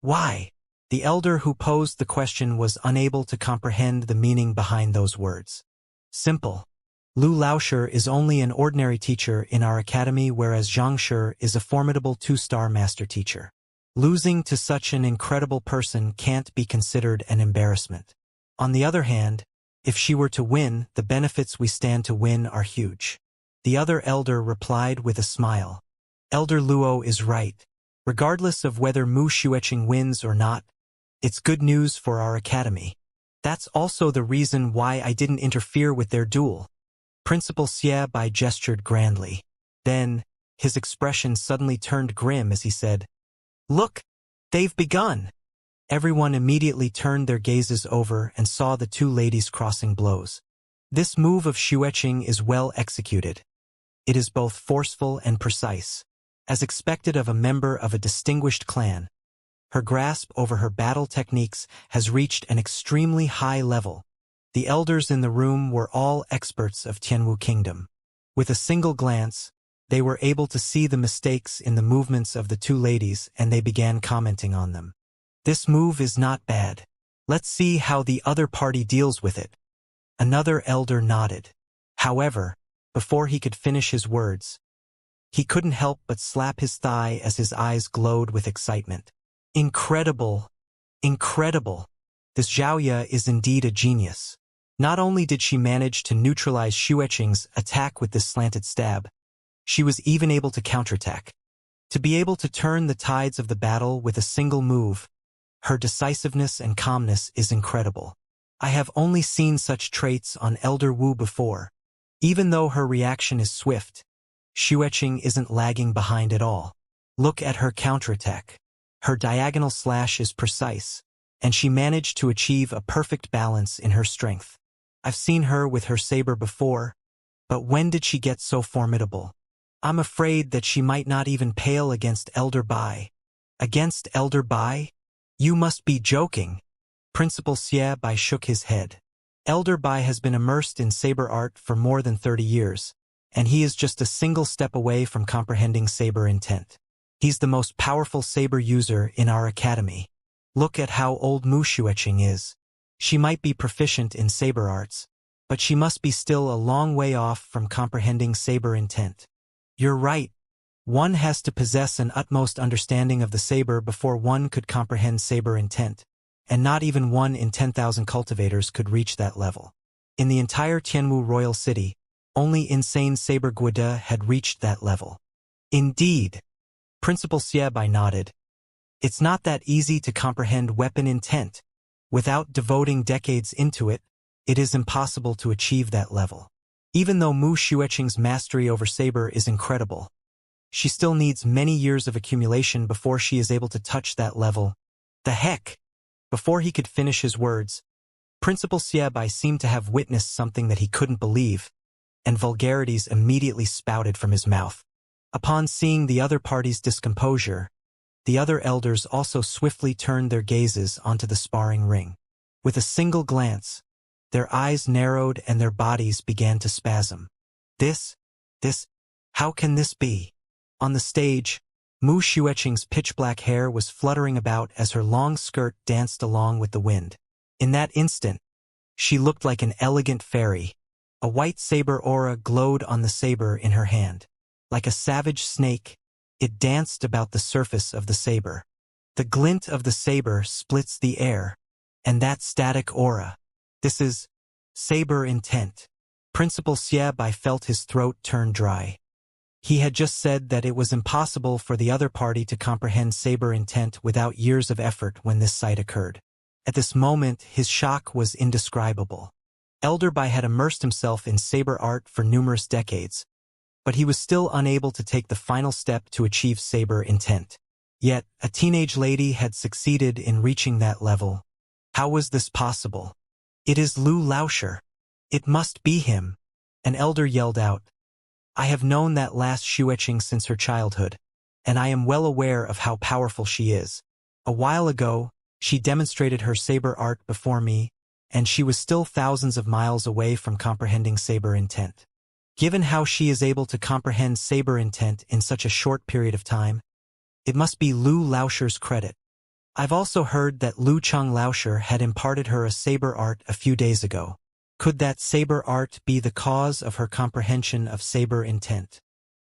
Why? The elder who posed the question was unable to comprehend the meaning behind those words. Simple. Lu Laoshi is only an ordinary teacher in our academy, whereas Zhang Shi is a formidable 2-star master teacher. Losing to such an incredible person can't be considered an embarrassment. On the other hand, if she were to win, the benefits we stand to win are huge. The other elder replied with a smile. Elder Luo is right. Regardless of whether Mu Xueqing wins or not, it's good news for our academy. That's also the reason why I didn't interfere with their duel. Principal Xie gestured grandly. Then, his expression suddenly turned grim as he said, "Look, they've begun." Everyone immediately turned their gazes over and saw the two ladies crossing blows. This move of Xueqing is well executed. It is both forceful and precise. As expected of a member of a distinguished clan, her grasp over her battle techniques has reached an extremely high level. The elders in the room were all experts of Tianwu Kingdom. With a single glance, they were able to see the mistakes in the movements of the two ladies, and they began commenting on them. This move is not bad. Let's see how the other party deals with it. Another elder nodded. However, before he could finish his words, he couldn't help but slap his thigh as his eyes glowed with excitement. Incredible! Incredible! This Xiaoya is indeed a genius. Not only did she manage to neutralize Xueqing's attack with this slanted stab, she was even able to counterattack. To be able to turn the tides of the battle with a single move, her decisiveness and calmness is incredible. I have only seen such traits on Elder Wu before. Even though her reaction is swift, Xueqing isn't lagging behind at all. Look at her counterattack. Her diagonal slash is precise, and she managed to achieve a perfect balance in her strength. I've seen her with her saber before, but when did she get so formidable? I'm afraid that she might not even pale against Elder Bai. Against Elder Bai? You must be joking. Principal Xie shook his head. Elder Bai has been immersed in saber art for more than 30 years, and he is just a single step away from comprehending saber intent. He's the most powerful saber user in our academy. Look at how old Mu Xueqing is. She might be proficient in saber arts, but she must be still a long way off from comprehending saber intent. You're right. One has to possess an utmost understanding of the saber before one could comprehend saber intent, and not even 1 in 10,000 cultivators could reach that level. In the entire Tianwu royal city, only insane saber Guida had reached that level. Indeed. Principal Xie nodded. It's not that easy to comprehend weapon intent. Without devoting decades into it, it is impossible to achieve that level. Even though Mu Xueqing's mastery over saber is incredible, she still needs many years of accumulation before she is able to touch that level. The heck? Before he could finish his words, Principal Xiaobai seemed to have witnessed something that he couldn't believe, and vulgarities immediately spouted from his mouth. Upon seeing the other party's discomposure, the other elders also swiftly turned their gazes onto the sparring ring. With a single glance, their eyes narrowed and their bodies began to spasm. This, how can this be? On the stage, Mu Xueqing's pitch-black hair was fluttering about as her long skirt danced along with the wind. In that instant, she looked like an elegant fairy. A white saber aura glowed on the saber in her hand. Like a savage snake, it danced about the surface of the saber. The glint of the saber splits the air, and that static aura. This is saber intent. Principal Xiaobai felt his throat turn dry. He had just said that it was impossible for the other party to comprehend saber intent without years of effort when this sight occurred. At this moment, his shock was indescribable. Elder Bai had immersed himself in saber art for numerous decades, but he was still unable to take the final step to achieve saber intent. Yet, a teenage lady had succeeded in reaching that level. How was this possible? It is Lu Laoshi. It must be him. An elder yelled out. I have known that last Xueqing since her childhood, and I am well aware of how powerful she is. A while ago, she demonstrated her saber art before me, and she was still thousands of miles away from comprehending saber intent. Given how she is able to comprehend saber intent in such a short period of time, it must be Lu Laoshi's credit. I've also heard that Lu Cheng Laoshi had imparted her a saber art a few days ago. Could that saber art be the cause of her comprehension of saber intent?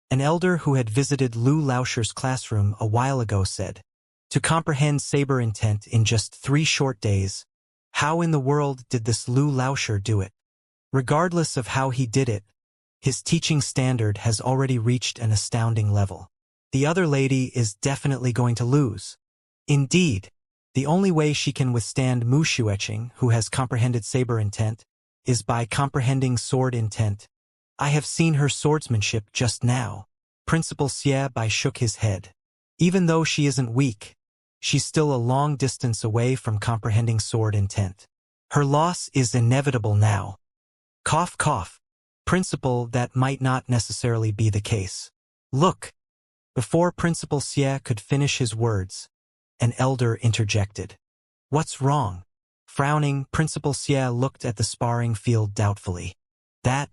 An elder who had visited Lu Laoshi's classroom a while ago said, to comprehend saber intent in just 3 short days, how in the world did this Lu Laoshi do it? Regardless of how he did it, his teaching standard has already reached an astounding level. The other lady is definitely going to lose. Indeed, the only way she can withstand Mu Xueqing, who has comprehended saber intent, is by comprehending sword intent. I have seen her swordsmanship just now. Principal Xiaobai shook his head. Even though she isn't weak, she's still a long distance away from comprehending sword intent. Her loss is inevitable now. Cough, cough. Principal, that might not necessarily be the case. Look. Before Principal Xie could finish his words, an elder interjected. What's wrong? Frowning, Principal Xie looked at the sparring field doubtfully. That,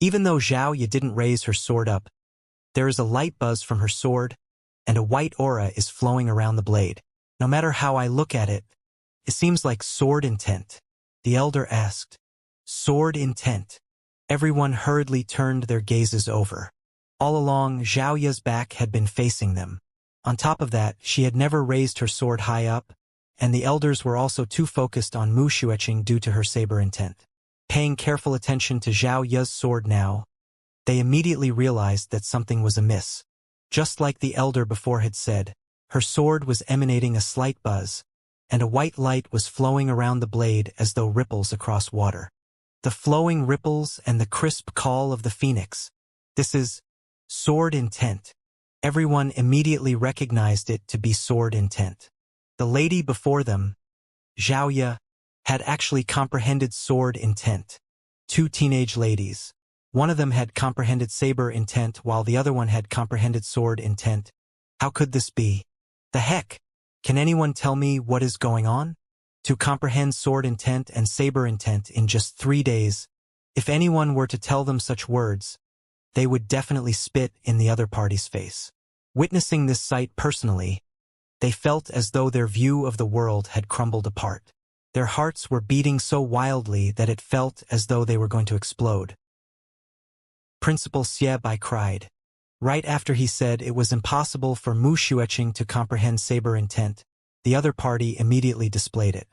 even though Xiaoya didn't raise her sword up, there is a light buzz from her sword, and a white aura is flowing around the blade. No matter how I look at it, it seems like sword intent. The elder asked. Sword intent. Everyone hurriedly turned their gazes over. All along, Xiaoya's back had been facing them. On top of that, she had never raised her sword high up, and the elders were also too focused on Mu Xueqing due to her saber intent. Paying careful attention to Zhao Ya's sword now, they immediately realized that something was amiss. Just like the elder before had said, her sword was emanating a slight buzz, and a white light was flowing around the blade as though ripples across water. The flowing ripples and the crisp call of the phoenix. This is sword intent. Everyone immediately recognized it to be sword intent. The lady before them, Xiaoya, had actually comprehended sword intent. 2 teenage ladies. One of them had comprehended saber intent while the other one had comprehended sword intent. How could this be? The heck? Can anyone tell me what is going on? To comprehend sword intent and saber intent in just 3 days, if anyone were to tell them such words, they would definitely spit in the other party's face. Witnessing this sight personally, they felt as though their view of the world had crumbled apart. Their hearts were beating so wildly that it felt as though they were going to explode. Principal Xiaobai cried. Right after he said it was impossible for Mu Xueqing to comprehend saber intent, the other party immediately displayed it.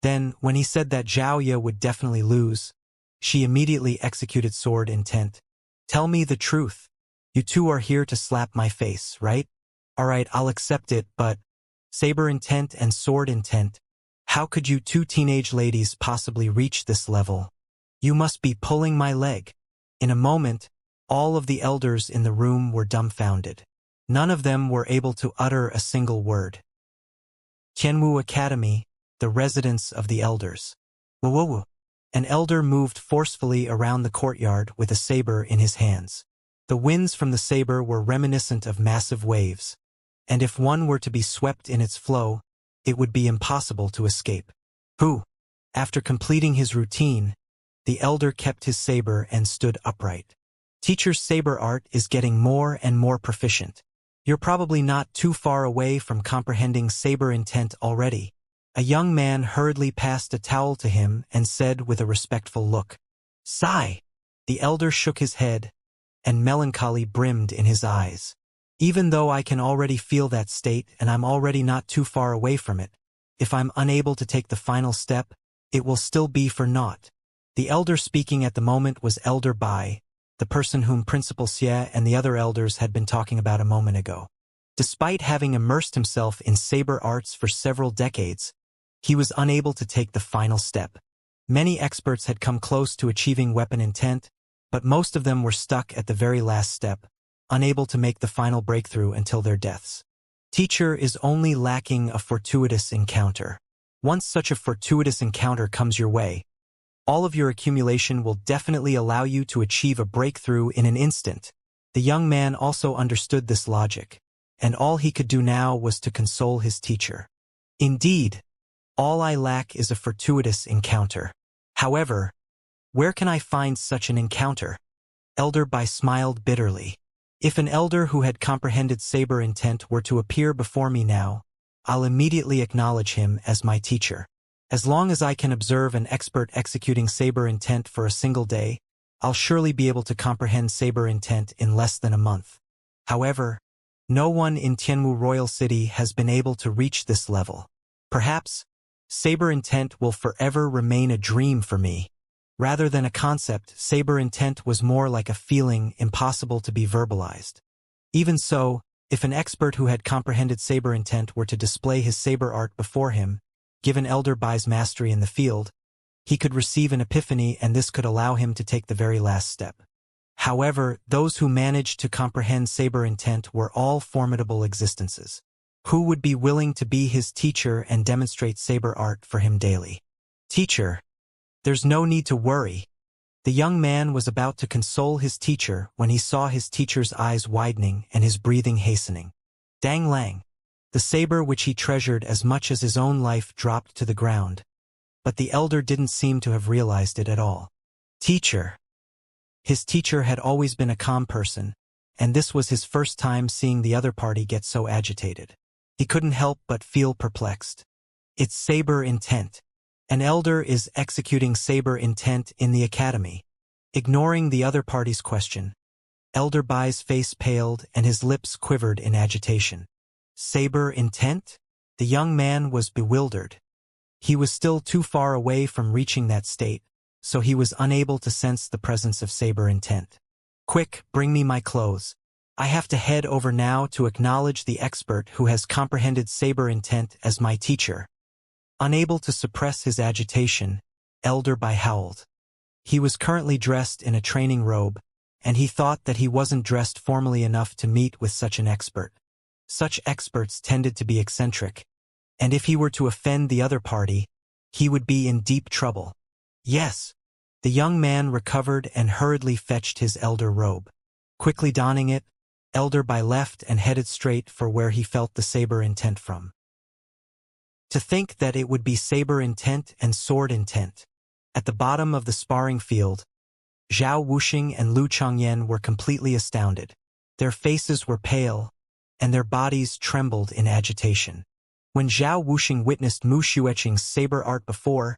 Then, when he said that Xiaoya would definitely lose, she immediately executed sword intent. Tell me the truth. You two are here to slap my face, right? Alright, I'll accept it, but saber intent and sword intent, how could you 2 teenage ladies possibly reach this level? You must be pulling my leg. In a moment, all of the elders in the room were dumbfounded. None of them were able to utter a single word. Tianwu Academy, the residence of the elders. Whoa. An elder moved forcefully around the courtyard with a saber in his hands. The winds from the saber were reminiscent of massive waves, and if one were to be swept in its flow, it would be impossible to escape. Who? After completing his routine, the elder kept his saber and stood upright. Teacher's saber art is getting more and more proficient. You're probably not too far away from comprehending saber intent already. A young man hurriedly passed a towel to him and said with a respectful look, "Sigh." The elder shook his head, and melancholy brimmed in his eyes. Even though I can already feel that state and I'm already not too far away from it, if I'm unable to take the final step, it will still be for naught. The elder speaking at the moment was Elder Bai, the person whom Principal Xie and the other elders had been talking about a moment ago. Despite having immersed himself in saber arts for several decades, he was unable to take the final step. Many experts had come close to achieving weapon intent, but most of them were stuck at the very last step, unable to make the final breakthrough until their deaths. Teacher is only lacking a fortuitous encounter. Once such a fortuitous encounter comes your way, all of your accumulation will definitely allow you to achieve a breakthrough in an instant. The young man also understood this logic, and all he could do now was to console his teacher. Indeed, all I lack is a fortuitous encounter. However, where can I find such an encounter? Elder Bai smiled bitterly. If an elder who had comprehended saber intent were to appear before me now, I'll immediately acknowledge him as my teacher. As long as I can observe an expert executing saber intent for a single day, I'll surely be able to comprehend saber intent in less than a month. However, no one in Tianwu Royal City has been able to reach this level. Perhaps, saber intent will forever remain a dream for me. Rather than a concept, saber intent was more like a feeling impossible to be verbalized. Even so, if an expert who had comprehended saber intent were to display his saber art before him, given Elder Bai's mastery in the field, he could receive an epiphany and this could allow him to take the very last step. However, those who managed to comprehend saber intent were all formidable existences. Who would be willing to be his teacher and demonstrate saber art for him daily? Teacher, there's no need to worry. The young man was about to console his teacher when he saw his teacher's eyes widening and his breathing hastening. Dang Lang. The saber which he treasured as much as his own life dropped to the ground, but the elder didn't seem to have realized it at all. Teacher. His teacher had always been a calm person, and this was his first time seeing the other party get so agitated. He couldn't help but feel perplexed. It's saber intent. An elder is executing saber intent in the academy. Ignoring the other party's question, Elder Bai's face paled and his lips quivered in agitation. Saber intent? The young man was bewildered. He was still too far away from reaching that state, so he was unable to sense the presence of saber intent. Quick, bring me my clothes. I have to head over now to acknowledge the expert who has comprehended saber intent as my teacher. Unable to suppress his agitation, Elder Bai howled. He was currently dressed in a training robe, and he thought that he wasn't dressed formally enough to meet with such an expert. Such experts tended to be eccentric, and if he were to offend the other party, he would be in deep trouble. Yes. The young man recovered and hurriedly fetched his elder robe. Quickly donning it, Elder Bai left and headed straight for where he felt the saber intent from. To think that it would be saber intent and sword intent. At the bottom of the sparring field, Zhao Wuxing and Lu Changyan were completely astounded. Their faces were pale, and their bodies trembled in agitation. When Zhao Wuxing witnessed Mu Xueqing's saber art before,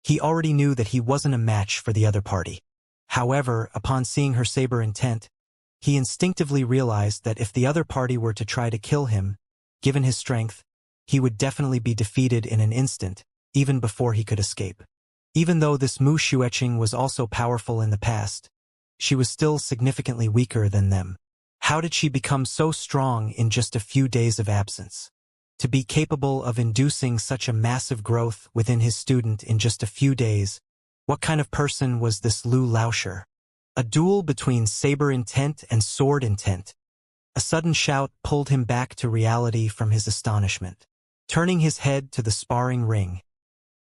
he already knew that he wasn't a match for the other party. However, upon seeing her saber intent, he instinctively realized that if the other party were to try to kill him, given his strength, he would definitely be defeated in an instant, even before he could escape. Even though this Mu Xueqing was also powerful in the past, she was still significantly weaker than them. How did she become so strong in just a few days of absence? To be capable of inducing such a massive growth within his student in just a few days, what kind of person was this Lu Laoshi? A duel between saber intent and sword intent. A sudden shout pulled him back to reality from his astonishment. Turning his head to the sparring ring,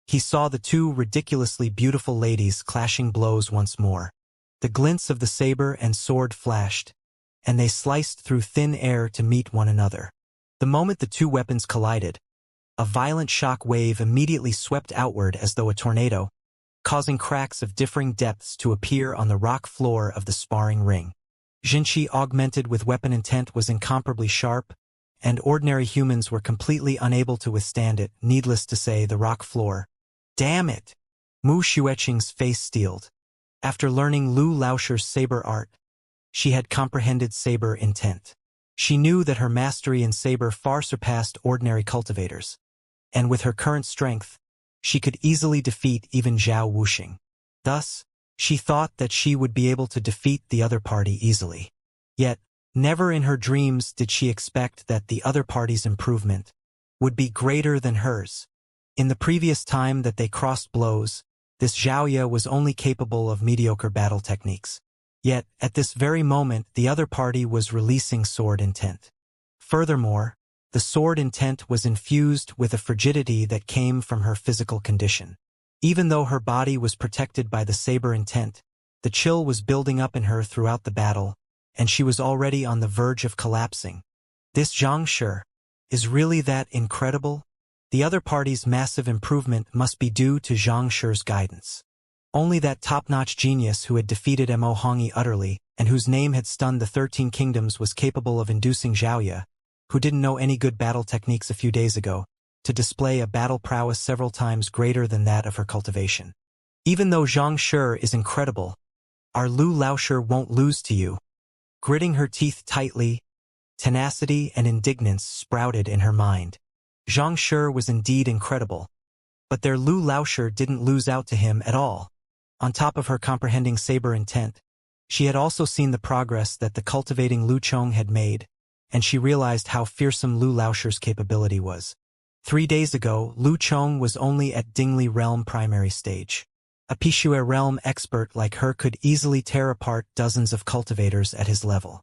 he saw the two ridiculously beautiful ladies clashing blows once more. The glints of the saber and sword flashed, and they sliced through thin air to meet one another. The moment the two weapons collided, a violent shock wave immediately swept outward as though a tornado, causing cracks of differing depths to appear on the rock floor of the sparring ring. Xianxia augmented with weapon intent was incomparably sharp, and ordinary humans were completely unable to withstand it, needless to say the rock floor. Damn it! Mu Xueqing's face steeled. After learning Lu Laoshir's saber art, she had comprehended saber intent. She knew that her mastery in saber far surpassed ordinary cultivators, and with her current strength, she could easily defeat even Zhao Wuxing. Thus, she thought that she would be able to defeat the other party easily. Yet, never in her dreams did she expect that the other party's improvement would be greater than hers. In the previous time that they crossed blows, this Xiaoya was only capable of mediocre battle techniques. Yet, at this very moment, the other party was releasing sword intent. Furthermore, the sword intent was infused with a frigidity that came from her physical condition. Even though her body was protected by the saber intent, the chill was building up in her throughout the battle, and she was already on the verge of collapsing. This Xianxia is really that incredible? The other party's massive improvement must be due to Xianxia's guidance. Only that top-notch genius who had defeated Mo Hongyi utterly, and whose name had stunned the 13 kingdoms, was capable of inducing Xiaoya, who didn't know any good battle techniques a few days ago, to display a battle prowess several times greater than that of her cultivation. Even though Xianxia is incredible, our Lu Laoshi won't lose to you. Gritting her teeth tightly, tenacity and indignance sprouted in her mind. Xianxia was indeed incredible, but their Lu Laoshi didn't lose out to him at all. On top of her comprehending saber intent, she had also seen the progress that the cultivating Lu Chong had made, and she realized how fearsome Lu Laoshi's capability was. 3 days ago, Lu Chong was only at Dingli Realm primary stage. A Pishue realm expert like her could easily tear apart dozens of cultivators at his level.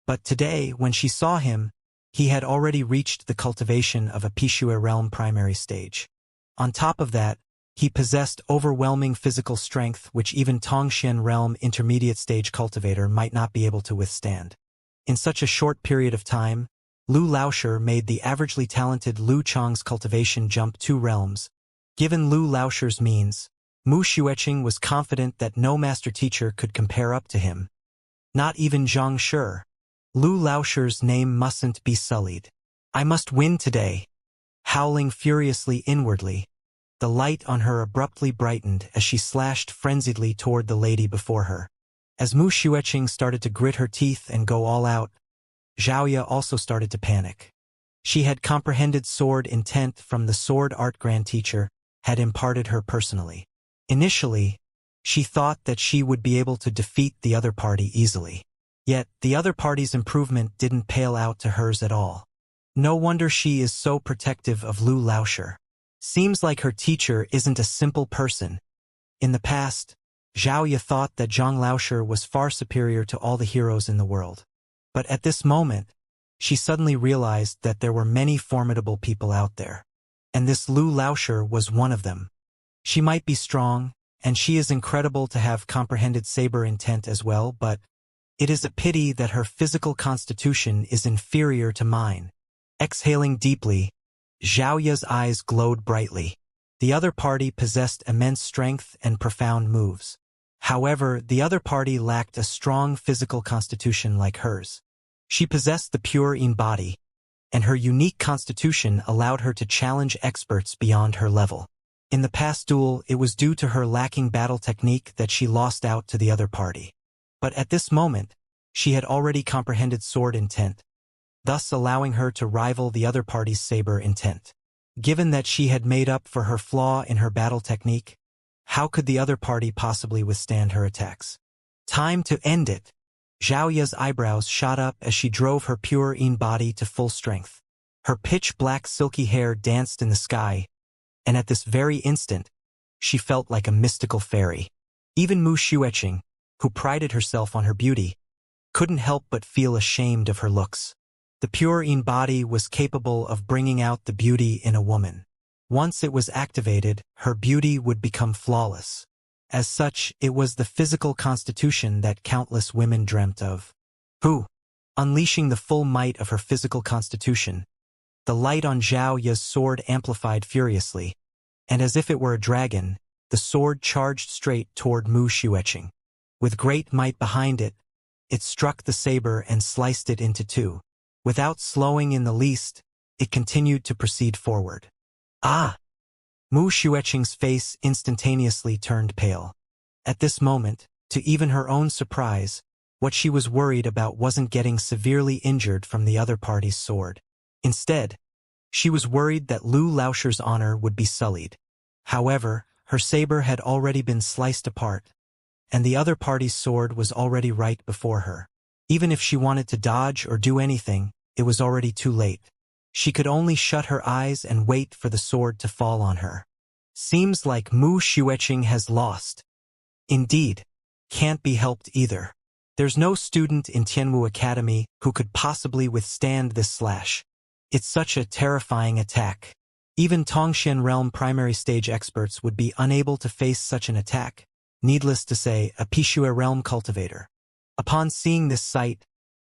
But today, when she saw him, he had already reached the cultivation of a Pishue realm primary stage. On top of that, he possessed overwhelming physical strength which even Tongxian realm intermediate stage cultivator might not be able to withstand. In such a short period of time, Lu Laoshi made the averagely talented Lu Chong's cultivation jump 2 realms. Given Lu Laoshi's means, Mu Xueqing was confident that no master teacher could compare up to him. Not even Xianxia. Lu Laoshi's name mustn't be sullied. I must win today. Howling furiously inwardly, the light on her abruptly brightened as she slashed frenziedly toward the lady before her. As Mu Xueqing started to grit her teeth and go all out, Xiaoya also started to panic. She had comprehended sword intent from the sword art grand teacher, had imparted her personally. Initially, she thought that she would be able to defeat the other party easily. Yet, the other party's improvement didn't pale out to hers at all. No wonder she is so protective of Lu Laoshi. Seems like her teacher isn't a simple person. In the past, Xiaoya thought that Zhang Laoshi was far superior to all the heroes in the world. But at this moment, she suddenly realized that there were many formidable people out there. And this Lu Laoshi was one of them. She might be strong, and she is incredible to have comprehended saber intent as well, but it is a pity that her physical constitution is inferior to mine. Exhaling deeply, Xiaoya's eyes glowed brightly. The other party possessed immense strength and profound moves. However, the other party lacked a strong physical constitution like hers. She possessed the pure Yin body, and her unique constitution allowed her to challenge experts beyond her level. In the past duel, it was due to her lacking battle technique that she lost out to the other party. But at this moment, she had already comprehended sword intent, thus allowing her to rival the other party's saber intent. Given that she had made up for her flaw in her battle technique, how could the other party possibly withstand her attacks? Time to end it! Xiaoya's eyebrows shot up as she drove her pure Yin body to full strength. Her pitch-black silky hair danced in the sky, and at this very instant, she felt like a mystical fairy. Even Mu Xueqing, who prided herself on her beauty, couldn't help but feel ashamed of her looks. The pure Yin body was capable of bringing out the beauty in a woman. Once it was activated, her beauty would become flawless. As such, it was the physical constitution that countless women dreamt of. Who? Unleashing the full might of her physical constitution, the light on Zhao Ya's sword amplified furiously, and as if it were a dragon, the sword charged straight toward Mu Xueqing. With great might behind it, it struck the saber and sliced it into two. Without slowing in the least, it continued to proceed forward. Ah! Mu Xueqing's face instantaneously turned pale. At this moment, to even her own surprise, what she was worried about wasn't getting severely injured from the other party's sword. Instead, she was worried that Lu Laoshir's honor would be sullied. However, her saber had already been sliced apart, and the other party's sword was already right before her. Even if she wanted to dodge or do anything, it was already too late. She could only shut her eyes and wait for the sword to fall on her. Seems like Mu Xueqing has lost. Indeed, can't be helped either. There's no student in Tianwu Academy who could possibly withstand this slash. It's such a terrifying attack. Even Tongxian Realm primary stage experts would be unable to face such an attack. Needless to say, a Pishue Realm cultivator. Upon seeing this sight,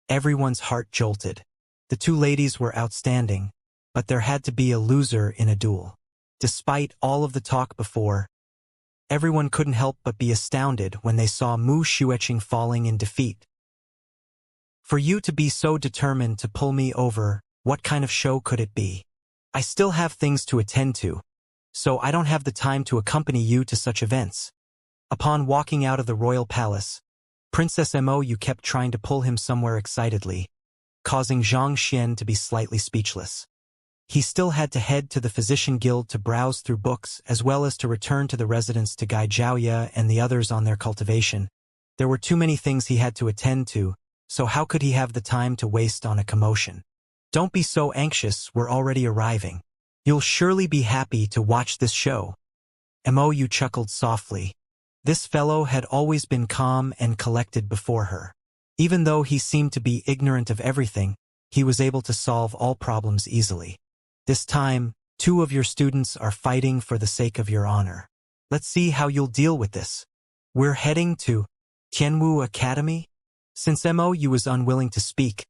everyone's heart jolted. The two ladies were outstanding, but there had to be a loser in a duel. Despite all of the talk before, everyone couldn't help but be astounded when they saw Mu Xueqing falling in defeat. For you to be so determined to pull me over, what kind of show could it be? I still have things to attend to, so I don't have the time to accompany you to such events. Upon walking out of the royal palace, Princess Mo kept trying to pull him somewhere excitedly, causing Xianxia to be slightly speechless. He still had to head to the Physician Guild to browse through books as well as to return to the residence to guide Zhao Ya and the others on their cultivation. There were too many things he had to attend to, so how could he have the time to waste on a commotion? Don't be so anxious, we're already arriving. You'll surely be happy to watch this show. Mo chuckled softly. This fellow had always been calm and collected before her. Even though he seemed to be ignorant of everything, he was able to solve all problems easily. This time, 2 of your students are fighting for the sake of your honor. Let's see how you'll deal with this. We're heading to Tianwu Academy? Since Mo was unwilling to speak,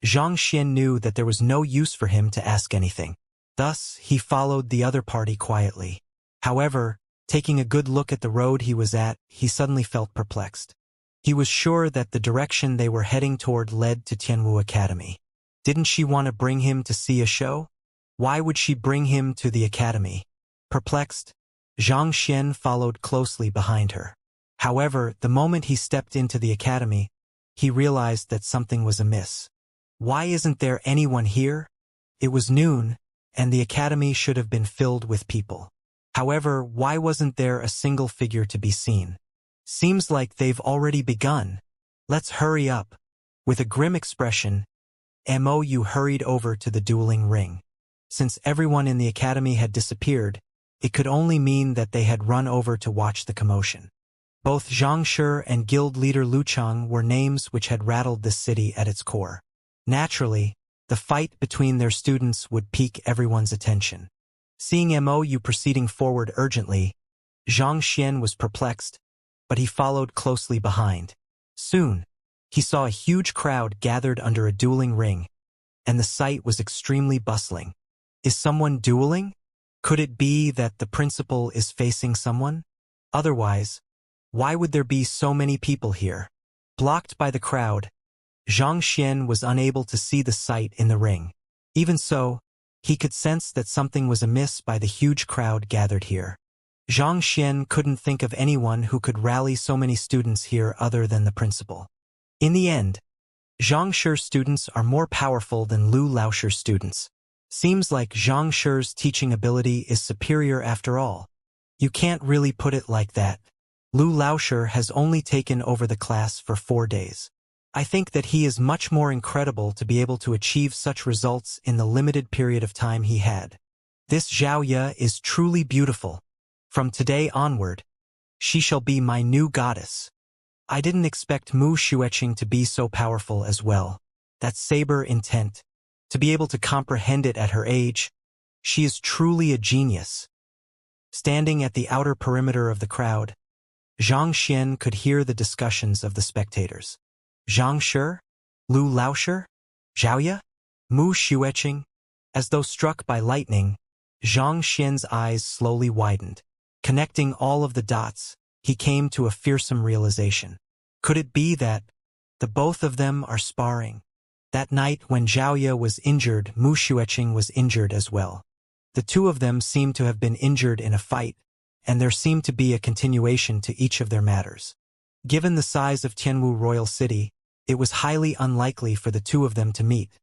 Xianxia knew that there was no use for him to ask anything. Thus, he followed the other party quietly. However, taking a good look at the road he was at, he suddenly felt perplexed. He was sure that the direction they were heading toward led to Tianwu Academy. Didn't she want to bring him to see a show? Why would she bring him to the academy? Perplexed, Xianxia followed closely behind her. However, the moment he stepped into the academy, he realized that something was amiss. Why isn't there anyone here? It was noon, and the academy should have been filled with people. However, why wasn't there a single figure to be seen? Seems like they've already begun. Let's hurry up. With a grim expression, Mo hurried over to the dueling ring. Since everyone in the academy had disappeared, it could only mean that they had run over to watch the commotion. Both Zhang Shi and guild leader Lu Cheng were names which had rattled this city at its core. Naturally, the fight between their students would pique everyone's attention. Seeing Mo proceeding forward urgently, Xianxia was perplexed, but he followed closely behind. Soon, he saw a huge crowd gathered under a dueling ring, and the sight was extremely bustling. Is someone dueling? Could it be that the principal is facing someone? Otherwise, why would there be so many people here? Blocked by the crowd, Xianxia was unable to see the sight in the ring. Even so, he could sense that something was amiss by the huge crowd gathered here. Xianxia couldn't think of anyone who could rally so many students here other than the principal. In the end, Zhang Shi's students are more powerful than Lu Laoshir's students. Seems like Zhang Shi's teaching ability is superior after all. You can't really put it like that. Lu Laoshir has only taken over the class for 4 days. I think that he is much more incredible to be able to achieve such results in the limited period of time he had. This Zhao Ya is truly beautiful. From today onward, she shall be my new goddess. I didn't expect Mu Xueqing to be so powerful as well. That saber intent. To be able to comprehend it at her age, She is truly a genius. Standing at the outer perimeter of the crowd, Zhang Xian could hear the discussions of the spectators. Zhang Shi? Lu Laoshi? Xiaoya? Mu Xueqing? As though struck by lightning, Zhang Xian's eyes slowly widened. Connecting all of the dots, he came to a fearsome realization. Could it be that the both of them are sparring? That night when Xiaoya was injured, Mu Xueqing was injured as well. The two of them seemed to have been injured in a fight, and there seemed to be a continuation to each of their matters. Given the size of Tianwu Royal City, it was highly unlikely for the two of them to meet,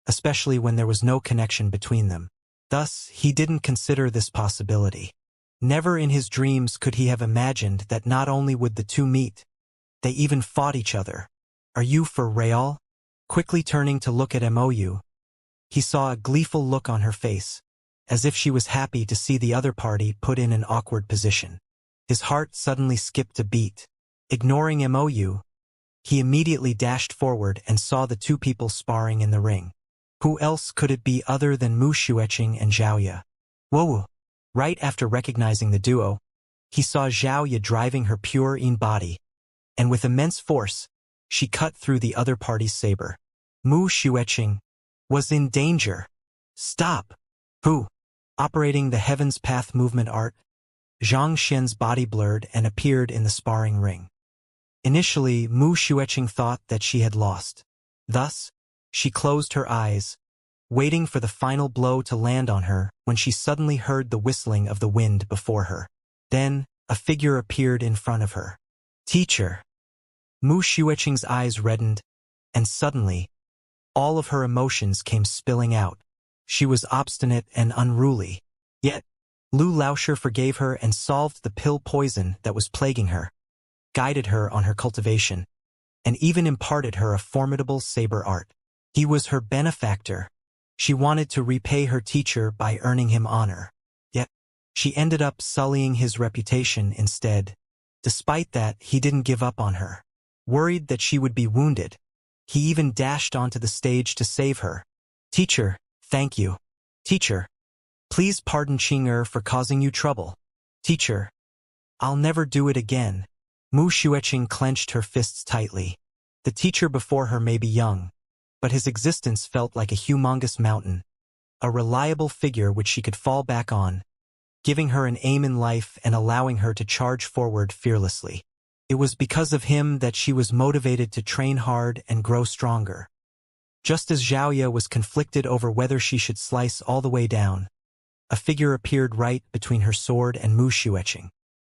especially when there was no connection between them. Thus, he didn't consider this possibility. Never in his dreams could he have imagined that not only would the two meet, they even fought each other. Are you for real? Quickly turning to look at Mou, he saw a gleeful look on her face, as if she was happy to see the other party put in an awkward position. His heart suddenly skipped a beat. Ignoring Mou, he immediately dashed forward and saw the two people sparring in the ring. Who else could it be other than Mu Xueqing and Xiaoya? Whoa! Right after recognizing the duo, he saw Xiaoya driving her pure yin body, and with immense force, she cut through the other party's saber. Mu Xueqing was in danger. Stop! Who? Operating the Heaven's Path movement art, Zhang Xian's body blurred and appeared in the sparring ring. Initially, Mu Xueqing thought that she had lost. Thus, she closed her eyes, waiting for the final blow to land on her when she suddenly heard the whistling of the wind before her. Then, a figure appeared in front of her. Teacher! Mu Xueqing's eyes reddened, and suddenly, all of her emotions came spilling out. She was obstinate and unruly. Yet, Lu Laoshi forgave her and solved the pill poison that was plaguing her, guided her on her cultivation, and even imparted her a formidable saber art. He was her benefactor. She wanted to repay her teacher by earning him honor. Yet, she ended up sullying his reputation instead. Despite that, he didn't give up on her. Worried that she would be wounded, he even dashed onto the stage to save her. Teacher, thank you. Teacher, please pardon Qing'er for causing you trouble. Teacher, I'll never do it again. Mu Xueqing clenched her fists tightly. The teacher before her may be young, but his existence felt like a humongous mountain, a reliable figure which she could fall back on, giving her an aim in life and allowing her to charge forward fearlessly. It was because of him that she was motivated to train hard and grow stronger. Just as Xiaoya was conflicted over whether she should slice all the way down, a figure appeared right between her sword and Mu Xueqing.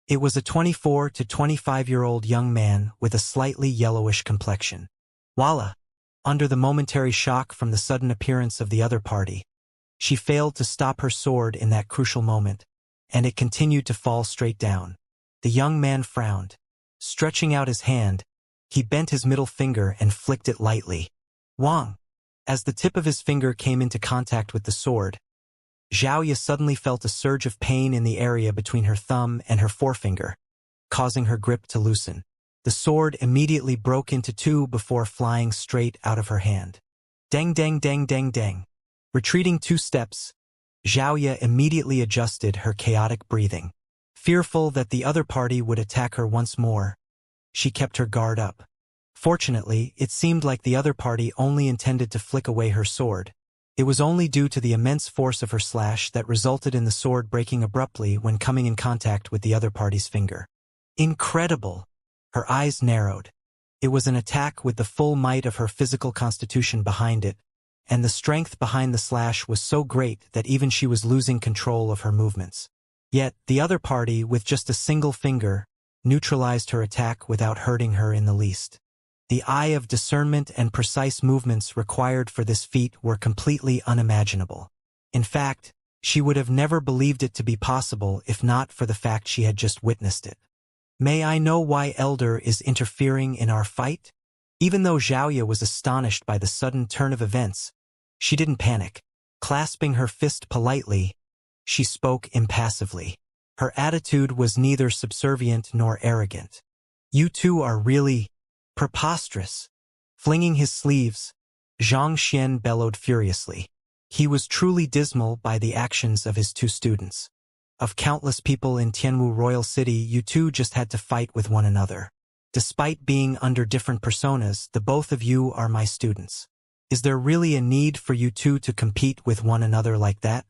It was a 24 to 25-year-old young man with a slightly yellowish complexion. Voila! Under the momentary shock from the sudden appearance of the other party, she failed to stop her sword in that crucial moment, and it continued to fall straight down. The young man frowned. Stretching out his hand, he bent his middle finger and flicked it lightly. Wang! As the tip of his finger came into contact with the sword, Xiaoya suddenly felt a surge of pain in the area between her thumb and her forefinger, causing her grip to loosen. The sword immediately broke into two before flying straight out of her hand. Dang dang dang dang dang. Retreating 2 steps, Xiaoya immediately adjusted her chaotic breathing. Fearful that the other party would attack her once more, she kept her guard up. Fortunately, it seemed like the other party only intended to flick away her sword. It was only due to the immense force of her slash that resulted in the sword breaking abruptly when coming in contact with the other party's finger. Incredible! Her eyes narrowed. It was an attack with the full might of her physical constitution behind it, and the strength behind the slash was so great that even she was losing control of her movements. Yet, the other party, with just a single finger, neutralized her attack without hurting her in the least. The eye of discernment and precise movements required for this feat were completely unimaginable. In fact, she would have never believed it to be possible if not for the fact she had just witnessed it. May I know why Elder is interfering in our fight? Even though Xiaoya was astonished by the sudden turn of events, she didn't panic. Clasping her fist politely, she spoke impassively. Her attitude was neither subservient nor arrogant. You two are really preposterous. Flinging his sleeves, Zhang Xian bellowed furiously. He was truly dismal by the actions of his two students. Of countless people in Tianwu Royal City, you two just had to fight with one another. Despite being under different personas, the both of you are my students. Is there really a need for you two to compete with one another like that?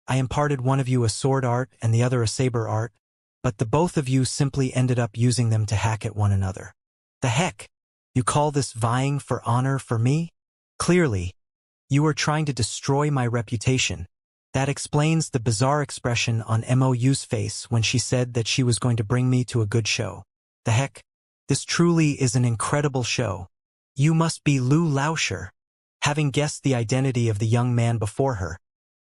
I imparted one of you a sword art and the other a saber art, but the both of you simply ended up using them to hack at one another. The heck? You call this vying for honor for me? Clearly, you are trying to destroy my reputation. That explains the bizarre expression on MOU's face when she said that she was going to bring me to a good show. The heck? This truly is an incredible show. You must be Lu Laoshi. Having guessed the identity of the young man before her,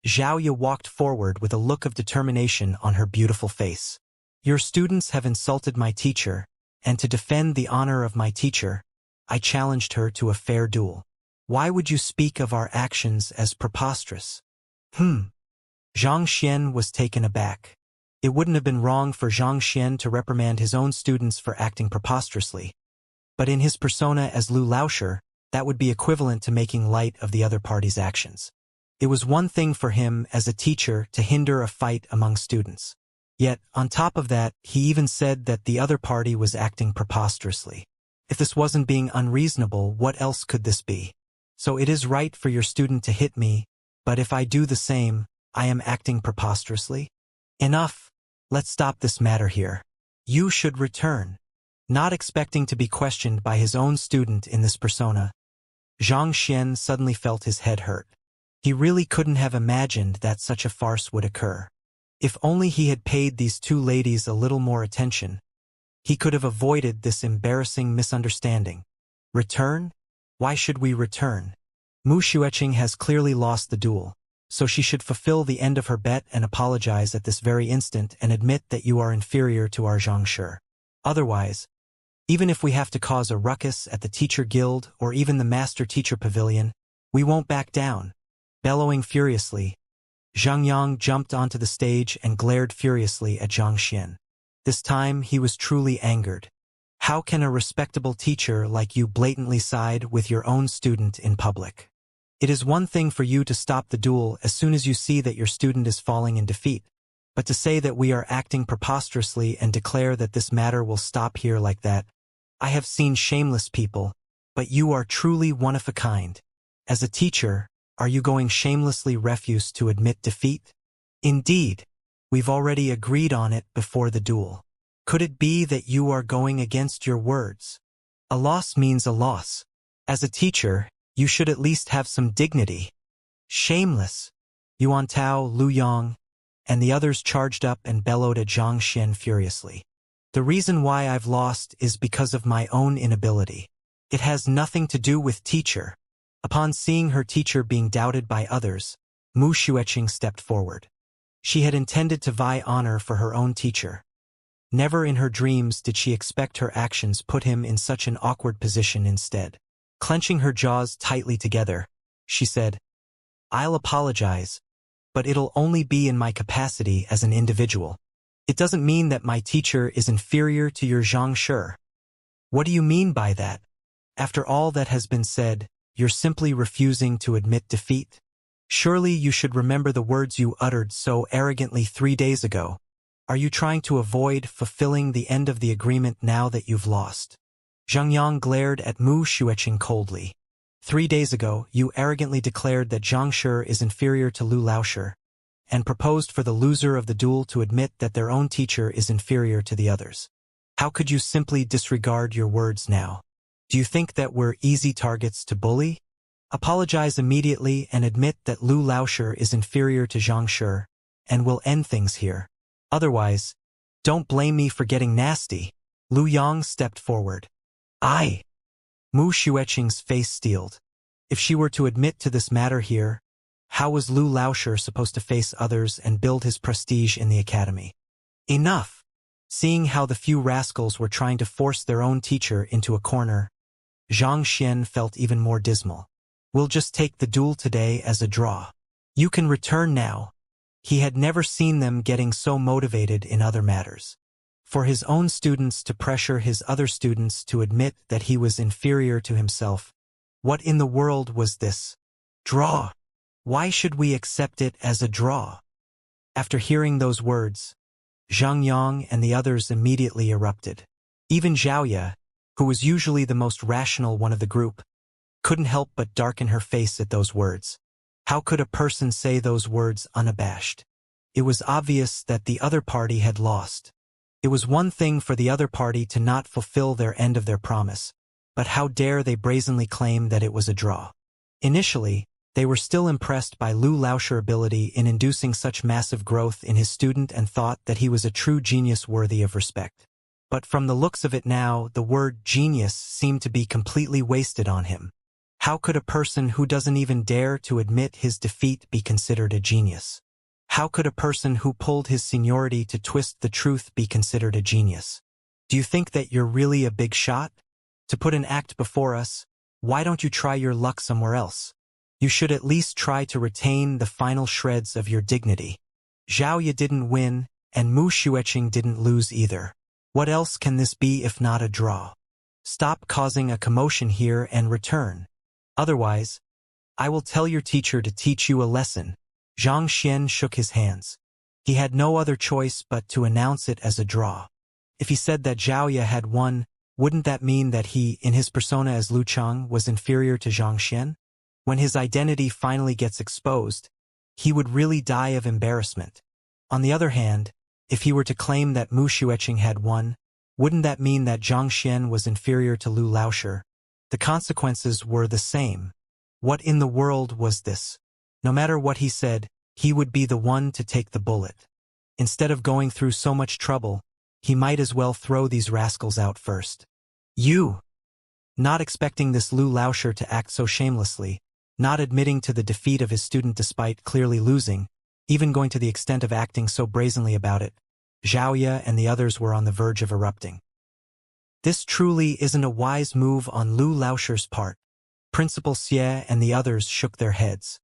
Xiaoya walked forward with a look of determination on her beautiful face. Your students have insulted my teacher, and to defend the honor of my teacher, I challenged her to a fair duel. Why would you speak of our actions as preposterous? Xianxia was taken aback. It wouldn't have been wrong for Xianxia to reprimand his own students for acting preposterously. But in his persona as Lu Laoshi, that would be equivalent to making light of the other party's actions. It was one thing for him as a teacher to hinder a fight among students. Yet, on top of that, he even said that the other party was acting preposterously. If this wasn't being unreasonable, what else could this be? So it is right for your student to hit me, but if I do the same, I am acting preposterously? Enough. Let's stop this matter here. You should return. Not expecting to be questioned by his own student in this persona, Xianxia suddenly felt his head hurt. He really couldn't have imagined that such a farce would occur. If only he had paid these two ladies a little more attention, he could have avoided this embarrassing misunderstanding. Return? Why should we return? Mu Xueqing has clearly lost the duel, so she should fulfill the end of her bet and apologize at this very instant and admit that you are inferior to our Xianxia. Otherwise, even if we have to cause a ruckus at the teacher guild or even the master teacher pavilion, we won't back down. Bellowing furiously, Zhang Yang jumped onto the stage and glared furiously at Xianxia. This time he was truly angered. How can a respectable teacher like you blatantly side with your own student in public? It is one thing for you to stop the duel as soon as you see that your student is falling in defeat, but to say that we are acting preposterously and declare that this matter will stop here like that. I have seen shameless people, but you are truly one of a kind. As a teacher, are you going shamelessly refuse to admit defeat? Indeed, we've already agreed on it before the duel. Could it be that you are going against your words? A loss means a loss. As a teacher, you should at least have some dignity. Shameless! Yuan Tao, Lu Yang, and the others charged up and bellowed at Xianxia furiously. The reason why I've lost is because of my own inability. It has nothing to do with teacher. Upon seeing her teacher being doubted by others, Mu Xueqing stepped forward. She had intended to vie honor for her own teacher. Never in her dreams did she expect her actions put him in such an awkward position instead. Clenching her jaws tightly together, she said, I'll apologize, but it'll only be in my capacity as an individual. It doesn't mean that my teacher is inferior to your Xianxia. What do you mean by that? After all that has been said, you're simply refusing to admit defeat? Surely you should remember the words you uttered so arrogantly 3 days ago. Are you trying to avoid fulfilling the end of the agreement now that you've lost? Zhang Yang glared at Mu Xueqing coldly. 3 days ago, you arrogantly declared that Xianxia is inferior to Lu Laoshi, and proposed for the loser of the duel to admit that their own teacher is inferior to the others. How could you simply disregard your words now? Do you think that we're easy targets to bully? Apologize immediately and admit that Lu Laoshi is inferior to Xianxia, and we'll end things here. Otherwise, don't blame me for getting nasty. Lu Yang stepped forward. Mu Xueqing's face steeled. If she were to admit to this matter here, how was Lu Laoshi supposed to face others and build his prestige in the academy? Enough! Seeing how the few rascals were trying to force their own teacher into a corner, Xianxia felt even more dismal. We'll just take the duel today as a draw. You can return now. He had never seen them getting so motivated in other matters. For his own students to pressure his other students to admit that he was inferior to himself. What in the world was this? Draw! Why should we accept it as a draw? After hearing those words, Zhang Yang and the others immediately erupted. Even Xiaoya, who was usually the most rational one of the group, couldn't help but darken her face at those words. How could a person say those words unabashed? It was obvious that the other party had lost. It was one thing for the other party to not fulfill their end of their promise, but how dare they brazenly claim that it was a draw? Initially, they were still impressed by Lu Laosh's ability in inducing such massive growth in his student and thought that he was a true genius worthy of respect. But from the looks of it now, the word genius seemed to be completely wasted on him. How could a person who doesn't even dare to admit his defeat be considered a genius? How could a person who pulled his seniority to twist the truth be considered a genius? Do you think that you're really a big shot? To put an act before us, why don't you try your luck somewhere else? You should at least try to retain the final shreds of your dignity. Xiaoya didn't win, and Mu Xueqing didn't lose either. What else can this be if not a draw? Stop causing a commotion here and return. Otherwise, I will tell your teacher to teach you a lesson. Zhang Xian shook his hands. He had no other choice but to announce it as a draw. If he said that Xiaoya had won, wouldn't that mean that he, in his persona as Lu Chang, was inferior to Zhang Xian? When his identity finally gets exposed, he would really die of embarrassment. On the other hand, if he were to claim that Mu Xueqing had won, wouldn't that mean that Zhang Xian was inferior to Lu Laoshi? The consequences were the same. What in the world was this? No matter what he said, he would be the one to take the bullet. Instead of going through so much trouble, he might as well throw these rascals out first. You! Not expecting this Lu Laoshi to act so shamelessly, not admitting to the defeat of his student despite clearly losing, even going to the extent of acting so brazenly about it, Xiaoya and the others were on the verge of erupting. This truly isn't a wise move on Lu Laoshi's part. Principal Xie and the others shook their heads.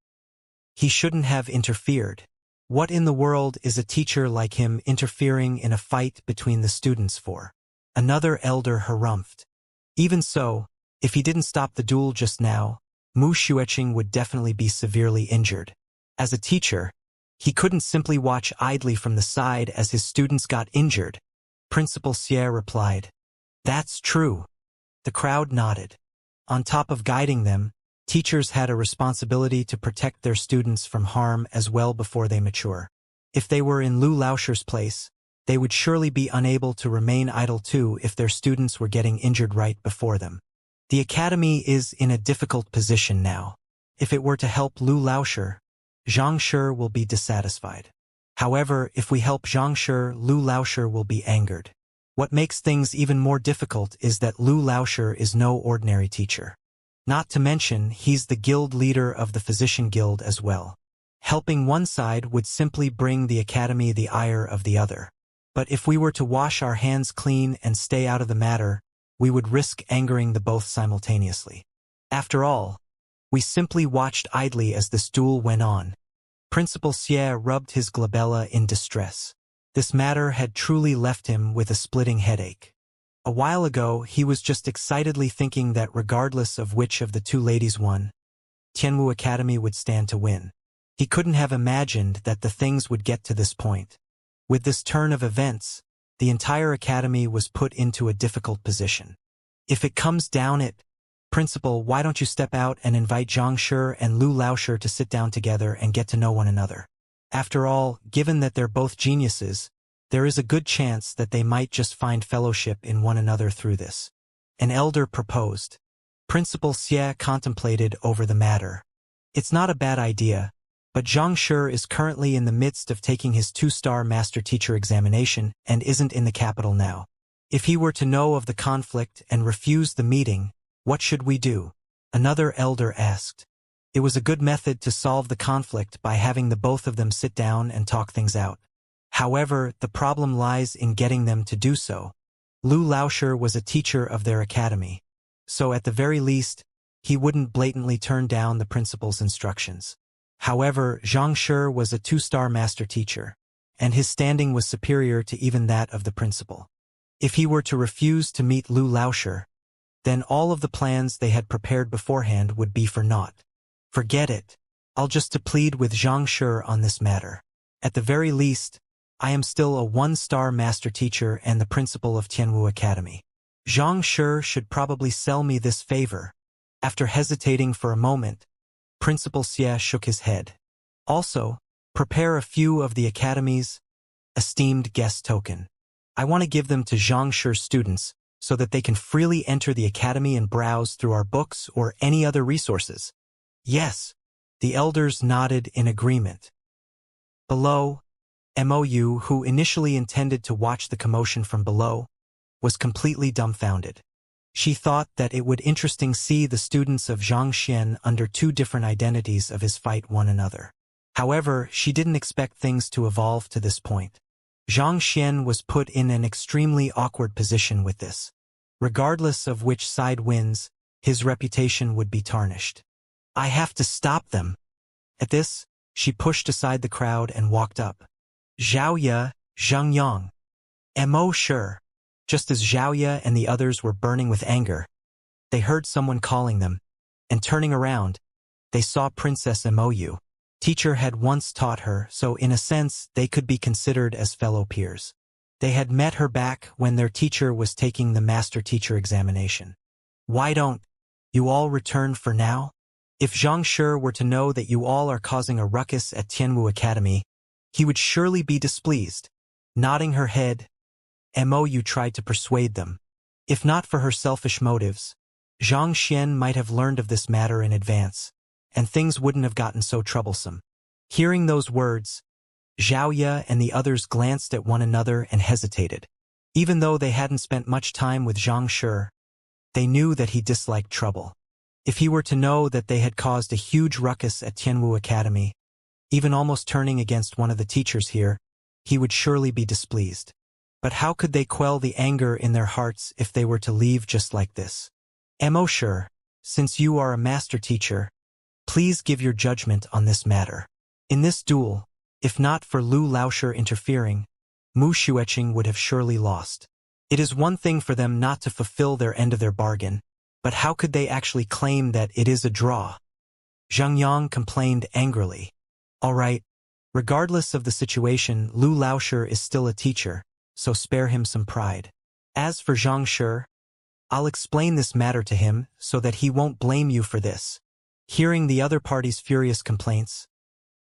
He shouldn't have interfered. What in the world is a teacher like him interfering in a fight between the students for? Another elder harumphed. Even so, if he didn't stop the duel just now, Mu Xueqing would definitely be severely injured. As a teacher, he couldn't simply watch idly from the side as his students got injured. Principal Xie replied. That's true. The crowd nodded. On top of guiding them, teachers had a responsibility to protect their students from harm as well before they mature. If they were in Lu Laoshi's place, they would surely be unable to remain idle too if their students were getting injured right before them. The academy is in a difficult position now. If it were to help Lu Laoshi, Zhang Shi will be dissatisfied. However, if we help Zhang Shi, Lu Laoshi will be angered. What makes things even more difficult is that Lu Laoshi is no ordinary teacher. Not to mention, he's the guild leader of the Physician Guild as well. Helping one side would simply bring the academy the ire of the other. But if we were to wash our hands clean and stay out of the matter, we would risk angering the both simultaneously. After all, we simply watched idly as this duel went on. Principal Xie rubbed his glabella in distress. This matter had truly left him with a splitting headache. A while ago, he was just excitedly thinking that regardless of which of the two ladies won, Tianwu Academy would stand to win. He couldn't have imagined that the things would get to this point. With this turn of events, the entire academy was put into a difficult position. If it comes down it, Principal, why don't you step out and invite Zhang Shi and Lu Laoshi to sit down together and get to know one another? After all, given that they're both geniuses, there is a good chance that they might just find fellowship in one another through this. An elder proposed. Principal Xie contemplated over the matter. It's not a bad idea, but Zhang Shi is currently in the midst of taking his 2-star master teacher examination and isn't in the capital now. If he were to know of the conflict and refuse the meeting, what should we do? Another elder asked. It was a good method to solve the conflict by having the both of them sit down and talk things out. However, the problem lies in getting them to do so. Lu Laoshi was a teacher of their academy, so at the very least, he wouldn't blatantly turn down the principal's instructions. However, Zhang Shi was a 2-star master teacher, and his standing was superior to even that of the principal. If he were to refuse to meet Lu Laoshi, then all of the plans they had prepared beforehand would be for naught. Forget it. I'll just to plead with Xianxia on this matter. At the very least, I am still a one-star master teacher and the principal of Tianwu Academy. Xianxia should probably sell me this favor. After hesitating for a moment, Principal Xie shook his head. Also, prepare a few of the Academy's esteemed guest token. I want to give them to Xianxia's students so that they can freely enter the Academy and browse through our books or any other resources. Yes, the elders nodded in agreement. Below, Mou, who initially intended to watch the commotion from below, was completely dumbfounded. She thought that it would interesting see the students of Xianxia under two different identities of his fight one another. However, she didn't expect things to evolve to this point. Xianxia was put in an extremely awkward position with this. Regardless of which side wins, his reputation would be tarnished. I have to stop them. At this, she pushed aside the crowd and walked up. Xiaoya, Zhengyang. Mo sure. Just as Xiaoya and the others were burning with anger, they heard someone calling them, and turning around, they saw Princess Mou. Teacher had once taught her, so in a sense they could be considered as fellow peers. They had met her back when their teacher was taking the master teacher examination. Why don't you all return for now? If Xianxia were to know that you all are causing a ruckus at Tianwu Academy, he would surely be displeased. Nodding her head, Mou tried to persuade them. If not for her selfish motives, Xianxia might have learned of this matter in advance, and things wouldn't have gotten so troublesome. Hearing those words, Xiaoya and the others glanced at one another and hesitated. Even though they hadn't spent much time with Xianxia, they knew that he disliked trouble. If he were to know that they had caused a huge ruckus at Tianwu Academy, even almost turning against one of the teachers here, he would surely be displeased. But how could they quell the anger in their hearts if they were to leave just like this? Mo sure, since you are a master teacher, please give your judgment on this matter. In this duel, if not for Lu Laoshi interfering, Mu Xueqing would have surely lost. It is one thing for them not to fulfill their end of their bargain, but how could they actually claim that it is a draw? Zhengyang complained angrily. All right, regardless of the situation, Lu Laoshi is still a teacher, so spare him some pride. As for Xianxia, I'll explain this matter to him so that he won't blame you for this. Hearing the other party's furious complaints,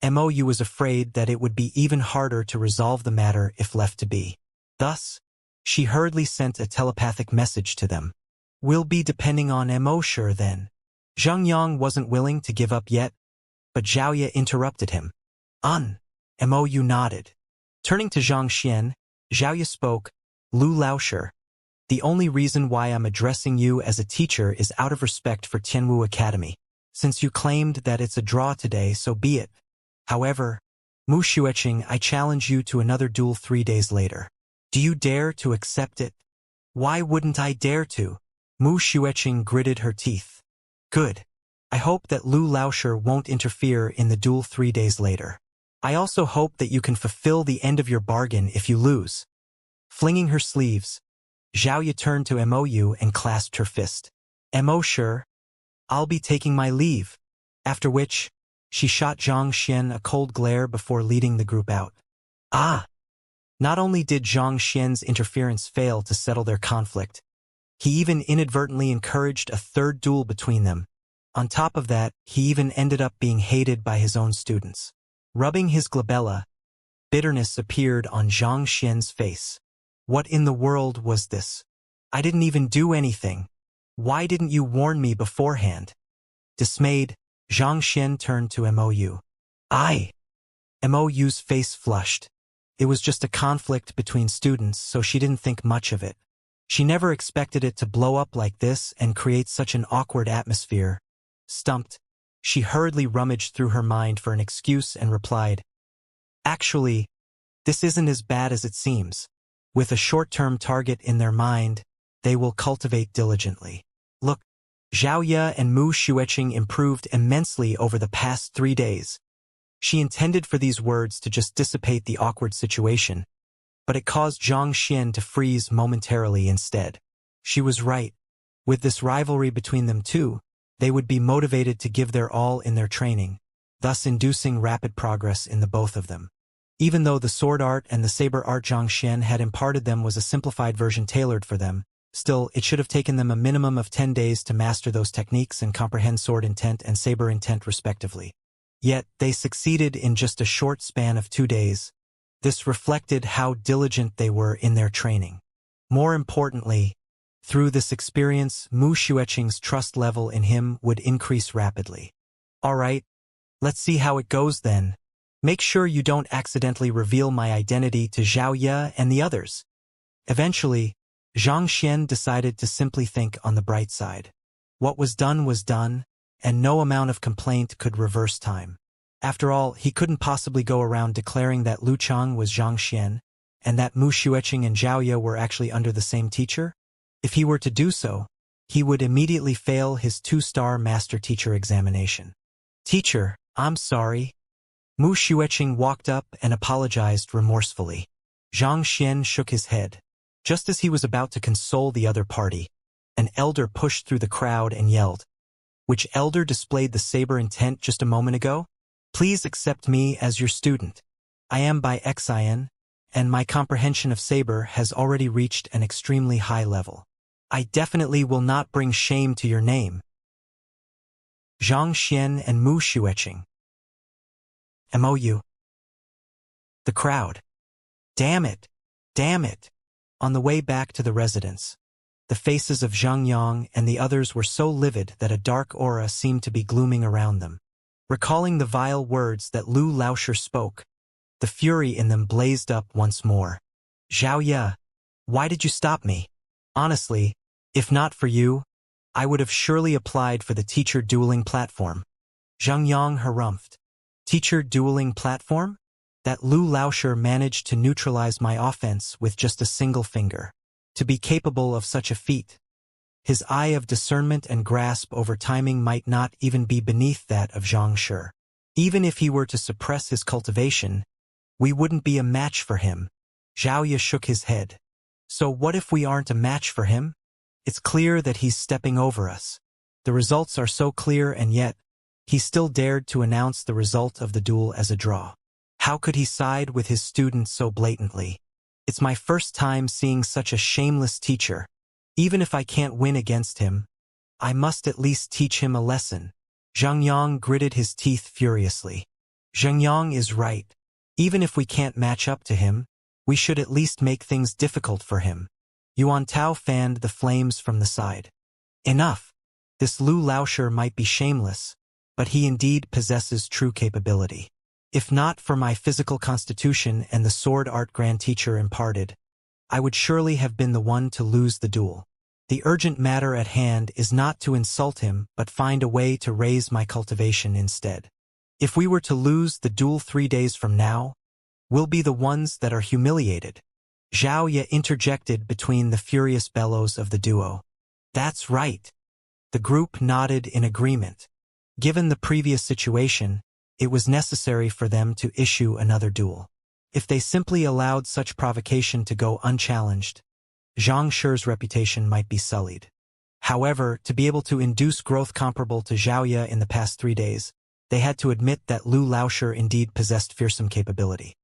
Mou was afraid that it would be even harder to resolve the matter if left to be. Thus, she hurriedly sent a telepathic message to them. We'll be depending on Mo sure then. Zhengyang wasn't willing to give up yet, but Xiaoya interrupted him. Mou nodded. Turning to Xianxia, Xiaoya spoke, Lu Laoshi, the only reason why I'm addressing you as a teacher is out of respect for Tianwu Academy. Since you claimed that it's a draw today, so be it. However, Mu Xueqing, I challenge you to another duel 3 days later. Do you dare to accept it? Why wouldn't I dare to? Mu Xueqing gritted her teeth. Good. I hope that Lu Laoshi won't interfere in the duel 3 days later. I also hope that you can fulfill the end of your bargain if you lose. Flinging her sleeves, Xiaoya turned to Mou and clasped her fist. Mo sure, I'll be taking my leave. After which, she shot Xianxia a cold glare before leading the group out. Not only did Xianxia's interference fail to settle their conflict, he even inadvertently encouraged a third duel between them. On top of that, he even ended up being hated by his own students. Rubbing his glabella, bitterness appeared on Xianxia's face. What in the world was this? I didn't even do anything. Why didn't you warn me beforehand? Dismayed, Xianxia turned to Mou. Mou's face flushed. It was just a conflict between students, so she didn't think much of it. She never expected it to blow up like this and create such an awkward atmosphere. Stumped, she hurriedly rummaged through her mind for an excuse and replied, Actually, this isn't as bad as it seems. With a short-term target in their mind, they will cultivate diligently. Look, Xiaoya and Mu Xueqing improved immensely over the past 3 days. She intended for these words to just dissipate the awkward situation, but it caused Xianxia to freeze momentarily instead. She was right. With this rivalry between them two, they would be motivated to give their all in their training. thus inducing rapid progress in the both of them. Even though the sword art and the saber art Xianxia had imparted them was a simplified version tailored for them, still, it should have taken them a minimum of 10 days to master those techniques and comprehend sword intent and saber intent respectively. Yet, they succeeded in just a short span of 2 days. This reflected how diligent they were in their training. More importantly, through this experience, Mu Xueqing's trust level in him would increase rapidly. Alright, let's see how it goes then. Make sure you don't accidentally reveal my identity to Xiaoya and the others. Eventually, Xianxia decided to simply think on the bright side. What was done, and no amount of complaint could reverse time. After all, he couldn't possibly go around declaring that Lu Chang was Xianxia, and that Mu Xueqing and Xiaoya were actually under the same teacher. If he were to do so, he would immediately fail his 2-star master teacher examination. Teacher, I'm sorry. Mu Xueqing walked up and apologized remorsefully. Xianxia shook his head. Just as he was about to console the other party, an elder pushed through the crowd and yelled, "Which elder displayed the saber intent just a moment ago? Please accept me as your student. I am by Xian, and my comprehension of saber has already reached an extremely high level. I definitely will not bring shame to your name." Xianxia and Mu Xueqing. MOU. The crowd. Damn it! Damn it! On the way back to the residence, the faces of Zhang Yang and the others were so livid that a dark aura seemed to be glooming around them. Recalling the vile words that Lu Laoshi spoke, the fury in them blazed up once more. Xiaoya, why did you stop me? Honestly, if not for you, I would have surely applied for the teacher dueling platform. Zhang Yang harumphed. Teacher dueling platform? That Lu Laoshi managed to neutralize my offense with just a single finger. To be capable of such a feat, his eye of discernment and grasp over timing might not even be beneath that of Zhang Shi. Even if he were to suppress his cultivation, we wouldn't be a match for him. Xiaoya shook his head. So what if we aren't a match for him? It's clear that he's stepping over us. The results are so clear, and yet, he still dared to announce the result of the duel as a draw. How could he side with his student so blatantly? It's my first time seeing such a shameless teacher. Even if I can't win against him, I must at least teach him a lesson. Zhang Yang gritted his teeth furiously. Zhang Yang is right. Even if we can't match up to him, we should at least make things difficult for him. Yuan Tao fanned the flames from the side. Enough. This Lu Laoshi might be shameless, but he indeed possesses true capability. If not for my physical constitution and the sword art grand teacher imparted, I would surely have been the one to lose the duel. The urgent matter at hand is not to insult him but find a way to raise my cultivation instead. If we were to lose the duel 3 days from now, we'll be the ones that are humiliated. Xiaoya interjected between the furious bellows of the duo. That's right. The group nodded in agreement. Given the previous situation, it was necessary for them to issue another duel. If they simply allowed such provocation to go unchallenged, Zhang Shi's reputation might be sullied. However, to be able to induce growth comparable to Xiaoya in the past 3 days, they had to admit that Lu Laoshi indeed possessed fearsome capability.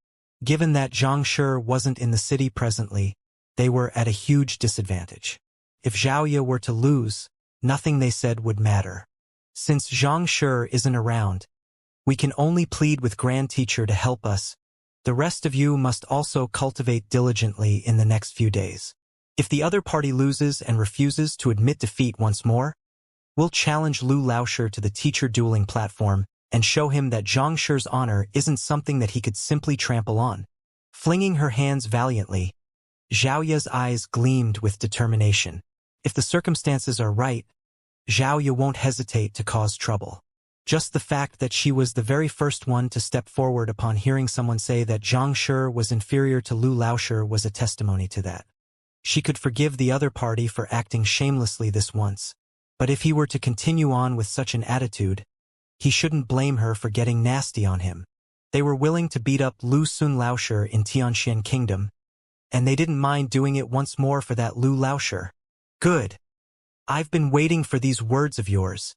Given that Zhang Shi wasn't in the city presently, they were at a huge disadvantage. If Xiaoya were to lose, nothing they said would matter. Since Zhang Shi isn't around, we can only plead with Grand Teacher to help us. The rest of you must also cultivate diligently in the next few days. If the other party loses and refuses to admit defeat once more, we'll challenge Lu Laoshi to the teacher dueling platform and show him that Zhang Shi's honor isn't something that he could simply trample on. Flinging her hands valiantly, Xiaoya's eyes gleamed with determination. If the circumstances are right, Xiaoya won't hesitate to cause trouble. Just the fact that she was the very first one to step forward upon hearing someone say that Zhang Shi was inferior to Lu Laoshi was a testimony to that. She could forgive the other party for acting shamelessly this once, but if he were to continue on with such an attitude, he shouldn't blame her for getting nasty on him. They were willing to beat up Lu Sun Laoshi in Tianxian Kingdom, and they didn't mind doing it once more for that Lu Laoshi. Good. I've been waiting for these words of yours.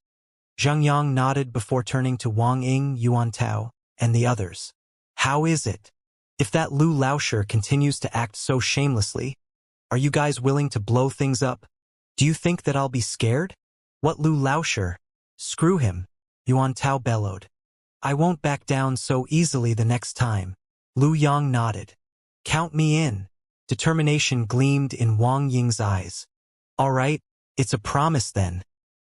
Zhang Yang nodded before turning to Wang Ying, Yuan Tao, and the others. How is it? If that Lu Laoshi continues to act so shamelessly, are you guys willing to blow things up? Do you think that I'll be scared? What Lu Laoshi? Screw him, Yuan Tao bellowed. I won't back down so easily the next time. Lu Yang nodded. Count me in. Determination gleamed in Wang Ying's eyes. All right, it's a promise then.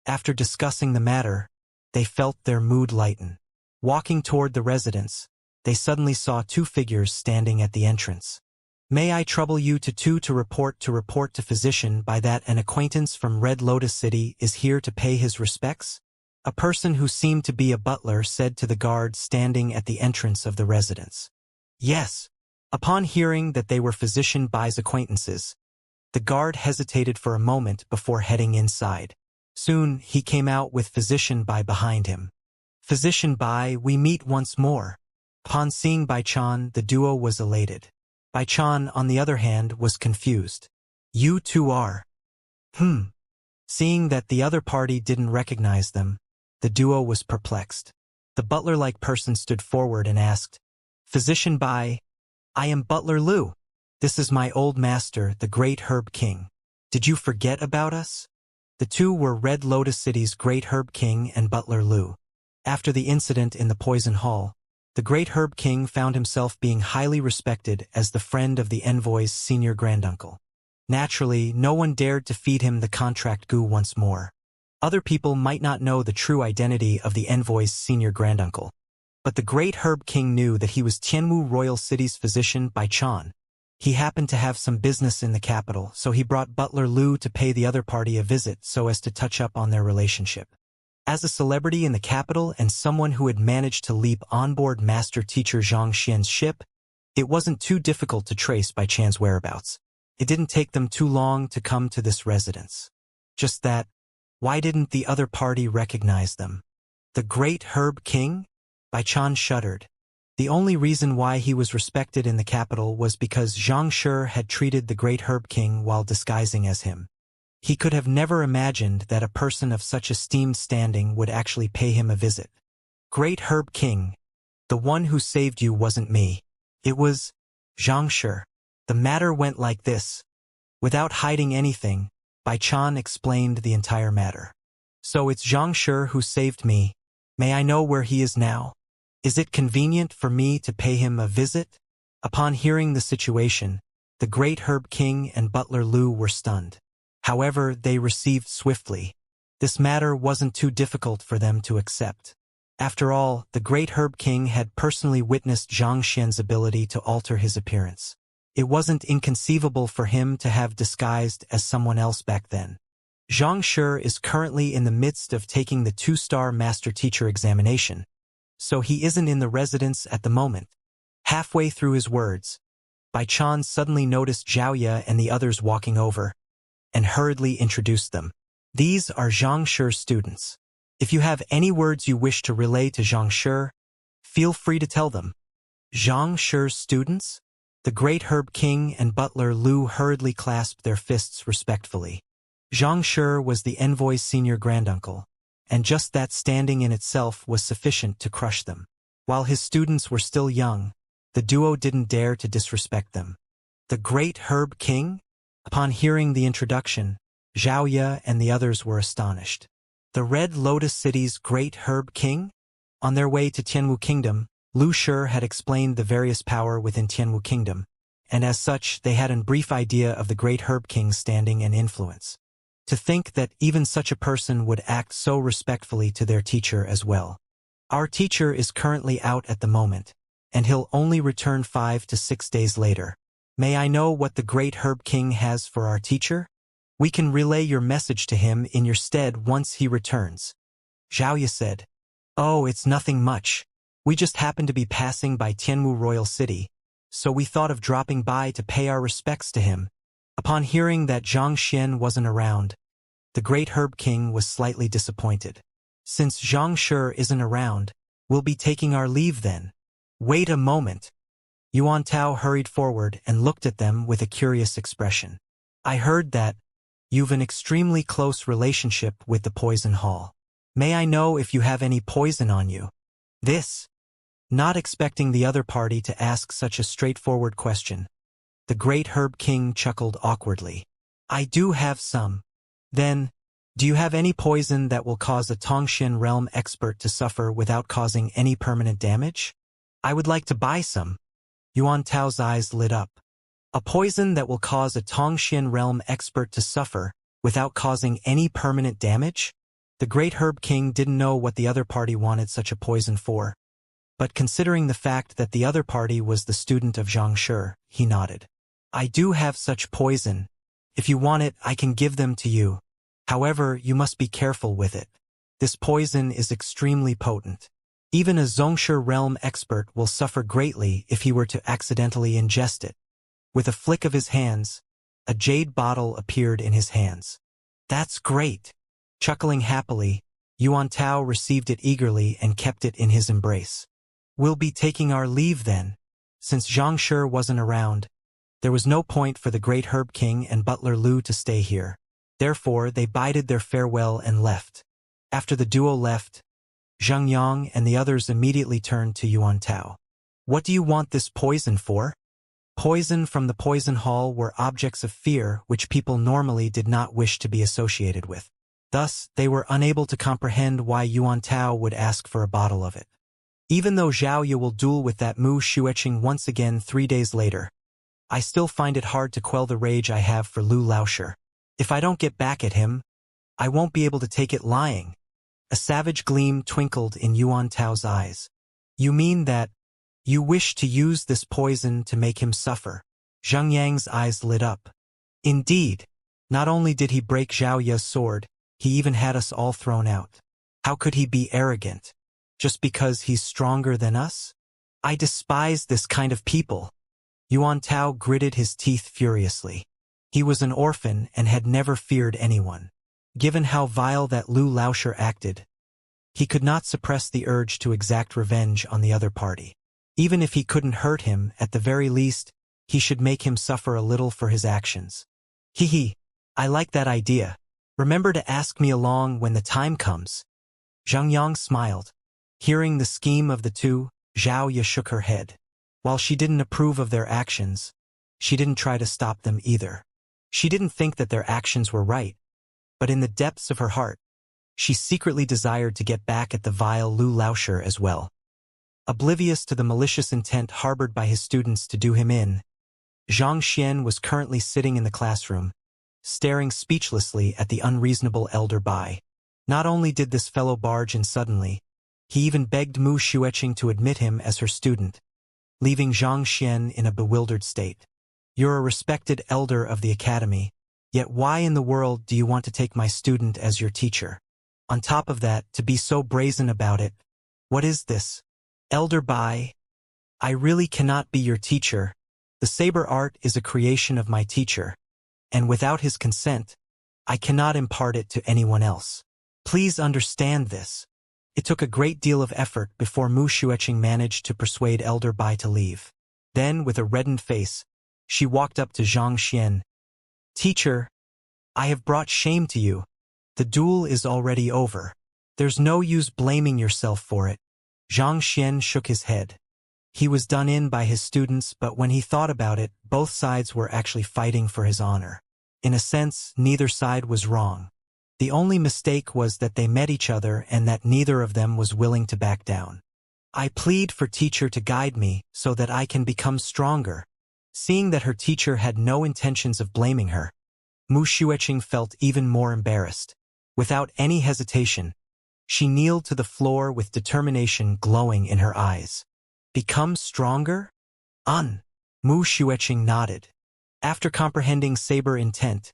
After discussing the matter, they felt their mood lighten. Walking toward the residence, they suddenly saw two figures standing at the entrance. May I trouble you to report to physician by that an acquaintance from Red Lotus City is here to pay his respects? A person who seemed to be a butler said to the guard standing at the entrance of the residence. Yes. Upon hearing that they were physician Bai's acquaintances, the guard hesitated for a moment before heading inside. Soon, he came out with physician Bai behind him. Physician Bai, we meet once more. Upon seeing Bai Chan, the duo was elated. Bai Chan, on the other hand, was confused. You two are. Seeing that the other party didn't recognize them, the duo was perplexed. The butler-like person stood forward and asked, Physician Bai, I am Butler Lu. This is my old master, the great Herb King. Did you forget about us? The two were Red Lotus City's great Herb King and Butler Lu. After the incident in the Poison Hall, the great Herb King found himself being highly respected as the friend of the envoy's senior granduncle. Naturally, no one dared to feed him the contract goo once more. Other people might not know the true identity of the envoy's senior granduncle, but the great Herb King knew that he was Tianwu Royal City's physician Bai Chan. He happened to have some business in the capital, so he brought Butler Lu to pay the other party a visit so as to touch up on their relationship. As a celebrity in the capital and someone who had managed to leap on board Master Teacher Xianxia's ship, it wasn't too difficult to trace Bai Chan's whereabouts. It didn't take them too long to come to this residence. Just that, why didn't the other party recognize them? The great Herb King? Bai Chan shuddered. The only reason why he was respected in the capital was because Xianxia had treated the great Herb King while disguising as him. He could have never imagined that a person of such esteemed standing would actually pay him a visit. Great Herb King, the one who saved you wasn't me. It was Xianxia. The matter went like this. Without hiding anything, Bai Chan explained the entire matter. So it's Xianxia who saved me. May I know where he is now? Is it convenient for me to pay him a visit? Upon hearing the situation, the great Herb King and Butler Lu were stunned. However, they received swiftly. This matter wasn't too difficult for them to accept. After all, the great Herb King had personally witnessed Zhang Xian's ability to alter his appearance. It wasn't inconceivable for him to have disguised as someone else back then. Xianxia is currently in the midst of taking the 2-star Master Teacher examination, so he isn't in the residence at the moment. Halfway through his words, Bai Chan suddenly noticed Xiaoya and the others walking over, and hurriedly introduced them. These are Xianxia's students. If you have any words you wish to relay to Xianxia, feel free to tell them. Xianxia's students? The great Herb King and Butler Lu hurriedly clasped their fists respectfully. Xianxia was the envoy's senior granduncle, and just that standing in itself was sufficient to crush them. While his students were still young, the duo didn't dare to disrespect them. The great Herb King? Upon hearing the introduction, Xiaoya and the others were astonished. The Red Lotus City's great Herb King? On their way to Tianwu Kingdom, Lu Shi had explained the various power within Tianwu Kingdom, and as such they had a brief idea of the great Herb King's standing and influence. To think that even such a person would act so respectfully to their teacher as well. Our teacher is currently out at the moment, and he'll only return 5 to 6 days later. May I know what the great Herb King has for our teacher? We can relay your message to him in your stead once he returns. Xiaoya said. Oh, it's nothing much. We just happened to be passing by Tianwu Royal City, so we thought of dropping by to pay our respects to him. Upon hearing that Zhang Xian wasn't around, the great Herb King was slightly disappointed. Since Xianxia isn't around, we'll be taking our leave then. Wait a moment. Yuan Tao hurried forward and looked at them with a curious expression. I heard that you've an extremely close relationship with the Poison Hall. May I know if you have any poison on you? This, not expecting the other party to ask such a straightforward question. The great Herb King chuckled awkwardly. I do have some. Then, do you have any poison that will cause a Tongxian realm expert to suffer without causing any permanent damage? I would like to buy some. Yuan Tao's eyes lit up. A poison that will cause a Tongxian realm expert to suffer without causing any permanent damage? The great Herb King didn't know what the other party wanted such a poison for. But considering the fact that the other party was the student of Xianxia, he nodded. I do have such poison. If you want it, I can give them to you. However, you must be careful with it. This poison is extremely potent. Even a Zhongxia realm expert will suffer greatly if he were to accidentally ingest it. With a flick of his hands, a jade bottle appeared in his hands. That's great. Chuckling happily, Yuan Tao received it eagerly and kept it in his embrace. We'll be taking our leave then. Since Xianxia wasn't around, there was no point for the great Herb King and Butler Lu to stay here. Therefore, they bided their farewell and left. After the duo left, Zhang Yang and the others immediately turned to Yuan Tao. What do you want this poison for? Poison from the poison hall were objects of fear which people normally did not wish to be associated with. Thus, they were unable to comprehend why Yuan Tao would ask for a bottle of it. Even though Xiaoya will duel with that Mu Xueqing once again 3 days later, I still find it hard to quell the rage I have for Lu Laoshi. If I don't get back at him, I won't be able to take it lying. A savage gleam twinkled in Yuan Tao's eyes. You mean that you wish to use this poison to make him suffer? Zhang Yang's eyes lit up. Indeed. Not only did he break Zhao Ya's sword, he even had us all thrown out. How could he be arrogant? Just because he's stronger than us? I despise this kind of people. Yuan Tao gritted his teeth furiously. He was an orphan and had never feared anyone. Given how vile that Lu Laoshi acted, he could not suppress the urge to exact revenge on the other party. Even if he couldn't hurt him, at the very least, he should make him suffer a little for his actions. Hee, I like that idea. Remember to ask me along when the time comes. Zhang Yang smiled. Hearing the scheme of the two, Zhao Ya shook her head. While she didn't approve of their actions, she didn't try to stop them either. She didn't think that their actions were right, but in the depths of her heart, she secretly desired to get back at the vile Lu Laoshi as well. Oblivious to the malicious intent harbored by his students to do him in, Zhang Xian was currently sitting in the classroom, staring speechlessly at the unreasonable elder Bai. Not only did this fellow barge in suddenly, he even begged Mu Xueqing to admit him as her student, leaving Zhang Xian in a bewildered state. You're a respected elder of the academy, yet why in the world do you want to take my student as your teacher? On top of that, to be so brazen about it. What is this? Elder Bai, I really cannot be your teacher. The saber art is a creation of my teacher, and without his consent, I cannot impart it to anyone else. Please understand this. It took a great deal of effort before Mu Xueqing managed to persuade Elder Bai to leave. Then, with a reddened face, she walked up to Zhang Xian. Teacher, I have brought shame to you. The duel is already over. There's no use blaming yourself for it. Zhang Xian shook his head. He was done in by his students, but when he thought about it, both sides were actually fighting for his honor. In a sense, neither side was wrong. The only mistake was that they met each other and that neither of them was willing to back down. I plead for teacher to guide me so that I can become stronger. Seeing that her teacher had no intentions of blaming her, Mu Xueqing felt even more embarrassed. Without any hesitation, she kneeled to the floor with determination glowing in her eyes. Become stronger? Mu Xueqing nodded. After comprehending saber intent,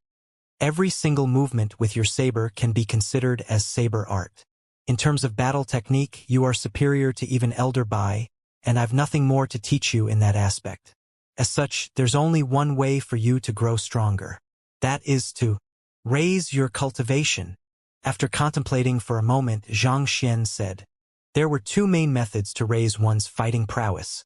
every single movement with your saber can be considered as saber art. In terms of battle technique, you are superior to even Elder Bai, and I've nothing more to teach you in that aspect. As such, there's only one way for you to grow stronger. That is to raise your cultivation. After contemplating for a moment, Zhang Xian said, there were two main methods to raise one's fighting prowess: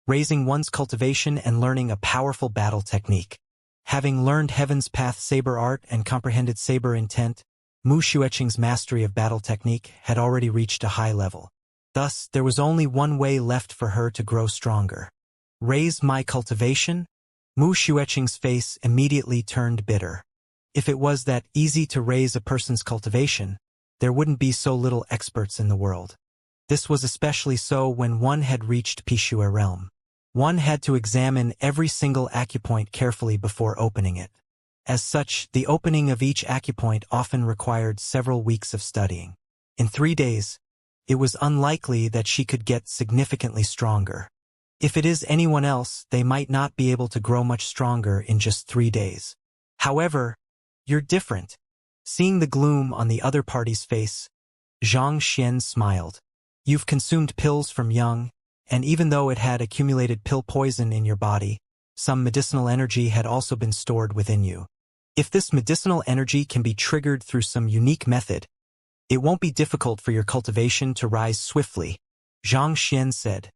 raising one's cultivation and learning a powerful battle technique. Having learned Heaven's Path saber art and comprehended saber intent, Mu Xueqing's mastery of battle technique had already reached a high level. Thus, there was only one way left for her to grow stronger. Raise my cultivation? Mu Xueqing's face immediately turned bitter. If it was that easy to raise a person's cultivation, there wouldn't be so little experts in the world. This was especially so when one had reached P10 realm. One had to examine every single acupoint carefully before opening it. As such, the opening of each acupoint often required several weeks of studying. In 3 days, it was unlikely that she could get significantly stronger. If it is anyone else, they might not be able to grow much stronger in just 3 days. However, you're different. Seeing the gloom on the other party's face, Xianxia smiled. You've consumed pills from young, and even though it had accumulated pill poison in your body, some medicinal energy had also been stored within you. If this medicinal energy can be triggered through some unique method, it won't be difficult for your cultivation to rise swiftly, Xianxia said.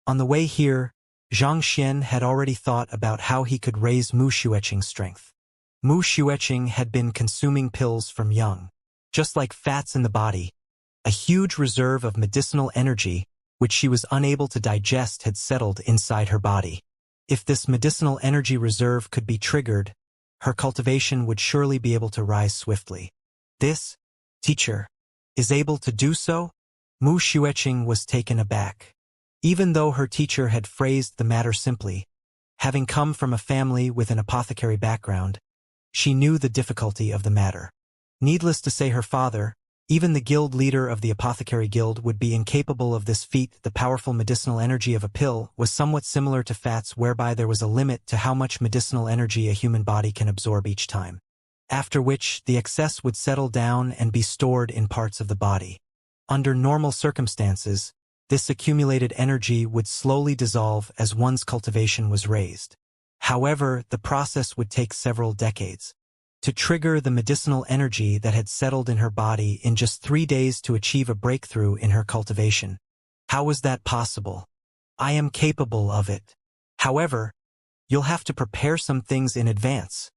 On the way here, Xianxia had already thought about how he could raise Mu Xueqing's strength. Mu Xueqing had been consuming pills from young. Just like fats in the body, a huge reserve of medicinal energy, which she was unable to digest, had settled inside her body. If this medicinal energy reserve could be triggered, her cultivation would surely be able to rise swiftly. This, teacher, is able to do so? Mu Xueqing was taken aback. Even though her teacher had phrased the matter simply, having come from a family with an apothecary background, she knew the difficulty of the matter. Needless to say, her father, even the guild leader of the apothecary guild, would be incapable of this feat. The powerful medicinal energy of a pill was somewhat similar to fats, whereby there was a limit to how much medicinal energy a human body can absorb each time, after which the excess would settle down and be stored in parts of the body. Under normal circumstances, this accumulated energy would slowly dissolve as one's cultivation was raised. However, the process would take several decades. To trigger the medicinal energy that had settled in her body in just 3 days to achieve a breakthrough in her cultivation. How was that possible? I am capable of it. However, you'll have to prepare some things in advance.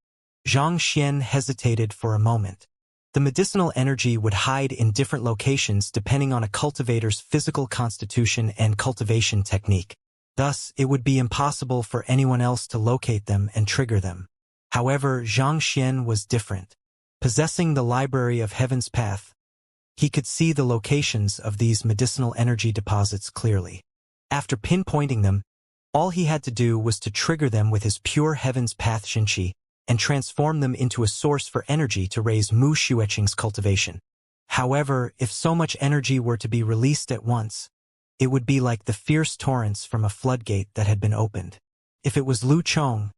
Xianxia hesitated for a moment. The medicinal energy would hide in different locations depending on a cultivator's physical constitution and cultivation technique. Thus, it would be impossible for anyone else to locate them and trigger them. However, Xianxia was different. Possessing the library of Heaven's Path, he could see the locations of these medicinal energy deposits clearly. After pinpointing them, all he had to do was to trigger them with his pure Heaven's Path Xianxia and transform them into a source for energy to raise Mu Xueqing's cultivation. However, if so much energy were to be released at once, it would be like the fierce torrents from a floodgate that had been opened. If it was Lu Chong,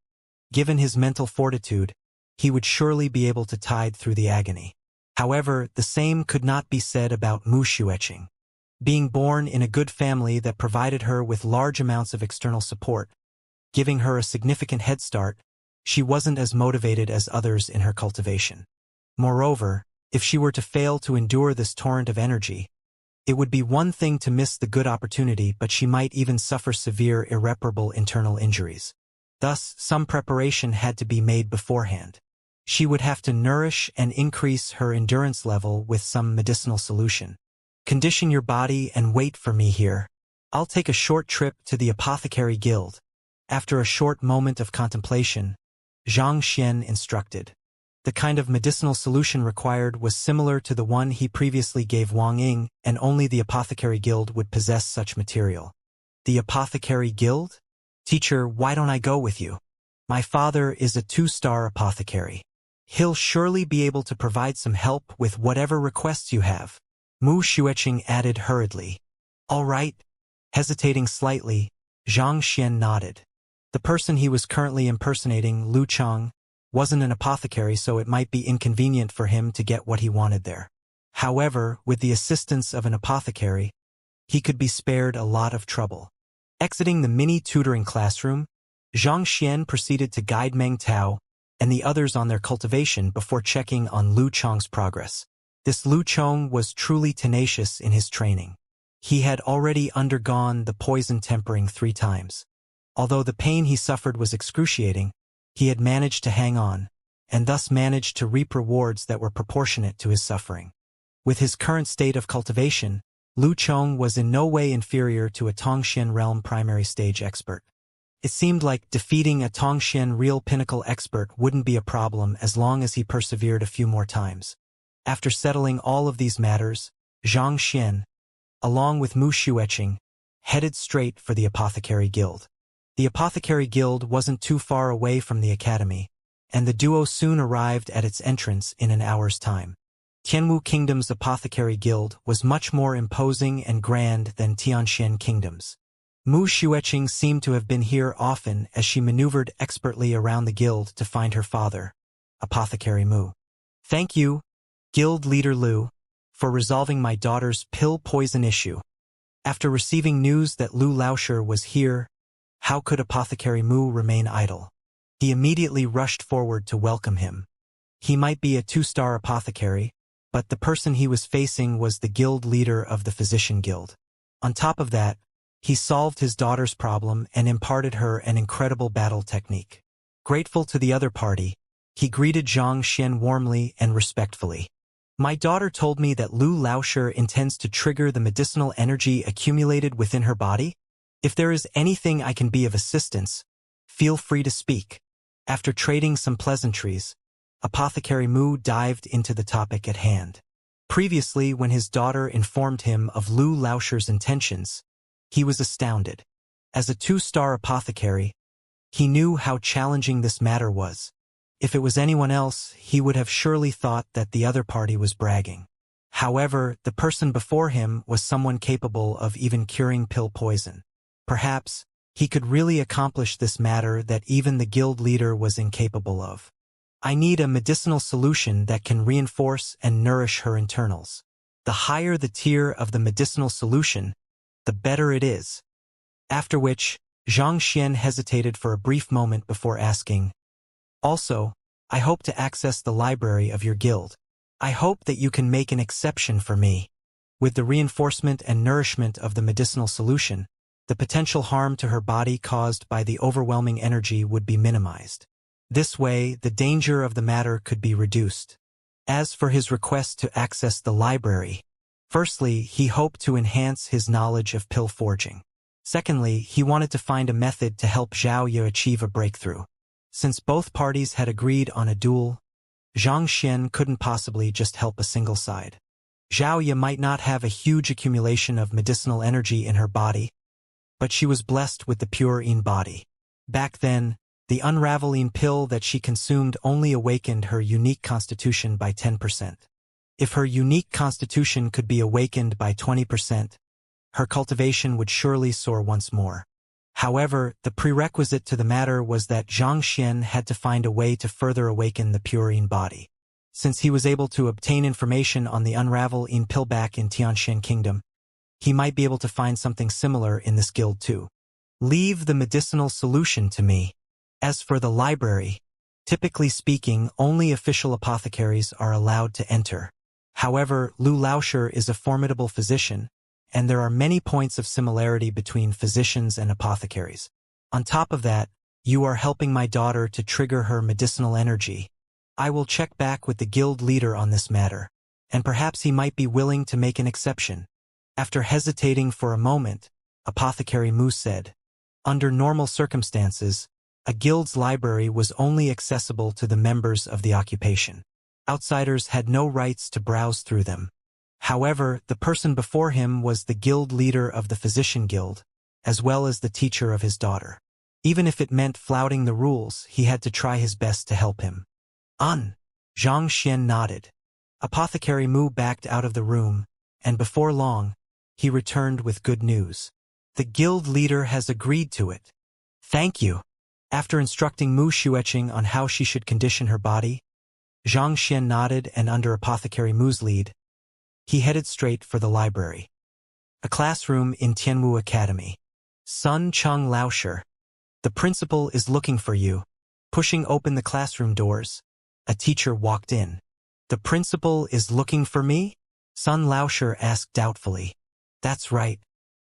given his mental fortitude, he would surely be able to tide through the agony. However, the same could not be said about Mu Xueqing. Being born in a good family that provided her with large amounts of external support, giving her a significant head start, she wasn't as motivated as others in her cultivation. Moreover, if she were to fail to endure this torrent of energy, it would be one thing to miss the good opportunity, but she might even suffer severe, irreparable internal injuries. Thus, some preparation had to be made beforehand. She would have to nourish and increase her endurance level with some medicinal solution. Condition your body and wait for me here. I'll take a short trip to the apothecary guild. After a short moment of contemplation, Xianxia instructed. The kind of medicinal solution required was similar to the one he previously gave Wang Ying, and only the apothecary guild would possess such material. The apothecary guild? Teacher, why don't I go with you? My father is a 2-star apothecary. He'll surely be able to provide some help with whatever requests you have. Mu Xueqing added hurriedly. All right. Hesitating slightly, Xianxia nodded. The person he was currently impersonating, Lu Chong, wasn't an apothecary, so it might be inconvenient for him to get what he wanted there. However, with the assistance of an apothecary, he could be spared a lot of trouble. Exiting the mini-tutoring classroom, Xianxia proceeded to guide Meng Tao and the others on their cultivation before checking on Lu Chong's progress. This Lu Chong was truly tenacious in his training. He had already undergone the poison tempering 3 times. Although the pain he suffered was excruciating, he had managed to hang on, and thus managed to reap rewards that were proportionate to his suffering. With his current state of cultivation, Lu Chong was in no way inferior to a Tongxian realm primary stage expert. It seemed like defeating a Tongxian real pinnacle expert wouldn't be a problem as long as he persevered a few more times. After settling all of these matters, Xianxia, along with Mu Xueqing, headed straight for the Apothecary Guild. The Apothecary Guild wasn't too far away from the academy, and the duo soon arrived at its entrance in an hour's time. Tianwu Kingdom's Apothecary Guild was much more imposing and grand than Tianxian Kingdom's. Mu Xueqing seemed to have been here often as she maneuvered expertly around the guild to find her father, Apothecary Mu. Thank you, Guild Leader Lu, for resolving my daughter's pill poison issue. After receiving news that Lu Laoshi was here, how could Apothecary Mu remain idle? He immediately rushed forward to welcome him. He might be a 2-star apothecary, but the person he was facing was the guild leader of the Physician Guild. On top of that, he solved his daughter's problem and imparted her an incredible battle technique. Grateful to the other party, he greeted Zhang Xian warmly and respectfully. My daughter told me that Lu Laoshi intends to trigger the medicinal energy accumulated within her body. If there is anything I can be of assistance, feel free to speak. After trading some pleasantries, Apothecary Mu dived into the topic at hand. Previously, when his daughter informed him of Lu Laoshi's intentions, he was astounded. As a 2-star apothecary, he knew how challenging this matter was. If it was anyone else, he would have surely thought that the other party was bragging. However, the person before him was someone capable of even curing pill poison. Perhaps, he could really accomplish this matter that even the guild leader was incapable of. I need a medicinal solution that can reinforce and nourish her internals. The higher the tier of the medicinal solution, the better it is. After which, Zhang Xian hesitated for a brief moment before asking, also, I hope to access the library of your guild. I hope that you can make an exception for me. With the reinforcement and nourishment of the medicinal solution, the potential harm to her body caused by the overwhelming energy would be minimized. This way, the danger of the matter could be reduced. As for his request to access the library, firstly, he hoped to enhance his knowledge of pill forging. Secondly, he wanted to find a method to help Xiaoya achieve a breakthrough. Since both parties had agreed on a duel, Zhang Xian couldn't possibly just help a single side. Xiaoya might not have a huge accumulation of medicinal energy in her body, but she was blessed with the pure Yin body. Back then, the unraveling pill that she consumed only awakened her unique constitution by 10%. If her unique constitution could be awakened by 20%, her cultivation would surely soar once more. However, the prerequisite to the matter was that Zhang Xian had to find a way to further awaken the pure Yin body. Since he was able to obtain information on the unravel Yin pill back in Tianxian Kingdom, he might be able to find something similar in this guild too. Leave the medicinal solution to me. As for the library, typically speaking, only official apothecaries are allowed to enter. However, Lu Laoshi is a formidable physician, and there are many points of similarity between physicians and apothecaries. On top of that, you are helping my daughter to trigger her medicinal energy. I will check back with the guild leader on this matter, and perhaps he might be willing to make an exception. After hesitating for a moment, Apothecary Mu said, under normal circumstances, a guild's library was only accessible to the members of the occupation. Outsiders had no rights to browse through them. However, the person before him was the guild leader of the Physician Guild, as well as the teacher of his daughter. Even if it meant flouting the rules, he had to try his best to help him. Zhang Xian nodded. Apothecary Mu backed out of the room, and before long, he returned with good news. The guild leader has agreed to it. Thank you. After instructing Mu Xueqing on how she should condition her body, Zhang Xian nodded, and under Apothecary Mu's lead, he headed straight for the library. A classroom in Tianwu Academy. Sun Cheng Laoshi. The principal is looking for you. Pushing open the classroom doors, a teacher walked in. The principal is looking for me? Sun Laoshi asked doubtfully. That's right.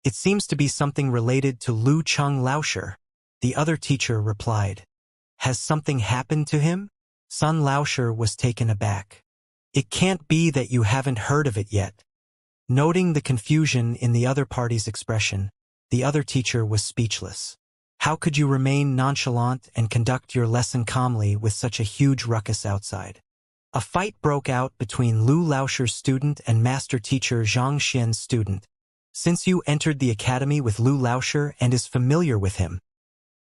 It seems to be something related to Lu Cheng Laoshi. The other teacher replied. Has something happened to him? Sun Laosher was taken aback. It can't be that you haven't heard of it yet. Noting the confusion in the other party's expression, the other teacher was speechless. How could you remain nonchalant and conduct your lesson calmly with such a huge ruckus outside? A fight broke out between Lu Laosher's student and master teacher Xianxia's student. Since you entered the academy with Lu Laosher and is familiar with him,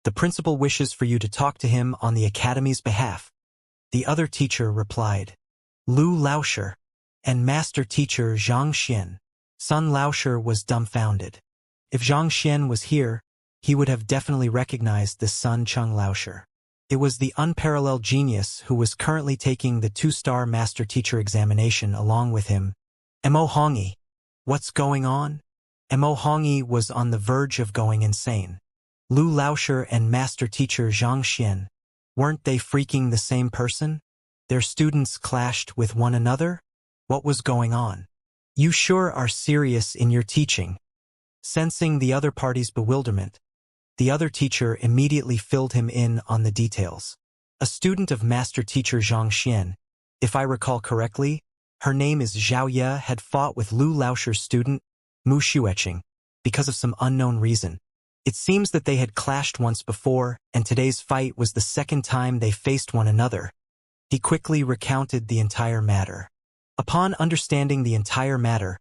the principal wishes for you to talk to him on the academy's behalf. The other teacher replied. Lu Laosher and master teacher Xianxia. Sun Laosher was dumbfounded. If Xianxia was here, he would have definitely recognized this Sun Chung Laosher. It was the unparalleled genius who was currently taking the 2-star master teacher examination along with him. Mo Hongyi. What's going on? Mo Hongyi was on the verge of going insane. Lu Laosher and master teacher Xianxia. Weren't they freaking the same person? Their students clashed with one another? What was going on? You sure are serious in your teaching. Sensing the other party's bewilderment, the other teacher immediately filled him in on the details. A student of master teacher Xianxia, if I recall correctly, her name is Xiaoye, had fought with Lu Laosher's student, Mu Xueqing, because of some unknown reason. It seems that they had clashed once before, and today's fight was the second time they faced one another. He quickly recounted the entire matter. Upon understanding the entire matter,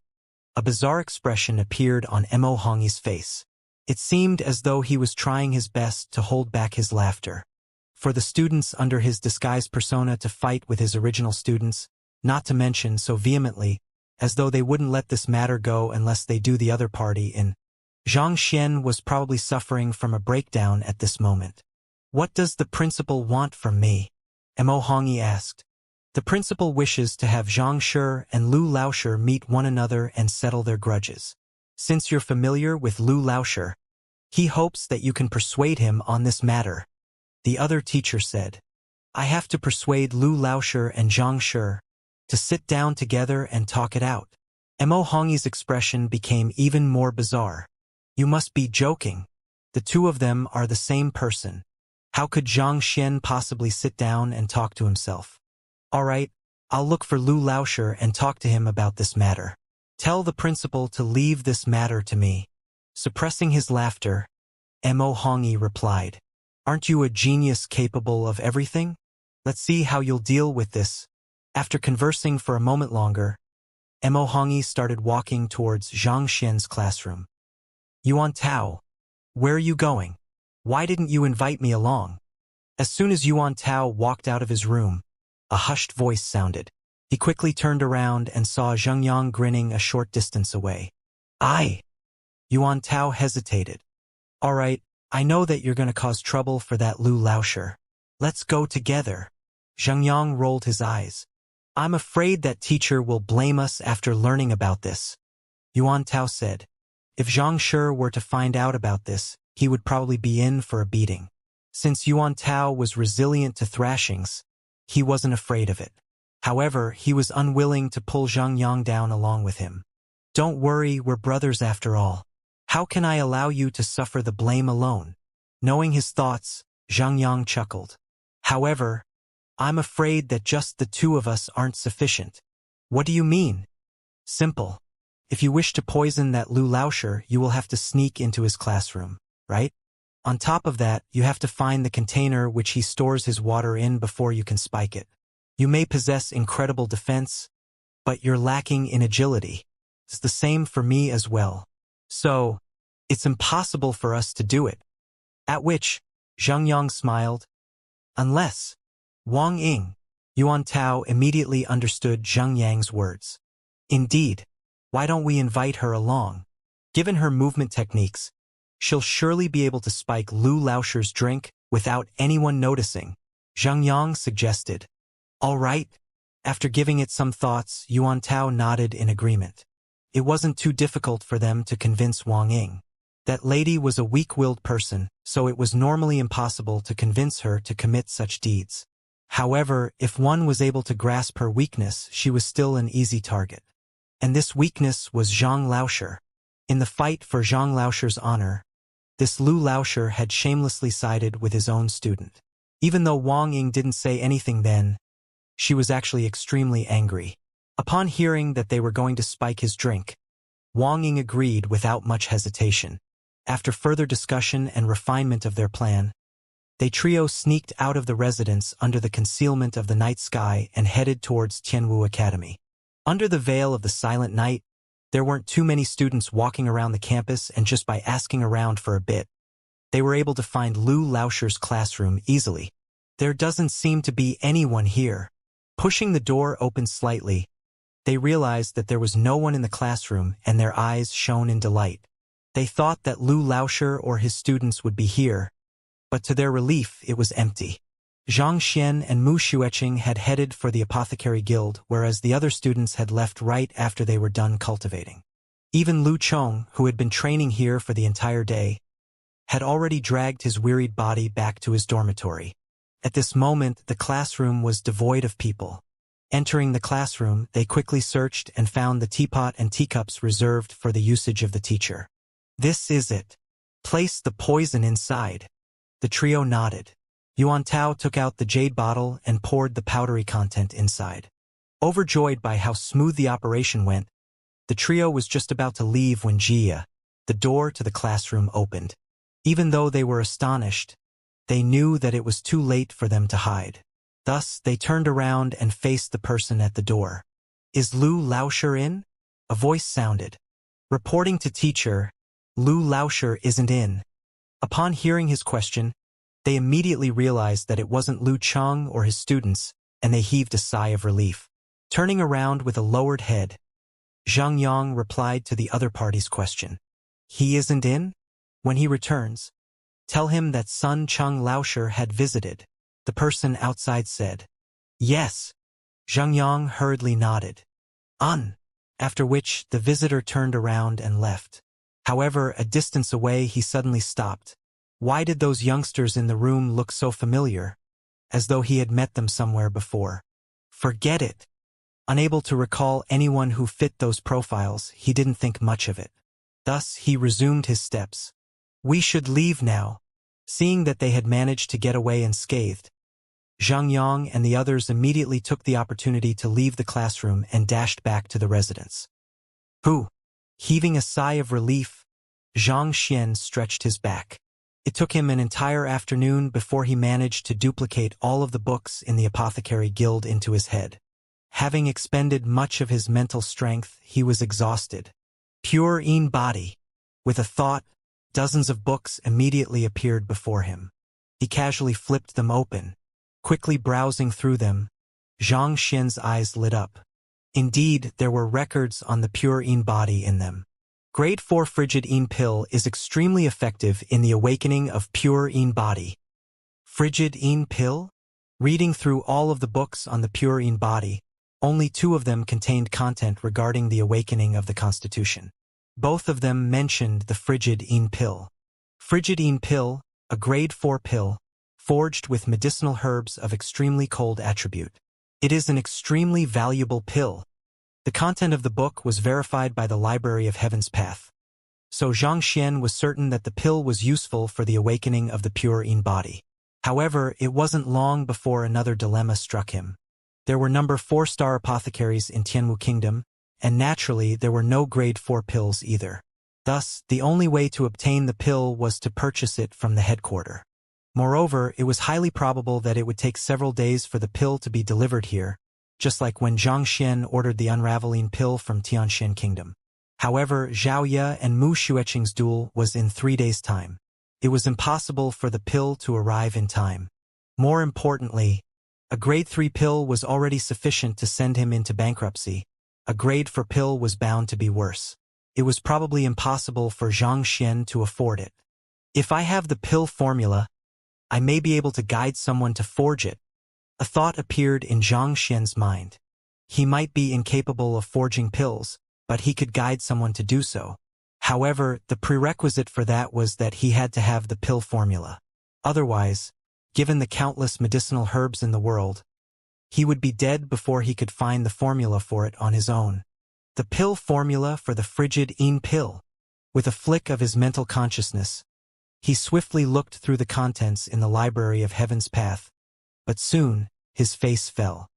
a bizarre expression appeared on Mo Hongyi's face. It seemed as though he was trying his best to hold back his laughter. For the students under his disguised persona to fight with his original students, not to mention so vehemently, as though they wouldn't let this matter go unless they do the other party in. Xianxia was probably suffering from a breakdown at this moment. What does the principal want from me? Mo Hongyi asked. The principal wishes to have Xianxia and Lu Laosher meet one another and settle their grudges. Since you're familiar with Lu Laosher, he hopes that you can persuade him on this matter. The other teacher said. I have to persuade Lu Laosher and Xianxia to sit down together and talk it out. Mo Hongyi's expression became even more bizarre. You must be joking. The two of them are the same person. How could Xianxia possibly sit down and talk to himself? All right, I'll look for Lu Laosher and talk to him about this matter. Tell the principal to leave this matter to me. Suppressing his laughter, Mo Hongyi replied. Aren't you a genius capable of everything? Let's see how you'll deal with this. After conversing for a moment longer, Mo Hongyi started walking towards Xianxia's classroom. Yuan Tao, where are you going? Why didn't you invite me along? As soon as Yuan Tao walked out of his room, a hushed voice sounded. He quickly turned around and saw Zhengyang grinning a short distance away. Yuan Tao hesitated. All right, I know that you're going to cause trouble for that Lu Laosher. Let's go together. Zhengyang rolled his eyes. I'm afraid that teacher will blame us after learning about this. Yuan Tao said. If Xianxia were to find out about this, he would probably be in for a beating. Since Yuan Tao was resilient to thrashings, he wasn't afraid of it. However, he was unwilling to pull Zhengyang down along with him. Don't worry, we're brothers after all. How can I allow you to suffer the blame alone? Knowing his thoughts, Zhengyang chuckled. However, I'm afraid that just the two of us aren't sufficient. What do you mean? Simple. If you wish to poison that Lu Laosher, you will have to sneak into his classroom, right? On top of that, you have to find the container which he stores his water in before you can spike it. You may possess incredible defense, but you're lacking in agility. It's the same for me as well. So, it's impossible for us to do it. At which, Zhengyang smiled. Unless, Wang Ying. Yuan Tao immediately understood Zheng Yang's words. Indeed. Why don't we invite her along? Given her movement techniques, she'll surely be able to spike Lu Laosher's drink without anyone noticing, Zhengyang suggested. All right. After giving it some thoughts, Yuan Tao nodded in agreement. It wasn't too difficult for them to convince Wang Ying. That lady was a weak-willed person, so it was normally impossible to convince her to commit such deeds. However, if one was able to grasp her weakness, she was still an easy target. And this weakness was Zhang Laosher. In the fight for Zhang Laosher's honor, this Lu Laosher had shamelessly sided with his own student. Even though Wang Ying didn't say anything then, she was actually extremely angry. Upon hearing that they were going to spike his drink, Wang Ying agreed without much hesitation. After further discussion and refinement of their plan, they trio sneaked out of the residence under the concealment of the night sky and headed towards Tianwu Academy. Under the veil of the silent night, there weren't too many students walking around the campus, and just by asking around for a bit, they were able to find Lu Lauscher's classroom easily. There doesn't seem to be anyone here. Pushing the door open slightly, they realized that there was no one in the classroom, and their eyes shone in delight. They thought that Lu Lauscher or his students would be here, but to their relief it was empty. Xianxia and Mu Xueqing had headed for the Apothecary Guild, whereas the other students had left right after they were done cultivating. Even Lu Chong, who had been training here for the entire day, had already dragged his wearied body back to his dormitory. At this moment, the classroom was devoid of people. Entering the classroom, they quickly searched and found the teapot and teacups reserved for the usage of the teacher. This is it. Place the poison inside. The trio nodded. Yuan Tao took out the jade bottle and poured the powdery content inside. Overjoyed by how smooth the operation went, the trio was just about to leave when Jia, the door to the classroom, opened. Even though they were astonished, they knew that it was too late for them to hide. Thus, they turned around and faced the person at the door. "Is Lu Lauscher in?" A voice sounded. Reporting to teacher, "Lu Lauscher isn't in." Upon hearing his question, they immediately realized that it wasn't Lu Chong or his students, and they heaved a sigh of relief. Turning around with a lowered head, Zhang Yang replied to the other party's question. "He isn't in? When he returns, tell him that Sun Chung Lauscher had visited," the person outside said. "Yes." Zhang Yang hurriedly nodded. After which, the visitor turned around and left. However, a distance away he suddenly stopped. Why did those youngsters in the room look so familiar? As though he had met them somewhere before. Forget it. Unable to recall anyone who fit those profiles, he didn't think much of it. Thus, he resumed his steps. "We should leave now." Seeing that they had managed to get away unscathed, Zhang Yang and the others immediately took the opportunity to leave the classroom and dashed back to the residence. "Who?" Heaving a sigh of relief, Zhang Xian stretched his back. It took him an entire afternoon before he managed to duplicate all of the books in the Apothecary Guild into his head. Having expended much of his mental strength, he was exhausted. Pure in body. With a thought, dozens of books immediately appeared before him. He casually flipped them open. Quickly browsing through them, Zhang Xian's eyes lit up. Indeed, there were records on the pure in body in them. Grade 4 Frigid in pill is extremely effective in the awakening of pure in body. Frigid in pill? Reading through all of the books on the pure in body, only 2 of them contained content regarding the awakening of the constitution. Both of them mentioned the frigid in pill. Frigid in pill, a grade 4 pill, forged with medicinal herbs of extremely cold attribute. It is an extremely valuable pill. The content of the book was verified by the Library of Heaven's Path. So Zhang Xian was certain that the pill was useful for the awakening of the pure in body. However, it wasn't long before another dilemma struck him. There were number 4-star apothecaries in Tianwu Kingdom, and naturally there were no grade 4 pills either. Thus, the only way to obtain the pill was to purchase it from the headquarters. Moreover, it was highly probable that it would take several days for the pill to be delivered here, just like when Zhang Xian ordered the unraveling pill from Tianxian Kingdom. However, Zhao Ye and Mu Xueqing's duel was in 3 days' time. It was impossible for the pill to arrive in time. More importantly, a grade 3 pill was already sufficient to send him into bankruptcy. A grade 4 pill was bound to be worse. It was probably impossible for Zhang Xian to afford it. If I have the pill formula, I may be able to guide someone to forge it. A thought appeared in Zhang Xian's mind. He might be incapable of forging pills, but he could guide someone to do so. However, the prerequisite for that was that he had to have the pill formula. Otherwise, given the countless medicinal herbs in the world, he would be dead before he could find the formula for it on his own. The pill formula for the frigid in pill. With a flick of his mental consciousness, he swiftly looked through the contents in the Library of Heaven's Path, But soon, his face fell.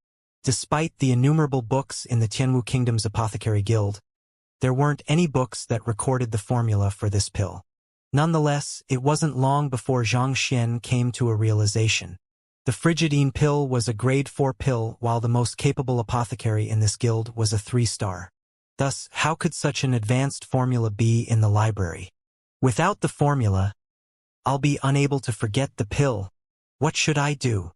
Despite the innumerable books in the Tianwu Kingdom's Apothecary Guild, there weren't any books that recorded the formula for this pill. Nonetheless, it wasn't long before Xianxia came to a realization. The Frigidine pill was a grade 4 pill, while the most capable apothecary in this guild was a 3-star. Thus, how could such an advanced formula be in the library? Without the formula, I'll be unable to forget the pill. What should I do?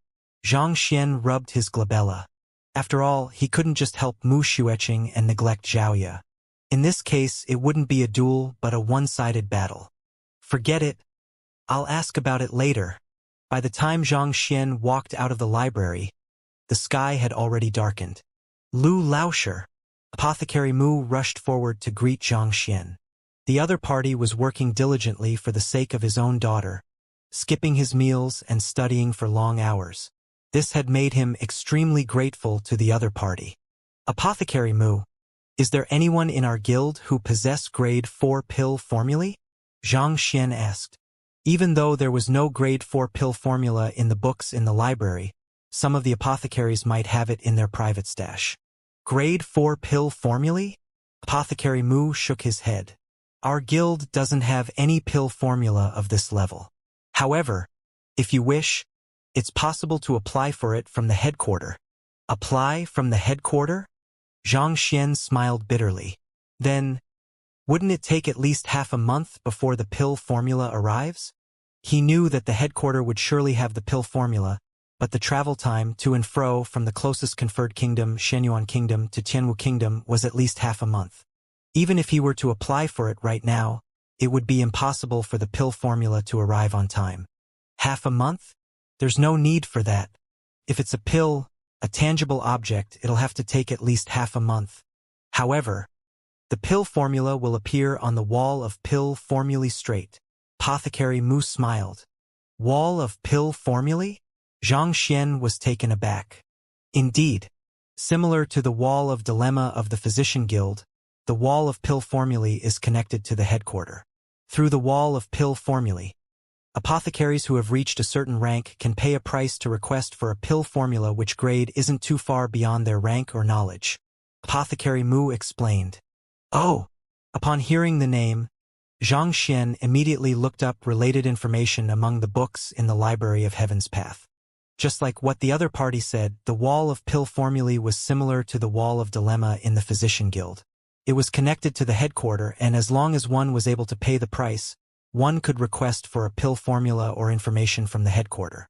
Xianxia rubbed his glabella. After all, he couldn't just help Mu Xueqing and neglect Xiaoya. In this case, it wouldn't be a duel, but a one-sided battle. Forget it. I'll ask about it later. By the time Xianxia walked out of the library, the sky had already darkened. Lu Laosher, Apothecary Mu, rushed forward to greet Xianxia. The other party was working diligently for the sake of his own daughter, skipping his meals and studying for long hours. This had made him extremely grateful to the other party. Apothecary Mu, is there anyone in our guild who possess grade 4 pill formulae? Xianxia asked. Even though there was no grade 4 pill formula in the books in the library, some of the apothecaries might have it in their private stash. Grade 4 pill formulae? Apothecary Mu shook his head. Our guild doesn't have any pill formula of this level. However, if you wish, it's possible to apply for it from the headquarter. Apply from the headquarter? Xianxia smiled bitterly. Then, wouldn't it take at least half a month before the pill formula arrives? He knew that the headquarter would surely have the pill formula, but the travel time to and fro from the closest conferred kingdom, Shenyuan Kingdom, to Tianwu Kingdom was at least half a month. Even if he were to apply for it right now, it would be impossible for the pill formula to arrive on time. Half a month? There's no need for that. If it's a pill, a tangible object, it'll have to take at least half a month. However, the pill formula will appear on the wall of pill formulae straight. Apothecary Mu smiled. Wall of pill formulae? Xianxia was taken aback. Indeed, similar to the wall of dilemma of the Physician Guild, the wall of pill formulae is connected to the headquarter. Through the wall of pill formulae, apothecaries who have reached a certain rank can pay a price to request for a pill formula which grade isn't too far beyond their rank or knowledge. Apothecary Mu explained. Oh! Upon hearing the name, Xianxia immediately looked up related information among the books in the Library of Heaven's Path. Just like what the other party said, the wall of pill formulae was similar to the wall of dilemma in the Physician Guild. It was connected to the headquarter, and as long as one was able to pay the price, one could request for a pill formula or information from the headquarter.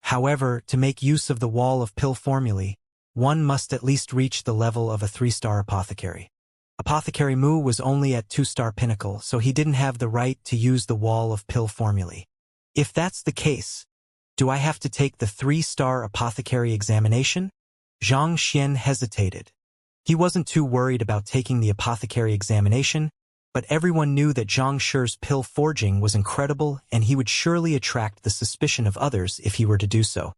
However, to make use of the wall of pill formulae, one must at least reach the level of a 3-star apothecary. Apothecary Mu was only at 2-star pinnacle, so he didn't have the right to use the wall of pill formulae. If that's the case, do I have to take the 3-star apothecary examination? Xianxia hesitated. He wasn't too worried about taking the apothecary examination, but everyone knew that Zhang Shi's pill forging was incredible and he would surely attract the suspicion of others if he were to do so.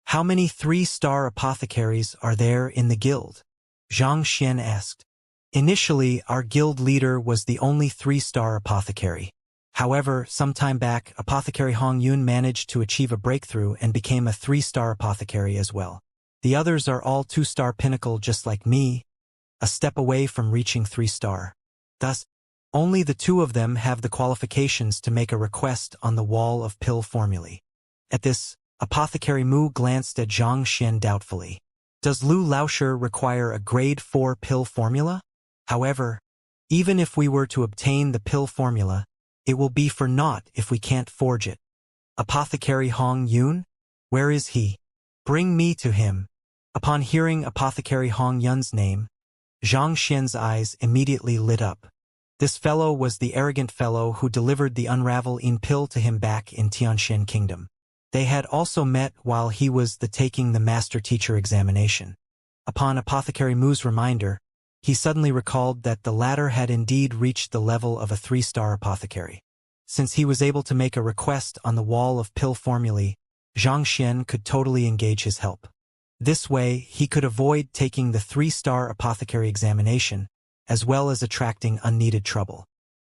How many 3-star apothecaries are there in the guild? Xianxia asked. Initially, our guild leader was the only 3-star apothecary. However, some time back, Apothecary Hong Yun managed to achieve a breakthrough and became a 3-star apothecary as well. The others are all 2-star pinnacle just like me, a step away from reaching 3-star. Thus, only the 2 of them have the qualifications to make a request on the wall of pill formulae. At this, Apothecary Mu glanced at Xianxia doubtfully. Does Lu Laosher require a grade 4 pill formula? However, even if we were to obtain the pill formula, it will be for naught if we can't forge it. Apothecary Hong Yun? Where is he? Bring me to him. Upon hearing Apothecary Hong Yun's name, Xianxia's eyes immediately lit up. This fellow was the arrogant fellow who delivered the Unravel-in pill to him back in Tianxian Kingdom. They had also met while he was taking the Master Teacher examination. Upon Apothecary Mu's reminder, he suddenly recalled that the latter had indeed reached the level of a 3-star apothecary. Since he was able to make a request on the wall of pill formulae, Xianxia could totally engage his help. This way, he could avoid taking the 3-star apothecary examination, as well as attracting unneeded trouble.